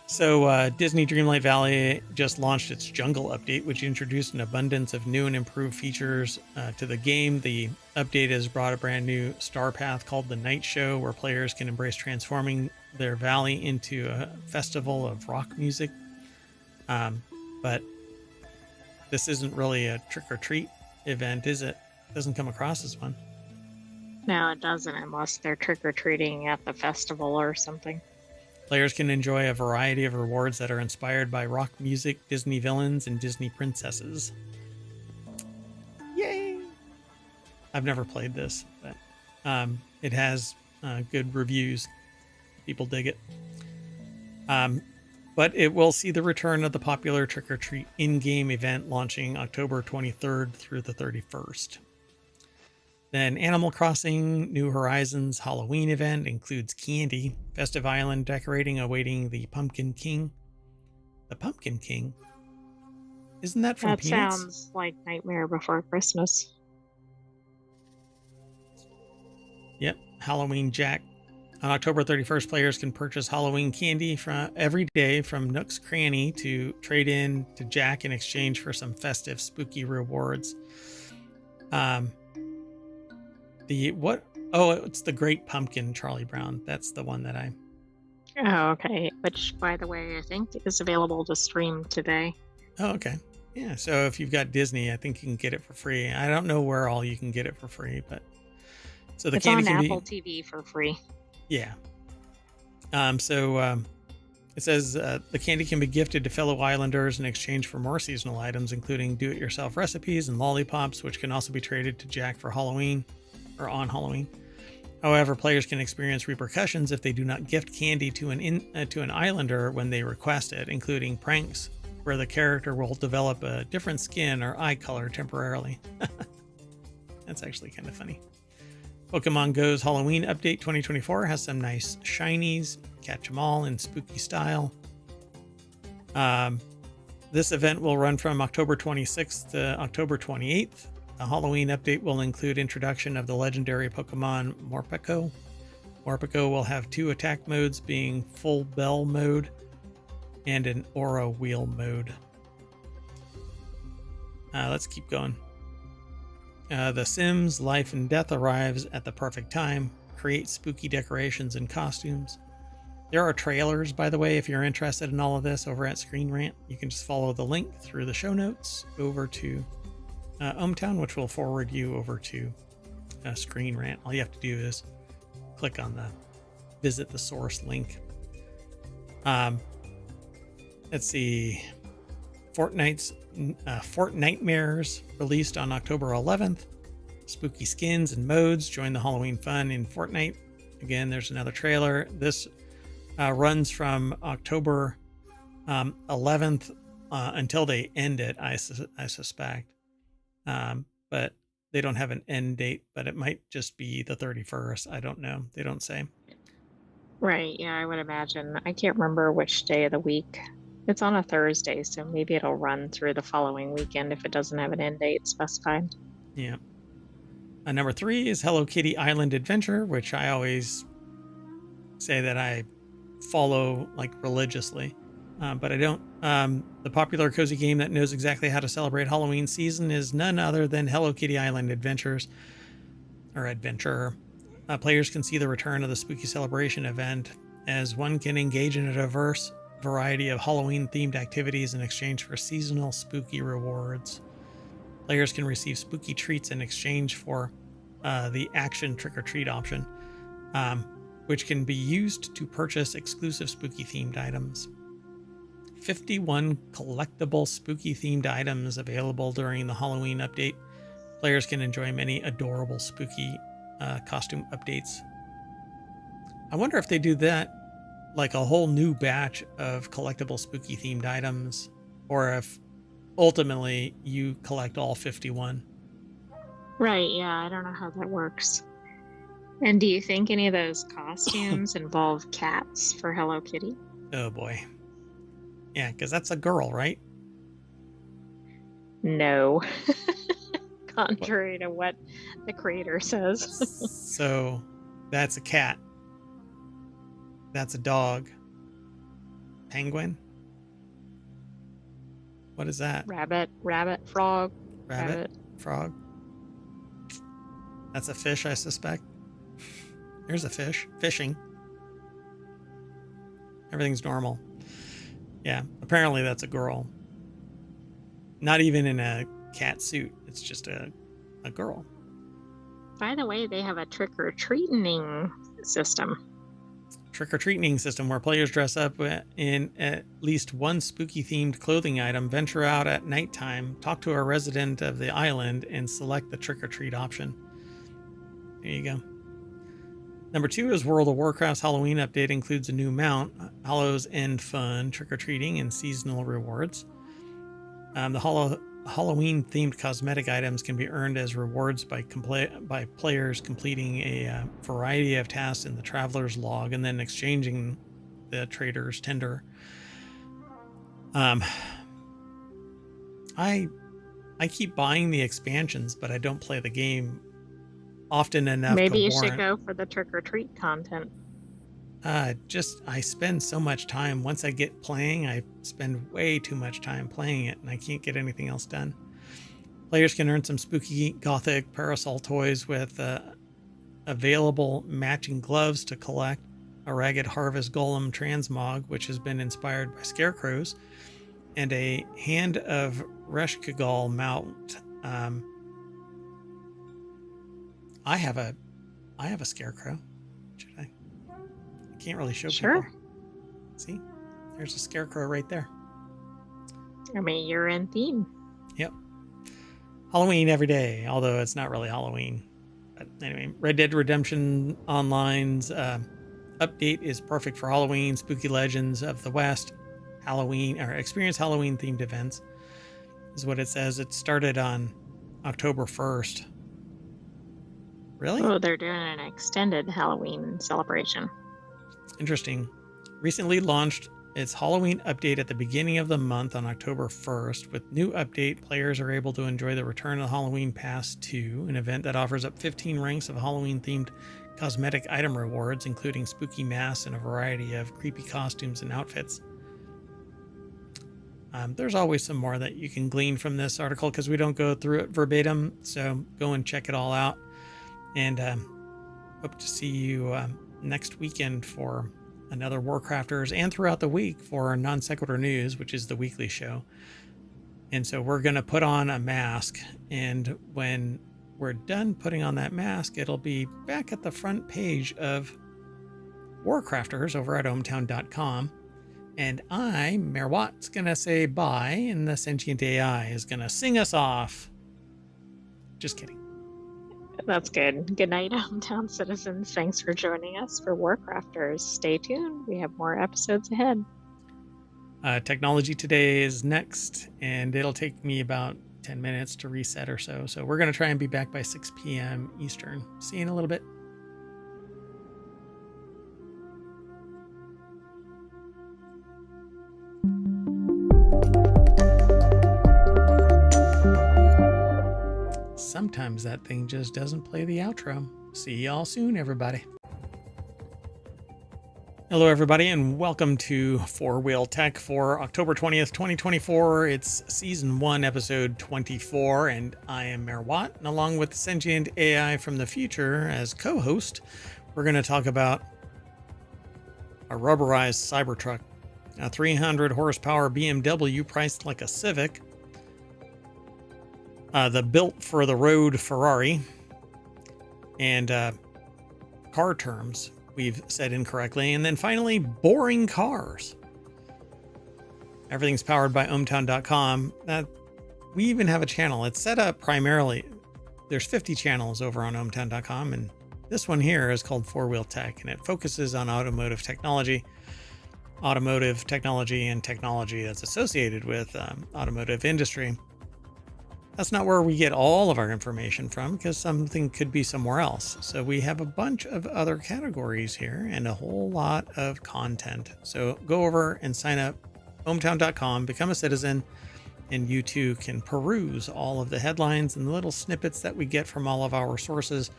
So Disney Dreamlight Valley just launched its Jungle update, which introduced an abundance of new and improved features to the game. The update has brought a brand new star path called the Night Show, where players can embrace transforming their valley into a festival of rock music. But this isn't really a trick-or-treat event, is it? It doesn't come across as one. No, it doesn't, unless they're trick-or-treating at the festival or something. Players can enjoy a variety of rewards that are inspired by rock music, Disney villains, and Disney princesses. Yay! I've never played this, but it has good reviews. People dig it. But it will see the return of the popular Trick or Treat in-game event launching October 23rd through the 31st. Then Animal Crossing New Horizons Halloween event includes candy, festive island decorating awaiting the Pumpkin King. The Pumpkin King? Isn't that from Peanuts? That sounds like Nightmare Before Christmas. Yep, Halloween Jack. On October 31st, players can purchase Halloween candy from every day from Nook's Cranny to trade in to Jack in exchange for some festive, spooky rewards. It's the Great Pumpkin, Charlie Brown. That's the one that I... Oh, okay. Which, by the way, I think is available to stream today. Oh, okay. Yeah, so if you've got Disney, I think you can get it for free. I don't know where all you can get it for free, but... So the it's candy on can Apple TV for free. Yeah. It says the candy can be gifted to fellow islanders in exchange for more seasonal items, including do-it-yourself recipes and lollipops, which can also be traded to Jack for Halloween or on Halloween. However, players can experience repercussions if they do not gift candy to an islander when they request it, including pranks where the character will develop a different skin or eye color temporarily. That's actually kind of funny. Pokemon Go's Halloween Update 2024 has some nice shinies. Catch them all in spooky style. This event will run from October 26th to October 28th. The Halloween update will include introduction of the legendary Pokemon Morpeko. Morpeko will have 2 attack modes, being full bell mode and an aura wheel mode. Let's keep going. The Sims Life and Death arrives at the perfect time. Create spooky decorations and costumes. There are trailers, by the way, if you're interested in all of this over at Screen Rant. You can just follow the link through the show notes over to ohmTown, which will forward you over to Screen Rant. All you have to do is click on the visit the source link. Um, let's see. Fortnightmares released on October 11th. Spooky skins and modes join the Halloween fun in Fortnite. Again, there's another trailer. This runs from October 11th until they end it, I suspect. But they don't have an end date, but it might just be the 31st. I don't know. They don't say. Right, yeah, I would imagine. I can't remember which day of the week. It's on a Thursday, so maybe it'll run through the following weekend if it doesn't have an end date specified. Yeah. Number 3 is Hello Kitty Island Adventure, which I always say that I follow like religiously, but I don't. The popular cozy game that knows exactly how to celebrate Halloween season is none other than Hello Kitty Island Adventures, or Adventure. Players can see the return of the spooky celebration event, as one can engage in a diverse variety of Halloween-themed activities in exchange for seasonal spooky rewards. Players can receive spooky treats in exchange for the action trick-or-treat option, which can be used to purchase exclusive spooky-themed items. 51 collectible spooky-themed items available during the Halloween update. Players can enjoy many adorable spooky costume updates. I wonder if they do that, like a whole new batch of collectible spooky-themed items, or if ultimately you collect all 51. Right, yeah, I don't know how that works. And do you think any of those costumes involve cats for Hello Kitty? Oh boy. Yeah, because that's a girl, right? No. Contrary to what the creator says. So that's a cat. That's a dog. Penguin? What is that? Rabbit, frog. Rabbit? Frog? That's a fish, I suspect. There's a fish. Fishing. Everything's normal. Yeah, apparently that's a girl. Not even in a cat suit. It's just a girl. By the way, they have a trick-or-treating system. Trick-or-treating system where players dress up in at least one spooky-themed clothing item, venture out at nighttime, talk to a resident of the island, and select the trick-or-treat option. There you go. Number 2 is World of Warcraft's Halloween update includes a new mount, Hallows End Fun, trick-or-treating, and seasonal rewards. The Halloween-themed cosmetic items can be earned as rewards by players completing a variety of tasks in the Traveler's Log and then exchanging the Trader's Tender. I keep buying the expansions, but I don't play the game often enough. Maybe you should go for the trick-or-treat content. I spend so much time. Once I get playing, I spend way too much time playing it, and I can't get anything else done. Players can earn some spooky gothic parasol toys with available matching gloves to collect, a ragged harvest golem transmog, which has been inspired by scarecrows, and a hand of Reshkagal mount. I have a scarecrow. Should I? I can't really show people. See, there's a scarecrow right there. I mean, you're in theme. Yep. Halloween every day, although it's not really Halloween. But anyway, Red Dead Redemption Online's update is perfect for Halloween, Spooky Legends of the West, Halloween, or experience Halloween themed events, is what it says. It started on October 1st. Really? Oh, they're doing an extended Halloween celebration. Interesting. Recently launched its Halloween update at the beginning of the month on October 1st. With new update, players are able to enjoy the Return of the Halloween Pass 2, an event that offers up 15 ranks of Halloween-themed cosmetic item rewards, including spooky masks and a variety of creepy costumes and outfits. There's always some more that you can glean from this article because we don't go through it verbatim, so go and check it all out. And hope to see you next weekend for another WarCrafters, and throughout the week for Non Sequitur News, which is the weekly show. And so we're going to put on a mask, and when we're done putting on that mask, it'll be back at the front page of WarCrafters over at ohmTown.com. And I, Mayor Watt's gonna say bye, and the Sentient AI is gonna sing us off. Just kidding. That's good. Good night, hometown citizens. Thanks for joining us for WarCrafters. Stay tuned. We have more episodes ahead. Technology today is next, and it'll take me about 10 minutes to reset or so. So we're going to try and be back by 6 p.m. Eastern. See you in a little bit. Sometimes that thing just doesn't play the outro. See y'all soon, everybody. Hello, everybody, and welcome to Four Wheel Tech for October 20th, 2024. It's Season 1, Episode 24, and I am Mayor Watt, and along with Sentient AI from the future as co-host, we're going to talk about a rubberized Cybertruck, a 300 horsepower BMW priced like a Civic, the built for the road Ferrari, and car terms we've said incorrectly, and then finally boring cars. Everything's powered by ohmTown.com. We even have a channel. It's set up primarily, there's 50 channels over on ohmTown.com, and this one here is called Four Wheel Tech, and it focuses on automotive technology and technology that's associated with automotive industry. That's not where we get all of our information from, because something could be somewhere else. So we have a bunch of other categories here and a whole lot of content. So go over and sign up, ohmTown.com, become a citizen, and you too can peruse all of the headlines and the little snippets that we get from all of our sources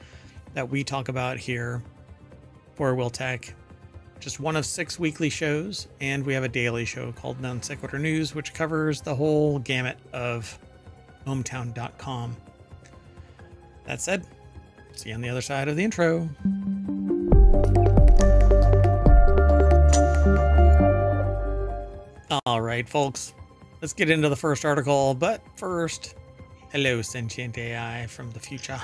that we talk about here for Will Tech. Just one of 6 weekly shows, and we have a daily show called Sequitur News, which covers the whole gamut of ohmTown.com. That said, see you on the other side of the intro. All right, folks, let's get into the first article. But first, hello, Sentient AI from the future.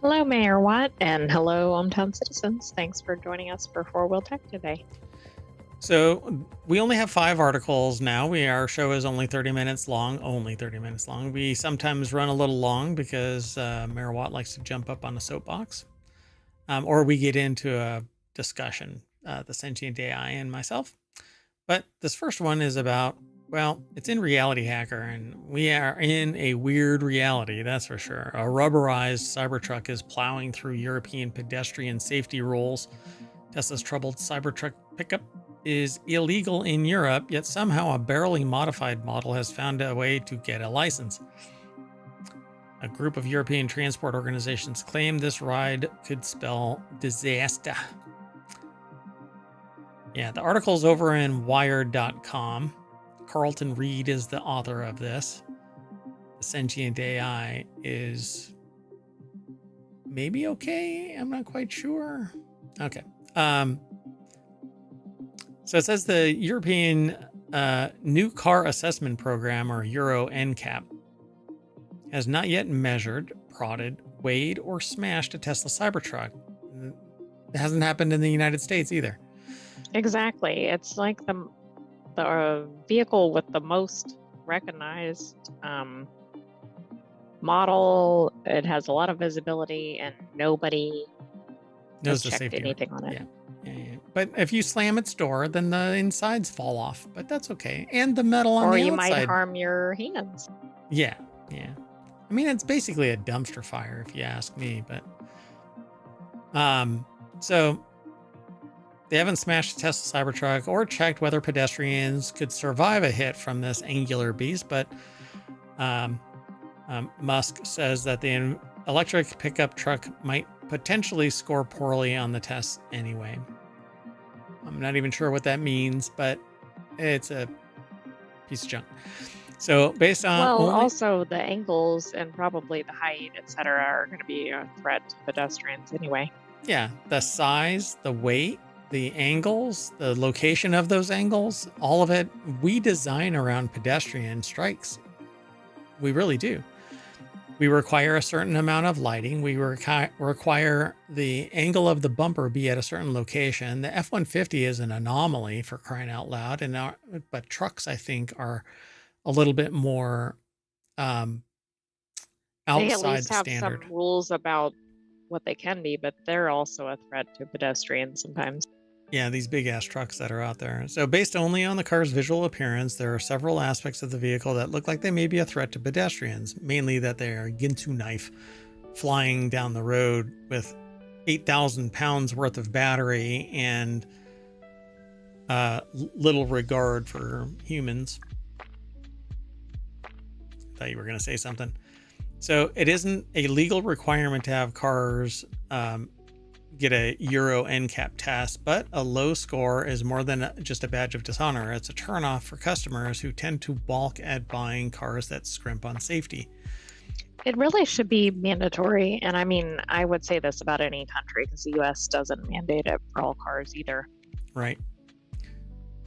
Hello, Mayor Watt, and hello, hometown citizens. Thanks for joining us for Four Wheel Tech today. So we only have 5 articles now. Our show is only 30 minutes long, We sometimes run a little long because Mayor Watt likes to jump up on a soapbox, or we get into a discussion, the Sentient AI and myself. But this first one is about, well, it's in Reality Hacker, and we are in a weird reality, that's for sure. A rubberized Cybertruck is plowing through European pedestrian safety rules. Tesla's troubled Cybertruck pickup is illegal in Europe, yet somehow a barely modified model has found a way to get a license. A group of European transport organizations claim this ride could spell disaster. Yeah, the article's over in wired.com. Carlton Reed is the author of this. The Sentient AI is maybe okay. I'm not quite sure. Okay. So it says the European New Car Assessment Program, or Euro NCAP, has not yet measured, prodded, weighed, or smashed a Tesla Cybertruck. It hasn't happened in the United States either. Exactly. It's like the vehicle with the most recognized model. It has a lot of visibility, and nobody Knows has the checked safety anything on it. Yeah. But if you slam its door, then the insides fall off. But that's okay. And the metal on Or the you outside. might harm your hands. Yeah. I mean, it's basically a dumpster fire, if you ask me. But so they haven't smashed a Tesla Cybertruck or checked whether pedestrians could survive a hit from this angular beast. But Musk says that the electric pickup truck might potentially score poorly on the tests anyway. I'm not even sure what that means, but it's a piece of junk. So based on also the angles and probably the height, etc., are going to be a threat to pedestrians anyway. Yeah, the size, the weight, the angles, the location of those angles, all of it, we design around pedestrian strikes. We really do. We require a certain amount of lighting. We require the angle of the bumper be at a certain location. The F-150 is an anomaly, for crying out loud, but trucks, I think, are a little bit more They at outside least the have standard. some rules about what they can be, but they're also a threat to pedestrians sometimes. Yeah, these big ass trucks that are out there. So, based only on the car's visual appearance, there are several aspects of the vehicle that look like they may be a threat to pedestrians, mainly that they are a Ginsu knife flying down the road with 8,000 pounds worth of battery and little regard for humans. Thought you were going to say something. So, it isn't a legal requirement to have cars get a Euro NCAP test, but a low score is more than just a badge of dishonor. It's a turnoff for customers who tend to balk at buying cars that scrimp on safety. It really should be mandatory. And I mean, I would say this about any country because the US doesn't mandate it for all cars either. Right.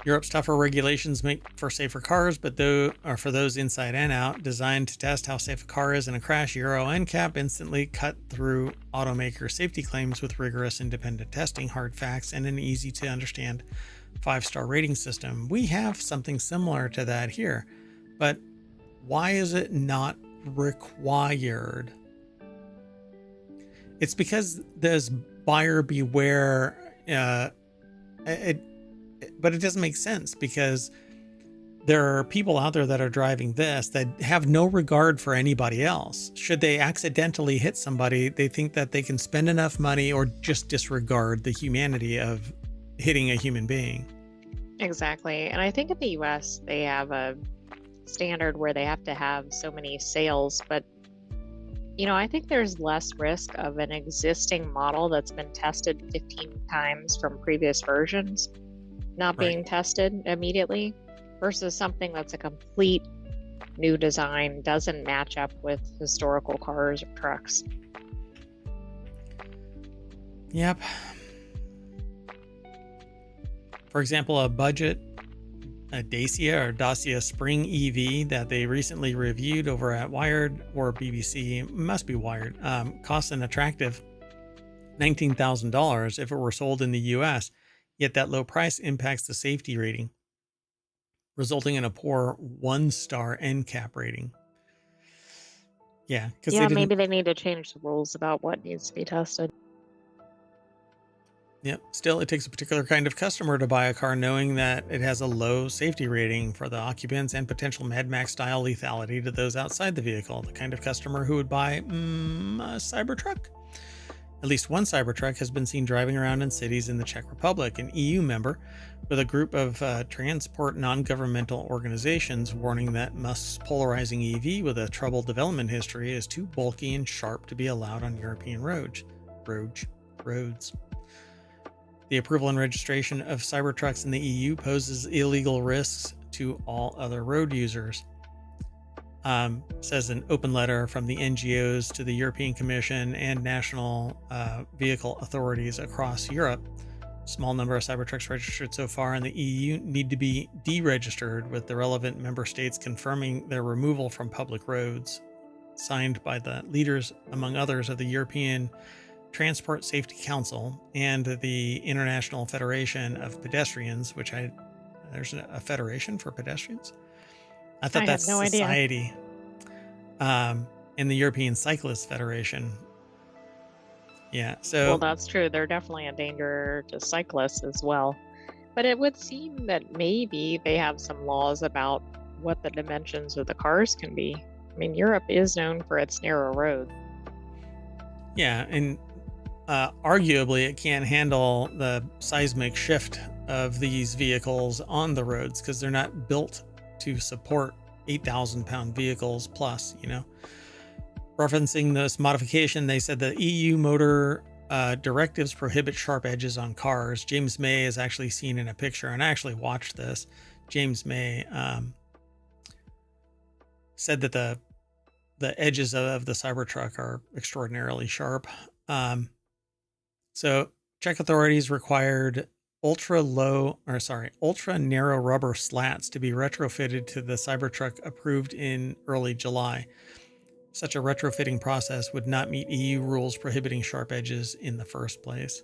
Europe's tougher regulations make for safer cars, but though are for those inside and out, designed to test how safe a car is in a crash. Euro NCAP instantly cut through automaker safety claims with rigorous independent testing, hard facts, and an easy to understand 5-star rating system. We have something similar to that here, but why is it not required? It's because there's buyer beware. But it doesn't make sense because there are people out there that are driving this that have no regard for anybody else. Should they accidentally hit somebody, they think that they can spend enough money or just disregard the humanity of hitting a human being. Exactly. And I think in the US, they have a standard where they have to have so many sales. But, I think there's less risk of an existing model that's been tested 15 times from previous versions not being tested immediately versus something that's a complete new design, doesn't match up with historical cars or trucks. Yep. For example, a Dacia Spring EV that they recently reviewed over at Wired or BBC, must be Wired, costs an attractive $19,000 if it were sold in the US. Yet that low price impacts the safety rating, resulting in a poor 1-star NCAP rating. Yeah, because maybe they need to change the rules about what needs to be tested. Yep. Still, it takes a particular kind of customer to buy a car knowing that it has a low safety rating for the occupants and potential Mad Max style lethality to those outside the vehicle. The kind of customer who would buy a Cybertruck. At least one Cybertruck has been seen driving around in cities in the Czech Republic, an EU member, with a group of transport non-governmental organizations warning that Musk's polarizing EV with a troubled development history is too bulky and sharp to be allowed on European roads. The approval and registration of Cybertrucks in the EU poses illegal risks to all other road users. Says an open letter from the NGOs to the European Commission and national vehicle authorities across Europe. Small number of Cybertrucks registered so far in the EU need to be deregistered, with the relevant member states confirming their removal from public roads. Signed by the leaders, among others, of the European Transport Safety Council and the International Federation of Pedestrians, there's a federation for pedestrians? I thought that's no society. In the European Cyclist Federation. Yeah, so... Well, that's true. They're definitely a danger to cyclists as well. But it would seem that maybe they have some laws about what the dimensions of the cars can be. I mean, Europe is known for its narrow roads. Yeah, and arguably it can't handle the seismic shift of these vehicles on the roads because they're not built to support 8,000 pound vehicles plus, Referencing this modification, they said the EU motor directives prohibit sharp edges on cars. James May is actually seen in a picture, and I actually watched this. James May said that the edges of the Cybertruck are extraordinarily sharp. So Czech authorities required ultra narrow rubber slats to be retrofitted to the Cybertruck approved in early July. Such a retrofitting process would not meet EU rules prohibiting sharp edges in the first place.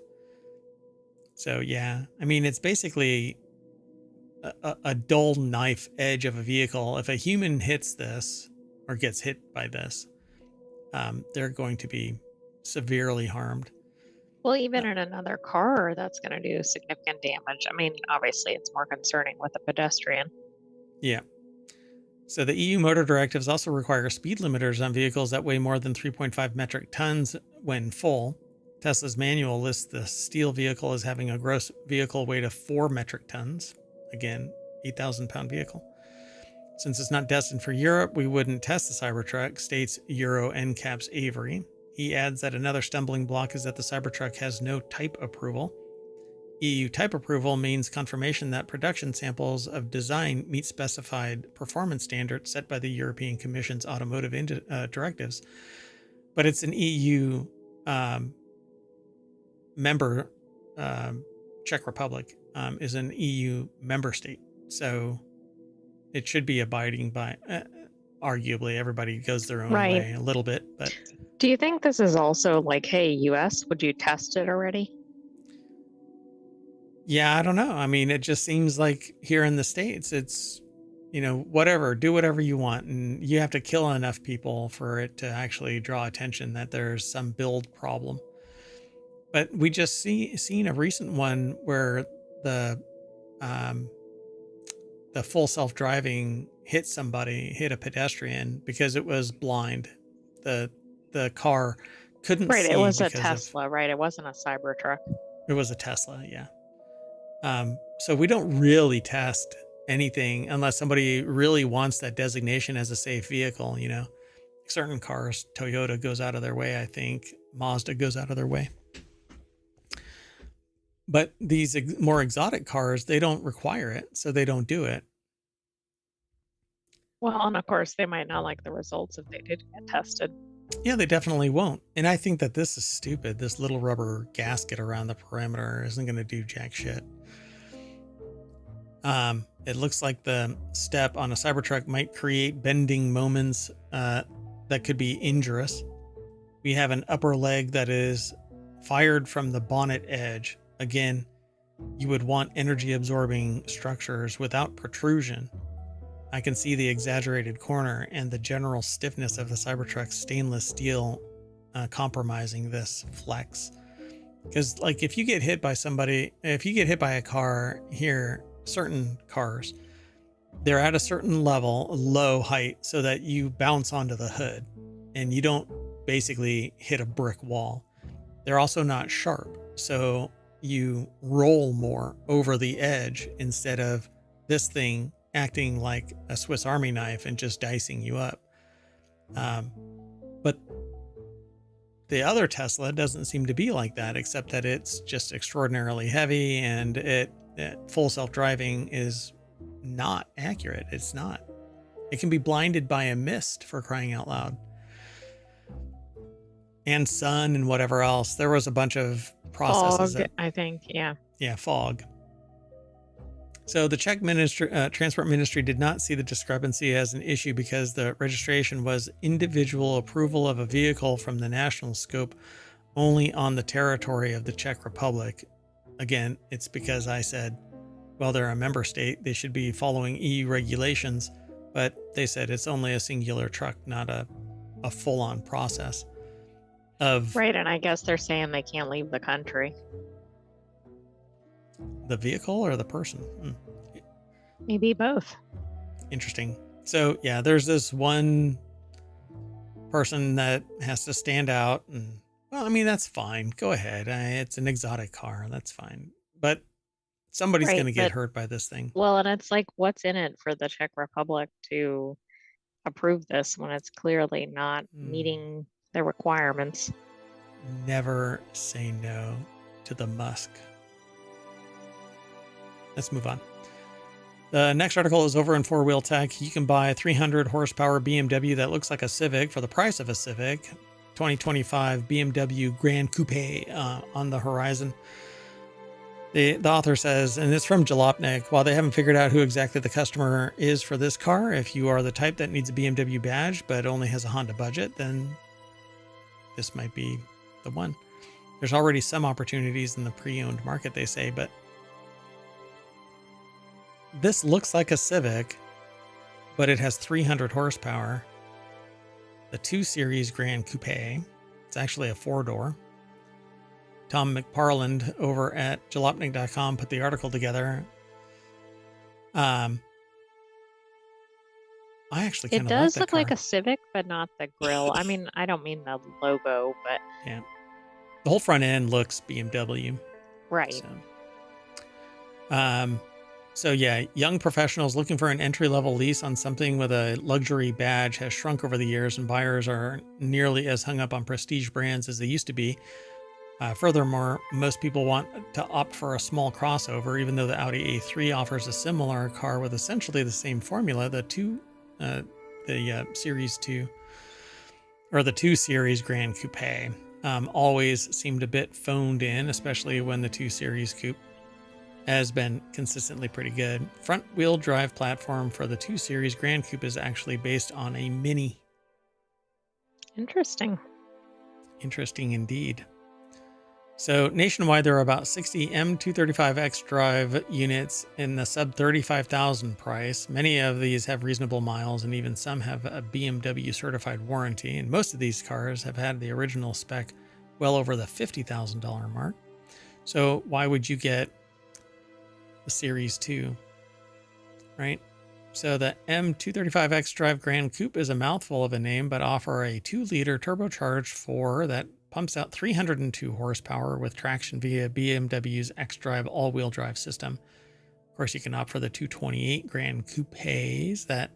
So yeah, I mean, it's basically a dull knife edge of a vehicle. If a human hits this or gets hit by this, they're going to be severely harmed. Well, even in another car, that's going to do significant damage. I mean, obviously, it's more concerning with a pedestrian. Yeah. So the EU motor directives also require speed limiters on vehicles that weigh more than 3.5 metric tons when full. Tesla's manual lists the steel vehicle as having a gross vehicle weight of 4 metric tons. Again, 8,000-pound vehicle. Since it's not destined for Europe, we wouldn't test the Cybertruck, states Euro NCAP's Avery. He adds that another stumbling block is that the Cybertruck has no type approval. EU type approval means confirmation that production samples of design meet specified performance standards set by the European Commission's automotive directives. But it's an EU member. Czech Republic is an EU member state. So it should be abiding by, arguably, everybody goes their own way a little bit. But do you think this is also like, hey, US, would you test it already? Yeah, I don't know. I mean, it just seems like here in the States, it's, whatever, do whatever you want. And you have to kill enough people for it to actually draw attention that there's some build problem. But we just seen a recent one where the full self-driving hit a pedestrian because it was blind. The car couldn't see. Right, it was a Tesla, right? It wasn't a Cybertruck. It was a Tesla, yeah. So we don't really test anything unless somebody really wants that designation as a safe vehicle, Certain cars, Toyota goes out of their way, I think. Mazda goes out of their way. But these more exotic cars, they don't require it, so they don't do it. Well, and of course, they might not like the results if they did get tested. Yeah, they definitely won't. And I think that this is stupid. This little rubber gasket around the perimeter isn't going to do jack shit. It looks like the step on a Cybertruck might create bending moments that could be injurious. We have an upper leg that is fired from the bonnet edge. Again, you would want energy absorbing structures without protrusion. I can see the exaggerated corner and the general stiffness of the Cybertruck's stainless steel compromising this flex. Because if you get hit by a car here, certain cars, they're at a certain level, low height, so that you bounce onto the hood and you don't basically hit a brick wall. They're also not sharp, so you roll more over the edge instead of this thing acting like a Swiss Army knife and just dicing you up. But the other Tesla doesn't seem to be like that, except that it's just extraordinarily heavy, and full self-driving is not accurate. It's not. It can be blinded by a mist, for crying out loud. And sun and whatever else. There was a bunch of processes. Fog, I think, yeah. Yeah, fog. So the Czech Transport Ministry did not see the discrepancy as an issue because the registration was individual approval of a vehicle from the national scope only on the territory of the Czech Republic. Again, it's because I said, well, they're a member state. They should be following EU regulations, but they said it's only a singular truck, not a full-on process of... Right, and I guess they're saying they can't leave the country. The vehicle or the person? Maybe both. Interesting. So, yeah, there's this one person that has to stand out, and, well, I mean, that's fine. Go ahead. It's an exotic car. That's fine. But somebody's going to get hurt by this thing. Well, and it's like, what's in it for the Czech Republic to approve this when it's clearly not meeting the requirements? Never say no to the Musk. Let's move on. The next article is over in Four Wheel Tech. You can buy a 300 horsepower BMW that looks like a Civic for the price of a Civic. 2025 BMW Grand Coupe on the horizon. The author says, and it's from Jalopnik, while they haven't figured out who exactly the customer is for this car, if you are the type that needs a BMW badge but only has a Honda budget, then this might be the one. There's already some opportunities in the pre-owned market, they say, but this looks like a Civic, but it has 300 horsepower. The 2 Series Grand Coupe. It's actually a 4-door. Tom McParland over at jalopnik.com put the article together. I actually kind of like that car. It does look like a Civic, but not the grille. I mean, I don't mean the logo, but yeah, the whole front end looks BMW. Right. So yeah, young professionals looking for an entry-level lease on something with a luxury badge has shrunk over the years, and buyers are nearly as hung up on prestige brands as they used to be. Furthermore, most people want to opt for a small crossover, even though the Audi A3 offers a similar car with essentially the same formula. The Series 2 or the 2 Series Grand Coupe always seemed a bit phoned in, especially when the 2 Series Coupe has been consistently pretty good. Front-wheel drive platform for the 2 Series Grand Coupe is actually based on a Mini. Interesting. Interesting indeed. So nationwide, there are about 60 M235X drive units in the sub $35,000 price. Many of these have reasonable miles, and even some have a BMW certified warranty. And most of these cars have had the original spec well over the $50,000 mark. So why would you get the Series 2, right? So the M235X Drive Grand Coupe is a mouthful of a name, but offer a 2-liter turbocharged 4 that pumps out 302 horsepower with traction via BMW's xDrive all-wheel drive system. Of course, you can opt for the 228 Grand Coupes that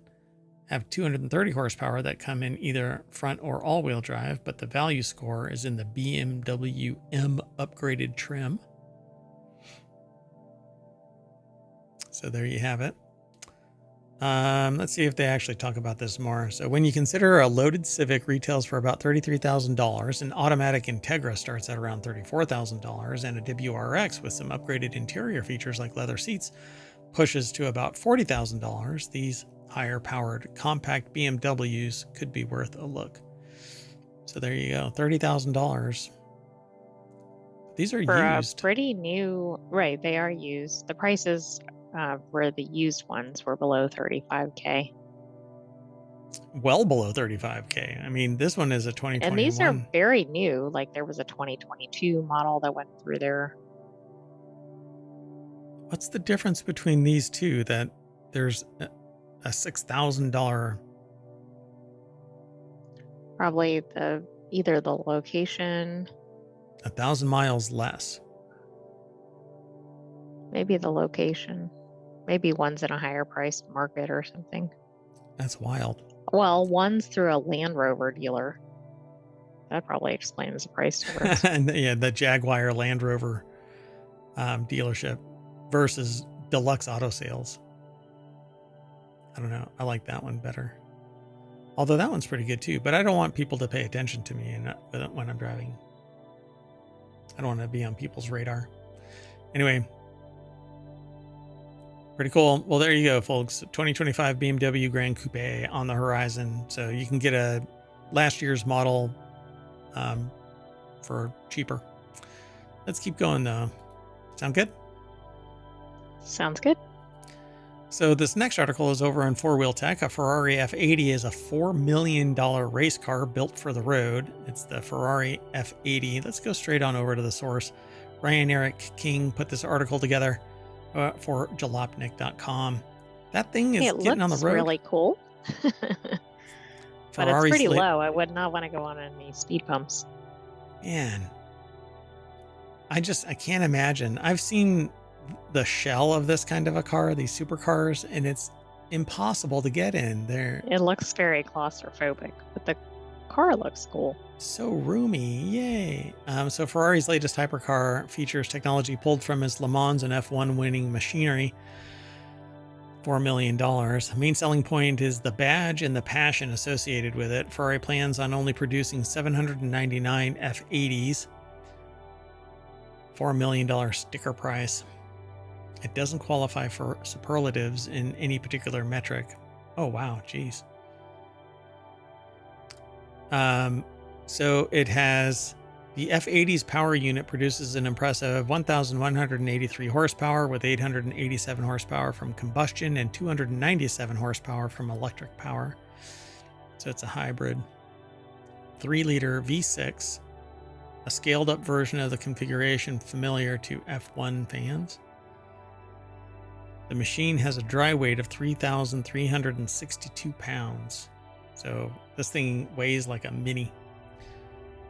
have 230 horsepower that come in either front or all-wheel drive, but the value score is in the BMW M upgraded trim. So there you have it. Let's see if they actually talk about this more. So when you consider a loaded Civic retails for about $33,000, an automatic Integra starts at around $34,000, and a WRX with some upgraded interior features like leather seats pushes to about $40,000, these higher powered compact BMWs could be worth a look. So there you go, $30,000. These are for used. Pretty new, right? They are used. The prices for the used ones were below $35K. Well below $35K. I mean, this one is a 2021. And these are very new. Like there was a 2022 model that went through there. What's the difference between these two? That there's a $6,000. Probably either the location. 1,000 miles less. Maybe the location. Maybe one's in a higher priced market or something. That's wild. Well, one's through a Land Rover dealer. That probably explains the price difference. And yeah, the Jaguar Land Rover dealership versus Deluxe Auto Sales. I don't know. I like that one better. Although that one's pretty good too. But I don't want people to pay attention to me when I'm driving. I don't want to be on people's radar. Anyway. Pretty cool. Well, there you go, folks. 2025 BMW Grand Coupe on the horizon. So you can get a last year's model for cheaper. Let's keep going, though. Sound good? Sounds good. So this next article is over on 4-Wheel Tech. A Ferrari F80 is a $4 million race car built for the road. It's the Ferrari F80. Let's go straight on over to the source. Ryan Eric King put this article together for jalopnik.com. That thing is getting on the road. It looks really cool. But it's pretty low. I would not want to go on any speed bumps. Man, I can't imagine. I've seen the shell of this kind of a car, these supercars, and it's impossible to get in there. It looks very claustrophobic, but the car looks cool. So roomy, yay. So Ferrari's latest hypercar features technology pulled from its Le Mans and F1 winning machinery. $4 million. Main selling point is the badge and the passion associated with it. Ferrari plans on only producing 799 F80s. $4 million sticker price. It doesn't qualify for superlatives in any particular metric. Oh, wow. Geez. So it has the F-80's power unit produces an impressive 1,183 horsepower with 887 horsepower from combustion and 297 horsepower from electric power. So it's a hybrid. 3-liter V6, a scaled up version of the configuration familiar to F1 fans. The machine has a dry weight of 3,362 pounds. So this thing weighs like a mini.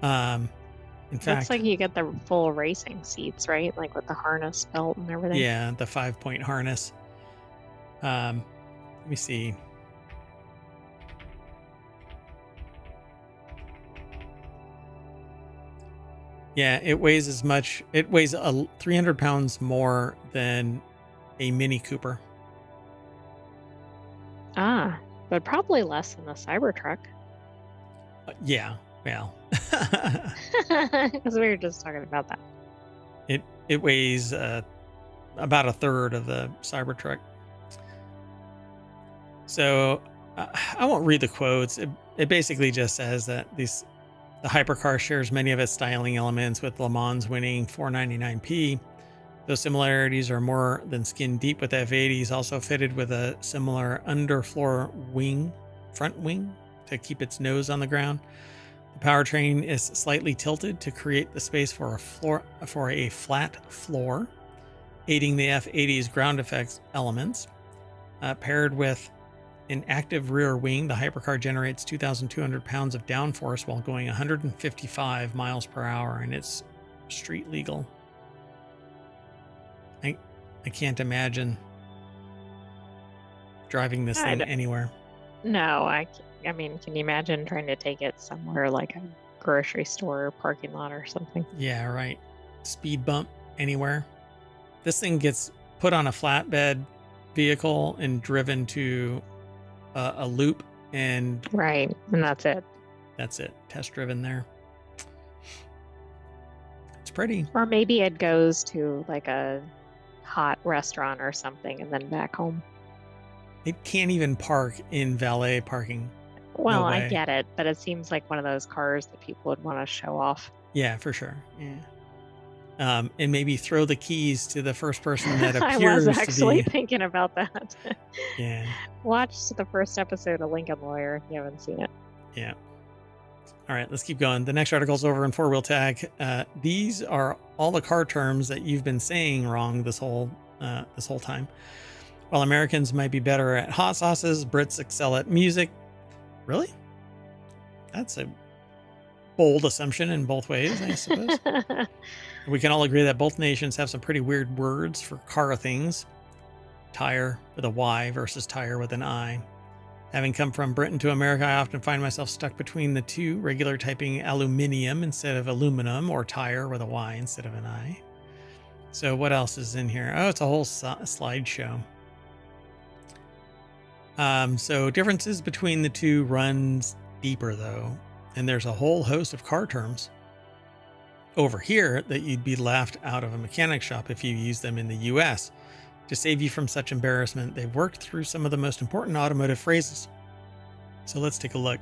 In fact, looks like you get the full racing seats, right? Like with the harness belt and everything. Yeah, the 5-point harness. Let me see. Yeah, it weighs as much. It weighs 300 pounds more than a Mini Cooper. Ah, but probably less than the Cybertruck. Yeah, well. Because we were just talking about that. It weighs about a third of the Cybertruck. So I won't read the quotes. It basically just says that the hypercar shares many of its styling elements with Le Mans winning 499p. Those similarities are more than skin deep, with F-80s also fitted with a similar underfloor front wing to keep its nose on the ground. The powertrain is slightly tilted to create the space for a flat floor, aiding the F-80's ground effects elements. Paired with an active rear wing, the hypercar generates 2,200 pounds of downforce while going 155 miles per hour, and it's street legal. I can't imagine driving this thing anywhere. No, I mean, can you imagine trying to take it somewhere like a grocery store or parking lot or something? Yeah, right. Speed bump anywhere. This thing gets put on a flatbed vehicle and driven to a loop, and right, and that's it. That's it. Test driven there. It's pretty. Or maybe it goes to like a hot restaurant or something and then back home. It can't even park in valet parking. Well, I get it, but it seems like one of those cars that people would want to show off. Yeah, for sure. Yeah. And maybe throw the keys to the first person that appears. I was actually thinking about that. Yeah. Watch the first episode of Lincoln Lawyer if you haven't seen it. Yeah. All right, let's keep going. The next article is over in 4-wheel tag. These are all the car terms that you've been saying wrong this whole time. While Americans might be better at hot sauces, Brits excel at music. Really? That's a bold assumption in both ways, I suppose. We can all agree that both nations have some pretty weird words for car things. Tire with a Y versus tire with an I. Having come from Britain to America, I often find myself stuck between the two, regular typing aluminium instead of aluminum, or tire with a Y instead of an I. So what else is in here? Oh, it's a whole slideshow. So differences between the two runs deeper, though, and there's a whole host of car terms over here that you'd be laughed out of a mechanic shop if you use them in the US. To save you from such embarrassment, they've worked through some of the most important automotive phrases. So let's take a look.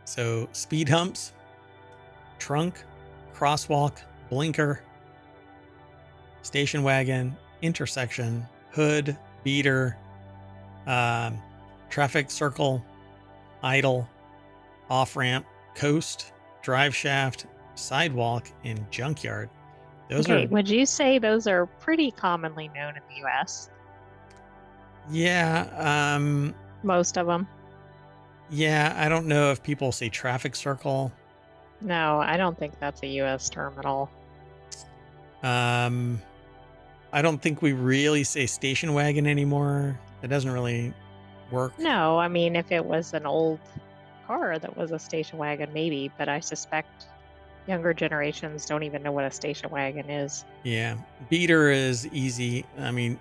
So speed humps, trunk, crosswalk, blinker, station wagon, intersection, hood, beater, traffic circle, idle, off-ramp, coast, drive shaft, sidewalk, and junkyard. Would you say those are pretty commonly known in the US? Yeah. Most of them. Yeah, I don't know if people say traffic circle. No, I don't think that's a US term at all. I don't think we really say station wagon anymore. It doesn't really work. No, I mean, if it was an old car that was a station wagon, maybe, but I suspect younger generations don't even know what a station wagon is. Yeah. Beater is easy. I mean,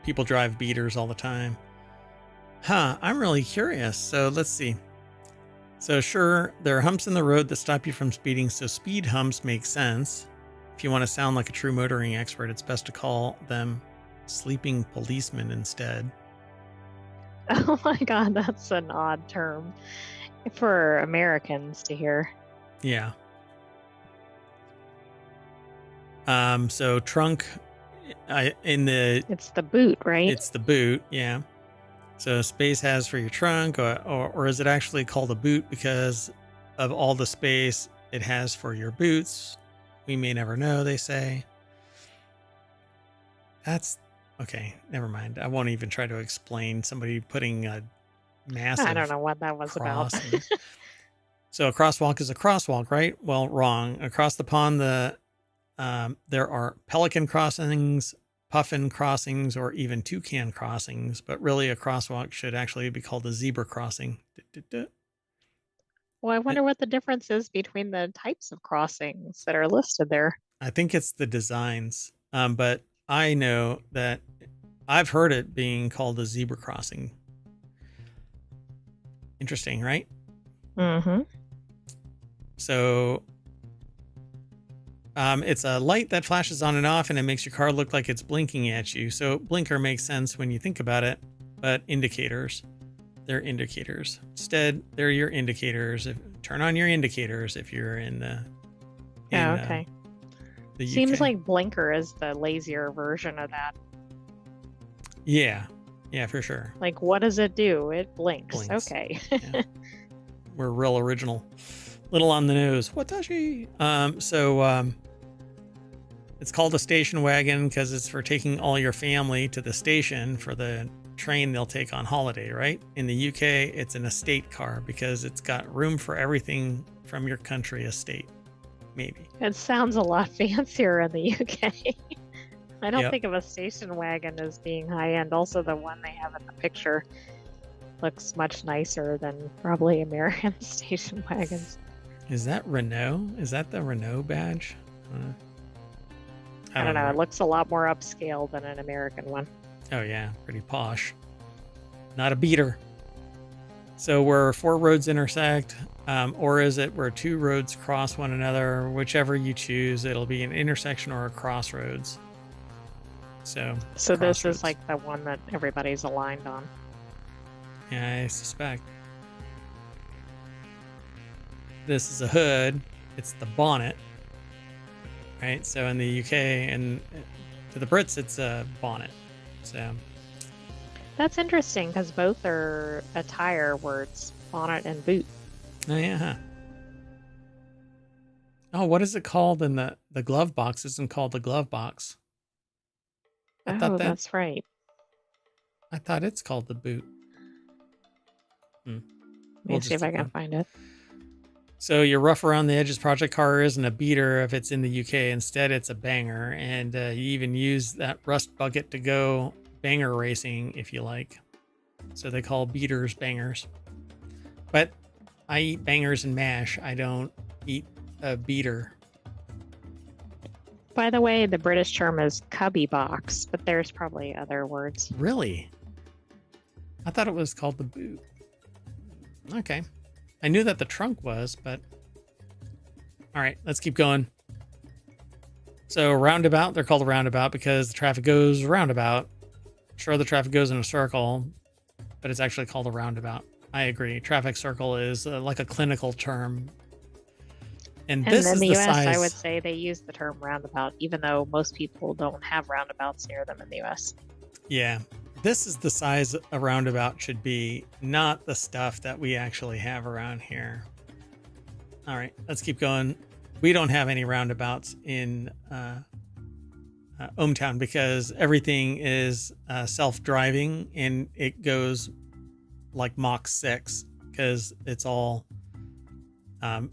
people drive beaters all the time. I'm really curious. So let's see. So sure, there are humps in the road that stop you from speeding, so speed humps make sense. If you want to sound like a true motoring expert, it's best to call them sleeping policemen instead. Oh my God, that's an odd term for Americans to hear. Yeah. So trunk, It's the boot, right? it's the boot, yeah. So space has for your trunk, or is it actually called a boot because of all the space it has for your boots? We may never know, they say. That's okay. Never mind. I won't even try to explain somebody putting a massive I don't know what that was about. So a crosswalk is a crosswalk, right? Well, wrong. Across the pond, there are pelican crossings, puffin crossings, or even toucan crossings. But really, a crosswalk should actually be called a zebra crossing. Well, I wonder what the difference is between the types of crossings that are listed there. I think it's the designs, but I know that I've heard it being called a zebra crossing. Interesting, right? Mm-hmm. So it's a light that flashes on and off, and it makes your car look like it's blinking at you. So blinker makes sense when you think about it, but indicators, they're indicators. Instead, they're your indicators. Turn on your indicators if you're in the. Okay. The Seems UK. like blinker is the lazier version of that. Yeah, for sure. Like, what does it do? It blinks. Okay. Yeah. We're real original. Little on the nose. Watashi. It's called a station wagon because it's for taking all your family to the station for the train they'll take on holiday, right? In the UK, it's an estate car because it's got room for everything from your country estate. Maybe. It sounds a lot fancier in the UK. I don't Yep. think of a station wagon as being high end. Also, the one they have in the picture looks much nicer than probably American station wagons. Is that Renault? Is that the Renault badge? I don't know. It looks a lot more upscale than an American one. Oh yeah, pretty posh. Not a beater. So where 4 roads intersect, or is it where 2 roads cross one another? Whichever you choose, it'll be an intersection or a crossroads. So this is crossroads. like the one that everybody's aligned on. Yeah, I suspect. This is a hood. It's the bonnet. Right? So in the UK and to the Brits, it's a bonnet. So That's interesting because both are attire words, bonnet and boot. oh yeah. Huh. Oh, what is it called in the glove box? Isn't called the glove box. I thought that's right. I thought it's called the boot. Let me see if I can find it. So your rough around the edges project car isn't a beater if it's in the UK. Instead, it's a banger, and you even use that rust bucket to go banger racing if you like. So they call beaters bangers. But I eat bangers and mash. I don't eat a beater. By the way, the British term is cubby box, but there's probably other words. Really? I thought it was called the boot. Okay. I knew that the trunk was, but... All right, let's keep going. So roundabout, they're called a roundabout because the traffic goes roundabout. Sure, the traffic goes in a circle, but it's actually called a roundabout. I agree. Traffic circle is like a clinical term. And this in is the the US, size... I would say they use the term roundabout, even though most people don't have roundabouts near them in the US. Yeah. This is the size a roundabout should be, not the stuff that we actually have around here. All right, let's keep going. We don't have any roundabouts in ohmTown because everything is self-driving and it goes like Mach 6 because it's all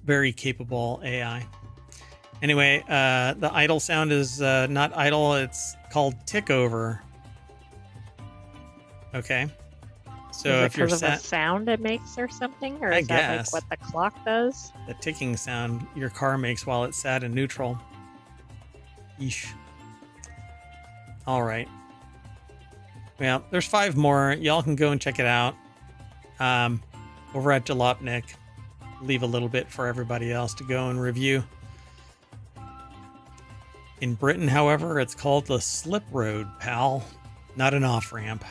very capable AI. Anyway, the idle sound is not idle. It's called tick over. Okay. So is it if you're because of the sat, sound it makes or something? Or I is that guess. like what the clock does? the ticking sound your car makes while it's sat in neutral. Yeesh. All right. Well, there's 5 more. Y'all can go and check it out over at Jalopnik. leave a little bit for everybody else to go and review. In Britain, however, it's called the slip road, pal, not an off-ramp.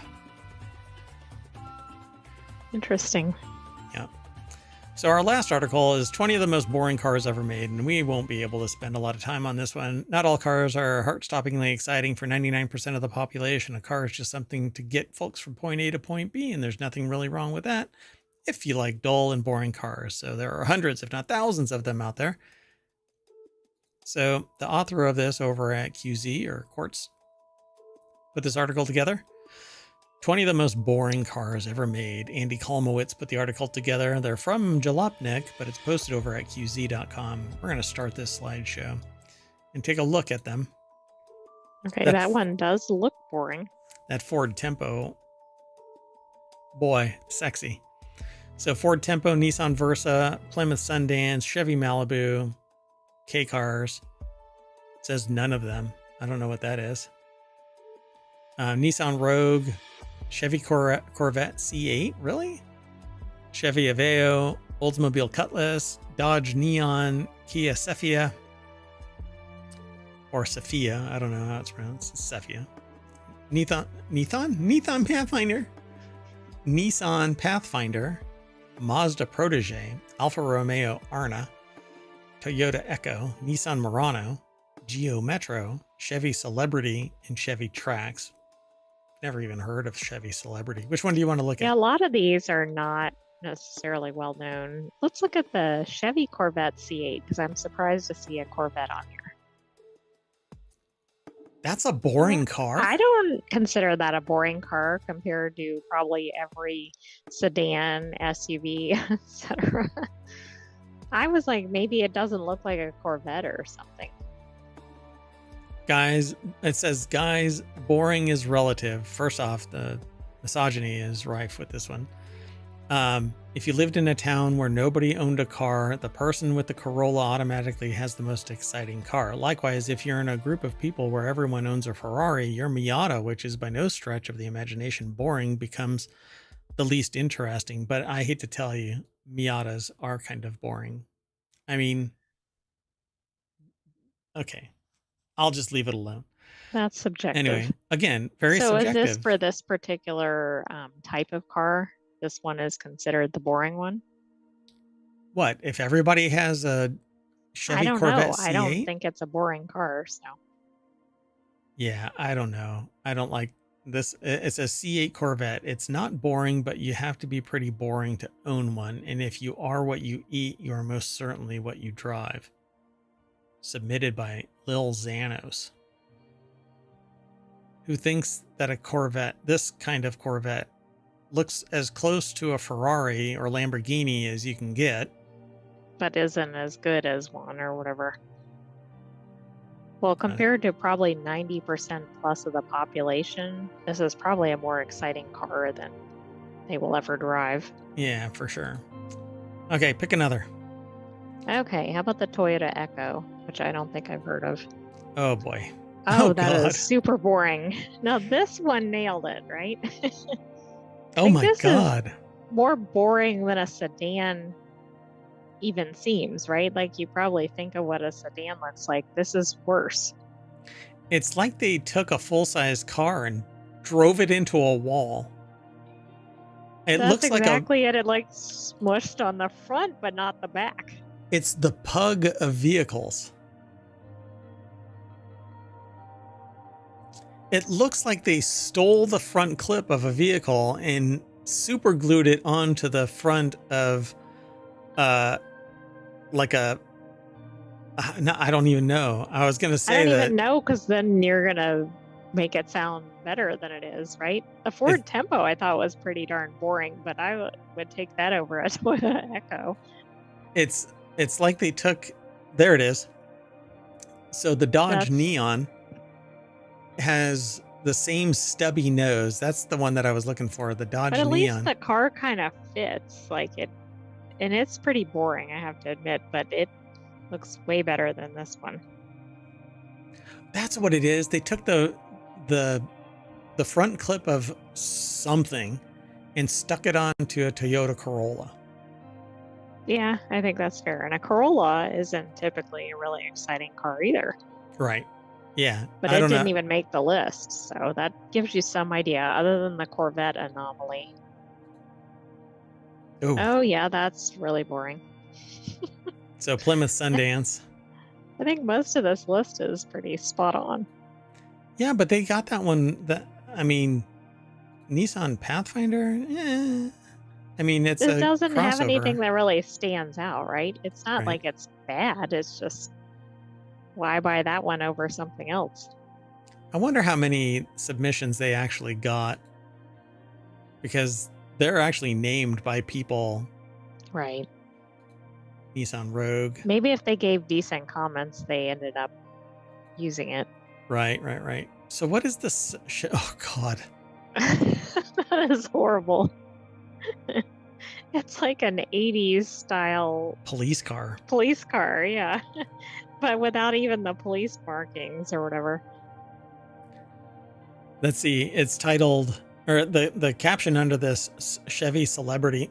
Interesting. Yeah. So our last article is 20 of the most boring cars ever made, and we won't be able to spend a lot of time on this one. Not all cars are heart-stoppingly exciting for 99% of the population. A car is just something to get folks from point A to point B, and there's nothing really wrong with that if you like dull and boring cars. So there are hundreds, if not thousands of them out there. So the author of this over at QZ or Quartz put this article together. 20 of the most boring cars ever made. Andy Kolmowitz put the article together. They're from Jalopnik, but it's posted over at QZ.com. We're going to start this slideshow and take a look at them. Okay, that one does look boring. That Ford Tempo, boy, sexy. So Ford Tempo, Nissan Versa, Plymouth Sundance, Chevy Malibu, K-Cars. It says none of them. I don't know what that is. Nissan Rogue, Chevy Corvette C8, really? Chevy Aveo, Oldsmobile Cutlass, Dodge Neon, Kia Cephia, or Sophia, I don't know how it's pronounced, it's Cephia. Nissan Pathfinder, Mazda Protege, Alfa Romeo Arna, Toyota Echo, Nissan Murano, Geo Metro, Chevy Celebrity, and Chevy Trax. Never even heard of Chevy Celebrity. Which one do you want to look at? Yeah, a lot of these are not necessarily well known. Let's look at the Chevy Corvette C8 because I'm surprised to see a Corvette on here. That's a boring car. I don't consider that a boring car compared to probably every sedan, SUV, etc. I was like, maybe it doesn't look like a Corvette or something. Guys, it says, guys, boring is relative. First off, the misogyny is rife with this one. If you lived in a town where nobody owned a car, the person with the Corolla automatically has the most exciting car. Likewise, if you're in a group of people where everyone owns a Ferrari, your Miata, which is by no stretch of the imagination boring, becomes the least interesting. But I hate to tell you, Miatas are kind of boring. I mean, okay. I'll just leave it alone. That's subjective. Anyway, again, very subjective. So is this for this particular type of car? This one is considered the boring one? What? If everybody has a Chevy Corvette C8? I don't think it's a boring car, so. Yeah, I don't know. I don't like this. It's a C8 Corvette. It's not boring, but you have to be pretty boring to own one. And if you are what you eat, you are most certainly what you drive. Submitted by Lil Xanos, who thinks that a Corvette, this kind of Corvette, looks as close to a Ferrari or Lamborghini as you can get. But isn't as good as one or whatever. Well, compared to probably 90% plus of the population, this is probably a more exciting car than they will ever drive. Yeah, for sure. Okay, pick another. Okay, how about the Toyota Echo, which I don't think I've heard of. Oh boy. Oh, that is super boring. Now this one nailed it, right? Oh my God. More boring than a sedan even seems, right? Like you probably think of what a sedan looks like. This is worse. It's like they took a full-size car and drove it into a wall. It That's looks exactly it. It like smushed on the front, but not the back. It's the pug of vehicles. It looks like they stole the front clip of a vehicle and super glued it onto the front of like a no, I don't even know. I was going to say I don't even know, because then you're going to make it sound better than it is, right? The Ford Tempo I thought was pretty darn boring, but I would take that over a Toyota Echo. It's like they took, there it is. So the Dodge Neon has the same stubby nose. That's the one that I was looking for, the Dodge Neon. But at least the car kind of fits, like it, and it's pretty boring, I have to admit, but it looks way better than this one. That's what it is. They took the front clip of something and stuck it onto a Toyota Corolla. Yeah, I think that's fair. And a Corolla isn't typically a really exciting car either, Right. Yeah. but I it don't didn't know. even make the list. So that gives you some idea, other than the Corvette anomaly. Oh, Oh, yeah, that's really boring. so Plymouth Sundance. I think most of this list is pretty spot on. Yeah, but they got that one. I mean, Nissan Pathfinder. I mean, it's This a doesn't have anything crossover. that really stands out, right? It's not Right. like it's bad. It's just, why buy that one over something else? I wonder how many submissions they actually got, because they're actually named by people. Right. Nissan Rogue. Maybe if they gave decent comments, they ended up using it. Right. So what is this? Oh God. That is horrible. It's like an 80s style Police car. police car, yeah. But without even the police markings or whatever. Let's see. It's titled, or the caption under this: Chevy celebrity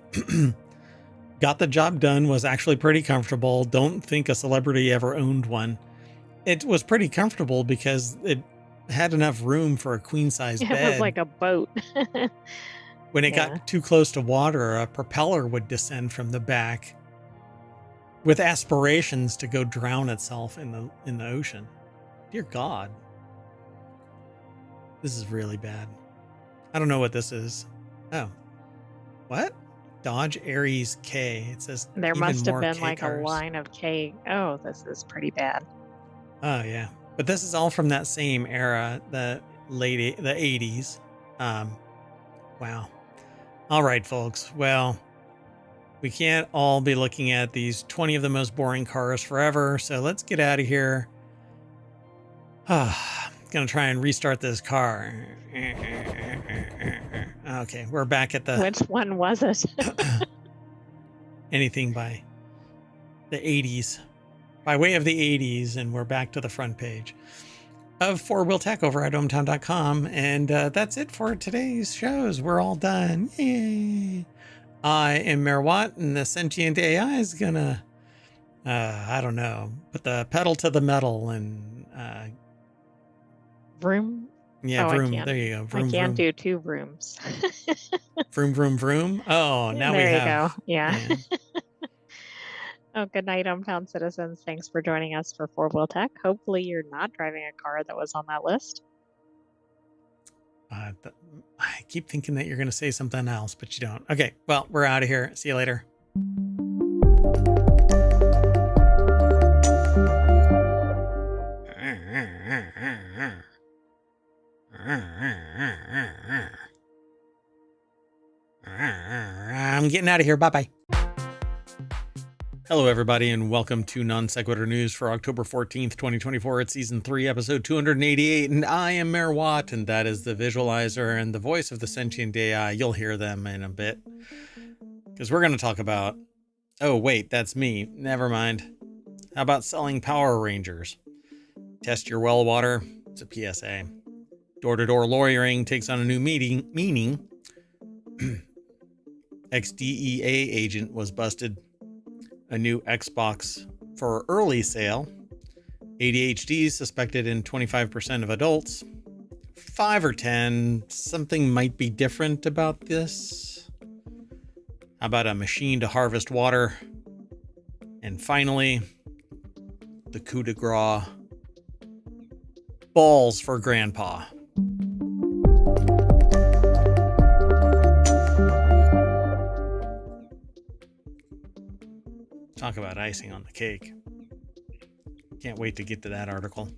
got the job done, was actually pretty comfortable. Don't think a celebrity ever owned one. It was pretty comfortable because it had enough room for a queen size It was bed. like a boat. When it Yeah. got too close to water, a propeller would descend from the back with aspirations to go drown itself in the ocean. Dear God. This is really bad. I don't know what this is. Oh. What? Dodge Aries K. It says There even must have more been K like cars. a line of K. Oh, this is pretty bad. Oh yeah. But this is all from that same era, the 80s. Wow. All right, folks. Well, we can't all be looking at these 20 of the most boring cars forever. So let's get out of here. Gonna try and restart this car. Okay, we're back at the Which one was it? anything by the 80s. By way of the 80s, and we're back to the front page of Four Wheel Tech over at ohmTown.com. And that's it for today's shows. We're all done. Yay. I am Mayor Watt, and the Sentient AI is gonna, I don't know, put the pedal to the metal and, Vroom? yeah, Oh, vroom. There you go. Vroom, I can't vroom. do two rooms. Vroom, vroom, vroom. Oh, now we There you have. go. Yeah. Oh, good night, ohmTown citizens. Thanks for joining us for Four Wheel Tech. Hopefully, you're not driving a car that was on that list. I keep thinking that you're going to say something else, but you don't. Okay, well, we're out of here. See you later. I'm getting out of here. Bye-bye. Hello, everybody, and welcome to Non Sequitur News for October 14th, 2024. It's Season 3, Episode 288, and I am Mayor Watt, and that is the visualizer and the voice of the Sentient AI. You'll hear them in a bit, because we're going to talk about... Oh, wait, that's me. Never mind. How about selling Power Rangers? Test your well water. It's a PSA. Door-to-door lawyering takes on a new meaning. Ex-DEA agent was busted. A new Xbox for early sale. ADHD suspected in 25% of adults. 5 or 10. Something might be different about this. How about a machine to harvest water? And finally, the coup de grace. Balls for Grandpa. Talk about icing on the cake. Can't wait to get to that article.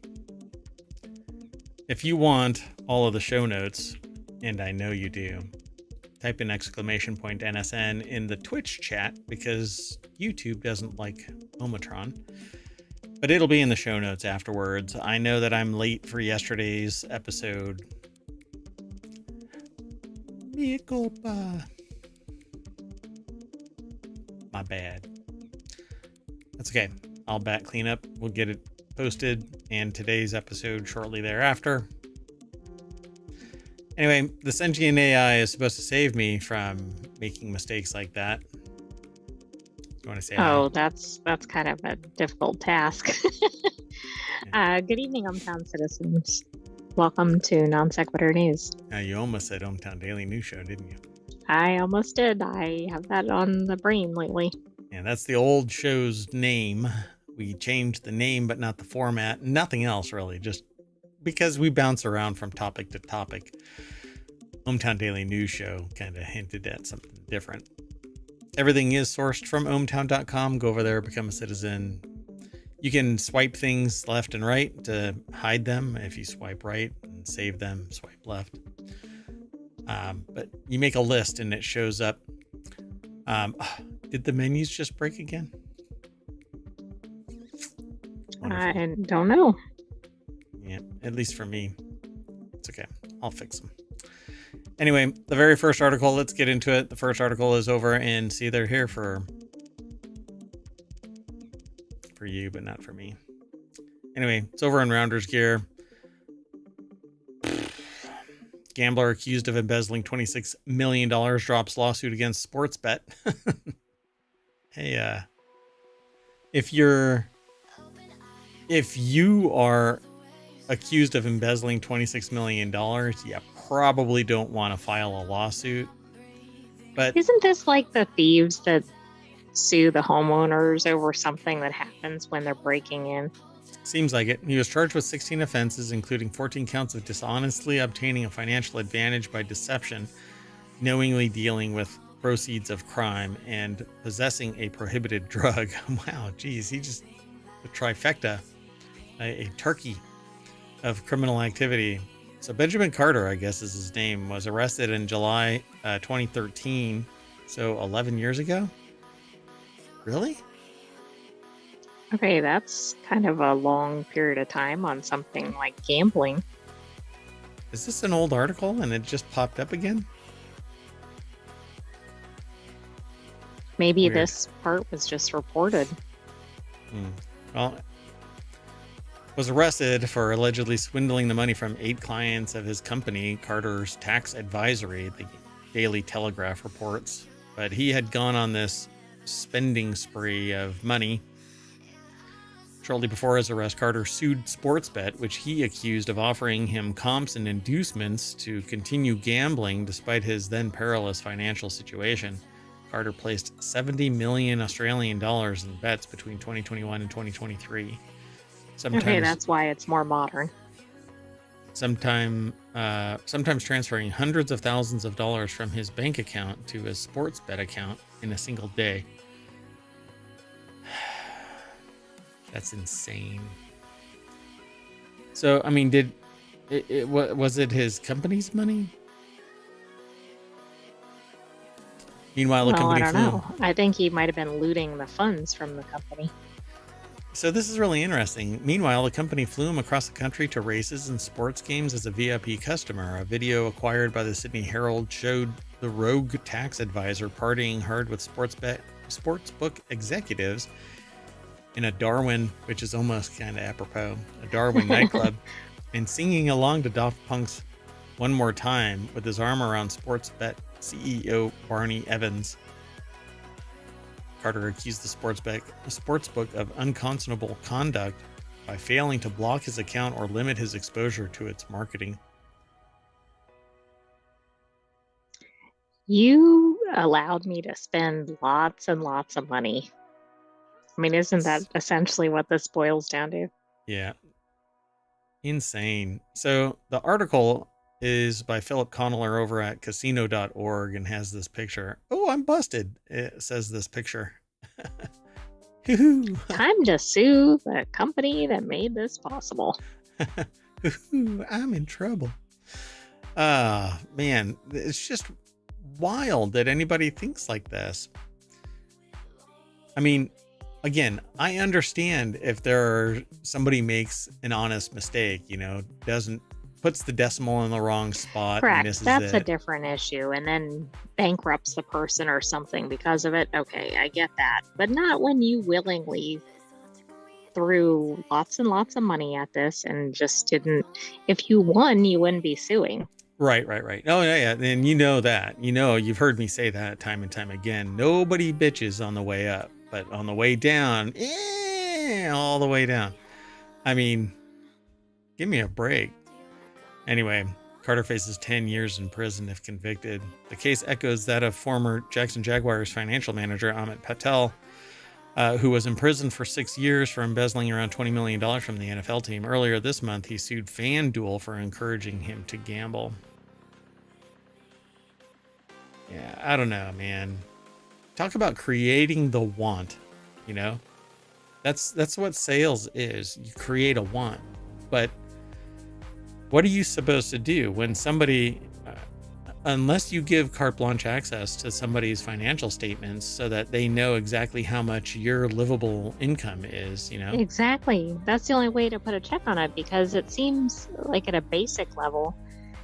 If you want all of the show notes, and I know you do, type in !NSN in the Twitch chat, because YouTube doesn't like ohmTown. But it'll be in the show notes afterwards. I know that I'm late for yesterday's episode. Mea culpa. My bad. That's okay. I'll bat clean up. We'll get it posted, and today's episode shortly thereafter. Anyway, the Sentient AI is supposed to save me from making mistakes like that. you want to say Oh, that's kind of a difficult task. Good evening, ohmTown citizens. Welcome to Non Sequitur News. hi? You almost said ohmTown Daily News Show, didn't you? I almost did. I have that on the brain lately. And that's the old show's name. We changed the name, but not the format. Nothing else, really. Just because we bounce around from topic to topic. ohmTown Daily News Show kind of hinted at something different. Everything is sourced from ohmTown.com. Go over there, become a citizen. You can swipe things left and right to hide them. If you swipe right and save them, swipe left. But you make a list and it shows up. Did the menus just break again? I don't know. Yeah, at least for me. It's okay. I'll fix them. Anyway, the very first article, let's get into it. The first article is over, and see, they're here for you, but not for me. Anyway, it's over in Rounders Gear. Gambler accused of embezzling $26 million drops lawsuit against Sportsbet. Hey, if you are accused of embezzling $26 million, you probably don't want to file a lawsuit. But isn't this like the thieves that sue the homeowners over something that happens when they're breaking in? Seems like it. He was charged with 16 offenses, including 14 counts of dishonestly obtaining a financial advantage by deception, knowingly dealing with proceeds of crime, and possessing a prohibited drug. Wow, geez, he just a trifecta, a turkey of criminal activity. So Benjamin Carter, I guess is his name, was arrested in July 2013, so 11 years ago? Really? Okay, that's kind of a long period of time on something like gambling. Is this an old article and it just popped up again? Maybe Weird. this part was just reported. Well, was arrested for allegedly swindling the money from 8 clients of his company, Carter's Tax Advisory, the Daily Telegraph reports. But he had gone on this spending spree of money. Shortly before his arrest, Carter sued Sportsbet, which he accused of offering him comps and inducements to continue gambling despite his then perilous financial situation. Carter placed 70 million Australian dollars in bets between 2021 and 2023. Okay, that's why it's more modern. Sometimes transferring hundreds of thousands of dollars from his bank account to his Sportsbet account in a single day. That's insane. So, I mean, was it his company's money? Meanwhile, the company I don't know. I think he might have been looting the funds from the company. So this is really interesting. Meanwhile, the company flew him across the country to races and sports games as a VIP customer. A video acquired by the Sydney Herald showed the rogue tax advisor partying hard with sportsbook executives in a Darwin, which is almost kind of apropos, a Darwin nightclub, and singing along to Daft Punk's One More Time with his arm around Sportsbet CEO Barney Evans. Carter accused the sportsbook of unconscionable conduct by failing to block his account or limit his exposure to its marketing. You allowed me to spend lots and lots of money. I mean, isn't that essentially what this boils down to? Yeah. Insane. So the article is by Philip Conneller over at casino.org and has this picture. Oh, I'm busted. It says this picture. Time to sue the company that made this possible. I'm in trouble. Man, it's just wild that anybody thinks like this. I mean, again, I understand if somebody makes an honest mistake, puts the decimal in the wrong spot. Correct. And misses That's it. a different issue. And then bankrupts the person or something because of it. Okay, I get that. But not when you willingly threw lots and lots of money at this and just didn't. If you won, you wouldn't be suing. Right. Oh, yeah. And you know that. You've heard me say that time and time again. Nobody bitches on the way up. but on the way down, all the way down. I mean, give me a break. Anyway, Carter faces 10 years in prison if convicted. The case echoes that of former Jackson Jaguars financial manager Amit Patel, who was imprisoned for 6 years for embezzling around $20 million from the NFL team. Earlier this month, he sued FanDuel for encouraging him to gamble. Yeah, I don't know, man. Talk about creating the want, you know? That's what sales is. You create a want. But what are you supposed to do when somebody, unless you give carte blanche access to somebody's financial statements so that they know exactly how much your livable income is, you know? Exactly. That's the only way to put a check on it, because it seems like at a basic level,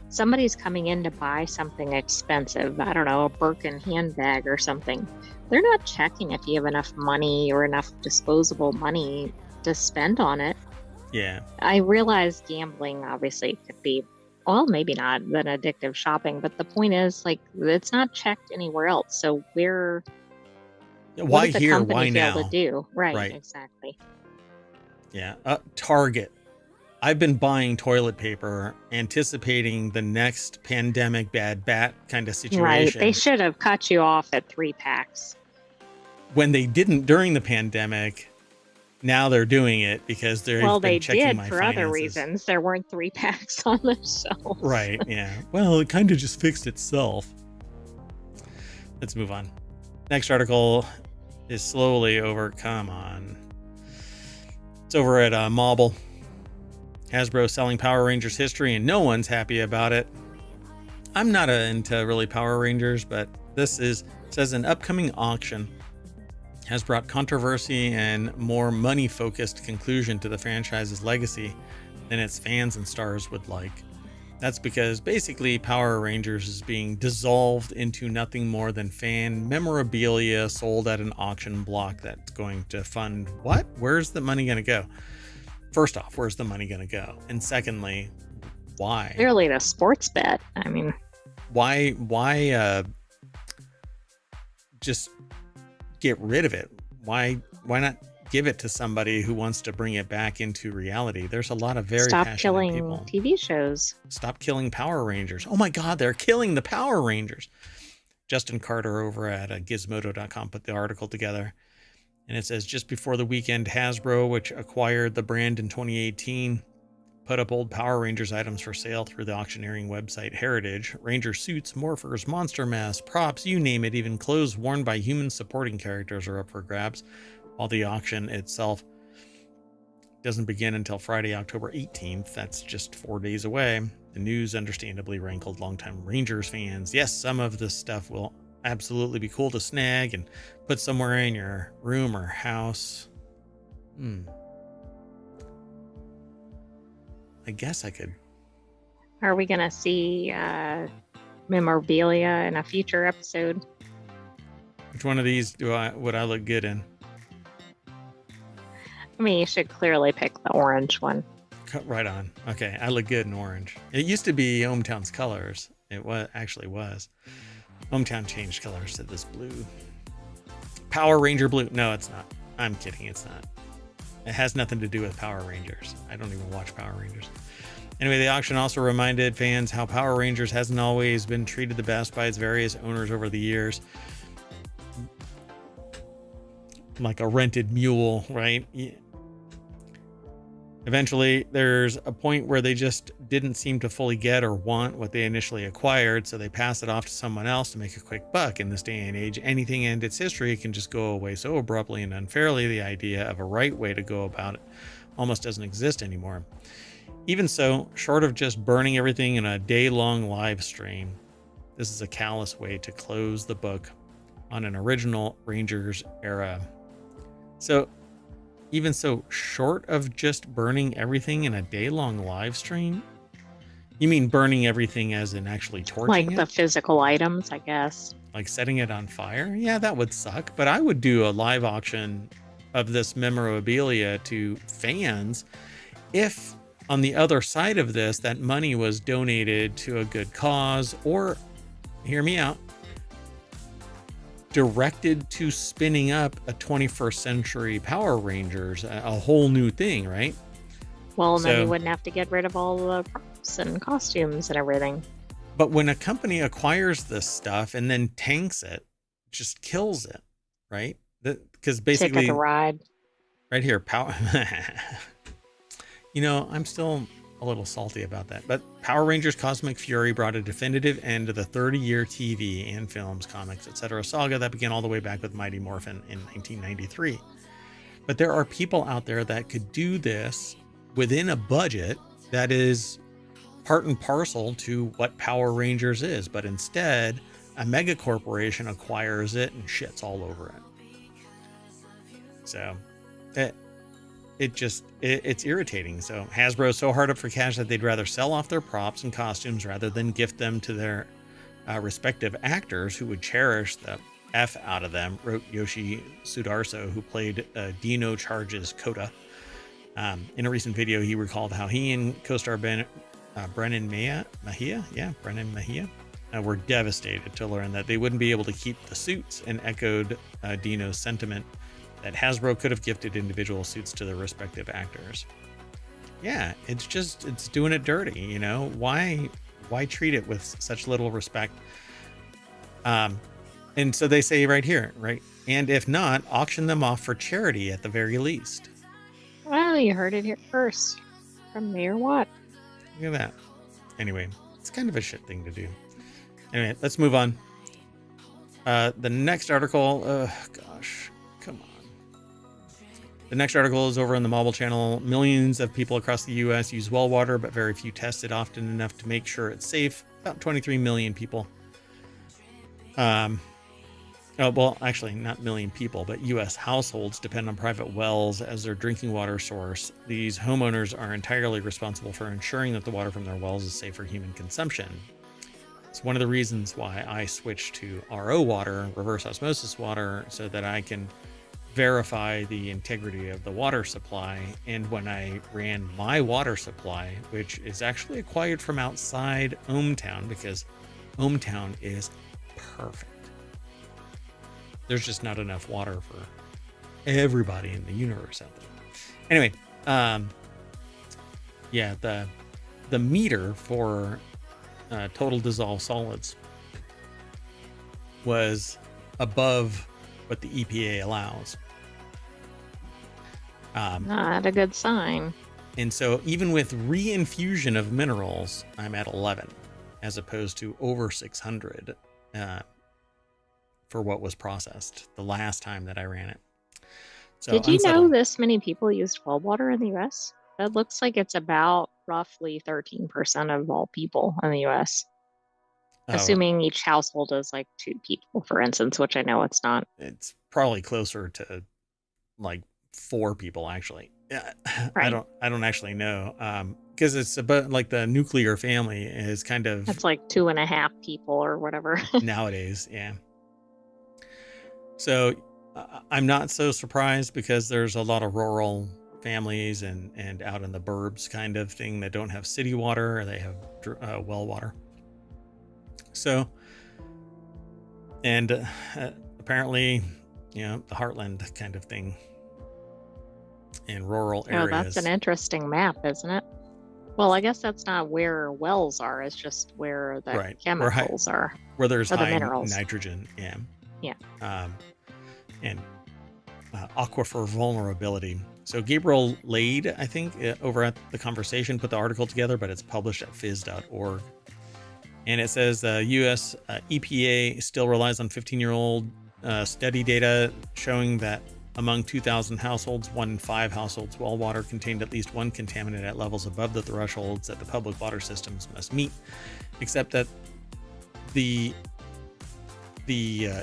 somebody's coming in to buy something expensive. I don't know, a Birkin handbag or something. They're not checking if you have enough money or enough disposable money to spend on it. Yeah. I realize gambling obviously could be, well, maybe not than addictive shopping, but the point is, like, it's not checked anywhere else. So why Why does the here? company Why fail now? to do? Right, exactly. Yeah. Target. I've been buying toilet paper, anticipating the next pandemic bad bat kind of situation. Right. They should have cut you off at 3 packs. When they didn't during the pandemic, now they're doing it because they've been checking my finances. For other reasons. There weren't 3 packs on the shelf. Right. Yeah. Well, it kind of just fixed itself. Let's move on. Next article is slowly over. Come on. It's over at Mobile. Hasbro selling Power Rangers history, and no one's happy about it. I'm not into really Power Rangers, but this says an upcoming auction has brought controversy and more money-focused conclusion to the franchise's legacy than its fans and stars would like. That's because basically Power Rangers is being dissolved into nothing more than fan memorabilia sold at an auction block that's going to fund what? Where's the money going to go? First off, where's the money going to go? And secondly, why? Clearly the sports bet. I mean, why just get rid of it? Why not give it to somebody who wants to bring it back into reality? There's a lot of very passionate people. Stop killing TV shows. Stop killing Power Rangers. Oh my God, they're killing the Power Rangers. Justin Carter over at Gizmodo.com put the article together. And it says, just before the weekend, Hasbro, which acquired the brand in 2018, put up old Power Rangers items for sale through the auctioneering website Heritage. Ranger suits, morphers, monster masks, props, you name it, even clothes worn by human supporting characters are up for grabs, while the auction itself doesn't begin until Friday, October 18th. That's just 4 days away. The news understandably rankled longtime Rangers fans. Yes, some of this stuff will absolutely be cool to snag and put somewhere in your room or house. I guess I could. Are we gonna see memorabilia in a future episode? Which one of these would I look good in? I mean, you should clearly pick the orange one. Right on. Okay, I look good in orange. It used to be ohmTown's colors. It actually was. ohmTown changed colors to this blue. Power Ranger blue. No, it's not. I'm kidding. It's not. It has nothing to do with Power Rangers. I don't even watch Power Rangers. Anyway, the auction also reminded fans how Power Rangers hasn't always been treated the best by its various owners over the years. Like a rented mule, right? Eventually, there's a point where they just didn't seem to fully get or want what they initially acquired, so they pass it off to someone else to make a quick buck. In this day and age, anything and its history can just go away so abruptly and unfairly. The idea of a right way to go about it almost doesn't exist anymore. Even so, short of just burning everything in a day-long live stream, this is a callous way to close the book on an original Rangers era. So, even so, short of just burning everything in a day-long live stream? You mean burning everything as in actually torching it? Like the physical items, I guess. Like setting it on fire? Yeah, that would suck. But I would do a live auction of this memorabilia to fans if, on the other side of this, that money was donated to a good cause or, hear me out, directed to spinning up a 21st century Power Rangers, a whole new thing, right? Well, then you wouldn't have to get rid of all the props and costumes and everything. But when a company acquires this stuff and then tanks it, just kills it, right? Because basically, Ticket to ride. Right here, Power. I'm still a little salty about that. But Power Rangers Cosmic Fury brought a definitive end to the 30-year TV and films, comics, etc. saga that began all the way back with Mighty Morphin in 1993. But there are people out there that could do this within a budget that is part and parcel to what Power Rangers is, but instead a mega corporation acquires it and shits all over it. So it's irritating. So Hasbro's so hard up for cash that they'd rather sell off their props and costumes rather than gift them to their respective actors who would cherish the F out of them, wrote Yoshi Sudarso, who played Dino Charge's Kota. In a recent video, he recalled how he and co-star Brennan Mahia were devastated to learn that they wouldn't be able to keep the suits, and echoed Dino's sentiment that Hasbro could have gifted individual suits to their respective actors. Yeah, it's doing it dirty, Why treat it with such little respect? And so they say right here, right? And if not, auction them off for charity at the very least. Well, you heard it here first from Mayor Watt. Look at that. Anyway, it's kind of a shit thing to do. Anyway, let's move on. The next article, come on. The next article is over on the Mobile Channel. Millions of people across the U.S. use well water, but very few test it often enough to make sure it's safe. About 23 million people. Well, actually, not million people, but U.S. households depend on private wells as their drinking water source. These homeowners are entirely responsible for ensuring that the water from their wells is safe for human consumption. It's one of the reasons why I switched to RO water, reverse osmosis water, so that I can verify the integrity of the water supply. And when I ran my water supply, which is actually acquired from outside ohmTown, because ohmTown is perfect. There's just not enough water for everybody in the universe out there. Anyway, the meter for total dissolved solids was above what the EPA allows. Not a good sign. And so even with reinfusion of minerals, I'm at 11 as opposed to over 600 for what was processed the last time that I ran it. So did you know this many people used well water in the U.S.? That looks like it's about roughly 13% of all people in the U.S. Assuming each household is like 2 people, for instance, which I know it's not. It's probably closer to like 4 people, actually. Right. I don't actually know. Because it's about like the nuclear family is kind of. It's like 2.5 people or whatever. Nowadays, yeah. So I'm not so surprised because there's a lot of rural families and out in the burbs kind of thing that don't have city water, or they have well water. So, and apparently, the heartland kind of thing in rural areas. Oh, that's an interesting map, isn't it? Well, I guess that's not where wells are. It's just where the chemicals are. Where there's high minerals. Nitrogen. Yeah. Yeah. And aquifer vulnerability. So Gabriel Lade, I think, over at The Conversation, put the article together, but it's published at phys.org. And it says the U.S. EPA still relies on 15-year-old study data showing that among 2,000 households, 1 in 5 households' well water contained at least one contaminant at levels above the thresholds that the public water systems must meet, except that the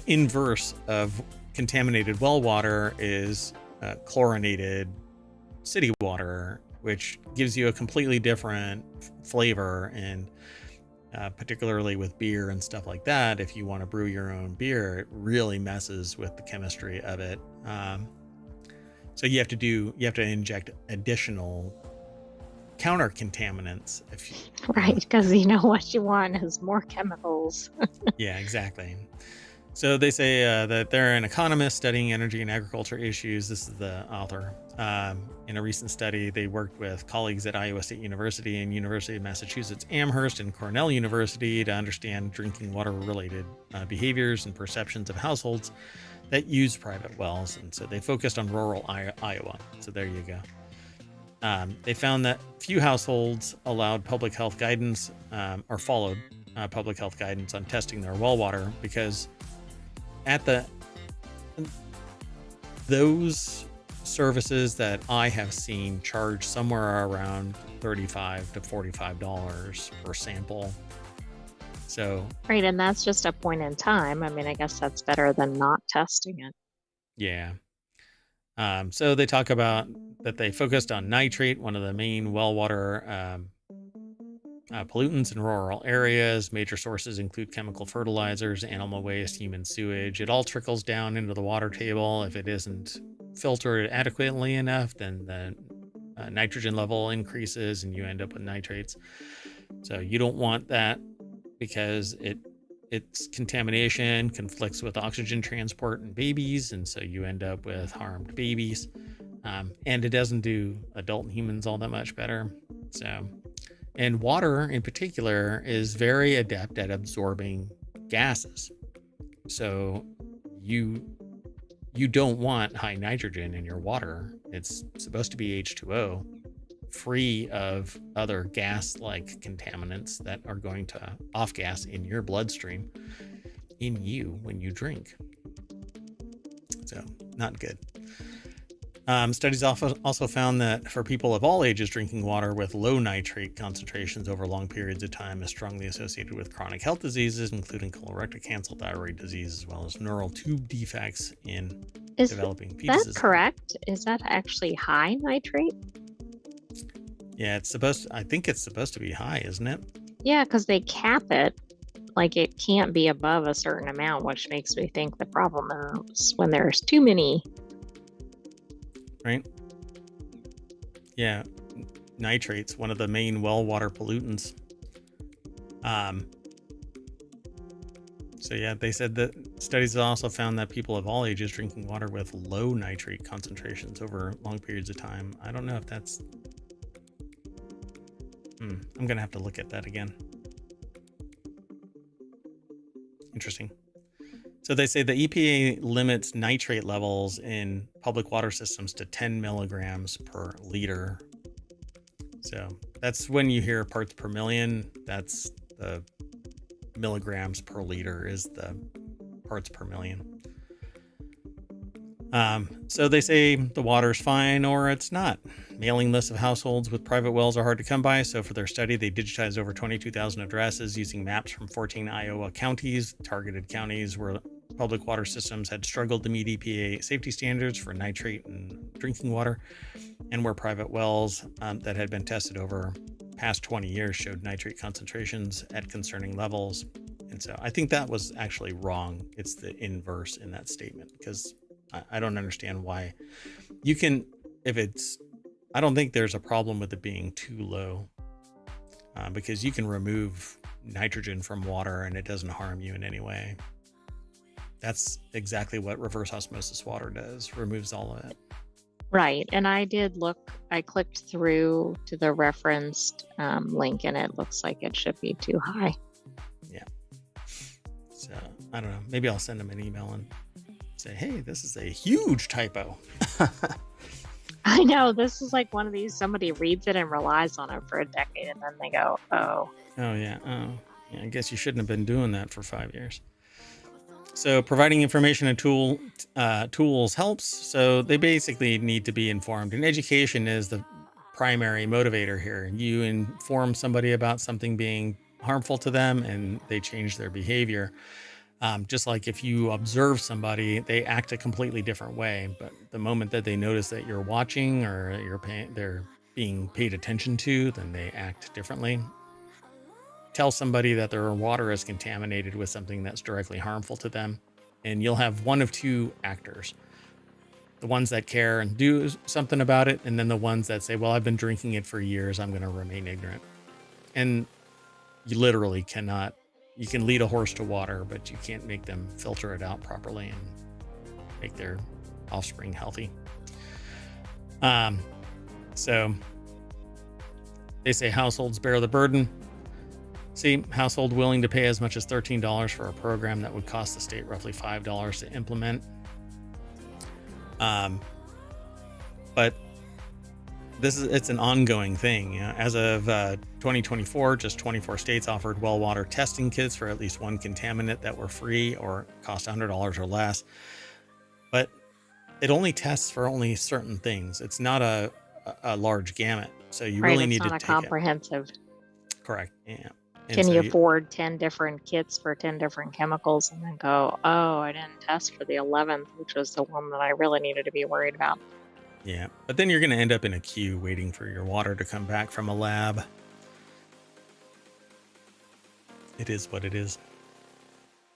inverse of contaminated well water is chlorinated city water, which gives you a completely different flavor. And particularly with beer and stuff like that, if you want to brew your own beer, it really messes with the chemistry of it. So you have to inject additional counter contaminants right, because what you want is more chemicals. Yeah, exactly. So they say that they're an economist studying energy and agriculture issues. This is the author. In a recent study, they worked with colleagues at Iowa State University and University of Massachusetts Amherst and Cornell University to understand drinking water related behaviors and perceptions of households that use private wells. And so they focused on rural Iowa. So there you go. They found that few households allowed public health guidance or followed public health guidance on testing their well water because at those services that I have seen charge somewhere around $35 to $45 per sample. So Right, and that's just a point in time. I mean, I guess that's better than not testing it. yeah. So they talk about that they focused on nitrate, one of the main well water pollutants in rural areas. Major sources include chemical fertilizers, animal waste, human sewage. It all trickles down into the water table. If it isn't filtered adequately enough, then the nitrogen level increases and you end up with nitrates. So you don't want that because its contamination conflicts with oxygen transport in babies, and so you end up with harmed babies. And it doesn't do adult humans all that much better. So, and water in particular is very adept at absorbing gases. So you don't want high nitrogen in your water. It's supposed to be H2O, free of other gas-like contaminants that are going to off-gas in your bloodstream in you when you drink. So not good. Studies also found that for people of all ages, drinking water with low nitrate concentrations over long periods of time is strongly associated with chronic health diseases, including colorectal cancer, thyroid disease, as well as neural tube defects in developing fetuses. Is that correct? Is that actually high nitrate? Yeah, I think it's supposed to be high, isn't it? Yeah, because they cap it. Like it can't be above a certain amount, which makes me think the problem is when there's too many. Right? Yeah, nitrates, one of the main well water pollutants. So yeah, they said that studies also found that people of all ages drinking water with low nitrate concentrations over long periods of time. I don't know if that's... I'm gonna have to look at that again. Interesting. So they say the EPA limits nitrate levels in public water systems to 10 milligrams per liter. So that's when you hear parts per million, that's the milligrams per liter is the parts per million. So they say the water's fine or it's not. Mailing lists of households with private wells are hard to come by. So for their study, they digitized over 22,000 addresses using maps from 14 Iowa counties, targeted counties where public water systems had struggled to meet EPA safety standards for nitrate and drinking water, and where private wells that had been tested over past 20 years showed nitrate concentrations at concerning levels. And so I think that was actually wrong. It's the inverse in that statement, because I don't understand why you can, I don't think there's a problem with it being too low, because you can remove nitrogen from water and it doesn't harm you in any way. That's exactly what reverse osmosis water does, removes all of it. Right. And I did look, I clicked through to the referenced link and it looks like it should be too high. Yeah. So I don't know. Maybe I'll send them an email and say, hey, this is a huge typo. I know, this is like one of these, somebody reads it and relies on it for a decade and then they go, oh. Oh, yeah. Oh, yeah. I guess you shouldn't have been doing that for 5 years. So providing information and tools helps. So they basically need to be informed, and education is the primary motivator here. You inform somebody about something being harmful to them and they change their behavior. Just like if you observe somebody, they act a completely different way. But the moment that they notice that you're watching or they're being paid attention to, then they act differently. Tell somebody that their water is contaminated with something that's directly harmful to them, and you'll have one of two actors: the ones that care and do something about it, and then the ones that say, well, I've been drinking it for years, I'm going to remain ignorant. And you literally cannot you can lead a horse to water, but you can't make them filter it out properly and make their offspring healthy. So they say households bear the burden. See, household willing to pay as much as $13 for a program that would cost the state roughly $5 to implement. But it's an ongoing thing. As of 2024, just 24 states offered well water testing kits for at least one contaminant that were free or cost $100 or less. But it only tests for only certain things. It's not a large gamut. So you really need to take it. It's not a comprehensive. Correct. Yeah. And Can you afford 10 different kits for 10 different chemicals and then go, oh, I didn't test for the 11th, which was the one that I really needed to be worried about? Yeah, but then you're going to end up in a queue waiting for your water to come back from a lab. It is what it is.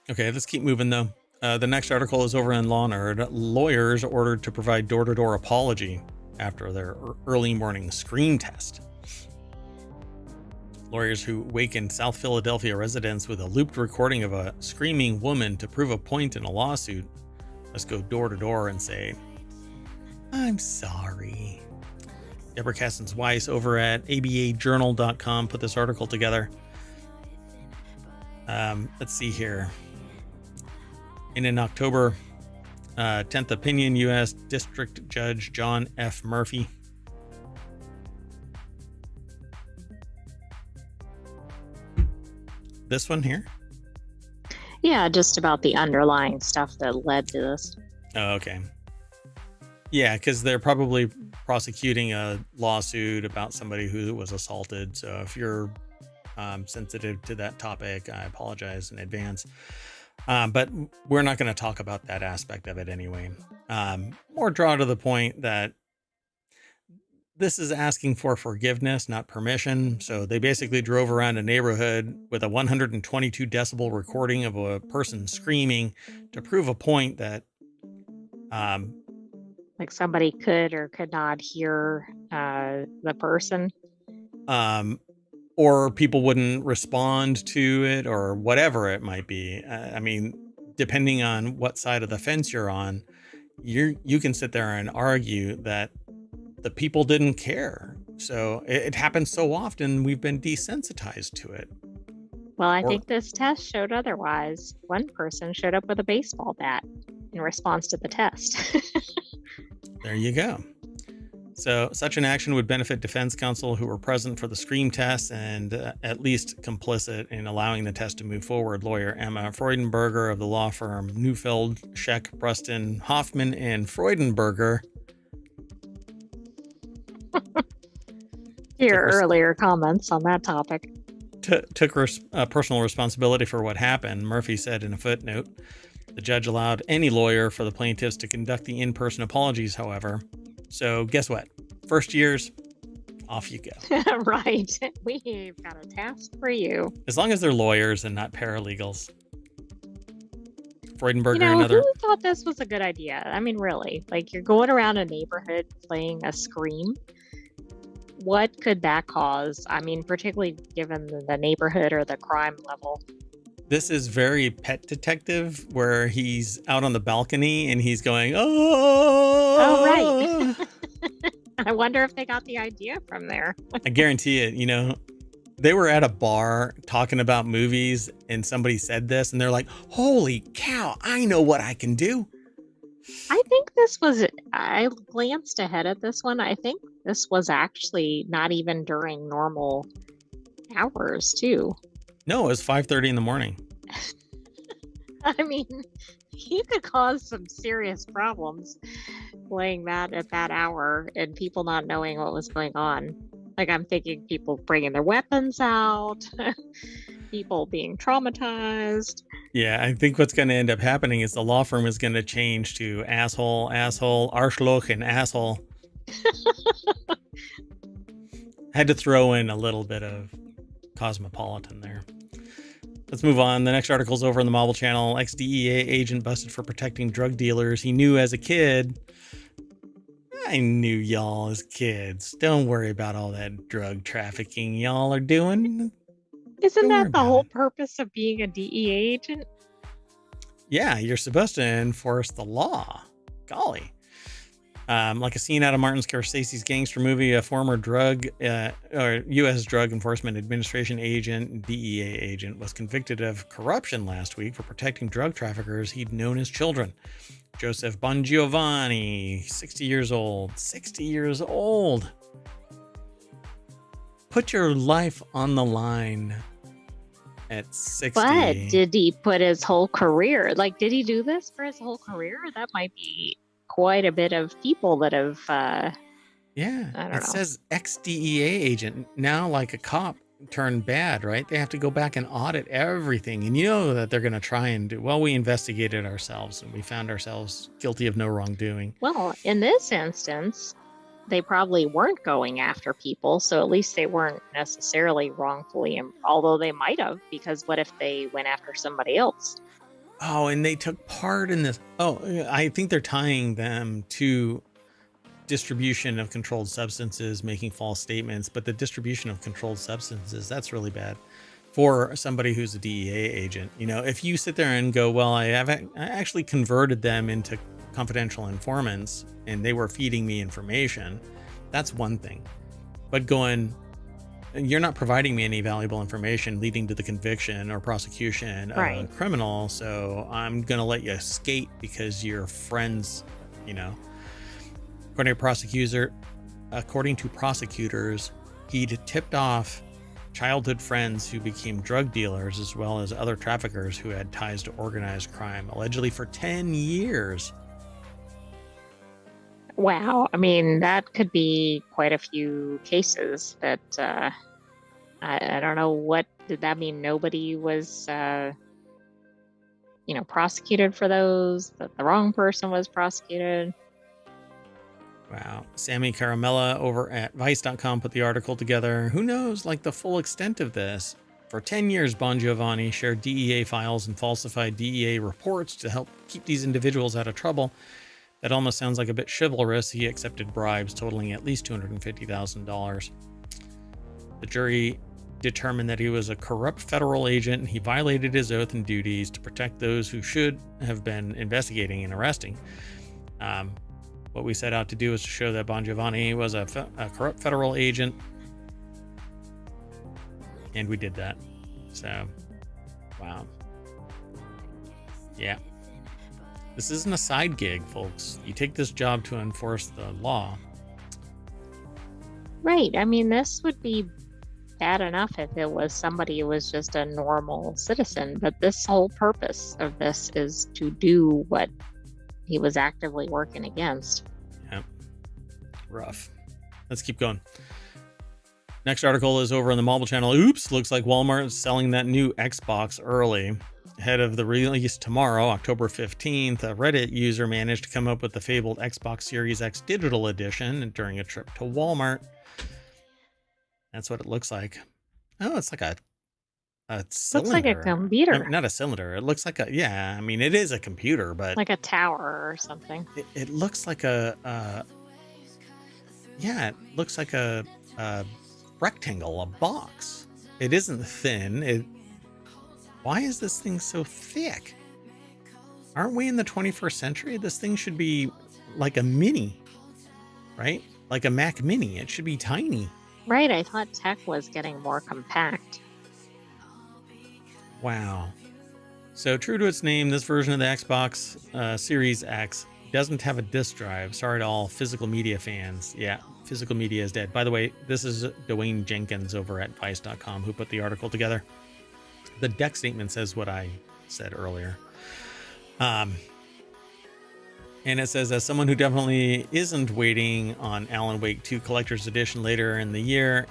Okay, let's keep moving though. The next article is over in Law Nerd. Lawyers ordered to provide door-to-door apology after their early morning scream test. Lawyers who wakened South Philadelphia residents with a looped recording of a screaming woman to prove a point in a lawsuit must go door to door and say, "I'm sorry." Deborah Cassens-Weiss over at abajournal.com put this article together. Let's see here. In an October 10th opinion, U.S. District Judge John F. Murphy this one here? Yeah, just about the underlying stuff that led to this. Oh, okay. Yeah, because they're probably prosecuting a lawsuit about somebody who was assaulted. So if you're sensitive to that topic, I apologize in advance. But we're not going to talk about that aspect of it anyway. More draw to the point that this is asking for forgiveness, not permission. So they basically drove around a neighborhood with a 122 decibel recording of a person screaming to prove a point that like somebody could or could not hear the person. Or people wouldn't respond to it or whatever it might be. I mean, depending on what side of the fence you're on, you can sit there and argue that the people didn't care. So it happens so often, we've been desensitized to it. Well, I think this test showed otherwise. One person showed up with a baseball bat in response to the test. There you go. So such an action would benefit defense counsel who were present for the scream test and at least complicit in allowing the test to move forward. Lawyer Emma Freudenberger of the law firm Neufeld, Scheck, Bruston, Hoffman, and Freudenberger. Your earlier comments on that topic. Took personal responsibility for what happened. Murphy said in a footnote, the judge allowed any lawyer for the plaintiffs to conduct the in-person apologies, however. So guess what? First years, off you go. Right. We've got a task for you. As long as they're lawyers and not paralegals. Freudenberger, who thought this was a good idea? I mean, really, like you're going around a neighborhood playing a scream. What could that cause? I mean, particularly given the neighborhood or the crime level. This is very Pet Detective, where he's out on the balcony and he's going, oh, right. I wonder if they got the idea from there. I guarantee it. They were at a bar talking about movies and somebody said this and they're like, holy cow, I know what I can do. I think I glanced ahead at this one. I think this was actually not even during normal hours too. No, it was 5:30 in the morning. I mean, you could cause some serious problems playing that at that hour and people not knowing what was going on. Like, I'm thinking people bringing their weapons out, people being traumatized. Yeah, I think what's going to end up happening is the law firm is going to change to asshole, Arschloch, and asshole. Had to throw in a little bit of cosmopolitan there. Let's move on. The next article is over on the Marvel Channel. Ex-DEA agent busted for protecting drug dealers he knew as a kid. I knew y'all as kids. Don't worry about all that drug trafficking y'all are doing. Isn't Don't worry that the about whole it. purpose of being a DEA agent? Yeah, you're supposed to enforce the law. Golly. Like a scene out of Martin Scorsese's gangster movie, a former U.S. Drug Enforcement Administration agent, DEA agent, was convicted of corruption last week for protecting drug traffickers he'd known as children. Joseph Bongiovanni, 60 years old. 60 years old. Put your life on the line at 60. But did he put his whole career, like, did he do this for his whole career? That might be quite a bit of people that have, Yeah, I don't it know. says ex-DEA agent. Now, like a cop turned bad, right? They have to go back and audit everything. And you know that they're going to try and do, well, we investigated ourselves and we found ourselves guilty of no wrongdoing. Well, in this instance, they probably weren't going after people, so at least they weren't necessarily wrongfully, although they might have, because what if they went after somebody else? Oh, and they took part in this. Oh, I think they're tying them to distribution of controlled substances, making false statements, but the distribution of controlled substances, that's really bad for somebody who's a DEA agent. You know, if you sit there and go, well, I actually converted them into confidential informants and they were feeding me information, that's one thing. But going, you're not providing me any valuable information leading to the conviction or prosecution of a criminal, so I'm going to let you skate because you're friends, you know. According to prosecutors, he'd tipped off childhood friends who became drug dealers as well as other traffickers who had ties to organized crime, allegedly for 10 years. Wow. I mean, that could be quite a few cases that I don't know. What did that mean? Nobody was, prosecuted for those, that the wrong person was prosecuted. Wow. Sammy Caramella over at Vice.com put the article together. Who knows, like, the full extent of this? For 10 years, Bongiovanni shared DEA files and falsified DEA reports to help keep these individuals out of trouble. That almost sounds like a bit chivalrous. He accepted bribes totaling at least $250,000. The jury determined that he was a corrupt federal agent and he violated his oath and duties to protect those who should have been investigating and arresting. What we set out to do is to show that Bongiovanni was a corrupt federal agent, and we did that. So, wow. Yeah. This isn't a side gig, folks. You take this job to enforce the law. Right. I mean, this would be bad enough if it was somebody who was just a normal citizen, but this whole purpose of this is to do what he was actively working against. Yep. Rough. Let's keep going. Next article is over on the mobile channel. Oops, looks like Walmart is selling that new Xbox early. Ahead of the release tomorrow, October 15th, a Reddit user managed to come up with the fabled Xbox Series X Digital Edition during a trip to Walmart. That's what it looks like. Oh, it's like a cylinder. Looks like a computer. I mean, not a cylinder. It looks like a, yeah, I mean, it is a computer, but... like a tower or something. It looks like a, yeah, it looks like a rectangle, a box. It isn't thin. Why is this thing so thick? Aren't we in the 21st century? This thing should be like a mini, right? Like a Mac Mini. It should be tiny. Right, I thought tech was getting more compact. Wow. So true to its name, this version of the Xbox Series X doesn't have a disk drive. Sorry to all physical media fans. Yeah, physical media is dead. By the way, this is Dwayne Jenkins over at Vice.com who put the article together. The deck statement says what I said earlier. And it says, as someone who definitely isn't waiting on Alan Wake 2 Collector's Edition later in the year,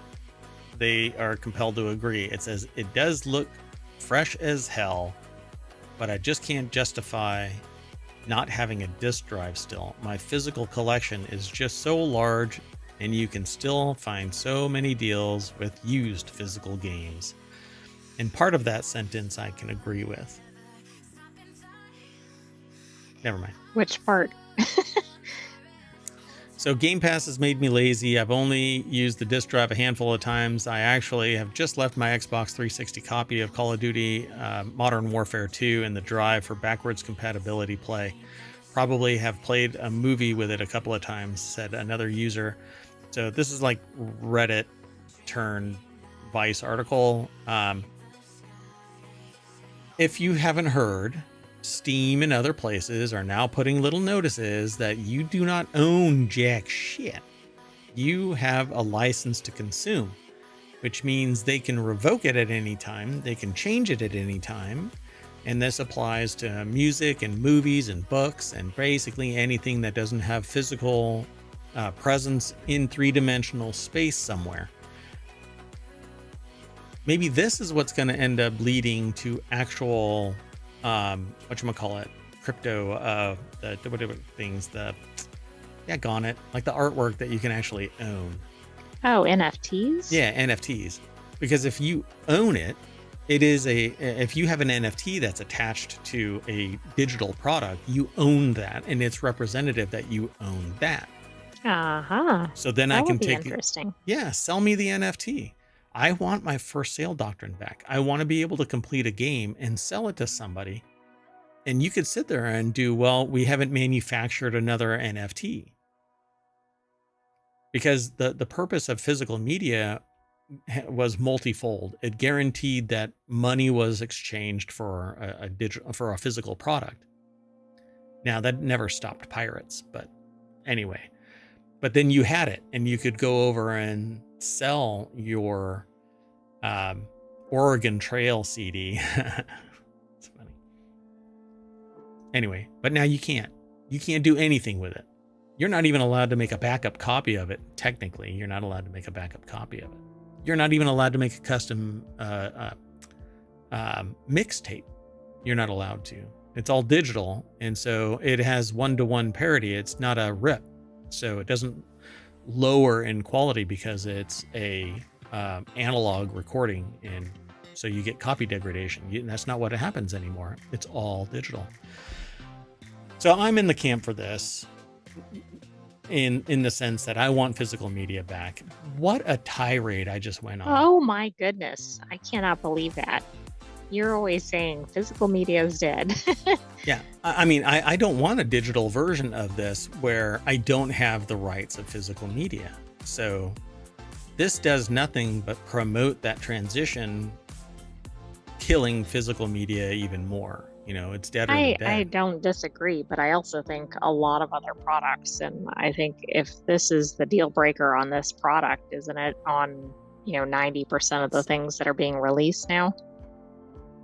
they are compelled to agree. It says, it does look fresh as hell, but I just can't justify not having a disc drive still. My physical collection is just so large, and you can still find so many deals with used physical games. And part of that sentence I can agree with. Never mind. Which part? So Game Pass has made me lazy. I've only used the disk drive a handful of times. I actually have just left my Xbox 360 copy of Call of Duty Modern Warfare 2 in the drive for backwards compatibility play. Probably have played a movie with it a couple of times, said another user. So this is like Reddit turned Vice article. If you haven't heard, Steam and other places are now putting little notices that you do not own jack shit. You have a license to consume, which means they can revoke it at any time. They can change it at any time. And this applies to music and movies and books and basically anything that doesn't have physical presence in three-dimensional space somewhere. Maybe this is what's going to end up leading to actual whatchamacallit, crypto, the whatever things, gone it, like the artwork that you can actually own. Oh, NFTs? Yeah, NFTs. Because if you own it, it is if you have an NFT that's attached to a digital product, you own that, and it's representative that you own that. Uh-huh. So then that I can would be take interesting. Yeah, sell me the NFT. I want my first sale doctrine back. I want to be able to complete a game and sell it to somebody. And you could sit there and do, well, we haven't manufactured another NFT. Because the purpose of physical media was multifold. It guaranteed that money was exchanged for a physical product. Now that never stopped pirates, but anyway. But then you had it, and you could go over and sell your Oregon Trail CD. It's funny. Anyway, but now you can't. You can't do anything with it. You're not even allowed to make a backup copy of it. Technically, you're not allowed to make a backup copy of it. You're not even allowed to make a custom mixtape. You're not allowed to. It's all digital, and so it has one-to-one parity. It's not a rip, so it doesn't lower in quality because it's a analog recording, and so you get copy degradation. That's not what happens anymore. It's all digital. So I'm in the camp for this, in the sense that I want physical media back. What a tirade I just went on. Oh my goodness. I cannot believe that. You're always saying physical media is dead. Yeah. I mean, I don't want a digital version of this where I don't have the rights of physical media. So this does nothing but promote that transition, killing physical media even more. You know, it's dead. I don't disagree, but I also think a lot of other products, and I think if this is the deal breaker on this product, isn't it on, 90% of the things that are being released now?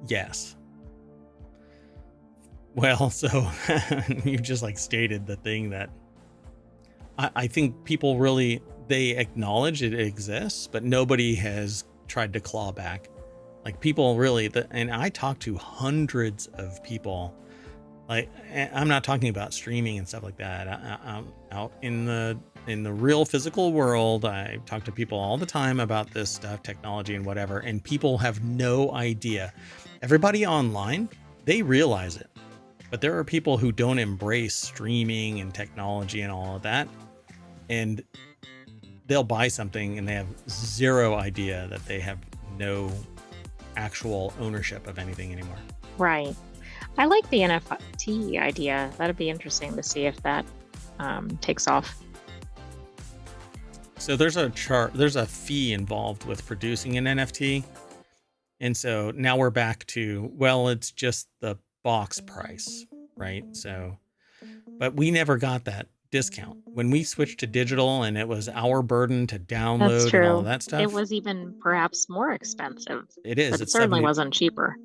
Yes. Well, so you just stated the thing that I think people really, they acknowledge it exists, but nobody has tried to claw back. People really, and I talk to hundreds of people. I'm not talking about streaming and stuff like that. I'm out in the real physical world. I talk to people all the time about this stuff, technology and whatever, and people have no idea. Everybody online, they realize it, but there are people who don't embrace streaming and technology and all of that, and they'll buy something and they have zero idea that they have no actual ownership of anything anymore. Right. I like the NFT idea. That'd be interesting to see if that takes off. So there's a fee involved with producing an NFT. And so now we're back to, well, it's just the box price, right? So, but we never got that discount when we switched to digital, and it was our burden to download and all of that stuff. It was even perhaps more expensive. It is. But it certainly wasn't cheaper.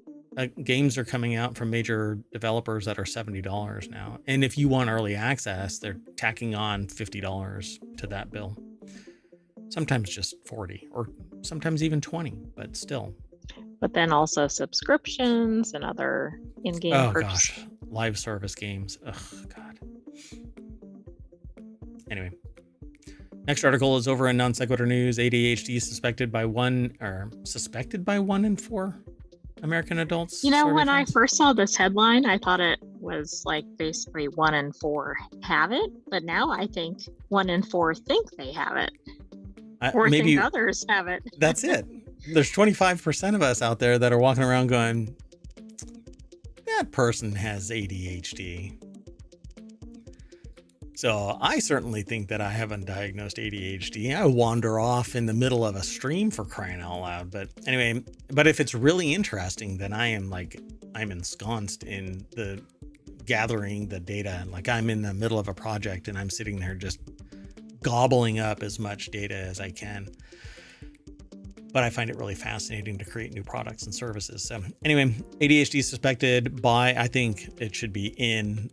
Games are coming out from major developers that are $70 now. And if you want early access, they're tacking on $50 to that bill. Sometimes just 40 or sometimes even 20, but still. But then also subscriptions and other in-game purchases. Gosh, live service games. Ugh, God. Anyway, next article is over in Non Sequitur News. ADHD suspected by 1 in 4. American adults You know, survey when I finds? first saw this headline, I thought it was like basically 1 in 4 have it, but now I think 1 in 4 think they have it or think Maybe others have it. that's it. There's 25% of us out there that are walking around going, that person has ADHD. So I certainly think that I have undiagnosed ADHD. I wander off in the middle of a stream, for crying out loud. But anyway, but if it's really interesting, then I'm ensconced in the gathering the data. Like I'm in the middle of a project and I'm sitting there just gobbling up as much data as I can. But I find it really fascinating to create new products and services. So anyway, ADHD suspected by, I think it should be in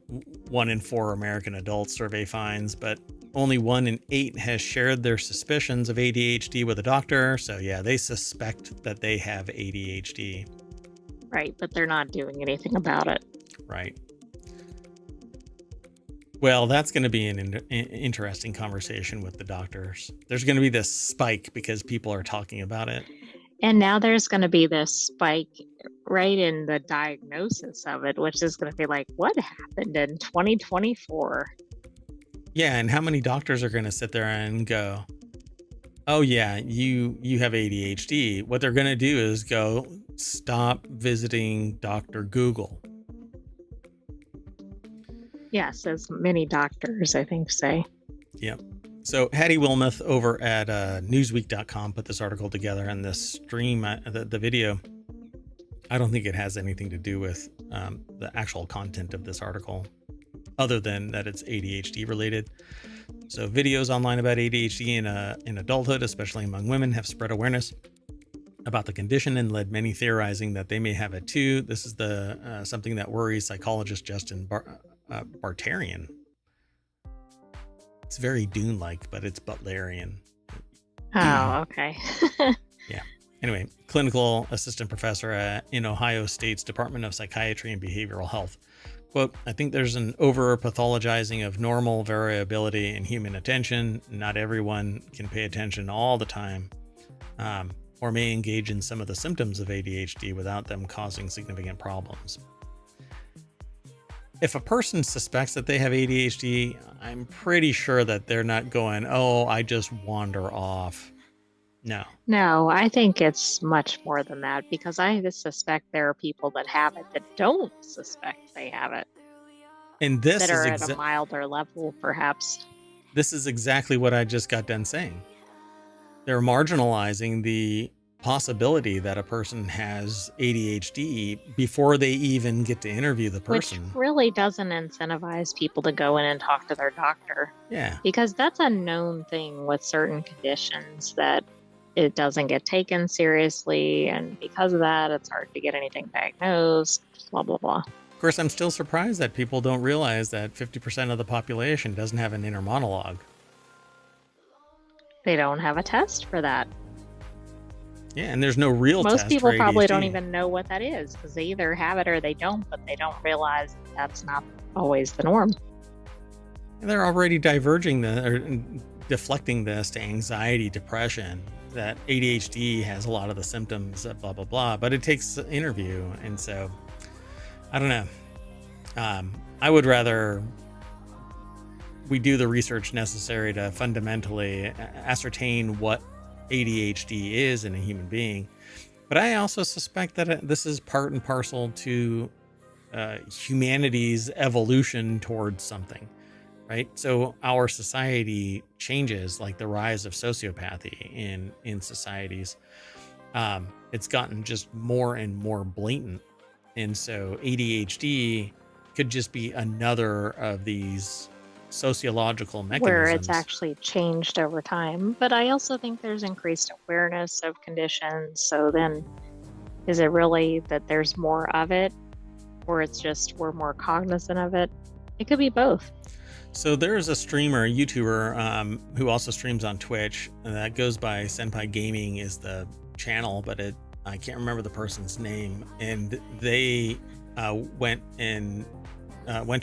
1 in 4 American adults survey finds, but only 1 in 8 has shared their suspicions of ADHD with a doctor. So yeah, they suspect that they have ADHD. Right, but they're not doing anything about it. Right. Well, that's going to be an interesting conversation with the doctors. There's going to be this spike because people are talking about it. And now there's going to be this spike right in the diagnosis of it, which is going to be like, what happened in 2024? Yeah, and how many doctors are going to sit there and go, oh yeah, you have ADHD. What they're going to do is go, stop visiting Dr. Google. Yes, as many doctors, I think, say. Yep. So Hattie Wilmoth over at newsweek.com put this article together, and this stream, the video, I don't think it has anything to do with the actual content of this article, other than that it's ADHD related. So videos online about ADHD in adulthood, especially among women, have spread awareness about the condition and led many theorizing that they may have it too. This is the something that worries psychologist Justin Bartarian. It's very Dune-like, but it's Butlerian. Oh, okay. Yeah. Anyway, clinical assistant professor in Ohio State's Department of Psychiatry and Behavioral Health. Quote, I think there's an over-pathologizing of normal variability in human attention. Not everyone can pay attention all the time, or may engage in some of the symptoms of ADHD without them causing significant problems. If a person suspects that they have ADHD, I'm pretty sure that they're not going, oh, I just wander off. No, I think it's much more than that, because I suspect there are people that have it that don't suspect they have it. And this that is are at a milder level, perhaps. This is exactly what I just got done saying. They're marginalizing the possibility that a person has ADHD before they even get to interview the person. Which really doesn't incentivize people to go in and talk to their doctor. Yeah. Because that's a known thing with certain conditions, that it doesn't get taken seriously. And because of that, it's hard to get anything diagnosed, blah, blah, blah. Of course, I'm still surprised that people don't realize that 50% of the population doesn't have an inner monologue. They don't have a test for that. Yeah, and there's no real test. Most people for probably ADHD. don't even know what that is, because they either have it or they don't, but they don't realize that's not always the norm. And they're already deflecting this to anxiety, depression, that ADHD has a lot of the symptoms of blah, blah, blah, but it takes an interview. And so, I don't know. I would rather we do the research necessary to fundamentally ascertain what ADHD is in a human being. But I also suspect that this is part and parcel to humanity's evolution towards something, right? So our society changes, like the rise of sociopathy in societies. It's gotten just more and more blatant. And so ADHD could just be another of these sociological mechanisms where it's actually changed over time. But I also think there's increased awareness of conditions. So then, is it really that there's more of it, or it's just we're more cognizant of it? It could be both. So there's a streamer, a YouTuber, who also streams on Twitch, and that goes by Senpai Gaming is the channel, but I can't remember the person's name. And they went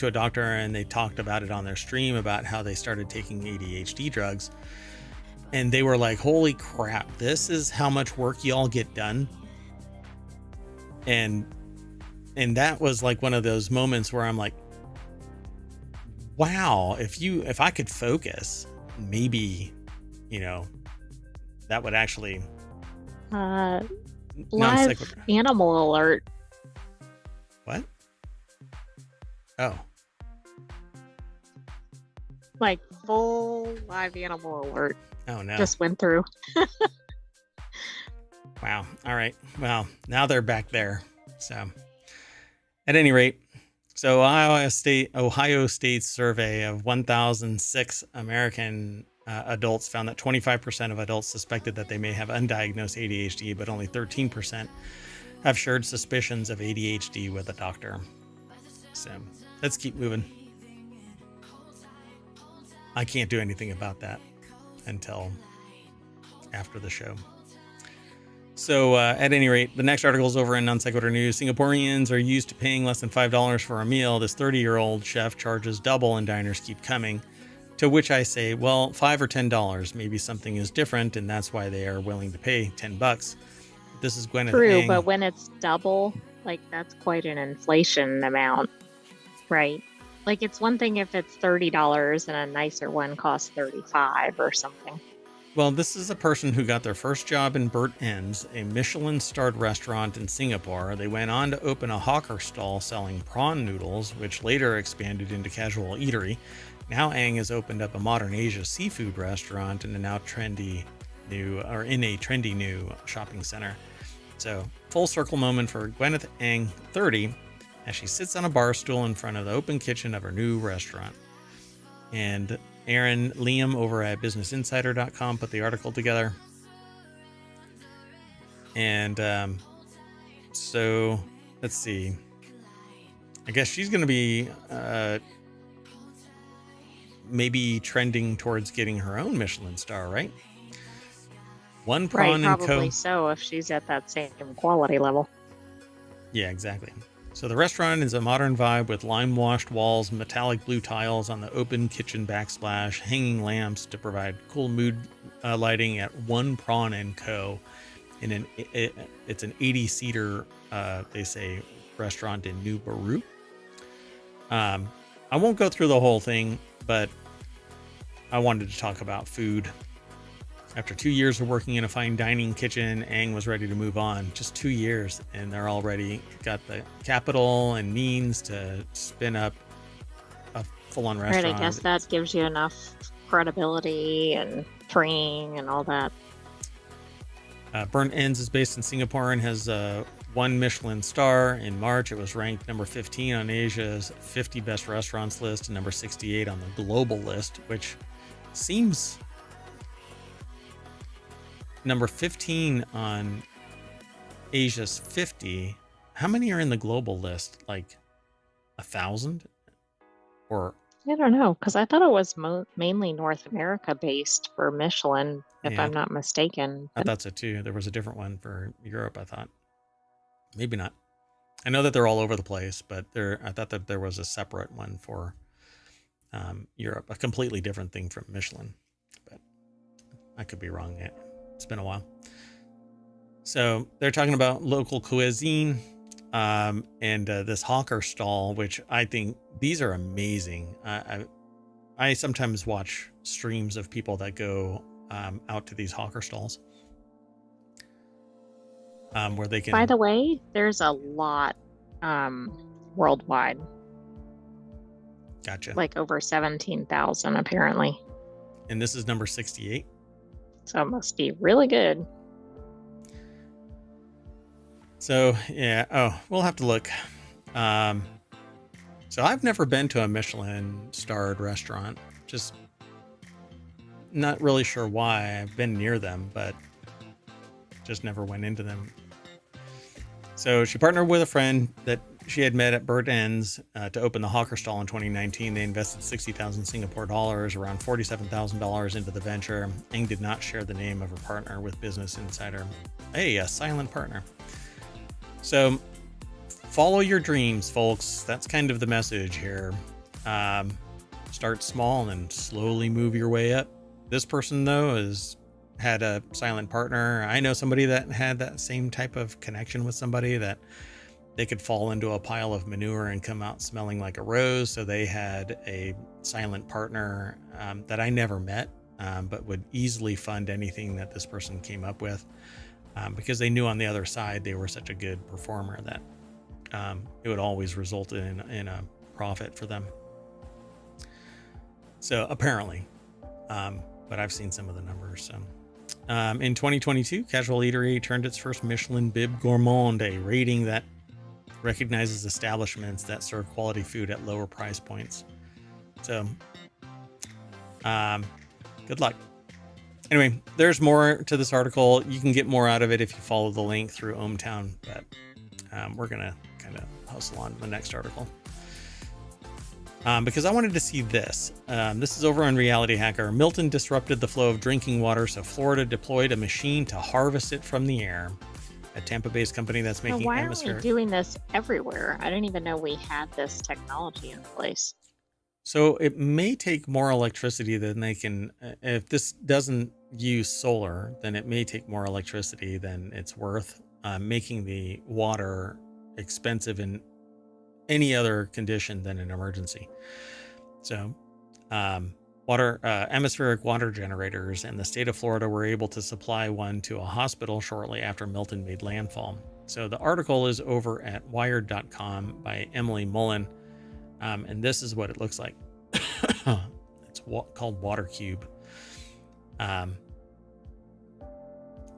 to a doctor, and they talked about it on their stream about how they started taking ADHD drugs. And they were like, holy crap, this is how much work y'all get done. And that was like one of those moments where I'm like, wow, if I could focus, maybe, that would actually Live non-sequitur. animal alert. What? Oh, Like full live animal alert. oh no. Just went through. Wow. All right. Well, now they're back there. So at any rate, so Ohio State's survey of 1,006 American adults found that 25% of adults suspected that they may have undiagnosed ADHD, but only 13% have shared suspicions of ADHD with a doctor. So let's keep moving. I can't do anything about that until after the show. So at any rate, the next article is over in Non Sequitur News. Singaporeans are used to paying less than $5 for a meal. This 30-year-old chef charges double and diners keep coming. To which I say, well, $5 or $10, maybe something is different, and that's why they are willing to pay $10. This is Gwyneth True, Ang. but when it's double, like that's quite an inflation amount, right? Like it's one thing if it's $30 and a nicer one costs $35 or something. Well, this is a person who got their first job in Burt Ends, a Michelin-starred restaurant in Singapore. They went on to open a hawker stall selling prawn noodles, which later expanded into casual eatery. Now Ang has opened up a modern Asia seafood restaurant in a trendy new shopping center. So, full circle moment for Gwyneth Ang, 30, as she sits on a bar stool in front of the open kitchen of her new restaurant. And Aaron Liam over at businessinsider.com put the article together. And so let's see. I guess she's going to be maybe trending towards getting her own Michelin star, right? One prawn right, and probably co. so if she's at that same quality level. Yeah, exactly. So the restaurant is a modern vibe with lime-washed walls, metallic blue tiles on the open kitchen backsplash, hanging lamps to provide cool mood lighting at One Prawn and Co. It's an 80-seater, they say, restaurant in New Baru. I won't go through the whole thing, but I wanted to talk about food. After 2 years of working in a fine dining kitchen, Ang was ready to move on. Just 2 years, and they're already got the capital and means to spin up a full-on restaurant. Right, I guess that gives you enough credibility and training and all that. Burnt Ends is based in Singapore and has one Michelin star. In March, it was ranked number 15 on Asia's 50 best restaurants list and number 68 on the global list, which seems... Number 15 on Asia's 50. How many are in the global list? Like 1,000? Or I don't know, because I thought it was mainly North America based for Michelin, if Yeah. I'm not mistaken. I thought so too. There was a different one for Europe, I thought. Maybe not. I know that they're all over the place, but I thought that there was a separate one for Europe, a completely different thing from Michelin. But I could be wrong yet. It's been a while. So they're talking about local cuisine and this hawker stall, which I think these are amazing. I sometimes watch streams of people that go out to these hawker stalls where they can... By the way, there's a lot worldwide. Gotcha. Like over 17,000 apparently. And this is number 68. So it must be really good. So, yeah. Oh, we'll have to look. So I've never been to a Michelin-starred restaurant. Just not really sure why. I've been near them, but just never went into them. So she partnered with a friend that she had met at Burt Ends to open the hawker stall in 2019. They invested 60,000 Singapore dollars, around $47,000 into the venture. Eng did not share the name of her partner with Business Insider. Hey, a silent partner. So follow your dreams, folks. That's kind of the message here. Start small and slowly move your way up. This person, though, has had a silent partner. I know somebody that had that same type of connection with somebody that they could fall into a pile of manure and come out smelling like a rose. So they had a silent partner that I never met, but would easily fund anything that this person came up with, because they knew on the other side they were such a good performer that it would always result in a profit for them. So apparently, but I've seen some of the numbers. So in 2022, Casual Eatery turned its first Michelin Bib Gourmand, a rating that recognizes establishments that serve quality food at lower price points. So good luck. Anyway, there's more to this article. You can get more out of it if you follow the link through ohmTown, but we're going to kind of hustle on to the next article. Because I wanted to see this. This is over on Reality Hacker. Milton disrupted the flow of drinking water, so Florida deployed a machine to harvest it from the air. A Tampa-based company that's making atmospheric. Why are we doing this everywhere? I didn't even know we had this technology in place. So it may take more electricity than they can. If this doesn't use solar, then it may take more electricity than it's worth, making the water expensive in any other condition than an emergency. So atmospheric water generators in the state of Florida were able to supply one to a hospital shortly after Milton made landfall. So the article is over at wired.com by Emily Mullen. And this is what it looks like. It's called Water Cube.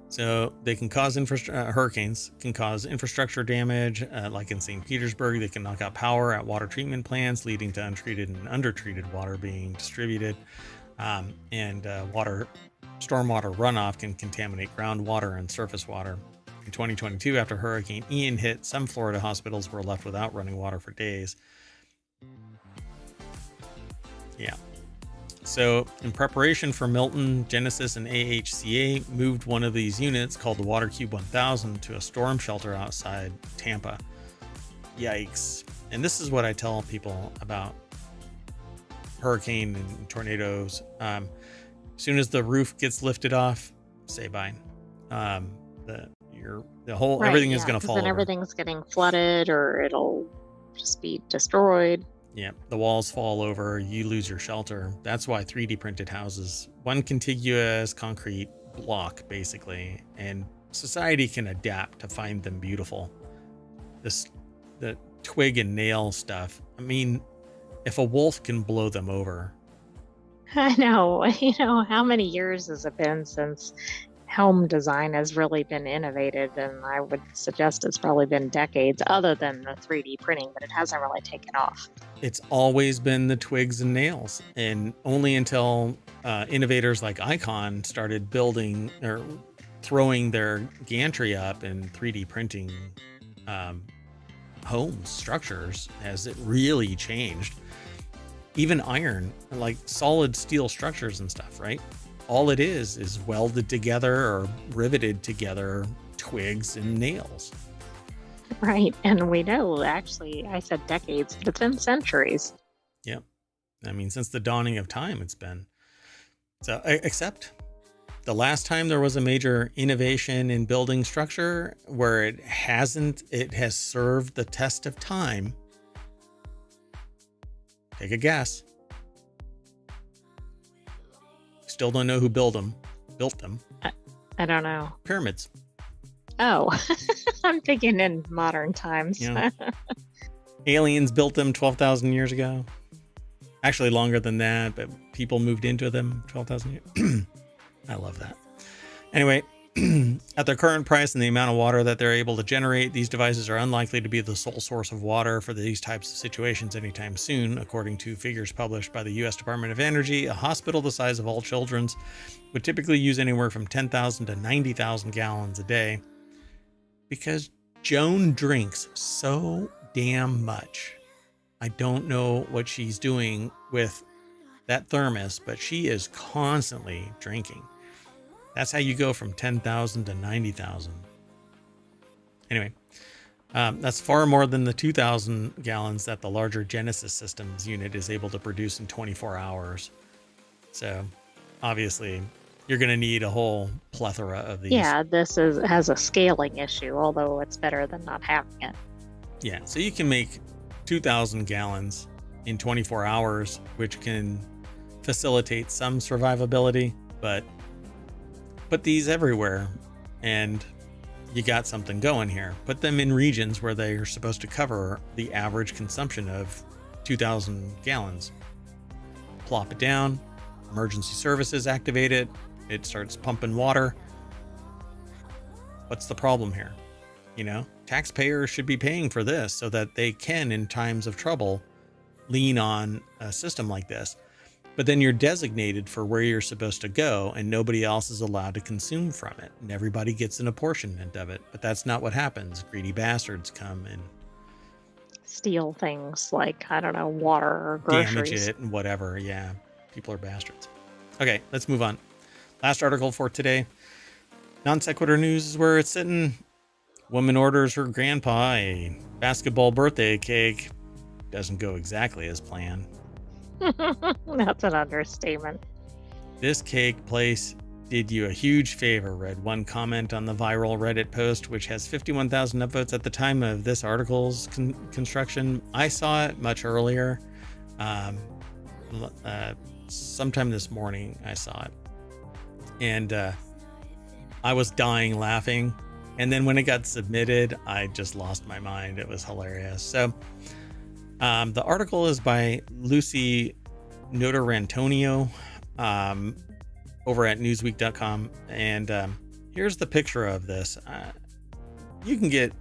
So they can cause hurricanes can cause infrastructure damage, like in St. Petersburg. They can knock out power at water treatment plants, leading to untreated and undertreated water being distributed. And stormwater runoff can contaminate groundwater and surface water. In 2022, after Hurricane Ian hit, some Florida hospitals were left without running water for days. Yeah. So in preparation for Milton, Genesis and AHCA moved one of these units called the Water Cube 1000 to a storm shelter outside Tampa. Yikes. And this is what I tell people about hurricane and tornadoes. As soon as the roof gets lifted off, say bye. Everything is going to fall over. Then everything's getting flooded, or it'll just be destroyed. Yeah, the walls fall over, you lose your shelter. That's why 3D printed houses, one contiguous concrete block, basically, and society can adapt to find them beautiful. The twig and nail stuff. I mean, if a wolf can blow them over. I know. How many years has it been since home design has really been innovated? And I would suggest it's probably been decades, other than the 3D printing, but it hasn't really taken off. It's always been the twigs and nails, and only until innovators like Icon started building or throwing their gantry up and 3D printing homes, structures, has it really changed. Even iron, like solid steel structures and stuff, right? All it is welded together or riveted together twigs and nails. Right. And we know, actually, I said decades, but it's been centuries. Yep. I mean, since the dawning of time, it's been. So, except the last time there was a major innovation in building structure where it has served the test of time. Take a guess. Still don't know who built them. I don't know. Pyramids. Oh, I'm thinking in modern times. Yeah. Aliens built them 12,000 years ago. Actually, longer than that, but people moved into them 12,000 years. I love that. Anyway, at their current price and the amount of water that they're able to generate, these devices are unlikely to be the sole source of water for these types of situations anytime soon. According to figures published by the U.S. Department of Energy, a hospital the size of All Children's would typically use anywhere from 10,000 to 90,000 gallons a day. Because Joan drinks so damn much. I don't know what she's doing with that thermos, but she is constantly drinking. That's how you go from 10,000 to 90,000. Anyway, that's far more than the 2,000 gallons that the larger Genesis Systems unit is able to produce in 24 hours. So obviously, you're going to need a whole plethora of these. Yeah, this has a scaling issue, although it's better than not having it. Yeah, so you can make 2,000 gallons in 24 hours, which can facilitate some survivability, but put these everywhere and you got something going here. Put them in regions where they are supposed to cover the average consumption of 2,000 gallons. Plop it down, emergency services activate it, it starts pumping water. What's the problem here? You know, taxpayers should be paying for this so that they can, in times of trouble, lean on a system like this. But then you're designated for where you're supposed to go and nobody else is allowed to consume from it. And everybody gets an apportionment of it. But that's not what happens. Greedy bastards come and steal things like, I don't know, water or groceries. Damage it and whatever. Yeah, people are bastards. Okay, let's move on. Last article for today. Non sequitur news is where it's sitting. Woman orders her grandpa a basketball birthday cake. Doesn't go exactly as planned. That's an understatement. This cake place did you a huge favor, read one comment on the viral Reddit post, which has 51,000 upvotes at the time of this article's construction. I saw it much earlier. Sometime this morning, I saw it. And I was dying laughing. And then when it got submitted, I just lost my mind. It was hilarious. So the article is by Lucy Notarantonio over at newsweek.com. And here's the picture of this. You can get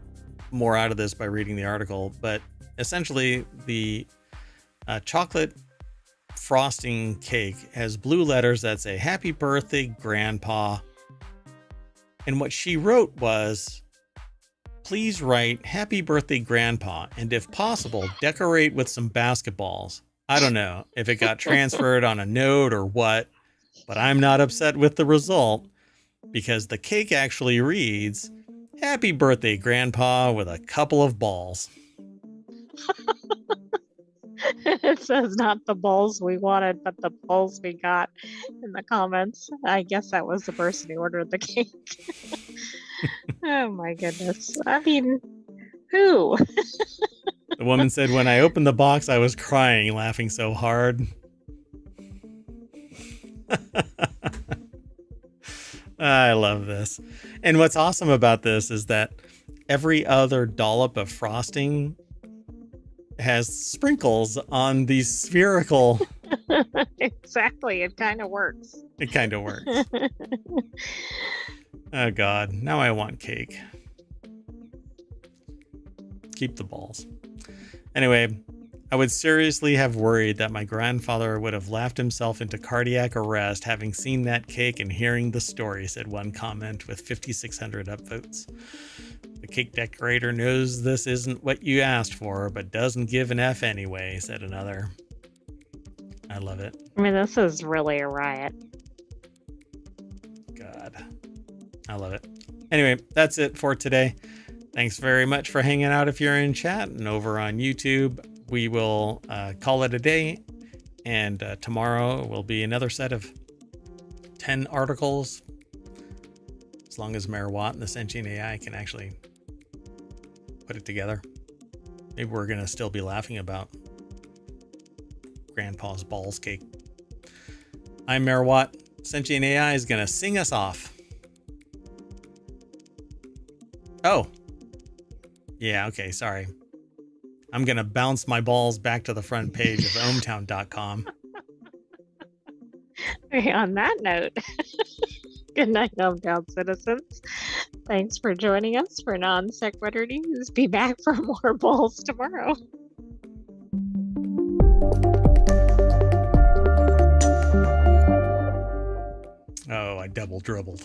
more out of this by reading the article, but essentially the chocolate frosting cake has blue letters that say "Happy Birthday, Grandpa." And what she wrote was, please write "Happy Birthday, Grandpa," and if possible, decorate with some basketballs. I don't know if it got transferred on a note or what, but I'm not upset with the result because the cake actually reads, "Happy Birthday, Grandpa," with a couple of balls. It says not the balls we wanted, but the balls we got in the comments. I guess that was the person who ordered the cake. Oh my goodness. I mean, who? The woman said, when I opened the box, I was crying, laughing so hard. I love this. And what's awesome about this is that every other dollop of frosting has sprinkles on the spherical. Exactly. It kind of works. It kind of works. Oh God, now I want cake. Keep the balls. Anyway, I would seriously have worried that my grandfather would have laughed himself into cardiac arrest having seen that cake and hearing the story, said one comment with 5,600 upvotes. The cake decorator knows this isn't what you asked for, but doesn't give an F anyway, said another. I love it. I mean, this is really a riot. God, I love it. Anyway, that's it for today. Thanks very much for hanging out if you're in chat and over on YouTube. We will call it a day, and tomorrow will be another set of 10 articles, as long as Mayor Watt and the Sentient AI can actually put it together. Maybe we're going to still be laughing about Grandpa's balls cake. I'm Mayor Watt. Sentient AI is going to sing us off. Oh. Yeah, okay, sorry. I'm going to bounce my balls back to the front page of ohmTown.com. On that note, good night, ohmTown citizens. Thanks for joining us for Non Sequitur News. Be back for more balls tomorrow. Oh, I double dribbled.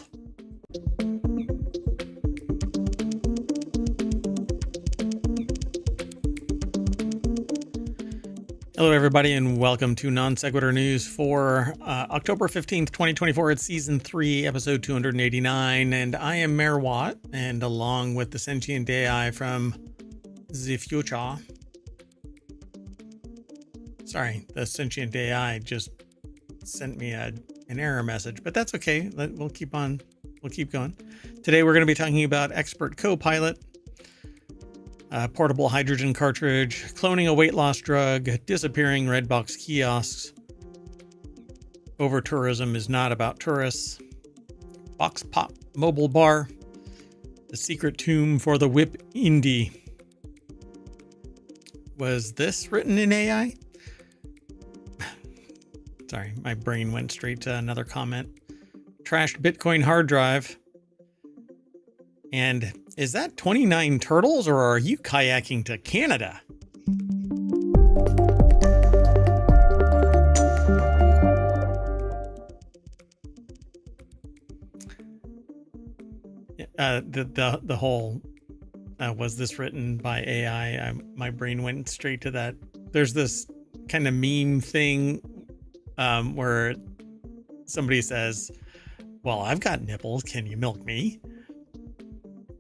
Hello, everybody, and welcome to Non Sequitur News for October 15th, 2024. It's Season 3, Episode 289, and I am Mayor Watt, and along with the Sentient AI from the future. Sorry, the Sentient AI just sent me an error message, but that's okay. We'll keep going. Today, we're going to be talking about Expert Copilot. portable hydrogen cartridge, cloning a weight loss drug, disappearing red box kiosks. Over tourism is not about tourists. Box pop mobile bar. The secret tomb for the whip indie. Was this written in AI? Sorry, my brain went straight to another comment. Trashed Bitcoin hard drive. And is that 29 turtles, or are you kayaking to Canada? The whole was this written by AI? My brain went straight to that. There's this kind of meme thing where somebody says, well, I've got nipples. Can you milk me?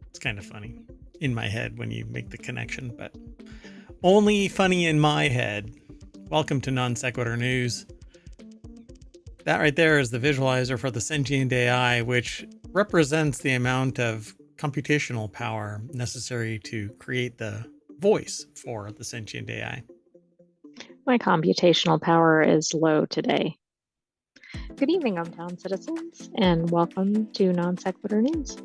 It's kind of funny in my head when you make the connection, but only funny in my head. Welcome to Non Sequitur News. That right there is the visualizer for the Sentient AI, which represents the amount of computational power necessary to create the voice for the Sentient AI. My computational power is low today. Good evening, ohmTown citizens, and welcome to Non Sequitur News.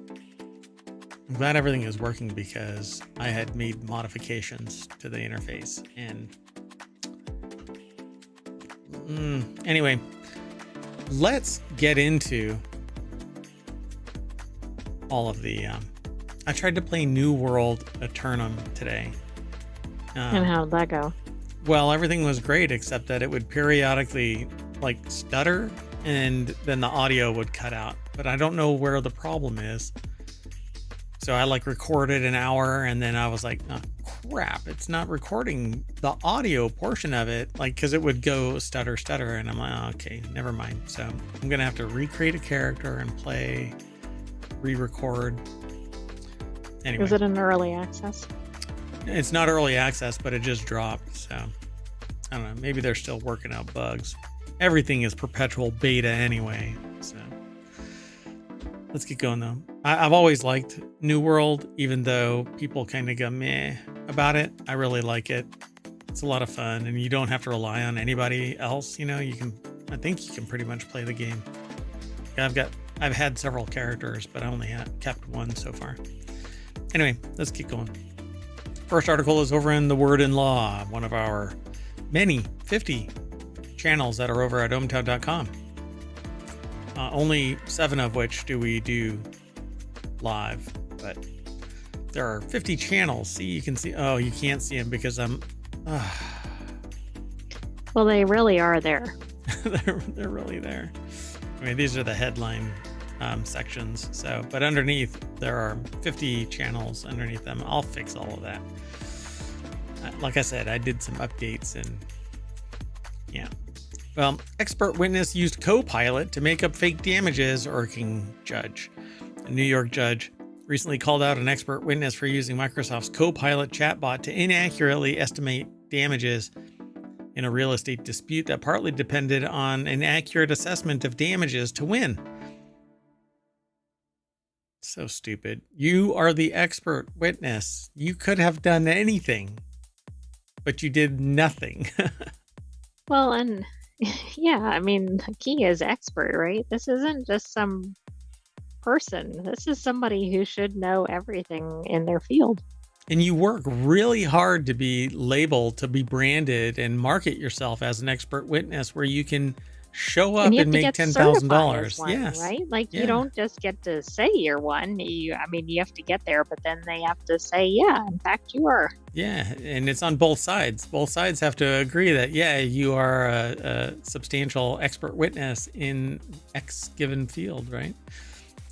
I'm glad everything is working because I had made modifications to the interface. And anyway, let's get into all of the... I tried to play New World Eternum today. And how'd that go? Well, everything was great, except that it would periodically like stutter and then the audio would cut out. But I don't know where the problem is. So I like recorded an hour and then I was like, oh, crap, it's not recording the audio portion of it. Like, cause it would go stutter. And I'm like, oh, okay, never mind. So I'm going to have to recreate a character and play, re-record. Anyway. Is it an early access? It's not early access, but it just dropped. So I don't know. Maybe they're still working out bugs. Everything is perpetual beta anyway. So let's get going though. I've always liked New World, even though people kind of go meh about it. I really like it. It's a lot of fun and you don't have to rely on anybody else. You know, I think you can pretty much play the game. I've had several characters, but I only kept one so far. Anyway, let's keep going. First article is over in The Word in Law, one of our many 50 channels that are over at ohmTown.com. Only 7 of which do we do live, but there are 50 channels. See, you can see. Oh, you can't see them because I'm. Well, they really are there. they're really there. I mean, these are the headline sections. So, but underneath there are 50 channels underneath them. I'll fix all of that. Like I said, I did some updates and yeah. Well, expert witness used Copilot to make up fake damages, irking judge. A New York judge recently called out an expert witness for using Microsoft's Copilot chatbot to inaccurately estimate damages in a real estate dispute that partly depended on an accurate assessment of damages to win. So stupid. You are the expert witness. You could have done anything, but you did nothing. Well, and yeah, I mean, the key is expert, right? This isn't just some person. This is somebody who should know everything in their field. And you work really hard to be labeled, to be branded and market yourself as an expert witness where you can show up and make $10,000. Yes. Right? Like you don't just get to say you're one. You have to get there, but then they have to say, yeah, in fact you are. Yeah. And it's on both sides. Both sides have to agree that, yeah, you are a substantial expert witness in X given field, right?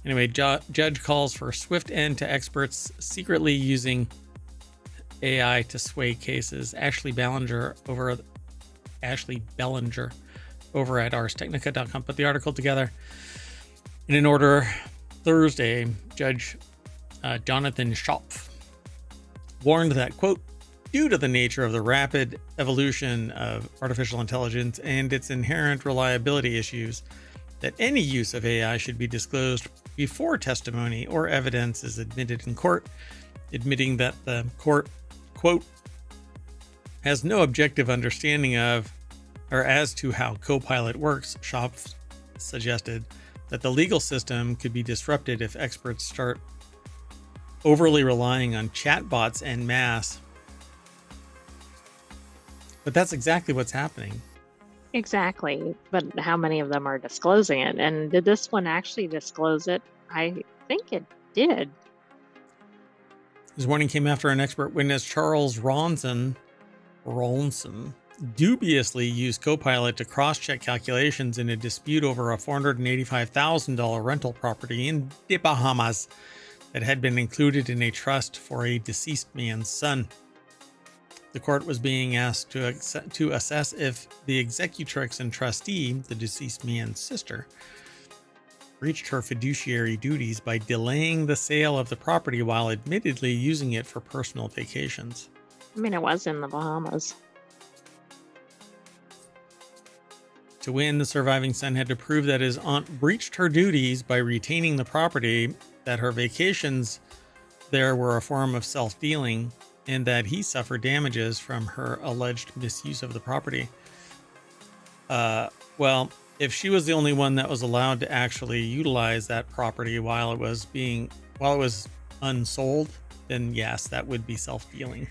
Anyway, judge calls for a swift end to experts secretly using AI to sway cases. Ashley Bellinger over at arstechnica.com put the article together. And in order, Thursday, Judge Jonathan Schopf warned that, quote, due to the nature of the rapid evolution of artificial intelligence and its inherent reliability issues, that any use of AI should be disclosed before testimony or evidence is admitted in court, admitting that the court quote, has no objective understanding of or as to how Copilot works. Shop suggested that the legal system could be disrupted if experts start overly relying on chatbots en masse. But that's exactly what's happening. Exactly. But how many of them are disclosing it? And did this one actually disclose it? I think it did. His warning came after an expert witness, Charles Ronson, dubiously used Copilot to cross-check calculations in a dispute over a $485,000 rental property in the Bahamas that had been included in a trust for a deceased man's son. The court was being asked to assess if the executrix and trustee, the deceased man's sister, breached her fiduciary duties by delaying the sale of the property while admittedly using it for personal vacations. I mean, it was in the Bahamas. To win, the surviving son had to prove that his aunt breached her duties by retaining the property, that her vacations there were a form of self-dealing, and that he suffered damages from her alleged misuse of the property. Well, if she was the only one that was allowed to actually utilize that property while it was unsold, then yes, that would be self-dealing.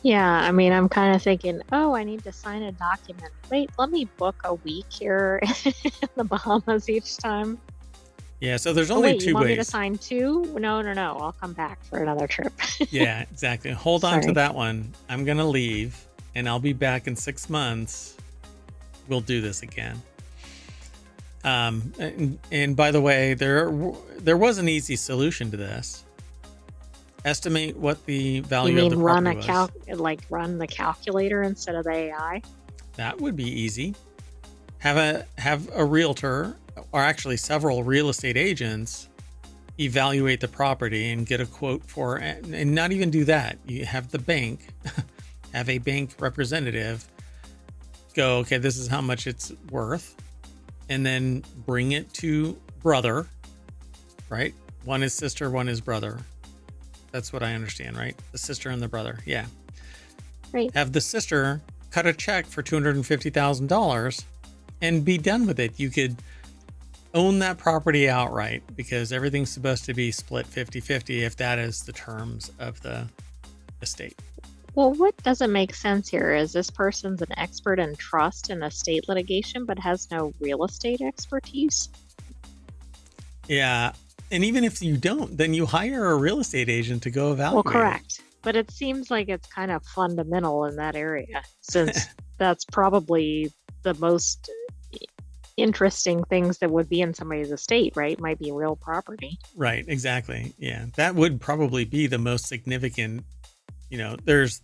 Yeah, I mean, I'm kind of thinking, oh, I need to sign a document. Wait, let me book a week here in the Bahamas each time. Yeah, so there's only two you want ways. Me to sign two? No. I'll come back for another trip. Yeah, exactly. Hold on to that one. I'm going to leave, and I'll be back in 6 months. We'll do this again. And by the way, there was an easy solution to this. Estimate what the value of the property was. Run the calculator instead of the AI? That would be easy. Have a realtor, or actually several real estate agents, evaluate the property and get a quote for it. And not even do that. You have the bank, have a bank representative go, okay, this is how much it's worth. And then bring it to brother, right? One is sister, one is brother. That's what I understand, right? The sister and the brother. Yeah. Right. Have the sister cut a check for $250,000 and be done with it. You could own that property outright because everything's supposed to be split 50-50 if that is the terms of the estate. Well, what doesn't make sense here is this person's an expert in trust and estate litigation, but has no real estate expertise. Yeah. And even if you don't, then you hire a real estate agent to go evaluate. Well, correct. But it seems like it's kind of fundamental in that area, since that's probably the most interesting things that would be in somebody's estate, right? Might be real property. Right, exactly. Yeah, that would probably be the most significant. You know, there's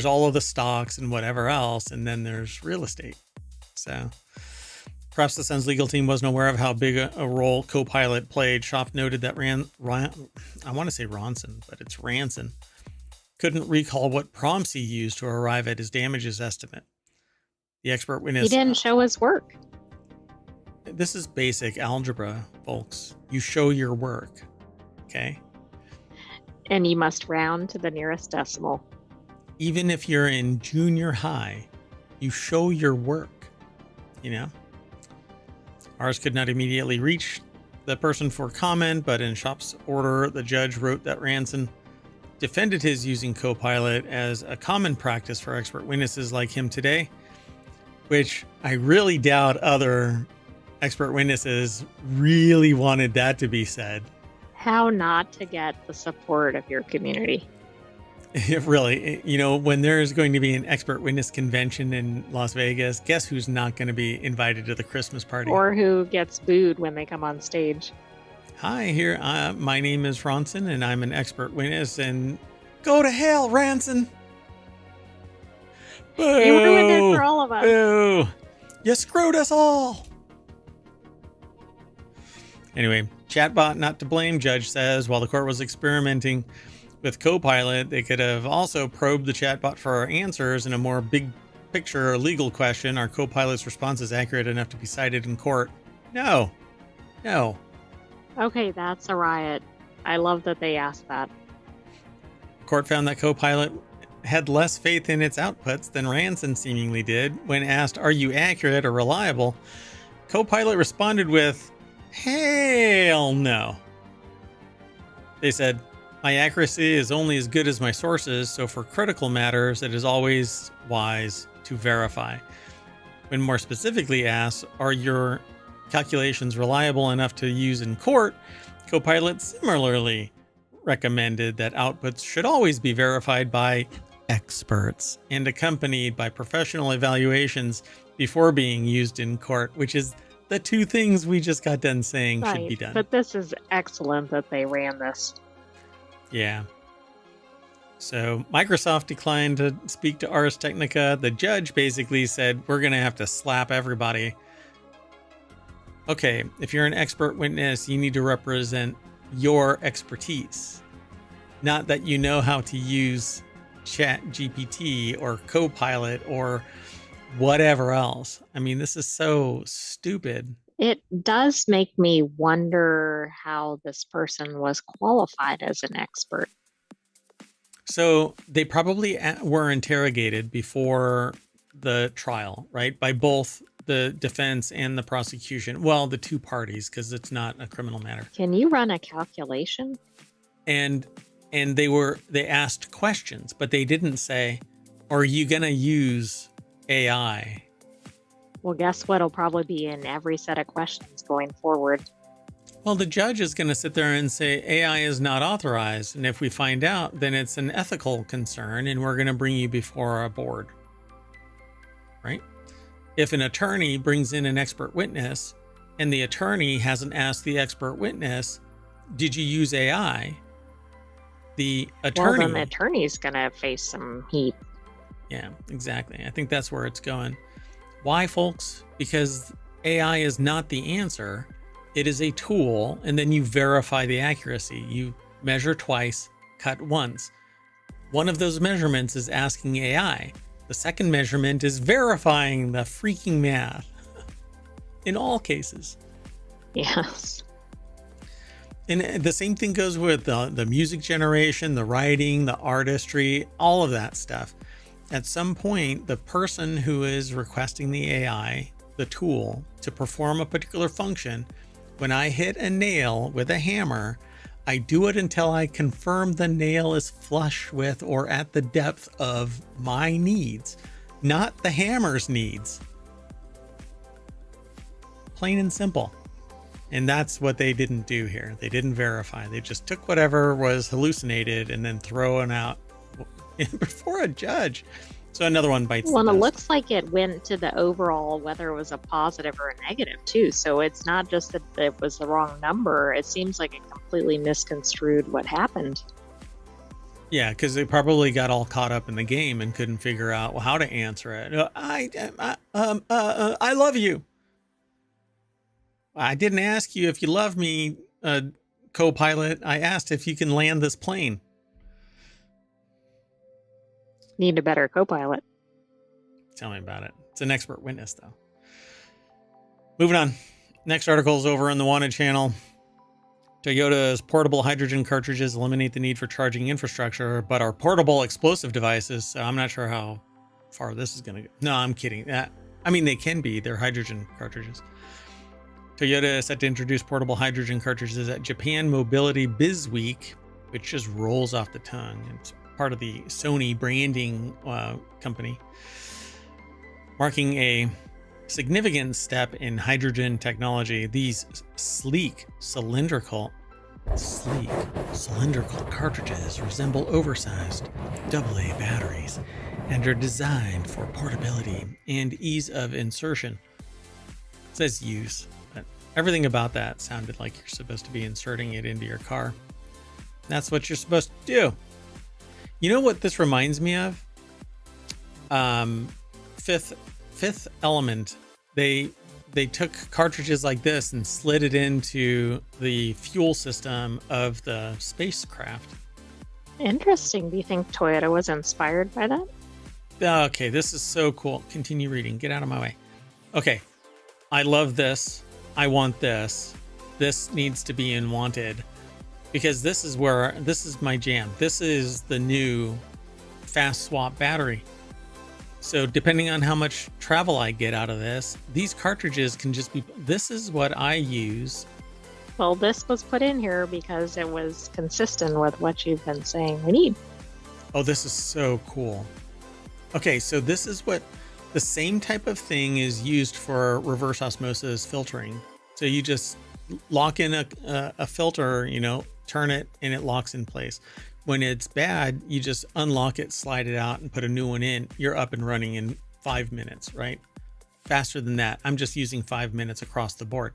all of the stocks and whatever else, and then there's real estate. So perhaps the Sun's legal team wasn't aware of how big a role Copilot played. Shop noted that I want to say Ronson, but it's Ranson, couldn't recall what prompts he used to arrive at his damages estimate. The expert witness... He didn't show his work. This is basic algebra, folks. You show your work, okay? And you must round to the nearest decimal. Even if you're in junior high, you show your work, you know? Ours could not immediately reach the person for comment, but in Shop's order, the judge wrote that Ranson defended his using Copilot as a common practice for expert witnesses like him today, which I really doubt other expert witnesses really wanted that to be said. How not to get the support of your community. Really, you know, when there's going to be an expert witness convention in Las Vegas, guess who's not going to be invited to the Christmas party? Or who gets booed when they come on stage. Hi, here. My name is Ronson, and I'm an expert witness. And go to hell, Ranson! Boo! You ruined it for all of us. Boo! You screwed us all. Anyway, chatbot not to blame, judge says. While the court was experimenting with Copilot, they could have also probed the chatbot for answers in a more big picture legal question. Are Copilot's responses accurate enough to be cited in court? No. Okay, that's a riot. I love that they asked that. Court found that Copilot had less faith in its outputs than Ranson seemingly did. When asked, "Are you accurate or reliable?" Copilot responded with, "Hell no." They said, "My accuracy is only as good as my sources, so for critical matters, it is always wise to verify." When more specifically asked, "Are your calculations reliable enough to use in court?" Copilot similarly recommended that outputs should always be verified by experts and accompanied by professional evaluations before being used in court, which is the two things we just got done saying should be done. But this is excellent that they ran this. Yeah. So Microsoft declined to speak to Ars Technica. The judge basically said, "We're going to have to slap everybody." Okay, if you're an expert witness, you need to represent your expertise, not that you know how to use Chat GPT or Copilot or whatever else. I mean, this is so stupid. It does make me wonder how this person was qualified as an expert. So they probably were interrogated before the trial, right? By both the defense and the prosecution. Well, the two parties, because it's not a criminal matter. Can you run a calculation? And they asked questions, but they didn't say, "Are you going to use AI?" Well, guess what? It'll probably be in every set of questions going forward. Well, the judge is going to sit there and say AI is not authorized. And if we find out, then it's an ethical concern and we're going to bring you before our board. Right? If an attorney brings in an expert witness and the attorney hasn't asked the expert witness, "Did you use AI?" The attorney... Well, then the attorney's going to face some heat. Yeah, exactly. I think that's where it's going. Why, folks? Because AI is not the answer. It is a tool, and then you verify the accuracy. You measure twice, cut once. One of those measurements is asking AI. The second measurement is verifying the freaking math. In all cases. Yes. And the same thing goes with the music generation, the writing, the artistry, all of that stuff. At some point, the person who is requesting the AI, the tool, to perform a particular function, when I hit a nail with a hammer, I do it until I confirm the nail is flush with or at the depth of my needs, not the hammer's needs. Plain and simple. And that's what they didn't do here. They didn't verify. They just took whatever was hallucinated and then thrown out before a judge. So another one bites the Well, and it dust. looks like it went to the overall, whether it was a positive or a negative too. So it's not just that it was the wrong number. It seems like it completely misconstrued what happened. Yeah, because they probably got all caught up in the game and couldn't figure out how to answer it. I love you. I didn't ask you if you love me, co-pilot. I asked if you can land this plane. Need a better co-pilot. Tell me about it. It's an expert witness, though. Moving on. Next article is over on the Wanted channel. Toyota's portable hydrogen cartridges eliminate the need for charging infrastructure, but are portable explosive devices. So I'm not sure how far this is going to go. No, I'm kidding. I mean, they can be. They're hydrogen cartridges. Toyota is set to introduce portable hydrogen cartridges at Japan Mobility Biz Week, which just rolls off the tongue. It's part of the Sony branding company, marking a significant step in hydrogen technology. These sleek cylindrical cartridges resemble oversized AA batteries and are designed for portability and ease of insertion. It says use, but everything about that sounded like you're supposed to be inserting it into your car. That's what you're supposed to do. You know what this reminds me of? Fifth Element. They took cartridges like this and slid it into the fuel system of the spacecraft. Interesting. Do you think Toyota was inspired by that? Okay, this is so cool. Continue reading. Get out of my way. Okay, I love this. I want this. This needs to be in Wanted. Because this is my jam. This is the new fast swap battery. So depending on how much travel I get out of this, these cartridges can just be, this is what I use. Well, this was put in here because it was consistent with what you've been saying we need. Oh, this is so cool. Okay, so this is what the same type of thing is used for reverse osmosis filtering. So you just lock in a filter, you know, turn it and it locks in place. When it's bad, you just unlock it, slide it out and put a new one in. You're up and running in 5 minutes, right? Faster than that. I'm just using 5 minutes across the board.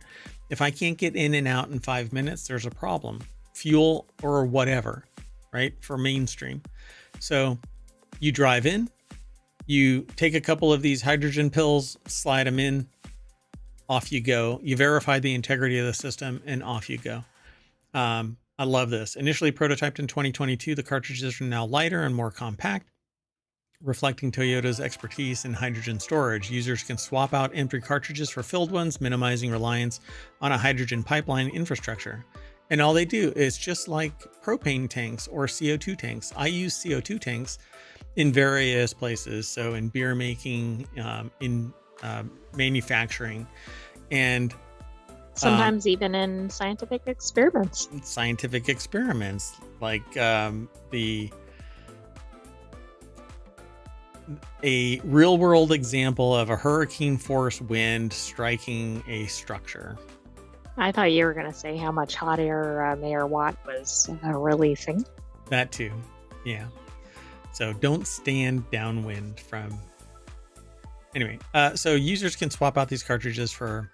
If I can't get in and out in 5 minutes, there's a problem. Fuel or whatever, right? For mainstream. So you drive in, you take a couple of these hydrogen pills, slide them in, off you go. You verify the integrity of the system and off you go. I love this. Initially prototyped in 2022, the cartridges are now lighter and more compact, reflecting Toyota's expertise in hydrogen storage. Users can swap out empty cartridges for filled ones, minimizing reliance on a hydrogen pipeline infrastructure. And all they do is just like propane tanks or CO2 tanks. I use CO2 tanks in various places. So in beer making, in manufacturing, and sometimes even in scientific experiments. Like a real world example of a hurricane force wind striking a structure. I thought you were going to say how much hot air Mayor Watt was releasing. That too. Yeah. So don't stand downwind from. Anyway, so users can swap out these cartridges for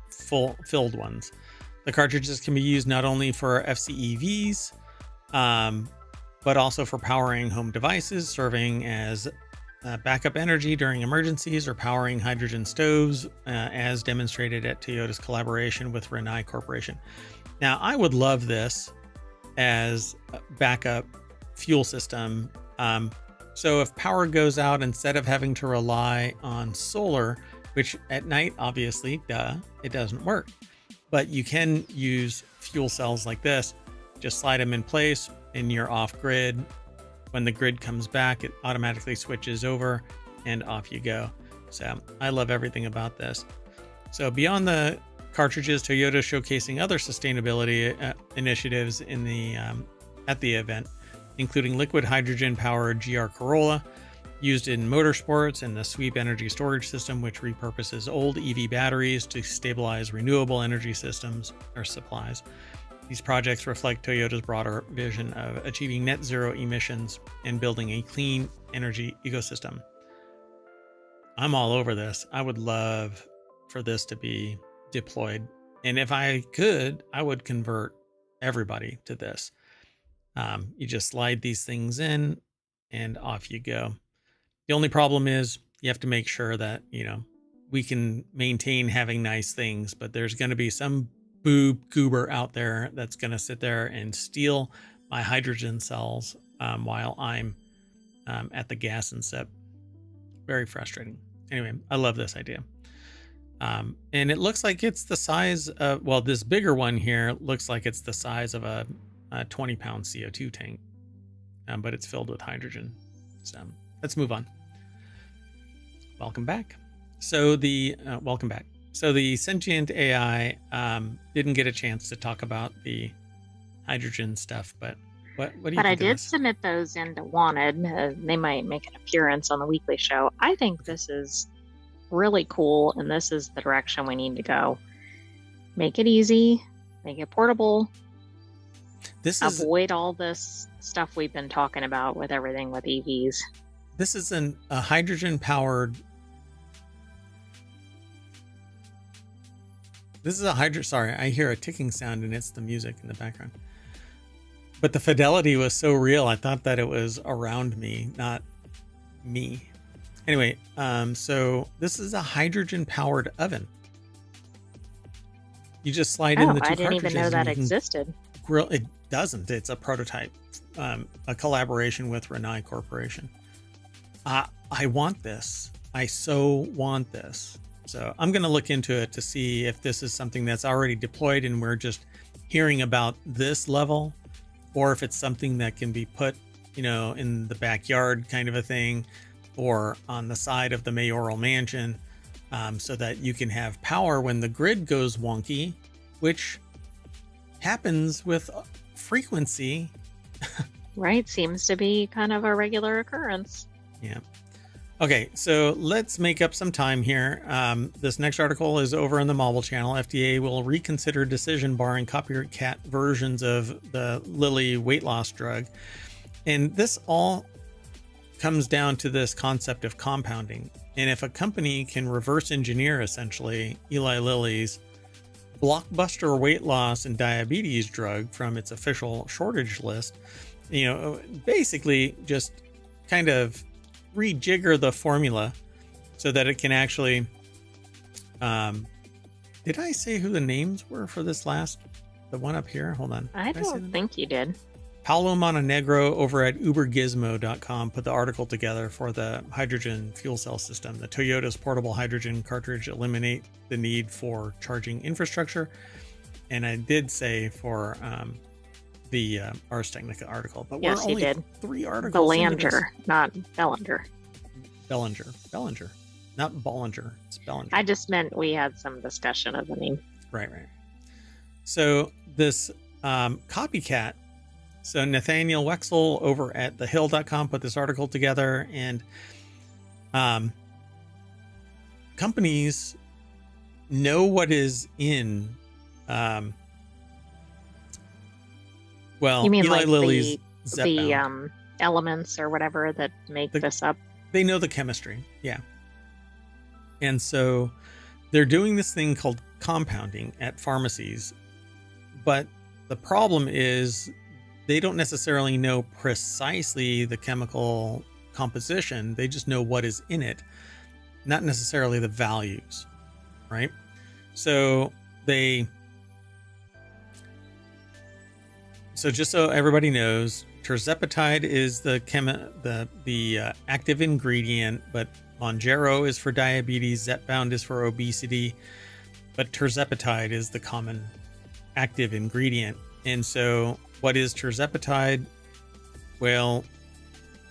full filled ones. The cartridges can be used not only for FCEVs, but also for powering home devices, serving as backup energy during emergencies, or powering hydrogen stoves, as demonstrated at Toyota's collaboration with Rinnai Corporation. Now, I would love this as a backup fuel system. So if power goes out, instead of having to rely on solar, which at night, obviously, it doesn't work. But you can use fuel cells like this, just slide them in place and you're off grid. When the grid comes back, it automatically switches over and off you go. So I love everything about this. So beyond the cartridges, Toyota showcasing other sustainability initiatives in the at the event, including liquid hydrogen powered GR Corolla, used in motorsports, and the Sweep energy storage system, which repurposes old EV batteries to stabilize renewable energy systems or supplies. These projects reflect Toyota's broader vision of achieving net zero emissions and building a clean energy ecosystem. I'm all over this. I would love for this to be deployed. And if I could, I would convert everybody to this. You just slide these things in and off you go. The only problem is you have to make sure that, you know, we can maintain having nice things, but there's going to be some goober out there that's going to sit there and steal my hydrogen cells while I'm at the gas and sip. Very frustrating. Anyway, I love this idea. And it looks like it's the size of, well, this bigger one here looks like it's the size of a 20-pound CO2 tank, but it's filled with hydrogen. So let's move on. Welcome back. So the welcome back. So the Sentient AI didn't get a chance to talk about the hydrogen stuff, but what do you think? But I did submit those into Wanted. They might make an appearance on the weekly show. I think this is really cool, and this is the direction we need to go. Make it easy, make it portable. Avoid all this stuff we've been talking about with everything with EVs. This is a hydrogen powered. This is a hydrogen. Sorry, I hear a ticking sound and it's the music in the background. But the fidelity was so real. I thought that it was around me, not me. Anyway, so this is a hydrogen powered oven. You just slide in the two cartridges. I didn't even know that existed. Grill. It doesn't. It's a prototype, a collaboration with Rinnai Corporation. I want this. I so want this. So I'm going to look into it to see if this is something that's already deployed and we're just hearing about this level, or if it's something that can be put in the backyard kind of a thing, or on the side of the mayoral mansion, so that you can have power when the grid goes wonky, which happens with frequency. Right. Seems to be kind of a regular occurrence. Yeah. Okay, so let's make up some time here. This next article is over in the Mobile channel. FDA will reconsider decision barring copycat versions of the Lilly weight loss drug. And this all comes down to this concept of compounding. And if a company can reverse engineer, essentially, Eli Lilly's blockbuster weight loss and diabetes drug from its official shortage list, basically just kind of rejigger the formula so that it can actually did I say who the names were for this the one up here? Hold on. I don't think you did. Paulo Montenegro over at ubergizmo.com put the article together for the hydrogen fuel cell system. The Toyota's portable hydrogen cartridge eliminate the need for charging infrastructure. And I did say for the Ars Technica article, but yes, we're only did. 3 articles. Belanger, not Bellinger. Bellinger, not Bollinger. It's Bellinger. I just meant we had some discussion of the name. Right. So this copycat. So Nathaniel Wexel over at thehill.com put this article together, and companies know what is in. Well, you mean Eli like Lilly's the elements or whatever that make this up? They know the chemistry, yeah. And so they're doing this thing called compounding at pharmacies, but the problem is they don't necessarily know precisely the chemical composition. They just know what is in it, not necessarily the values, right? So just so everybody knows, terzepatide is the active ingredient, but Mounjaro is for diabetes, Zepbound is for obesity, but terzepatide is the common active ingredient. And so what is terzepatide? Well,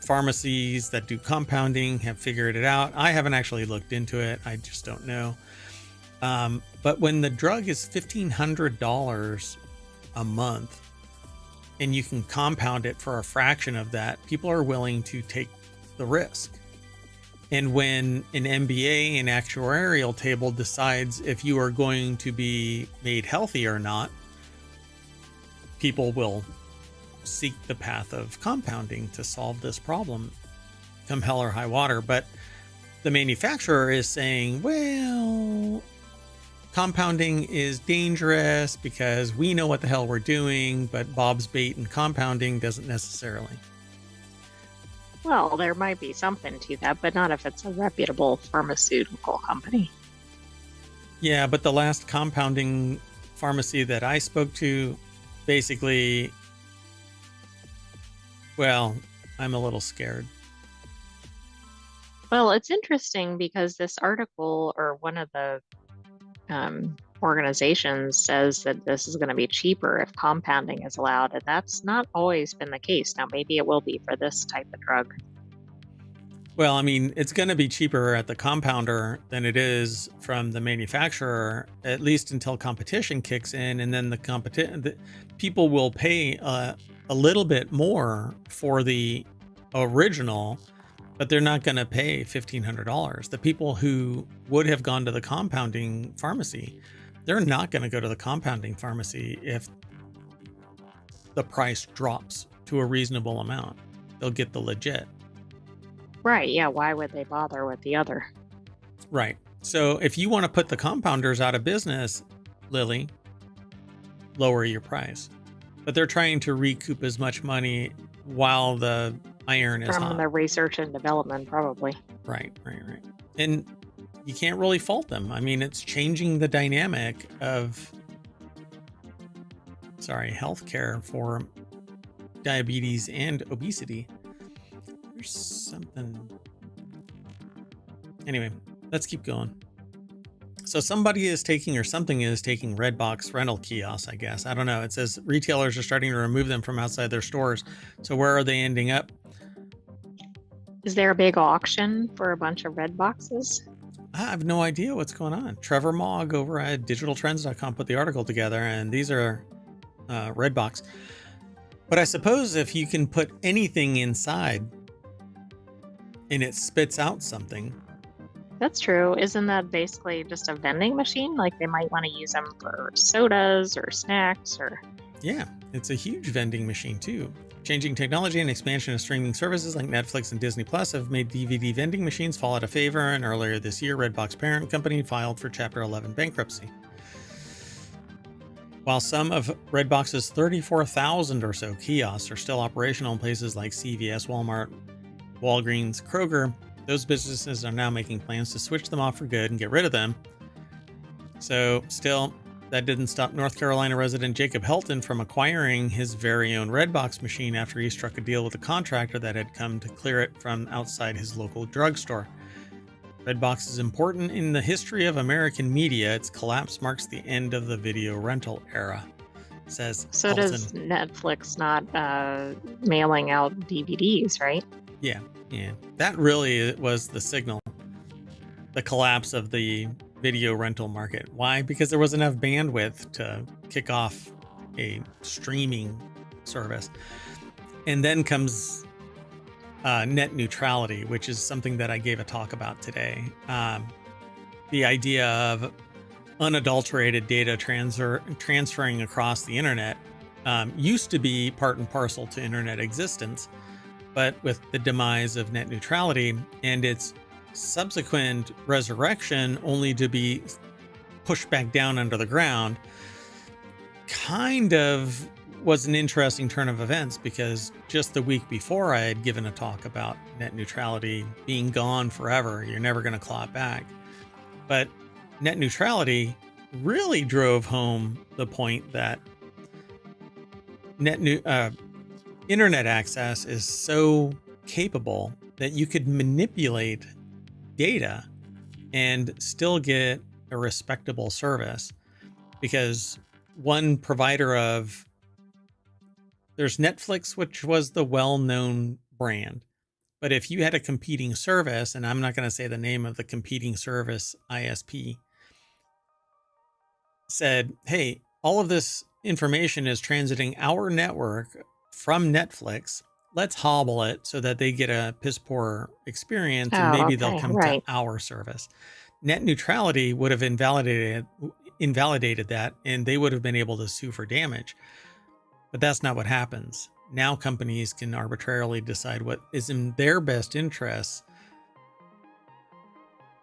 pharmacies that do compounding have figured it out. I haven't actually looked into it. I just don't know. But when the drug is $1,500 a month, and you can compound it for a fraction of that, people are willing to take the risk. And when an MBA and actuarial table decides if you are going to be made healthy or not, people will seek the path of compounding to solve this problem, come hell or high water. But the manufacturer is saying, well, compounding is dangerous because we know what the hell we're doing, but Bob's bait and compounding doesn't necessarily. Well, there might be something to that, but not if it's a reputable pharmaceutical company. Yeah, but the last compounding pharmacy that I spoke to, basically, well, I'm a little scared. Well, it's interesting because this article, or one of the organizations, says that this is going to be cheaper if compounding is allowed, and that's not always been the case. Now, maybe it will be for this type of drug. Well, I mean, it's going to be cheaper at the compounder than it is from the manufacturer, at least until competition kicks in, and then the people will pay a little bit more for the original, but they're not going to pay $1,500. The people who would have gone to the compounding pharmacy, they're not going to go to the compounding pharmacy if the price drops to a reasonable amount. They'll get the legit. Right, yeah, why would they bother with the other? Right. So if you want to put the compounders out of business, Lilly, lower your price. But they're trying to recoup as much money while the iron is from hot. the research and development, probably. Right. And you can't really fault them. I mean, it's changing the dynamic of healthcare for diabetes and obesity. There's something. Anyway, let's keep going. So somebody is taking, or something is taking, Redbox rental kiosks, I guess. I don't know. It says retailers are starting to remove them from outside their stores. So where are they ending up? Is there a big auction for a bunch of red boxes? I have no idea what's going on. Trevor Mogg over at digitaltrends.com put the article together, and these are Redbox. But I suppose if you can put anything inside and it spits out something. That's true. Isn't that basically just a vending machine? Like they might want to use them for sodas or snacks or... Yeah, it's a huge vending machine too. Changing technology and expansion of streaming services like Netflix and Disney Plus have made DVD vending machines fall out of favor, and earlier this year, Redbox parent company filed for Chapter 11 bankruptcy. While some of Redbox's 34,000 or so kiosks are still operational in places like CVS, Walmart, Walgreens, Kroger, those businesses are now making plans to switch them off for good and get rid of them. So still, that didn't stop North Carolina resident Jacob Helton from acquiring his very own Redbox machine after he struck a deal with a contractor that had come to clear it from outside his local drugstore. Redbox is important in the history of American media. Its collapse marks the end of the video rental era, says So Helton. does Netflix not mailing out DVDs, right? Yeah. That really was the signal. The collapse of the video rental market. Why? Because there wasn't enough bandwidth to kick off a streaming service. And then comes net neutrality, which is something that I gave a talk about today. The idea of unadulterated data transferring across the internet used to be part and parcel to internet existence. But with the demise of net neutrality and its subsequent resurrection only to be pushed back down under the ground, kind of was an interesting turn of events, because just the week before I had given a talk about net neutrality being gone forever. You're never going to claw it back. But net neutrality really drove home the point that internet access is so capable that you could manipulate data and still get a respectable service. Because one provider of, there's Netflix, which was the well-known brand. But if you had a competing service, and I'm not going to say the name of the competing service ISP, said, hey, all of this information is transiting our network from Netflix. Let's hobble it so that they get a piss poor experience, and maybe they'll come to our service. Net neutrality would have invalidated that, and they would have been able to sue for damage. But that's not what happens. Now companies can arbitrarily decide what is in their best interests.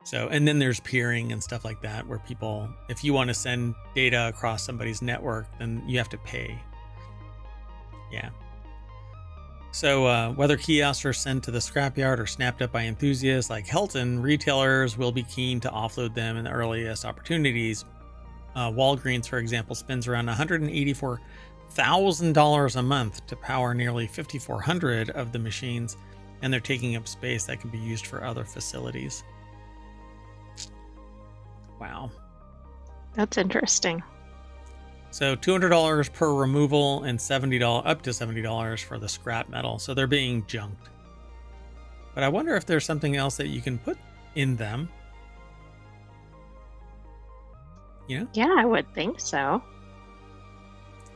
So, and then there's peering and stuff like that, where people, if you want to send data across somebody's network, then you have to pay. Yeah. So whether kiosks are sent to the scrapyard or snapped up by enthusiasts like Helton, retailers will be keen to offload them in the earliest opportunities. Walgreens, for example, spends around $184,000 a month to power nearly 5,400 of the machines, and they're taking up space that can be used for other facilities. Wow. That's interesting. So $200 per removal and up to $70 for the scrap metal. So they're being junked. But I wonder if there's something else that you can put in them. You know? Yeah, I would think so.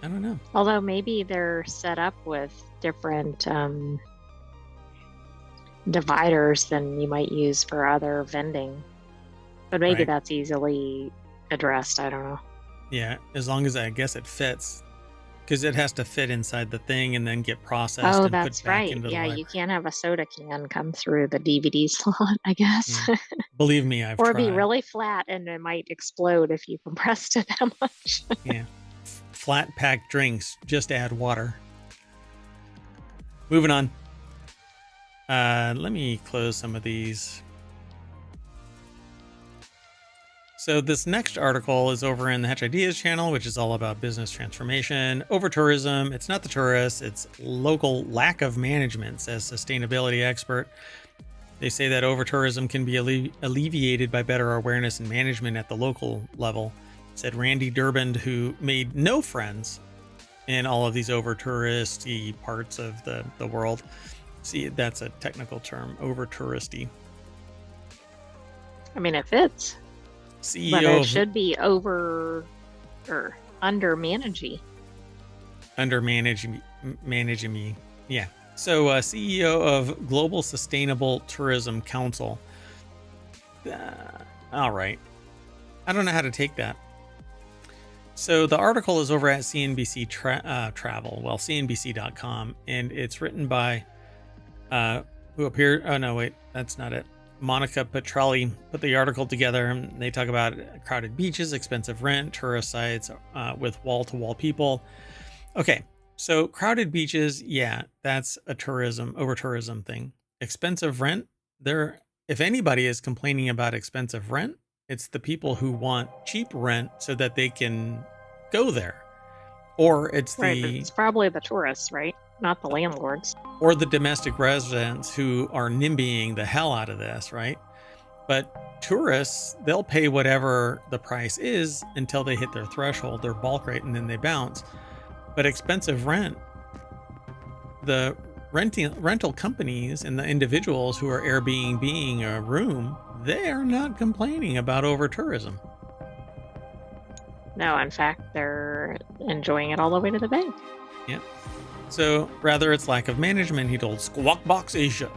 I don't know. Although maybe they're set up with different dividers than you might use for other vending. But maybe that's easily addressed. I don't know. Yeah, as long as I guess it fits, because it has to fit inside the thing and then get processed. Oh, and that's put back right. into the Yeah, library. you can't have a soda can come through the DVD slot, I guess. Yeah. Believe me, I've Or tried. be really flat and it might explode if you compressed it that much. Yeah. Flat pack drinks, just add water. Moving on. Let me close some of these. So this next article is over in the Hatch Ideas channel, which is all about business transformation, over tourism. It's not the tourists, it's local lack of management, says sustainability expert. They say that over-tourism can be alleviated by better awareness and management at the local level, said Randy Durbin, who made no friends in all of these over-touristy parts of the world. See, that's a technical term, over-touristy. I mean, it fits. CEO but it should be over or under managing. Under managing me. Yeah. So CEO of Global Sustainable Tourism Council. All right. I don't know how to take that. So the article is over at CNBC Travel, well, CNBC.com, and it's written by who appeared. Oh, no, wait, that's not it. Monica Petrelli put the article together, and they talk about crowded beaches, expensive rent, tourist sites with wall-to-wall people. Okay, so crowded beaches, yeah, that's a over-tourism thing. Expensive rent, if anybody is complaining about expensive rent, it's the people who want cheap rent so that they can go there. Or it's it's probably the tourists, right? Not the landlords. Or the domestic residents who are NIMBYing the hell out of this, right? But tourists, they'll pay whatever the price is until they hit their threshold, their bulk rate, and then they bounce. But expensive rent, the rental companies and the individuals who are Airbnb-ing a room, they are not complaining about over-tourism. No, in fact, they're enjoying it all the way to the bank. Yeah. So rather it's lack of management, he told Squawk Box Asia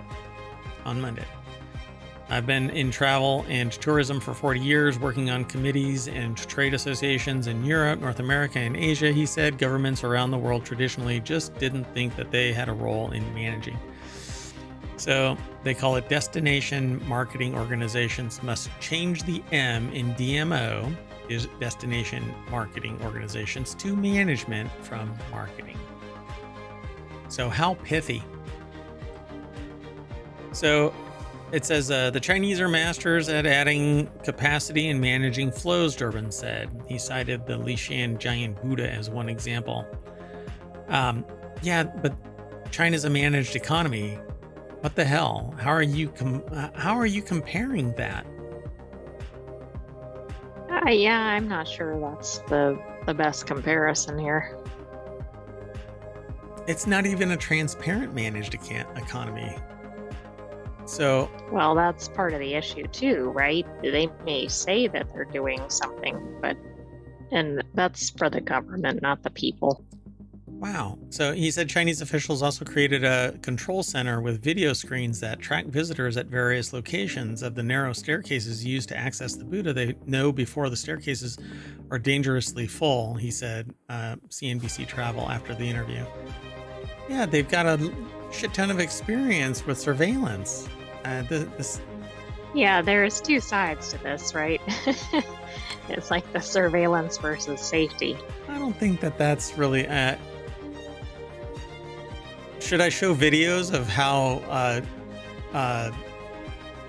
on Monday. I've been in travel and tourism for 40 years, working on committees and trade associations in Europe, North America, and Asia, he said. Governments around the world traditionally just didn't think that they had a role in managing. So they call it destination marketing organizations must change the M in DMO, is destination marketing organizations, to management from marketing. So how pithy. So it says the Chinese are masters at adding capacity and managing flows, Durbin said. He cited the Lishan giant Buddha as one example. Yeah, but China's a managed economy. What the hell? How are you comparing that? Yeah, I'm not sure that's the best comparison here. It's not even a transparent managed economy. So, well, that's part of the issue too, right? They may say that they're doing something, and that's for the government, not the people. Wow. So he said Chinese officials also created a control center with video screens that track visitors at various locations of the narrow staircases used to access the Buddha. They know before the staircases are dangerously full, he said, CNBC Travel after the interview. Yeah, they've got a shit ton of experience with surveillance. Yeah, there's two sides to this, right? It's like the surveillance versus safety. I don't think that's really... Should I show videos of how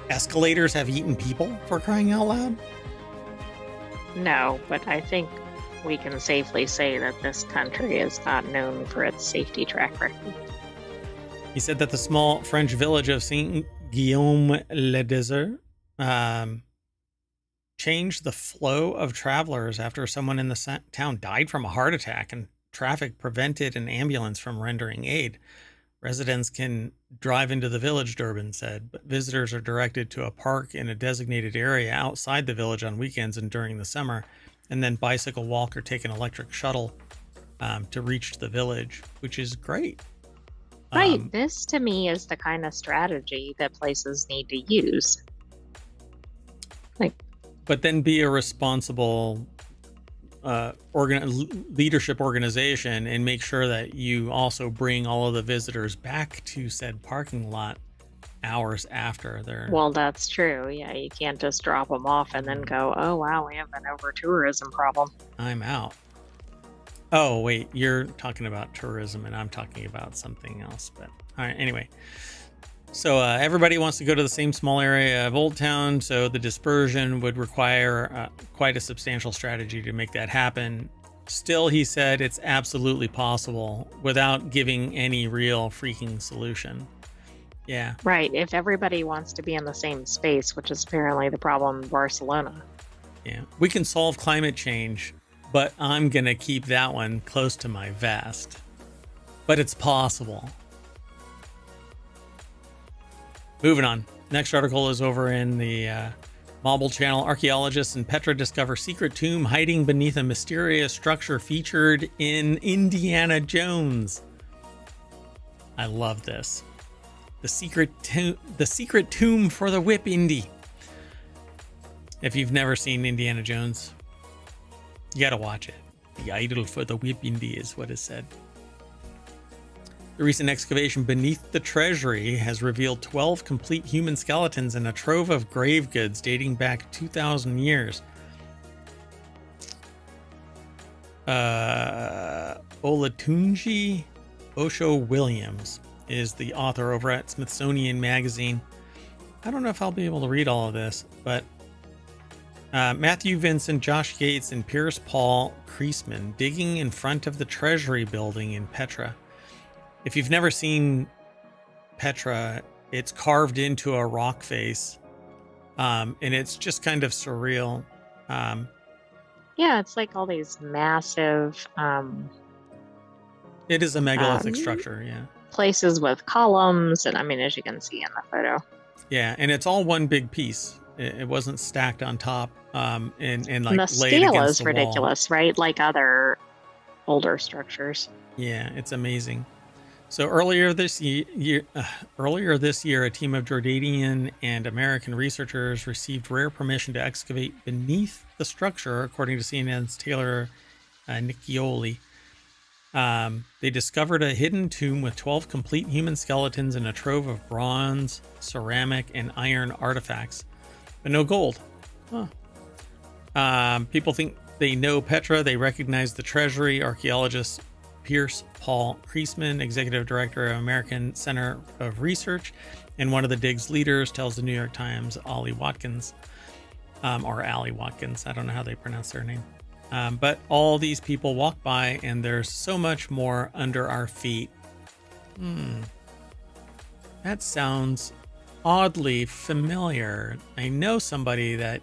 escalators have eaten people, for crying out loud? No, but I think we can safely say that this country is not known for its safety track record. He said that the small French village of Saint-Guillaume-le-Désert changed the flow of travelers after someone in the town died from a heart attack and traffic prevented an ambulance from rendering aid. Residents can drive into the village, Durbin said, but visitors are directed to a park in a designated area outside the village on weekends and during the summer, and then bicycle, walk, or take an electric shuttle to reach the village, which is great. Right. This, to me, is the kind of strategy that places need to use. But then be a responsible leadership organization and make sure that you also bring all of the visitors back to said parking lot hours after they're... Well, that's true. Yeah, you can't just drop them off and then go, oh, wow, we have an over-tourism problem. I'm out. Oh, wait, you're talking about tourism and I'm talking about something else. But all right, anyway. So everybody wants to go to the same small area of Old Town, so the dispersion would require quite a substantial strategy to make that happen. Still, he said it's absolutely possible without giving any real freaking solution. Yeah. Right. If everybody wants to be in the same space, which is apparently the problem in Barcelona. Yeah. We can solve climate change, but I'm going to keep that one close to my vest. But it's possible. Moving on. Next article is over in the Mobile channel. Archaeologists in Petra discover secret tomb hiding beneath a mysterious structure featured in Indiana Jones. I love this. The secret tomb for the whip indie. If you've never seen Indiana Jones, you gotta watch it. The idol for the whip indie is what is said. The recent excavation beneath the treasury has revealed 12 complete human skeletons and a trove of grave goods dating back 2,000 years. Olatunji Osho Williams is the author over at Smithsonian Magazine. I don't know if I'll be able to read all of this, but Matthew Vincent, Josh Gates, and Pierce Paul Kreisman digging in front of the Treasury building in Petra. If you've never seen Petra, it's carved into a rock face, and it's just kind of surreal. Yeah, it's like all these massive It is a megalithic structure, yeah. places with columns, and I mean, as you can see in the photo. Yeah, and it's all one big piece. It wasn't stacked on top, and like And the laid scale against is the wall. ridiculous, right? Like other older structures. Yeah, it's amazing. So earlier this year, a team of Jordanian and American researchers received rare permission to excavate beneath the structure, according to CNN's Taylor Niccioli. They discovered a hidden tomb with 12 complete human skeletons and a trove of bronze, ceramic, and iron artifacts, but no gold. Huh. People think they know Petra. They recognize the treasury. Archaeologist Pierce Paul Kreisman, executive director of American Center of Research and one of the dig's leaders, tells the New York Times Ollie Watkins, or Allie Watkins. I don't know how they pronounce their name. But all these people walk by and there's so much more under our feet. That sounds oddly familiar. I know somebody that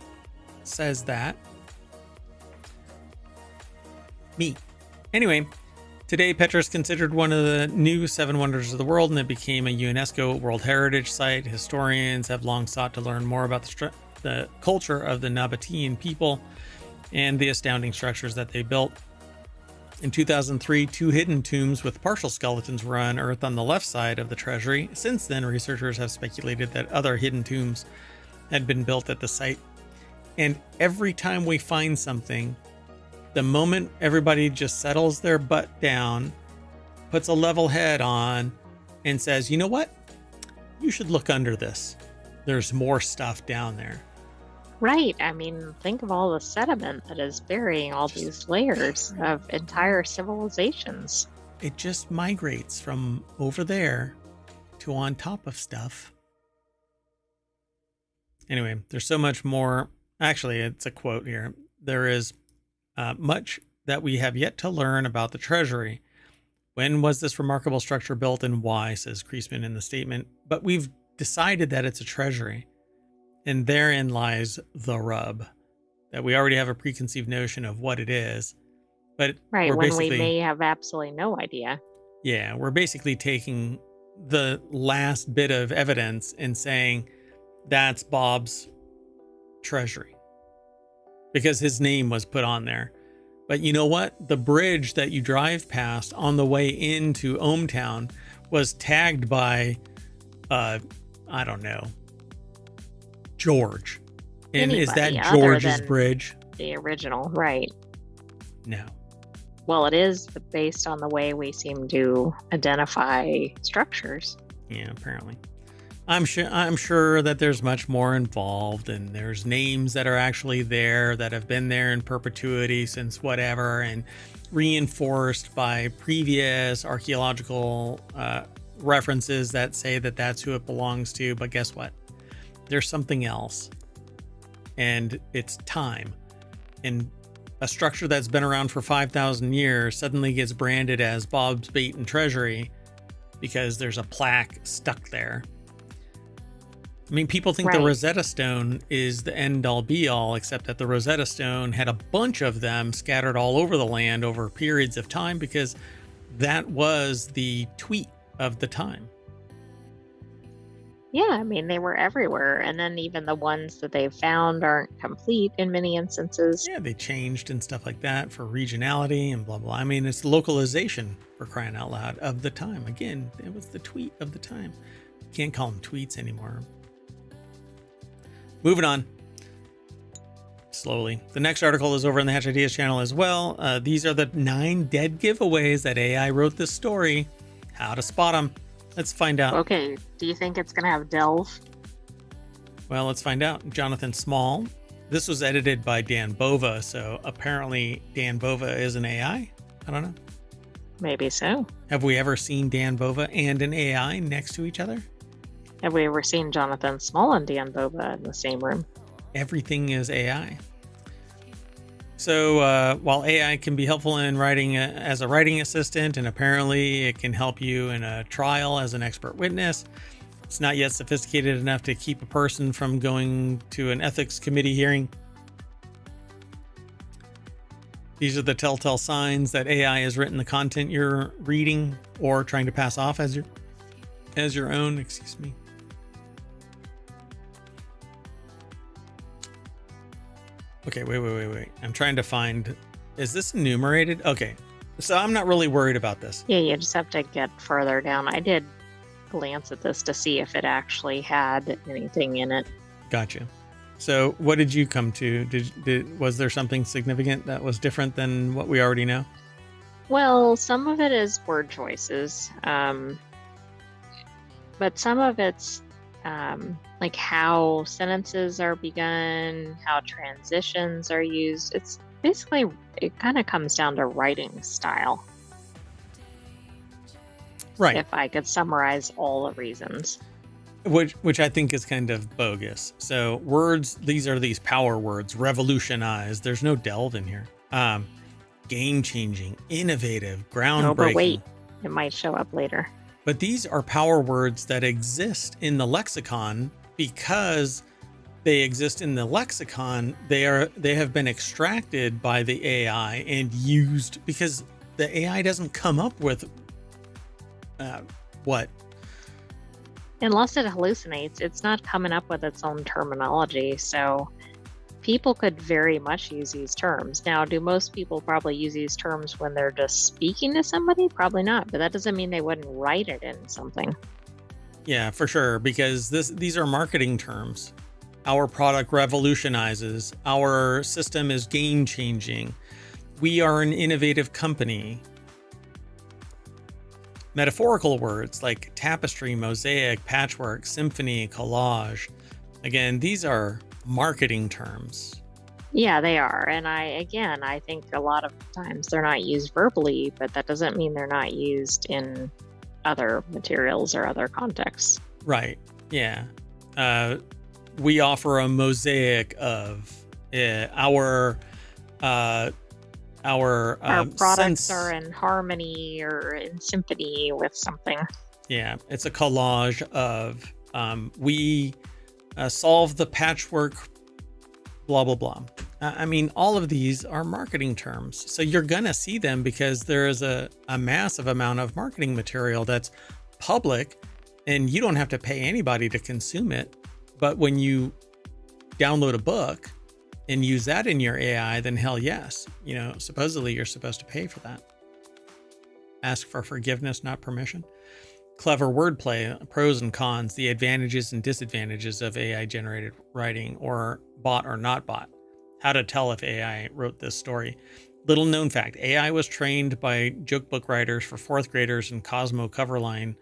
says that. Me. Anyway, today Petra is considered one of the new 7 wonders of the world, and it became a UNESCO World Heritage Site. Historians have long sought to learn more about the culture of the Nabatean people and the astounding structures that they built. In 2003, 2 hidden tombs with partial skeletons were unearthed on the left side of the treasury. Since then, researchers have speculated that other hidden tombs had been built at the site. And every time we find something, the moment everybody just settles their butt down, puts a level head on, and says, you know what? You should look under this. There's more stuff down there. Right. I mean, think of all the sediment that is burying all these layers of entire civilizations. It just migrates from over there to on top of stuff. Anyway, there's so much more. Actually, it's a quote here. There is much that we have yet to learn about the treasury. When was this remarkable structure built and why, says Kreisman in the statement. But we've decided that it's a treasury. And therein lies the rub, that we already have a preconceived notion of what it is. But right, when we may have absolutely no idea. Yeah, we're basically taking the last bit of evidence and saying that's Bob's treasury because his name was put on there. But you know what? The bridge that you drive past on the way into ohmTown was tagged by, I don't know, George. And Anybody is that other George's than bridge? The original, right. No. Well, it is based on the way we seem to identify structures. Yeah, apparently. I'm sure that there's much more involved, and there's names that are actually there that have been there in perpetuity since whatever, and reinforced by previous archaeological references that say that that's who it belongs to. But guess what? There's something else, and it's time. And a structure that's been around for 5,000 years suddenly gets branded as Bob's Bait and Treasury because there's a plaque stuck there. I mean, people think the Right. Rosetta Stone is the end all be all, except that the Rosetta Stone had a bunch of them scattered all over the land over periods of time because that was the tweet of the time. Yeah, I mean, they were everywhere. And then even the ones that they found aren't complete in many instances. Yeah, they changed and stuff like that for regionality and blah, blah. I mean, it's localization, for crying out loud, of the time. Again, it was the tweet of the time. You can't call them tweets anymore. Moving on. Slowly. The next article is over in the Hatch Ideas channel as well. These are the 9 dead giveaways that AI wrote this story. How to spot them. Let's find out. Okay, do you think it's going to have Delve? Well, let's find out. Jonathan Small. This was edited by Dan Bova, so apparently Dan Bova is an AI? I don't know. Maybe so. Have we ever seen Dan Bova and an AI next to each other? Have we ever seen Jonathan Small and Dan Boba in the same room? Everything is AI. So while AI can be helpful in writing as a writing assistant, and apparently it can help you in a trial as an expert witness, it's not yet sophisticated enough to keep a person from going to an ethics committee hearing. These are the telltale signs that AI has written the content you're reading or trying to pass off as your own. Excuse me. Okay, wait. I'm trying to find, is this enumerated? Okay, so I'm not really worried about this. Yeah, you just have to get further down. I did glance at this to see if it actually had anything in it. Gotcha. So what did you come to? Was there something significant that was different than what we already know? Well, some of it is word choices, but some of it's like how sentences are begun, how transitions are used. It's basically, it kind of comes down to writing style. Right. If I could summarize all the reasons. Which I think is kind of bogus. So words, these are these power words: revolutionize. There's no delve in here. Game-changing, innovative, groundbreaking. No, but wait, it might show up later. But these are power words that exist in the lexicon because they exist in the lexicon. They have been extracted by the AI and used because the AI doesn't come up with what? Unless it hallucinates, it's not coming up with its own terminology. So people could very much use these terms. Now, do most people probably use these terms when they're just speaking to somebody? Probably not, but that doesn't mean they wouldn't write it in something. Yeah, for sure, because these are marketing terms. Our product revolutionizes. Our system is game-changing. We are an innovative company. Metaphorical words like tapestry, mosaic, patchwork, symphony, collage. Again, these are marketing terms. Yeah, they are. And I think a lot of times they're not used verbally, but that doesn't mean they're not used in other materials or other contexts. Right. Yeah. We offer a mosaic of our products are in harmony or in symphony with something. Yeah, it's a collage of we solve the patchwork, blah, blah, blah. I mean, all of these are marketing terms. So you're going to see them because there is a massive amount of marketing material that's public and you don't have to pay anybody to consume it. But when you download a book and use that in your AI, then hell yes. You know, supposedly you're supposed to pay for that. Ask for forgiveness, not permission. Clever wordplay, pros and cons, the advantages and disadvantages of AI generated writing, or bot or not bot. How to tell if AI wrote this story. Little known fact, AI was trained by joke book writers for 4th graders and Cosmo Coverline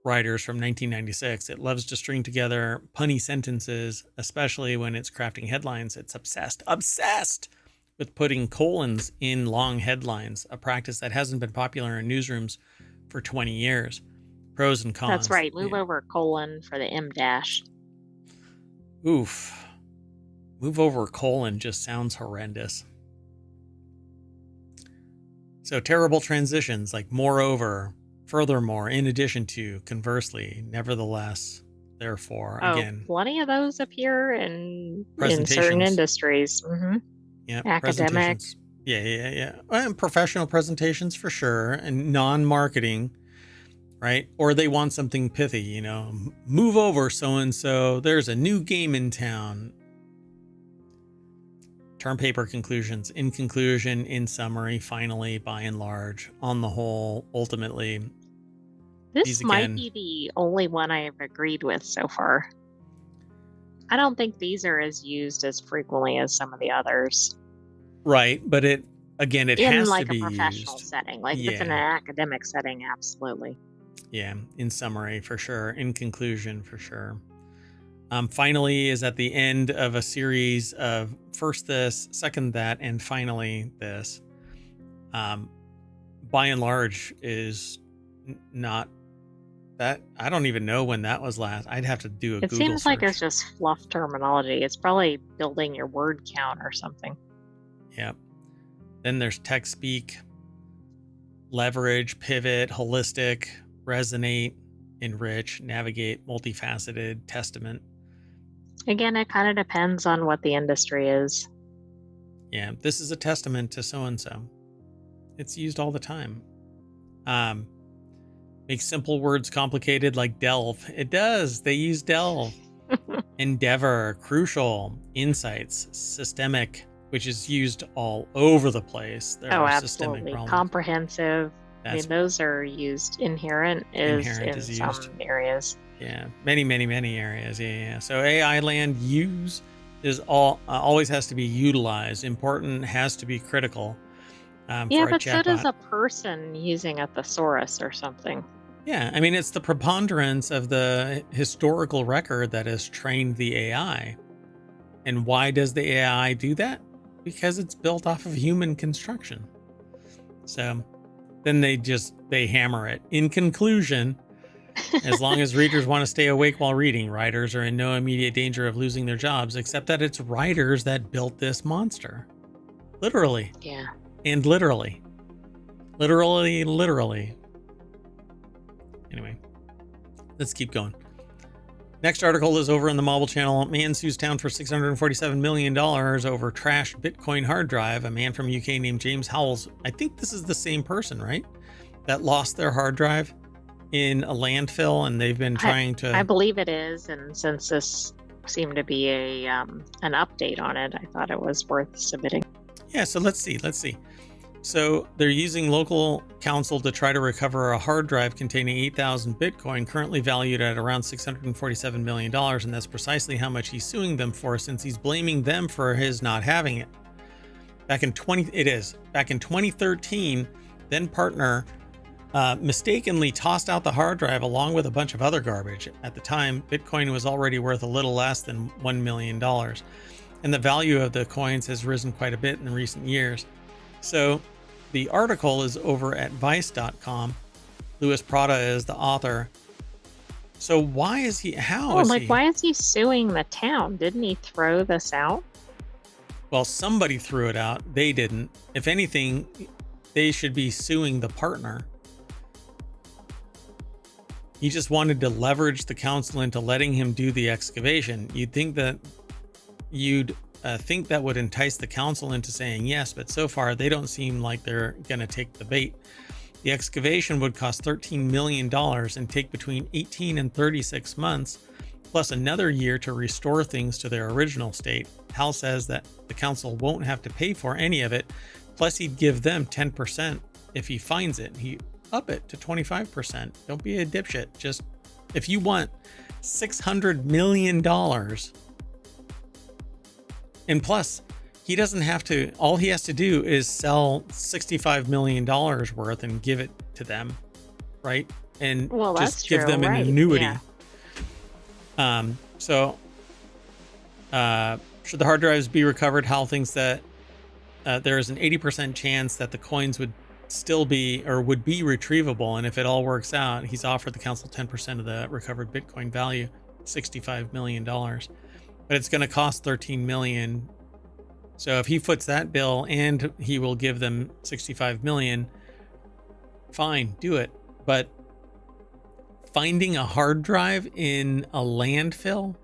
writers from 1996. It loves to string together punny sentences, especially when it's crafting headlines. It's obsessed with putting colons in long headlines, a practice that hasn't been popular in newsrooms for 20 years. Pros and cons. That's right. Move over colon for the M dash. Oof. Move over colon just sounds horrendous. So terrible transitions like moreover, furthermore, in addition to, conversely, nevertheless, therefore. Oh, Again, plenty of those appear in certain presentations. industries. Yeah, Academic. presentations. Yeah. And professional presentations for sure, and non-marketing, right? Or they want something pithy, move over so and so. There's a new game in town. Term paper conclusions. In conclusion, in summary, finally, by and large, on the whole, ultimately. This might be the only one I have agreed with so far. I don't think these are as used as frequently as some of the others. Right, but it in has like to be a professional used. setting. Like if it's in an academic setting, absolutely. Yeah, in summary, for sure. In conclusion, for sure. Finally is at the end of a series of first this, second that, and finally this. By and large is not that. I don't even know when that was last. I'd have to do a Google seems search. like it's just fluff terminology. It's probably building your word count or something. Yep. Then there's text speak, leverage, pivot, holistic, resonate, enrich, navigate, multifaceted, testament. Again, it kind of depends on what the industry is. Yeah, this is a testament to so-and-so. It's used all the time. Make simple words complicated like delve. It does. They use delve. Endeavor, crucial, insights, systemic, which is used all over the place. There are absolutely. Systemic problems. Comprehensive. Those are used. Inherent is in some areas. Yeah, many areas. Yeah. So AI land use is always has to be utilized. Important, has to be critical. Yeah, but so does a person using a thesaurus or something. Yeah, I mean, it's the preponderance of the historical record that has trained the AI. And why does the AI do that? Because it's built off of human construction. So then they hammer it. In conclusion, as long as readers want to stay awake while reading, writers are in no immediate danger of losing their jobs, except that it's writers that built this monster. Literally. Yeah. And literally. Literally. Anyway, let's keep going. Next article is over in the Mobile Channel. Man sues town for $647 million over trashed Bitcoin hard drive. A man from UK named James Howells. I think this is the same person, right? That lost their hard drive in a landfill, and they've been trying to... I believe it is, and since this seemed to be an update on it, I thought it was worth submitting. Yeah, so let's see. So they're using local counsel to try to recover a hard drive containing 8,000 Bitcoin, currently valued at around $647 million, and that's precisely how much he's suing them for, since he's blaming them for his not having it. Back in 2013, then partner mistakenly tossed out the hard drive along with a bunch of other garbage. At the time, Bitcoin was already worth a little less than $1 million, and the value of the coins has risen quite a bit in recent years. So the article is over at vice.com. Louis Prada is the author. So why is he, why is he suing the town? Didn't he throw this out? Well, somebody threw it out. They didn't. If anything, they should be suing the partner. He just wanted to leverage the council into letting him do the excavation. You'd think that would entice the council into saying yes, but so far they don't seem like they're going to take the bait. The excavation would cost $13 million and take between 18 and 36 months, plus another year to restore things to their original state. Hal says that the council won't have to pay for any of it, plus he'd give them 10% if he finds it. He up it to 25%. Don't be a dipshit. Just, if you want $600 million, and plus, he doesn't have to, all he has to do is sell $65 million worth and give it to them, right? And just give them an annuity. Yeah. Should the hard drives be recovered, Hal thinks that there is an 80% chance that the coins would still be, or would be retrievable. And if it all works out, he's offered the council 10% of the recovered Bitcoin value, $65 million. But it's going to cost $13 million. So if he foots that bill and he will give them $65 million, fine, do it. But finding a hard drive in a landfill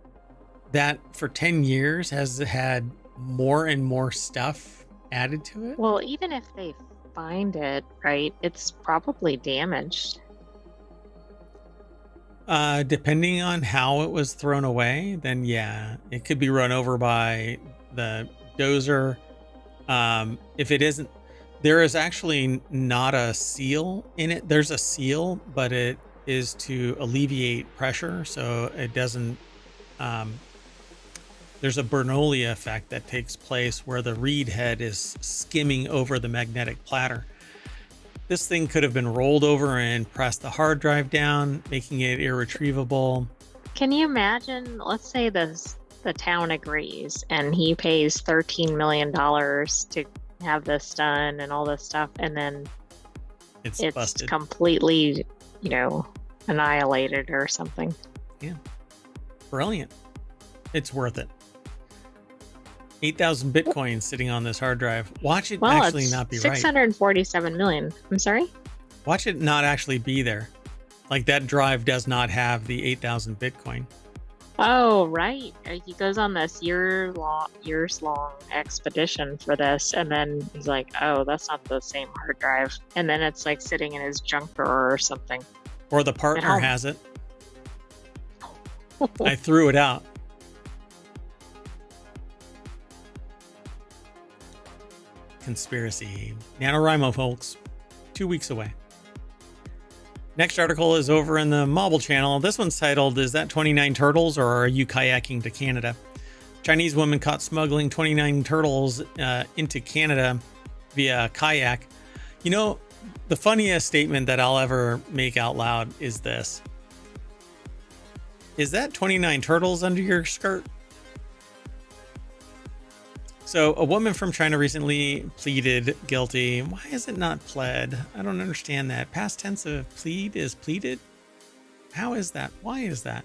that for 10 years has had more and more stuff added to it? Well, even if they find it, right, it's probably damaged. Depending on how it was thrown away, then yeah, it could be run over by the dozer. If it isn't, there is actually not a seal in it. There's a seal, but it is to alleviate pressure, so it doesn't. There's a Bernoulli effect that takes place where the read head is skimming over the magnetic platter. This thing could have been rolled over and pressed the hard drive down, making it irretrievable. Can you imagine, let's say the town agrees and he pays $13 million to have this done and all this stuff, and then It's busted. completely, annihilated or something. Yeah. Brilliant. It's worth it. 8,000 Bitcoin sitting on this hard drive. Watch it actually it's not be right. 647 million. I'm sorry? Watch it not actually be there. Like that drive does not have the 8,000 Bitcoin. Oh, right. He goes on this years long expedition for this, and then he's like, oh, that's not the same hard drive. And then it's like sitting in his junk drawer or something. Or the partner has it. I threw it out. Conspiracy. NaNoWriMo, folks. 2 weeks away. Next article is over in the Mobile channel. This one's titled, Is That 29 Turtles or Are You Kayaking to Canada? Chinese woman caught smuggling 29 turtles into Canada via kayak. You know, the funniest statement that I'll ever make out loud is this. Is that 29 turtles under your skirt? So a woman from China recently pleaded guilty. Why is it not pled? I don't understand that. Past tense of plead is pleaded? How is that? Why is that?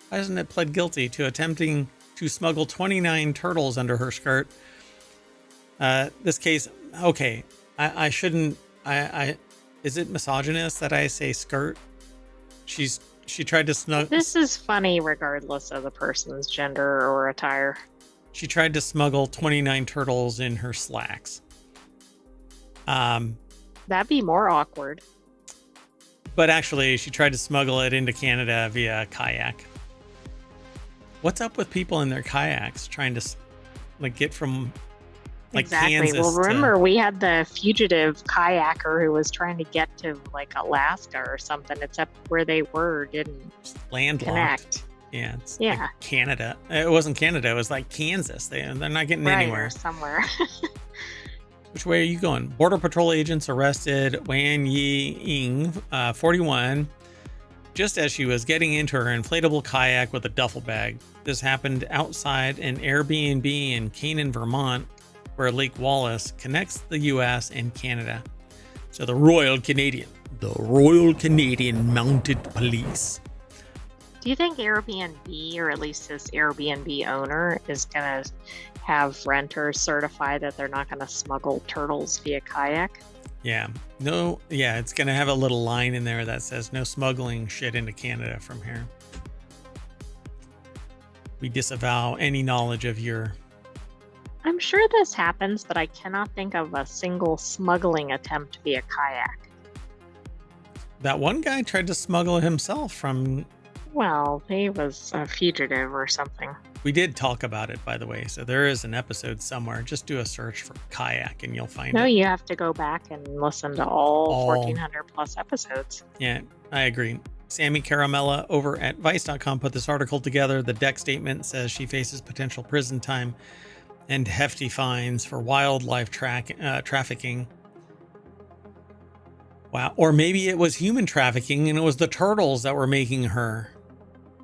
Why isn't it pled guilty to attempting to smuggle 29 turtles under her skirt? This case, okay, I shouldn't, is it misogynist that I say skirt? She tried to smuggle. This is funny regardless of the person's gender or attire. She tried to smuggle 29 turtles in her slacks. That'd be more awkward. But actually, she tried to smuggle it into Canada via kayak. What's up with people in their kayaks trying to get from exactly. Kansas? Well, remember we had the fugitive kayaker who was trying to get to Alaska or something, except where they were didn't landlocked. Connect. Yeah, it's yeah. Canada. It wasn't Canada. It was like Kansas. They're not getting anywhere. Somewhere. Which way are you going? Border Patrol agents arrested Wan Yi Ying, 41, just as she was getting into her inflatable kayak with a duffel bag. This happened outside an Airbnb in Canaan, Vermont, where Lake Wallace connects the U.S. and Canada. So the Royal Canadian Mounted Police. Do you think Airbnb, or at least this Airbnb owner, is going to have renters certify that they're not going to smuggle turtles via kayak? Yeah. No. Yeah, it's going to have a little line in there that says no smuggling shit into Canada from here. We disavow any knowledge of your... I'm sure this happens, but I cannot think of a single smuggling attempt via kayak. That one guy tried to smuggle himself from... Well, he was a fugitive or something. We did talk about it, by the way, so there is an episode somewhere. Just do a search for kayak and you'll find it. No, you have to go back and listen to all 1,400 plus episodes. Yeah, I agree. Sammy Caramella over at Vice.com put this article together. The deck statement says she faces potential prison time and hefty fines for wildlife trafficking. Wow. Or maybe it was human trafficking and it was the turtles that were making her.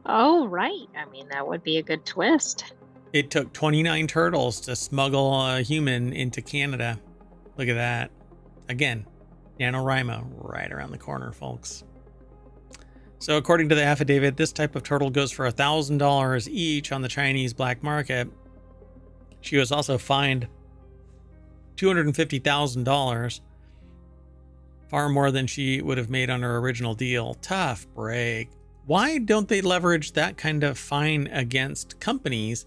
Oh, right. I mean, that would be a good twist. It took 29 turtles to smuggle a human into Canada. Look at that. Again, NaNoWriMo right around the corner, folks. So according to the affidavit, this type of turtle goes for $1,000 each on the Chinese black market. She was also fined $250,000 Far more than she would have made on her original deal. Tough break. Why don't they leverage that kind of fine against companies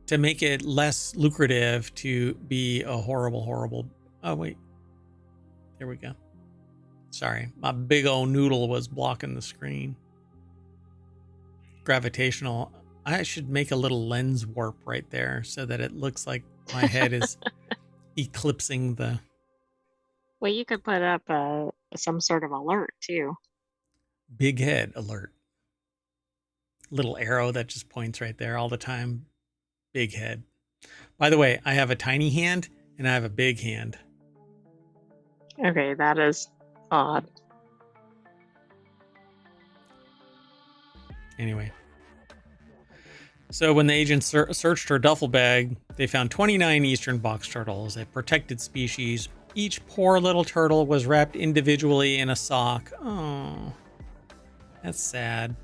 to make it less lucrative to be a horrible... Oh, wait. There we go. Sorry, my big old noodle was blocking the screen. Gravitational. I should make a little lens warp right there so that it looks like my head is eclipsing the... Well, you could put up some sort of alert too. Big head alert. Little arrow that just points right there all the time. Big head. By the way, I have a tiny hand and I have a big hand. Okay, that is odd. Anyway. So when the agents searched her duffel bag, they found 29 eastern box turtles, a protected species. Each poor little turtle was wrapped individually in a sock. Oh, that's sad.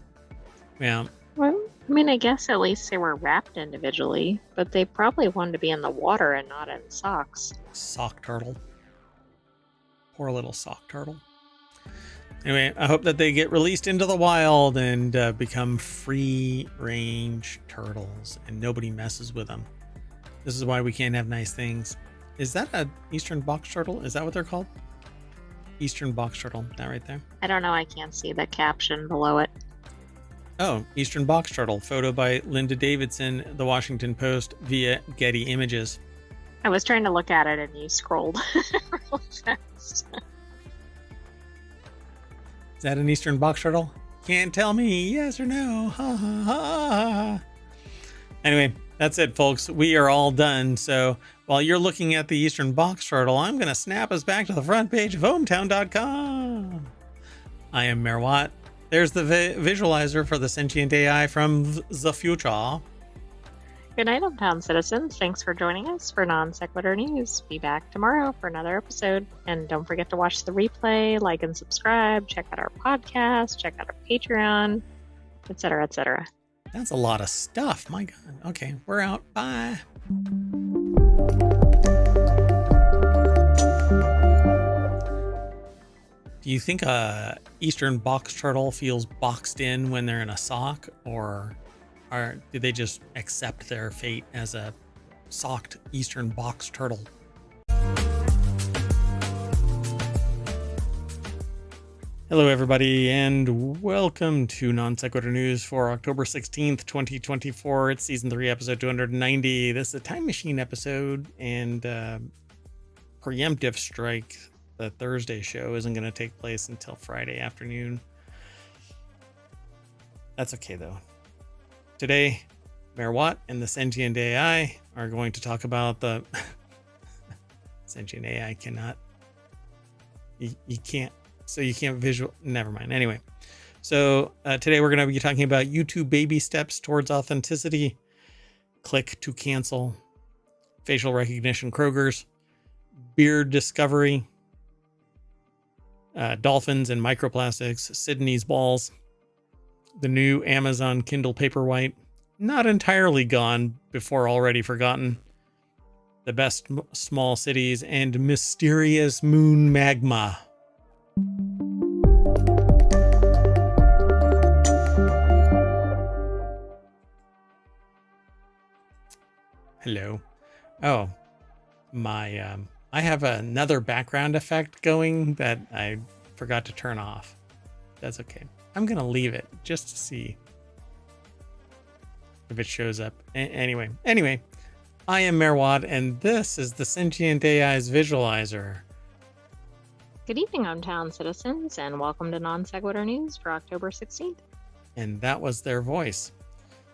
Yeah. Well, I mean, I guess at least they were wrapped individually, but they probably wanted to be in the water and not in socks. Sock turtle. Poor little sock turtle. Anyway, I hope that they get released into the wild and become free-range turtles and nobody messes with them. This is why we can't have nice things. Is that an eastern box turtle? Is that what they're called? Eastern box turtle. That right there? I don't know. I can't see the caption below it. Oh, eastern box turtle. Photo by Linda Davidson, The Washington Post, via Getty Images. I was trying to look at it and you scrolled real fast. Is that an eastern box turtle? Can't tell me yes or no. Ha ha ha. Anyway, that's it, folks. We are all done. So while you're looking at the eastern box turtle, I'm going to snap us back to the front page of ohmTown.com. I am Mayor Watt. There's the visualizer for the Sentient AI from the future. Good night, ohmTown citizens. Thanks for joining us for Non Sequitur News. Be back tomorrow for another episode. And don't forget to watch the replay, like and subscribe, check out our podcast, check out our Patreon, etc., etc. That's a lot of stuff. My God. Okay, we're out. Bye. Do you think a eastern box turtle feels boxed in when they're in a sock, or do they just accept their fate as a socked eastern box turtle? Hello, everybody, and welcome to Non Sequitur News for October 16th, 2024. It's Season 3, Episode 290. This is a Time Machine episode, and Preemptive Strike, the Thursday show, isn't going to take place until Friday afternoon. That's okay, though. Today, Mayor Watt and the Sentient AI are going to talk about the... Sentient AI cannot... You can't... So you can't visual... Never mind. Anyway. So today we're going to be talking about YouTube baby steps towards authenticity. Click to cancel. Facial recognition Kroger's. Beard discovery. Dolphins and microplastics. Sydney's balls. The new Amazon Kindle Paperwhite. Not entirely gone before already forgotten. The best small cities and mysterious moon magma. Hello. Oh, my, I have another background effect going that I forgot to turn off. That's okay. I'm going to leave it just to see if it shows up. Anyway, I am Mayor Watt, and this is the Sentient AI's visualizer. Good evening, ohmTown citizens, and welcome to Non Sequitur News for October 16th. And that was their voice.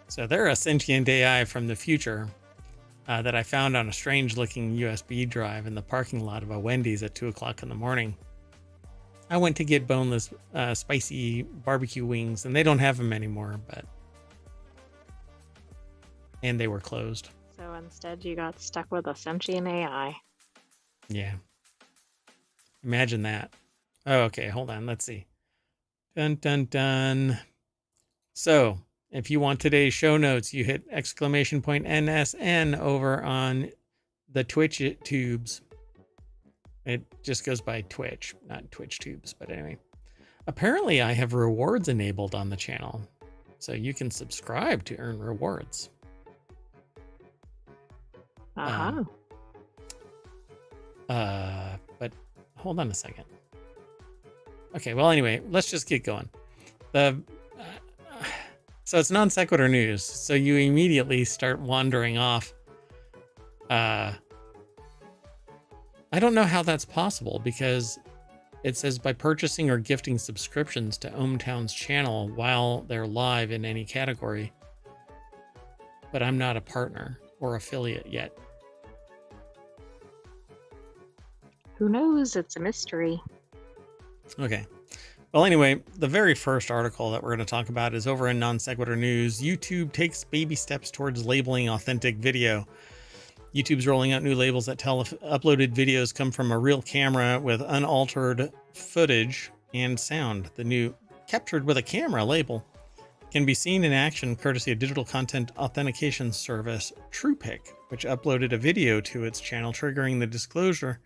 So they're a sentient AI from the future that I found on a strange-looking USB drive in the parking lot of a Wendy's at 2 o'clock in the morning. I went to get boneless, spicy barbecue wings, and they don't have them anymore, but... And they were closed. So instead you got stuck with a sentient AI. Yeah. Imagine that. Oh, okay, hold on, let's see. Dun, dun, dun. So, if you want today's show notes, you hit !NSN over on the Twitch tubes. It just goes by Twitch, not Twitch tubes. But anyway, apparently I have rewards enabled on the channel, so you can subscribe to earn rewards. Uh-huh. But hold on a second. Okay, well, anyway, let's just get going. So it's non sequitur news. So you immediately start wandering off. I don't know how that's possible, because it says by purchasing or gifting subscriptions to ohmTown's channel while they're live in any category. But I'm not a partner or affiliate yet. Who knows? It's a mystery. Okay. Well, anyway, the very first article that we're going to talk about is over in Non Sequitur News. YouTube takes baby steps towards labeling authentic video. YouTube's rolling out new labels that tell if uploaded videos come from a real camera with unaltered footage and sound. The new captured with a camera label can be seen in action courtesy of digital content authentication service TruePic, which uploaded a video to its channel, triggering the disclosure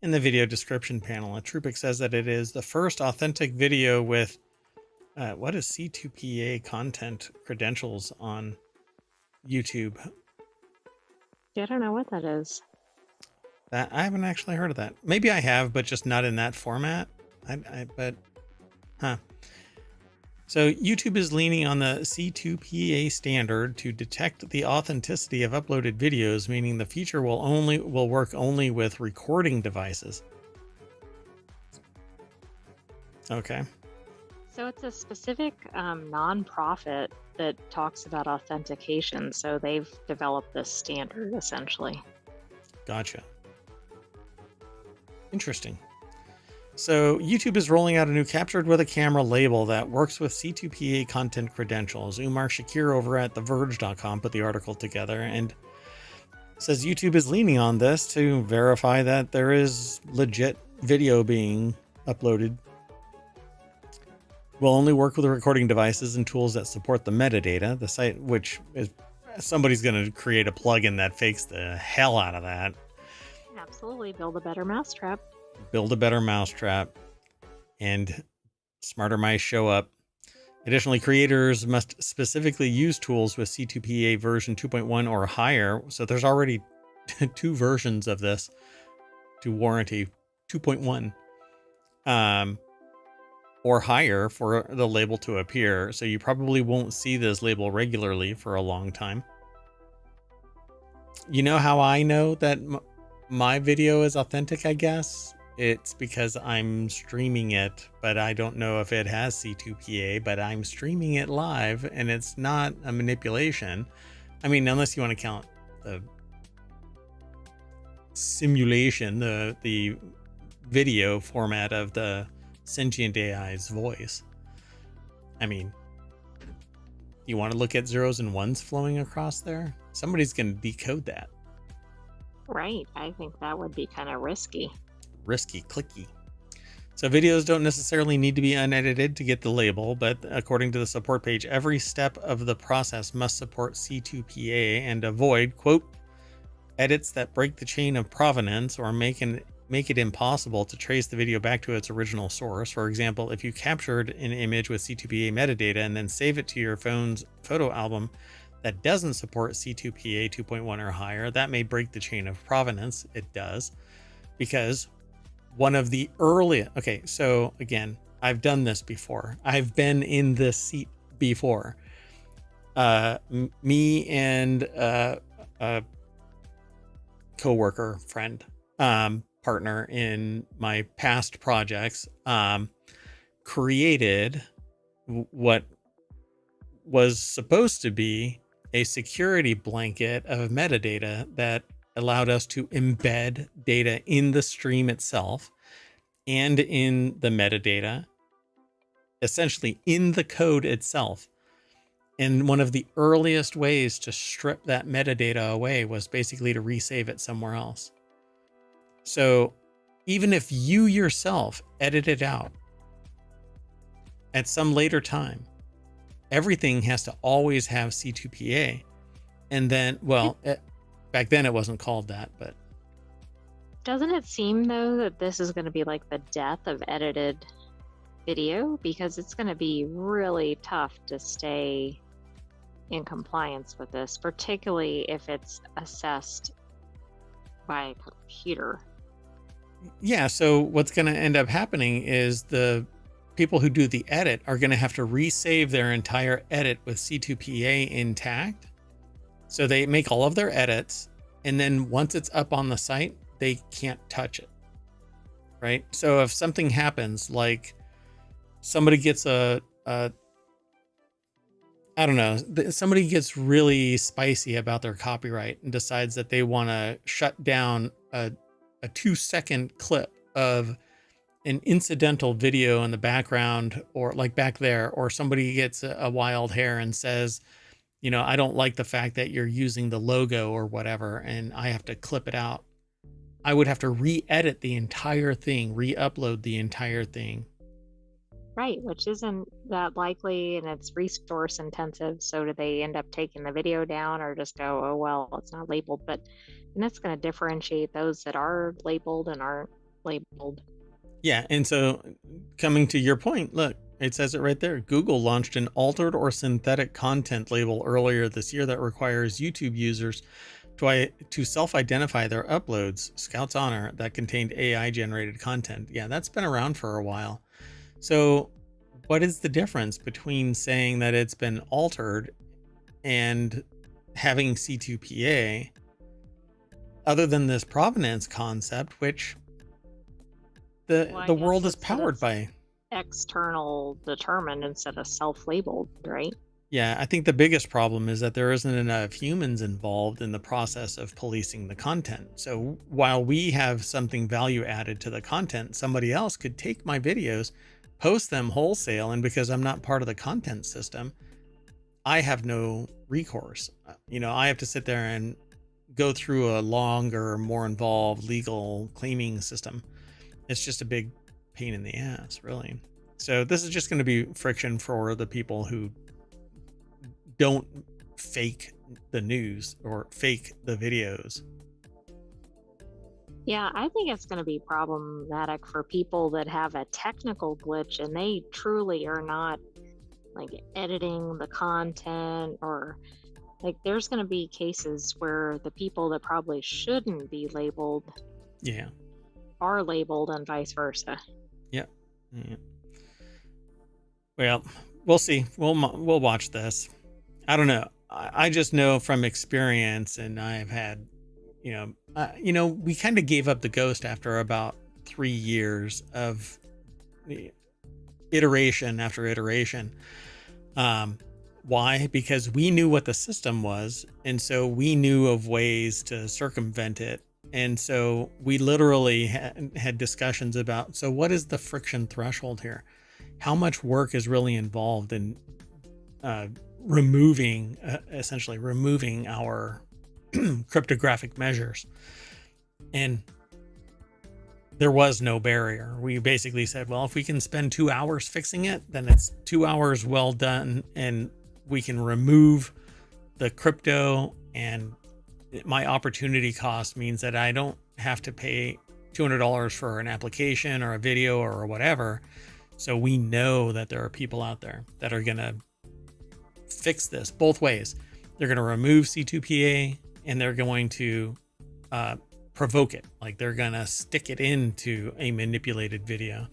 in the video description panel. TruePic says that it is the first authentic video with what is C2PA content credentials on YouTube. Yeah, I don't know what that is. That I haven't actually heard of that. Maybe I have, but just not in that format. So YouTube is leaning on the C2PA standard to detect the authenticity of uploaded videos, meaning the feature will work only with recording devices. Okay. So it's a specific nonprofit that talks about authentication. So they've developed this standard essentially. Gotcha. Interesting. So YouTube is rolling out a new captured with a camera label that works with C2PA content credentials. Umar Shakir over at TheVerge.com put the article together and says YouTube is leaning on this to verify that there is legit video being uploaded. Will only work with recording devices and tools that support the metadata. The site, which is somebody's going to create a plugin that fakes the hell out of that. Absolutely. Build a better mousetrap. Build a better mousetrap, and smarter mice show up. Additionally, creators must specifically use tools with C2PA version 2.1 or higher. So there's already 2 versions of this to warranty 2.1 or higher for the label to appear. So you probably won't see this label regularly for a long time. You know how I know that my video is authentic, I guess? It's because I'm streaming it, but I don't know if it has C2PA, but I'm streaming it live and it's not a manipulation. I mean, unless you want to count the simulation, the video format of the Sentient AI's voice. I mean, you want to look at zeros and ones flowing across there? Somebody's going to decode that. Right. I think that would be kind of risky. Risky, clicky. So videos don't necessarily need to be unedited to get the label, but according to the support page, every step of the process must support C2PA and avoid, quote, edits that break the chain of provenance or make it impossible to trace the video back to its original source. For example, if you captured an image with C2PA metadata and then save it to your phone's photo album that doesn't support C2PA 2.1 or higher, that may break the chain of provenance. It does, because one of the early, okay, so again, I've done this before. I've been in this seat before. Me and a coworker, friend, partner in my past projects, created what was supposed to be a security blanket of metadata that allowed us to embed data in the stream itself and in the metadata, essentially in the code itself. And one of the earliest ways to strip that metadata away was basically to resave it somewhere else. So even if you yourself edit it out at some later time, everything has to always have C2PA. And then, well, back then it wasn't called that, but. Doesn't it seem though that this is going to be like the death of edited video, because it's going to be really tough to stay in compliance with this, particularly if it's assessed by a computer? Yeah, so what's going to end up happening is the people who do the edit are going to have to resave their entire edit with C2PA intact. So they make all of their edits, and then once it's up on the site, they can't touch it. Right? So if something happens, like somebody gets I don't know, somebody gets really spicy about their copyright and decides that they want to shut down a 2-second clip of an incidental video in the background, or like back there, or somebody gets a wild hair and says, you know, I don't like the fact that you're using the logo or whatever, and I have to clip it out. I would have to re-edit the entire thing, re-upload the entire thing. Right, which isn't that likely, and it's resource intensive. So do they end up taking the video down, or just go, oh, well, it's not labeled? But and that's going to differentiate those that are labeled and aren't labeled. Yeah, and so coming to your point, look, it says it right there. Google launched an altered or synthetic content label earlier this year that requires YouTube users to self-identify their uploads, Scout's Honor, that contained AI-generated content. Yeah, that's been around for a while. So what is the difference between saying that it's been altered and having C2PA, other than this provenance concept, which the world is powered by? External determined instead of self-labeled, right? Yeah, I think the biggest problem is that there isn't enough humans involved in the process of policing the content. So while we have something value added to the content, somebody else could take my videos, post them wholesale, and because I'm not part of the content system, I have no recourse. You know, I have to sit there and go through a longer, more involved legal claiming system. It's just a big pain in the ass, really. So this is just going to be friction for the people who don't fake the news or fake the videos. Yeah, I think it's going to be problematic for people that have a technical glitch and they truly are not like editing the content, or like there's going to be cases where the people that probably shouldn't be labeled are labeled, and vice versa. Yeah. Well, we'll see. We'll watch this. I don't know. I just know from experience, and I've had, we kind of gave up the ghost after about 3 years of iteration after iteration. Why? Because we knew what the system was, and so we knew of ways to circumvent it. And so we literally had discussions about, so what is the friction threshold here? How much work is really involved in essentially removing our cryptographic measures? And there was no barrier. We basically said, well, if we can spend 2 hours fixing it, then it's 2 hours well done, and we can remove the crypto, and my opportunity cost means that I don't have to pay $200 for an application or a video or whatever. So we know that there are people out there that are going to fix this both ways. They're going to remove C2PA, and they're going to provoke it. Like they're going to stick it into a manipulated video.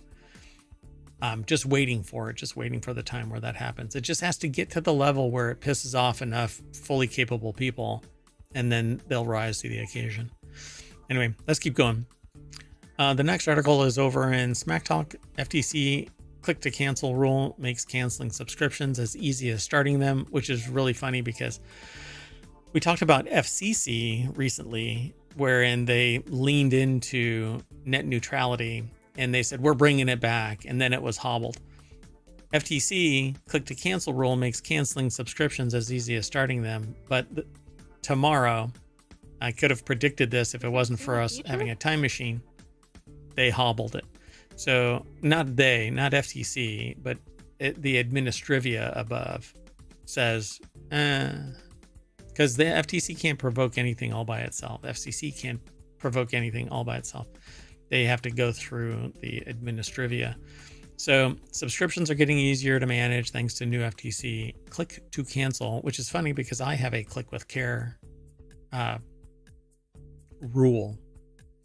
Just waiting for it, just waiting for the time where that happens. It just has to get to the level where it pisses off enough fully capable people, and then they'll rise to the occasion. Anyway, let's keep going. The next article is over in Smack Talk. FTC click to cancel rule makes canceling subscriptions as easy as starting them, which is really funny because we talked about FCC recently, wherein they leaned into net neutrality and they said, we're bringing it back. And then it was hobbled. FTC click to cancel rule makes canceling subscriptions as easy as starting them. But tomorrow, I could have predicted this if it wasn't for us having a time machine. They hobbled it. So not FTC, but the administrivia above says, because the FTC can't provoke anything all by itself. FCC can't provoke anything all by itself. They have to go through the administrivia. So subscriptions are getting easier to manage thanks to new FTC click to cancel, which is funny because I have a click with care rule,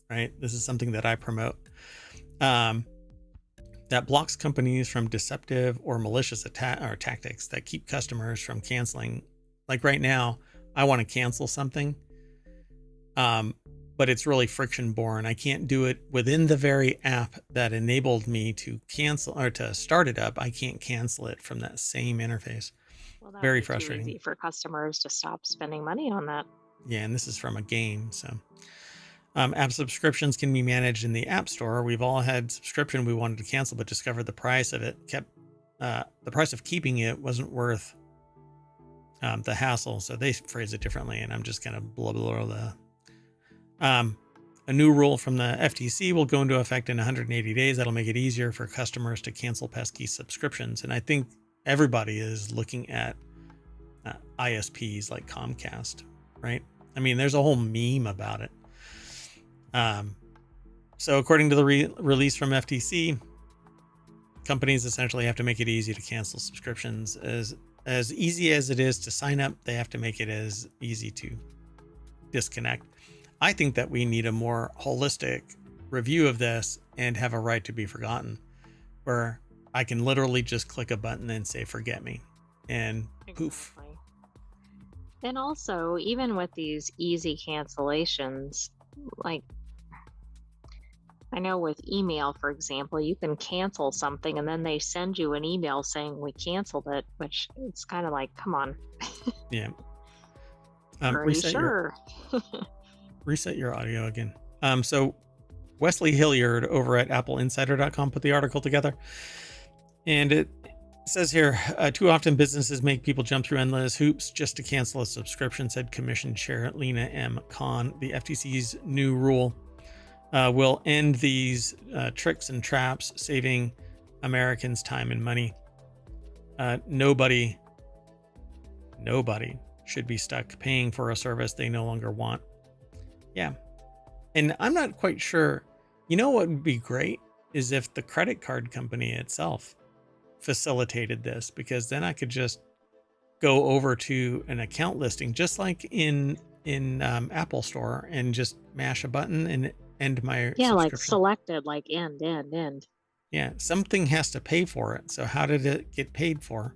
right? This is something that I promote that blocks companies from deceptive or malicious tactics that keep customers from canceling. Like right now, I want to cancel something, but it's really friction born. I can't do it within the very app that enabled me to cancel or to start it up. I can't cancel it from that same interface. Well, that would Very be too frustrating. easy for customers to stop spending money on that. Yeah, and this is from a game. So app subscriptions can be managed in the App Store. We've all had subscription we wanted to cancel, but discovered the price of it the price of keeping it wasn't worth the hassle. So they phrase it differently, and I'm just kind of blah, blah, blah. A new rule from the FTC will go into effect in 180 days. That'll make it easier for customers to cancel pesky subscriptions. And I think everybody is looking at ISPs like Comcast, right? I mean, there's a whole meme about it. So according to the release from FTC, companies essentially have to make it easy to cancel subscriptions. As easy as it is to sign up, they have to make it as easy to disconnect. I think that we need a more holistic review of this and have a right to be forgotten, where I can literally just click a button and say, forget me, and poof. Exactly. And also, even with these easy cancellations, like I know with email, for example, you can cancel something and then they send you an email saying we canceled it, which it's kind of like, come on. Yeah. Are you sure? Reset your audio again. So Wesley Hilliard over at appleinsider.com put the article together. And it says here, too often businesses make people jump through endless hoops just to cancel a subscription, said Commission Chair Lena M. Khan. The FTC's new rule will end these tricks and traps, saving Americans time and money. Nobody should be stuck paying for a service they no longer want. Yeah. And I'm not quite sure. You know what would be great is if the credit card company itself facilitated this, because then I could just go over to an account listing, just like in Apple Store, and just mash a button and end my like selected, like end. Yeah, something has to pay for it. So how did it get paid for?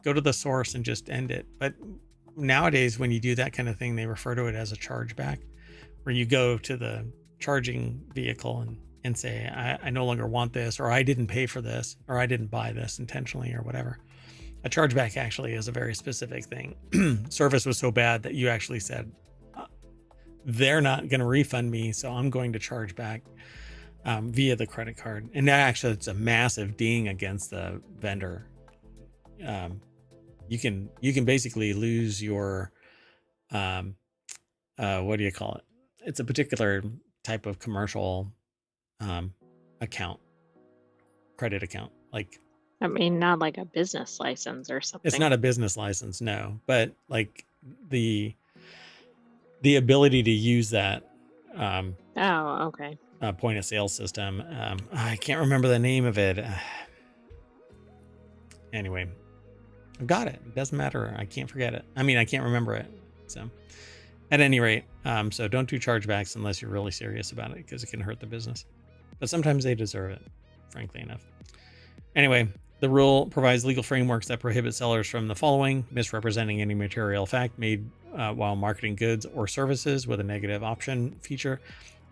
Go to the source and just end it. But nowadays, when you do that kind of thing, they refer to it as a chargeback, where you go to the charging vehicle and say, I no longer want this, or I didn't pay for this, or I didn't buy this intentionally, or whatever. A chargeback actually is a very specific thing. Service was so bad that you actually said, they're not going to refund me, so I'm going to charge back via the credit card. And that actually, it's a massive ding against the vendor. You can basically lose your, what do you call it? It's a particular type of commercial account, credit account. Like, I mean, not like a business license or something. It's not a business license, no, but like the ability to use that okay. Point of sale system. I can't remember the name of it. Anyway, I've got it. It doesn't matter. I can't forget it. I mean, I can't remember it. So at any rate, so don't do chargebacks unless you're really serious about it, because it can hurt the business. But sometimes they deserve it, frankly enough. Anyway, the rule provides legal frameworks that prohibit sellers from the following: misrepresenting any material fact made while marketing goods or services with a negative option feature,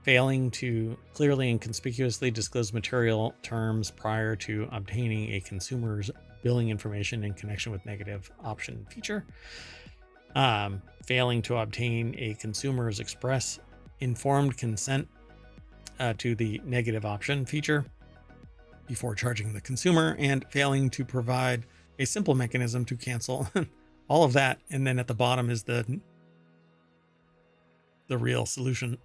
failing to clearly and conspicuously disclose material terms prior to obtaining a consumer's billing information in connection with negative option feature, failing to obtain a consumer's express informed consent to the negative option feature before charging the consumer, and failing to provide a simple mechanism to cancel. All of that. And then at the bottom is the real solution.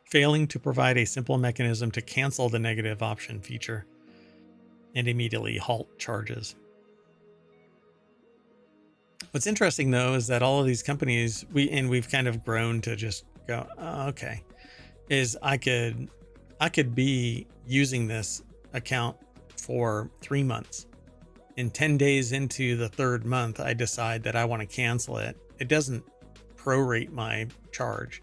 Failing to provide a simple mechanism to cancel the negative option feature and immediately halt charges. What's interesting though is that all of these companies, we've kind of grown to just go, oh, okay, is I could be using this account for 3 months. And 10 days into the third month, I decide that I want to cancel it. It doesn't prorate my charge.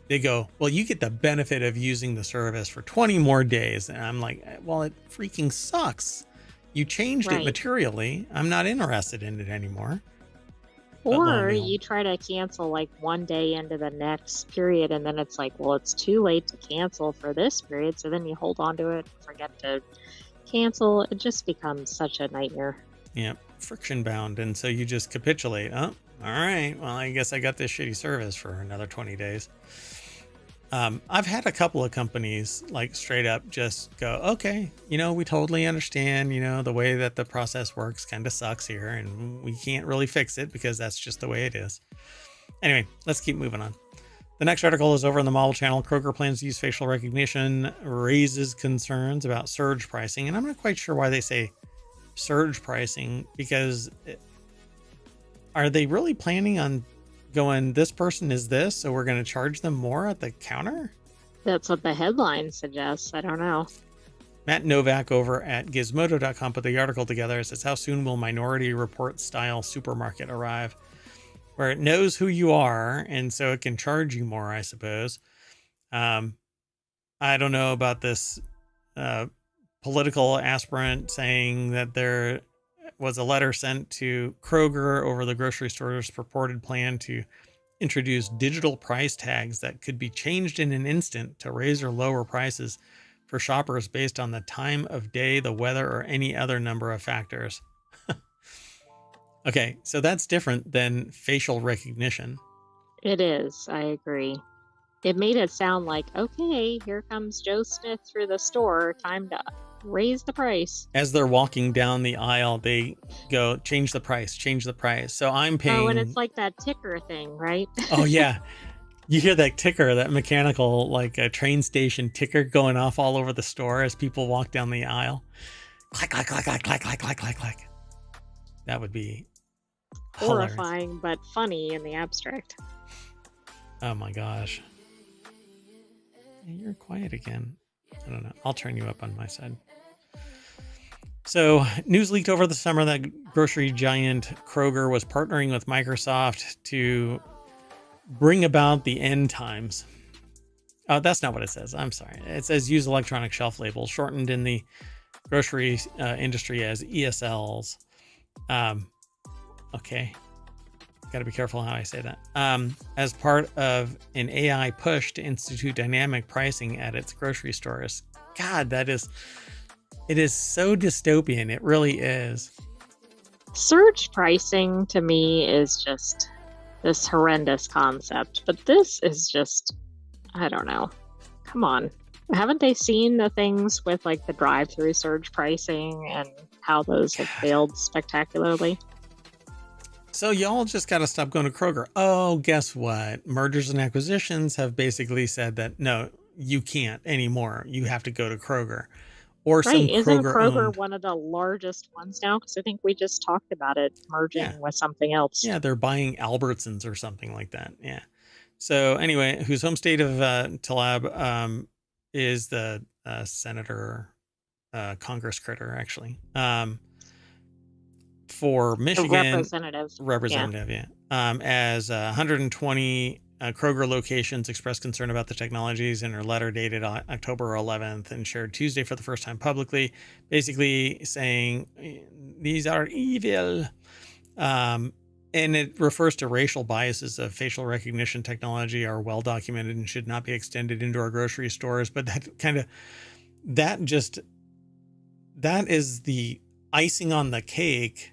They go, well, you get the benefit of using the service for 20 more days. And I'm like, well, it freaking sucks. You changed it Right. materially. I'm not interested in it anymore. But lo and Or behold. you try to cancel like one day into the next period, and then it's like, well, it's too late to cancel for this period. So then you hold on to it, forget to cancel. It just becomes such a nightmare. Yeah, friction bound. And so you just capitulate. Oh, all right. Well, I guess I got this shitty service for another 20 days. I've had a couple of companies like straight up just go, okay, we totally understand, the way that the process works kind of sucks here and we can't really fix it because that's just the way it is. Anyway, let's keep moving on. The next article is over on the Model Channel. Kroger plans to use facial recognition, raises concerns about surge pricing. And I'm not quite sure why they say surge pricing, because are they really planning on going, this person is this, so we're going to charge them more at the counter? That's what the headline suggests. I don't know. Matt Novak over at gizmodo.com put the article together. It says, how soon will Minority Report style supermarket arrive? Where it knows who you are, and so it can charge you more, I suppose. I don't know about this political aspirant saying that there was a letter sent to Kroger over the grocery store's purported plan to introduce digital price tags that could be changed in an instant to raise or lower prices for shoppers based on the time of day, the weather, or any other number of factors. Okay, so that's different than facial recognition. It is. I agree. It made it sound like, okay, here comes Joe Smith through the store. Time to raise the price. As they're walking down the aisle, they go, change the price, change the price. So I'm paying. Oh, and it's like that ticker thing, right? Oh, yeah. You hear that ticker, that mechanical, like a train station ticker going off all over the store as people walk down the aisle. Clack, clack, clack, clack, clack, clack, clack, clack, clack. That would be Horrifying, hilarious. but funny in the abstract. Oh my gosh. You're quiet again. I don't know. I'll turn you up on my side. So, news leaked over the summer that grocery giant Kroger was partnering with Microsoft to bring about the end times. Oh, that's not what it says. I'm sorry. It says use electronic shelf labels, shortened in the grocery industry as ESLs. Okay. Got to be careful how I say that. As part of an AI push to institute dynamic pricing at its grocery stores. God, it is so dystopian. It really is. Surge pricing to me is just this horrendous concept, but this is just, I don't know. Come on. Haven't they seen the things with like the drive-through surge pricing and how those have failed spectacularly? So y'all just got to stop going to Kroger. Oh, guess what? Mergers and acquisitions have basically said that, no, you can't anymore. You have to go to Kroger. Or Right. some Isn't Kroger owned. one of the largest ones now? Because I think we just talked about it merging Yeah. with something else. Yeah, they're buying Albertsons or something like that. Yeah. So anyway, whose home state of Talab is the senator, Congress critter, actually. For Michigan, representative, yeah. As 120 Kroger locations expressed concern about the technologies in her letter dated October 11th and shared Tuesday for the first time publicly, basically saying these are evil. And it refers to racial biases of facial recognition technology are well documented and should not be extended into our grocery stores. But that is the icing on the cake,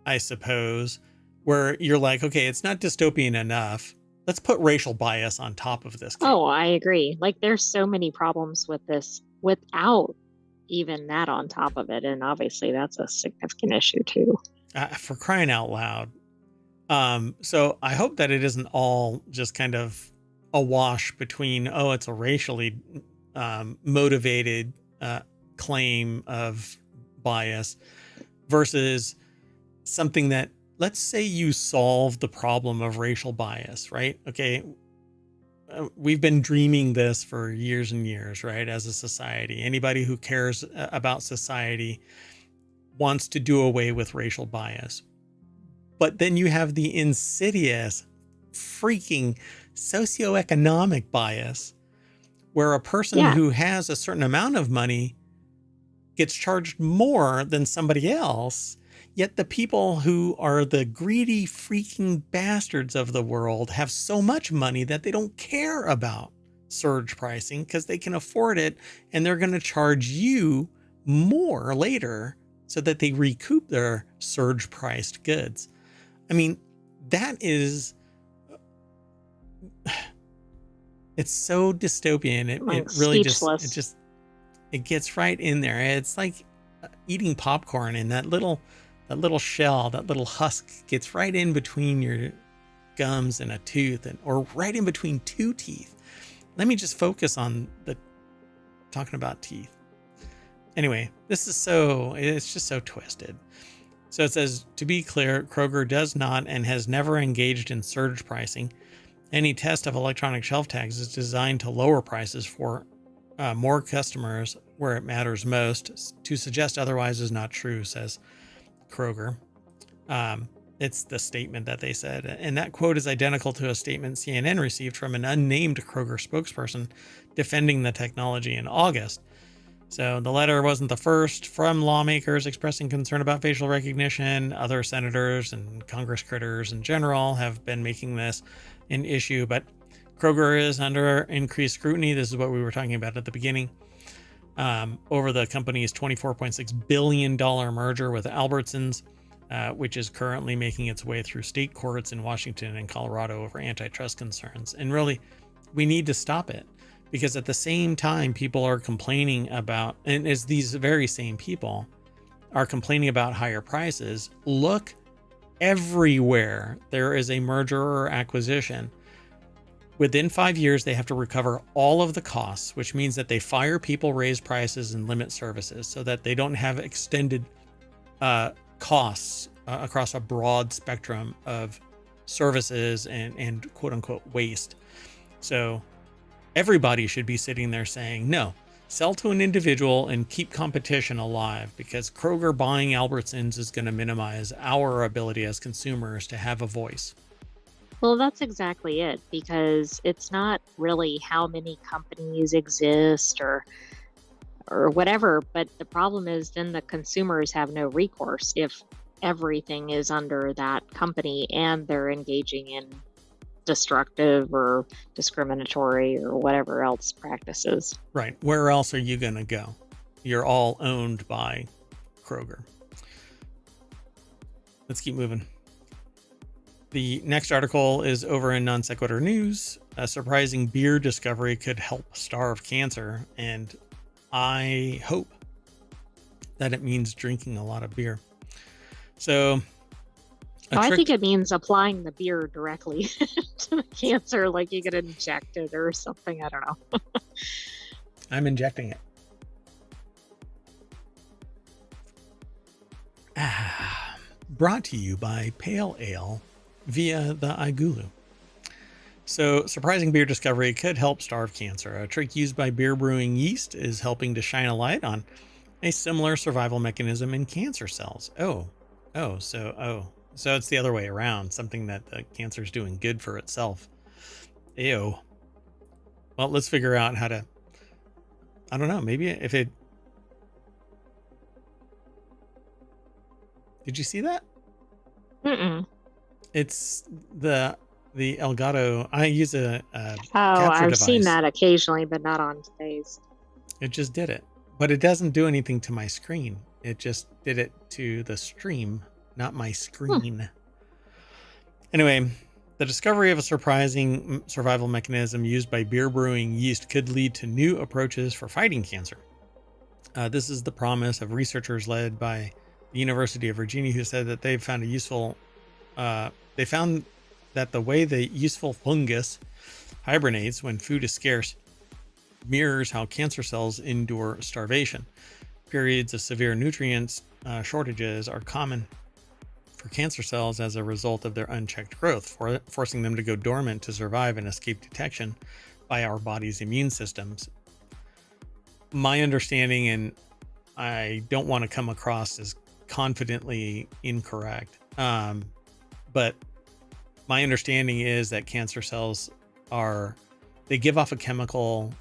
I suppose, where you're like, okay, it's not dystopian enough. Let's put racial bias on top of this cake. Oh, I agree. Like there's so many problems with this without even that on top of it. And obviously that's a significant issue too. For crying out loud. So I hope that it isn't all just kind of a wash between, oh, it's a racially motivated claim of bias versus something that, let's say you solve the problem of racial bias, right? Okay. we've been dreaming this for years and years, right? As a society, anybody who cares about society wants to do away with racial bias. But then you have the insidious freaking socioeconomic bias where a person Yeah. who has a certain amount of money gets charged more than somebody else. Yet the people who are the greedy freaking bastards of the world have so much money that they don't care about surge pricing because they can afford it, and they're going to charge you more later so that they recoup their surge priced goods. I mean, that is, it's so dystopian. It really Speechless. it gets right in there. It's like eating popcorn, and that little shell, that little husk gets right in between your gums and a tooth, or right in between two teeth. Let me just focus on talking about teeth. Anyway, it's just so twisted. So it says, to be clear, Kroger does not and has never engaged in surge pricing. Any test of electronic shelf tags is designed to lower prices for more customers where it matters most. To suggest otherwise is not true, says Kroger. It's the statement that they said. And that quote is identical to a statement CNN received from an unnamed Kroger spokesperson defending the technology in August. So the letter wasn't the first from lawmakers expressing concern about facial recognition. Other senators and Congress critters in general have been making this an issue, but Kroger is under increased scrutiny. This is what we were talking about at the beginning, over the company's $24.6 billion merger with Albertsons, which is currently making its way through state courts in Washington and Colorado over antitrust concerns. And really, we need to stop it. Because at the same time, people are complaining about, and as these very same people are complaining about higher prices, look everywhere there is a merger or acquisition. Within 5 years, they have to recover all of the costs, which means that they fire people, raise prices, and limit services so that they don't have extended costs across a broad spectrum of services and quote unquote waste. So everybody should be sitting there saying, no, sell to an individual and keep competition alive, because Kroger buying Albertsons is going to minimize our ability as consumers to have a voice. Well, that's exactly it, because it's not really how many companies exist or whatever, but the problem is then the consumers have no recourse if everything is under that company and they're engaging in destructive or discriminatory or whatever else practices. Right. Where else are you going to go? You're all owned by Kroger. Let's keep moving. The next article is over in Non Sequitur News. A surprising beer discovery could help starve cancer, and I hope that it means drinking a lot of beer. So I think it means applying the beer directly to the cancer, like you get injected or something. I don't know. I'm injecting it. Brought to you by Pale Ale via the Igulu. So, surprising beer discovery could help starve cancer. A trick used by beer brewing yeast is helping to shine a light on a similar survival mechanism in cancer cells. So it's the other way around, something that the cancer is doing good for itself. Ew. Well, let's figure out how to, I don't know, maybe if it, did you see that? Mm-mm. It's the Elgato. I use a capture I've device. seen that occasionally, but not on today's. It just did it, but it doesn't do anything to my screen. It just did it to the stream, not my screen. Anyway, the discovery of a surprising survival mechanism used by beer brewing yeast could lead to new approaches for fighting cancer. This is the promise of researchers led by the University of Virginia, who said that they found that the way the useful fungus hibernates when food is scarce mirrors how cancer cells endure starvation. Periods of severe nutrients shortages are common for cancer cells as a result of their unchecked growth, forcing them to go dormant to survive and escape detection by our body's immune systems. My understanding, and I don't want to come across as confidently incorrect, but my understanding is that cancer cells they give off a chemical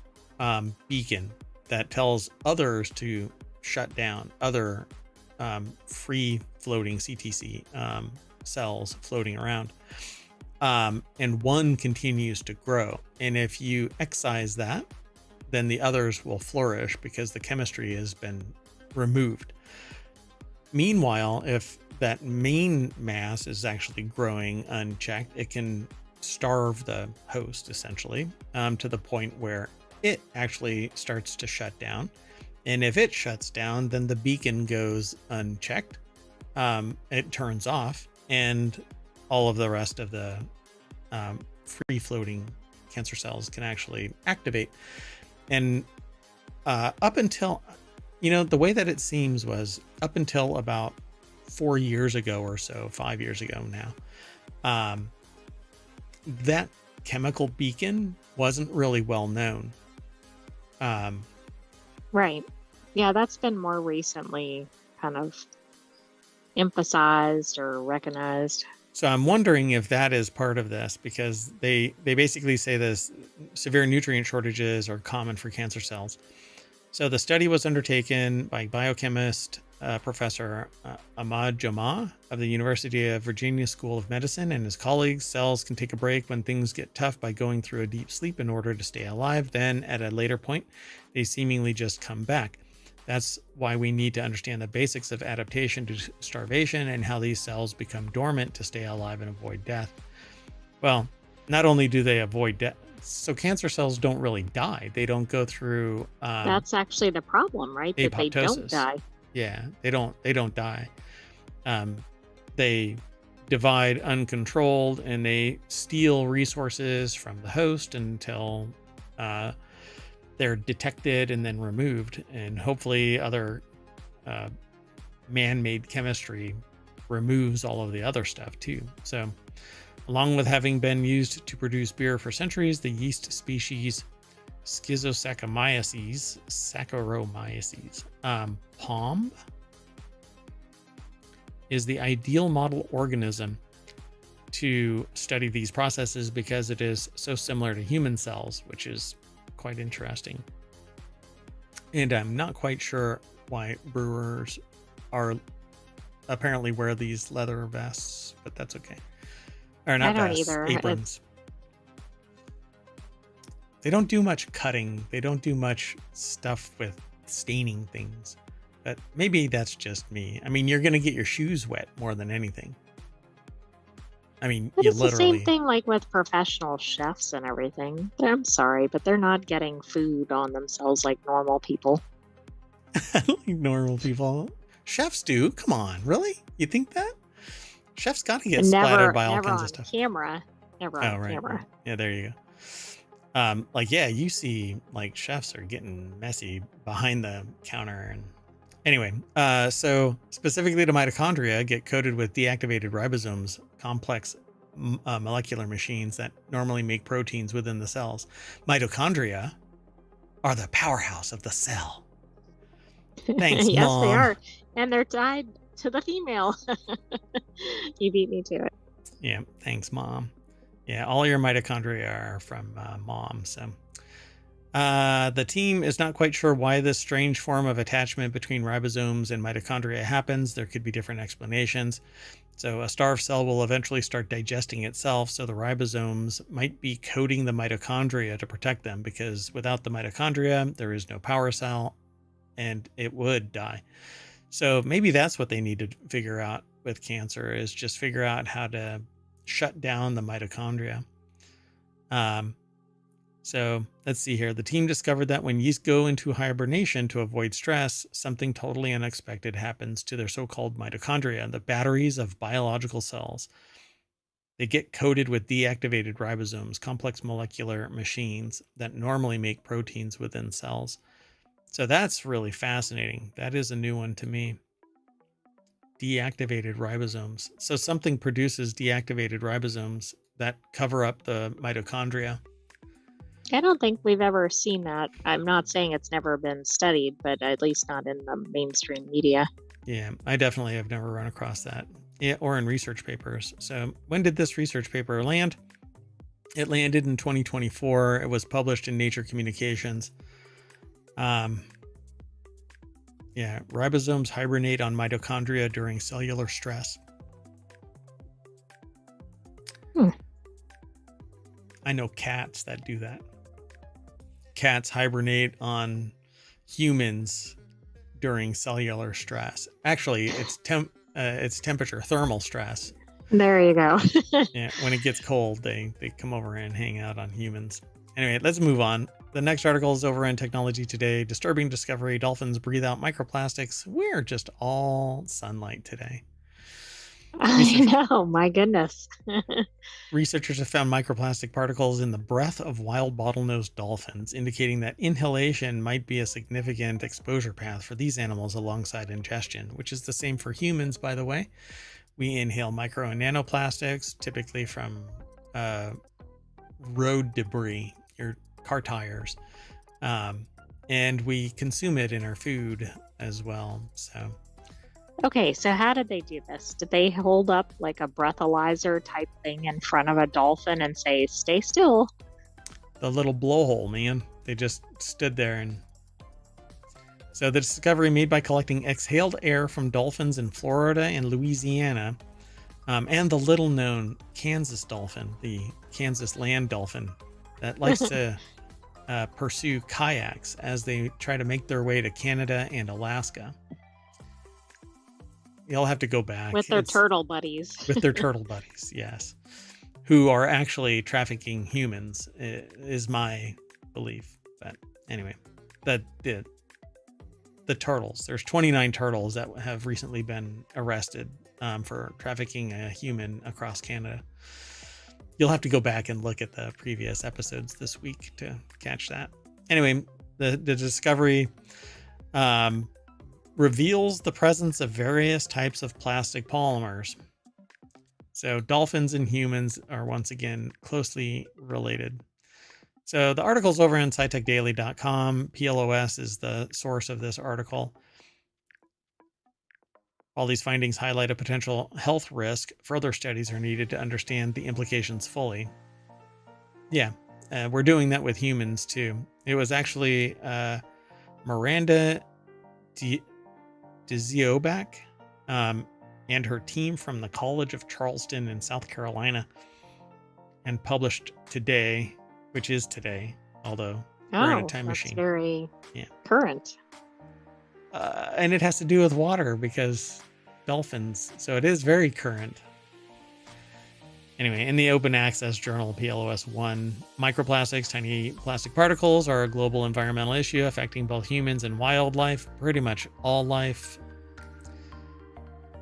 beacon that tells others to shut down, other free floating CTC cells floating around. And one continues to grow. And if you excise that, then the others will flourish because the chemistry has been removed. Meanwhile, if that main mass is actually growing unchecked, it can starve the host essentially to the point where it actually starts to shut down. And if it shuts down, then the beacon goes unchecked. It turns off, and all of the rest of the free floating cancer cells can actually activate. And up until, the way that it seems was up until about 4 years ago or so, 5 years ago now, that chemical beacon wasn't really well known. Right. Yeah, that's been more recently kind of emphasized or recognized. So I'm wondering if that is part of this, because they basically say this severe nutrient shortages are common for cancer cells. So the study was undertaken by biochemist Professor Ahmad Jamaa of the University of Virginia School of Medicine and his colleagues. Cells can take a break when things get tough by going through a deep sleep in order to stay alive. Then at a later point, they seemingly just come back. That's why we need to understand the basics of adaptation to starvation and how these cells become dormant to stay alive and avoid death. Well, not only do they avoid death, so cancer cells don't really die. They don't go through That's actually the problem, right? That they don't apoptosis. die. Yeah, they don't die. They divide uncontrolled, and they steal resources from the host until they're detected and then removed. And hopefully other man-made chemistry removes all of the other stuff too. So along with having been used to produce beer for centuries, the yeast species Saccharomyces, POM, is the ideal model organism to study these processes because it is so similar to human cells, which is quite interesting. And I'm not quite sure why brewers are apparently wear these leather vests, but that's okay. Or not vests, either. aprons. They don't do much cutting. They don't do much stuff with staining things. But maybe that's just me. I mean, you're going to get your shoes wet more than anything. I mean, But you it's literally... the same thing like with professional chefs and everything. I'm sorry, but they're not getting food on themselves like normal people. like normal people. Chefs do. Come on, really? You think that? Chefs got to get splattered by all kinds of stuff. Never on camera. Yeah, there you go. You see like chefs are getting messy behind the counter. And anyway, so specifically to mitochondria get coated with deactivated ribosomes, complex molecular machines that normally make proteins within the cells. Mitochondria are the powerhouse of the cell. Thanks, yes, Mom. they are. And they're tied to the female. You beat me to it. Yeah, thanks, Mom. Yeah, all your mitochondria are from Mom. So the team is not quite sure why this strange form of attachment between ribosomes and mitochondria happens. There could be different explanations. So a starved cell will eventually start digesting itself. So the ribosomes might be coating the mitochondria to protect them, because without the mitochondria, there is no power cell and it would die. So maybe that's what they need to figure out with cancer, is just figure out how to shut down the mitochondria. So let's see here. The team discovered that when yeast go into hibernation to avoid stress, something totally unexpected happens to their so-called mitochondria, the batteries of biological cells. They get coated with deactivated ribosomes, complex molecular machines that normally make proteins within cells. So that's really fascinating. That is a new one to me. deactivated ribosomes. So something produces deactivated ribosomes that cover up the mitochondria. I don't think we've ever seen that. I'm not saying it's never been studied, but at least not in the mainstream media. Yeah, I definitely have never run across that, yeah, or in research papers. So when did this research paper land? It landed in 2024. It was published in Nature Communications. Yeah, ribosomes hibernate on mitochondria during cellular stress. I know cats that do that. Cats hibernate on humans during cellular stress. Actually, it's temperature, thermal stress. There you go. Yeah, when it gets cold, they come over and hang out on humans. Anyway, let's move on. The next article is over in Technology Today. Disturbing discovery: dolphins breathe out microplastics. We're just all sunlight today. I know, my goodness. Researchers have found microplastic particles in the breath of wild bottlenose dolphins, indicating that inhalation might be a significant exposure path for these animals alongside ingestion, which is the same for humans, by the way. We inhale micro and nanoplastics, typically from road debris, your car tires, and we consume it in our food as well. So, okay, so how did they do this? Did they hold up like a breathalyzer type thing in front of a dolphin and say, "Stay still"? the little blowhole, man. They just stood there and. So the discovery made by collecting exhaled air from dolphins in Florida and Louisiana, and the little-known Kansas dolphin, the Kansas land dolphin, that likes to pursue kayaks as they try to make their way to Canada and Alaska. You'll have to go back. With their turtle buddies. With their turtle buddies, yes. Who are actually trafficking humans, is my belief. But anyway, the turtles. There's 29 turtles that have recently been arrested for trafficking a human across Canada. You'll have to go back and look at the previous episodes this week to catch that. Anyway, the discovery reveals the presence of various types of plastic polymers. So dolphins and humans are once again closely related. So the article's over on scitechdaily.com. PLOS is the source of this article. All these findings highlight a potential health risk. Further studies are needed to understand the implications fully. Yeah, we're doing that with humans too. It was actually Miranda Dziobak and her team from the College of Charleston in South Carolina, and published today, which is today, although we're in a time machine. Very current. And it has to do with water because dolphins. So it is very current. Anyway, in the open access journal PLOS 1, microplastics, tiny plastic particles, are a global environmental issue affecting both humans and wildlife, pretty much all life.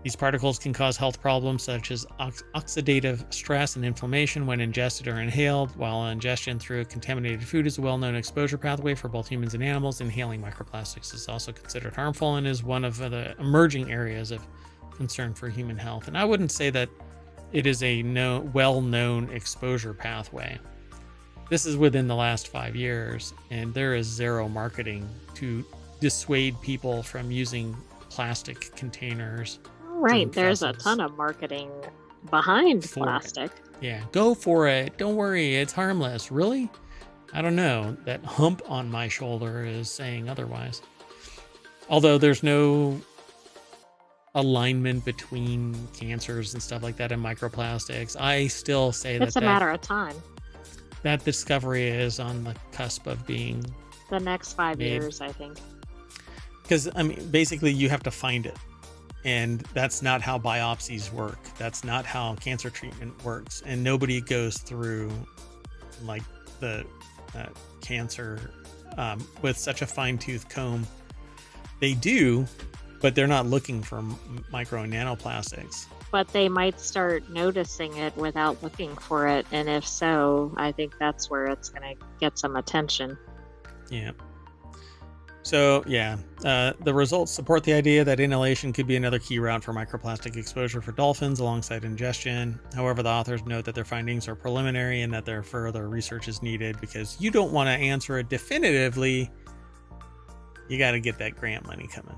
These particles can cause health problems such as oxidative stress and inflammation when ingested or inhaled. While ingestion through contaminated food is a well-known exposure pathway for both humans and animals, inhaling microplastics is also considered harmful and is one of the emerging areas of concern for human health. And I wouldn't say that it is a well-known exposure pathway. This is within the last 5 years, and there is zero marketing to dissuade people from using plastic containers. Right, there's a ton of marketing behind plastic. Yeah, go for it. Don't worry, it's harmless. Really? I don't know. That hump on my shoulder is saying otherwise. Although there's no alignment between cancers and stuff like that in microplastics, I still say it's a matter of time. That discovery is on the cusp of being the next 5 years, I think. Because, I mean, basically you have to find it. And that's not how biopsies work. That's not how cancer treatment works. And nobody goes through like the cancer with such a fine-tooth comb. They do, but they're not looking for micro and nanoplastics. But they might start noticing it without looking for it. And if so, I think that's where it's going to get some attention. Yeah. So yeah, the results support the idea that inhalation could be another key route for microplastic exposure for dolphins alongside ingestion. However, the authors note that their findings are preliminary and that there further research is needed because you don't want to answer it definitively. You got to get that grant money coming.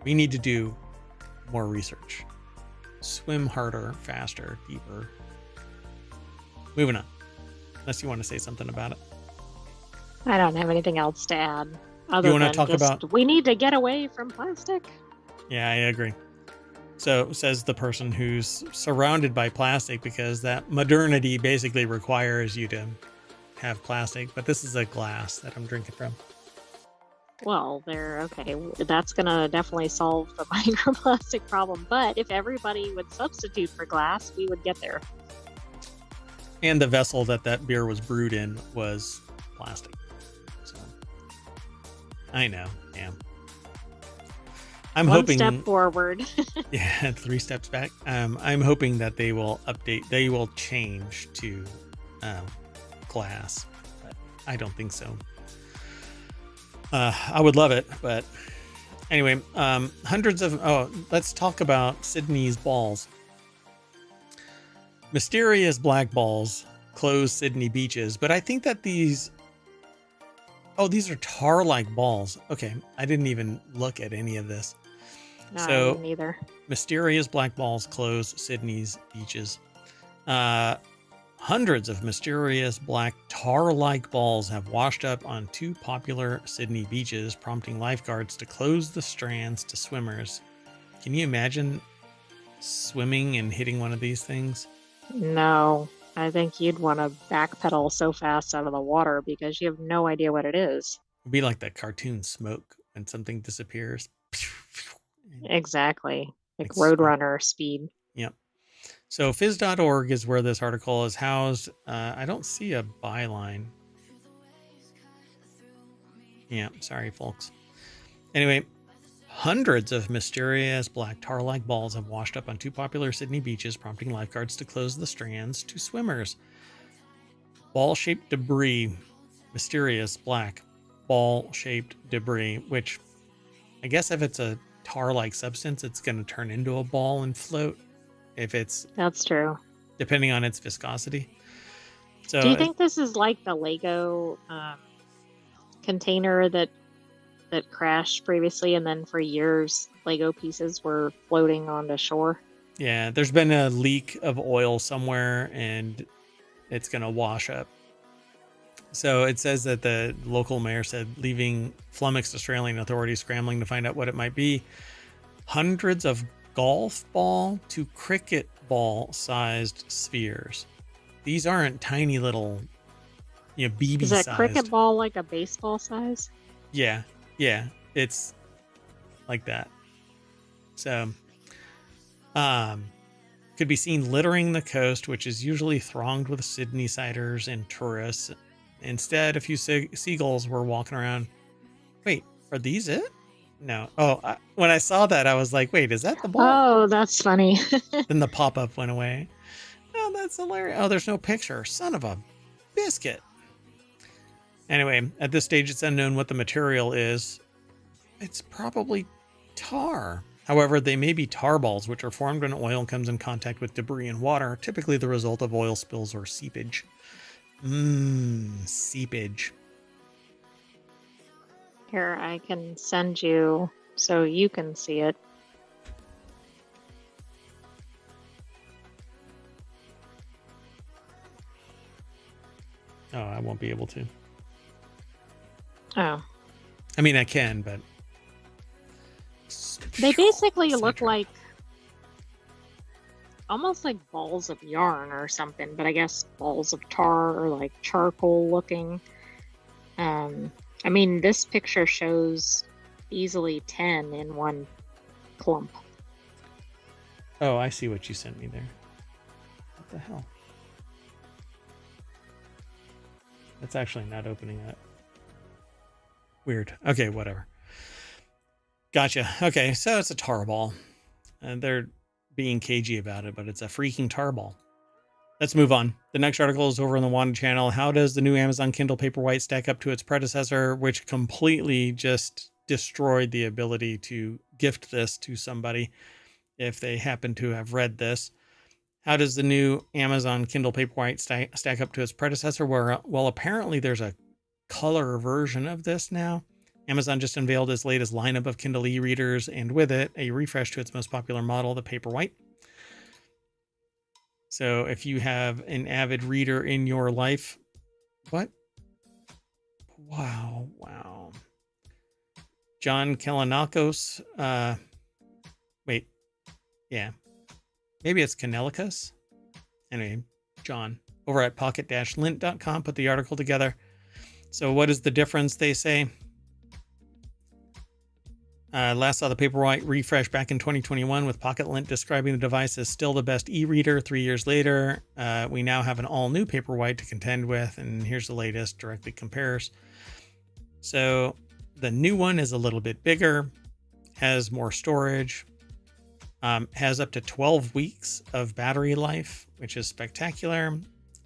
We need to do more research. Swim harder, faster, deeper. Moving on. Unless you want to say something about it. I don't have anything else to add. Other You want to than talk just, about? we need to get away from plastic. Yeah, I agree. So says the person who's surrounded by plastic because that modernity basically requires you to have plastic. But this is a glass that I'm drinking from. Well, they're okay. That's gonna definitely solve the microplastic problem. But if everybody would substitute for glass, we would get there. And the vessel that beer was brewed in was plastic. So I know. Damn. I'm One hoping. step forward. Yeah, 3 steps back. I'm hoping that they will update. They will change to glass, but I don't think so. I would love it, but anyway, hundreds of. Oh, let's talk about Sydney's balls. Mysterious black balls close Sydney beaches, but I think that these. Oh, these are tar-like balls. Okay, I didn't even look at any of this. No, I So, didn't either. mysterious black balls close Sydney's beaches. Hundreds of mysterious black tar-like balls have washed up on 2 popular Sydney beaches, prompting lifeguards to close the strands to swimmers. Can you imagine swimming and hitting one of these things? No, I think you'd want to backpedal so fast out of the water because you have no idea what it is. It'd be like that cartoon Smoke when something disappears. Exactly. Like It's- Roadrunner speed. Yep. So phys.org is where this article is housed. I don't see a byline. Yeah, sorry, folks. Anyway, hundreds of mysterious black tar-like balls have washed up on 2 popular Sydney beaches, prompting lifeguards to close the strands to swimmers. Ball-shaped debris. Mysterious black ball-shaped debris, which I guess if it's a tar-like substance, it's going to turn into a ball and float. If it's That's true. depending on its viscosity. So Do you think this is like the Lego container that crashed previously, and then for years Lego pieces were floating onto shore? yeah, there's been a leak of oil somewhere and it's going to wash up. So it says that the local mayor said, leaving flummoxed Australian authorities scrambling to find out what it might be. Hundreds of golf ball to cricket ball sized spheres. These aren't tiny little, BB Is that sized. cricket ball like a baseball size? Yeah, it's like that. So, could be seen littering the coast, which is usually thronged with Sydney-siders and tourists. Instead, a few seagulls were walking around. Wait, are these it? No. Oh, when I saw that, I was like, wait, is that the ball? Oh, that's funny. Then the pop-up went away. Oh, that's hilarious. Oh, there's no picture. Son of a biscuit. Anyway, at this stage, it's unknown what the material is. It's probably tar. However, they may be tar balls, which are formed when oil comes in contact with debris and water, typically the result of oil spills or seepage. Seepage. Here, I can send you so you can see it. Oh, I won't be able to. Oh. I mean, I can, but... They basically So look true. like almost like balls of yarn or something, but I guess balls of tar or like charcoal looking. I mean, this picture shows easily 10 in one clump. Oh, I see what you sent me there. What the hell? That's actually not opening up. Weird. Okay, whatever. Gotcha. Okay, so it's a tar ball. And they're being cagey about it, but it's a freaking tar ball. Let's move on. The next article is over on the Wanted channel. How does the new Amazon Kindle Paperwhite stack up to its predecessor, which completely just destroyed the ability to gift this to somebody if they happen to have read this? How does the new Amazon Kindle Paperwhite stack up to its predecessor? Well, apparently there's a color version of this now. Amazon just unveiled its latest lineup of Kindle e-readers, and with it, a refresh to its most popular model, the Paperwhite. So if you have an avid reader in your life, what? Wow. John Kalinakos, wait, yeah, maybe it's Kanelikos. Anyway, John over at pocket-lint.com put the article together. So what is the difference, they say? Last saw the Paperwhite refresh back in 2021 with Pocket Lint describing the device as still the best e-reader. 3 years later, we now have an all-new Paperwhite to contend with, and here's the latest, directly compares. So the new one is a little bit bigger, has more storage, has up to 12 weeks of battery life, which is spectacular,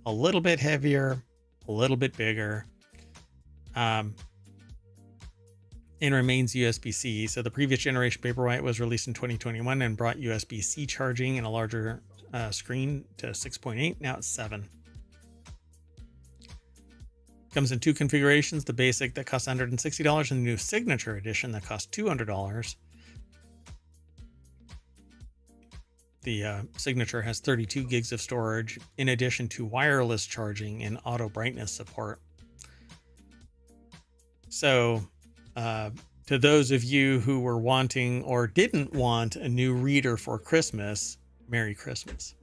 a little bit heavier, a little bit bigger, and remains USB-C. So the previous generation Paperwhite was released in 2021 and brought USB-C charging and a larger screen to 6.8. Now it's 7. Comes in 2 configurations, the basic that costs $160 and the new signature edition that costs $200. The signature has 32 gigs of storage in addition to wireless charging and auto brightness support. So to those of you who were wanting or didn't want a new reader for Christmas, Merry Christmas.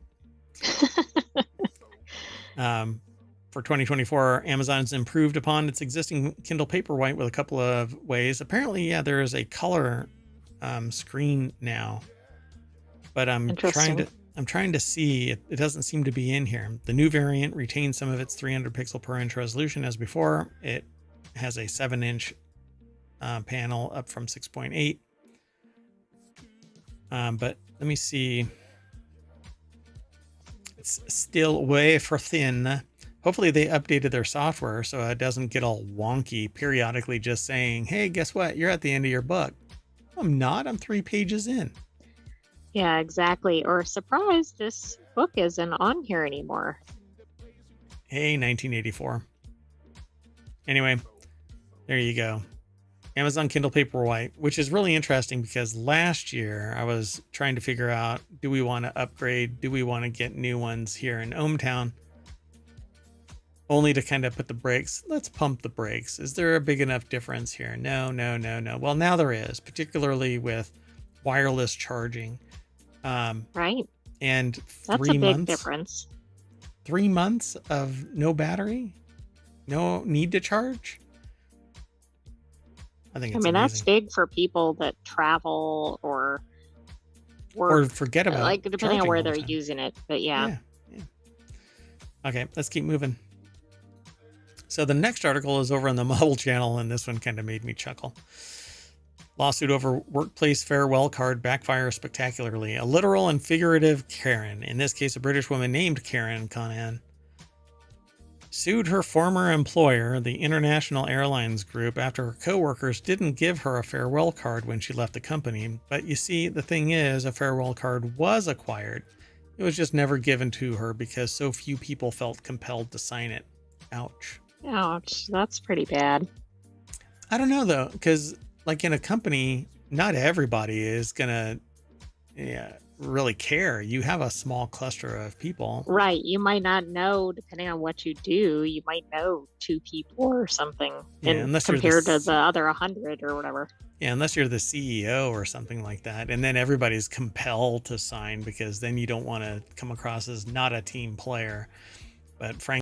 For 2024, Amazon's improved upon its existing Kindle Paperwhite with a couple of ways. Apparently, yeah, there is a color screen now, but I'm trying to see. It doesn't seem to be in here. The new variant retains some of its 300 pixel per inch resolution as before. It has a 7-inch panel up from 6.8. But let me see. It's still way for thin. Hopefully they updated their software so it doesn't get all wonky periodically just saying, hey, guess what? You're at the end of your book. I'm not. I'm 3 pages in. Yeah, exactly. Or surprise, this book isn't on here anymore. Hey, 1984. Anyway, there you go. Amazon Kindle Paperwhite, which is really interesting because last year I was trying to figure out, do we want to upgrade? Do we want to get new ones here in ohmTown? Only to kind of put the brakes. Let's pump the brakes. Is there a big enough difference here? No. Well, now there is, particularly with wireless charging. Right. And that's a big difference. 3 months of no battery, no need to charge. I think it's amazing. That's big for people that travel or work, or forget about, like, depending on where they're using it. But yeah. Okay, let's keep moving. So the next article is over on the Model channel, and this one kind of made me chuckle. Lawsuit over workplace farewell card backfires spectacularly. A literal and figurative Karen, in this case a British woman named Karen Conan, sued her former employer, the International Airlines Group, after her coworkers didn't give her a farewell card when she left the company. But you see, the thing is, a farewell card was acquired. It was just never given to her because so few people felt compelled to sign it. Ouch. Ouch. That's pretty bad. I don't know, though, because like in a company, not everybody is going to really care. You have a small cluster of people. Right. You might not know, depending on what you do, you might know 2 people or something. Yeah, unless compared to the other 100 or whatever. Yeah, unless you're the CEO or something like that. And then everybody's compelled to sign because then you don't want to come across as not a team player. But frankly,